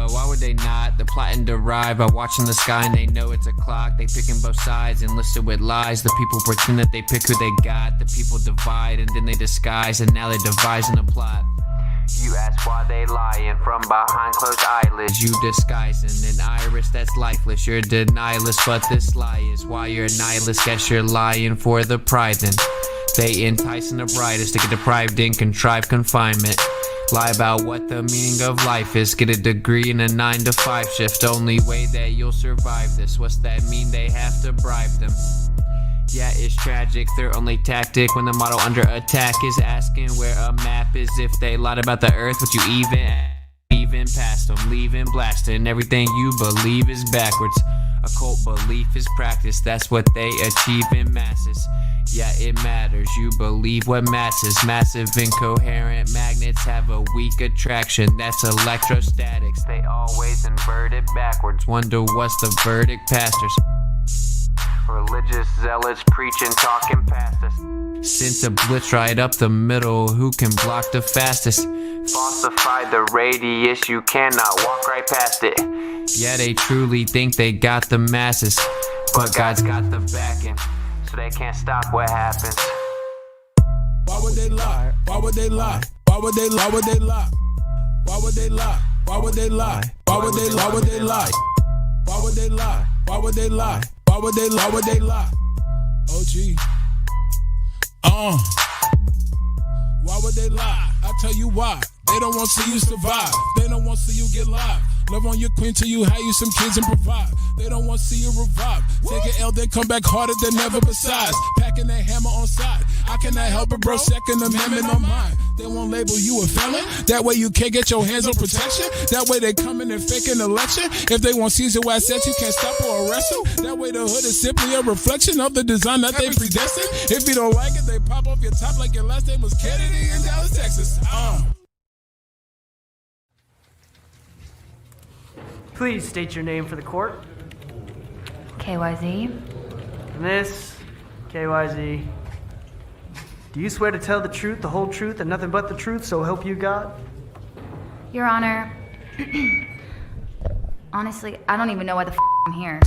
Why would they not? They're plotting to ride by watching the sky and they know it's a clock. They picking both sides and listen with lies. The people pretend that they pick who they got. The people divide and then they disguise and now they're devising a plot. You ask why they lying from behind closed eyelids. You disguising an iris that's lifeless. You're denialist, but this lie is why you're a nihilist. Guess you're lying for the pride then. They enticing the brightest to get deprived in contrived confinement. Lie about what the meaning of life is. Get a degree in a 9 to 5 shift. Only way that you'll survive this. What's that mean? They have to bribe them. Yeah, it's tragic. Their only tactic when the model under attack is asking where a map is. If they lied about the earth, would you even past them? Leaving blasting. Everything you believe is backwards. Occult belief is practice. That's what they achieve in masses. Yeah, it matters. You believe what masses. Massive incoherent magnets have a weak attraction. That's electrostatics. They always invert it backwards. Wonder what's the verdict, pastors? Religious zealots preaching, talking past us. Sent a blitz right up the middle. Who can block the fastest? Falsify the radius. You cannot walk right past it. Yeah, they truly think they got the masses, but God's got the backing, so they can't stop what happens. Why would they lie? Why would they lie? Why would they lie? Why would they lie? Why would they lie? Why would they lie? Why would they lie? Why would they lie? Why would they lie? Why would they lie? Why would they lie? Why would they lie? OG. Why would they lie? I tell you why. They don't want to see you survive. They don't want to see you get live. Love on your queen till you have you some kids and provide. They don't want to see you revive. Take an L, then come back harder than ever besides. Packing that hammer on side. I cannot help it, bro. Second Amendment on mine. They won't label you a felon. That way you can't get your hands on protection. That way they come in and fake an election. If they want to seize your assets, you can't stop or arrest them. That way the hood is simply a reflection of the design that they predestined. If you don't like it, they pop off your top like your last name was Kennedy in Dallas, Texas. Please state your name for the court. KYZ. Miss KYZ. Do you swear to tell the truth, the whole truth, and nothing but the truth, so help you God? Your Honor, honestly, I don't even know why the I'm here.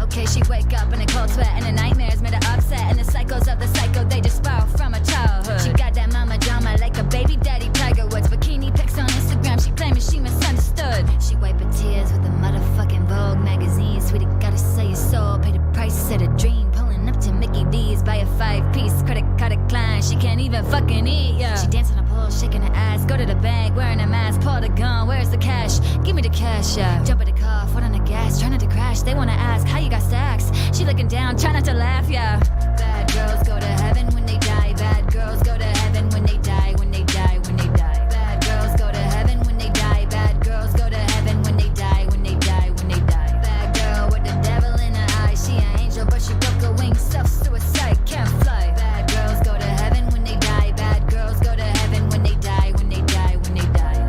Okay, she wake up in a cold sweat and the nightmares made her upset, and the cycles of the psycho, they just spiral from her childhood. She got that mama drama like a baby daddy Tiger Woods. Bikini pics on Instagram, she claiming she misunderstood. She wipe her tears with a motherfucking Vogue magazine. Sweetie, gotta sell your soul, pay the price of the dream. Pulling up to Mickey D's, buy a 5-piece credit card decline. She can't even fucking eat, yeah. She dance on a pole, shaking her ass. Go to the bank, wearing a mask, pull the gun. Where's the cash? Give me the cash, yeah. Jump in the car, foot on the gas, trying not to crash. They wanna ask how you got stacks. She looking down, try not to laugh, yeah. Bad girls go to heaven when they die. Bad girls go to heaven when they die. When they die, when they die. Bad girls go to heaven when they die. Bad girls go to heaven when they die. When they die, when they die. Bad girl with the devil in her eye. She an angel, but she broke her wings. Self-suicide, can't fly. Bad girls go to heaven when they die. Bad girls go to heaven when they die. When they die, when they die.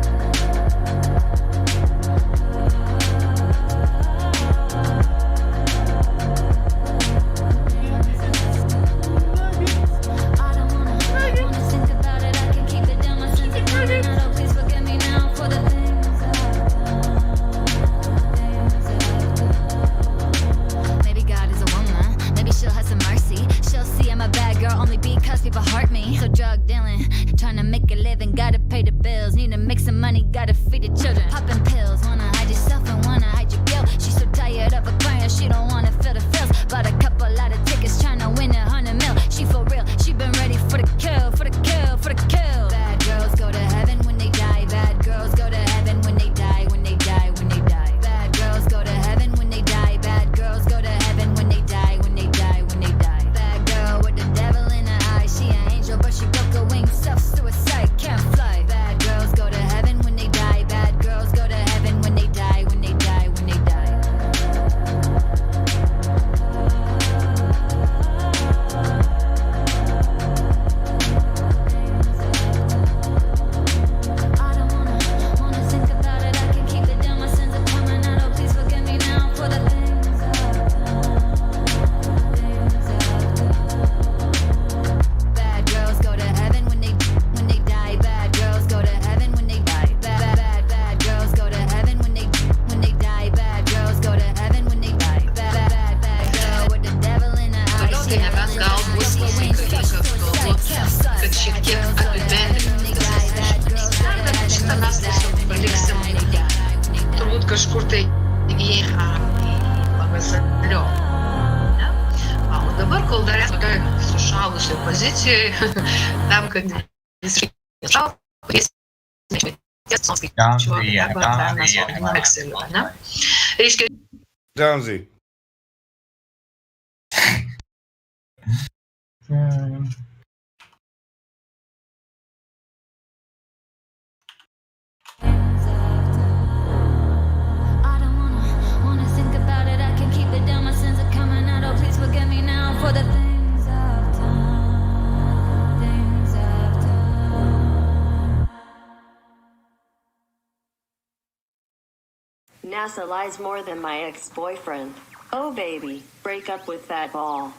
People hurt me, so drug dealing, trying to make a living, gotta pay the bills, need to make some money, gotta feed the children, popping pills, wanna hide yourself and wanna hide your guilt. She's so tired of acquiring, she don't wanna feel the feels. Bought a couple lot of tickets, trying to win 100 mil. She for real, she been ready for the kill, for the kill, for the kill. Bad girls go to heaven when they die. Bad girls go to heaven when they die. When they die, when they die. Bad girls go to heaven when they die. Bad girls go to heaven when they die. When they die, when they die. Bad girl with the devil in her eye. She an angel, but she broke her wings. Self-suicide, can't fly. Bad girls go to heaven when they die. Bad girls go to heaven when they die. When they die, when they die. I don't wanna think about it. I can keep it down. My sins are coming out. Oh, please forgive me now for the things Bad girls go to heaven when they die. Bad girls go to heaven when they die. Bad girls go to heaven when they die. Bad girls go to heaven when they die. Bad girl with the devil in her eye. Quello che ne venga oggi si che ci chiede a bene. Salve, ci sta nascendo su quelli che kažkur tai viena pavasariop. O dabar, kol dar esame tokioj sušalusioj pozicijoje, tam, kad visiškai nešaltų, Downsy. NASA lies more than my ex-boyfriend. Oh baby, break up with that ball.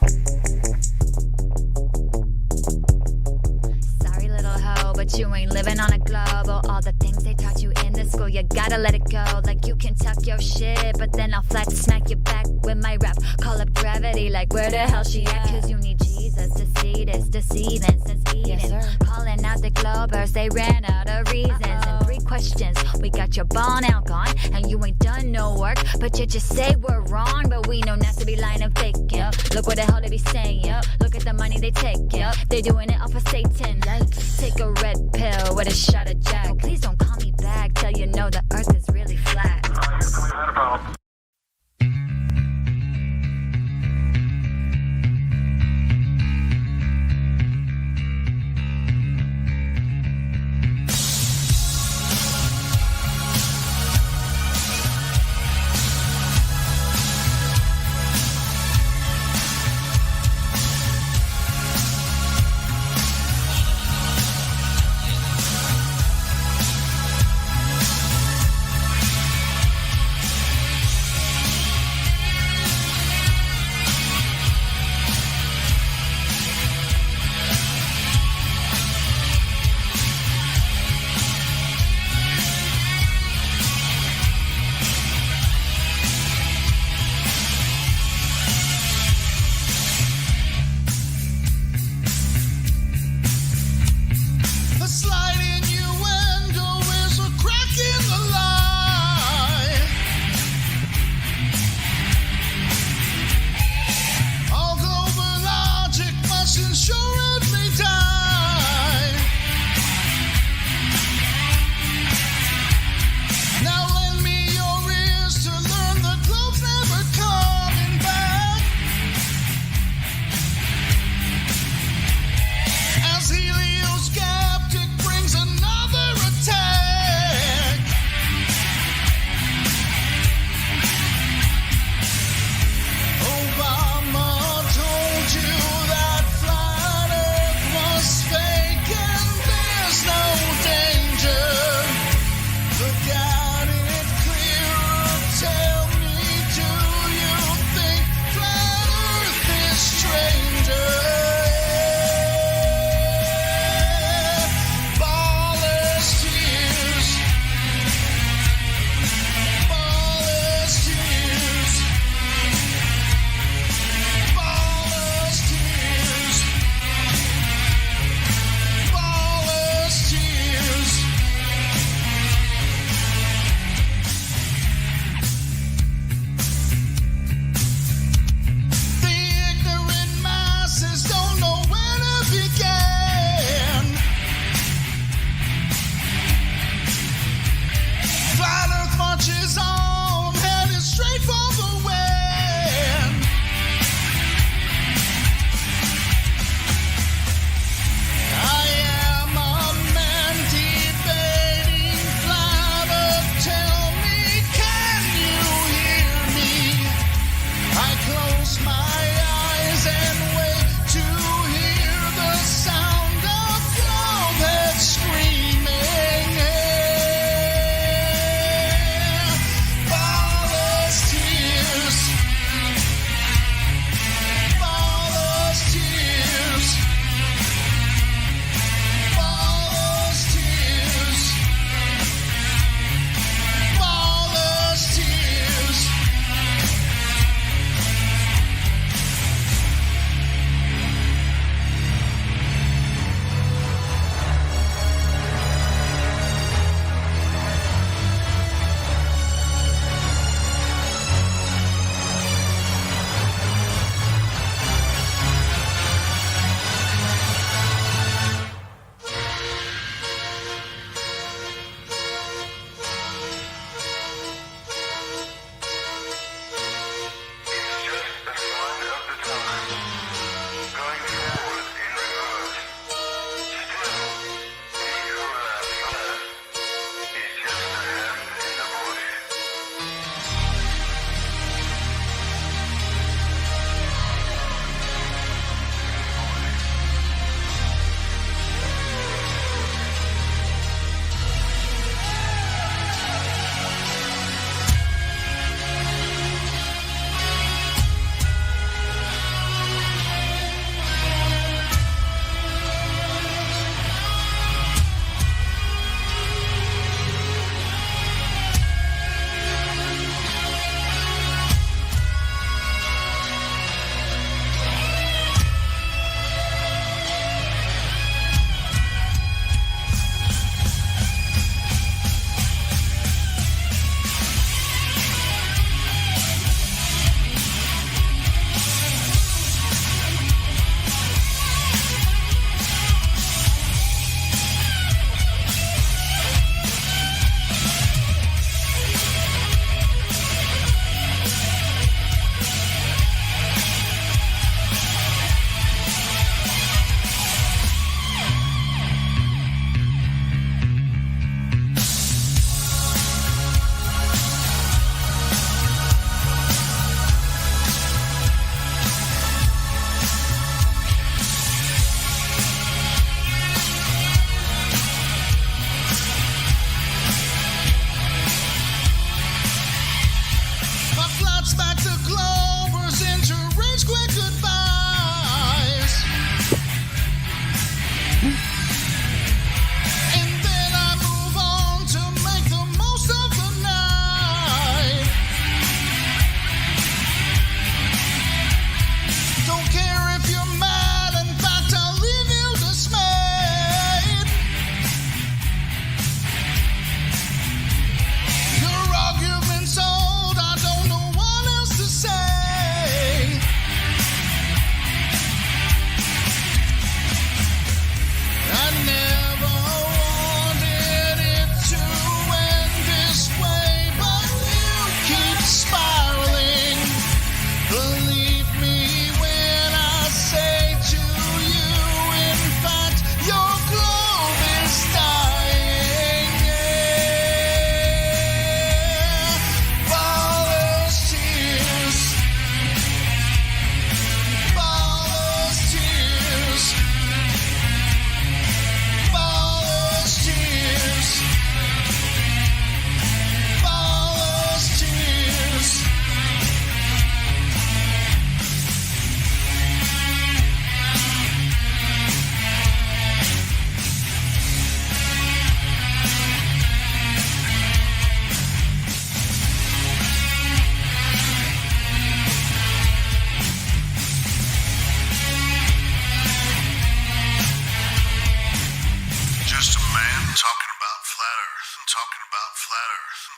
Sorry, little hoe, but you ain't living on a globe. Oh, all the things they taught you in the school, you gotta let it go. Like you can talk your shit, but then I'll flat smack you back with my rap. Call up gravity, like where the hell she at? Cause you need Jesus to see this, deceiving since Eden. Yes, calling out the Globers, they ran out of reasons. And 3 questions, we got your ball now gone, and you ain't done no work, but you just say we're wrong. But we know not to be lying and faking. Look what the hell they be saying. Look at the money they taking. They doing it off of Satan. Take a red pill with a shot of Jack. Oh, please don't call me back till you know the earth is really flat.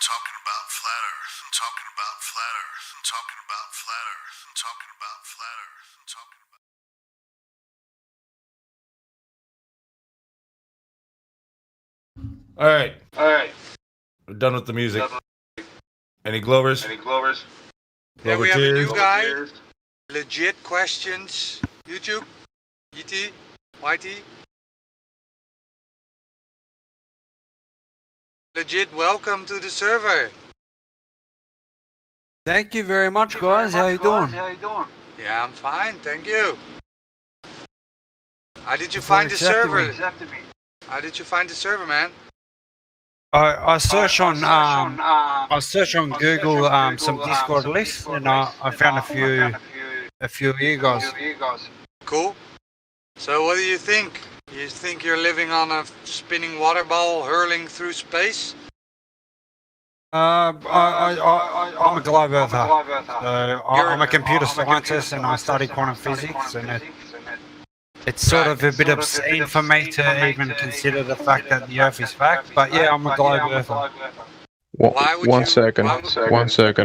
talking about flat Earth. I'm talking about flat Earth. I'm talking about flat Earth. I'm talking about flat Earth. I'm talking about. All right. We're done with the music. Any Glovers? Then we Glover have a new cheers. guy. Legit questions. YouTube? ET? YT? Legit, welcome to the server. Thank you very much, guys. How you doing? Yeah, I'm fine, thank you. How did you For find the accepting server? me. How did you find the server, man? I searched on Google some Discord lists, and I found a few of you guys. Cool. So what do you think? You think you're living on a spinning water ball hurling through space? I'm a globe earther. I'm a computer scientist, and I study quantum physics, and it's sort of a bit obscene for me to even consider the fact that the Earth is flat. But yeah, I'm a globe earther. One second.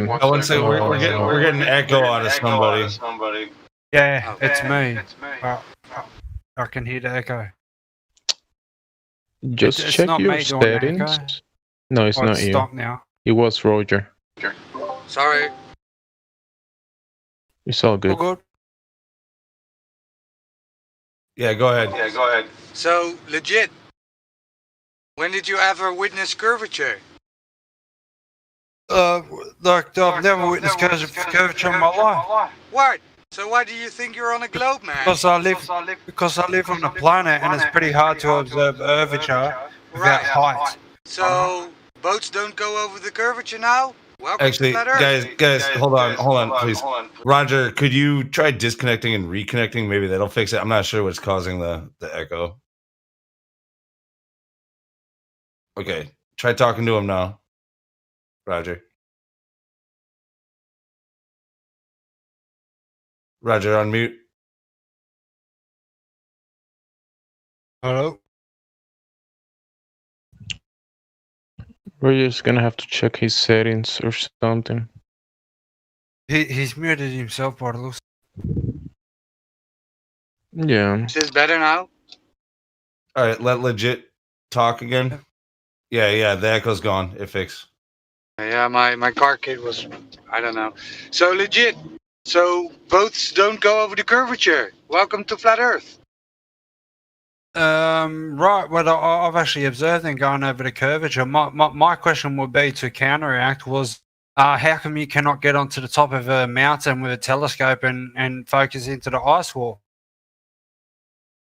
We're getting echo out of somebody. Yeah, it's me. I can hear the echo. Just It's check not your me doing the settings. echo. No, it's Oh, not it's you. stopped now. It was Roger. Sorry. It's all good. Good. Yeah, go ahead. So, legit, when did you ever witness curvature? Like I've never witnessed curvature in my life. What? So why do you think you're on a globe, man? Because I live on a planet, and it's pretty hard to observe curvature without height. So, boats don't go over the curvature now? Welcome Actually, to Flat Earth. guys, hold on, please. Roger, could you try disconnecting and reconnecting? Maybe that'll fix it. I'm not sure what's causing the echo. Okay, try talking to him now. Roger, unmute. Hello? We're just gonna have to check his settings or something. He's muted himself, by the looks. Yeah. Is this better now? All right, let legit talk again. Yeah, the echo's gone. It fixed. Yeah, my car kit was, I don't know. So legit, so boats don't go over the curvature. Welcome to Flat Earth. Right. Well, I've actually observed them going over the curvature. My question would be to counteract was, how come you cannot get onto the top of a mountain with a telescope and focus into the ice wall?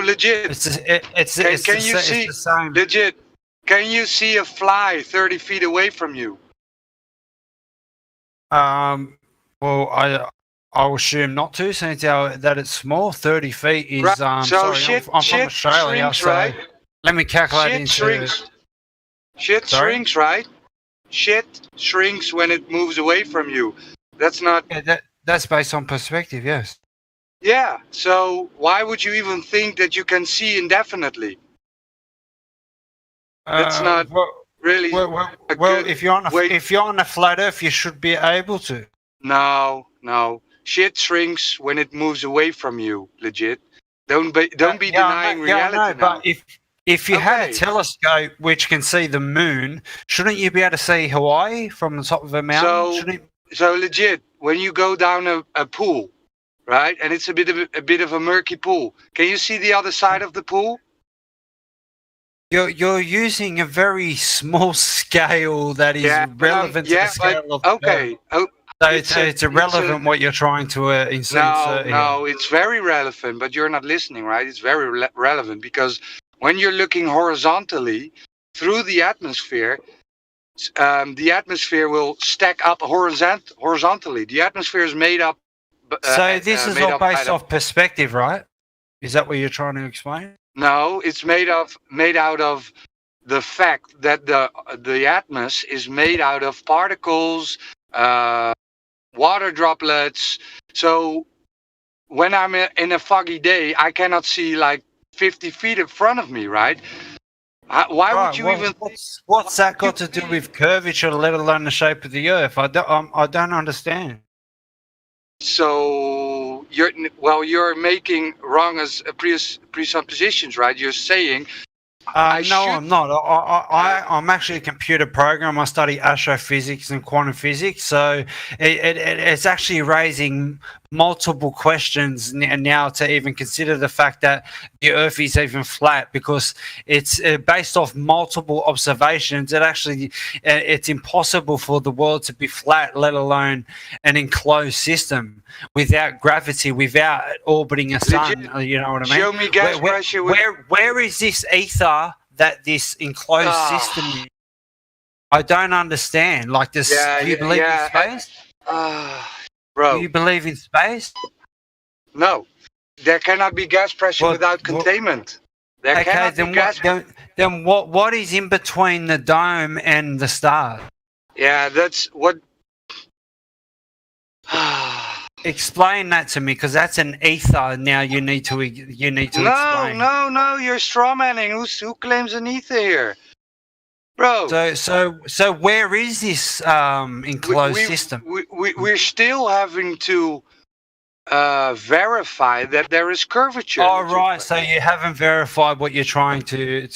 Legit. Can you see? Legit. Can you see a fly 30 feet away from you? Well, I'll assume not to, since that it's small. 30 feet is Right. sorry, So shit I'm from Australia, shrinks, so right? let me calculate Shit into. shrinks. Shit Sorry? shrinks, right? Shit shrinks when it moves away from you. That's not. Yeah, that's based on perspective, yes. Yeah. So why would you even think that you can see indefinitely? That's not really. Well, a good if you're on a flat Earth, you should be able to. No. Shit shrinks when it moves away from you. Legit. Don't be denying reality I know, now. but if you had a Okay. telescope which can see the moon, shouldn't you be able to see Hawaii from the top of a mountain? So legit, when you go down a pool, right, and it's a bit of a murky pool, can you see the other side of the pool? You're using a very small scale that is relevant to the scale of the okay. Earth. So it's irrelevant what you're trying to insert here. No, it's very relevant, but you're not listening, right? It's very relevant because when you're looking horizontally through the atmosphere will stack up horizontally. The atmosphere is made up. So this is made all up based out of- off perspective, right? Is that what you're trying to explain? No, it's made out of the fact that the atmosphere is made out of particles, water droplets. So when I'm in a foggy day, I cannot see like 50 feet in front of me, right? Why would you even? What's that got to do with curvature, let alone the shape of the Earth? I don't understand. So you're making wrong as presuppositions, right? You're saying. I'm not. I'm actually a computer programmer. I study astrophysics and quantum physics. So it's actually raising multiple questions now to even consider the fact that the Earth is even flat, because it's based off multiple observations. It's impossible for the world to be flat, let alone an enclosed system without gravity, without orbiting a sun. You know what I mean? Show me gas pressure. Where is this ether that this enclosed system is? I don't understand. Like this, do you believe in space? Bro. Do you believe in space? No. There cannot be gas pressure without containment. There cannot be gas then what is in between the dome and the stars? Yeah, that's what. Explain that to me, because that's an ether. Now you need to explain. No, you're strawmanning. Who claims an ether here, bro? So where is this enclosed system? We're still having to verify that there is curvature. Oh, right. So you haven't verified what you're trying to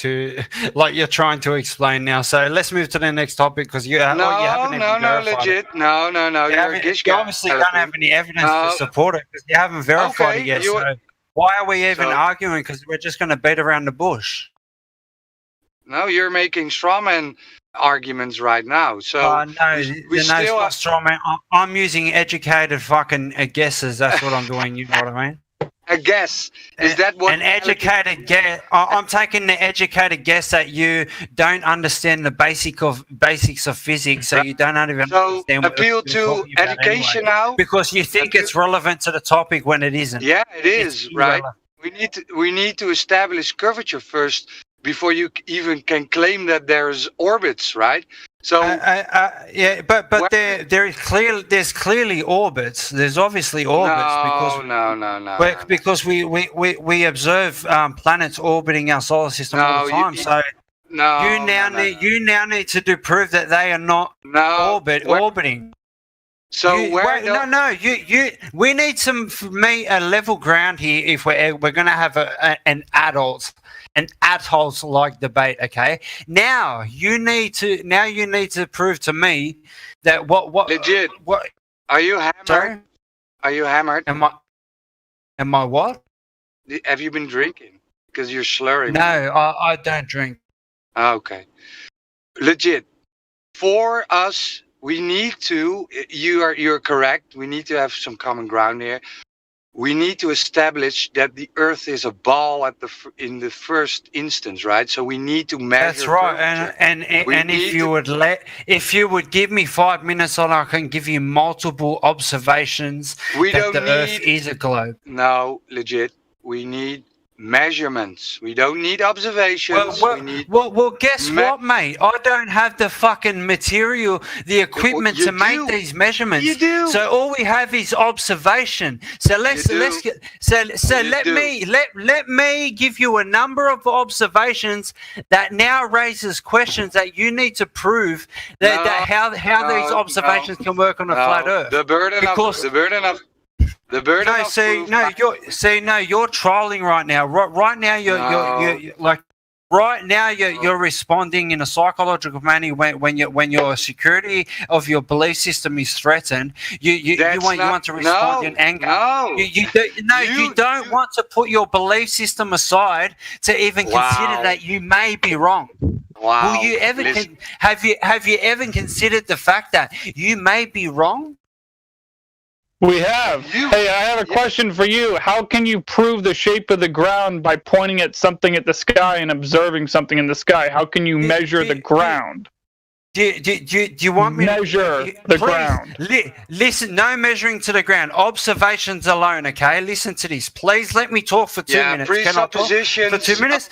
you're trying to explain now. So let's move to the next topic, because you haven't legit. No. You obviously don't have any evidence to support it, because you haven't verified it yet. So why are we even arguing? Because we're just going to beat around the bush. No, you're making strawman arguments right now. So we still have strawman. I'm using educated fucking guesses. That's what I'm doing. You know what I mean? A guess. Is that what? An educated guess. I'm taking the educated guess that you don't understand the basics of physics, so you don't even understand. Appeal to education now, because you think it's relevant to the topic when it isn't. Yeah, it is, right? We need to establish curvature first before you even can claim that there's orbits, right? So but there's clearly orbits. There's obviously orbits because we observe planets orbiting our solar system all the time. You now need to prove that they are not orbiting. So we need a level ground here if we're going to have an adults like debate. Okay, now you need to prove to me that what legit. What are you hammered? Sorry? Are you hammered? Am I what? Have you been drinking? Because you're slurring. No, I don't drink. Okay, legit. For us, we need to. You're correct. We need to have some common ground here. We need to establish that the Earth is a ball in the first instance, right? So we need to measure. That's right. And if you would give me 5 minutes on, I can give you multiple observations that the Earth is a globe. No, legit. We need measurements. We don't need observations. Well, guess what, mate? I don't have the fucking material, the equipment to make these measurements. You do. So all we have is observation. So let me give you a number of observations that now raises questions that you need to prove that how these observations can work on a flat Earth. The burden you're trolling right now. Right now, you're responding in a psychological manner when your security of your belief system is threatened. You want to respond in anger. No, you don't want to put your belief system aside to even consider that you may be wrong. Wow. Will you ever have you ever considered the fact that you may be wrong? We have. Hey, I have a question for you. How can you prove the shape of the ground by pointing at something at the sky and observing something in the sky? How can you measure the ground? Do you want me measure the ground? Listen, no measuring to the ground. Observations alone, okay? Listen to this. Please let me talk for 2 minutes. Can I talk for 2 minutes?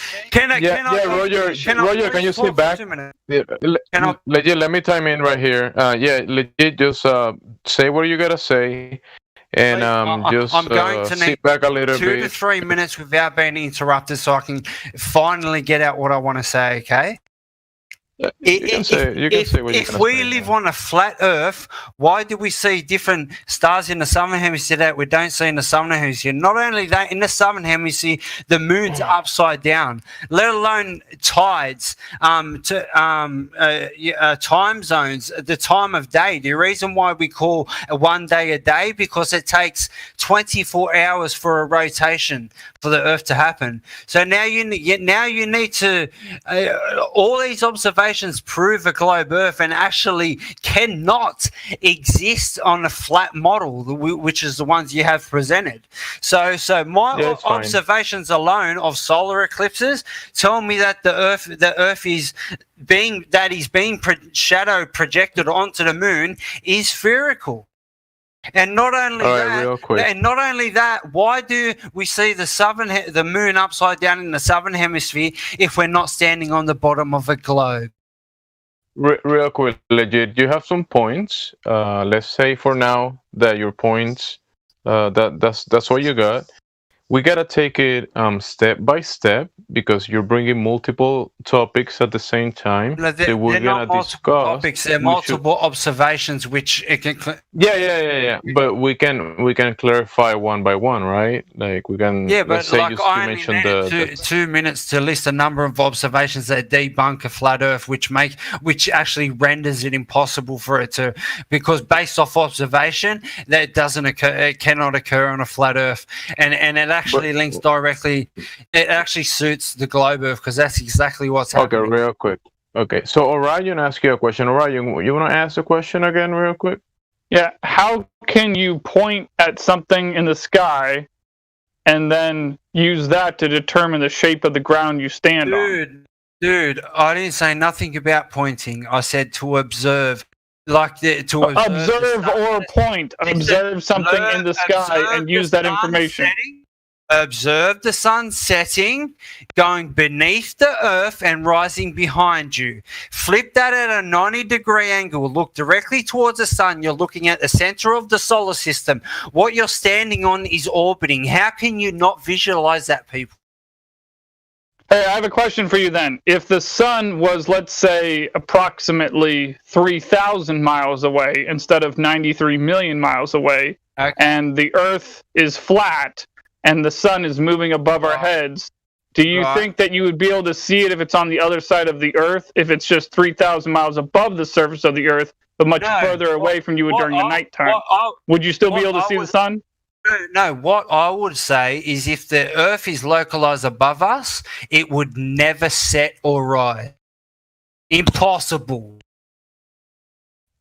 Roger, can you sit back? Legit, let me time in right here. Legit, just say what you gotta say, and I'm just going to sit need back a little 2 to bit. 3 minutes without being interrupted so I can finally get out what I want to say, okay? You can say what you're If gonna we say. live on a flat Earth, why do we see different stars in the southern hemisphere that we don't see in the southern hemisphere? Not only that, in the southern hemisphere, the moon's upside down. Let alone tides, time zones, the time of day. The reason why we call one day a day because it takes 24 hours for a rotation for the Earth to happen. So now you need to all these observations prove a globe Earth and actually cannot exist on a flat model, which is the ones you have presented. So my Yeah, it's fine. observations alone of solar eclipses tell me that the Earth is being shadow projected onto the moon is spherical. And not only that, why do we see the moon upside down in the southern hemisphere if we're not standing on the bottom of a globe? Real quick, legit. You have some points. Let's say for now that your points, that's what you got. We gotta take it step by step because you're bringing multiple topics at the same time. No, that we're they're not gonna multiple discuss. topics. They're multiple observations, which it can. Yeah. But we can clarify one by one, right? Like we can. Yeah, but let's say like you I only mentioned needed 2 minutes to list a number of observations that debunk a flat Earth, which actually renders it impossible for it to, because based off observation, that doesn't occur. It cannot occur on a flat Earth, and it actually links directly. It actually suits the globe Earth because that's exactly what's happening. Okay, real quick. Okay, so Orion asked you a question. Orion, you want to ask the question again, real quick? Yeah, how can you point at something in the sky and then use that to determine the shape of the ground you stand on? Dude, I didn't say nothing about pointing. I said to observe. Observe or point. Observe something in the sky and use that information. Observe the sun setting, going beneath the Earth and rising behind you. Flip that at a 90-degree angle. Look directly towards the sun. You're looking at the center of the solar system. What you're standing on is orbiting. How can you not visualize that, people? Hey, I have a question for you then. If the sun was, let's say, approximately 3,000 miles away instead of 93 million miles away, and the Earth is flat and the sun is moving above our heads, do you think that you would be able to see it if it's on the other side of the Earth, if it's just 3,000 miles above the surface of the Earth, but much further away from you during the nighttime? Would you still be able to see the sun? No, what I would say is if the Earth is localized above us, it would never set or rise. Impossible.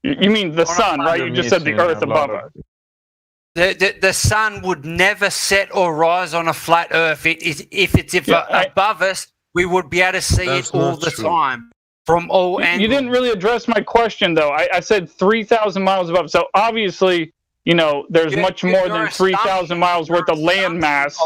You mean the sun, right? You just said the Earth above us. The sun would never set or rise on a flat Earth. If it's above us, we would be able to see it all the time from all angles. You didn't really address my question, though. I said 3,000 miles above. So obviously, you know, there's much more than 3,000 miles worth of land mass.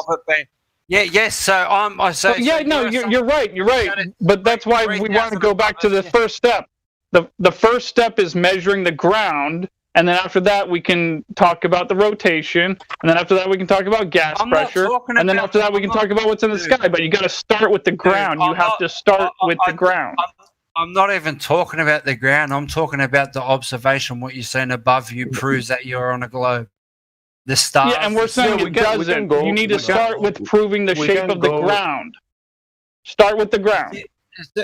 Yes. So you're right. You're right. But that's why we want to go back to the first step. The first step is measuring the ground. And then after that, we can talk about the rotation. And then after that, we can talk about gas pressure. And then after that, we can talk about what's in the sky. But you got to start with the ground. You have to start with the ground. I'm not even talking about the ground. I'm talking about the observation. What you're saying above you proves that you're on a globe. The stars. Yeah, and we're saying it doesn't. You need to start with proving the shape of the ground. Start with the ground.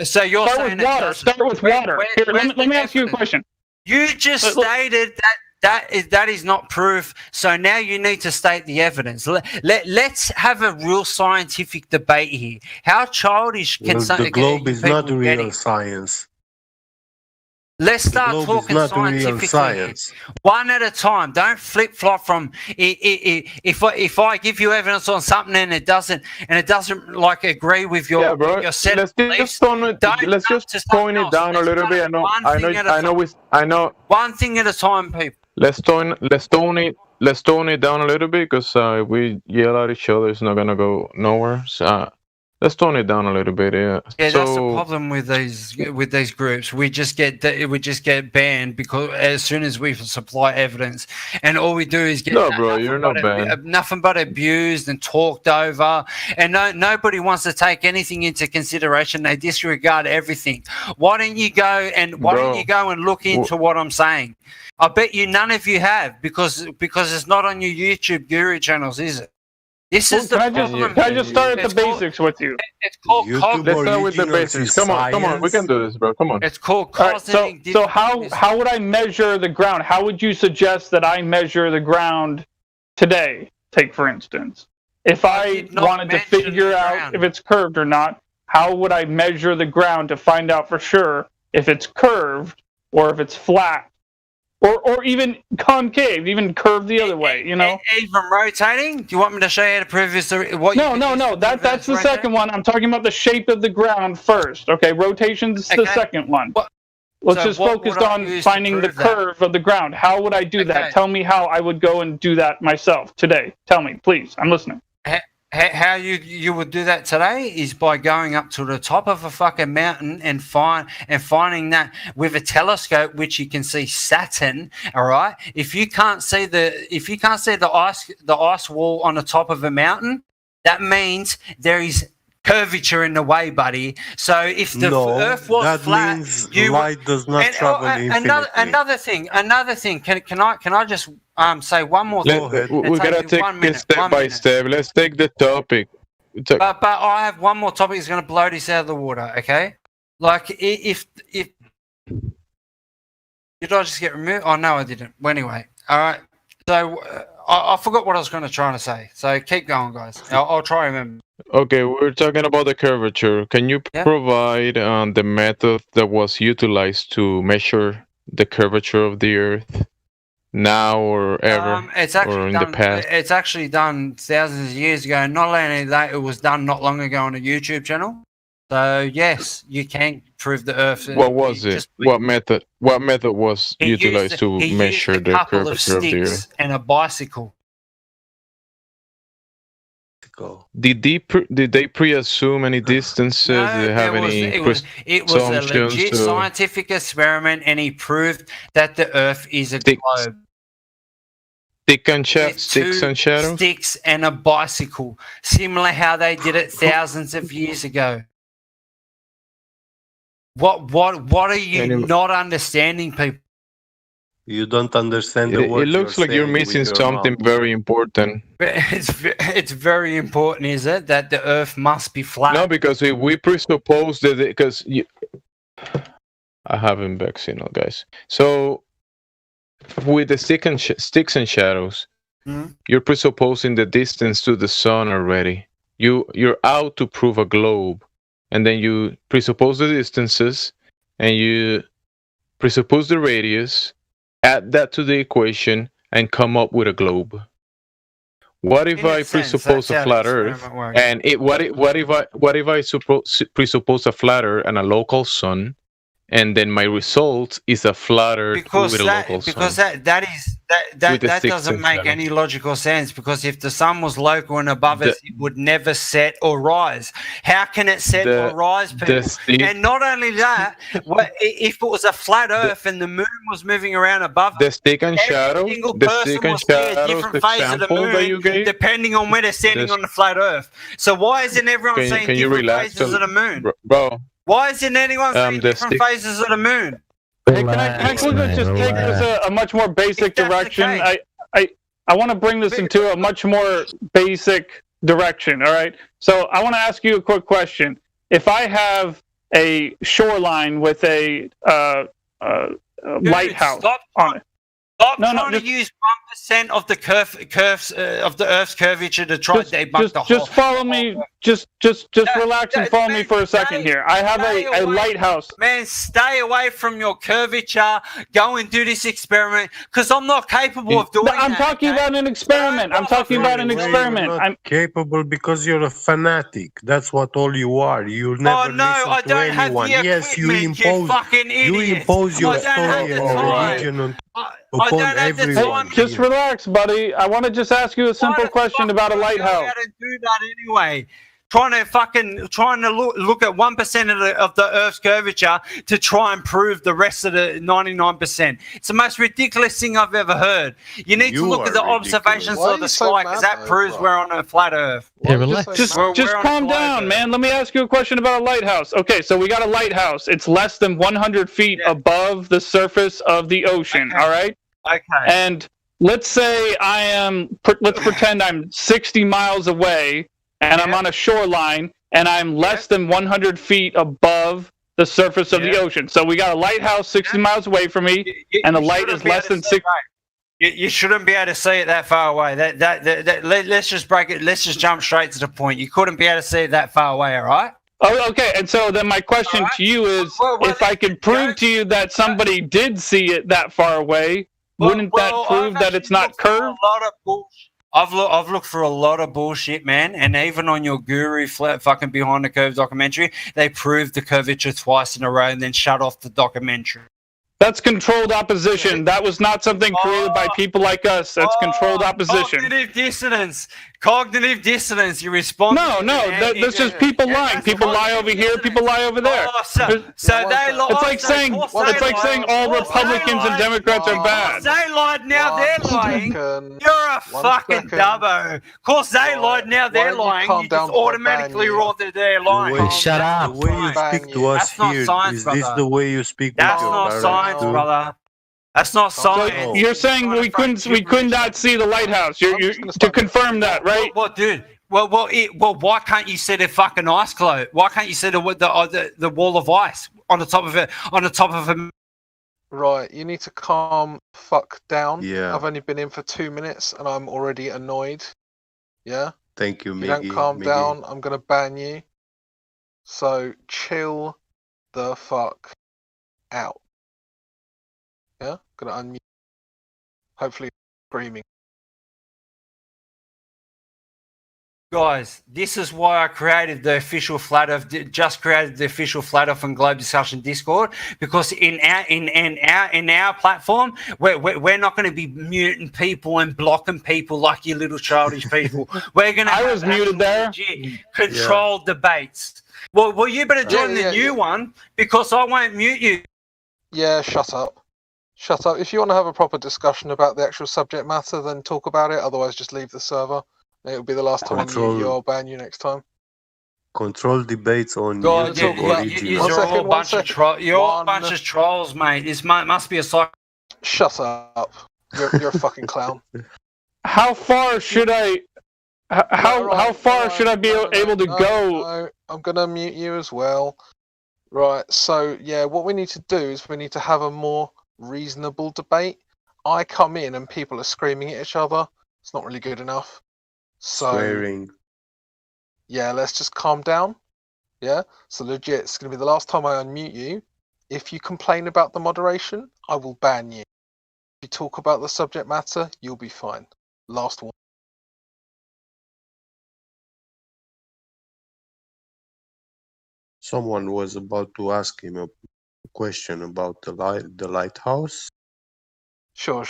So you're saying water. Start with water. Here, let me ask you a question. You just stated that is not proof. So now you need to state the evidence. Let's have a real scientific debate here. How childish can the globe is not real science. Let's start talking scientifically. One at a time. Don't flip flop from if I give you evidence on something and it doesn't like agree with your set of beliefs. Let's just tone it down a little bit. I know. One thing at a time, people. Let's tone it down a little bit because if we yell at each other, it's not gonna go nowhere. So, Let's tone it down a little bit. Yeah. Yeah, so, that's the problem with these groups. We just get banned because as soon as we supply evidence, and all we do is get No, bro, you're not banned. nothing but abused and talked over, and nobody wants to take anything into consideration. They disregard everything. Why don't you go and look into what I'm saying? I bet you none of you have because it's not on your YouTube guru channels, is it? This is the problem. Can I just start at the basics with you? It's called let's start with the basics. Come on, we can do this, bro. Come on. It's called cosmetic. So how would I measure the ground? How would you suggest that I measure the ground today? Take for instance, if I wanted to figure out if it's curved or not, how would I measure the ground to find out for sure if it's curved or if it's flat? Or even concave, even curved the other way, you know? Even rotating? Do you want me to show you how to prove this? No. That's the second one. I'm talking about the shape of the ground first. Okay, rotation's the second one. Let's just focus on finding the curve of the ground. How would I do that? Tell me how I would go and do that myself today. Tell me, please. I'm listening. How you would do that today is by going up to the top of a fucking mountain and finding that with a telescope, which you can see Saturn. All right. If you can't see the ice wall on the top of a mountain, that means there is curvature in the way, buddy. So if the Earth was flat, light does not travel infinitely. Another thing. Can I just say one more thing? We gotta take it step by step. Let's take the topic. But I have one more topic that's going to blow this out of the water. Okay, like if did I just get removed? Oh no, I didn't. Well, anyway, all right. So I forgot what I was going to try to say. So keep going, guys. I'll try and remember. Okay, we're talking about the curvature. Can you provide the method that was utilized to measure the curvature of the Earth now or ever, or in the past? It's actually done thousands of years ago. Not only that, it was done not long ago on a YouTube channel. So yes, you can prove the Earth. What was it? What method was utilized to measure the curvature of the Earth? And a bicycle. Did they pre-assume any distances? No, Did they have it was a legit scientific experiment, and he proved that the Earth is a globe. Sticks and shadows? Sticks and a bicycle, similar how they did it thousands of years ago. What are you not understanding, people? You don't understand the word. It looks like you're missing something very important. It's very important, is it, that the Earth must be flat? No, because we presuppose that I haven't back signal, guys. So with the sticks and shadows, you're presupposing the distance to the sun already. You're out to prove a globe, and then you presuppose the distances, and you presuppose the radius. Add that to the equation and come up with a globe. What if I presuppose a flat Earth? And what if I presuppose a flat Earth and a local sun, and then my result is a flat Earth with a local sun? Because that doesn't make any logical sense. Because if the sun was local and above us, it would never set or rise. How can it set or rise, people? And not only that, if it was a flat Earth and the moon was moving around above the stick and shadow, different phase of the moon, depending on where they're standing on the flat Earth. So why isn't everyone seeing different phases of the moon, bro? Why isn't anyone seeing different phases of the moon? Hey, can I just take this a much more basic direction? I want to bring this into a much more basic direction, all right? So I want to ask you a quick question. If I have a shoreline with a lighthouse on it. Stop trying to use 1% of the curves of the Earth's curvature to try to debunk the whole. Just follow me. Just relax and follow me for a second here. I have a lighthouse. Man, stay away from your curvature. Go and do this experiment because I'm not capable of doing that. I'm talking about an experiment. I'm talking about an experiment. I'm capable because you're a fanatic. That's what all you are. You'll never listen to anyone. Yes, you impose your story and religion upon everyone. Just relax, buddy. I want to just ask you a simple question about a lighthouse. How to do that anyway? trying to look at 1% of the Earth's curvature to try and prove the rest of the 99%. It's the most ridiculous thing I've ever heard. You need to look at the observations of the sky because that proves we're on a flat Earth. Yeah, relax. Just calm down, man. Let me ask you a question about a lighthouse. Okay, so we got a lighthouse. It's less than 100 feet above the surface of the ocean, all right? Okay. And let's say let's pretend I'm 60 miles away and I'm on a shoreline and I'm less than 100 feet above the surface of the ocean. So we got a lighthouse 60 miles away from me and the light is less than 60. You shouldn't be able to see it that far away. Let's just break it. Let's just jump straight to the point. You couldn't be able to see it that far away, all right? Oh, okay. And so then my question to you is, if I could prove to you that somebody did see it that far away, wouldn't that prove that it's not curved? I've looked for a lot of bullshit, man, and even on your Guru fucking Behind the Curve documentary, they proved the curvature twice in a row and then shut off the documentary. That's controlled opposition. That was not something created by people like us. That's controlled opposition. Cognitive dissonance. You respond. No. That's just people lying. People lie over here. People lie over there. So they lie. It's like saying all Republicans and Democrats are bad. They lied. Now they're lying. You're a fucking dubbo. Of course they lied. Now they're lying. You just automatically wrote that they're lying. Shut up. The way you speak to us here, is this the way you speak with That's your not parents science, too? brother. That's not science. So you're saying we could not see the lighthouse. You to confirm that, right? Well, dude. Well, why can't you see the fucking ice globe? Why can't you see the wall of ice on the top of it? On the top of it. Right, you need to calm the fuck down. Yeah. I've only been in for 2 minutes and I'm already annoyed. Yeah. Thank you, If Miggy. you don't calm down, I'm gonna ban you. So chill the fuck out. Yeah, gonna unmute. Hopefully, screaming. Guys, this is why I created the official Flat Earth. Just created the official Flat Earth and Globe Discussion Discord, because in our platform, we're not going to be muting people and blocking people like you little childish people. We're going to. I was muted there. Controlled debates. Well, you better join the new one, because I won't mute you. Yeah, shut up. Shut up. If you want to have a proper discussion about the actual subject matter, then talk about it. Otherwise, just leave the server. It'll be the last time I mute you. I'll ban you next time. Control debates on God, YouTube. You're all a bunch of trolls. You're all a bunch of trolls, mate. This must be a cycle. Shut up. You're a fucking clown. How far should I? How far should I be able to go? No, I'm gonna mute you as well. Right. So yeah, what we need to do is we need to have a more reasonable debate. I come in and people are screaming at each other. It's not really good enough. So Swearing. Yeah, let's just calm down. Yeah. So legit, it's gonna be the last time I unmute you. If you complain about the moderation, I will ban you. If you talk about the subject matter, you'll be fine. Last one. Someone was about to ask him a question about the lighthouse. Sure.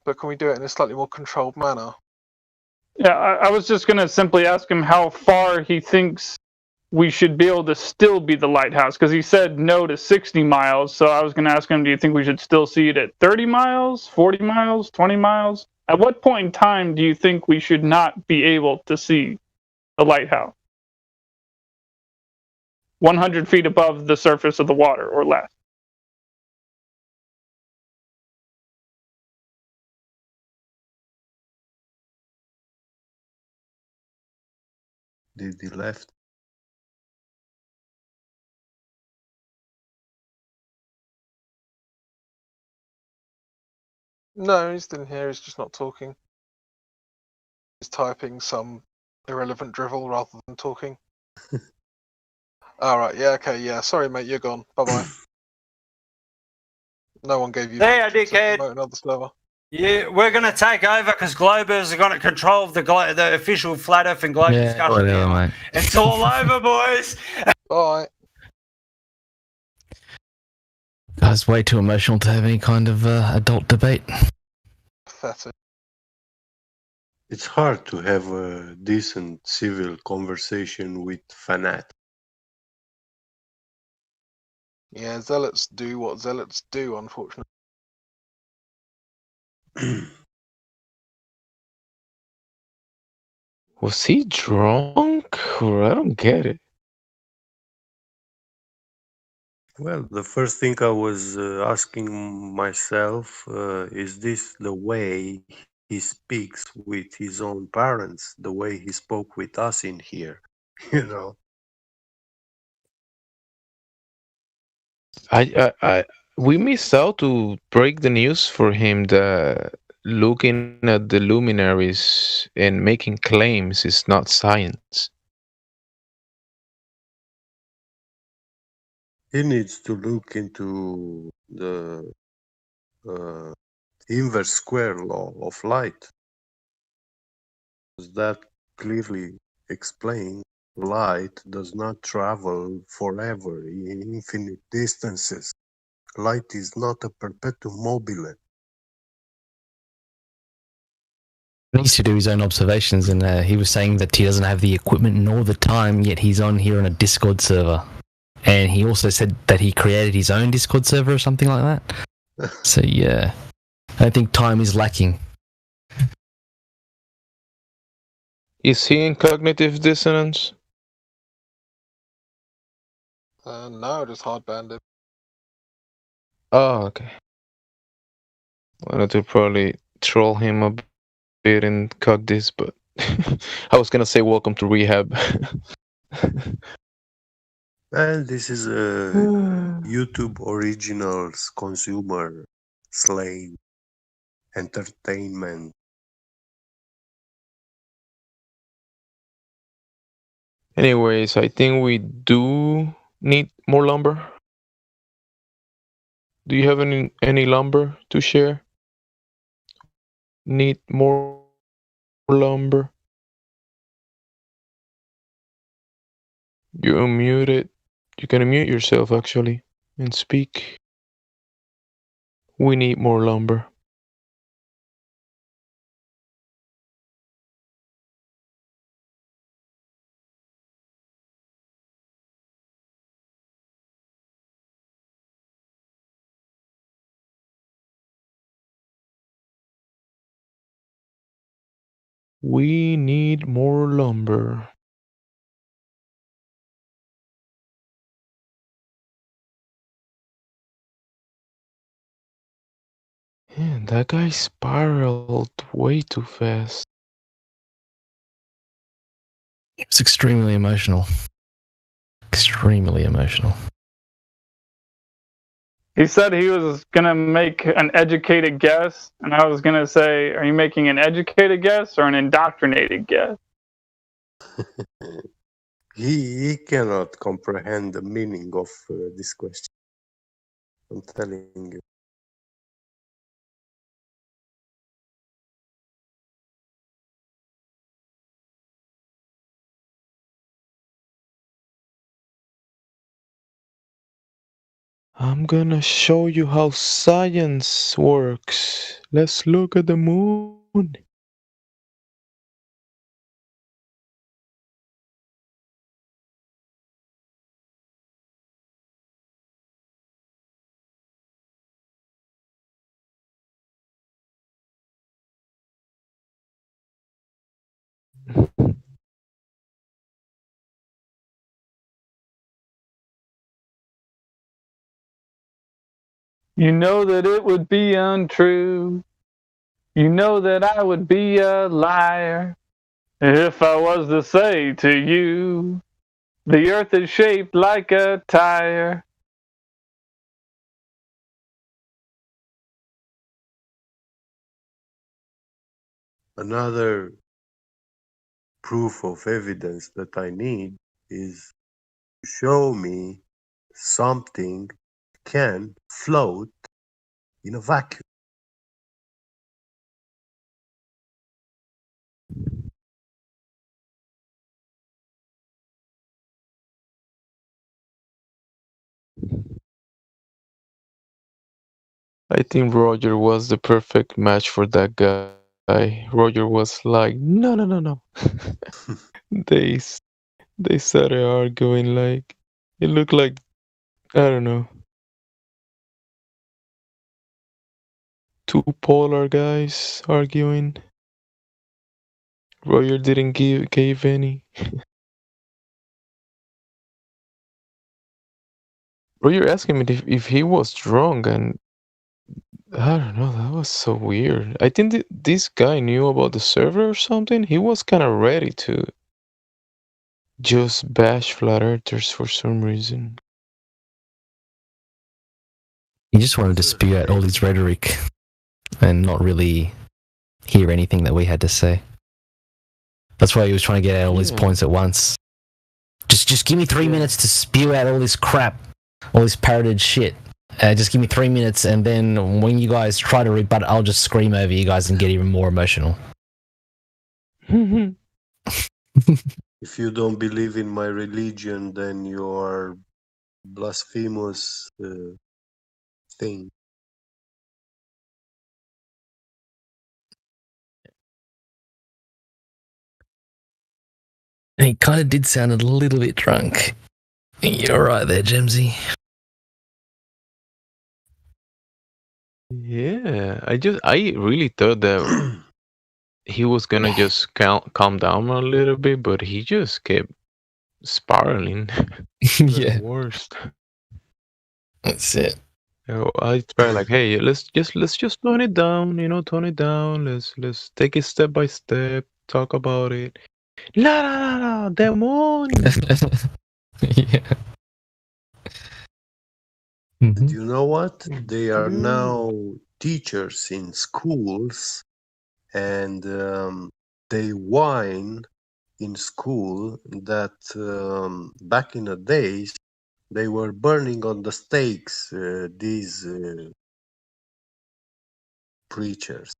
But can we do it in a slightly more controlled manner? Yeah, I was just going to simply ask him how far he thinks we should be able to still be the lighthouse, because he said no to 60 miles. So I was going to ask him, do you think we should still see it at 30 miles, 40 miles, 20 miles? At what point in time do you think we should not be able to see the lighthouse? 100 feet above the surface of the water or less. Did he left? No, he's still here. He's just not talking. He's typing some irrelevant drivel rather than talking. Alright, yeah, okay, yeah. Sorry, mate, you're gone. Bye-bye. No one gave you There, dickhead. another server. Yeah, we're going to take over because Globers are going to control the official Flat Earth and Globe discussion. Whatever, mate. It's all over, boys. Bye. I was way too emotional to have any kind of adult debate. Pathetic. It's hard to have a decent civil conversation with fanatics. Yeah, zealots do what zealots do, unfortunately. Was he drunk? Or I don't get it. Well, the first thing I was asking myself, is this the way he speaks with his own parents, the way he spoke with us in here? You know? We missed out to break the news for him that looking at the luminaries and making claims is not science. He needs to look into the inverse square law of light. That clearly explains light does not travel forever in infinite distances. Light is not a perpetuum mobile. He needs to do his own observations, and he was saying that he doesn't have the equipment nor the time, yet he's on here on a Discord server. And he also said that he created his own Discord server or something like that. So yeah, I think time is lacking. Is he in cognitive dissonance? No, just hard banded. Oh, okay. Wanted to probably troll him a bit in Cogdis, but I was gonna say welcome to rehab. Well, this is a YouTube Originals consumer slave entertainment. Anyways, I think we do need more lumber. Do you have any lumber to share? Need more lumber? You're unmuted. You can unmute yourself actually and speak. We need more lumber. We need more lumber. Man, that guy spiraled way too fast. It's extremely emotional. Extremely emotional. He said he was gonna make an educated guess, and I was gonna say, are you making an educated guess or an indoctrinated guess? He cannot comprehend the meaning of this question. I'm telling you. I'm gonna show you how science works. Let's look at the moon. You know that it would be untrue. You know that I would be a liar if I was to say to you, the earth is shaped like a tire. Another proof of evidence that I need is to show me something can float in a vacuum. I think Roger was the perfect match for that guy. Roger was like, no, no, no, no. they started arguing like it looked like, I don't know, two polar guys arguing. Roger didn't gave any. Roger asked him if he was drunk, and I don't know, that was so weird. I think this guy knew about the server or something. He was kind of ready to just bash flat earthers for some reason. He just wanted to spew out all his rhetoric and not really hear anything that we had to say. That's why he was trying to get out all his points at once. Just give me 3 minutes to spew out all this crap, all this parroted shit. Just give me 3 minutes, and then when you guys try to rebut, I'll just scream over you guys and get even more emotional. If you don't believe in my religion, then you are blasphemous thing. He kind of did sound a little bit drunk. You're right there, Gemsy. Yeah, I really thought that he was gonna just calm down a little bit, but he just kept spiraling. Yeah, worst. That's it. I try like, hey, let's just tone it down, tone it down. Let's take it step by step, talk about it. La demon. Yeah. And you know what? They are now teachers in schools, and they whine in school that back in the days they were burning on the stakes these preachers,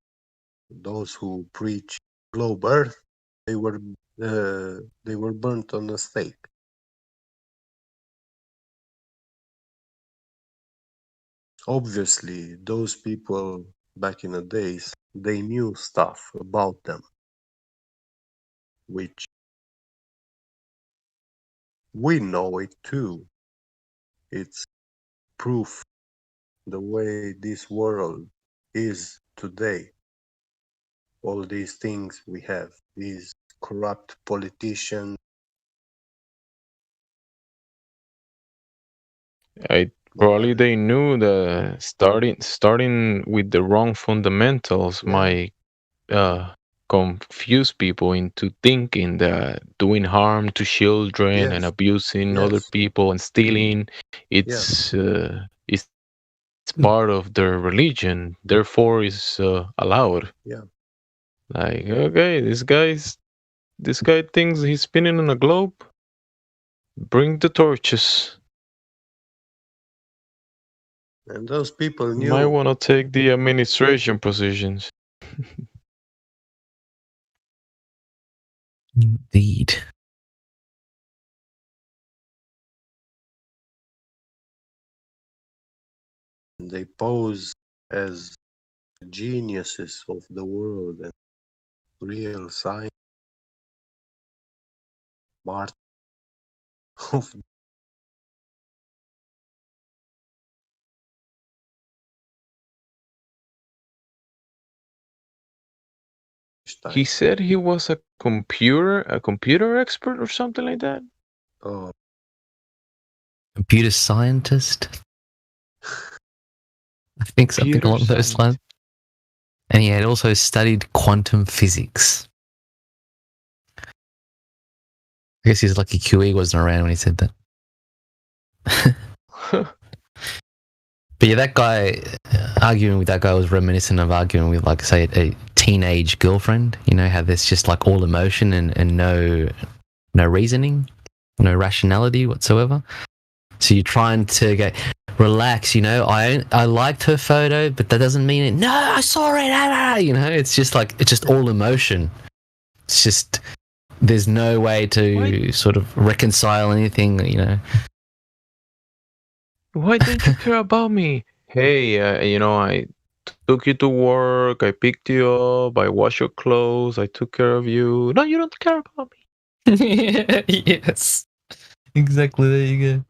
those who preach globe Earth. They were burnt on the stake. Obviously, those people back in the days, they knew stuff about them, which we know it too. It's proof the way this world is today. All these things we have, these corrupt politicians. Probably they knew that starting with the wrong fundamentals might confuse people into thinking that doing harm to children and abusing other people and stealing it's part of their religion, therefore is allowed. Like, okay, this guy thinks he's spinning on a globe. Bring the torches. And those people knew. You might want to take the administration positions. Indeed. They pose as geniuses of the world and real science. Smart of He said he was a computer expert or something like that. Oh, computer scientist. I think something along those lines. And he had also studied quantum physics. I guess he's lucky QE wasn't around when he said that. But yeah, that guy, arguing with that guy was reminiscent of arguing with, like, say, a teenage girlfriend. You know, how there's just like all emotion and no reasoning, no rationality whatsoever. So you're trying to go, relax, I liked her photo, but that doesn't mean it. No, I saw it. It's just like, it's just all emotion. It's just, there's no way to sort of reconcile anything, Why don't you care about me? Hey, I took you to work, I picked you up, I washed your clothes, I took care of you. No, you don't care about me. Yes. Exactly, there you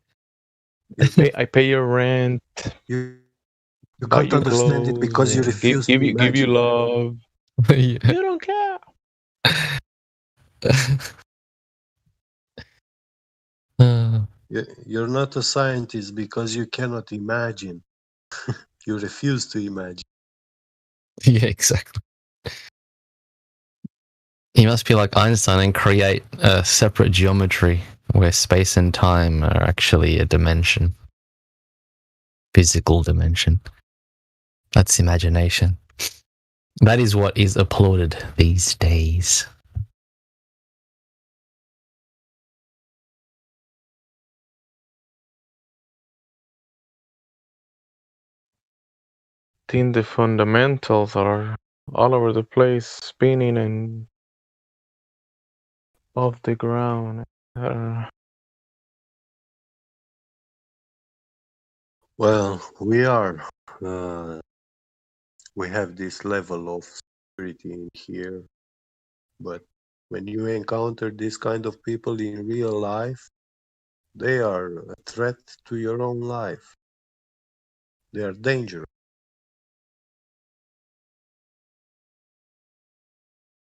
go. I pay your rent. You buy can't you understand it because you clothes, refuse to give you imagine. love. Yeah. You don't care. You're not a scientist because you cannot imagine. You refuse to imagine. Yeah, exactly. You must be like Einstein and create a separate geometry where space and time are actually a dimension. Physical dimension. That's imagination. That is what is applauded these days. I think the fundamentals are all over the place, spinning and off the ground. Well, we have this level of security in here, but when you encounter this kind of people in real life, they are a threat to your own life. They are dangerous.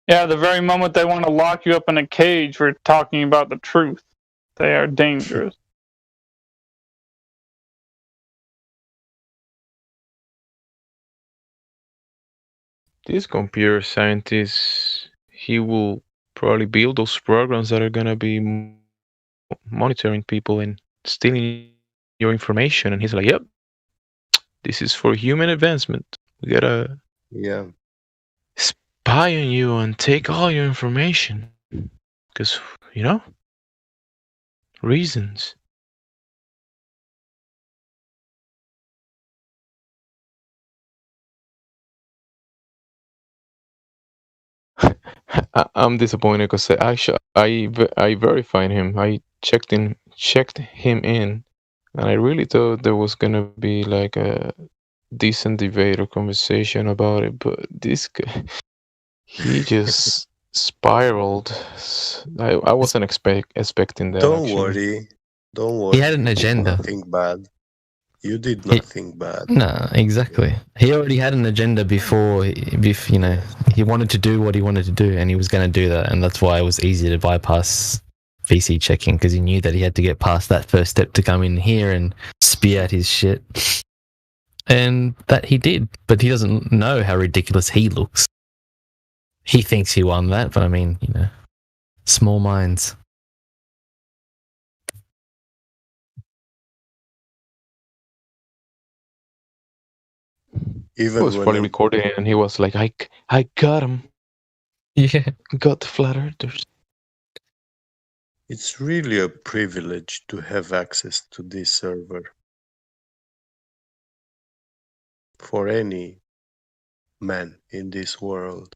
Yeah, the very moment they want to lock you up in a cage for talking about the truth, they are dangerous. This computer scientist, he will probably build those programs that are gonna be monitoring people and stealing your information. And he's like, "Yep, this is for human advancement. We gotta spy on you and take all your information, because reasons." I'm disappointed because I verified him. I checked him in, and I really thought there was gonna be like a decent debate or conversation about it. But this guy, he just spiraled. I wasn't expecting that. Don't actually. worry. He had an agenda. Nothing bad. You did nothing bad. No, exactly. He already had an agenda before, he wanted to do what he wanted to do, and he was going to do that, and that's why it was easy to bypass VC checking, because he knew that he had to get past that first step to come in here and spew out his shit. And that he did, but he doesn't know how ridiculous he looks. He thinks he won that, but I mean, small minds. He was probably recording, and he was like, "I got him. Yeah, got the flat earthers." It's really a privilege to have access to this server. For any man in this world.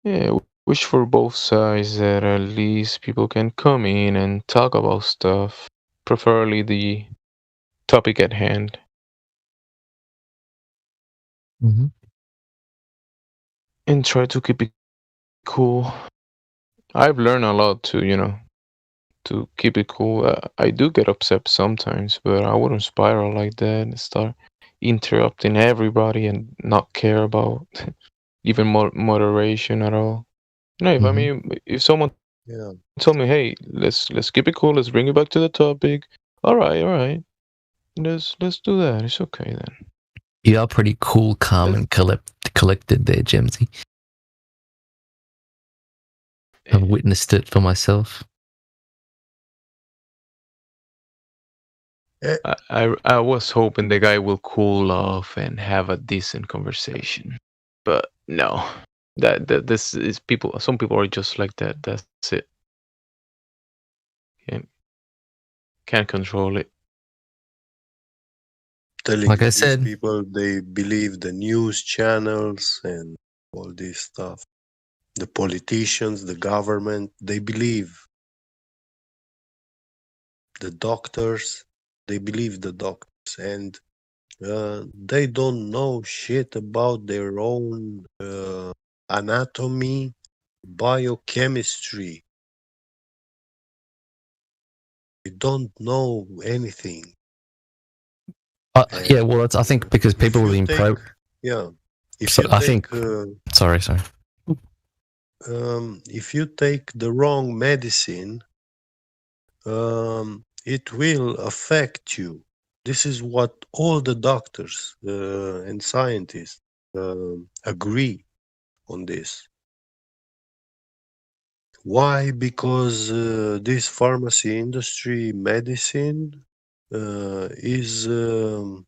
Yeah, wish for both sides that at least people can come in and talk about stuff, preferably the topic at hand. Mm-hmm. And try to keep it cool. I've learned a lot to keep it cool. I do get upset sometimes, but I wouldn't spiral like that and start interrupting everybody and not care about even moderation at all. If I mean, if someone told me, "Hey, let's keep it cool. Let's bring it back to the topic." All right. Let's do that. It's okay then. You are pretty cool, calm, and collected there, Gemsy. I've witnessed it for myself. I was hoping the guy will cool off and have a decent conversation, but no. This is people. Some people are just like that. That's it. Can't control it. Telling like I these said, people they believe the news channels and all this stuff. The politicians, the government, they believe. The doctors, they believe the doctors, and they don't know shit about their own anatomy, biochemistry. They don't know anything. Yeah, well, I think because people have been Yeah. Sorry. If you take the wrong medicine, it will affect you. This is what all the doctors and scientists agree on this. Why? Because this pharmacy industry medicine is a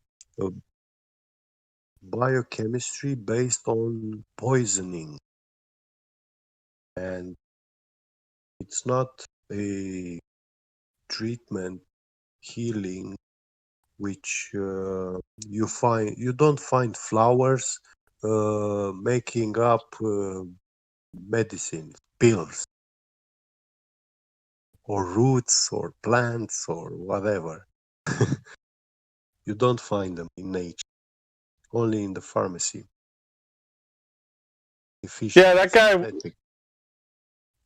biochemistry based on poisoning. And it's not a treatment, healing, which you don't find flowers making up medicine, pills, or roots, or plants, or whatever. You don't find them in nature, only in the pharmacy. Yeah, that guy.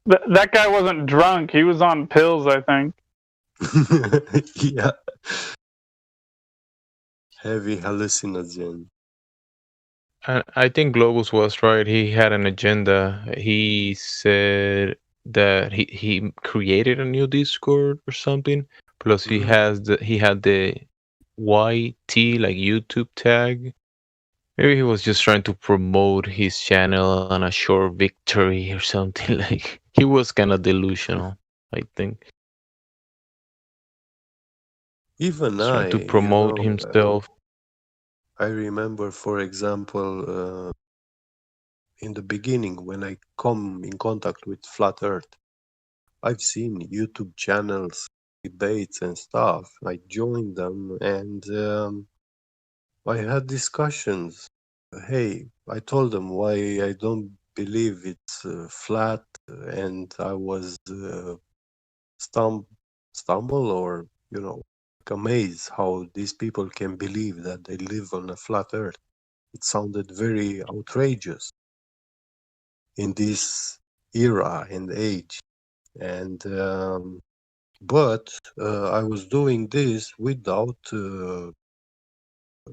That guy wasn't drunk. He was on pills, I think. Yeah. Heavy hallucinogen. I think Globus was right. He had an agenda. He said that he created a new Discord or something. Plus, he had the YT like YouTube tag. Maybe he was just trying to promote his channel on a short victory or something. Like he was kind of delusional, I think. Even trying to promote himself. I remember, for example, in the beginning when I come in contact with Flat Earth, I've seen YouTube channels, debates and stuff. I joined them and I had discussions. Hey, I told them why I don't believe it's flat, and I was stumble or amazed how these people can believe that they live on a flat Earth. It sounded very outrageous in this era and age, and but I was doing this without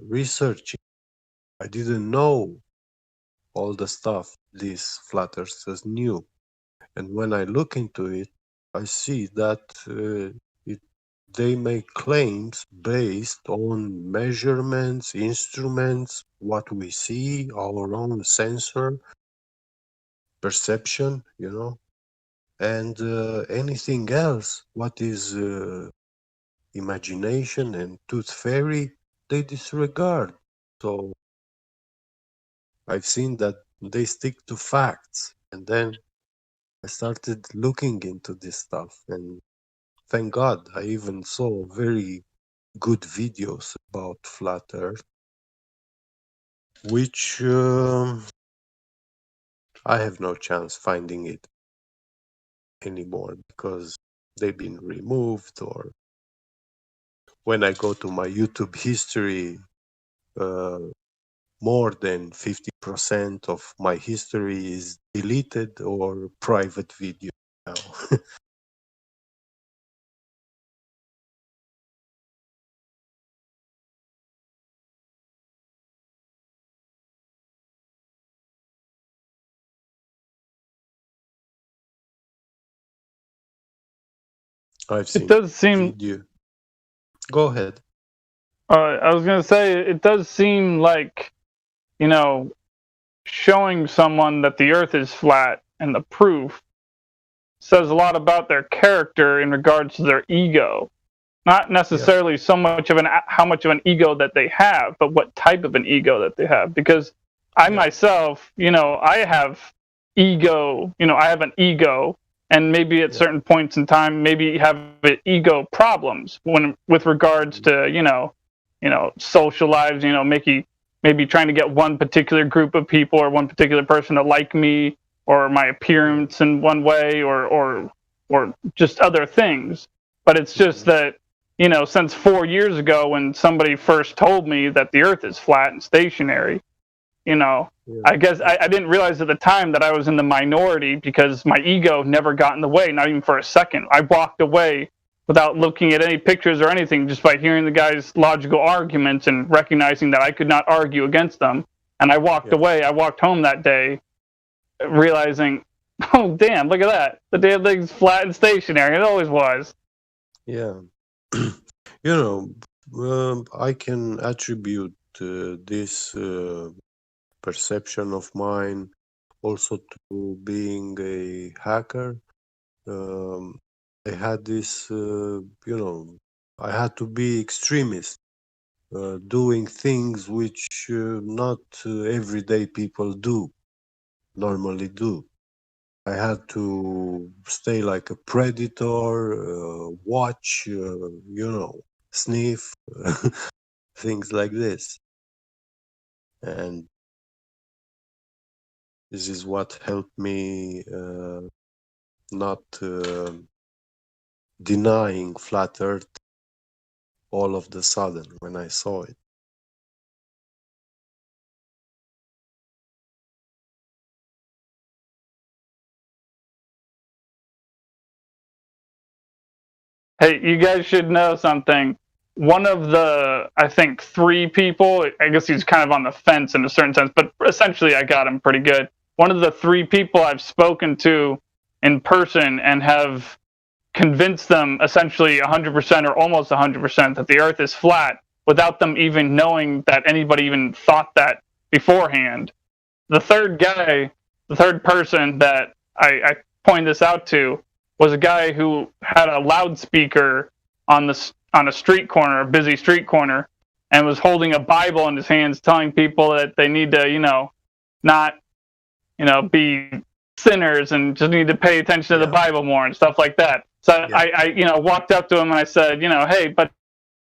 researching. I didn't know all the stuff these flat earthers knew. And when I look into it, I see that they make claims based on measurements, instruments, what we see, our own sensor, perception, and anything else, what is imagination and tooth fairy, they disregard. So I've seen that they stick to facts, and then I started looking into this stuff, and thank God I even saw very good videos about Flat Earth, which I have no chance finding it anymore because they've been removed, or when I go to my YouTube history, more than 50% of my history is deleted or private video now. I've seen it does seem. video. Go ahead. I was going to say, it does seem like, showing someone that the Earth is flat and the proof says a lot about their character in regards to their ego. Not necessarily so much of how much of an ego that they have, but what type of an ego that they have. Because I myself, I have ego. I have an ego, and maybe at certain points in time, maybe have ego problems with regards to social lives. maybe trying to get one particular group of people or one particular person to like me or my appearance in one way or just other things. But it's just that, you know, since 4 years ago when somebody first told me that the Earth is flat and stationary, you know, I guess I didn't realize at the time that I was in the minority because my ego never got in the way, not even for a second. I walked away without looking at any pictures or anything, just by hearing the guy's logical arguments and recognizing that I could not argue against them. And I walked away. I walked home that day realizing, oh, damn, look at that. The damn thing's flat and stationary. It always was. Yeah. You know, I can attribute this perception of mine also to being a hacker. I had this, you know, I had to be extremist, doing things which not everyday people normally do. I had to stay like a predator, watch, you know, sniff, things like this. And this is what helped me not denying flat Earth all of the sudden when I saw it. Hey, you guys should know something. One of the, I think, 3 people, I guess he's kind of on the fence in a certain sense, but essentially I got him pretty good. One of the 3 people I've spoken to in person and have convinced them essentially 100% or almost 100% that the Earth is flat without them even knowing that anybody even thought that beforehand. The third guy, the third person that I pointed this out to was a guy who had a loudspeaker on a street corner, a busy street corner, and was holding a Bible in his hands telling people that they need to, you know, not, you know, be sinners and just need to pay attention to the Bible more and stuff like that. So I you know, walked up to him and I said, you know, hey, but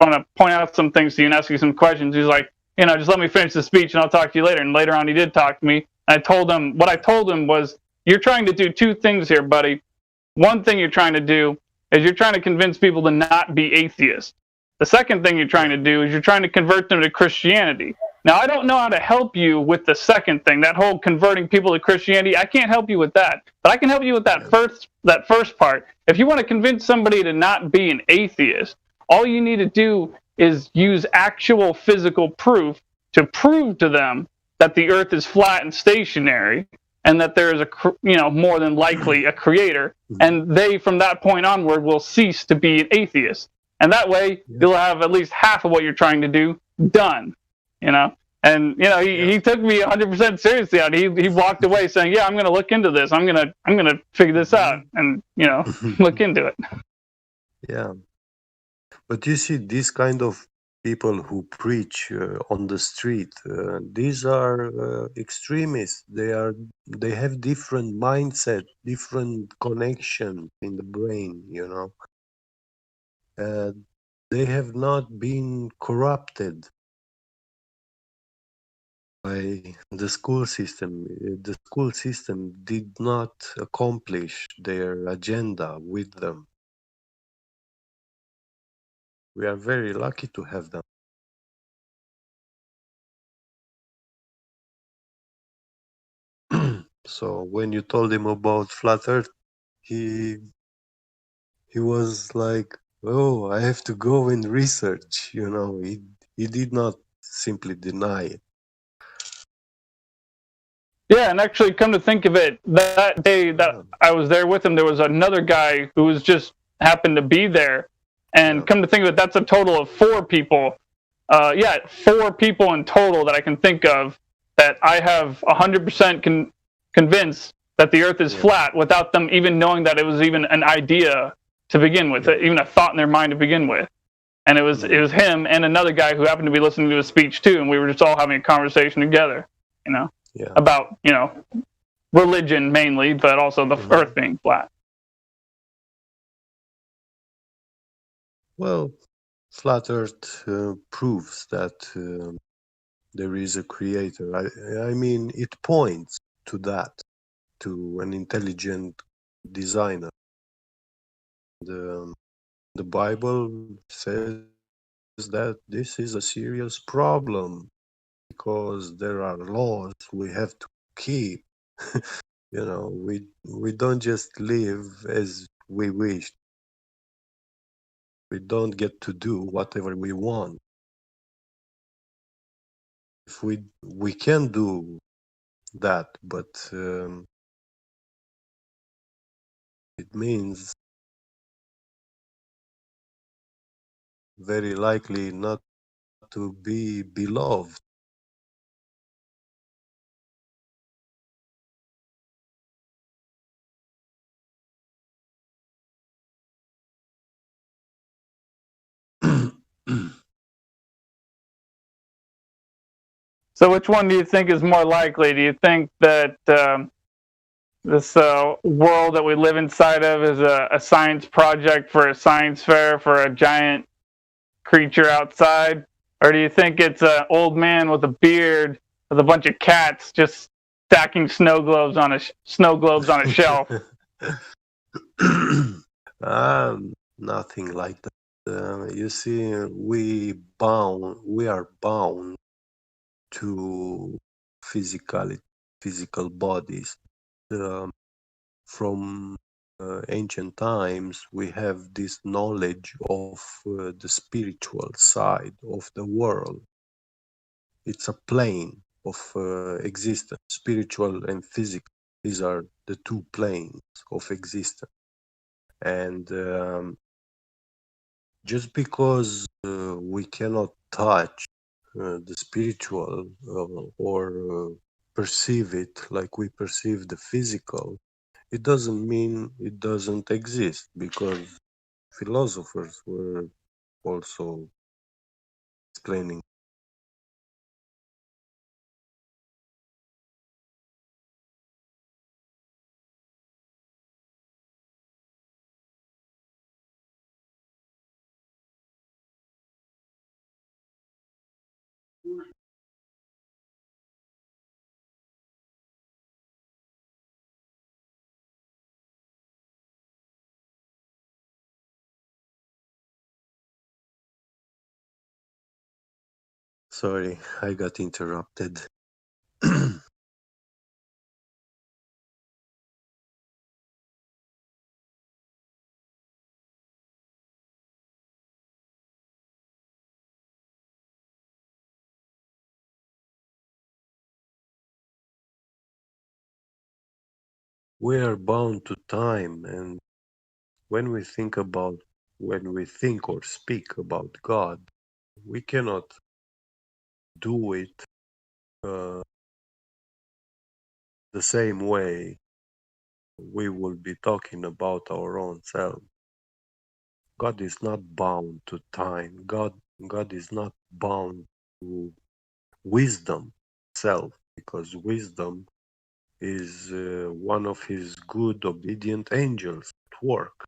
I want to point out some things to you and ask you some questions. He's like, you know, just let me finish the speech and I'll talk to you later. And later on he did talk to me. And I told him, what I told him was, you're trying to do 2 things here, buddy. One thing you're trying to do is you're trying to convince people to not be atheists. The second thing you're trying to do is you're trying to convert them to Christianity. Now, I don't know how to help you with the second thing, that whole converting people to Christianity. I can't help you with that, but I can help you with that first part. If you want to convince somebody to not be an atheist, all you need to do is use actual physical proof to prove to them that the Earth is flat and stationary, and that there is a, you know, more than likely a creator, and they, from that point onward, will cease to be an atheist. And that way, you'll have at least half of what you're trying to do done, you know? And, you know, he took me 100% seriously on it. He walked away saying, yeah, I'm going to look into this. I'm going to figure this out and, you know, look into it. Yeah. But you see, this kind of people who preach on the street, these are extremists. They have different mindset, different connection in the brain, you know. They have not been corrupted by the school system. The school system did not accomplish their agenda with them. We are very lucky to have them. So when you told him about flat Earth, he was like, "Oh, I have to go and research." You know, he did not simply deny it. Yeah, and actually, come to think of it, that day that I was there with him, there was another guy who was just happened to be there. And come to think of it, that's a total of 4 people. 4 people in total that I can think of that I have 100% convinced that the Earth is flat without them even knowing that it was even an idea to begin with, even a thought in their mind to begin with. And it was him and another guy who happened to be listening to his speech too, and we were just all having a conversation together, you know, about, you know, religion mainly, but also the Earth being flat. Well, flat Earth proves that there is a creator. I mean, it points to that, to an intelligent designer. The Bible says that this is a serious problem because there are laws we have to keep. You know, we don't just live as we wish. We don't get to do whatever we want. If we can do that, but it means very likely not to be beloved. So, which one do you think is more likely? Do you think that this world that we live inside of is a science project for a science fair for a giant creature outside? Or do you think it's an old man with a beard with a bunch of cats just stacking snow globes on a shelf? Nothing like that. You see, we are bound to physical bodies. From ancient times, we have this knowledge of the spiritual side of the world. It's a plane of existence, spiritual and physical. These are the two planes of existence. And just because we cannot touch the spiritual or perceive it like we perceive the physical, it doesn't mean it doesn't exist, because philosophers were also explaining. Sorry, I got interrupted. We are bound to time, and when we think or speak about God, we cannot do it the same way we will be talking about our own self. God is not bound to time. God is not bound to wisdom itself, because wisdom is one of his good obedient angels at work.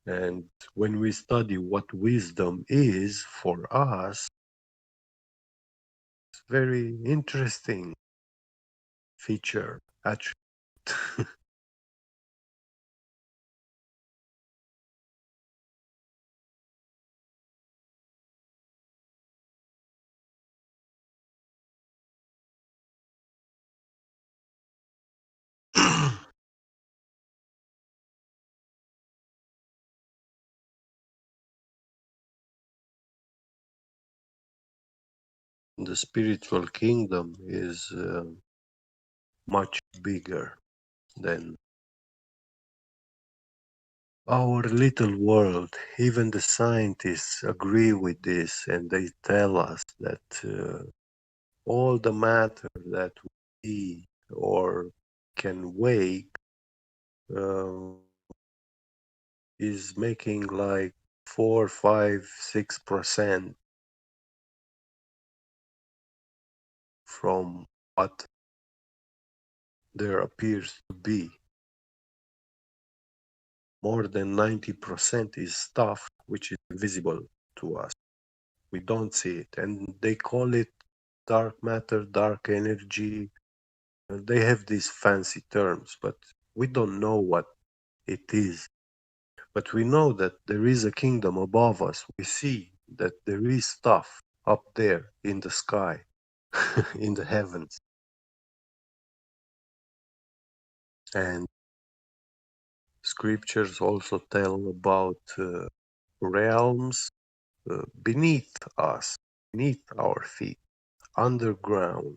And when we study what wisdom is for us, it's very interesting feature, attribute. The spiritual kingdom is much bigger than our little world. Even the scientists agree with this, and they tell us that all the matter that we see or can wake is making like 4, 5, 6% from what there appears to be. More than 90% is stuff which is invisible to us. We don't see it, and they call it dark matter, dark energy. They have these fancy terms, but we don't know what it is. But we know that there is a kingdom above us. We see that there is stuff up there in the sky, in the heavens. And scriptures also tell about realms beneath us, beneath our feet, underground.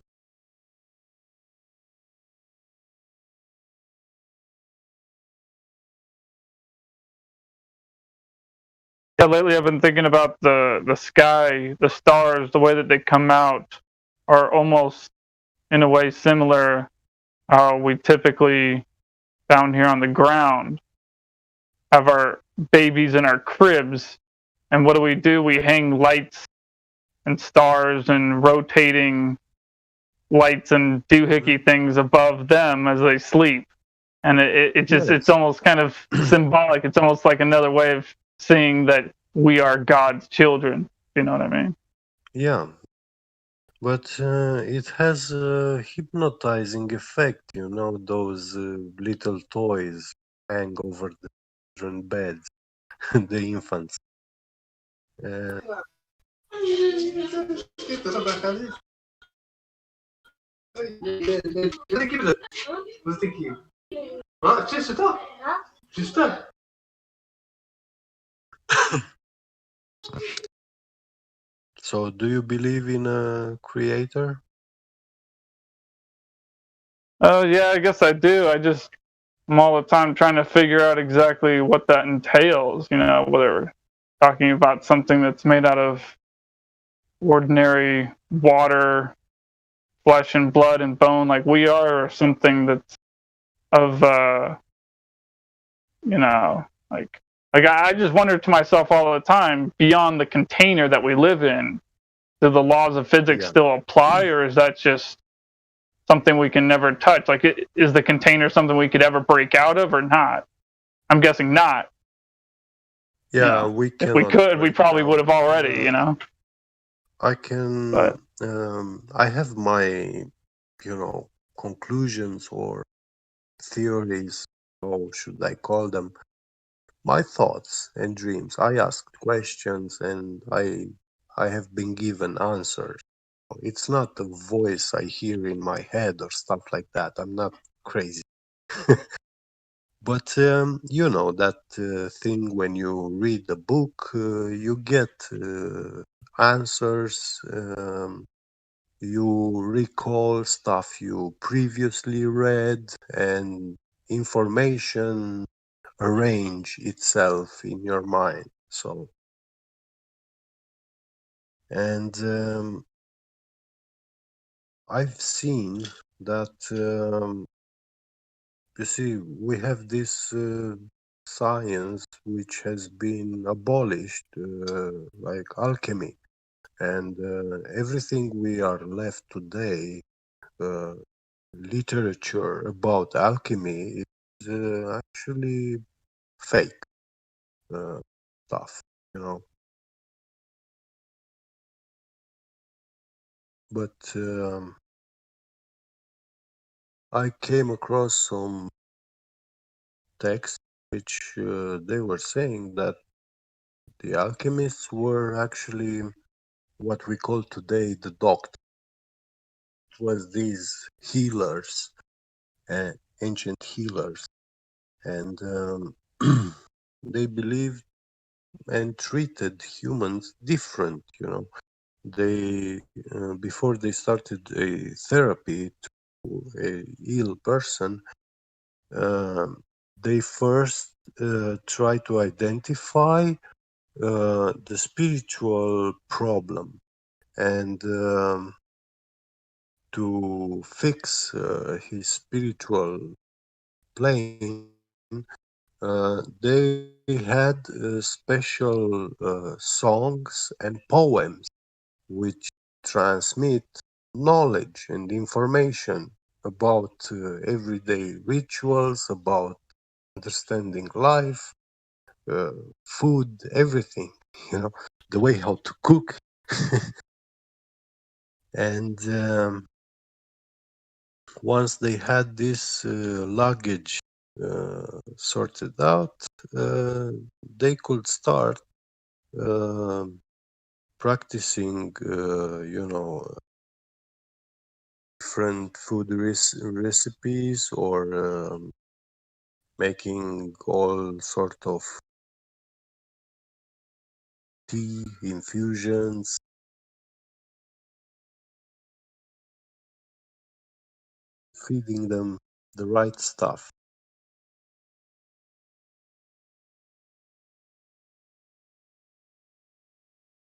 Yeah, lately I've been thinking about the sky, the stars, the way that they come out are almost in a way similar how we typically down here on the ground have our babies in our cribs, and what do? We hang lights and stars and rotating lights and doohickey things above them as they sleep. And it just, it's almost kind of symbolic. It's almost like another way of seeing that we are God's children. You know what I mean? Yeah. But it has a hypnotizing effect, you know, those little toys hang over the children's beds, the infants. So, do you believe in a creator? Oh, yeah, I guess I do. I'm all the time trying to figure out exactly what that entails, you know, whether we're talking about something that's made out of ordinary water, flesh and blood and bone like we are, or something that's of, you know, like I just wonder to myself all the time, beyond the container that we live in, do the laws of physics still apply, or is that just something we can never touch? Like, is the container something we could ever break out of or not? I'm guessing not. Yeah, if we could, we probably would have already, you know? I can, I have my, you know, conclusions or theories, or should I call them, my thoughts and dreams. I asked questions and I have been given answers. It's not a voice I hear in my head or stuff like that. I'm not crazy. But you know, that thing when you read the book, you get answers, you recall stuff you previously read, and information arrange itself in your mind. So, and I've seen that, you see, we have this science which has been abolished, like alchemy, and everything we are left today, literature about alchemy, is actually fake stuff, you know. But I came across some texts which they were saying that the alchemists were actually what we call today the doctor. It was these healers, ancient healers, and they believed and treated humans different, you know. They before they started a therapy to a ill person, they first try to identify the spiritual problem, and to fix his spiritual plane, they had special songs and poems which transmit knowledge and information about everyday rituals, about understanding life, food, everything, you know, the way how to cook. And once they had this luggage sorted out, they could start practicing, different food recipes, or making all sort of tea infusions. Feeding them the right stuff.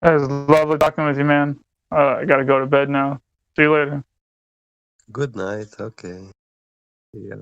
It was lovely talking with you, man. I gotta go to bed now. See you later. Good night. Okay. Yeah.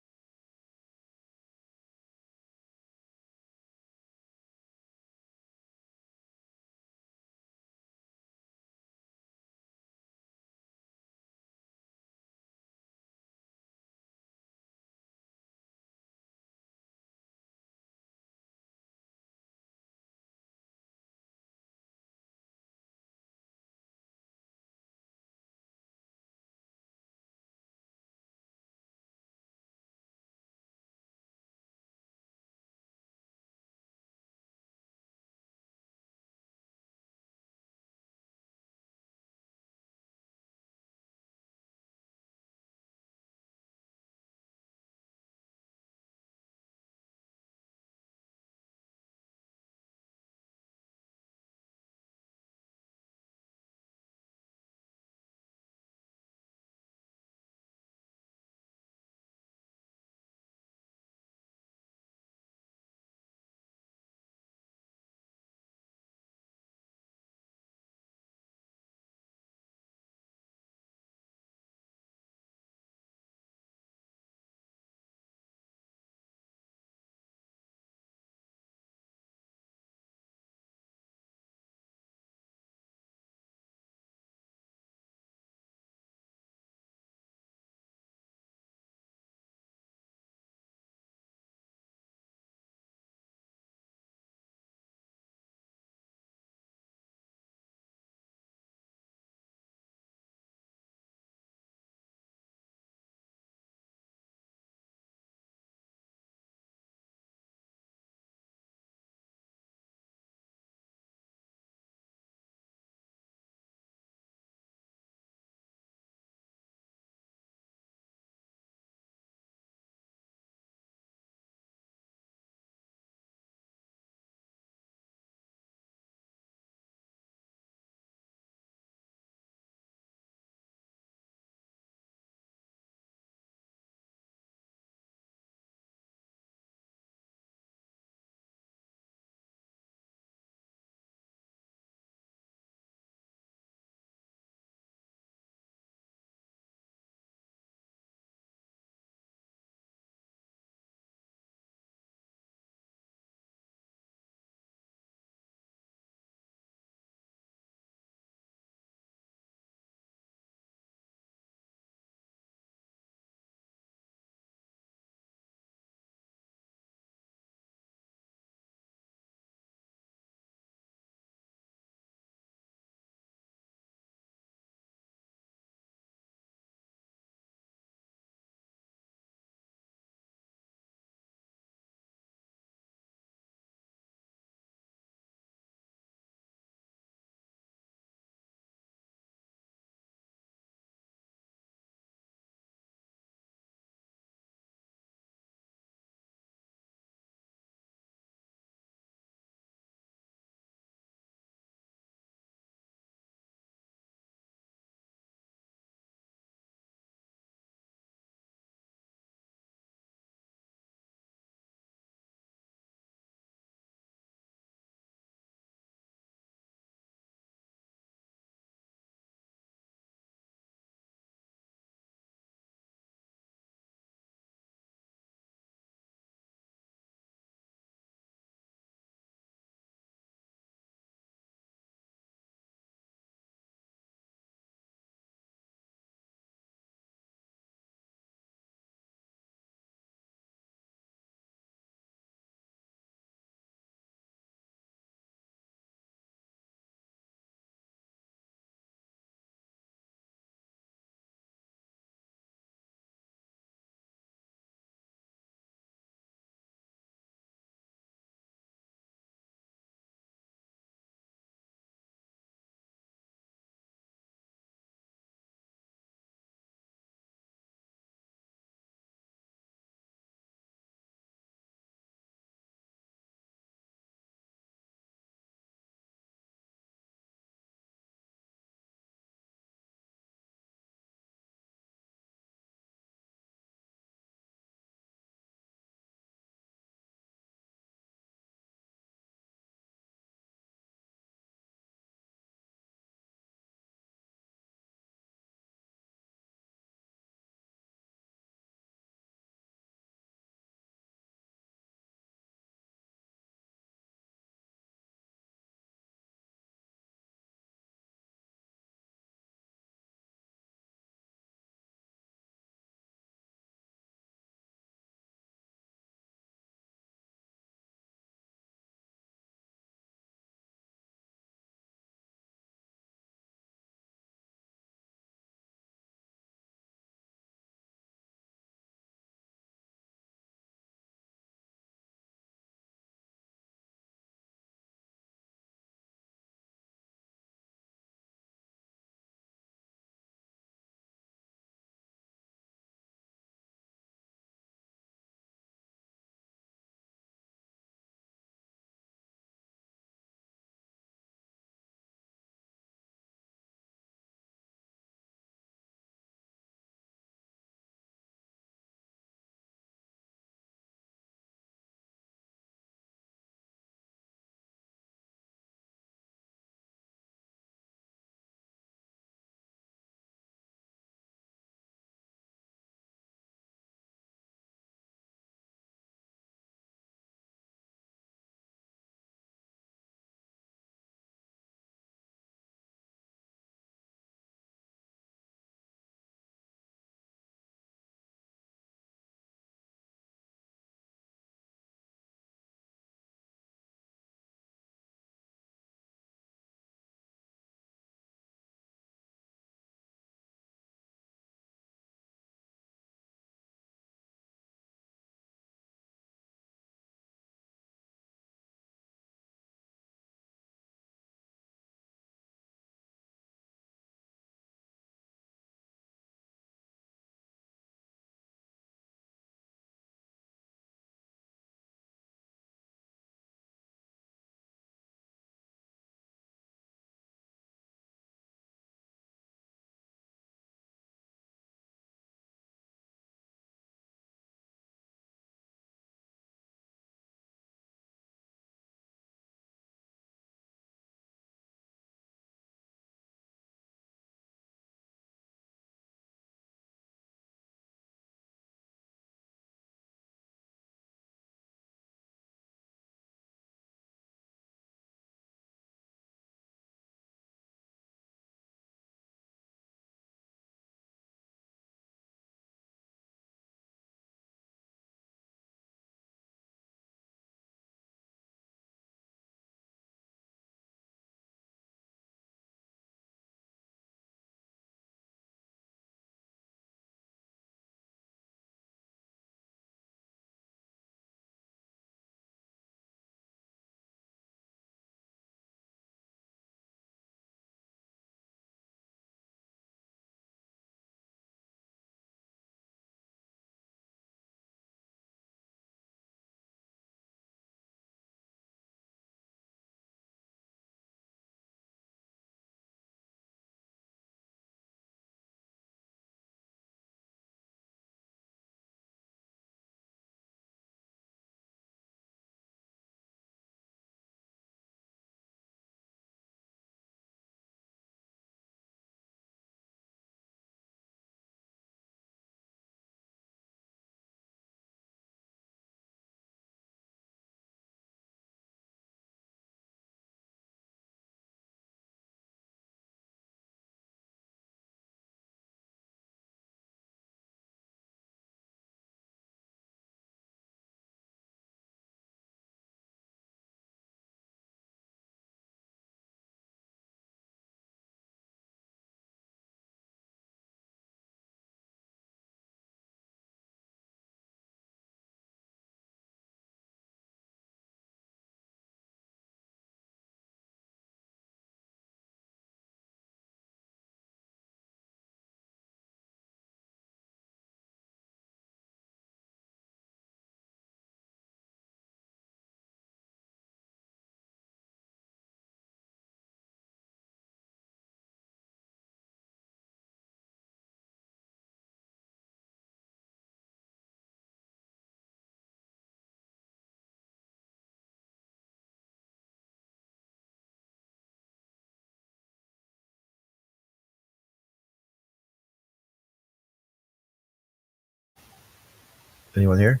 Anyone here?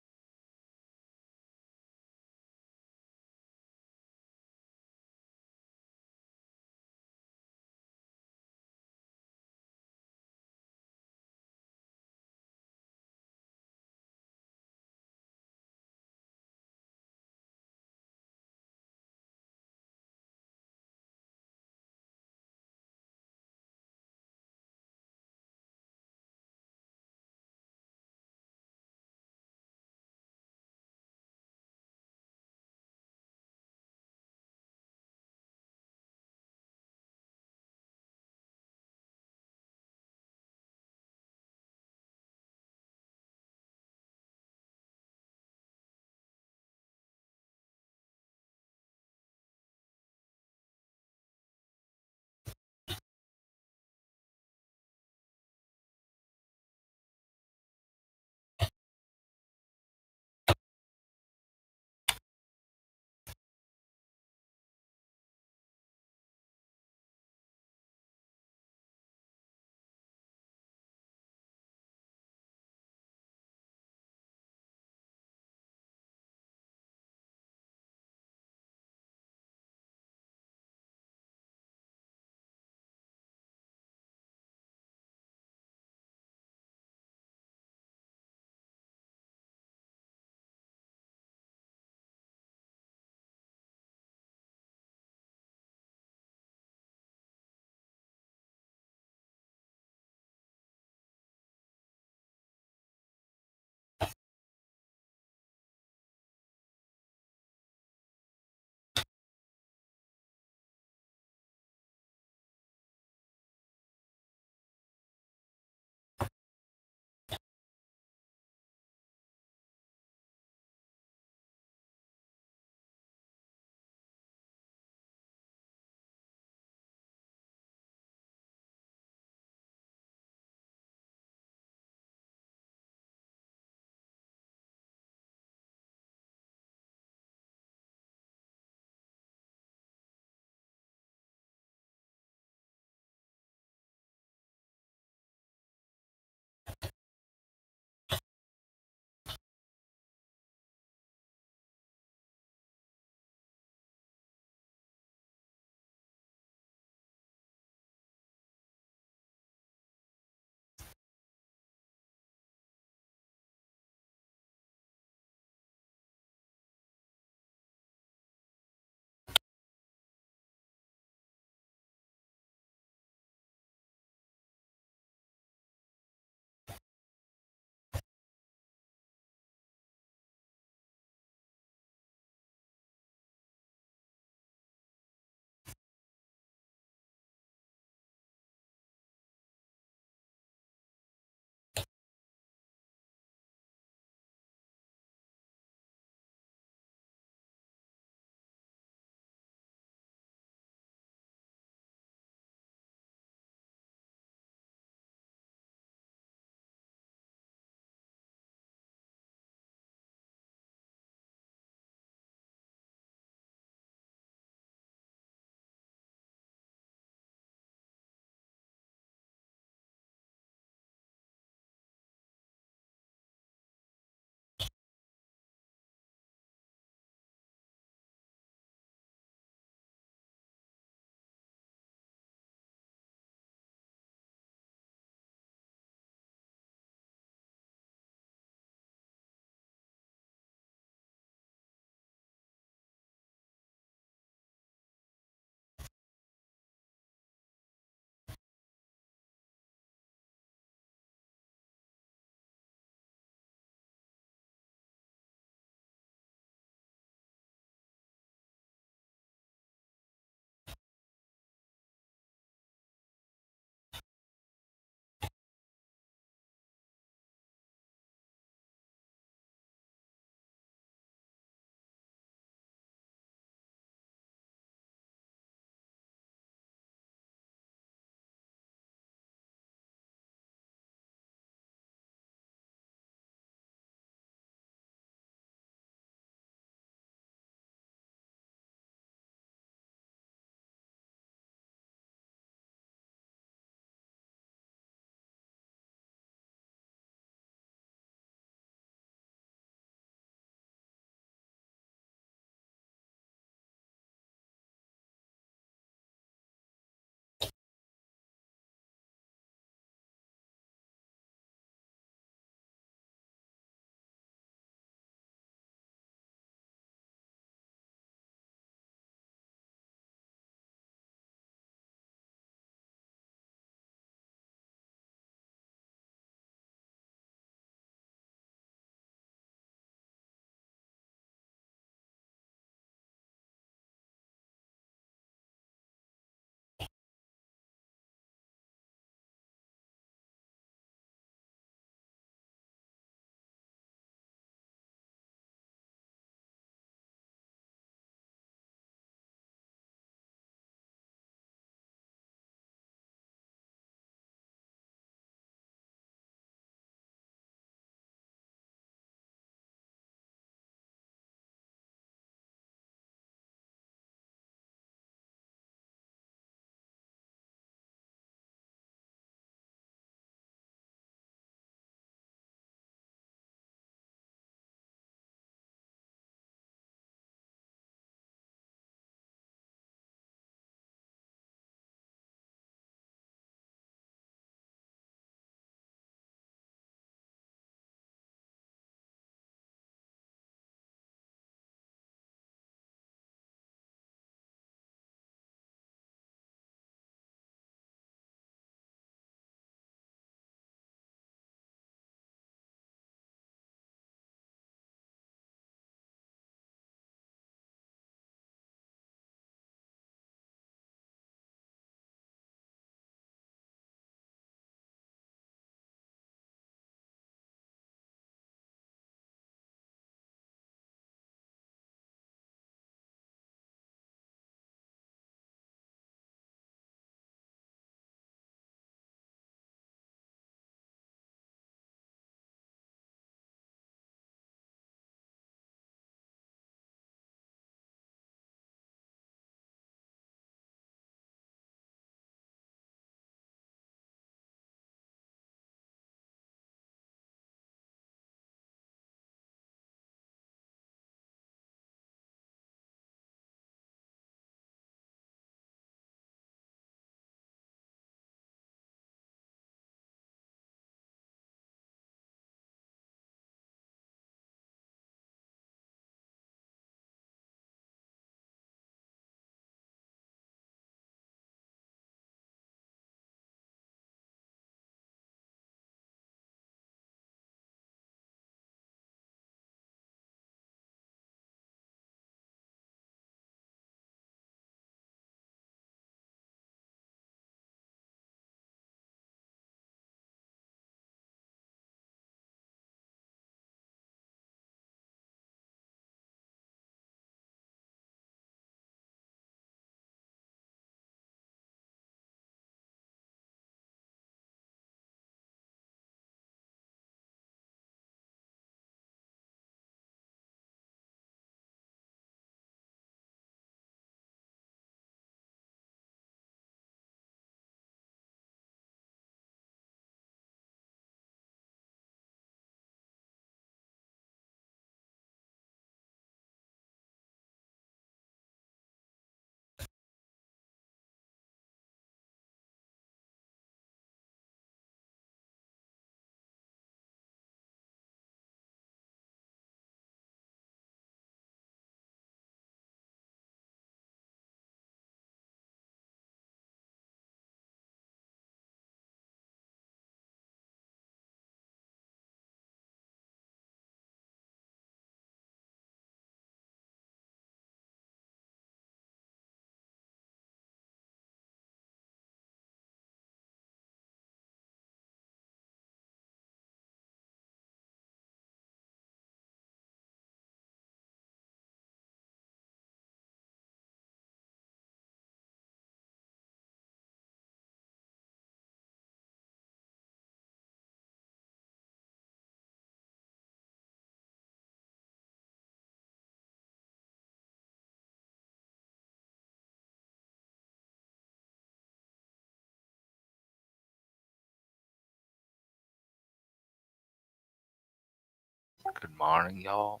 Good morning, y'all.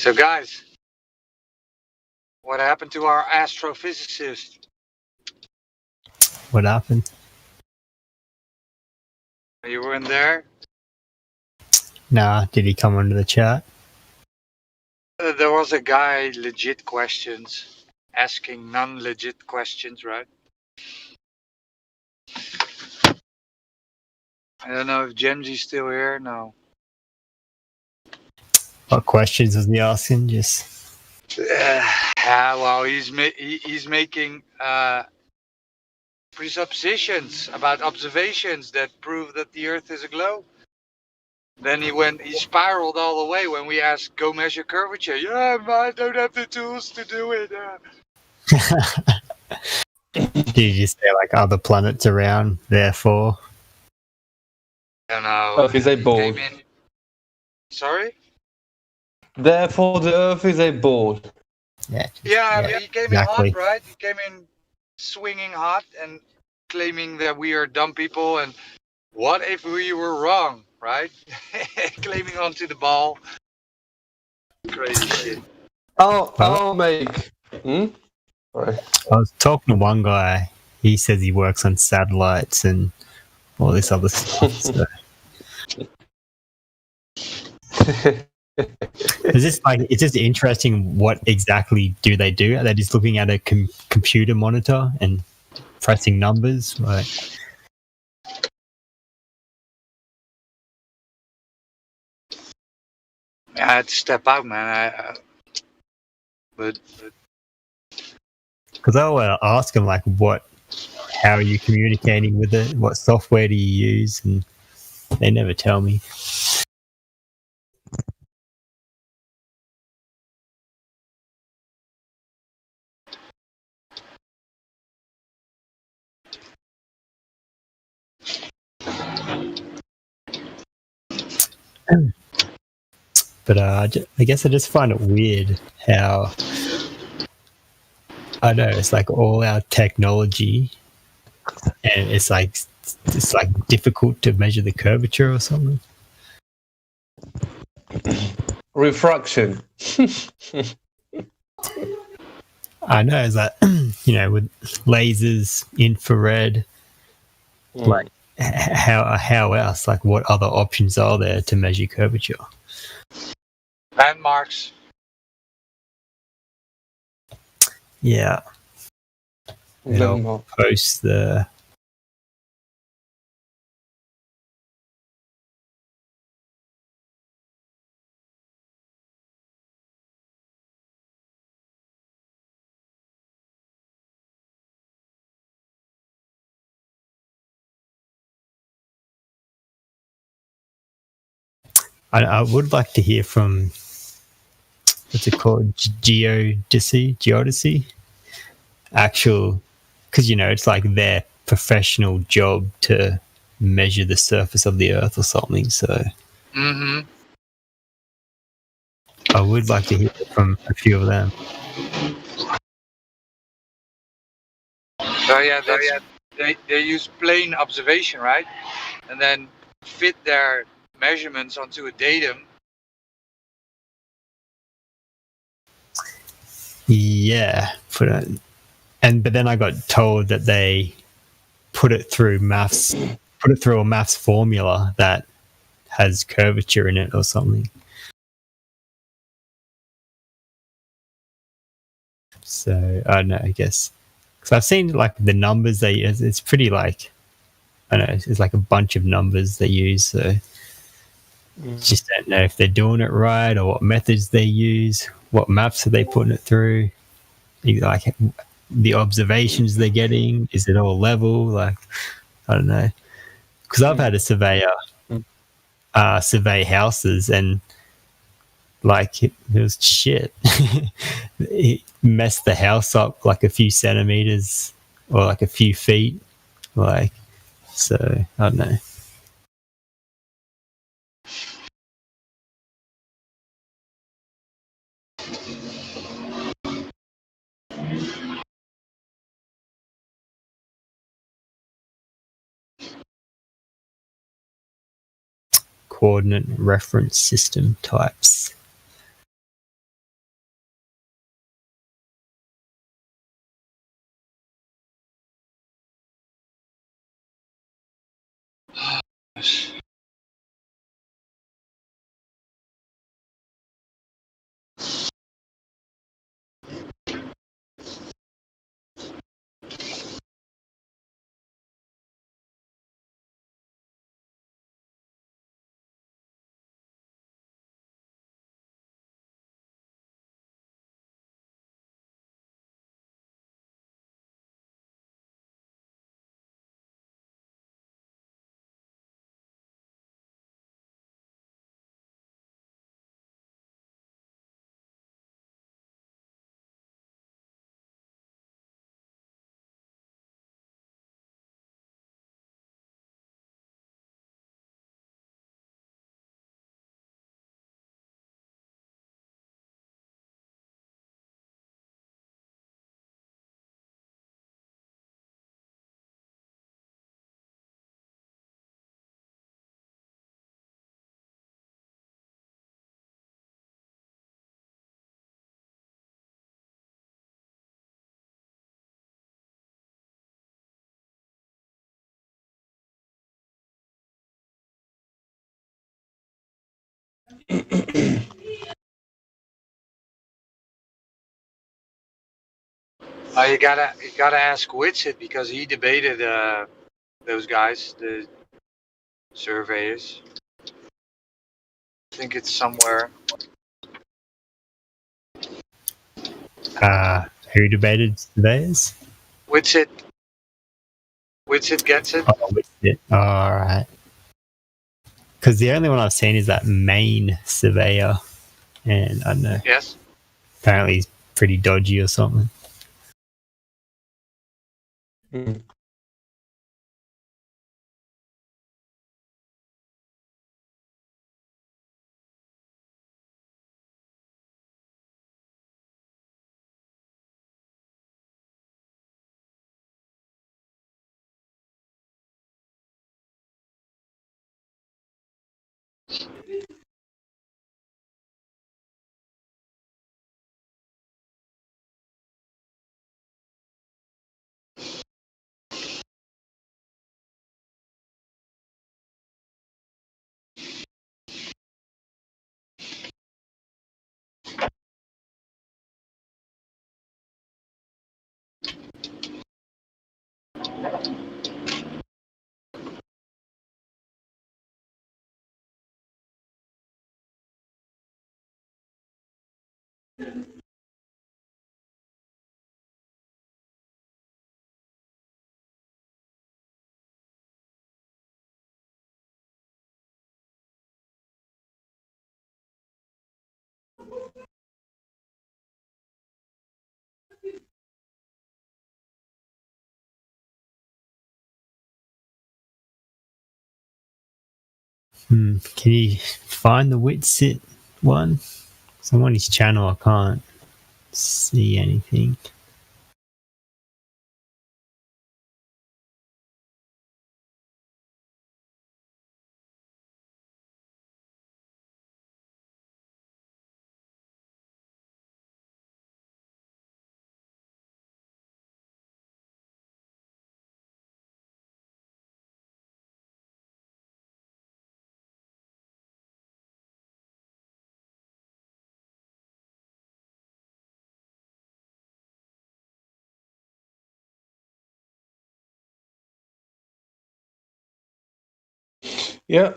So, guys, what happened to our astrophysicist? What happened? You weren't there? Nah, did he come onto the chat? There was a guy, legit questions, asking non-legit questions, right? I don't know if Gemsy's still here. No. What questions was he asking? Just Well, he's making presuppositions about observations that prove that the Earth is a globe. Then he spiraled all the way when we asked, go measure curvature. Yeah, I don't have the tools to do it. did you just say like other planets around, therefore? I don't know. Earth is a ball. Sorry? Therefore, the Earth is a ball. Yeah, he came in hot, right? He came in swinging hot and claiming that we are dumb people and what if we were wrong, right? Claiming onto the ball. Crazy shit. I'll make. Sorry. I was talking to one guy. He says he works on satellites and all this other stuff. So. It's just interesting. What exactly do they do? Are they just looking at a computer monitor and pressing numbers? Like, I had to step out, man. But because I will ask them like, how are you communicating with it? What software do you use? And they never tell me. But I guess I just find it weird how, I know, it's like all our technology and it's like difficult to measure the curvature or something. Refraction. I know, it's like, with lasers, infrared, like how else? Like what other options are there to measure curvature? Landmarks. Yeah. And I'll post the... I would like to hear from, what's it called, geodesy, actual, because it's like their professional job to measure the surface of the Earth or something. So I would like to hear from a few of them. So yeah, they use plane observation, right? And then fit their measurements onto a datum. Yeah, but then I got told that they put it through a maths formula that has curvature in it or something. So I don't know, I guess because I've seen like the numbers they use. It's pretty like, I don't know, it's like a bunch of numbers they use. So just don't know if they're doing it right or what methods they use. What maps are they putting it through? Like the observations they're getting, is it all level? Like, I don't know. Because I've had a surveyor survey houses and like it was shit. It messed the house up like a few centimeters or like a few feet. Like, so I don't know. Coordinate reference system types. You gotta ask Witsit because he debated those guys, the surveyors. I think it's somewhere. Who debated surveyors? Witsit. Witsit gets it. Oh, Witsit. All right. Because the only one I've seen is that main surveyor, and I don't know. Yes. Apparently, he's pretty dodgy or something. Can you find the Witsit one? So I'm on his channel, I can't see anything. Yeah.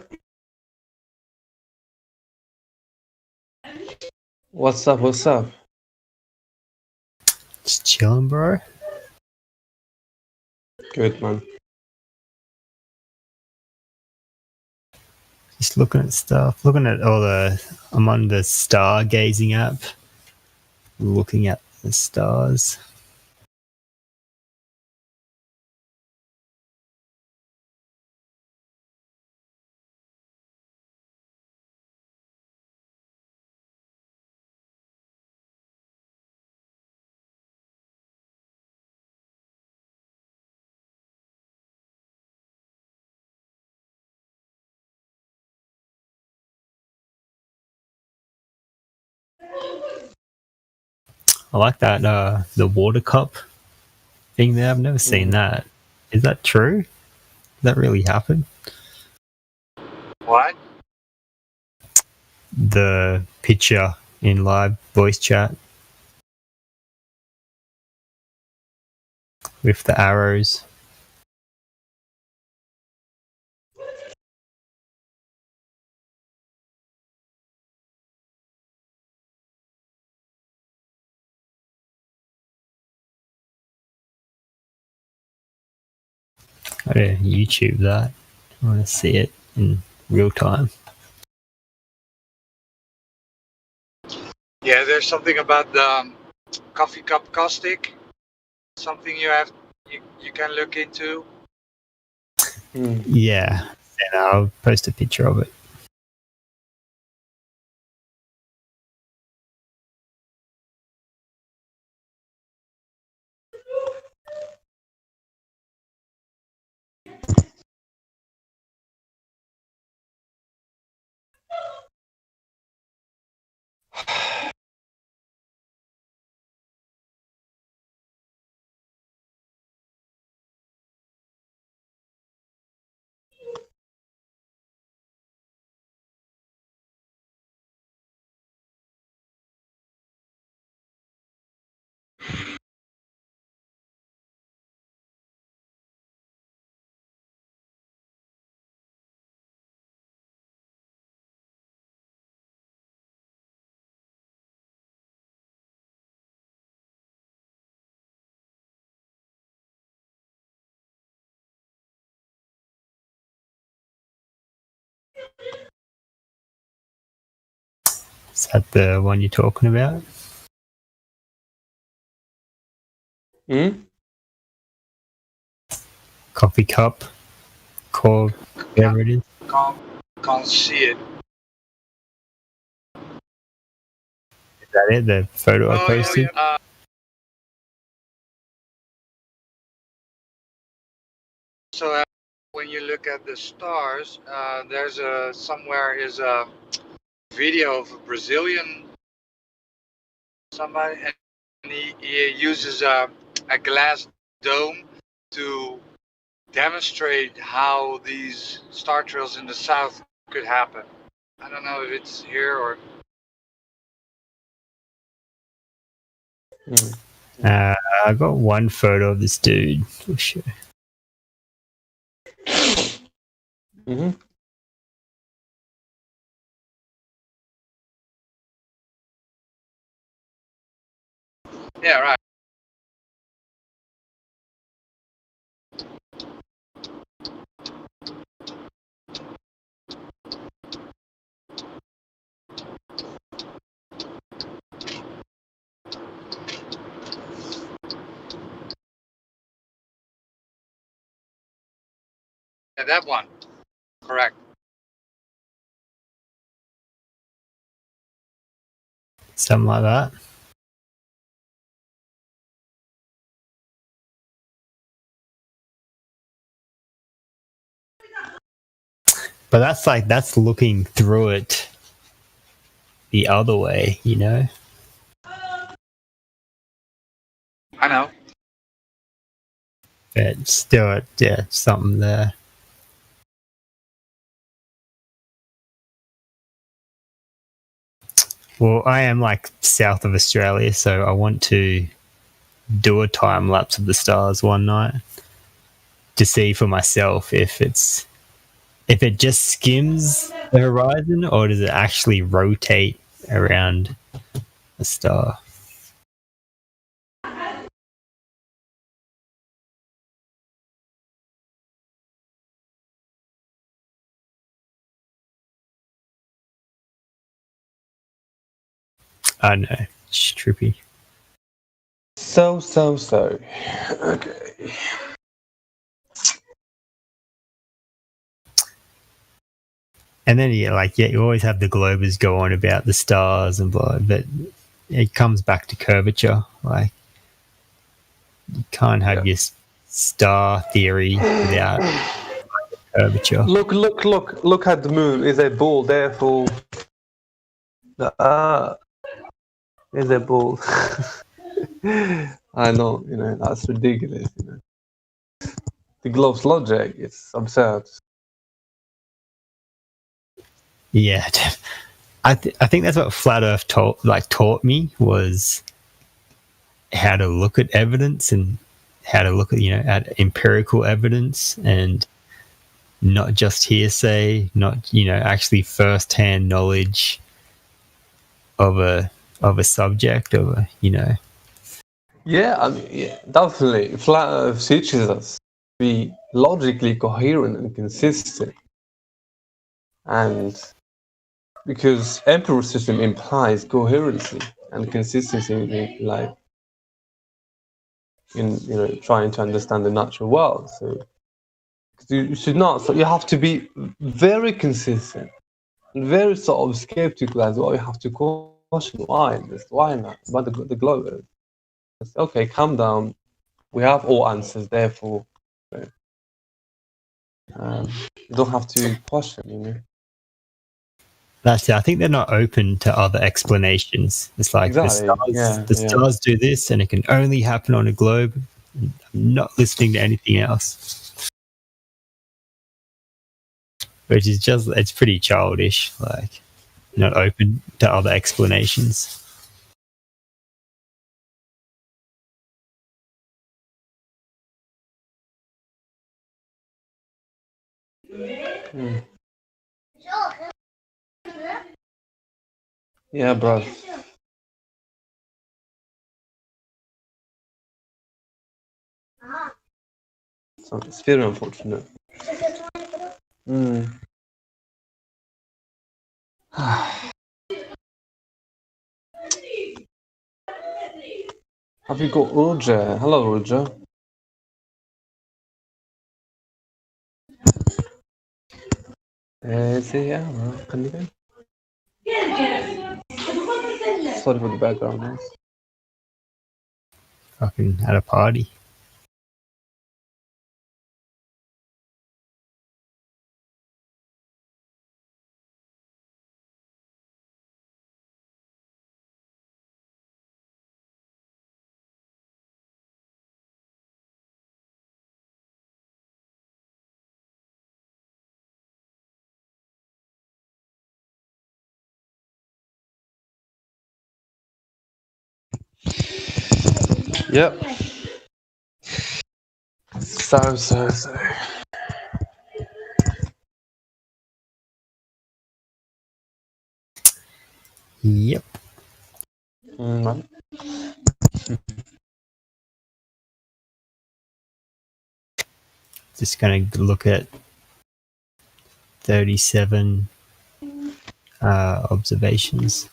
What's up? What's up? Just chilling, bro. Good, man. Just looking at stuff. Looking at all the... I'm on the stargazing app. Looking at the stars. I like that, the water cup thing there. I've never seen that. Is that true? Does that really happen? What? The picture in live voice chat with the arrows. I gotta YouTube that. I want to see it in real time. Yeah, there's something about the coffee cup caustic. Something you can look into. Yeah, and I'll post a picture of it. Is that the one you're talking about? Coffee cup, core, whatever it is. Can't see it. Is that it? The photo I posted? So when you look at the stars, there's somewhere is a video of a Brazilian somebody, and he uses a glass dome to demonstrate how these star trails in the south could happen. I don't know if it's here or. I got one photo of this dude for sure. Yeah, right. Yeah, that one. Correct. Something like that. But that's looking through it the other way, you know? I know. But still, yeah, something there. Well, I am like south of Australia, so I want to do a time lapse of the stars one night to see for myself if it just skims the horizon or does it actually rotate around a star. I know, it's trippy. So. Okay. And then you always have the Globers go on about the stars and blah, but it comes back to curvature. Like you can't have your star theory without curvature. Look at the moon. It's a ball, therefore the earth is a ball. I know, that's ridiculous. The globe's logic is absurd. Yeah, I think that's what Flat Earth taught me was how to look at evidence and how to look at at empirical evidence and not just hearsay, not actually first-hand knowledge of a subject Yeah, I mean, definitely. Flat Earth teaches us to be logically coherent and consistent, and because empiricism implies coherency and consistency in trying to understand the natural world. So you should not. So you have to be very consistent and very sort of skeptical as well. You have to question why not? Why the globe? Okay, calm down. We have all answers. Therefore, you don't have to question. That's it. I think they're not open to other explanations. It's like exactly. the stars do this, and it can only happen on a globe. I'm not listening to anything else, which is it's pretty childish. Like, not open to other explanations. Yeah, bro. So it's very unfortunate. Have you got Roger? Hello, Roger. Is he here? Can you go? Sorry for the background noise. Fucking at a party. Yep. So. Yep. Just gonna look at 37 observations.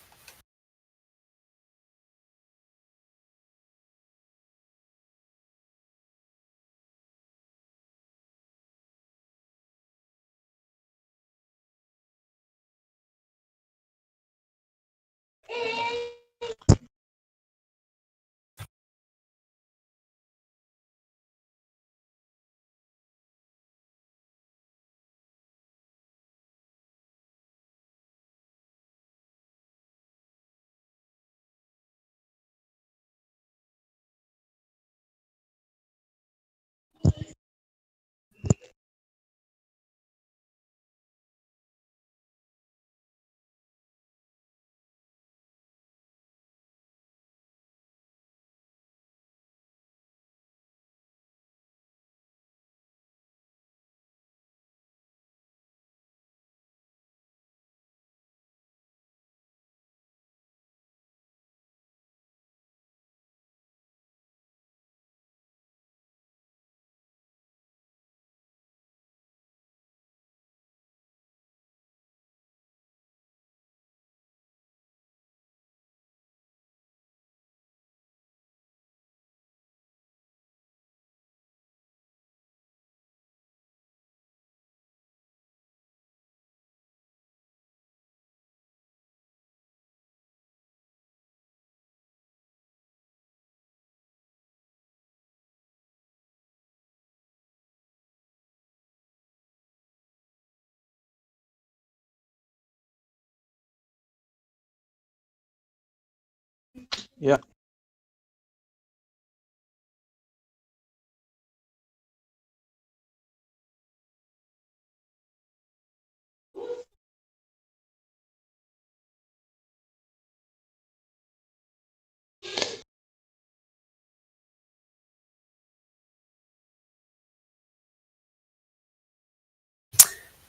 Yeah.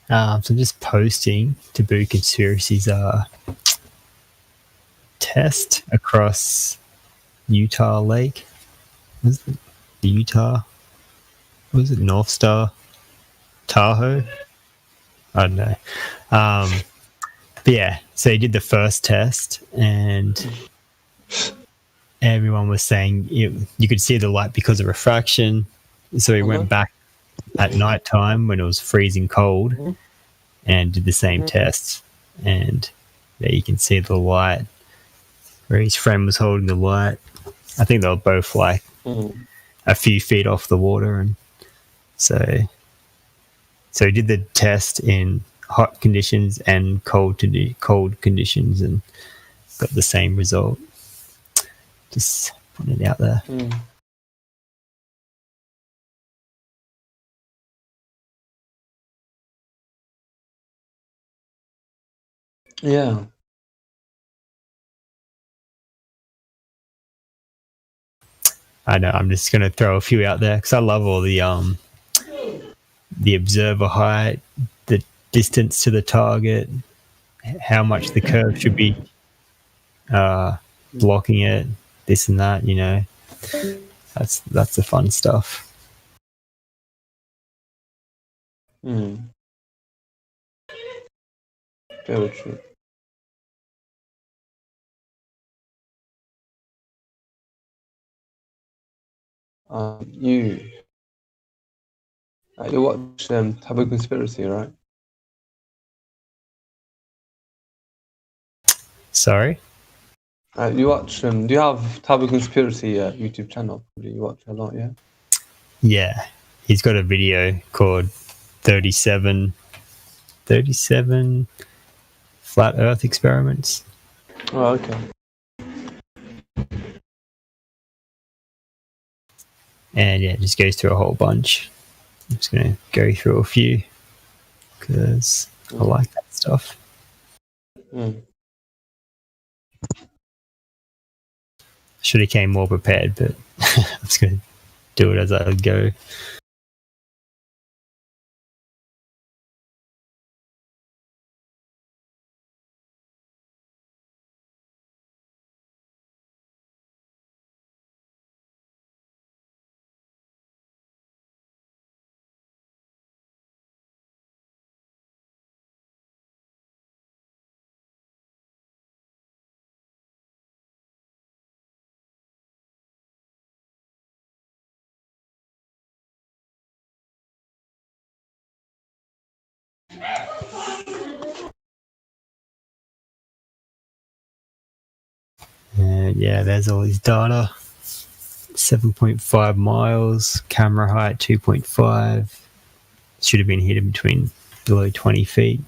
So I'm just posting Taboo Conspiracy's test across Utah Lake. Was it Utah? Was it North Star? Tahoe? I don't know. But yeah, so he did the first test and everyone was saying you could see the light because of refraction. So he went back at night time when it was freezing cold and did the same tests. And there you can see the light where his friend was holding the light. I think they were both like a few feet off the water. And so he did the test in hot conditions and cold conditions and got the same result. Just putting it out there. Yeah. I know. I'm just going to throw a few out there because I love all the observer height, the distance to the target, how much the curve should be blocking it, this and that. You know, that's the fun stuff. Very true. You watch Taboo Conspiracy, right? Sorry? You watch do you have Taboo Conspiracy YouTube channel? Do you watch a lot, yeah? Yeah. He's got a video called 37 Flat Earth Experiments. Oh, okay. And yeah, it just goes through a whole bunch. I'm just going to go through a few because I like that stuff. Should have came more prepared, but I'm just going to do it as I go. And yeah, there's all his data. 7.5 miles, camera height 2.5. Should have been hidden between below 20 feet.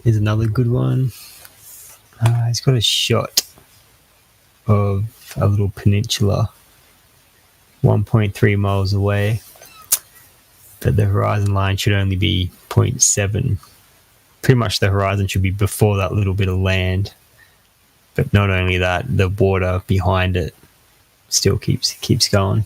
Here's another good one. He's got a shot of a little peninsula 1.3 miles away, but the horizon line should only be 0.7. Pretty much the horizon should be before that little bit of land. But not only that, the water behind it still keeps going.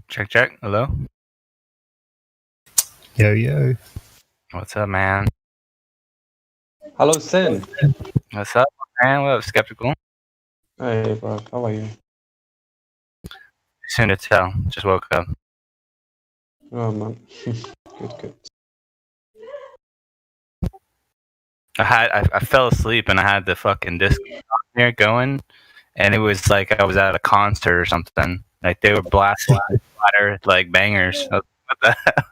Check, check. Hello? Yo, yo. What's up, man? Hello, Sin. What's up, man? What up, Skeptical? Hey, bro. How are you? Soon to tell. Just woke up. Oh, man. Good. I fell asleep and I had the fucking disc here going, and it was like I was at a concert or something. Like they were blasting flatter like bangers. What the hell?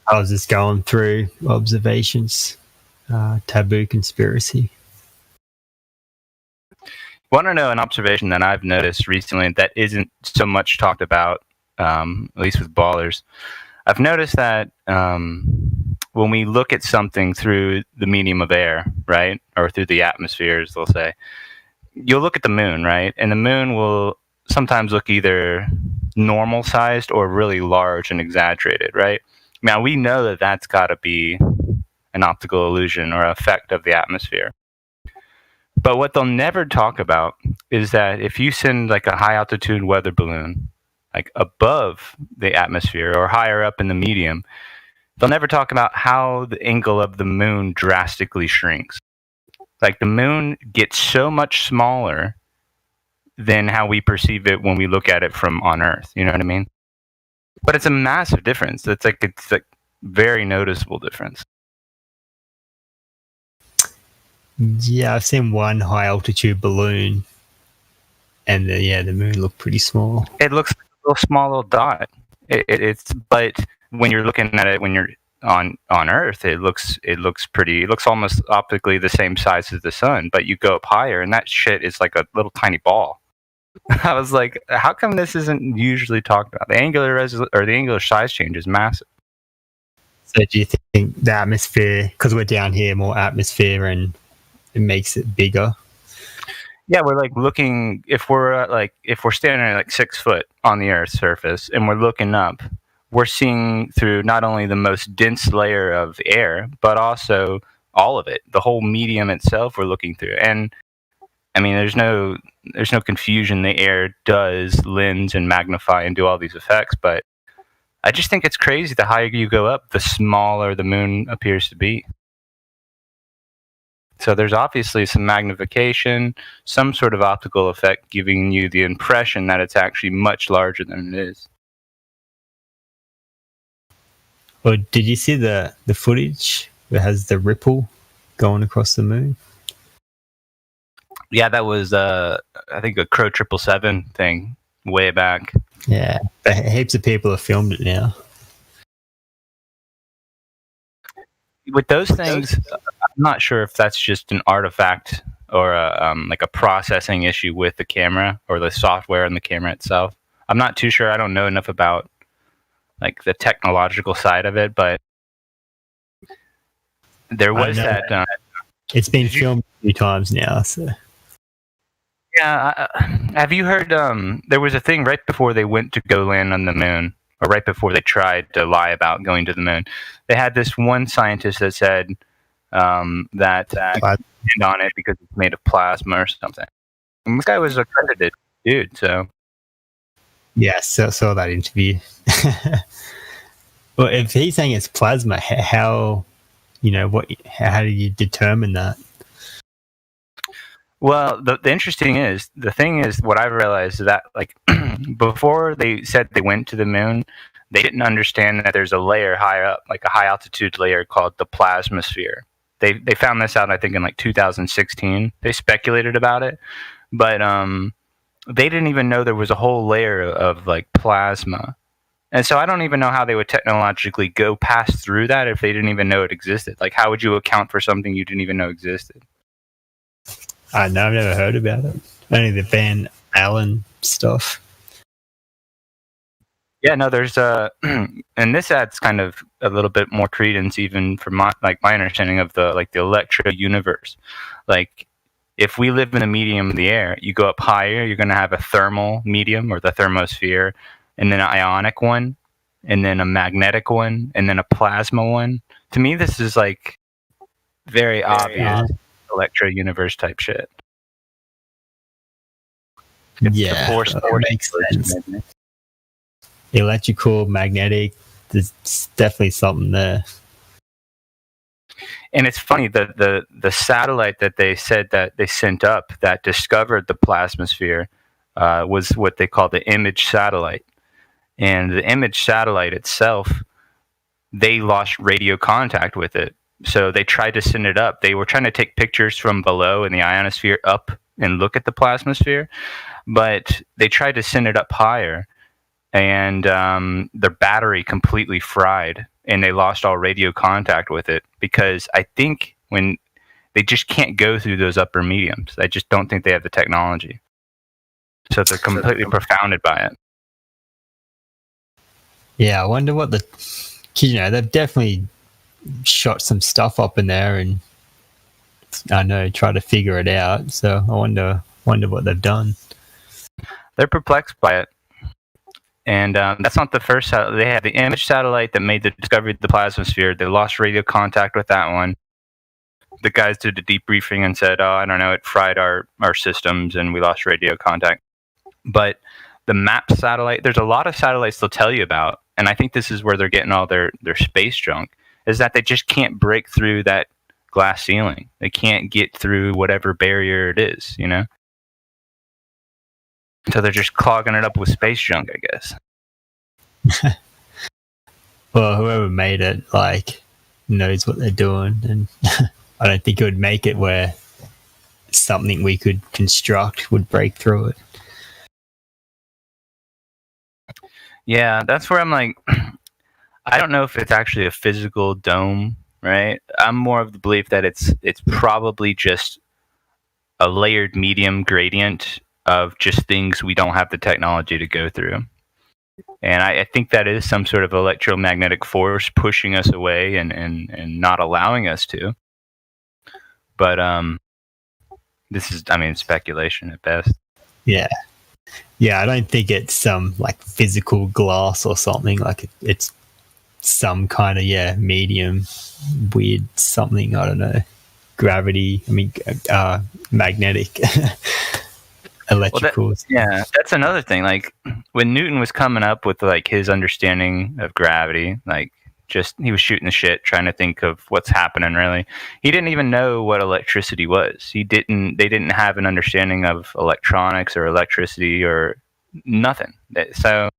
I was just going through observations. Taboo conspiracy. Want to know an observation that I've noticed recently that isn't so much talked about, at least with ballers. I've noticed that when we look at something through the medium of air, right, or through the atmosphere, as they'll say, you'll look at the moon, right, and the moon will sometimes look either normal sized or really large and exaggerated, right? Now we know that that's got to be an optical illusion or effect of the atmosphere. But what they'll never talk about is that if you send like a high altitude weather balloon, like above the atmosphere or higher up in the medium, they'll never talk about how the angle of the moon drastically shrinks. Like the moon gets so much smaller than how we perceive it when we look at it from on Earth. You know what I mean? But it's a massive difference. It's like very noticeable difference. Yeah, I've seen one high altitude balloon, and the moon looked pretty small. It looks like a little small little dot. But when you're looking at it when you're on Earth, it looks almost optically the same size as the sun. But you go up higher, and that shit is like a little tiny ball. I was like, how come this isn't usually talked about? The angular size change is massive. So do you think the atmosphere, because we're down here, more atmosphere, and it makes it bigger? Yeah, we're like looking, if we're standing at like 6 foot on the Earth's surface and we're looking up, we're seeing through not only the most dense layer of air, but also all of it, the whole medium itself we're looking through. And I mean, there's no confusion. The air does lens and magnify and do all these effects, but I just think it's crazy. The higher you go up, the smaller the moon appears to be. So there's obviously some magnification, some sort of optical effect giving you the impression that it's actually much larger than it is. Well, did you see the footage that has the ripple going across the moon? Yeah, that was I think a Crow 777 thing way back. Yeah, heaps of people have filmed it now. With those things, I'm not sure if that's just an artifact or like a processing issue with the camera or the software in the camera itself. I'm not too sure. I don't know enough about like the technological side of it, but there was that. It's been filmed a few times now, so. Yeah, have you heard? There was a thing right before they went to go land on the moon, or right before they tried to lie about going to the moon. They had this one scientist that said that land on it because it's made of plasma or something. And this guy was a credited dude, so. Yeah, saw that interview. Well, if he's saying it's plasma, how do you determine that? Well, the interesting is, the thing is, what I've realized is that, like, before they said they went to the moon, they didn't understand that there's a layer higher up, like a high altitude layer called the plasmasphere. They found this out, I think, in like 2016. They speculated about it, but they didn't even know there was a whole layer of like plasma. And so I don't even know how they would technologically go past through that if they didn't even know it existed. Like, how would you account for something you didn't even know existed? I know, I've never heard about it. Only the Van Allen stuff. Yeah, no, there's and this adds kind of a little bit more credence even from my understanding of the electro universe. Like, if we live in the medium of the air, you go up higher, you're going to have a thermal medium or the thermosphere, and then an ionic one, and then a magnetic one, and then a plasma one. To me, this is like very obvious electro universe type shit. Yeah, that makes sense. electrical, magnetic. There's definitely something there. And it's funny, the satellite that they said that they sent up that discovered the plasmasphere was what they call the image satellite. And the image satellite itself, they lost radio contact with it. So they tried to send it up. They were trying to take pictures from below in the ionosphere up and look at the plasmasphere, but they tried to send it up higher, and their battery completely fried, and they lost all radio contact with it, because I think when they just can't go through those upper mediums. I just don't think they have the technology. So they're completely profounded by it. Yeah, I wonder what they've definitely shot some stuff up in there, and I know try to figure it out. So I wonder what they've done. They're perplexed by it, and that's not the first. They had the image satellite that made the discovery of the plasmasphere. They lost radio contact with that one. The guys did a debriefing and said, "Oh, I don't know, it fried our systems, and we lost radio contact." But the MAP satellite, there's a lot of satellites they'll tell you about, and I think this is where they're getting all their space junk, is that they just can't break through that glass ceiling. They can't get through whatever barrier it is, you know? So they're just clogging it up with space junk, I guess. Well, whoever made it, knows what they're doing, and I don't think it would make it where something we could construct would break through it. Yeah, that's where I'm like, I don't know if it's actually a physical dome, right? I'm more of the belief that it's probably just a layered medium gradient of just things we don't have the technology to go through. And I think that is some sort of electromagnetic force pushing us away and not allowing us to. But this is, speculation at best. Yeah. Yeah, I don't think it's some physical glass or something. It's some kind of medium, weird something. I don't know, gravity. Magnetic, electrical. Well, that's another thing. When Newton was coming up with his understanding of gravity, he was shooting the shit, trying to think of what's happening. Really, he didn't even know what electricity was. They didn't have an understanding of electronics or electricity or nothing. So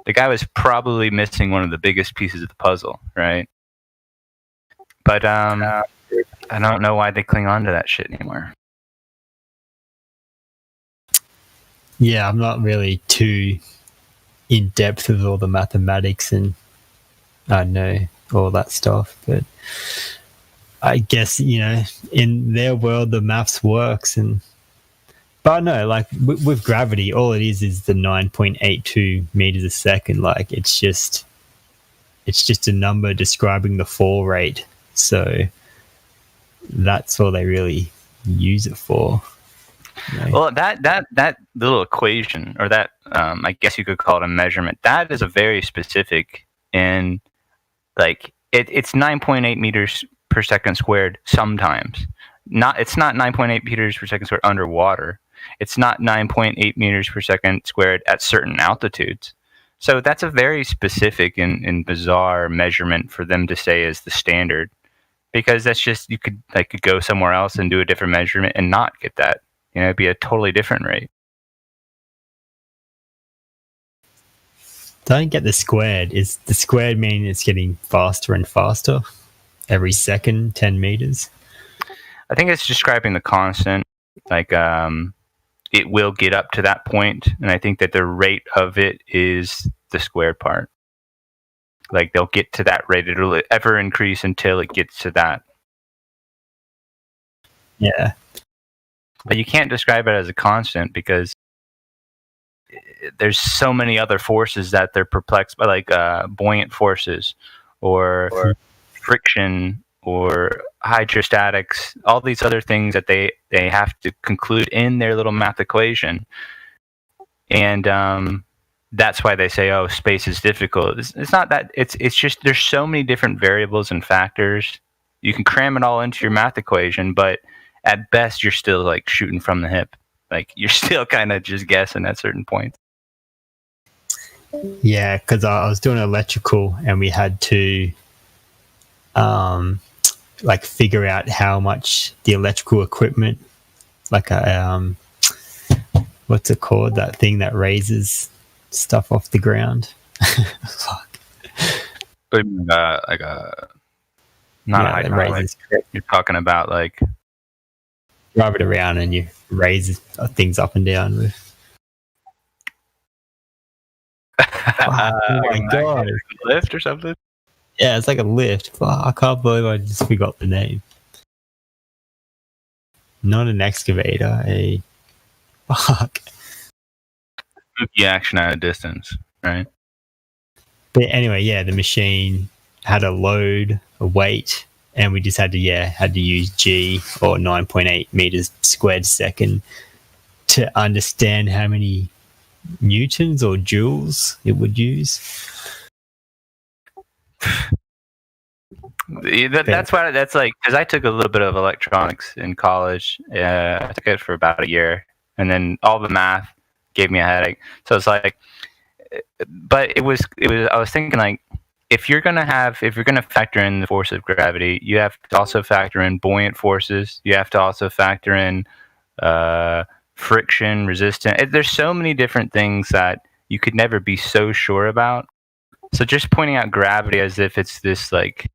the guy was probably missing one of the biggest pieces of the puzzle, right? But I don't know why they cling on to that shit anymore. Yeah, I'm not really too in depth with all the mathematics and I know all that stuff, but I guess, in their world, the maths works. But no, with gravity, all it is the 9.82 meters a second. It's just a number describing the fall rate. So that's all they really use it for. Well, that little equation, or that, I guess you could call it a measurement, that is a very specific, and it's 9.8 meters per second squared sometimes. It's not 9.8 meters per second squared underwater. It's not 9.8 meters per second squared at certain altitudes. So that's a very specific and bizarre measurement for them to say is the standard, because that's just, you could go somewhere else and do a different measurement and not get that. It'd be a totally different rate. Don't get the squared. Is the squared mean it's getting faster and faster every second, 10 meters? I think it's describing the constant. It will get up to that point, and I think that the rate of it is the squared part. They'll get to that rate. It'll ever increase until it gets to that. Yeah. But you can't describe it as a constant because there's so many other forces that they're perplexed by, buoyant forces or friction or hydrostatics, all these other things that they have to conclude in their little math equation. And that's why they say, oh, space is difficult. It's not that. It's just there's so many different variables and factors. You can cram it all into your math equation, but at best, you're still shooting from the hip. You're still kind of just guessing at certain points. Yeah, because I was doing electrical and we had to like figure out how much the electrical equipment, like a what's it called, that thing that raises stuff off the ground. Fuck. Like a not a hydraulic. You're talking about like drive it around and you raise things up and down with. Oh my god! Lift or something? Yeah, it's like a lift. Fuck, I can't believe I just forgot the name. Not an excavator. A fuck. Move the action at a distance, right? But anyway, yeah, the machine had a load, a weight, and we just had to use G, or 9.8 meters squared second, to understand how many newtons or joules it would use. That's why. That's like, because I took a little bit of electronics in college. I took it for about a year, and then all the math gave me a headache. So it's like, but it was. I was thinking, like, if you're gonna factor in the force of gravity, you have to also factor in buoyant forces. You have to also factor in friction, resistance. There's so many different things that you could never be so sure about. So just pointing out gravity as if it's this like